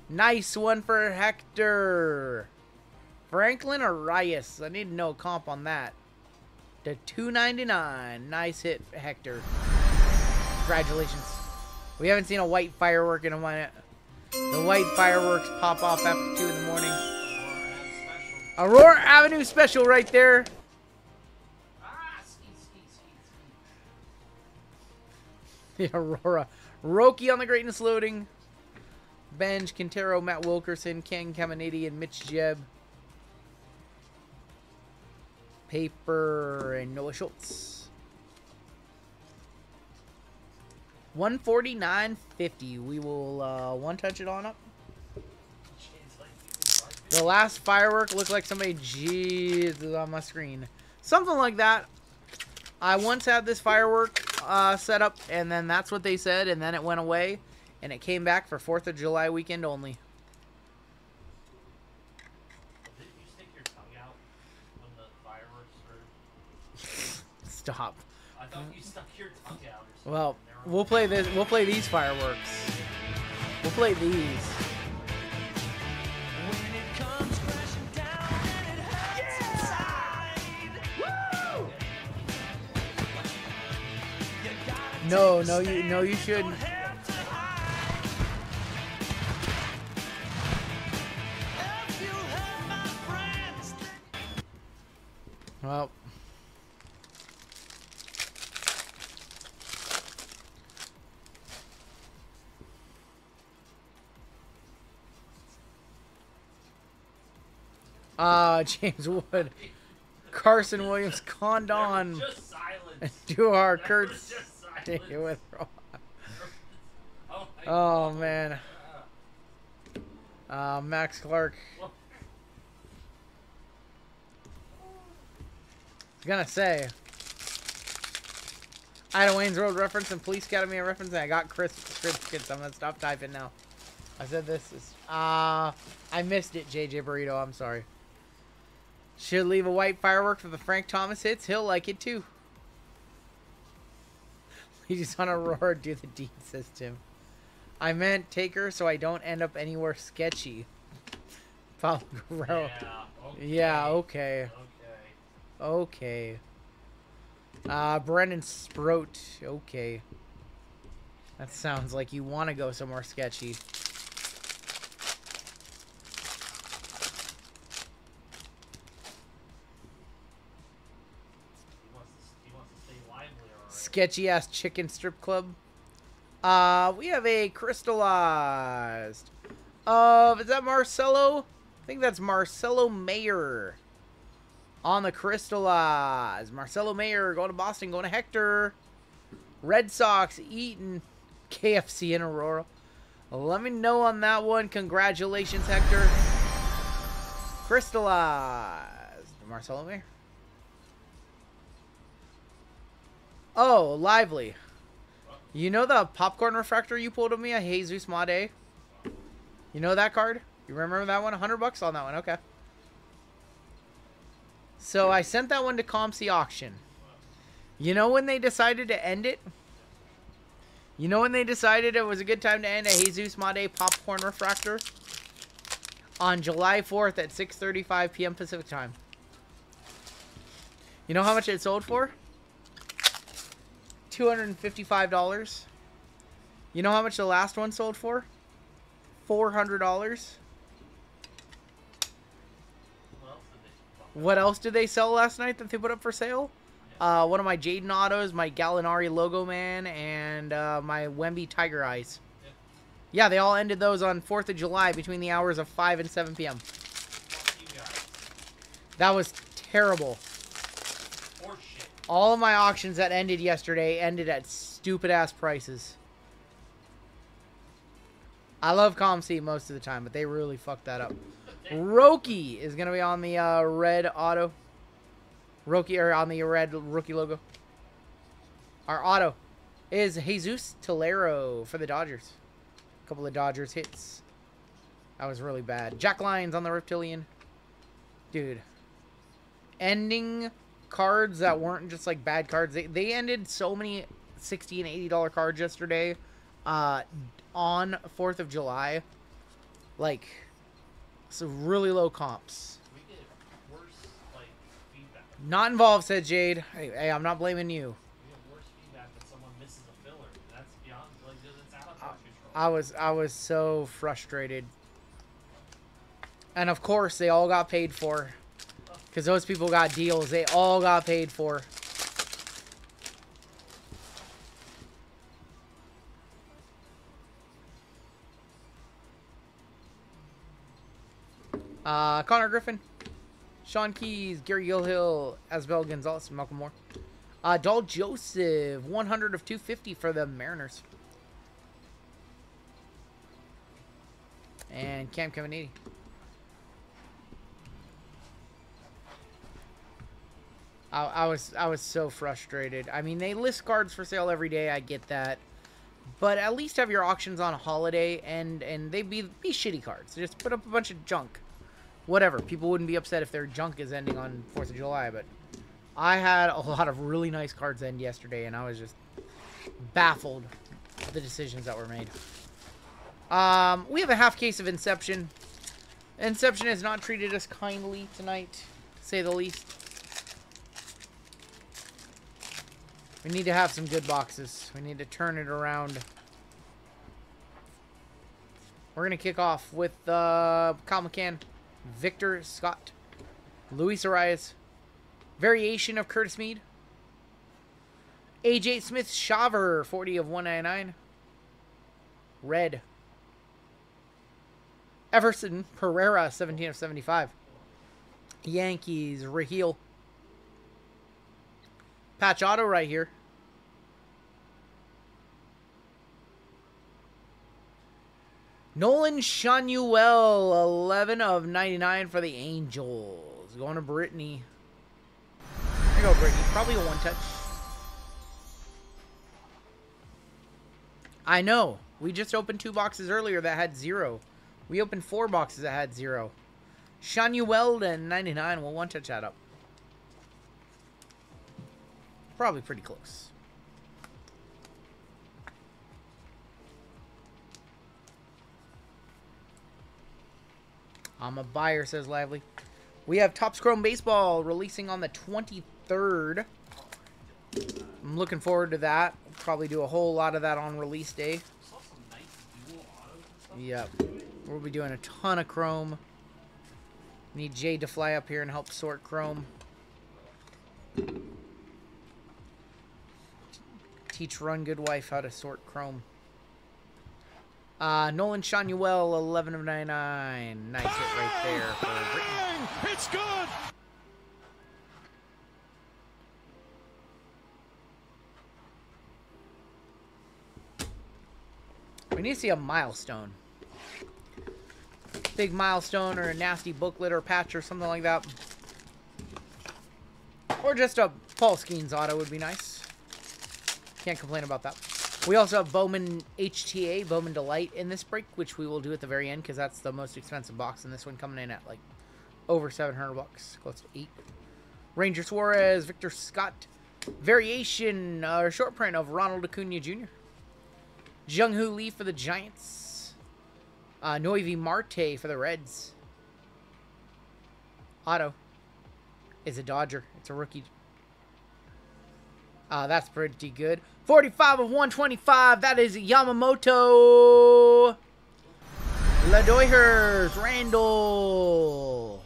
Nice one for Hector. Franklin Arias. I need to know a comp on that. To 299. Nice hit, Hector. Congratulations. We haven't seen a white firework in a minute. The white fireworks pop off after 2 in the morning. Aurora Avenue special right there. The Aurora. Roki on the greatness loading. Benj, Quintero, Matt Wilkerson, Ken Caminiti, and Mitch Jeb. Paper and Noah Schultz. 149.50. We will one touch it on up. The last firework looked like somebody Jesus on my screen. Something like that. I once had this firework set up, and then that's what they said, and then it went away, and it came back for 4th of July weekend only. Did you stick your tongue out when the fireworks were... Stop. I thought you stuck your tongue out or something. Well, we'll play this. We'll play these fireworks. We'll play these. No, you shouldn't. Well. James Wood. Carson Williams, Condon. Duhar, Kurtz. Oh man. Max Clark. I was gonna say I had a Wayne's Road reference and Police Academy reference, and I got Chris kids. I'm gonna stop typing now. I said this is I missed it, JJ Burrito. I'm sorry. Should leave a white firework for the Frank Thomas hits. He'll like it too. He's on Aurora, do the deed system. I meant Taker so I don't end up anywhere sketchy. Pablo Guerrero. Yeah, okay. Okay. Brendan Sproat. Okay. That sounds like you want to go somewhere sketchy. Sketchy ass chicken strip club. We have a crystallized of, is that Marcelo? I think that's Marcelo Mayer on the crystallized. Marcelo Mayer going to Boston, going to Hector. Red Sox eating KFC in Aurora. Let me know on that one. Congratulations, Hector. Crystallized. Marcelo Mayer. Oh, Lively. You know the popcorn refractor you pulled of me, a Jesus Made? You know that card? You remember that one? $100 on that one. Okay. So I sent that one to ComC Auction. You know when they decided to end it? You know when they decided it was a good time to end a Jesus Made popcorn refractor? On July 4th at 6:35 p.m. Pacific time. You know how much it sold for? $255. You know how much the last one sold for? $400. What else did they sell last night that they put up for sale? One of my Jayden autos, my Gallinari Logo Man, and my Wemby Tiger Eyes. Yeah, they all ended those on 4th of July between the hours of 5 and 7 p.m. That was terrible. All of my auctions that ended yesterday ended at stupid-ass prices. I love ComC most of the time, but they really fucked that up. Roki is going to be on the red auto. Roki, or on the red rookie logo. Our auto is Jesus Tolero for the Dodgers. A couple of Dodgers hits. That was really bad. Jack Lyons on the Reptilian. Dude. Ending cards that weren't just like bad cards. They ended so many $60 and $80 cards yesterday on 4th of July. Like, so really low comps. We get worse, like, feedback. Not involved, said Jade. Hey, I'm not blaming you. We get worse feedback that someone misses a filler. That's beyond, like, it's out of our control. I was so frustrated. And of course, they all got paid for. Because those people got deals. They all got paid for. Connor Griffin, Sean Keys, Gary Gilhill, Asbel Gonzalez, Malcolm Moore. Dal Joseph, 100 of 250 for the Mariners. And Cam Caminiti. I was so frustrated. I mean, they list cards for sale every day. I get that. But at least have your auctions on a holiday, and they be shitty cards. Just put up a bunch of junk. Whatever. People wouldn't be upset if their junk is ending on 4th of July, but I had a lot of really nice cards end yesterday, and I was just baffled with the decisions that were made. We have a half case of Inception. Inception has not treated us kindly tonight, to say the least. We need to have some good boxes. We need to turn it around. We're going to kick off with Kyle McCann, Victor Scott, Luis Arias, variation of Curtis Mead, AJ Smith Shaver, 40 of 199, red, Everson Pereira, 17 of 75, Yankees, Raheel, patch auto right here. Nolan Shanuel, 11 of 99 for the Angels. Going to Brittany. There you go, Brittany. Probably a one-touch. I know. We just opened 2 boxes earlier that had 0. We opened 4 boxes that had 0. Shanuel to 99. We'll one-touch that up. Probably pretty close. I'm a buyer, says Lively. We have Topps Chrome Baseball releasing on the 23rd. I'm looking forward to that. We'll probably do a whole lot of that on release day. Yep. We'll be doing a ton of Chrome. Need Jade to fly up here and help sort Chrome. Teach Rungoodlife how to sort Chrome. Nolan Shanuel, 11 of 99. Nice hit right there for Brittany. It's good. We need to see a milestone. Big milestone or a nasty booklet or patch or something like that. Or just a Paul Skeens auto would be nice. Can't complain about that. We also have Bowman HTA, Bowman Delight in this break, which we will do at the very end because that's the most expensive box in this one, coming in at like over $700, close to 8. Ranger Suarez, Victor Scott, variation short print of Ronald Acuna Jr. Jung-Hoo Lee for the Giants. Noivy Marte for the Reds. Auto is a Dodger. It's a rookie. That's pretty good. 45 of 125. That is Yamamoto. Ladoyhers. Randall.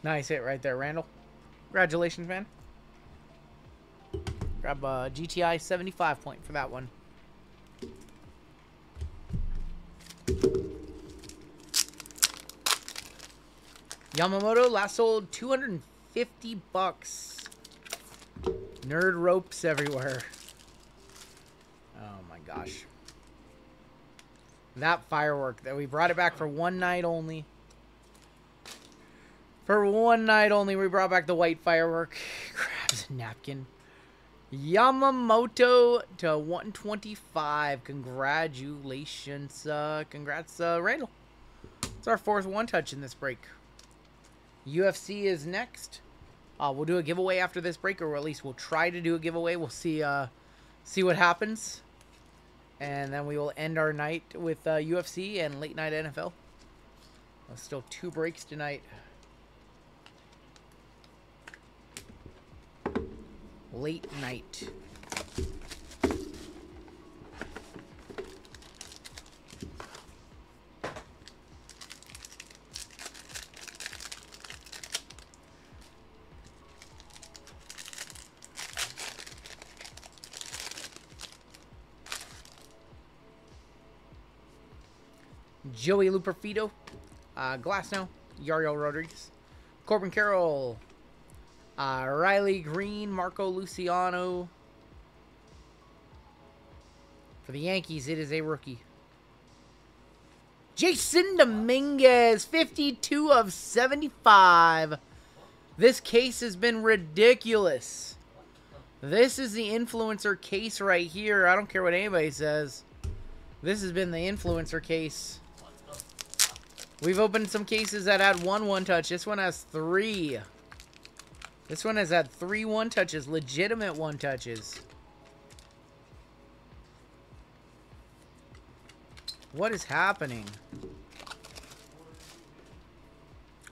Nice hit right there, Randall. Congratulations, man. Grab a GTI 75 point for that one. Yamamoto last sold $250. Nerd ropes everywhere. Oh my gosh. That firework that we brought it back for one night only. For one night only, we brought back the white firework. Grabs a napkin. Yamamoto to 125. Congratulations. Congrats, Randall. It's our 4th one-touch in this break. UFC is next. We'll do a giveaway after this break, or at least we'll try to do a giveaway. We'll see what happens. And then we will end our night with UFC and late night NFL. Still 2 breaks tonight. Late night. Joey Luperfido, Glasnow, Yariel Rodriguez, Corbin Carroll, Riley Green, Marco Luciano. For the Yankees, it is a rookie. Jason Dominguez, 52 of 75. This case has been ridiculous. This is the influencer case right here. I don't care what anybody says. This has been the influencer case. We've opened some cases that had 1 one-touch. This one has 3. This one has had 3 one-touches. Legitimate one-touches. What is happening?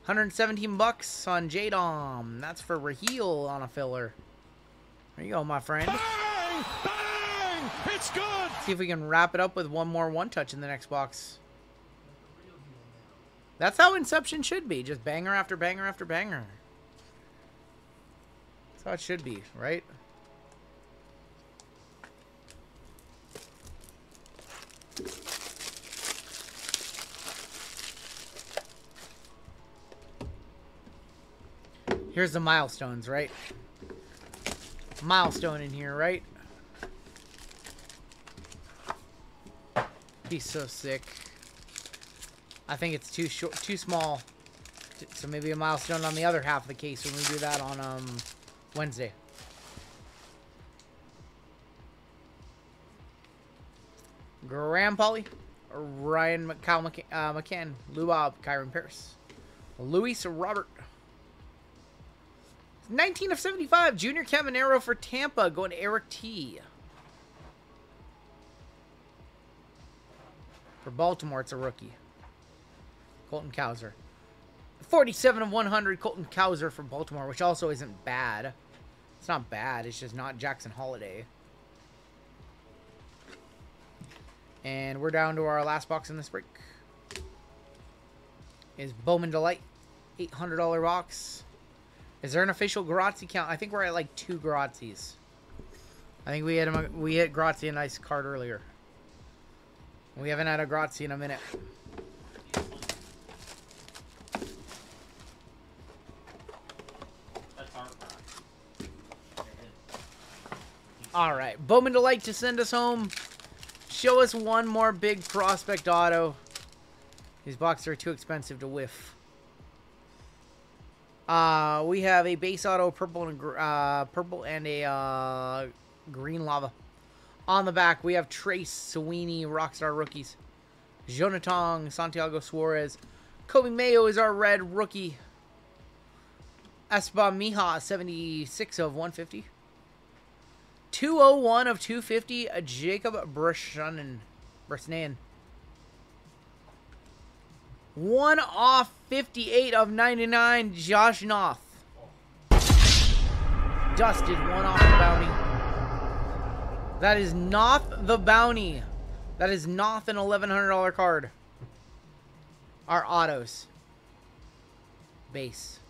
117 bucks on Jayden. That's for Raheel on a filler. There you go, my friend. Bang! Bang! It's good! See if we can wrap it up with 1 more one-touch in the next box. That's how Inception should be. Just banger after banger after banger. That's how it should be, right? Here's the milestones, right? Milestone in here, right? He's so sick. I think it's too short, too small. So maybe a milestone on the other half of the case when we do that on Wednesday. Graham Pauly, Ryan McCann, Lubob, Kyron Paris, Luis Robert. 19 of 75, Junior Caminero for Tampa, going to Eric T. For Baltimore, it's a rookie. Colton Cowser. 47 of 100, Colton Cowser for Baltimore, which also isn't bad. It's not bad, it's just not Jackson Holiday. And we're down to our last box in this break. Is Bowman Delight, $800 box. Is there an official Grazie count? I think we're at like 2 Grazies. I think we hit Grazie a nice card earlier. We haven't had a Grazie in a minute. All right, Bowman Delight to send us home. Show us 1 more big prospect auto. These boxes are too expensive to whiff. We have a base auto, purple and a green lava. On the back, we have Trace, Sweeney, Rockstar rookies. Jonathan, Santiago Suarez. Kobe Mayo is our red rookie. Espa Mija, 76 of 150. 201 of 250, Jacob Bresnan. 1 off 58 of 99, Josh Noth. Dusted 1 off the bounty. That is Noth the bounty. That is Noth an $1,100 card. Our autos. Base.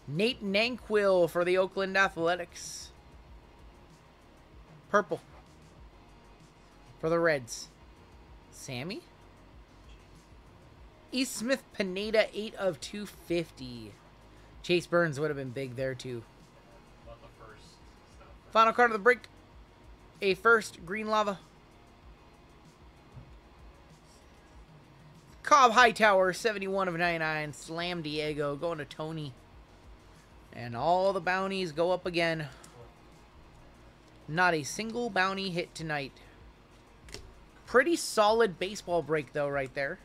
Nate Nanquil for the Oakland Athletics. Purple. For the Reds. Sammy. East Smith Pineda, 8 of 250. Chase Burns would have been big there too. Final card of the break. A first green lava. Cobb Hightower, 71 of 99. Slam Diego going to Tony. And all the bounties go up again. Not a single bounty hit tonight. Pretty solid baseball break, though, right there.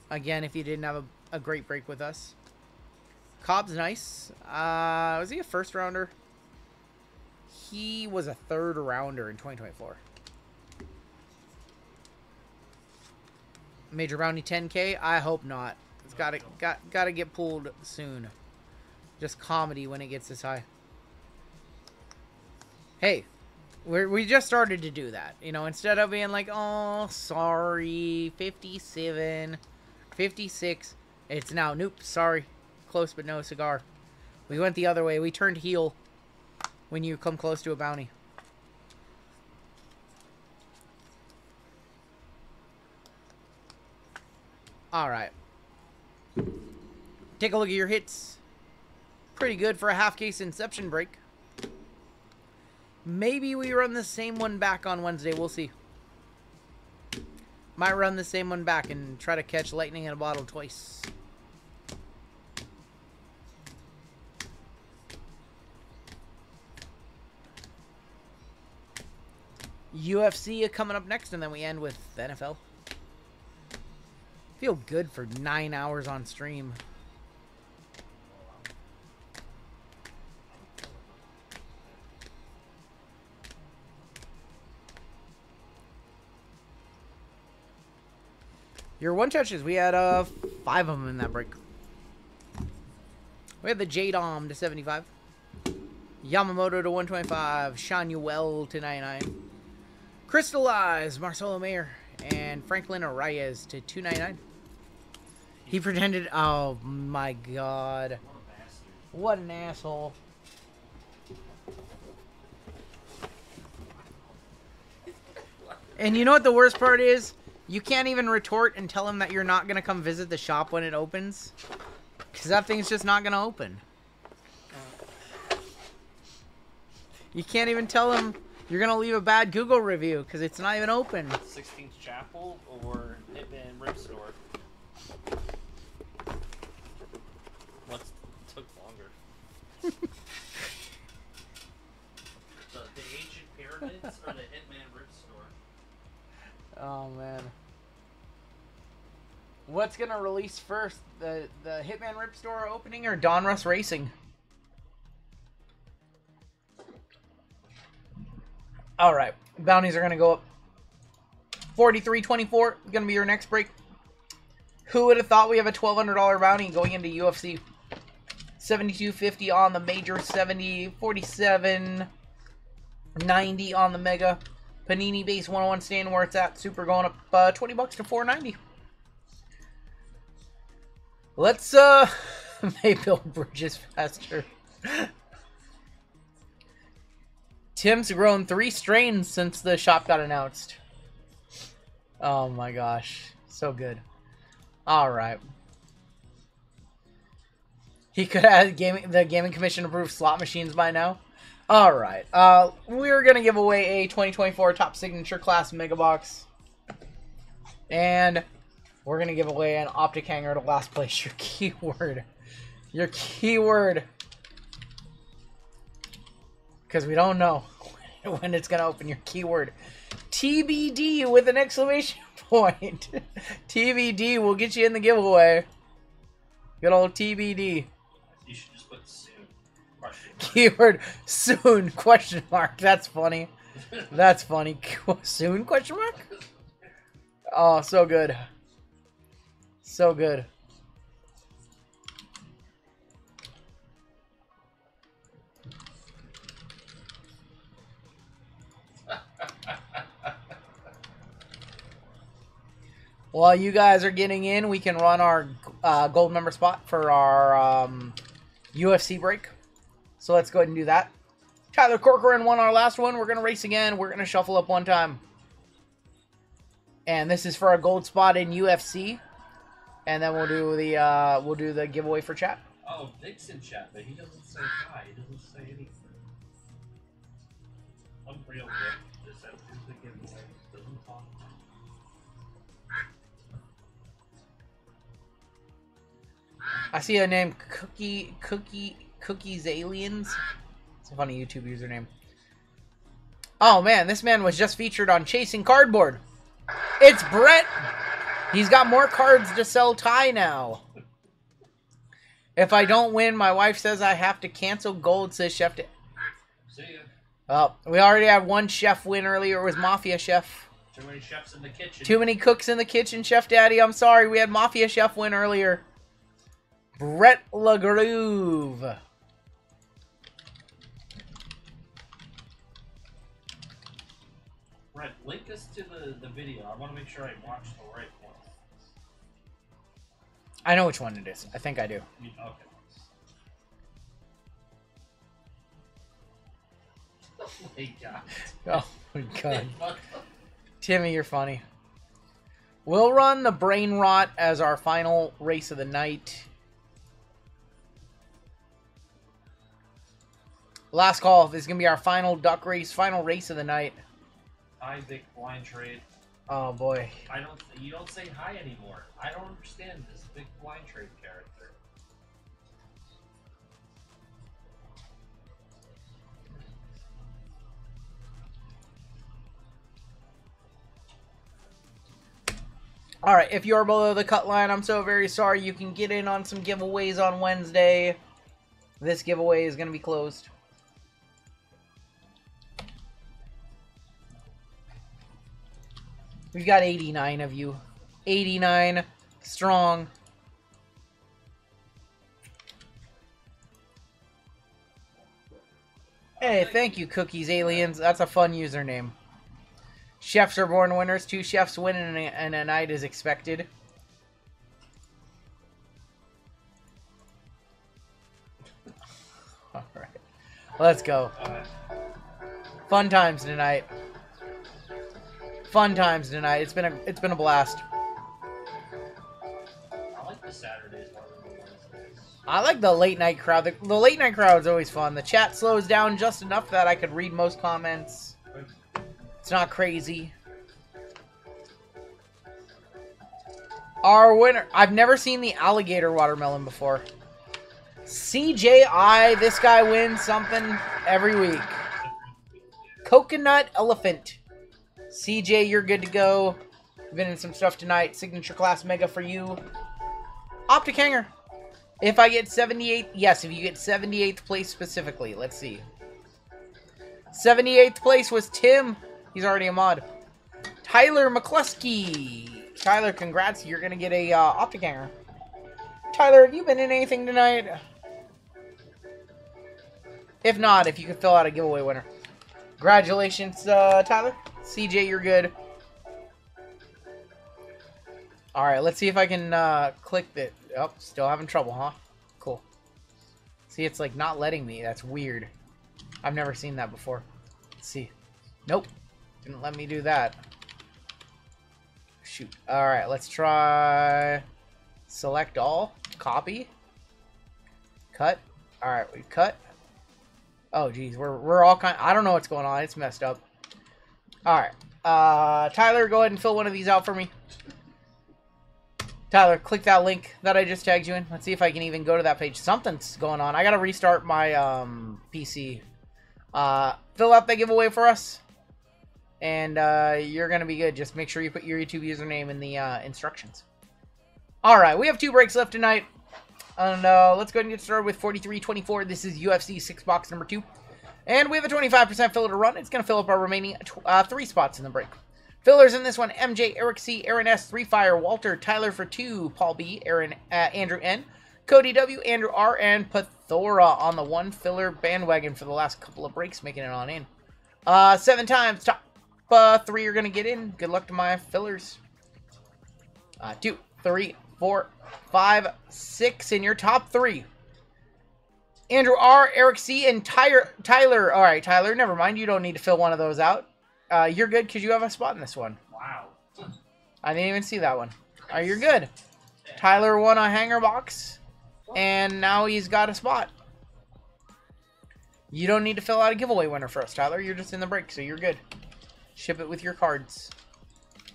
Again, if you didn't have a great break with us. Cobb's nice. Was he a first rounder? He was a third rounder in 2024. Major bounty 10K? I hope not. It's gotta get pulled soon. Just comedy when it gets this high. Hey, we just started to do that. You know, instead of being like, oh, sorry, 57, 56. It's now, nope, sorry. Close but no cigar. We went the other way. We turned heel when you come close to a bounty. Alright. Take a look at your hits. Pretty good for a half case Inception break. Maybe we run the same one back on Wednesday. We'll see. Might run the same one back and try to catch lightning in a bottle twice. UFC coming up next, and then we end with the NFL. Feel good for 9 hours on stream. Your one touches, we had 5 of them in that break. We had the Jayden to 75. Yamamoto to 125. Shanuel to 99. Crystallize, Marcelo Mayer, and Franklin Arias to 299. He pretended, oh my god. What an asshole. And you know what the worst part is? You can't even retort and tell him that you're not going to come visit the shop when it opens. Because that thing's just not going to open. You can't even tell him you're going to leave a bad Google review because it's not even open. 16th Chapel or Hitman Rip Store? What took longer? the Ancient Pyramids or the Hitman Rip Store? Oh, man. What's going to release first? The Hitman Rip Store opening or Donruss Racing? Alright. Bounties are going to go up. 43.24 going to be your next break. Who would have thought we have a $1,200 bounty going into UFC? 72.50 on the major. 47.90 on the mega. Panini base 101 staying where it's at. Super going up $20 to $4.90. Let's maybe build bridges faster. Tim's grown 3 strains since the shop got announced. Oh my gosh. So good. Alright. He could have the Gaming Commission approved slot machines by now. Alright. We're going to give away a 2024 Top Signature Class Mega Box. And we're going to give away an Optic Hanger to last place. Your keyword. Your keyword. Because we don't know when it's going to open. Your keyword. TBD with an exclamation point. TBD will get you in the giveaway. Good old TBD. You should just put soon. Keyword soon question mark. That's funny. That's funny. Soon question mark? Oh, so good. So good. While you guys are getting in, we can run our gold member spot for our UFC break. So let's go ahead and do that. Tyler Corcoran won our last one. We're going to race again. We're going to shuffle up one time. And this is for a gold spot in UFC. And then we'll do the giveaway for chat. Oh, Nick's in chat, but he doesn't say hi. He doesn't say anything. I'm real Nick. Just enters the giveaway. Doesn't talk. I see a name, Cookies Aliens. It's a funny YouTube username. Oh man, this man was just featured on Chasing Cardboard. It's Brett. He's got more cards to sell Ty now. If I don't win, my wife says I have to cancel gold, says Chef. See ya. Oh, we already had one chef win earlier. It was Mafia Chef. Too many chefs in the kitchen. Too many cooks in the kitchen, Chef Daddy. I'm sorry. We had Mafia Chef win earlier. Brett LaGroove. Brett, link us to the video. I want to make sure I watch the right one. I know which one it is. I think I do. Okay. Oh my god. Oh my god. Timmy, you're funny. We'll run the Brain Rot as our final race of the night. Last call. This is going to be our final duck race, final race of the night. Hi, big blind trade. Oh boy. You don't say hi anymore. I don't understand this big blind trade character. Alright, if you're below the cut line, I'm so very sorry. You can get in on some giveaways on Wednesday. This giveaway is going to be closed. We've got 89 of you. 89 strong. Hey, thank you, Cookies Aliens. That's a fun username. Chefs are born winners. 2 chefs win and a night is expected. Alright. Let's go. Fun times tonight. Fun times tonight. It's been a blast. I like the Saturdays more than the Wednesdays. I like the late night crowd. The late night crowd is always fun. The chat slows down just enough that I could read most comments. It's not crazy. Our winner. I've never seen the alligator watermelon before. CJI. This guy wins something every week. Coconut elephant. CJ, you're good to go. Been in some stuff tonight. Signature class mega for you. Optic hanger. If I get 78th, yes, if you get 78th place specifically. Let's see. 78th place was Tim. He's already a mod. Tyler McCluskey. Tyler, congrats. You're going to get a optic hanger. Tyler, have you been in anything tonight? If not, if you could fill out a giveaway winner. Congratulations, Tyler. CJ, you're good. Alright, let's see if I can click that. Oh, still having trouble, huh? Cool. See, it's like not letting me. That's weird. I've never seen that before. Let's see. Nope. Didn't let me do that. Shoot. Alright, let's try select all. Copy. Cut. Alright, we cut. Oh, geez. We're all kind. I don't know what's going on. It's messed up. Alright. Tyler, go ahead and fill one of these out for me. Tyler, click that link that I just tagged you in. Let's see if I can even go to that page. Something's going on. I gotta restart my PC. Fill out the giveaway for us. And you're gonna be good. Just make sure you put your YouTube username in the instructions. Alright, we have 2 breaks left tonight. And let's go ahead and get started with 43-24. This is UFC 6 box number 2. And we have a 25% filler to run. It's going to fill up our remaining 3 spots in the break. Fillers in this one: MJ, Eric C, Aaron S, 3 Fire, Walter, Tyler for 2, Paul B, Andrew N, Cody W, Andrew R, and Pathora on the 1 filler bandwagon for the last couple of breaks, making it on in. 7 times. Top 3 are going to get in. Good luck to my fillers. 2, 3, 4, 5, 6 in your top 3. Andrew R, Eric C, and Tyler. All right, Tyler, never mind. You don't need to fill one of those out. You're good because you have a spot in this one. Wow. I didn't even see that one. You're good. Tyler won a hanger box, and now he's got a spot. You don't need to fill out a giveaway winner for us, Tyler. You're just in the break, so you're good. Ship it with your cards.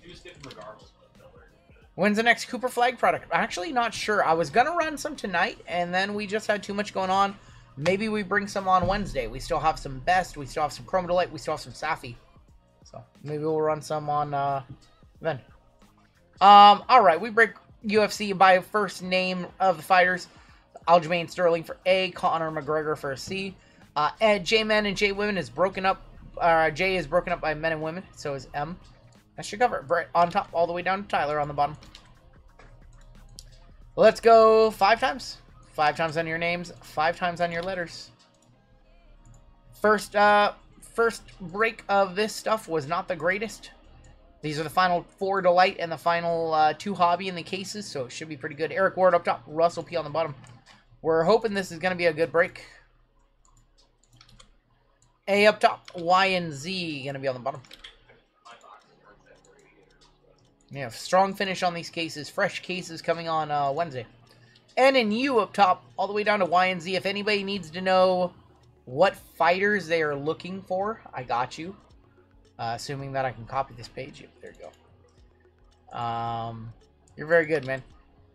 He was getting regardless of the filler. When's the next Cooper Flag product? I'm actually not sure. I was going to run some tonight, and then we just had too much going on. Maybe we bring some on Wednesday. We still have some Best. We still have some Chrome Delight. We still have some Safi. So maybe we'll run some on then. All right. We break UFC by first name of the fighters. Aljamain Sterling for A. Conor McGregor for C. J-Men and J-Women is broken up. J is broken up by men and women. So is M. That should cover it. Brett on top all the way down to Tyler on the bottom. Let's go 5 times. 5 times on your names, 5 times on your letters. First break of this stuff was not the greatest. These are the final 4 Delight and the final 2 Hobby in the cases, so it should be pretty good. Eric Ward up top, Russell P on the bottom. We're hoping this is going to be a good break. A up top, Y and Z going to be on the bottom. Yeah, strong finish on these cases. Fresh cases coming on Wednesday. N and U up top, all the way down to Y and Z. If anybody needs to know what fighters they are looking for, I got you. Assuming that I can copy this page. Yep, there you go. You're very good, man.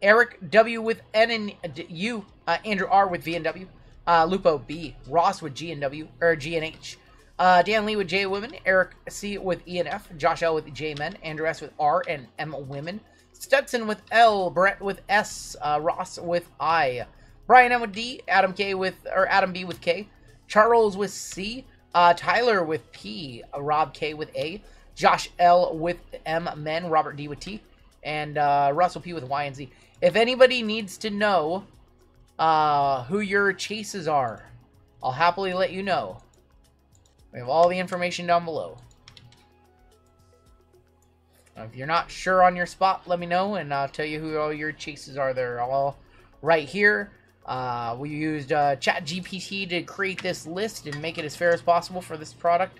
Eric W with N and U. Andrew R with V and W. Lupo B. Ross with G and W, or G and H. Dan Lee with J Women, Eric C with E and F, Josh L with J Men, Andrew S with R and M Women, Stetson with L, Brett with S, Ross with I, Brian M with D, Adam B with K, Charles with C, Tyler with P, Rob K with A, Josh L with M Men, Robert D with T, and Russell P with Y and Z. If anybody needs to know who your chases are, I'll happily let you know. We have all the information down below. If you're not sure on your spot, let me know, and I'll tell you who all your chases are. They're all right here. We used ChatGPT to create this list and make it as fair as possible for this product.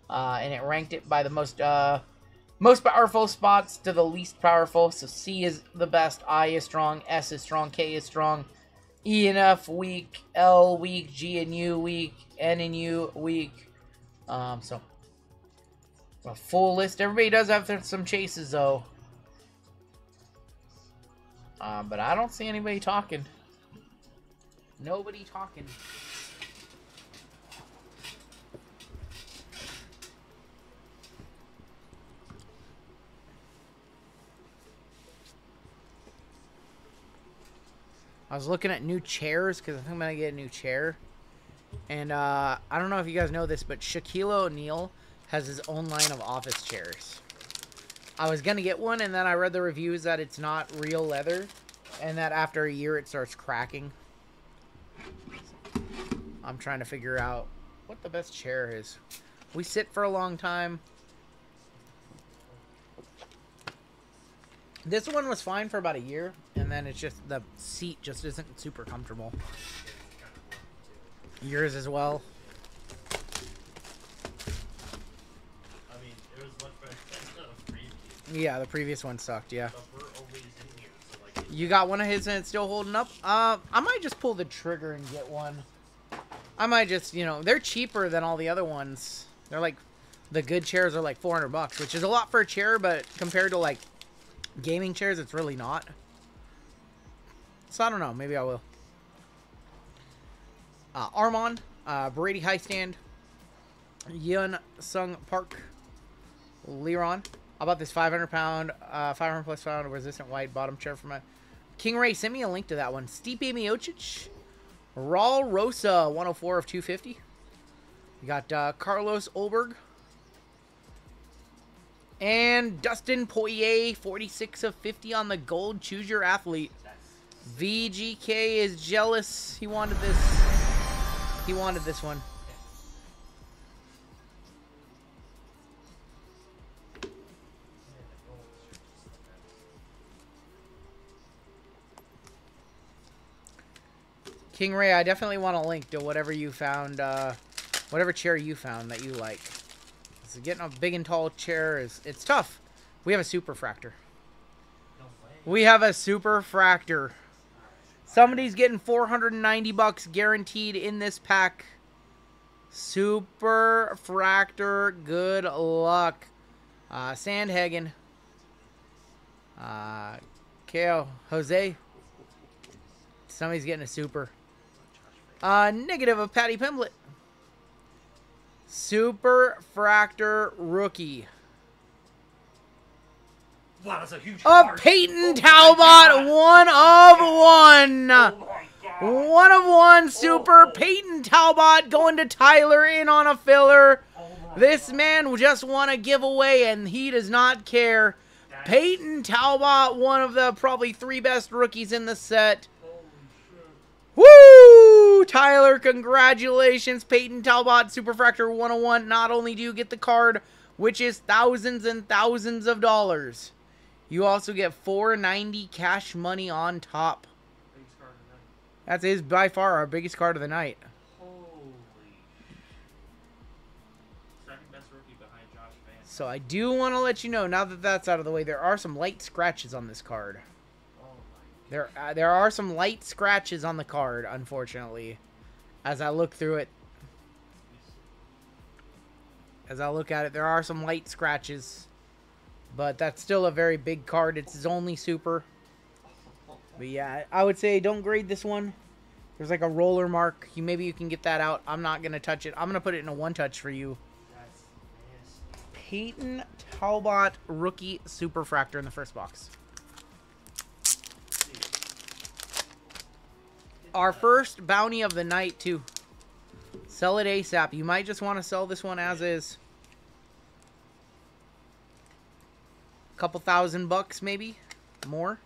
And it ranked it by the most powerful spots to the least powerful. So C is the best, I is strong, S is strong, K is strong, E and F weak, L weak, G and U weak, N and U weak. So a full list. Everybody does have some chases though. But I don't see anybody talking. Nobody talking. I was looking at new chairs because I think I'm going to get a new chair. And I don't know if you guys know this, but Shaquille O'Neal has his own line of office chairs. I was going to get one, and then I read the reviews that it's not real leather, and that after a year it starts cracking. I'm trying to figure out what the best chair is. We sit for a long time. This one was fine for about a year, and then it's just the seat just isn't super comfortable. Yours as well. I mean, it was much better than the previous. Yeah, the previous one sucked, yeah. But we're always in here, so like... You got one of his and it's still holding up? I might just pull the trigger and get one. I might just, you know, they're cheaper than all the other ones. They're like, the good chairs are like $400, which is a lot for a chair, but compared to like gaming chairs, it's really not. So I don't know, maybe I will. Armand, Brady High Stand, Yun Sung Park, Liron. How about this 500 plus pound resistant white bottom chair from my King Ray? Send me a link to that one. Stipe Miocic, Raul Rosa, 104 of 250. You got Carlos Olberg and Dustin Poirier, 46 of 50 on the gold. Choose your athlete. VGK is jealous. He wanted this. He wanted this one. King Ray, I definitely want a link to whatever you found, whatever chair you found that you like. So getting a big and tall chair it's tough. We have a super fractor. We have a super fractor. Somebody's getting $490 guaranteed in this pack. Super fractor. Good luck. Sandhagen. KO. Jose. Somebody's getting a super. Negative of Patty Pimblett. Super Fractor Rookie. Wow, that's a huge Of Peyton Talbot, 1 of 1. 1 of 1 super Peyton Talbot going to Tyler in on a filler. This man just won a giveaway and he does not care. Peyton Talbot, one of the probably 3 best rookies in the set. Woo! Tyler, congratulations. Peyton Talbot, Super Fractor 101. Not only do you get the card, which is thousands and thousands of dollars, you also get $490 cash money on top. That is by far our biggest card of the night. So I do want to let you know, now that that's out of the way, there are some light scratches on this card. There are some light scratches on the card, unfortunately. As I look through it. As I look at it, there are some light scratches. But that's still a very big card. It's his only super. But yeah, I would say don't grade this one. There's like a roller mark. Maybe you can get that out. I'm not going to touch it. I'm going to put it in a 1-touch for you. Peyton Talbot Rookie Super Fractor in the first box. Our first bounty of the night, too. Sell it ASAP. You might just want to sell this one as is. Couple $1,000 maybe. More.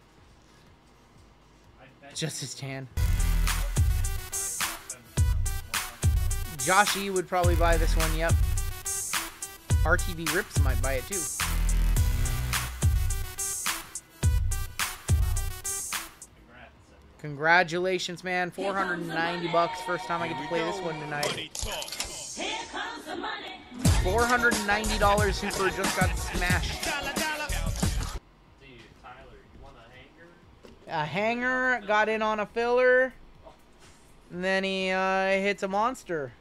Just his tan. Josh E would probably buy this one, yep. RTV Rips might buy it too. Congratulations, man. $490. First time I get to play this one tonight. $490 super just got smashed. A hanger got in on a filler. And then he hits a monster.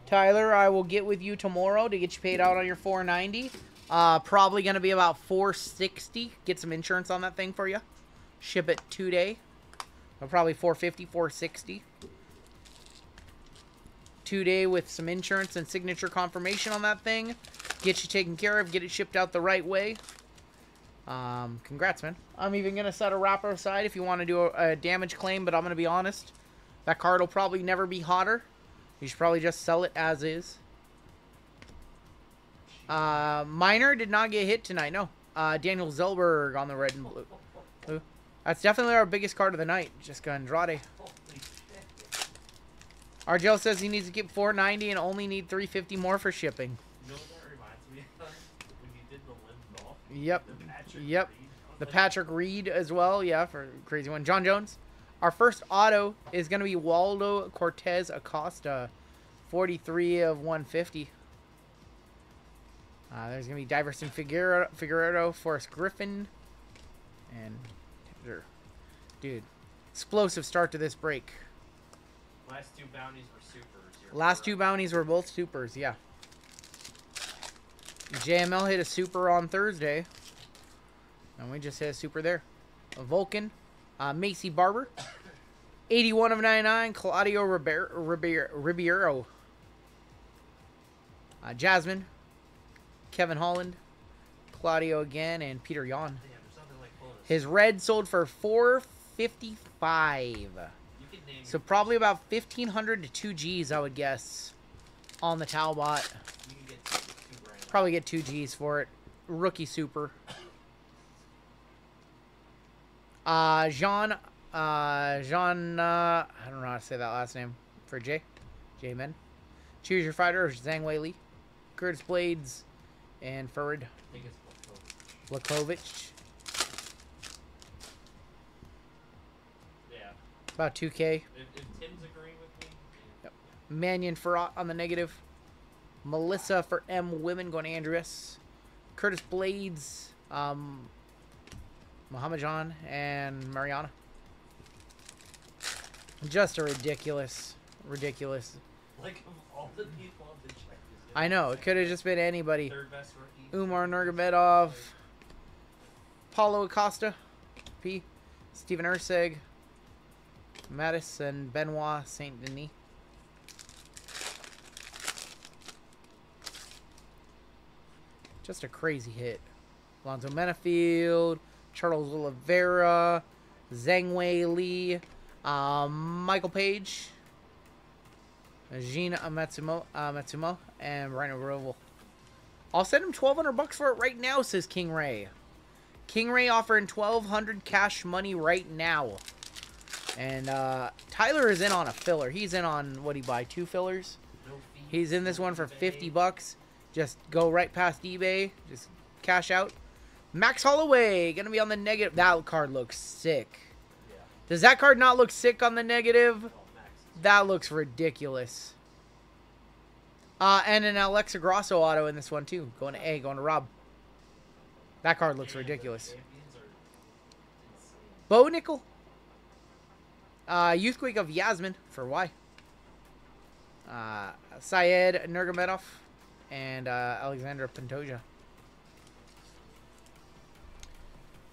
Tyler, I will get with you tomorrow to get you paid out on your $490. Probably going to be about $460. Get some insurance on that thing for you. Ship it 2-day. Probably $450, $460. 2-day with some insurance and signature confirmation on that thing. Get you taken care of. Get it shipped out the right way. Congrats, man. I'm even going to set a wrapper aside if you want to do a damage claim, but I'm going to be honest. That card will probably never be hotter. You should probably just sell it as is. Minor did not get hit tonight, no. Daniel Zellberg on the red and blue. That's definitely our biggest card of the night. Jessica Andrade. RGL says he needs to get $490 and only need $350 more for shipping. You know what that reminds me of? When you did the limb golf? Yep. Yep. The Patrick Reed as well. Yeah, for crazy one. John Jones. Our first auto is going to be Waldo Cortez Acosta. 43 of 150. There's going to be Diverson Figueroa, Forrest Griffin. And, dude, explosive start to this break. Last 2 bounties were supers. Last 2 bounties were both supers, yeah. JML hit a super on Thursday. And we just hit a super there. A Vulcan. Macy Barber. 81 of 99. Claudio Ribeiro. Jasmine. Kevin Holland. Claudio again. And Peter Yan. His red sold for $455. So probably about 1,500 to 2 G's, I would guess, on the Talbot. Probably get 2 G's for it. Rookie super. Jean, I don't know how to say that last name for J-Men. Choose your fighter, Zhang Wei Li, Curtis Blades, and Farid Lakovic. Yeah. About 2K. If Tim's agreeing with me. Yep. Mannion Farrat on the negative. Melissa for M Women going to Andreas. Curtis Blades, Muhammad John, and Mariana. Just a ridiculous. Like, of all the people on the check. I know, it could have just been anybody. Third best rookie. Umar Nurmagomedov. Paulo Acosta, P. Steven Urseg, Mattis, and Benoit Saint Denis. Just a crazy hit. Alonzo Menafield, Charles Oliveira, Zhang Wei Li, Michael Page, Jean Matsumo, and Rhino Roval. I'll send him $1,200 for it right now, says King Ray. King Ray offering $1,200 cash money right now. And Tyler is in on a filler. He's in on, what do you buy, 2 fillers? He's in this one for $50. Just go right past eBay. Just cash out. Max Holloway, going to be on the negative. That card looks sick. Does that card not look sick on the negative? That looks ridiculous. And an Alexa Grosso auto in this one, too. Going to A, going to Rob. That card looks ridiculous. Bo Nickel. Youthquake of Yasmin for Y. Syed Nurmagomedov and Alexandra Pantoja.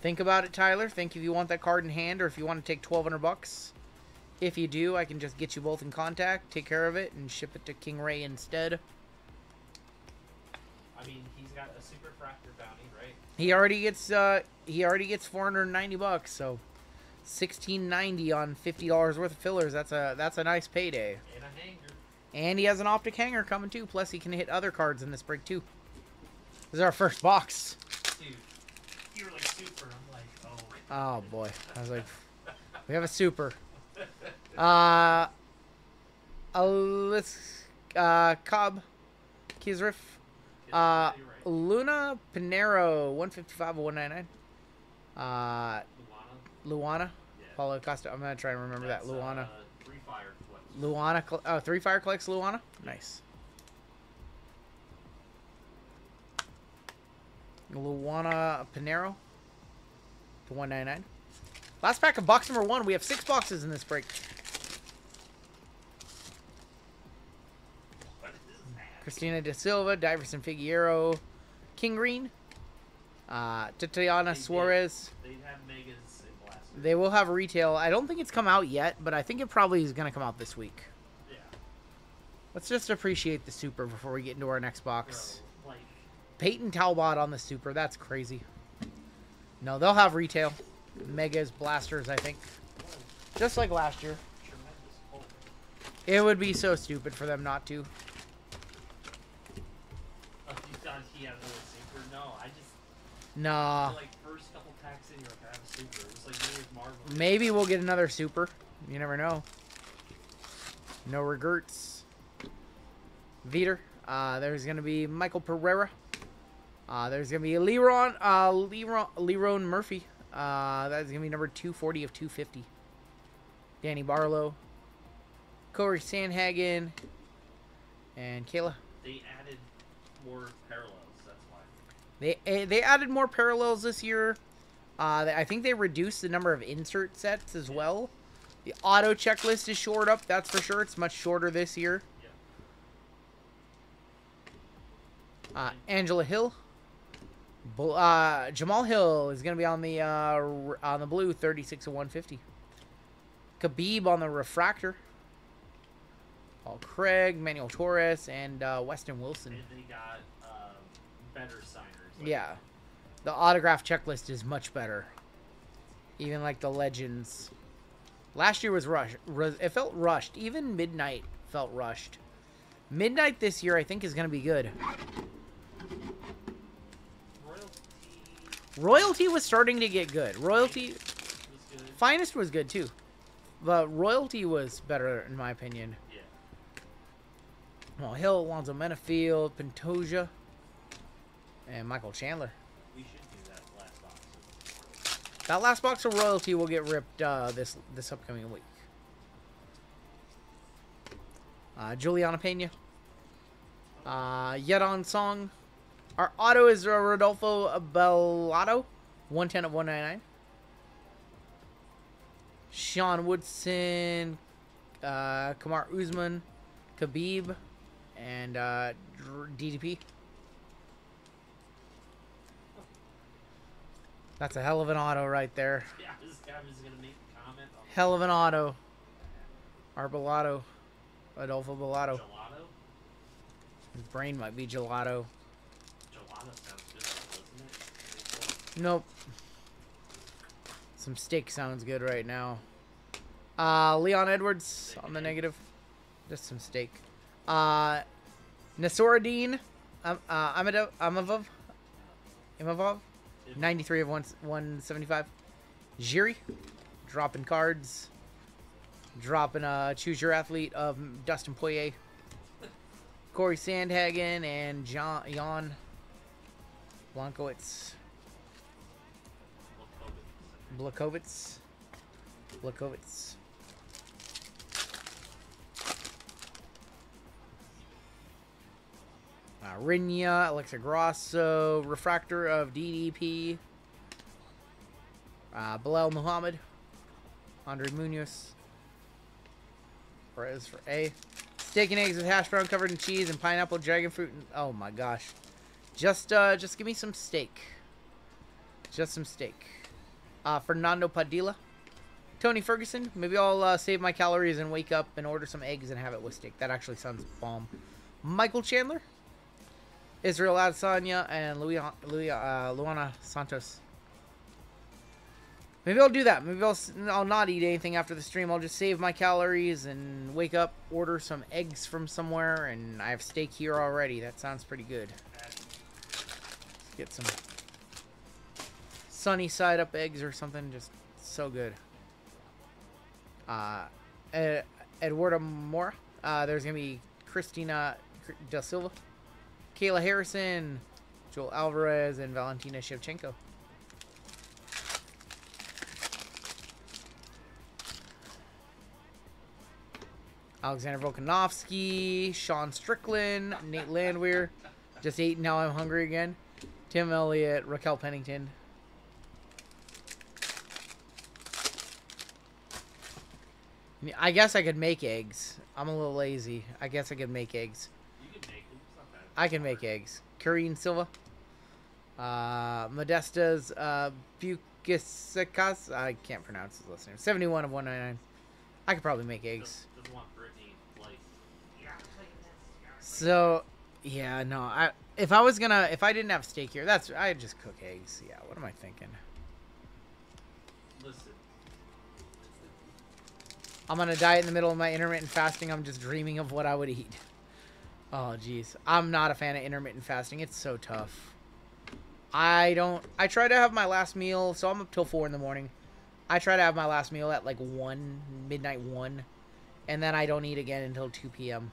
Think about it, Tyler. Think if you want that card in hand or if you want to take $1,200. If you do, I can just get you both in contact, take care of it, and ship it to King Ray instead. I mean, he's got a super fractor bounty, right? He already gets $490, so $1,690 on $50 worth of fillers. That's a nice payday. And a hanger. And he has an optic hanger coming too. Plus, he can hit other cards in this break too. This is our first box. Dude, you were like super. I'm like, oh. Oh boy, I was like, we have a super. Cobb, Kizrif, Luna Pinero, 155 of 199. Luana, Paulo Costa. I'm gonna try and remember that. Luana. 3 fire collects. Luana. Oh, 3 fire collects Luana. Nice. Luana Pinero to 199. Last pack of box number 1. We have 6 boxes in this break. Christina De Silva, Diverson Figueroa, King Green, Tatiana Suarez. They have megas in blast. They will have retail. I don't think it's come out yet, but I think it probably is going to come out this week. Yeah. Let's just appreciate the super before we get into our next box. Bro, like, Peyton Talbot on the super. That's crazy. No, they'll have retail. Megas, blasters, I think. Just like last year. It would be so stupid for them not to. you thought he had another super? No, I just... Nah. Like, first couple packs in, you're like, I have a super. It was like, maybe Marvel. Maybe we'll get another super. You never know. No regrets. Veter. There's going to be Michael Pereira. There's going to be Leron Murphy. That's going to be number 240 of 250. Danny Barlow. Corey Sandhagen. And Kayla. They added more parallels, that's why. They added more parallels this year. I think they reduced the number of insert sets as well. The auto checklist is shored up, that's for sure. It's much shorter this year. Angela Hill. Jamal Hill is going to be on the blue, 36 of 150. Khabib on the refractor. Paul Craig, Manuel Torres, and Weston Wilson. And they got better signers. Like, yeah. The autograph checklist is much better. Even like the legends. Last year was rushed. It felt rushed. Even Midnight felt rushed. Midnight this year, I think, is going to be good. Royalty was starting to get good. Royalty... Finest was good, too. But Royalty was better, in my opinion. Yeah. Well, Hill, Alonzo Menafield, Pantoja, and Michael Chandler. We should do that last box. That last box of Royalty will get ripped this upcoming week. Juliana Pena. Yedon Song. Our auto is Rodolfo Bellato. 110 of 199. Sean Woodson. Kamar Usman. Khabib. And DDP. That's a hell of an auto right there. Yeah, I was gonna make a comment on Hell of an auto. Arbolato. Adolfo Bellato. gelato. His brain might be gelato. Gelato sounds good, doesn't it? Nope. Some steak sounds good right now. Leon Edwards on the negative. Just some steak. Nasoradine. Imavov. 93 of 175. Jiri. Dropping cards. Dropping Choose Your Athlete of Dustin Poirier. Corey Sandhagen and Jan Blankowitz. Blakovitz. Rinya, Alexa Grosso, Refractor of DDP. Bilal Muhammad. Andre Munoz. Perez for A. Steak and eggs with hash brown covered in cheese and pineapple, dragon fruit. And, oh my gosh. Just give me some steak. Just some steak. Fernando Padilla. Tony Ferguson. Maybe I'll save my calories and wake up and order some eggs and have it with steak. That actually sounds bomb. Michael Chandler. Israel Adesanya and Luana Santos. Maybe I'll do that. Maybe I'll not eat anything after the stream. I'll just save my calories and wake up, order some eggs from somewhere, and I have steak here already. That sounds pretty good. Let's get some sunny side up eggs or something. Just so good. Eduardo Mora. There's going to be Christina Da Silva. Kayla Harrison. Joel Alvarez and Valentina Shevchenko. Alexander Volkanovski, Sean Strickland, Nate Landwehr. Just ate, now I'm hungry again. Tim Elliott, Raquel Pennington. I guess I could make eggs. I'm a little lazy. I guess I could make eggs. You can make them. It's not bad. I can make eggs. Karine Silva. Modesta's Bukisikas. I can't pronounce his last name. 71 of 199. I could probably make eggs. Doesn't want Brittany, like, So, yeah, no. If I didn't have steak here, I'd just cook eggs. Yeah, what am I thinking? listen. I'm on a diet in the middle of my intermittent fasting. I'm just dreaming of what I would eat. Oh, jeez. I'm not a fan of intermittent fasting. It's so tough. I try to have my last meal, so I'm up till 4 in the morning. I try to have my last meal at like 1, midnight 1, and then I don't eat again until 2 p.m.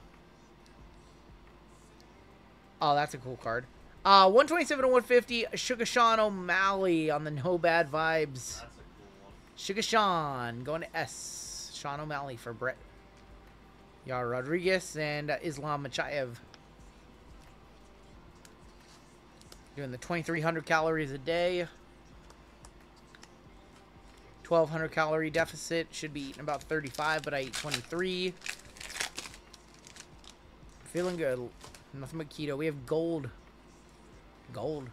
Oh, that's a cool card. 127 to 150, Sugar Sean O'Malley on the No Bad Vibes. That's a cool one. Sugar Sean going to S. Sean O'Malley for Brett. Yar Rodriguez and Islam Machaev. Doing the 2,300 calories a day. 1,200 calorie deficit. Should be eating about 35, but I eat 23. Feeling good. Nothing but keto. We have gold. Gold.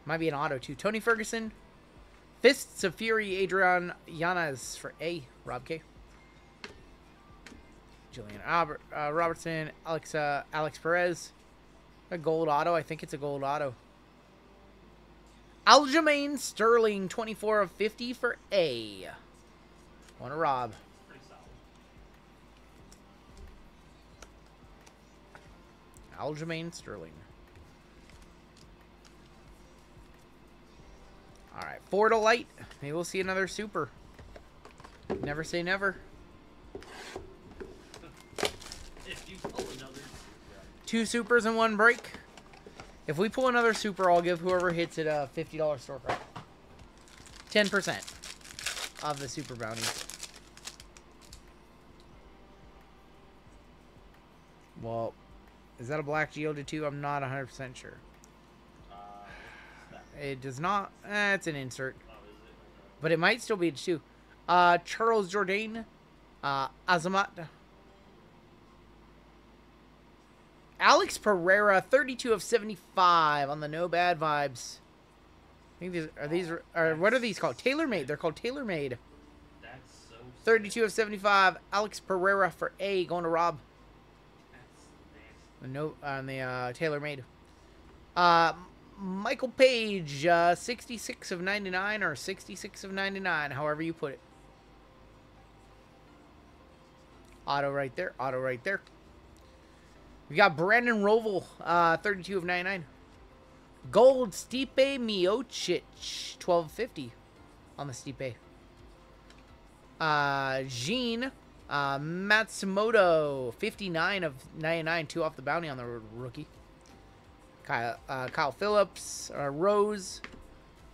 Might be an auto, too. Tony Ferguson. Fists of Fury, Adrian Yanez for A. Rob K. Julian Robertson. Alex Perez. A gold auto. I think it's a gold auto. Aljamain Sterling, 24 of 50 for A. One to Rob. Pretty solid. Aljamain Sterling. Alright, 4 to light. Maybe we'll see another super. Never say never. If you pull another, 2 supers and 1 break. If we pull another super, I'll give whoever hits it a $50 store credit. 10% of the super bounties. Well, is that a black geode too? I'm not 100% sure. It does not. It's an insert. But it might still be a 2. Charles Jourdain. Azamat. Alex Pereira, 32 of 75 on the No Bad Vibes. think what are these called? Tailor-made. They're called tailor-made. 32 of 75. Alex Pereira for A, going to Rob. No, on the tailor-made. Michael Page, 66 of 99 or 66 of 99, however you put it. Auto right there. Auto right there. We got Brandon Roval, 32 of 99. Gold, Stipe Miocic, 1250 on the Stipe. Jean, Matsumoto, 59 of 99, 2 off the bounty on the rookie. Kyle Phillips, Rose,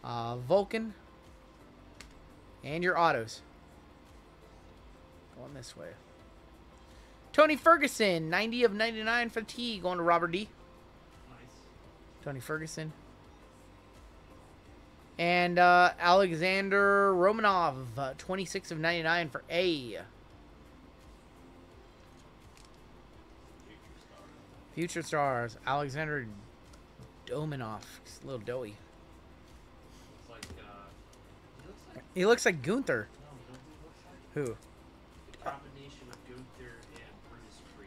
Vulcan, and your autos. Going this way. Tony Ferguson, 90 of 99 for T, going to Robert D. Nice. Tony Ferguson. And Alexander Romanov, 26 of 99 for A. Future Stars, Alexander Dominov. He's a little doughy. He looks like Gunther. Who?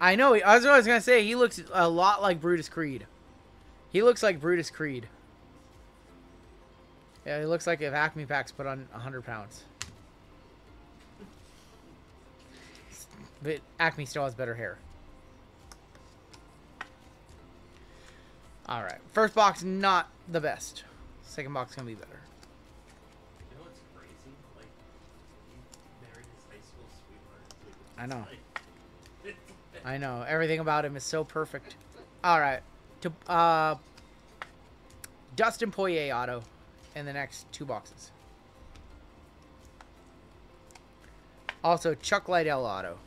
I know. I was going to say, he looks a lot like Brutus Creed. He looks like Brutus Creed. Yeah, he looks like if Acme Packs put on 100 pounds. But Acme still has better hair. Alright. First box, not the best. Second box going to be better. You know what's crazy? Like, he married his high school sweetheart. I know. I know. Everything about him is so perfect. Alright. To Dustin Poirier auto in the next 2 boxes. Also, Chuck Liddell auto.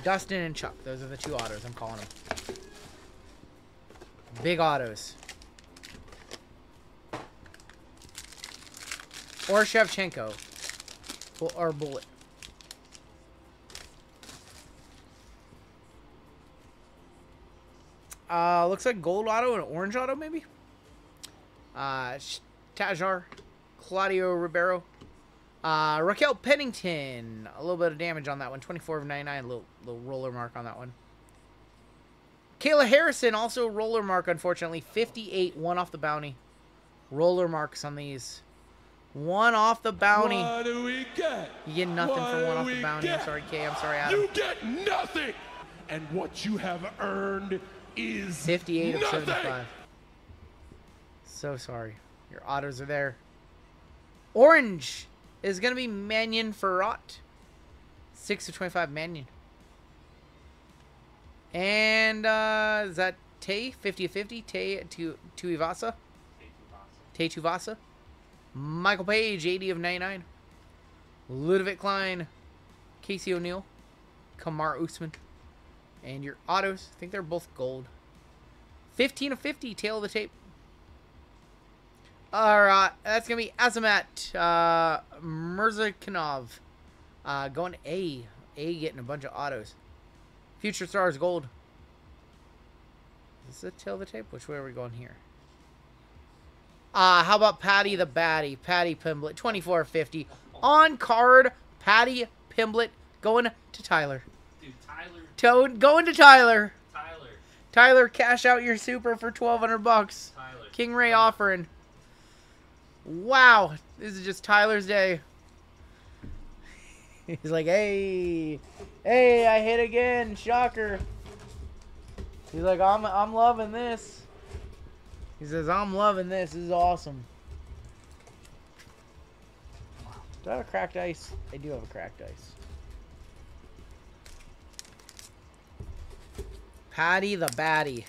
Dustin and Chuck. Those are the 2 autos I'm calling them. Big autos. Or Shevchenko. Or Bullet. Looks like gold auto and orange auto, maybe? Tajar. Claudio Ribeiro. Raquel Pennington. A little bit of damage on that one. 24 of 99. Little roller mark on that one. Kayla Harrison, also roller mark, unfortunately. 58, 1 off the bounty. Roller marks on these. 1 off the bounty. What do we get? You get nothing for 1 off the bounty. I'm sorry, Kay. I'm sorry, Adam. You get nothing! And what you have earned is 58 of nothing. 75. So sorry. Your autos are there. Orange is going to be Mannion Ferrat. 6 of 25 Mannion. And is that Tay? 50 of 50. Tay Tuivasa. Tay Tuvasa. Michael Page, 80 of 99. Ludovic Klein. Casey O'Neill. Kamar Usman. And your autos, I think they're both gold. 15 of 50, tail of the tape. Alright, that's going to be Azamat Mirzakhanov. Going A. A getting a bunch of autos. Future Stars gold. Is this the tail of the tape? Which way are we going here? How about Patty the Batty? Patty Pimblett, 24 of 50. On card, Patty Pimblett going to Tyler. Dude, Tyler. Toad going to Tyler. Tyler. Tyler, cash out your super for 1,200 bucks. Tyler. King Ray offering. Wow, this is just Tyler's day. He's like, hey, I hit again, shocker. He's like, I'm loving this. He says, I'm loving this. This is awesome. Do I have a cracked ice? I do have a cracked ice. Patty the Batty.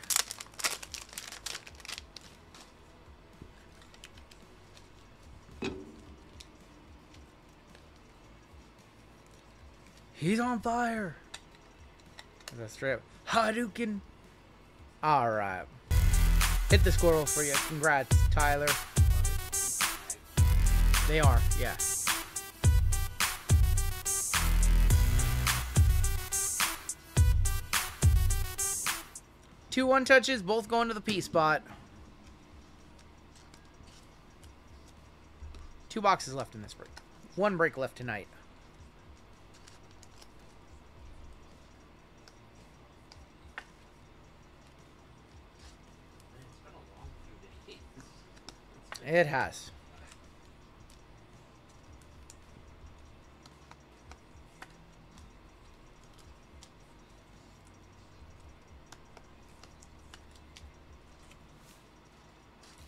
He's on fire. Is that strip? Hadouken. Alright. Hit the squirrel for you. Congrats, Tyler. They are, yeah. Two one touches, both going to the P spot. 2 boxes left in this break. 1 break left tonight. It has.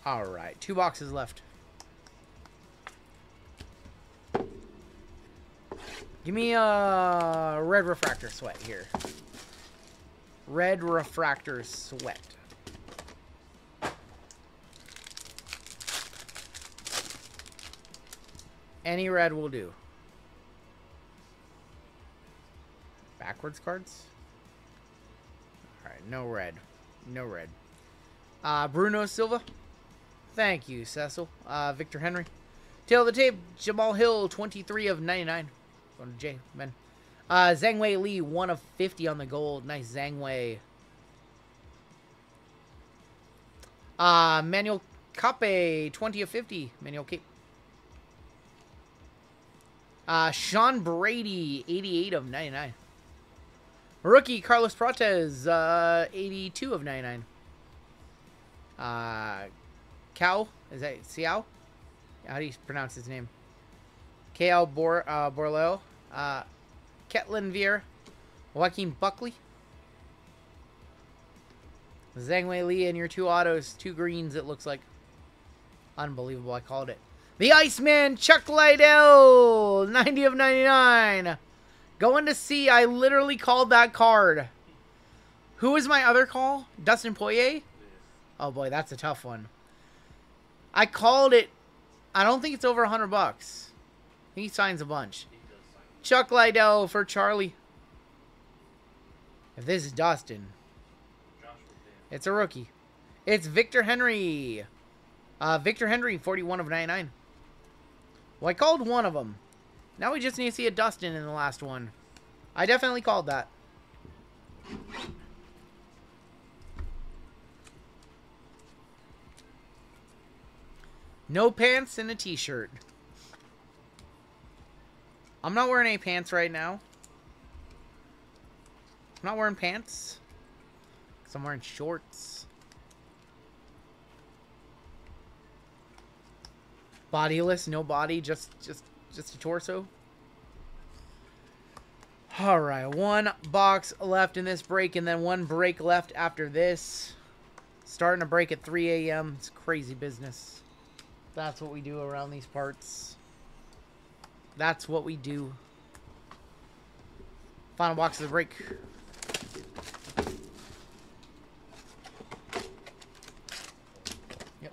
All right, 2 boxes left. Give me a red refractor sweat here. Red refractor sweat. Any red will do. Backwards cards? Alright, no red. No red. Bruno Silva. Thank you, Cecil. Victor Henry. Tail of the tape, Jamal Hill, 23 of 99. Going to Jay, man. Zhang Wei Li, 1 of 50 on the gold. Nice Zhang Wei. Manuel Cape, 20 of 50. Manuel Cape. Sean Brady, 88 of 99. Rookie, Carlos Prates, 82 of 99. Cow, is that Xiao? How do you pronounce his name? K.L. Borleo. Ketlin Veer. Joaquin Buckley. Zhang Wei Li and your 2 autos. 2 greens, it looks like. Unbelievable, I called it. The Iceman, Chuck Liddell. 90 of 99. Going to see, I literally called that card. Who was my other call? Dustin Poirier? Oh boy, that's a tough one. I called it. I don't think it's over $100. He signs a bunch. Chuck Liddell for Charlie. If this is Dustin, it's a rookie. It's Victor Henry. Victor Henry, 41 of 99. Well, I called one of them. Now we just need to see a Dustin in the last one. I definitely called that. No pants and a t-shirt. I'm not wearing any pants right now. I'm not wearing pants. Because I'm wearing shorts. Bodyless, no body, just a torso. Alright, 1 box left in this break, and then 1 break left after this. Starting to break at 3 a.m. It's crazy business. That's what we do around these parts. That's what we do. Final box of the break. Yep.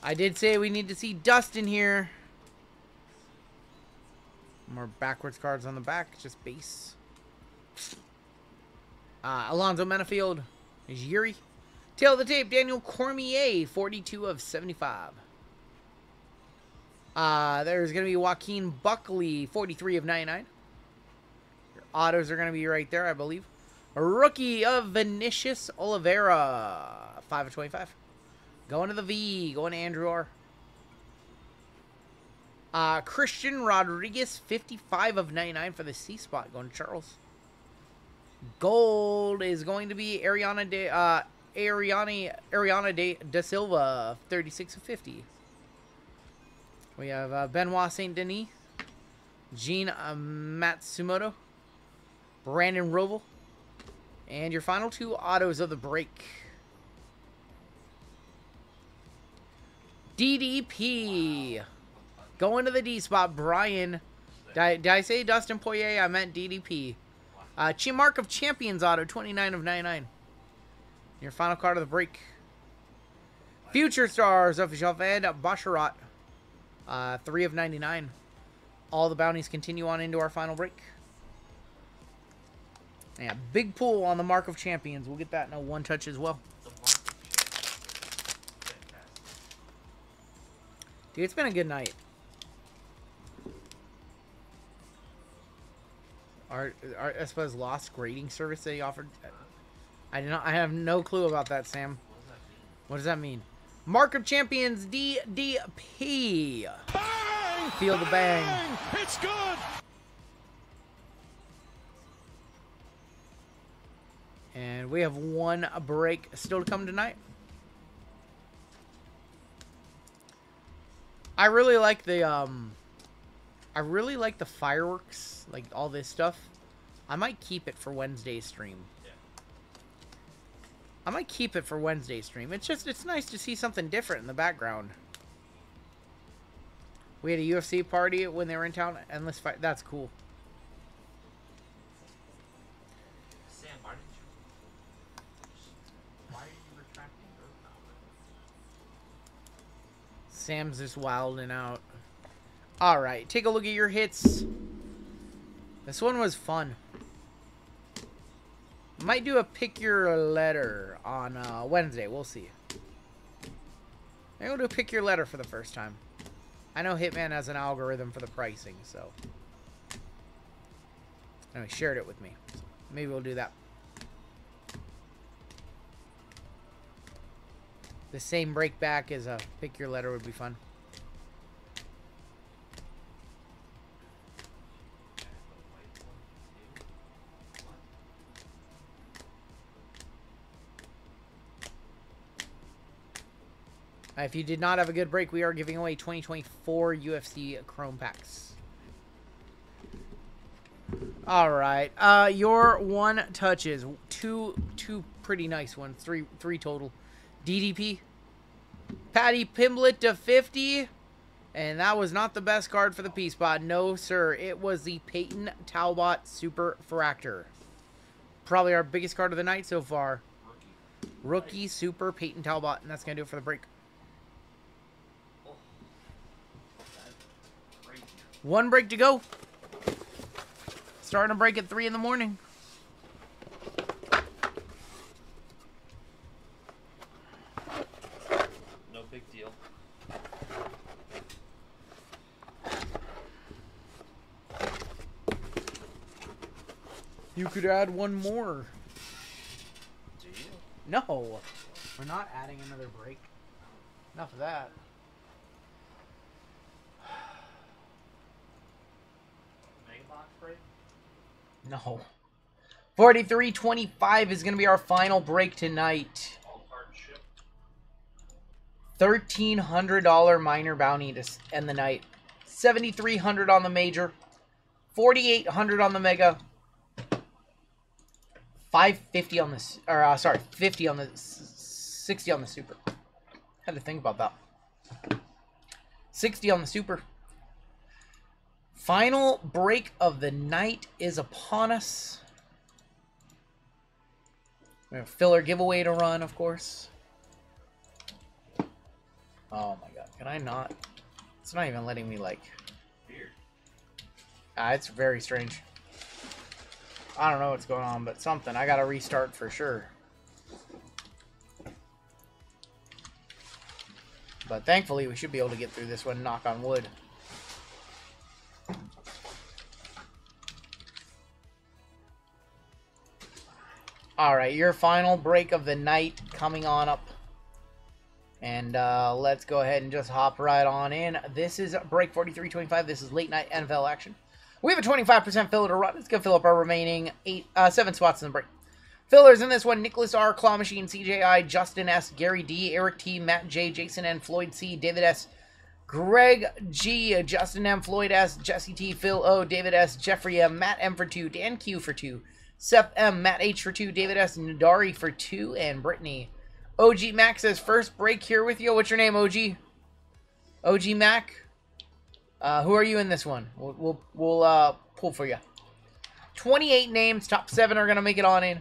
I did say we need to see dust in here. More backwards cards on the back, just base. Alonzo Menafield. There's Yuri. Tail of the tape, Daniel Cormier, 42 of 75. There's going to be Joaquin Buckley, 43 of 99. Your autos are going to be right there, I believe. A rookie of Vinicius Oliveira, 5 of 25. Going to the V, going to Andrew R. Christian Rodriguez, 55 of 99 for the C spot, going to Charles. Gold is going to be Ariana De Silva, 36 of 50. We have Benoit Saint Denis, Gene Matsumoto, Brandon Roval, and your final 2 autos of the break. DDP. Going to the D spot, Brian. Did I say Dustin Poirier? I meant DDP. Mark of Champions auto, 29 of 99. Your final card of the break. Future Stars of Javed Basharat. 3 of 99. All the bounties continue on into our final break. Yeah, big pull on the Mark of Champions. We'll get that in a 1 touch as well. Dude, it's been a good night. Our Espa's lost grading service they offered. I have no clue about that, Sam. What does that mean? Mark of Champions DDP. Bang! Feel the bang. It's good. And we have one break still to come tonight. I really like the fireworks, like all this stuff. I might keep it for Wednesday's stream. I might keep it for Wednesday's stream. It's nice to see something different in the background. We had a UFC party when they were in town. Endless fight. That's cool. Sam, why are you retracting your comment? Sam's just wilding out. Alright, take a look at your hits. This one was fun. Might do a pick your letter on Wednesday. We'll see. Maybe we'll do a pick your letter for the first time. I know Hitman has an algorithm for the pricing, so. Anyway, shared it with me. So maybe we'll do that. The same break back as a pick your letter would be fun. If you did not have a good break, we are giving away 2024 UFC Chrome Packs. Alright. Your one touches. Two pretty nice ones. Three total. DDP. Patty Pimblett to 50. And that was not the best card for the P-Spot. No, sir. It was the Peyton Talbot Super Fractor. Probably our biggest card of the night so far. Rookie Super Peyton Talbot. And that's going to do it for the break. One break to go. Starting a break at 3 in the morning. No big deal. You could add one more. Do you? No. We're not adding another break. Enough of that. No. 43.25 is going to be our final break tonight. $1,300 minor bounty to end the night. $7,300 on the major. $4,800 on the mega. $550 on the, or sorry, $50 on the, $60 on the super. Had to think about that. $60 on the super. Final break of the night is upon us. We have a filler giveaway to run, of course. Oh my god, can I not? It's not even letting me, like... Weird. It's very strange. I don't know what's going on, but something. I gotta restart for sure. But thankfully, we should be able to get through this one, knock on wood. Alright, your final break of the night coming on up. And let's go ahead and just hop right on in. This is break 43.25. This is late night NFL action. We have a 25% filler to run. It's going to fill up our remaining 7 spots in the break. Fillers in this one: Nicholas R, Claw Machine, CJI, Justin S, Gary D, Eric T, Matt J, Jason N, Floyd C, David S, Greg G, Justin M, Floyd S, Jesse T, Phil O, David S, Jeffrey M, Matt M for 2, Dan Q for 2, Seth M, Matt H for 2, David S, Nadari for 2, and Brittany. OG Mac says, first break here with you. What's your name, OG? OG Mac? Who are you in this one? We'll pull for you. 28 names. Top 7 are going to make it on in.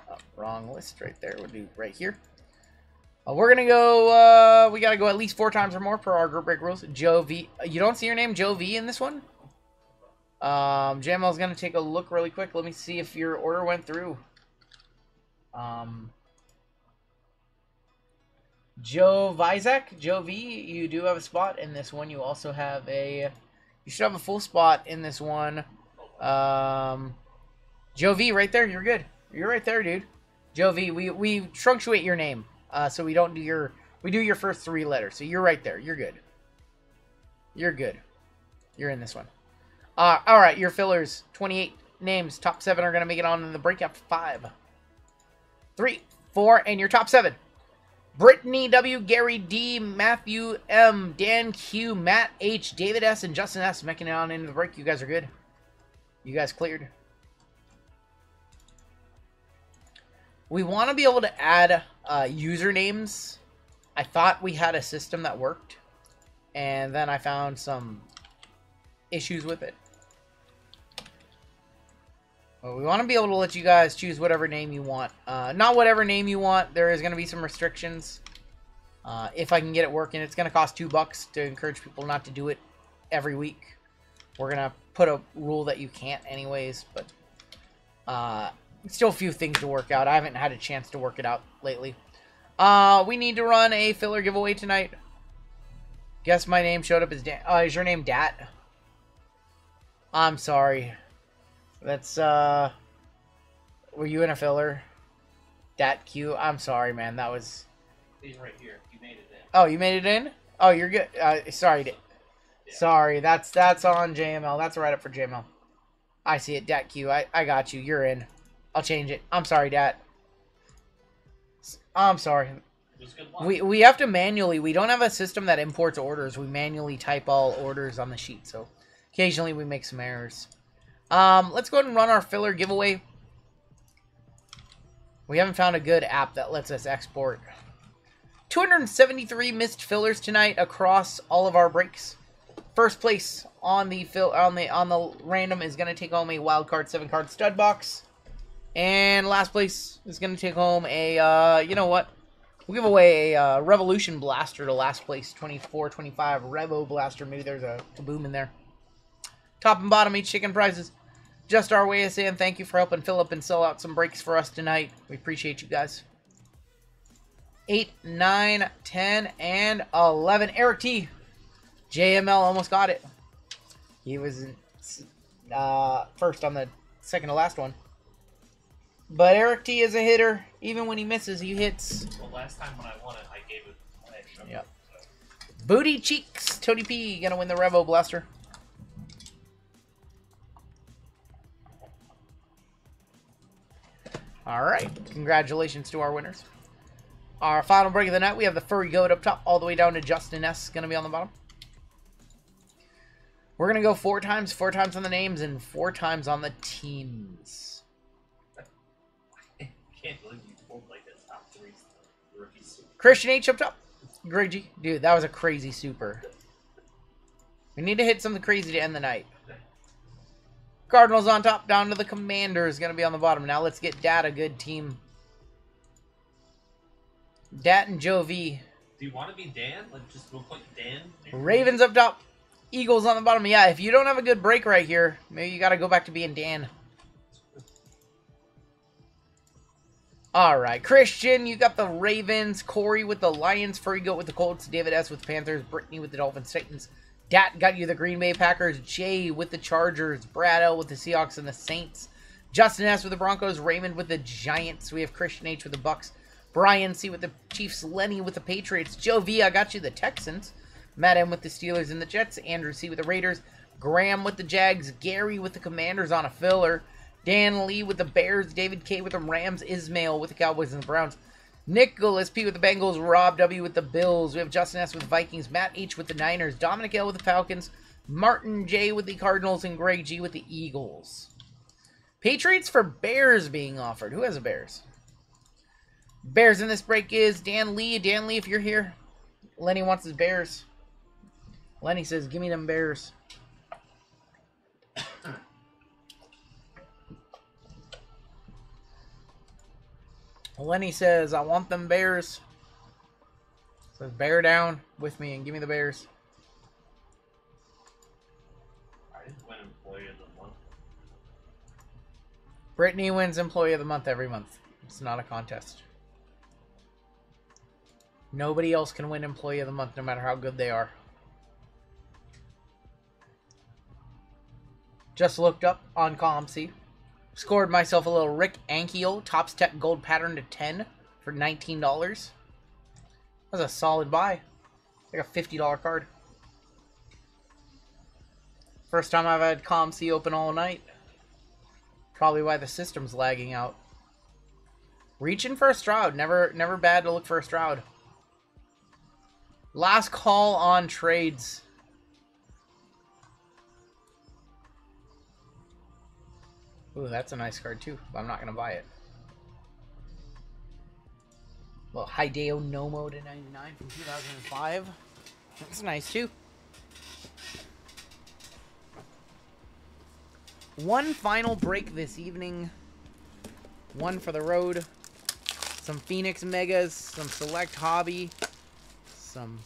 Oh, wrong list right there. We'll do right here. We're going to go, we got to go at least 4 times or more per our group break rules. Joe V. You don't see your name, Joe V, in this one? JML's going to take a look really quick. Let me see if your order went through. Joe Vizak, Joe V, you do have a spot in this one. You also have a, you should have a full spot in this one. Joe V, right there, you're good. You're right there, dude. Joe V, we truncuate your name. So we don't do your... We do your first 3 letters. So you're right there. You're good. You're good. You're in this one. Alright, your fillers. 28 names. Top 7 are going to make it on in the break after 5. 3, 4, and your top 7. Brittany W, Gary D, Matthew M, Dan Q, Matt H, David S, and Justin S making it on into the break. You guys are good. You guys cleared. We want to be able to add usernames. I thought we had a system that worked, and then I found some issues with it. Well, we want to be able to let you guys choose whatever name you want. Not whatever name you want. There is going to be some restrictions. If I can get it working, it's going to cost $2 to encourage people not to do it every week. We're going to put a rule that you can't anyways, but still a few things to work out. I haven't had a chance to work it out lately. We need to run a filler giveaway tonight. Guess my name showed up as Dan. Is your name Dat? I'm sorry. That's, were you in a filler? Dat Q? I'm sorry, man. That was... He's right here. You made it in. Oh, you made it in? Oh, you're good. Sorry. Yeah. Sorry. That's on JML. That's right up for JML. I see it. Dat Q. I got you. You're in. I'll change it. I'm sorry, Dat. I'm sorry. We have to manually... We don't have a system that imports orders. We manually type all orders on the sheet, so occasionally we make some errors. Let's go ahead and run our filler giveaway. We haven't found a good app that lets us export. 273 missed fillers tonight across all of our breaks. First place on the random is going to take home a wild card 7-card stud box, and last place is going to take home a you know what? We'll give away a Revolution Blaster to last place, 24-25 Revo Blaster. Maybe there's a Bowman in there. Top and bottom each chicken prizes. Just our way of saying thank you for helping fill up and sell out some breaks for us tonight. We appreciate you guys. 8, 9, 10, and 11. Eric T. JML almost got it. He was first on the second to last one. But Eric T is a hitter. Even when he misses, he hits. Well, last time when I won it, I gave it an extra. Yep. So. Booty Cheeks. Tony P. Gonna win the Revo Blaster. Alright, congratulations to our winners. Our final break of the night, we have the Furry Goat up top, all the way down to Justin S. Going to be on the bottom. We're going to go 4 times on the names, and 4 times on the teams. I can't believe you pulled like the top 3 rookie super. Christian H up top. Greg G. Dude, that was a crazy super. We need to hit something crazy to end the night. Cardinals on top, down to the Commanders. Going to be on the bottom. Now let's get Dat a good team. Dat and Joe V. Do you want to be Dan? Like, just we'll put Dan. Ravens up top. Eagles on the bottom. Yeah, if you don't have a good break right here, maybe you got to go back to being Dan. All right. Christian, you got the Ravens. Corey with the Lions. Furry Goat with the Colts. David S. with the Panthers. Brittany with the Dolphins. Titans. Dat got you the Green Bay Packers. Jay with the Chargers. Brad L. with the Seahawks and the Saints. Justin S. with the Broncos. Raymond with the Giants. We have Christian H. with the Bucks. Brian C. with the Chiefs. Lenny with the Patriots. Joe V. I got you the Texans. Matt M. with the Steelers and the Jets. Andrew C. with the Raiders. Graham with the Jags. Gary with the Commanders on a filler. Dan Lee with the Bears. David K. with the Rams. Ismail with the Cowboys and the Browns. Nicholas P. with the Bengals. Rob W. with the Bills. We have Justin S. with the Vikings. Matt H. with the Niners. Dominic L. with the Falcons. Martin J. with the Cardinals. And Greg G. with the Eagles. Patriots for Bears being offered. Who has a Bears? Bears in this break is Dan Lee. Dan Lee, if you're here. Lenny wants his Bears. Lenny says, give me them Bears. Lenny says, I want them Bears. Says, bear down with me and give me the Bears. I didn't win Employee of the Month. Brittany wins Employee of the Month every month. It's not a contest. Nobody else can win Employee of the Month no matter how good they are. Just looked up on ComC. Scored myself a little Rick Ankiel Topps Tech Gold Pattern to 10 for $19. That's a solid buy. Like a $50 card. First time I've had ComC open all night. Probably why the system's lagging out. Reaching for a Stroud. Never bad to look for a Stroud. Last call on trades. Ooh, that's a nice card too, but I'm not going to buy it. Well, Hideo Nomo to 99 from 2005. That's nice too. One final break this evening. One for the road. Some Phoenix Megas. Some Select Hobby. Some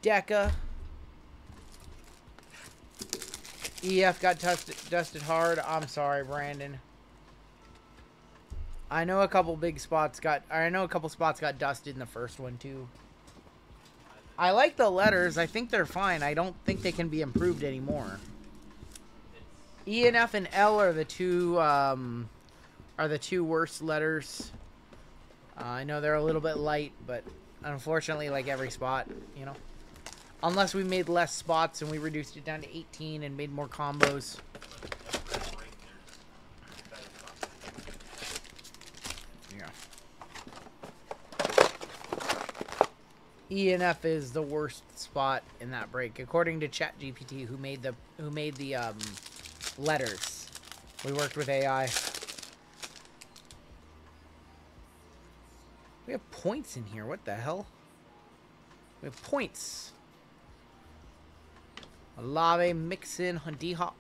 Deca. EF got dusted hard. I'm sorry, Brandon. I know a couple spots got dusted in the first one too. I like the letters. I think they're fine. I don't think they can be improved anymore. E and F and L are the two worst letters. I know they're a little bit light, but unfortunately, like every spot, you know. Unless we made less spots and we reduced it down to 18 and made more combos. Yeah. E and F is the worst spot in that break, according to ChatGPT, who made the letters. We worked with AI. We have points in here. What the hell? We have points. Alave, Mixin, D-Hop.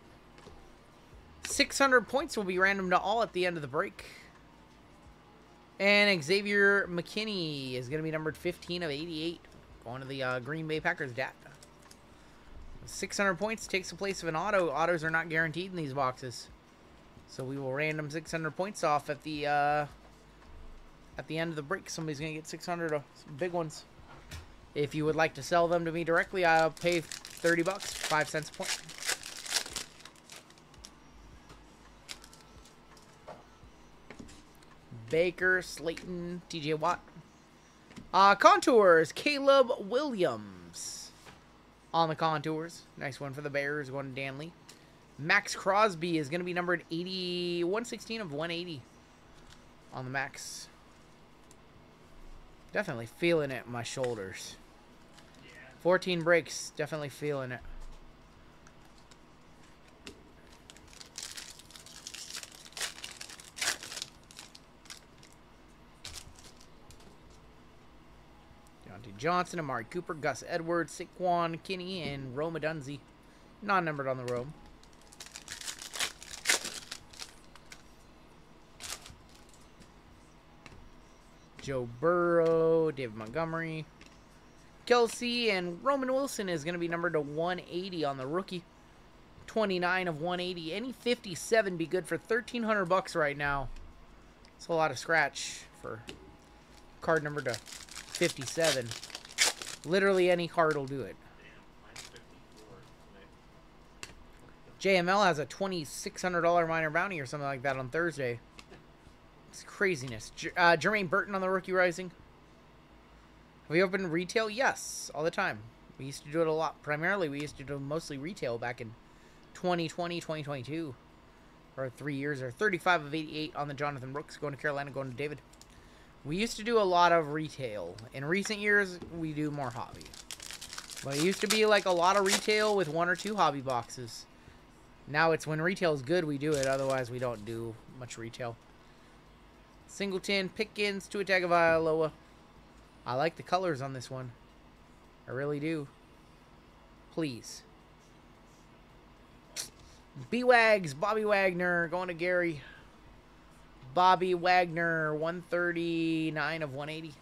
600 points will be random to all at the end of the break. And Xavier McKinney is going to be numbered 15 of 88. Going to the Green Bay Packers data. 600 points takes the place of an auto. Autos are not guaranteed in these boxes. So we will random 600 points off at the end of the break. Somebody's going to get 600 of some big ones. If you would like to sell them to me directly, I'll pay $30, 5 cents a point. Baker, Slayton, TJ Watt. Contours, Caleb Williams. On the contours. Nice one for the Bears, going to Danley. Max Crosby is going to be numbered 116 of 180 on the Max. Definitely feeling it in my shoulders. 14 breaks, definitely feeling it. Deontay Johnson, Amari Cooper, Gus Edwards, Saquon Kinney, and Rome Odunze. Non-numbered on the Rome. Joe Burrow, David Montgomery. Kelsey and Roman Wilson is going to be numbered to 180 on the rookie. 29 of 180. Any 57 be good for $1,300 right now. It's a lot of scratch for card number to 57. Literally any card will do it. JML has a $2,600 minor bounty or something like that on Thursday. It's craziness. Jermaine Burton on the rookie rising. Have we opened retail? Yes, all the time. We used to do it a lot. Primarily, we used to do mostly retail back in 2020, 2022. For 3 years, or 35 of 88 on the Jonathan Brooks. Going to Carolina, going to David. We used to do a lot of retail. In recent years, we do more hobby. But it used to be like a lot of retail with 1 or 2 hobby boxes. Now it's when retail is good, we do it. Otherwise, we don't do much retail. Singleton, Pickens, Tua Tagovailoa. I like the colors on this one. I really do. Please. B-Wags, Bobby Wagner, going to Gary. Bobby Wagner, 139 of 180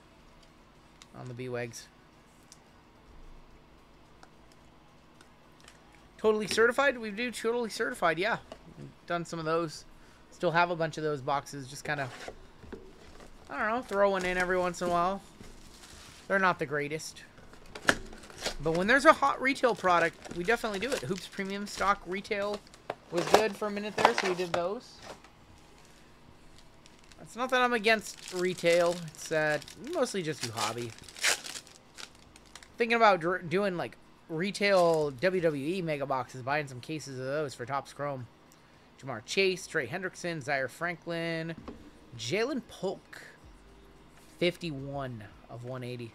on the B-Wags. Totally certified? We do totally certified, yeah. We've done some of those. Still have a bunch of those boxes. Just kind of, I don't know, throw one in every once in a while. They're not the greatest. But when there's a hot retail product, we definitely do it. Hoops Premium Stock Retail was good for a minute there, so we did those. It's not that I'm against retail. It's mostly just do hobby. Thinking about doing like retail WWE mega boxes, buying some cases of those for Topps Chrome. Jamar Chase, Trey Hendrickson, Zaire Franklin, Jalen Polk, 51 of 180.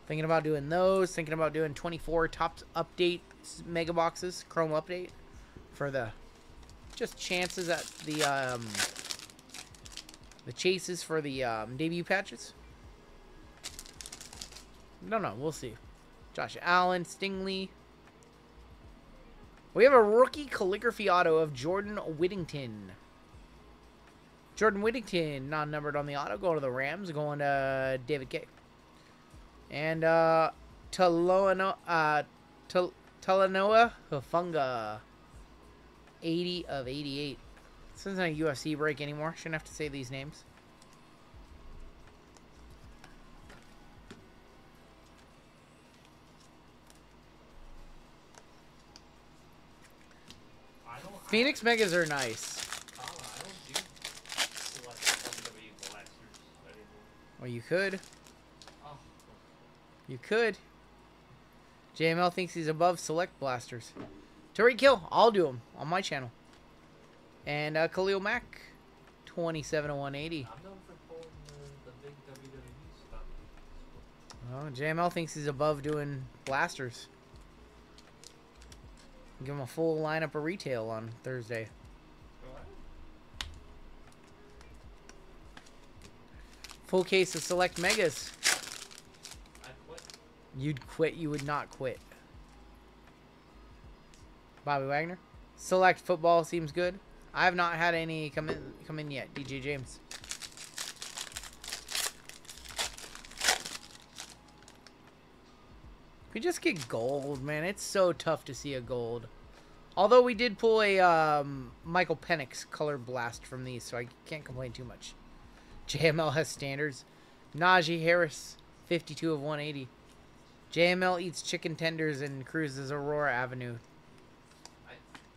Thinking about doing those. Thinking about doing 24 Topps update mega boxes, Chrome update, for the just chances at the chases for the debut patches. No, we'll see. Josh Allen, Stingley. We have a rookie calligraphy auto of Jordan Whittington. Jordan Whittington, non-numbered on the auto, going to the Rams, going to David K. And Talanoa Hufanga, 80 of 88. This isn't a UFC break anymore. Shouldn't have to say these names. Phoenix Megas are nice. I don't do select WWE blasters anymore. Well, you could. Oh. You could. JML thinks he's above select blasters. Tariq Hill, I'll do him on my channel. And Khalil Mack, 27 of 180. I'm known for pulling the big WWE stuff. Oh, JML thinks he's above doing blasters. Give him a full lineup of retail on Thursday. Full case of select megas. I'd quit. You'd quit. You would not quit. Bobby Wagner. Select football seems good. I have not had any come in yet. DJ James. We just get gold, man. It's so tough to see a gold. Although we did pull a Michael Penix color blast from these, so I can't complain too much. JML has standards. Najee Harris, 52 of 180. JML eats chicken tenders and cruises Aurora Avenue.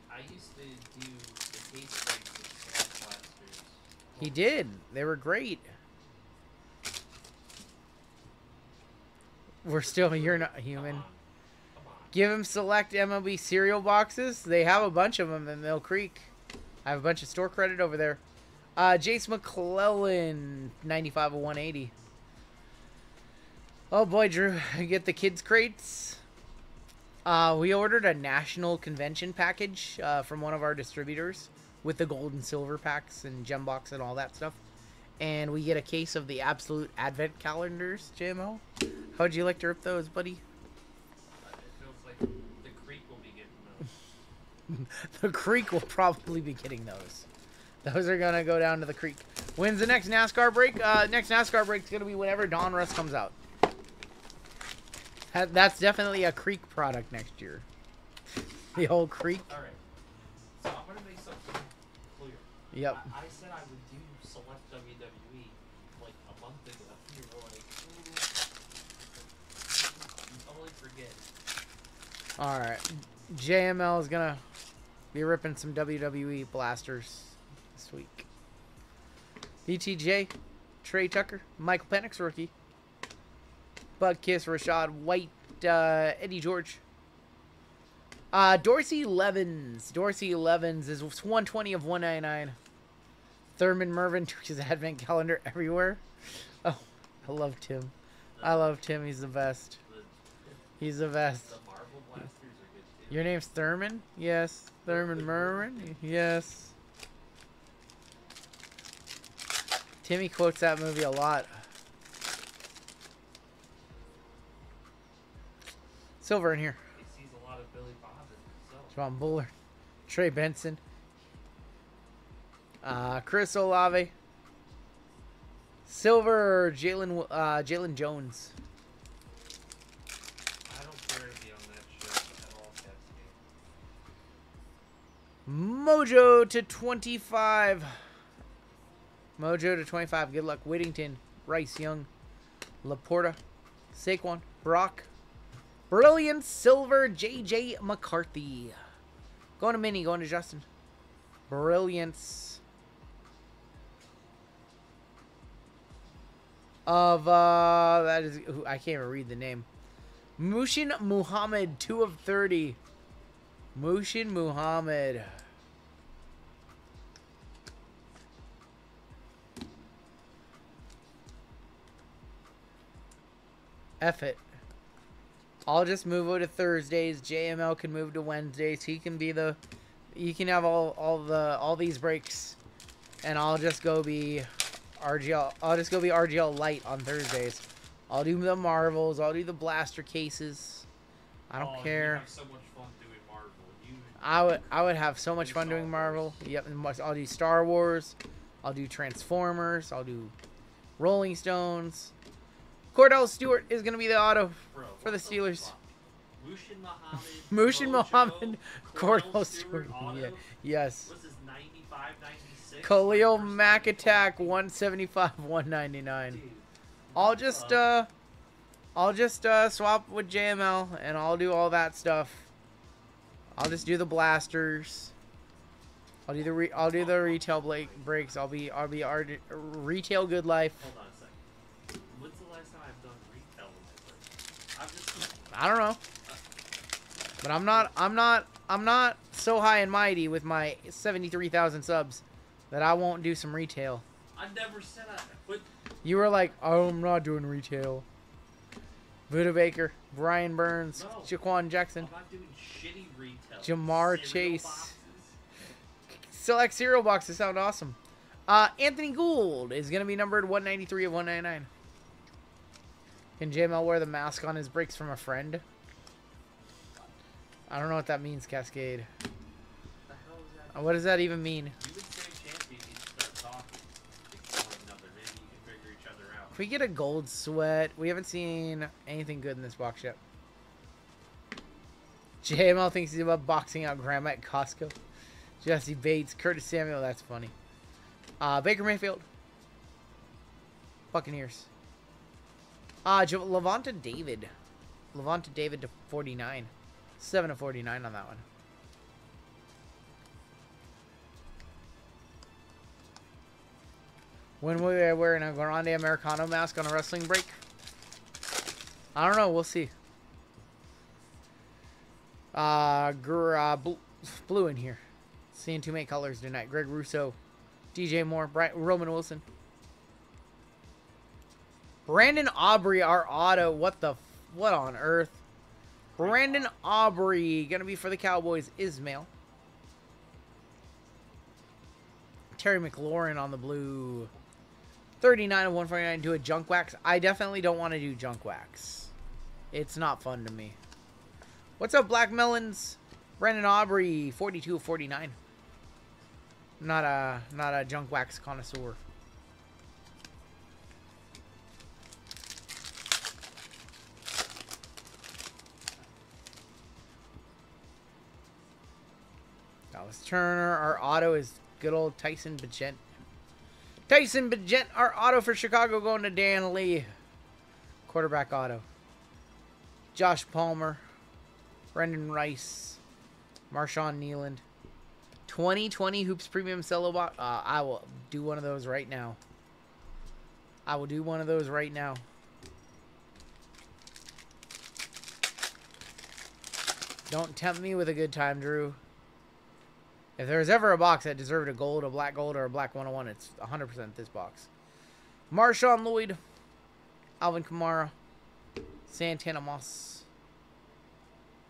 I used to do the case breaks with select blasters. He did. They were great. We're still, you're not human. Give him select MLB cereal boxes. They have a bunch of them in Mill Creek. I have a bunch of store credit over there. Jace McClellan, 95 of 180. Oh boy, Drew, get the kids crates. We ordered a national convention package from one of our distributors with the gold and silver packs and gem box and all that stuff. And we get a case of the Absolute Advent calendars, JMO. How'd you like to rip those, buddy? It feels like the Creek will be getting those. The Creek will probably be getting those. Those are going to go down to the Creek. When's the next NASCAR break? Next NASCAR break is going to be whenever Don Russ comes out. That's definitely a Creek product next year. The old Creek. Alright. So I'm going to make something clear. Yep. I said I would do select WWE like a month ago. You were like, you totally forget. Alright. JML is going to be ripping some WWE blasters this week. BTJ, Trey Tucker, Michael Penix rookie. Bud Kiss, Rashad White, Eddie George. Dorsey Levens. Dorsey Levens is 120 of 199. Thurman Mervin took his advent calendar everywhere. Oh, I love Tim. I love Tim. He's the best. He's the best. The Marvel blasters are good too. Your name's Thurman? Yes. Thurman Mervin? Yes. Timmy quotes that movie a lot. Silver in here. He sees a lot of Billy Bob in himself. John Bullard. Trey Benson. Chris Olave. Silver, Jalen Jones. I don't care to be on that show at all, Cascade. Mojo to 25. Mojo to 25. Good luck. Whittington, Rice Young, Laporta, Saquon, Brock. Brilliant Silver, J.J. McCarthy. Going to Minnie, going to Justin. Brilliance of, that is, I can't even read the name. Mushin Muhammad, 2 of 30. Mushin Muhammad. F it. I'll just move over to Thursdays. JML can move to Wednesdays. He can be the... You can have all these breaks. And I'll just go be RGL. I'll just go be RGL Light on Thursdays. I'll do the Marvels. I'll do the blaster cases. I don't care. Have so much fun doing Marvel. I would have so much fun doing Marvel. Yep, I'll do Star Wars. I'll do Transformers. I'll do Rolling Stones. Cordell Stewart is going to be the auto for the Steelers. Mushin Muhammad. Mushin Muhammad. Cordell Stewart. Yeah. Yes. What's his 95, 96? Khalil Mack Attack 175, 199. I'll just swap with JML and I'll do all that stuff. I'll just do the blasters. I'll do the retail breaks. I'll be our retail good life. Hold on a second. When's the last time I've done retail in my break? I don't know. But I'm not so high and mighty with my 73,000 subs that I won't do some retail. I never said I would. You were like, oh, I'm not doing retail. Buda Baker, Brian Burns, No, Jaquan Jackson, I'm not doing shitty retail. Jamar Cereal Chase. boxes. Select cereal boxes sound awesome. Anthony Gould is going to be numbered 193 of 199. Can JML wear the mask on his breaks from a friend? I don't know what that means, Cascade. The hell is that? What does that even mean? You would say champion, you start talking to one another. Maybe you can figure each other out. If we get a gold sweat, we haven't seen anything good in this box yet. JML thinks he's about boxing out Grandma at Costco. Jesse Bates, Curtis Samuel, that's funny. Baker Mayfield. Buccaneers. Levante David. Levante David to 49. 7 of 49 on that one. When will we wearing a Grande Americano mask on a wrestling break? I don't know. We'll see. Blue in here. Seeing too many colors tonight. Greg Russo, DJ Moore, Roman Wilson. Brandon Aubrey, our auto. What on earth? Brandon Aubrey, gonna be for the Cowboys. Ismail. Terry McLaurin on the blue. 39 of 149 to a junk wax. I definitely don't want to do junk wax. It's not fun to me. What's up, Black Melons? Brandon Aubrey, 42 of 49. Not a junk wax connoisseur. Dallas Turner, our auto is good old Tyson Bagent. Tyson Bagent, our auto for Chicago going to Dan Lee. Quarterback auto. Josh Palmer. Brendan Rice. Marshawn Nealand. 2020 Hoops Premium Cello box. I will do one of those right now. I will do one of those right now. Don't tempt me with a good time, Drew. If there was ever a box that deserved a gold, a black gold, or a black 101, it's 100% this box. Marshawn Lloyd. Alvin Kamara. Santana Moss.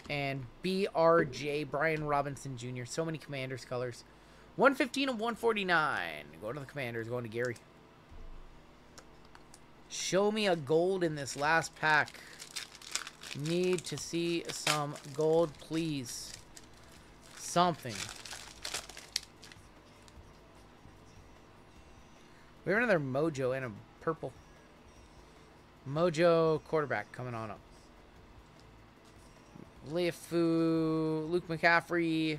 And BRJ, Brian Robinson Jr. So many Commanders colors. 115 of 149. Go to the Commanders. Going to Gary. Show me a gold in this last pack. Need to see some gold, please. Something. We have another Mojo and a purple. Mojo quarterback coming on up. Leifu, Luke McCaffrey.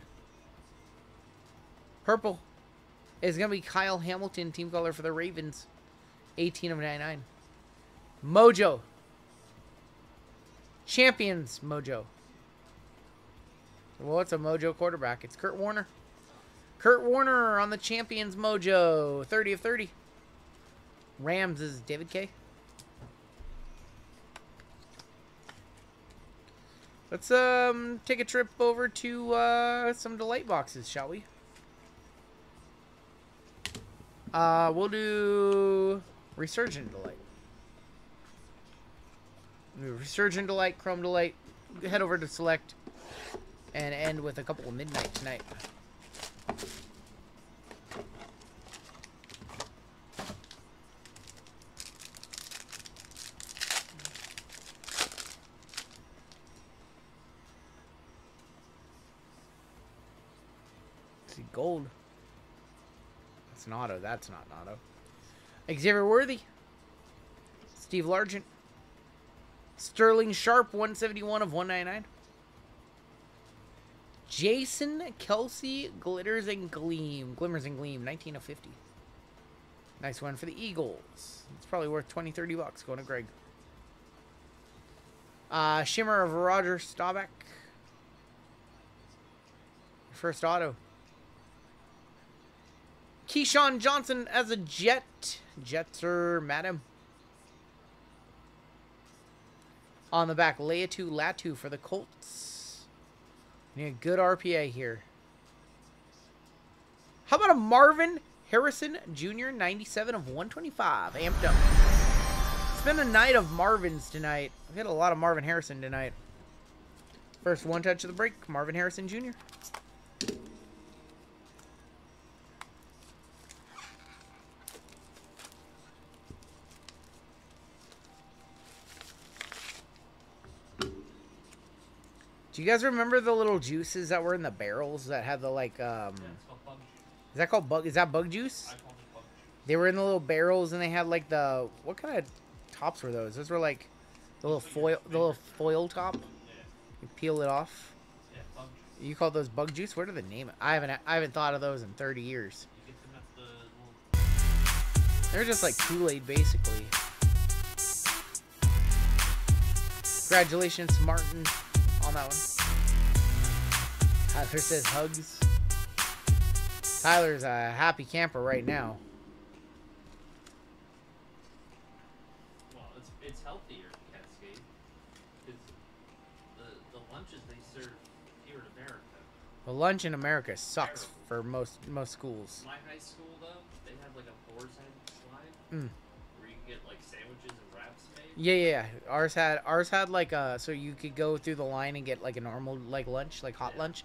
Purple is going to be Kyle Hamilton, team color for the Ravens. 18 of 99. Mojo. Champions Mojo. Well, it's a Mojo quarterback. It's Kurt Warner. Kurt Warner on the Champions Mojo. 30 of 30. Rams is David K. Let's take a trip over to some Delight boxes, shall we? We'll do Resurgent Delight. Resurgent Delight, Chrome Delight. Head over to Select and end with a couple of Midnight tonight. See, gold. That's an auto. That's not an auto. Xavier Worthy. Steve Largent. Sterling Sharp, 171 of 199. Jason Kelsey, Glimmers and Gleam, 19 of 50. Nice one for the Eagles. It's probably worth 20, 30 bucks. Going to Greg. Shimmer of Roger Staubach. First auto. Keyshawn Johnson as a Jet. Jets are Madam. On the back, Latu Latu for the Colts. Need a good RPA here. How about a Marvin Harrison Jr., 97 of 125. Amped up. It's been a night of Marvins tonight. We've had a lot of Marvin Harrison tonight. First one touch of the break, Marvin Harrison Jr. Do you guys remember the little juices that were in the barrels that had the like Yeah, it's called bug juice. Is that called bug? Is that bug juice? I call it bug juice. They were in the little barrels and they had like the what kind of tops were those? Those were like the little foil top. Yeah. You peel it off. Yeah, bug juice. You call those bug juice? What are the name? I haven't thought of those in 30 years. You get them at the little... They're just like Kool-Aid basically. Congratulations, Martin, on that one. Tyler says hugs. Tyler's a happy camper right now. Well, it's healthier, Cascade. Because the lunches they serve here in America. The lunch in America sucks for most schools. My high school, though, they had like a boar's head slide. Where you can get like sandwiches and wraps made. Yeah. Ours had like so you could go through the line and get like a normal like lunch, like hot lunch.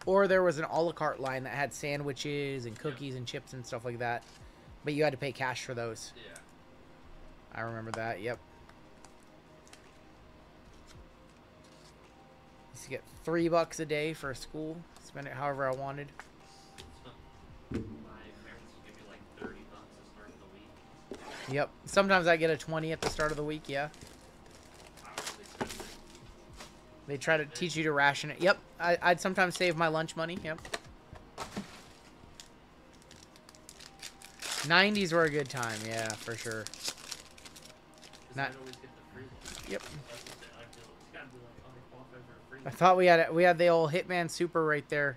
Or there was an a la carte line that had sandwiches and cookies and chips and stuff like that. But you had to pay cash for those. Yeah. I remember that, yep. Used to get $3 a day for a school. Spend it however I wanted. My parents would give me like $30 to start the week. Yep. Sometimes I get a 20 at the start of the week, yeah. They try to teach you to ration it. Yep. I'd sometimes save my lunch money. Yep. 90s were a good time. Yeah, for sure. Not. Yep. I thought we had the old Hitman Super right there.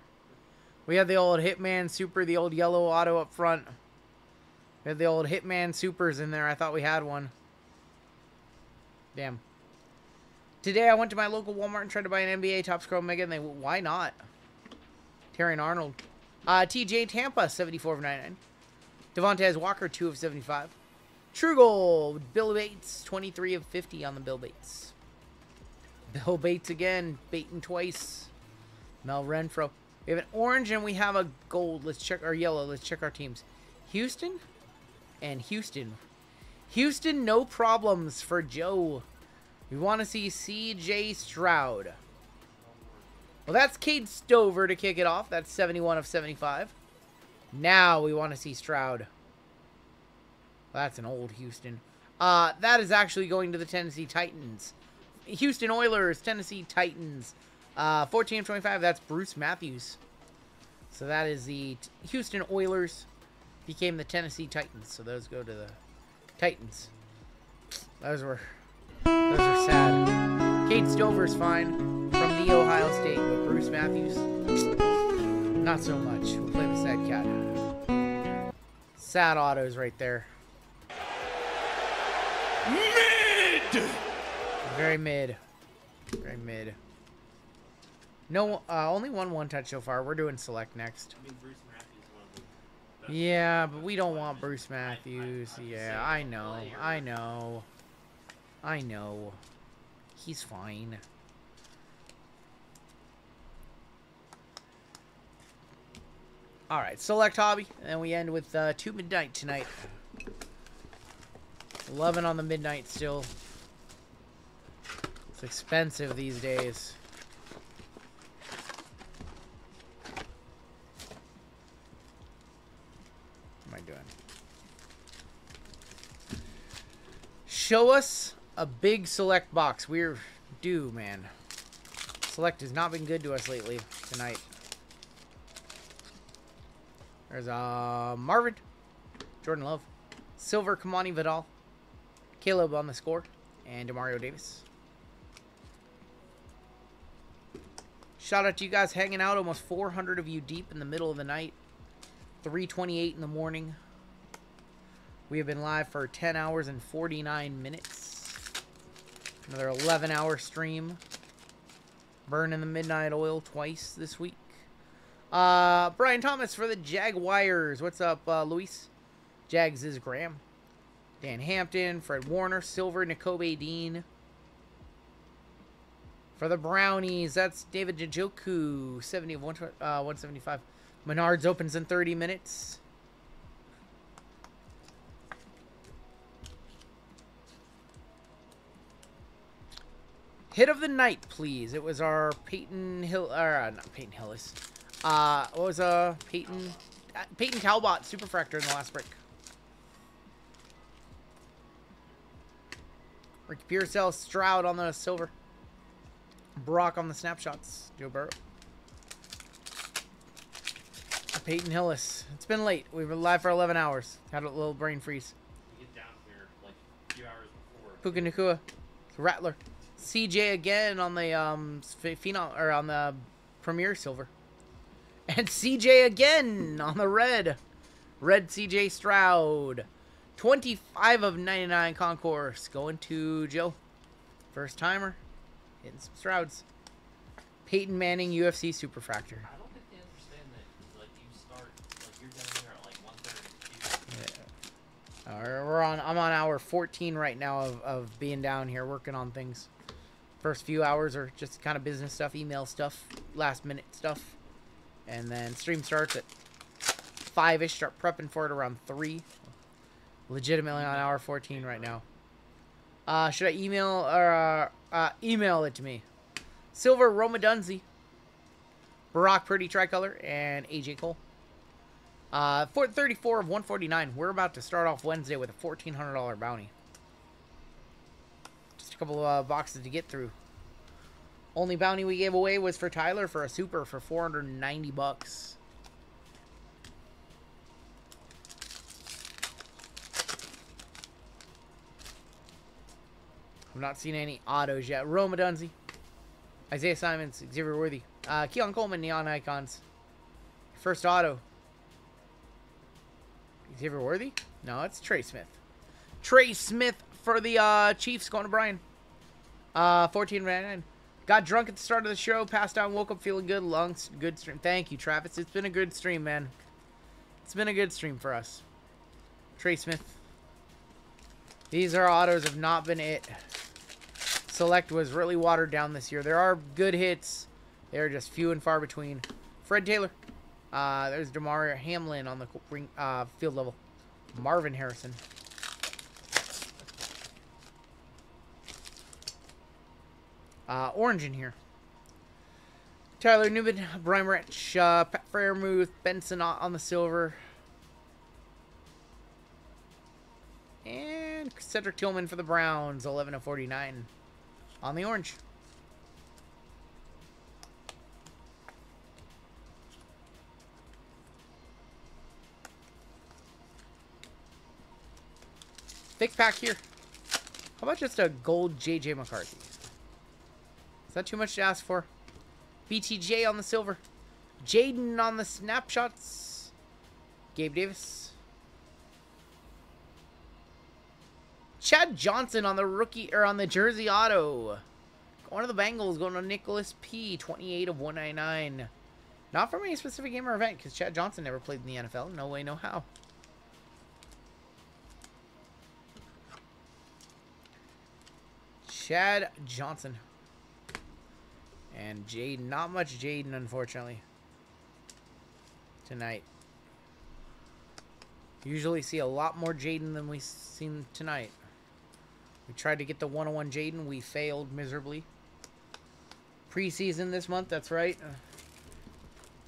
We had the old Hitman Super, the old yellow auto up front. We had the old Hitman Supers in there. I thought we had one. Damn. Today I went to my local Walmart and tried to buy an NBA Topps Chrome Mega, and why not? Terry and Arnold. TJ Tampa, 74 of 99. Devontae Walker, 2 of 75. True Gold, Bill Bates, 23 of 50 on the Bill Bates. Bill Bates again, baiting twice. Mel Renfro. We have an orange and we have a gold. Let's check our yellow. Let's check our teams. Houston and Houston. Houston, no problems for Joe. We want to see C.J. Stroud. Well, that's Cade Stover to kick it off. That's 71 of 75. Now we want to see Stroud. Well, that's an old Houston. That is actually going to the Tennessee Titans. Houston Oilers, Tennessee Titans. 14 of 25, that's Bruce Matthews. So that is the Houston Oilers became the Tennessee Titans. So those go to the Titans. Those are sad. Cade Stover's fine from the Ohio State, but Bruce Matthews, not so much. We'll play the sad cat. Sad autos right there. Mid! Very mid. Very mid. No, only one touch so far. We're doing select next. I mean, Bruce Matthews is one of the best. Yeah, but we don't want Bruce Matthews. Yeah, I know. I know. I know. He's fine. Alright, select hobby. And we end with 2 midnight tonight. 11 on the midnight still. It's expensive these days. What am I doing? Show us a big select box. We're due, man. Select has not been good to us lately tonight. There's Marvin, Jordan Love, Silver, Kamani Vidal, Caleb on the score, and Demario Davis. Shout out to you guys hanging out. Almost 400 of you deep in the middle of the night. 3:28 in the morning. We have been live for 10 hours and 49 minutes. Another 11-hour stream. Burning the midnight oil twice this week. Brian Thomas for the Jaguars. What's up, Luis? Jags is Graham. Dan Hampton, Fred Warner, Silver, Nakobe Dean. For the Brownies, that's David Njoku, 70 of 175. Menards opens in 30 minutes. Hit of the night, please. It was our Peyton Hill, or not Peyton Hillis. What was Peyton Talbot Superfractor in the last break. Ricky Pearsall, Stroud on the silver. Brock on the snapshots. Joe Burrow. Peyton Hillis. It's been late. We've been live for 11 hours. Had a little brain freeze. You get down here like a few hours before. Puka Nakua. Rattler. CJ again on the phenom, or on the Premier Silver. And CJ again on the red. Red CJ Stroud. 25 of 99 concourse. Going to Joe. First timer. Hitting some Strouds. Peyton Manning UFC Superfractor. I don't think they understand that, like, you start, like, you're down here at, like, 1:32. Yeah. I'm on hour 14 right now of being down here working on things. First few hours are just kind of business stuff, email stuff, last minute stuff. And then stream starts at 5-ish. Start prepping for it around 3. Legitimately on hour 14 right now. Should I email or email it to me? Silver, Roma Dunzi, Barack Purdy Tricolor, and AJ Cole. 34 of 149. We're about to start off Wednesday with a $1,400 bounty. Just a couple of boxes to get through. Only bounty we gave away was for Tyler for a super for 490 bucks. I've not seen any autos yet. Roma Dunzi, Isaiah Simons, Xavier Worthy, Keon Coleman, Neon Icons. First auto. Xavier Worthy? No, it's Trey Smith. Trey Smith for the Chiefs, going to Brian. 14.99. Got drunk at the start of the show, passed out, woke up feeling good. Lungs, good stream. Thank you, Travis. It's been a good stream, man. It's been a good stream for us. Trey Smith. These are autos have not been it. Select was really watered down this year. There are good hits. They're just few and far between. Fred Taylor. There's Demario Hamlin on the ring, field level. Marvin Harrison. Orange in here. Tyler Newman, Brian Rich, Pat Fairmouth, Benson on the silver. And Cedric Tillman for the Browns, 11 of 49 on the orange. Thick pack here. How about just a gold JJ McCarthy? Is that too much to ask for? BTJ on the silver. Jayden on the snapshots. Gabe Davis. Chad Johnson on the rookie, or on the jersey auto. One of the Bengals going to Nicholas P. 28 of 199. Not from any specific game or event, because Chad Johnson never played in the NFL. No way, no how. Chad Johnson. And Jayden. Not much Jayden, unfortunately, tonight. Usually see a lot more Jayden than we've seen tonight. We tried to get the 101 Jayden. We failed miserably. Preseason this month, that's right.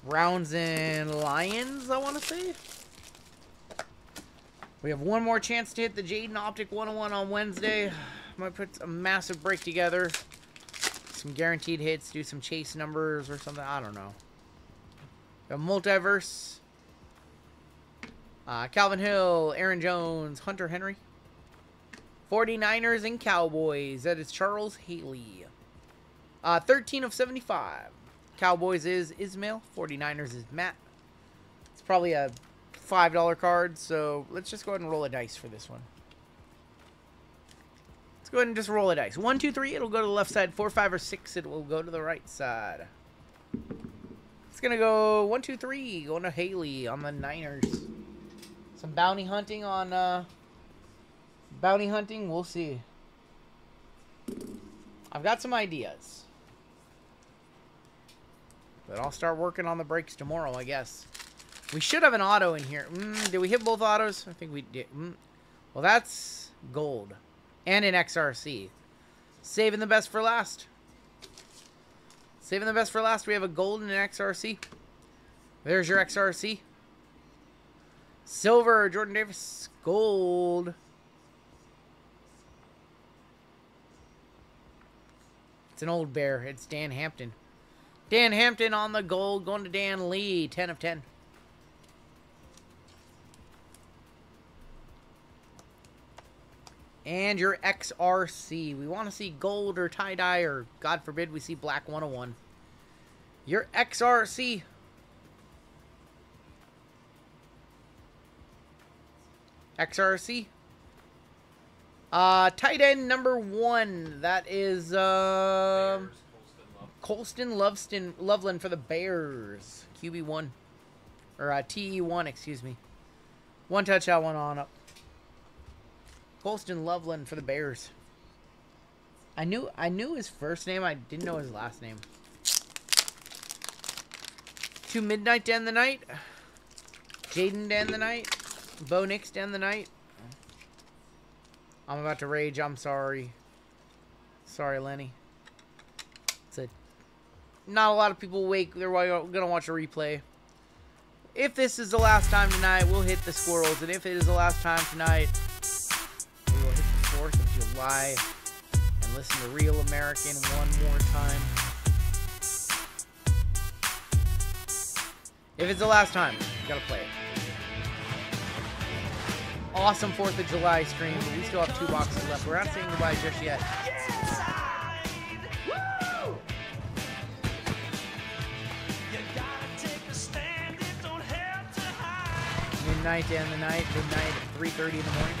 Browns and Lions, I want to say. We have one more chance to hit the Jayden Optic 101 on Wednesday. Might put a massive break together. Some guaranteed hits, do some chase numbers or something. I don't know. A multiverse. Calvin Hill, Aaron Jones, Hunter Henry. 49ers and Cowboys. That is Charles Haley. 13 of 75. Cowboys is Ismail. 49ers is Matt. It's probably a $5 card, so let's just go ahead and roll a dice for this one. Let's go ahead and just roll a dice. 1, 2, 3, it'll go to the left side. 4, 5, or 6, it will go to the right side. It's going to go 1, 2, 3, going to Haley on the Niners. Some bounty hunting on, bounty hunting, we'll see. I've got some ideas. But I'll start working on the breaks tomorrow, I guess. We should have an auto in here. Did we hit both autos? I think we did. Well, that's gold. And an XRC. Saving the best for last. Saving the best for last. We have a gold and an XRC. There's your XRC. Silver, Jordan Davis. Gold. It's an old bear. It's Dan Hampton. Dan Hampton on the gold, going to Dan Lee, 10 of 10. And your XRC. We want to see gold or tie-dye, or God forbid we see black 101. Your XRC. XRC. Tight end number 1. That is, Colston Loveland for the Bears. QB1. Or, TE1, excuse me. One touchdown, one on up. Colston Loveland for the Bears. I knew his first name. I didn't know his last name. 2 midnight to end the night. Jayden to end the night. Bo Nix to end the night. I'm about to rage. I'm sorry. Sorry, Lenny. Not a lot of people awake. They're going to watch a replay. If this is the last time tonight, we'll hit the squirrels. And if it is the last time tonight, we will hit the 4th of July and listen to Real American one more time. If it's the last time, you got to play it. Awesome 4th of July stream. But we still have 2 boxes left. We're not saying goodbye just yet. Midnight to end the night. Midnight at 3:30 in the morning.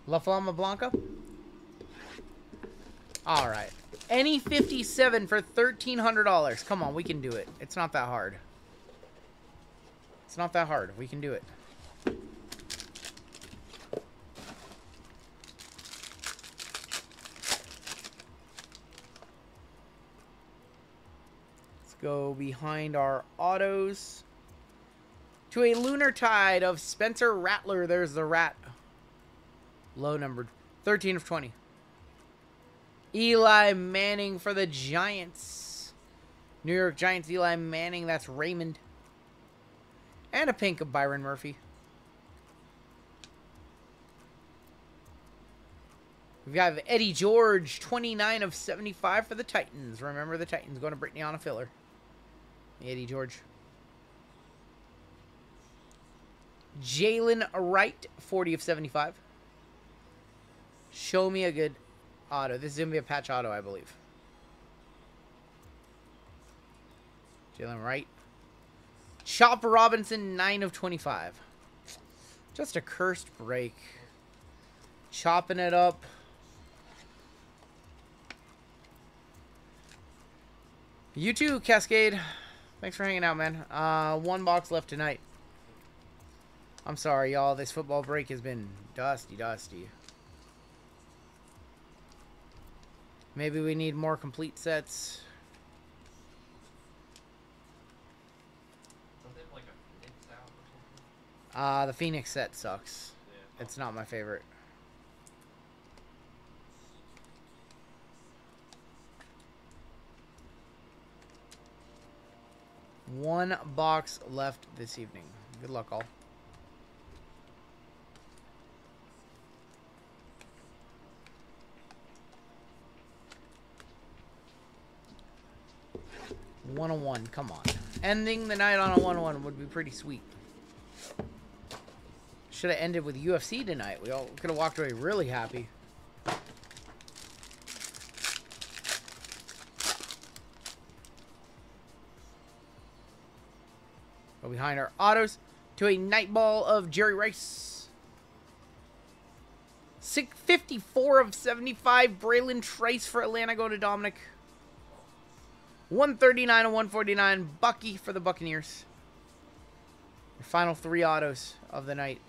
La Flama Blanca. All right. Any 57 for $1,300. Come on, we can do it. It's not that hard. It's not that hard. We can do it. Go behind our autos to a Lunar Tide of Spencer Rattler. There's the rat. Low numbered. 13 of 20. Eli Manning for the Giants. New York Giants, Eli Manning. That's Raymond. And a pink of Byron Murphy. We've got Eddie George, 29 of 75 for the Titans. Remember, the Titans going to Brittany on a filler. Eddie George. Jalen Wright, 40 of 75. Show me a good auto. This is going to be a patch auto, I believe. Jalen Wright. Chopper Robinson, 9 of 25. Just a cursed break. Chopping it up. You too, Cascade. Thanks for hanging out, man. 1 box left tonight. I'm sorry, y'all. This football break has been dusty. Maybe we need more complete sets. The Phoenix set sucks. Yeah. It's not my favorite. One box left this evening. Good luck, all. $101, come on. Ending the night on a 101 would be pretty sweet. Should have ended with UFC tonight. We all could have walked away really happy. Go behind our autos to a night ball of Jerry Rice. 54 of 75. Braylon Trice for Atlanta. Go to Dominic. 139 of 149. Bucky for the Buccaneers. Your final 3 autos of the night.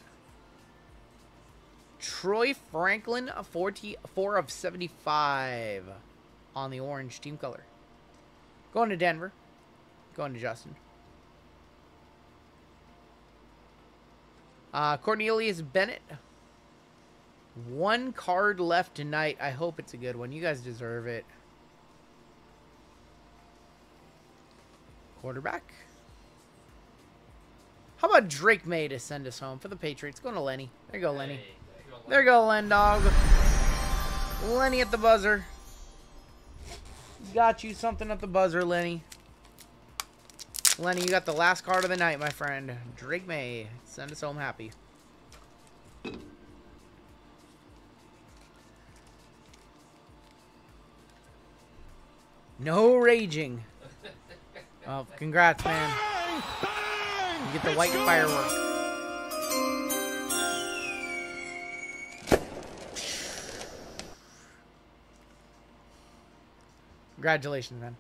Troy Franklin, 44 of 75 on the orange team color. Going to Denver. Going to Justin. Cornelius Bennett. 1 card left tonight. I hope it's a good one. You guys deserve it. Quarterback. How about Drake May to send us home for the Patriots? Going to Lenny. There you go, Lenny. There you go, Len Dog. Lenny at the buzzer. Got you something at the buzzer, Lenny. Lenny, you got the last card of the night, my friend. Drake May. Send us home happy. No raging. Oh, congrats, man. You get the white firework. Congratulations, man.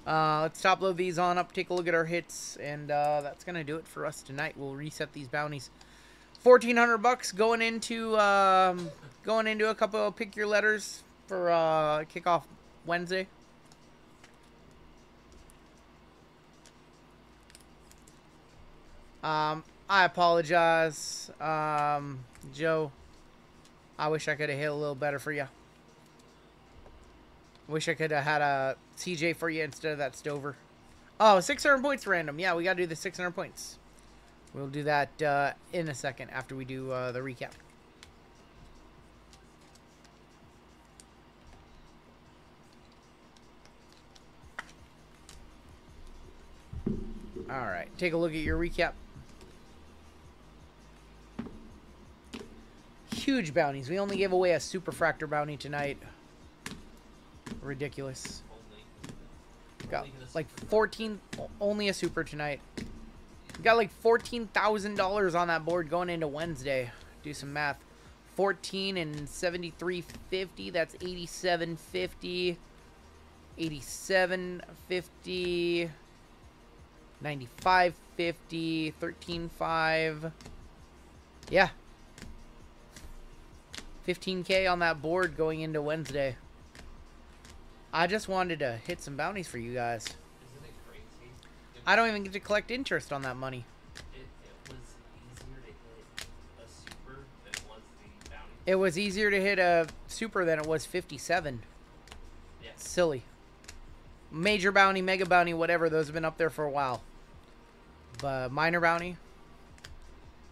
Let's top load these on up, take a look at our hits, and that's gonna do it for us tonight. We'll reset these bounties. $1,400 going into a couple of pick your letters for kickoff Wednesday. I apologize, Joe. I wish I could have hit a little better for you. Wish I could have had a CJ for you instead of that Stover. Oh, 600 points random. Yeah, we got to do the 600 points. We'll do that in a second after we do the recap. All right, take a look at your recap. Huge bounties. We only gave away a Superfractor bounty tonight. Ridiculous. Got like 14, only a super tonight. Got like $14,000 on that board going into Wednesday. Do some math. 14 and 73.50. That's 87.50. 87.50. 95.50. 13.5. Yeah. 15K on that board going into Wednesday. I just wanted to hit some bounties for you guys. Isn't it crazy? I don't even get to collect interest on that money. It was easier to hit a super than it was the bounty. It was easier to hit a super than it was 57. Yeah. Silly. Major bounty, mega bounty, whatever, those have been up there for a while. But minor bounty,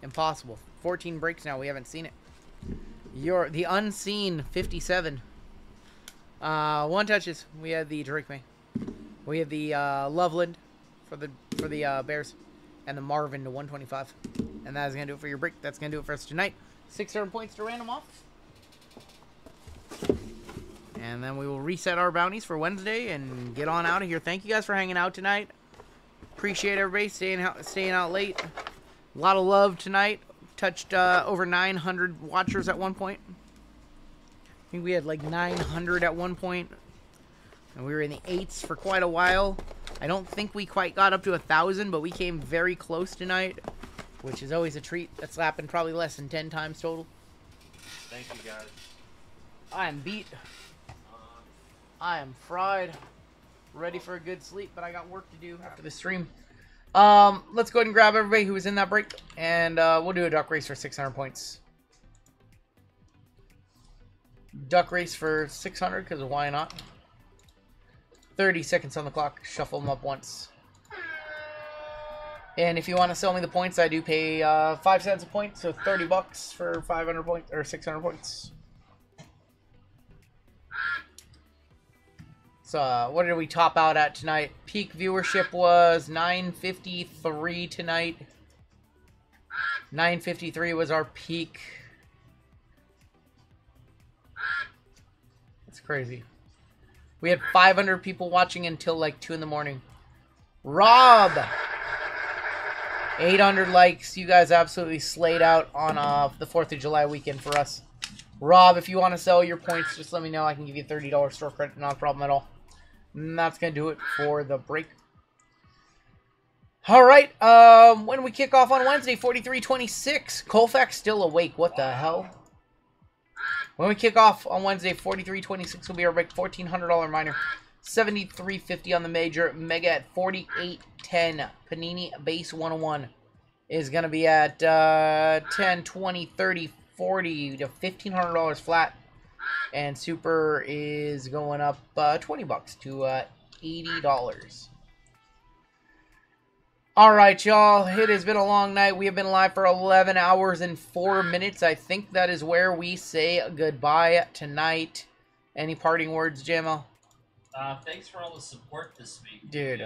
impossible. 14 breaks now, we haven't seen it. You're the unseen 57. 1 touches. We had the Drake May. We have the Loveland for the Bears, and the Marvin to 125. And that is gonna do it for your break. That's gonna do it for us tonight. 600 points to random off, and then we will reset our bounties for Wednesday and get on out of here. Thank you guys for hanging out tonight. Appreciate everybody staying out late. A lot of love tonight. Touched over 900 watchers at one point. I think we had like 900 at one point, and we were in the 8s for quite a while. I don't think we quite got up to 1,000, but we came very close tonight, which is always a treat. That's happened probably less than 10 times total. Thank you, guys. I am beat. I am fried. Ready for a good sleep, but I got work to do after the stream. Let's go ahead and grab everybody who was in that break, and we'll do a duck race for 600 points. Duck race for 600, because why not? 30 seconds on the clock. Shuffle them up once. And if you want to sell me the points, I do pay 5 cents a point, so 30 bucks for 500 points or 600 points. So, what did we top out at tonight? Peak viewership was 953 tonight. 953 was our peak. That's crazy. We had 500 people watching until like 2 in the morning. Rob! 800 likes. You guys absolutely slayed out on the 4th of July weekend for us. Rob, if you want to sell your points, just let me know. I can give you $30 store credit. Not a problem at all. And that's going to do it for the break. Alright, when we kick off on Wednesday, 43-26. Colfax still awake. What the hell? When we kick off on Wednesday, 43-26 will be our break. $1,400 minor. $73.50 on the major. Mega at $48.10. Panini base 101 is going to be at $10, $20, $30, $40 to $1,500 flat. And Super is going up 20 bucks to $80. All right, y'all. It has been a long night. We have been live for 11 hours and 4 minutes. I think that is where we say goodbye tonight. Any parting words, JML? Thanks for all the support this week. Dude.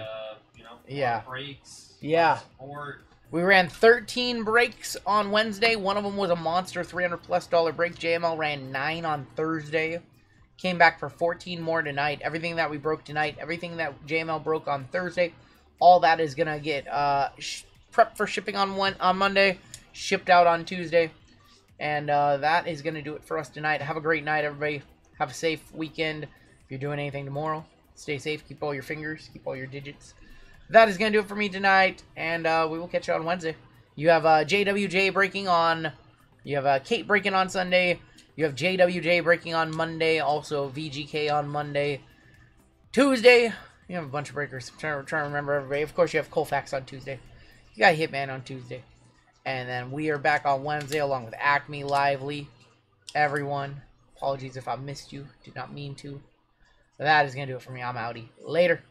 You know, yeah. Breaks. Yeah. Support. We ran 13 breaks on Wednesday. One of them was a monster $300+ break. JML ran 9 on Thursday. Came back for 14 more tonight. Everything that we broke tonight, everything that JML broke on Thursday, all that is going to get prepped for shipping on Monday, shipped out on Tuesday. And that is going to do it for us tonight. Have a great night, everybody. Have a safe weekend. If you're doing anything tomorrow, stay safe. Keep all your fingers. Keep all your digits. That is going to do it for me tonight, and we will catch you on Wednesday. You have JWJ breaking on, you have Kate breaking on Sunday, you have JWJ breaking on Monday, also VGK on Monday. Tuesday, you have a bunch of breakers. I'm trying to remember everybody. Of course, you have Colfax on Tuesday. You got Hitman on Tuesday. And then we are back on Wednesday along with Acme Lively. Everyone, apologies if I missed you. Did not mean to. That is going to do it for me. I'm outie. Later.